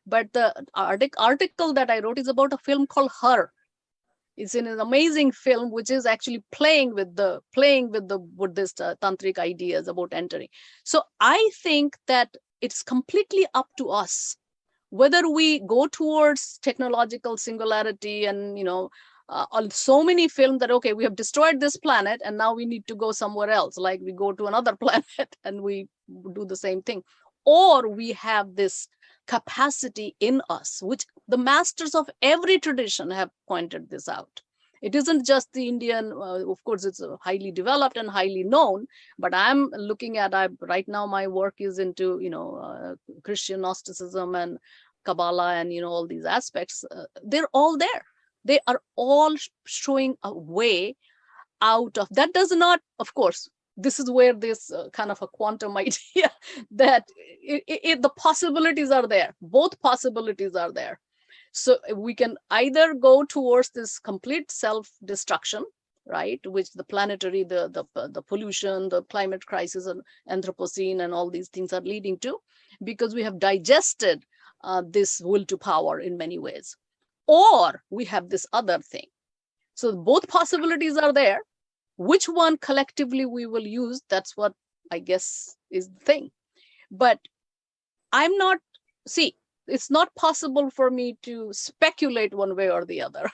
Speaker 20: But the article that I wrote is about a film called Her. It's an amazing film, which is actually playing with the Buddhist tantric ideas about entering. So I think that it's completely up to us whether we go towards technological singularity and on so many films that, okay, we have destroyed this planet and now we need to go somewhere else, like we go to another planet and we do the same thing, or we have this capacity in us, which the masters of every tradition have pointed this out. It isn't just the Indian, of course, it's highly developed and highly known, but I'm looking at, right now my work is into, Christian Gnosticism and Kabbalah and, all these aspects. They're all there. They are all showing a way out of that. Does not, of course, this is where this kind of a quantum idea that the possibilities are there. Both possibilities are there. So we can either go towards this complete self-destruction, right, which the planetary, the pollution, the climate crisis, and Anthropocene, and all these things are leading to, because we have digested this will to power in many ways. Or we have this other thing. So both possibilities are there. Which one collectively we will use, that's what I guess is the thing. But I'm not, see, it's not possible for me to speculate one way or the other,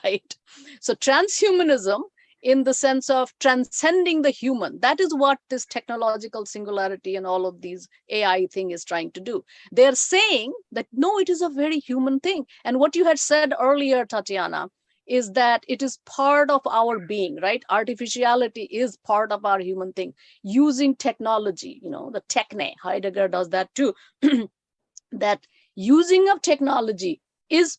Speaker 20: right? So transhumanism, in the sense of transcending the human, that is what this technological singularity and all of these AI thing is trying to do. They're saying that, no, it is a very human thing. And what you had said earlier, Tatiana, is that it is part of our being, right? Artificiality is part of our human thing. Using technology, the techne, Heidegger does that too, that using of technology is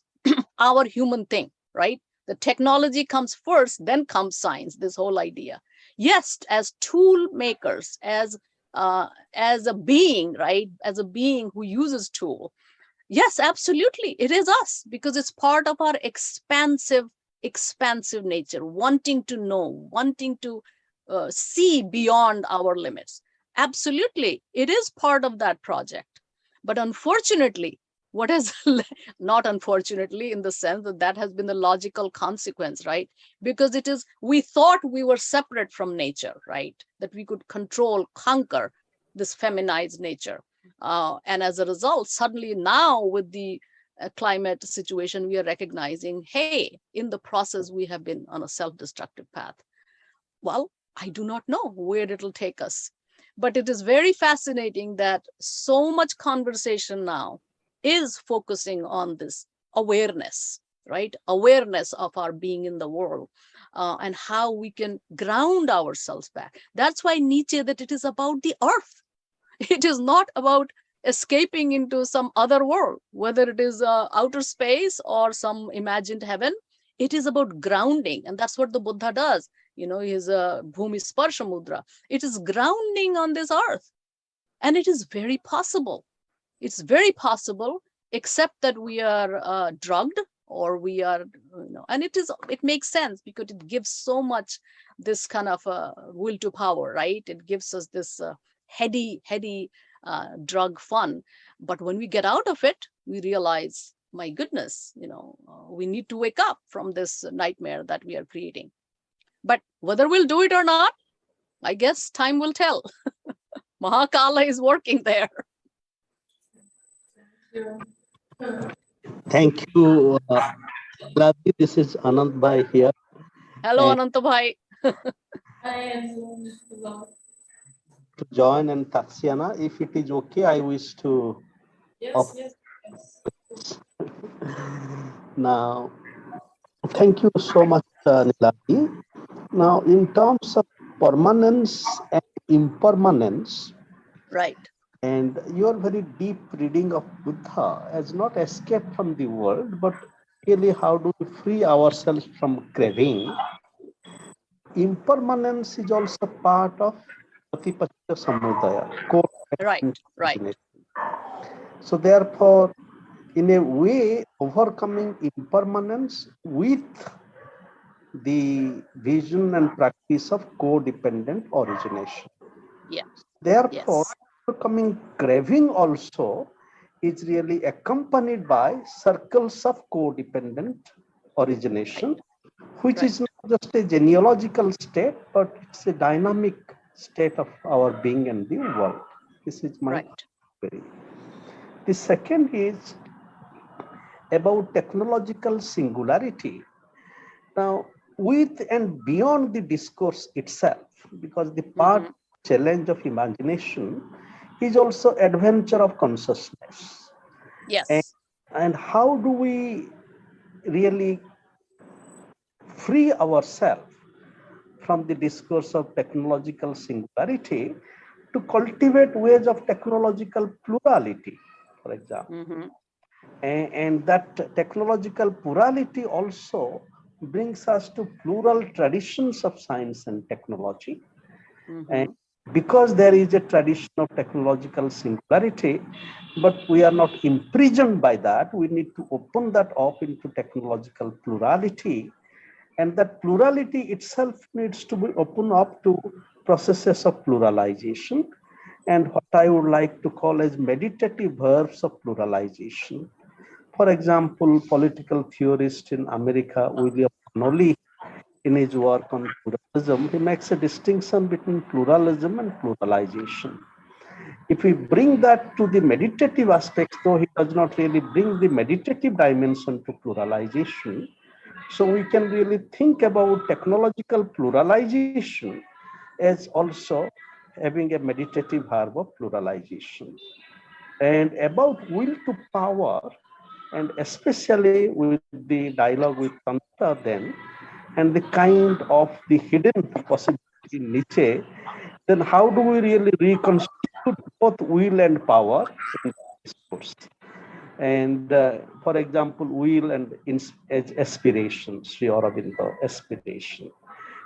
Speaker 20: our human thing, right? The technology comes first, then comes science, this whole idea. Yes, as tool makers, as a being, right? As a being who uses tool. Yes, absolutely, it is us, because it's part of our expansive nature, wanting to know, wanting to see beyond our limits. Absolutely, it is part of that project. But unfortunately, what has, not unfortunately, in the sense that has been the logical consequence, right? Because it is, we thought we were separate from nature, right? That we could control, conquer this feminized nature. And as a result, suddenly now with the climate situation, we are recognizing, hey, in the process, we have been on a self-destructive path. Well, I do not know where it'll take us. But it is very fascinating that so much conversation now is focusing on this awareness, right? Awareness of our being in the world, and how we can ground ourselves back. That's why Nietzsche, that it is about the earth. It is not about escaping into some other world, whether it is outer space or some imagined heaven. It is about grounding. And that's what the Buddha does. His Bhumi Sparsha Mudra. It is grounding on this earth. And it is very possible. It's very possible, except that we are drugged, or we are, and it makes sense, because it gives so much this kind of will to power, right? It gives us this heady drug fun. But when we get out of it, we realize, my goodness, we need to wake up from this nightmare that we are creating. But whether we'll do it or not, I guess time will tell. Mahakala is working there.
Speaker 3: Thank you. Gladly, this is Anand Bhai here.
Speaker 20: Hello, Ananta Bhai.
Speaker 3: To join, and Tatsiana, if it is okay, I wish to.
Speaker 19: Yes.
Speaker 3: Now, thank you so much, Nilali. Now, in terms of permanence and impermanence,
Speaker 20: right?
Speaker 3: And your very deep reading of Buddha has not escaped from the world, but really how do we free ourselves from craving? Impermanence is also part of Patipaccha Samudaya.
Speaker 20: Right.
Speaker 3: So therefore, in a way, overcoming impermanence with the vision and practice of codependent origination.
Speaker 20: Yeah.
Speaker 3: Therefore, overcoming craving also is really accompanied by circles of codependent origination, which is not just a genealogical state, but it's a dynamic state of our being and the world. This is my theory. The second is about technological singularity. Now, with and beyond the discourse itself, because the part challenge of imagination is also adventure of consciousness.
Speaker 20: Yes.
Speaker 3: And how do we really free ourselves from the discourse of technological singularity to cultivate ways of technological plurality, for example. And that technological plurality also brings us to plural traditions of science and technology. And because there is a tradition of technological singularity, but we are not imprisoned by that, we need to open that up into technological plurality. And that plurality itself needs to be opened up to processes of pluralization and what I would like to call as meditative verbs of pluralization. For example, political theorist in America, William Connolly, in his work on pluralism, he makes a distinction between pluralism and pluralization. If we bring that to the meditative aspects, though he does not really bring the meditative dimension to pluralization, so we can really think about technological pluralization as also having a meditative verb of pluralization. And about will to power, and especially with the dialogue with Tanta then, and the kind of the hidden possibility in Nietzsche, then how do we really reconstitute both will and power in discourse? And for example, will and aspiration, Sri Aurobindo, aspiration.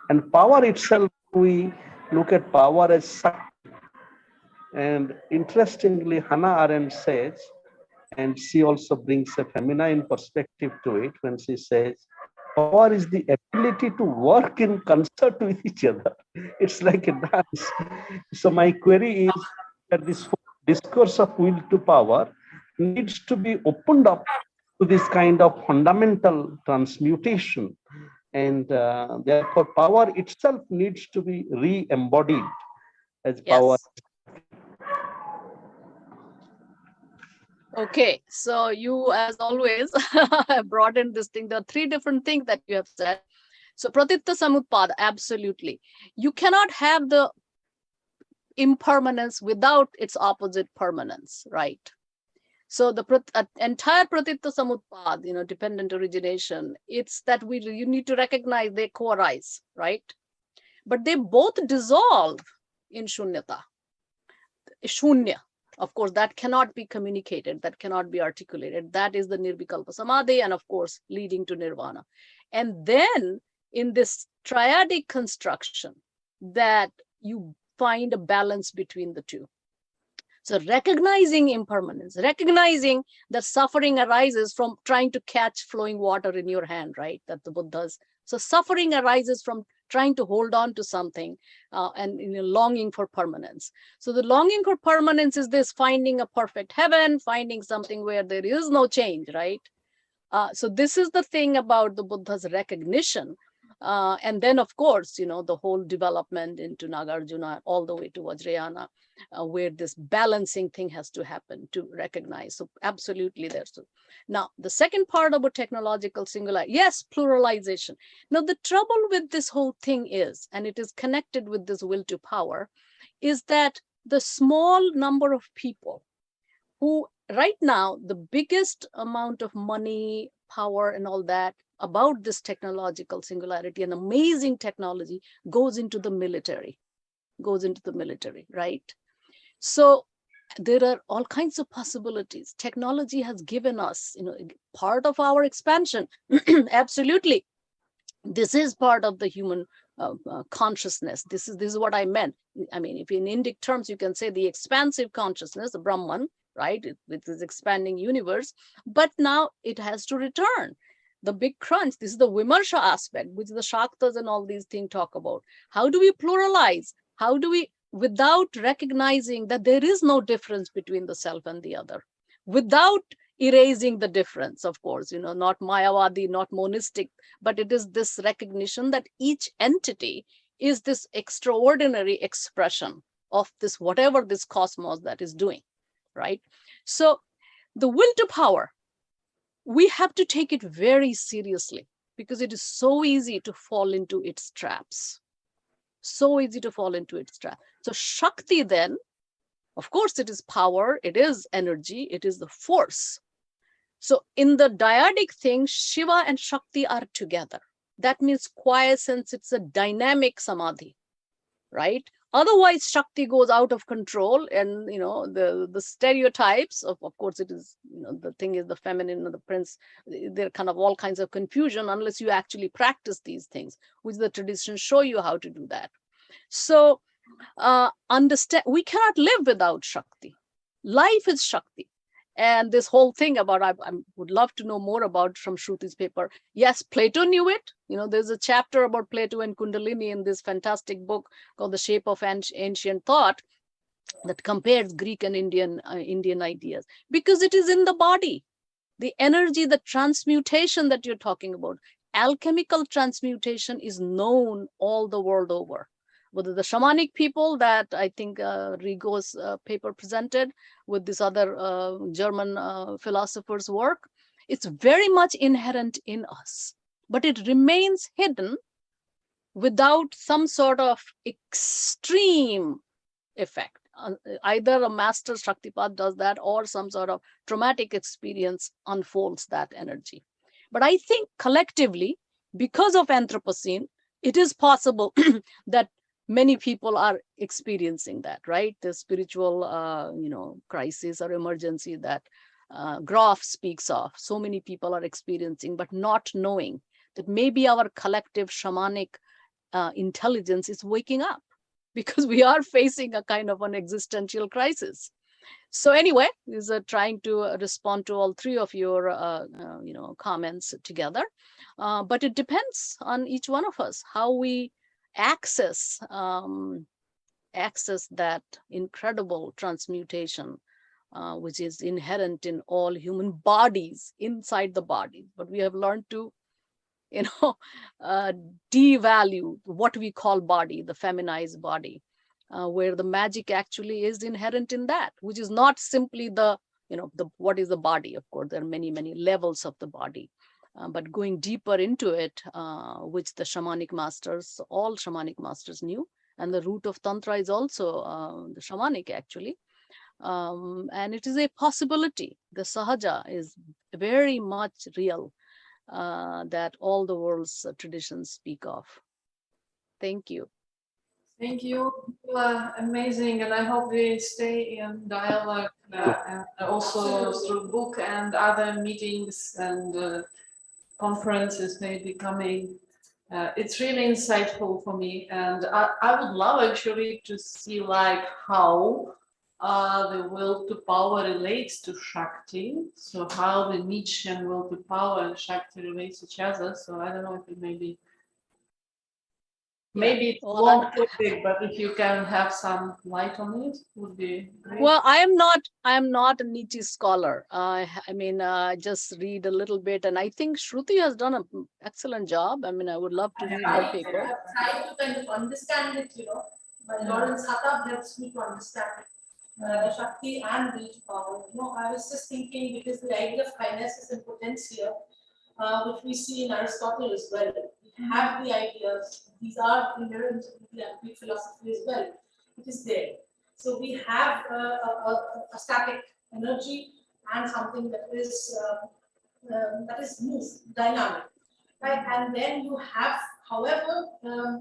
Speaker 3: And power itself, we look at power as Sakti. And interestingly, Hannah Arendt says, and she also brings a feminine perspective to it when she says, power is the ability to work in concert with each other. It's like a dance. So my query is that this discourse of will to power needs to be opened up to this kind of fundamental transmutation. And therefore, power itself needs to be re-embodied as power.
Speaker 20: Okay, so you, as always, have brought in this thing. There are three different things that you have said. So Pratitta Samutpada, absolutely. You cannot have the impermanence without its opposite permanence, right? So the entire Pratitta Samutpada, dependent origination, it's that you need to recognize they co-arise, right? But they both dissolve in Shunyata. Shunya. Of course, that cannot be communicated, that cannot be articulated. That is the Nirvikalpa Samadhi, and of course, leading to Nirvana. And then in this triadic construction, that you find a balance between the two. So recognizing impermanence, recognizing that suffering arises from trying to catch flowing water in your hand, right? That the Buddhas. So suffering arises from trying to hold on to something and longing for permanence. So the longing for permanence is this finding a perfect heaven, finding something where there is no change, right? So this is the thing about the Buddha's recognition. And then, of course, the whole development into Nagarjuna all the way to Vajrayana, where this balancing thing has to happen to recognize. So absolutely there's. Now, the second part about technological singularity, yes, pluralization. Now, the trouble with this whole thing is, and it is connected with this will to power, is that the small number of people who right now, the biggest amount of money, power, and all that about this technological singularity and amazing technology goes into the military, right? So there are all kinds of possibilities. Technology has given us, part of our expansion. Absolutely. This is part of the human consciousness. This is what I meant. I mean, if in Indic terms, you can say the expansive consciousness, the Brahman, right? With this expanding universe, but now it has to return. The big crunch, this is the Vimarsha aspect, which the Shaktas and all these things talk about. How do we pluralize? How do we, without recognizing that there is no difference between the self and the other, without erasing the difference, of course, not Mayavadi, not monistic, but it is this recognition that each entity is this extraordinary expression of this, whatever this cosmos that is doing, right? So the will to power, we have to take it very seriously because it is so easy to fall into its traps. So easy to fall into its trap. So Shakti then, of course, it is power, it is energy, it is the force. So in the dyadic thing, Shiva and Shakti are together. that means quiescence. It's a dynamic samadhi, right? Otherwise, Shakti goes out of control, and the stereotypes of course, it is the thing is the feminine and the prince. There are kind of all kinds of confusion unless you actually practice these things, which the traditions show you how to do that. So understand, we cannot live without Shakti. Life is Shakti. And this whole thing about, I would love to know more about from Shruti's paper. Yes, Plato knew it. There's a chapter about Plato and Kundalini in this fantastic book called The Shape of Ancient Thought that compares Greek and Indian ideas, because it is in the body. The energy, the transmutation that you're talking about, alchemical transmutation is known all the world over. Whether the shamanic people that I think Rigo's paper presented with this other German philosopher's work, it's very much inherent in us, but it remains hidden without some sort of extreme effect. Either a master Shaktipat does that, or some sort of traumatic experience unfolds that energy. But I think collectively, because of Anthropocene, it is possible that many people are experiencing that, right? The spiritual, crisis or emergency that Groff speaks of. So many people are experiencing, but not knowing that maybe our collective shamanic intelligence is waking up, because we are facing a kind of an existential crisis. So anyway, is trying to respond to all three of your, comments together. But it depends on each one of us how we access that incredible transmutation, which is inherent in all human bodies, inside the body. But we have learned to, devalue what we call body, the feminized body, where the magic actually is inherent in that, which is not simply what is the body. Of course, there are many, many levels of the body. But going deeper into it, which the shamanic masters, all shamanic masters knew, and the root of Tantra is also the shamanic actually. And it is a possibility. The Sahaja is very much real, that all the world's traditions speak of. Thank you.
Speaker 2: Thank you. Amazing, and I hope we stay in dialogue and also through book and other meetings and conferences maybe coming. It's really insightful for me, and I would love actually to see how the will to power relates to Shakti. So how the Nietzschean will to power and Shakti relates each other. So I don't know if it maybe it's long topic, but if you can have some light on it, would be great.
Speaker 20: Well, I am not a Nietzsche scholar. I just read a little bit, and I think Shruti has done an excellent job. I would love to read her paper.
Speaker 1: I've tried to kind of understand it, but Lawrence Khattab helps me to understand it. Shakti and will to power. I was just thinking, because the idea of kindness and potentia, which we see in Aristotle as well. We have the ideas, these are inherent in the Greek philosophy as well. It is there. So we have a static energy and something that is smooth, dynamic, right? And then you have, however,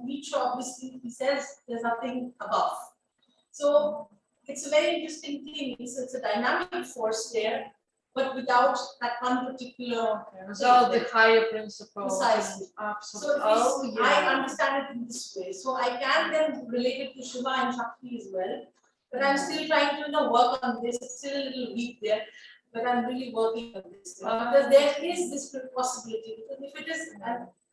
Speaker 1: Nietzsche obviously he says there's nothing above. So it's a very interesting thing. It's a dynamic force there, but without that one particular
Speaker 2: without the higher principle.
Speaker 1: Precisely.
Speaker 2: Absolutely.
Speaker 1: So I understand it in this way. So I can then relate it to Shiva and Shakti as well. But I'm still trying to work on this. It's still a little weak there, but I'm really working on this. Because there is this possibility. Because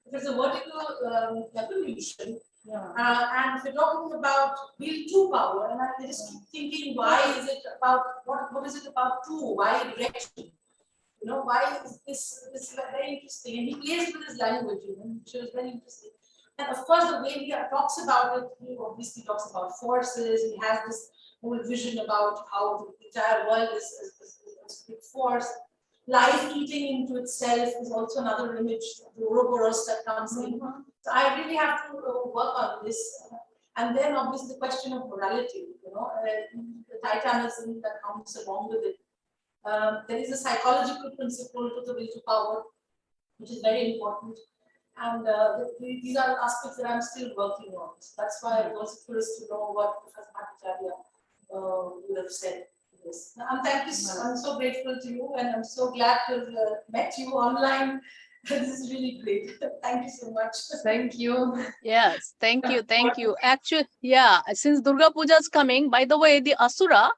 Speaker 1: if it's a vertical evolution, and if you're talking about will to power, and I just keep thinking, why is it about what is it about two? Why direction? Why is this very interesting? And he plays with his language, which is very interesting. And of course, the way he talks about it, he obviously talks about forces. He has this whole vision about how the entire world is a big force. Life eating into itself is also another image, the Ouroboros that comes in. So I really have to work on this. And then obviously the question of morality, the titanism that comes along with it. There is a psychological principle to the will to power, which is very important.
Speaker 19: And these are aspects that I'm still working on. So that's why I was curious to know what Professor Bhattacharya would have said to this. And thank you. I'm so grateful to you, and I'm so glad to have met you online. This is really great. Thank you so much.
Speaker 2: Thank you.
Speaker 20: Yes, thank you, thank you. Actually, yeah, since Durga Puja is coming, by the way, the Asura,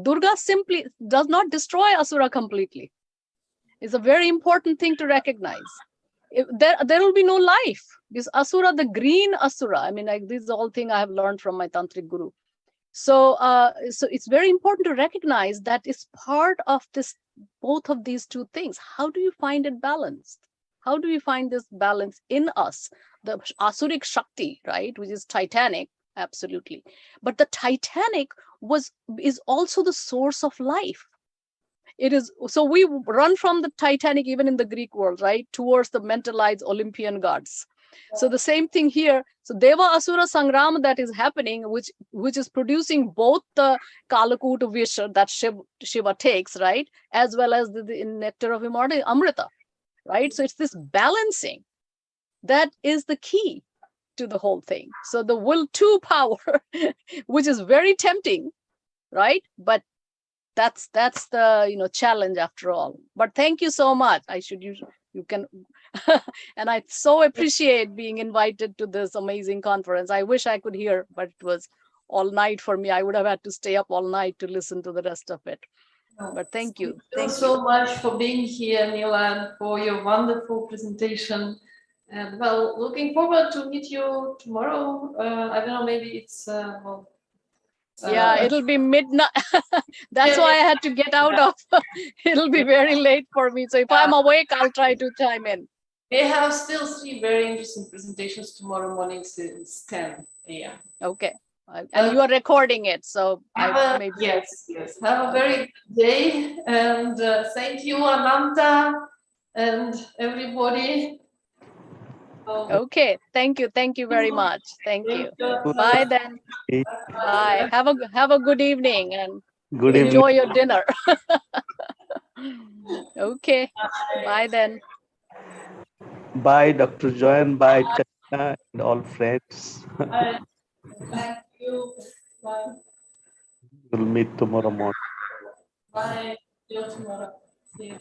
Speaker 20: Durga simply does not destroy Asura completely. It's a very important thing to recognize. There will be no life. This Asura, the green Asura, I mean, like, this is all thing I have learned from my tantric guru. So, so it's very important to recognize that it's part of this, both of these two things. How do you find it balanced? How do we find this balance in us? The Asuric Shakti, right, which is Titanic, absolutely. But the Titanic is also the source of life. It is, so we run from the Titanic, even in the Greek world, right, towards the mentalized Olympian gods. So the same thing here. So Deva Asura Sangrama that is happening, which is producing both the Kalakuta Visha that Shiva takes, right, as well as the nectar of immortality, Amrita, right? So it's this balancing that is the key to the whole thing. So the will to power, which is very tempting, right? But that's the challenge after all. But thank you so much. You can and I so appreciate being invited to this amazing conference. I wish I could hear, but it was all night for me. I would have had to stay up all night to listen to the rest of it. But thank you.
Speaker 2: Thank you so much for being here, Neela, and for your wonderful presentation. And well, looking forward to meet you tomorrow. I don't know, maybe it's
Speaker 20: yeah, it'll be midnight. That's why I had to get out of. It'll be very late for me. So if I'm awake, I'll try to chime in.
Speaker 2: We have still 3 very interesting presentations tomorrow morning since 10 a.m.
Speaker 20: Okay. And you are recording it, so maybe.
Speaker 2: Yes. Have a very good day, and thank you, Ananta, and everybody.
Speaker 20: Okay, thank you very much. Thank you. Bye then. Bye. Have a good evening and enjoy your dinner. Okay. Bye then.
Speaker 3: Bye, Dr. Joyan. Bye, Chana and all friends.
Speaker 19: Thank you. Bye.
Speaker 3: We'll meet tomorrow morning.
Speaker 19: Bye. See you tomorrow. See you.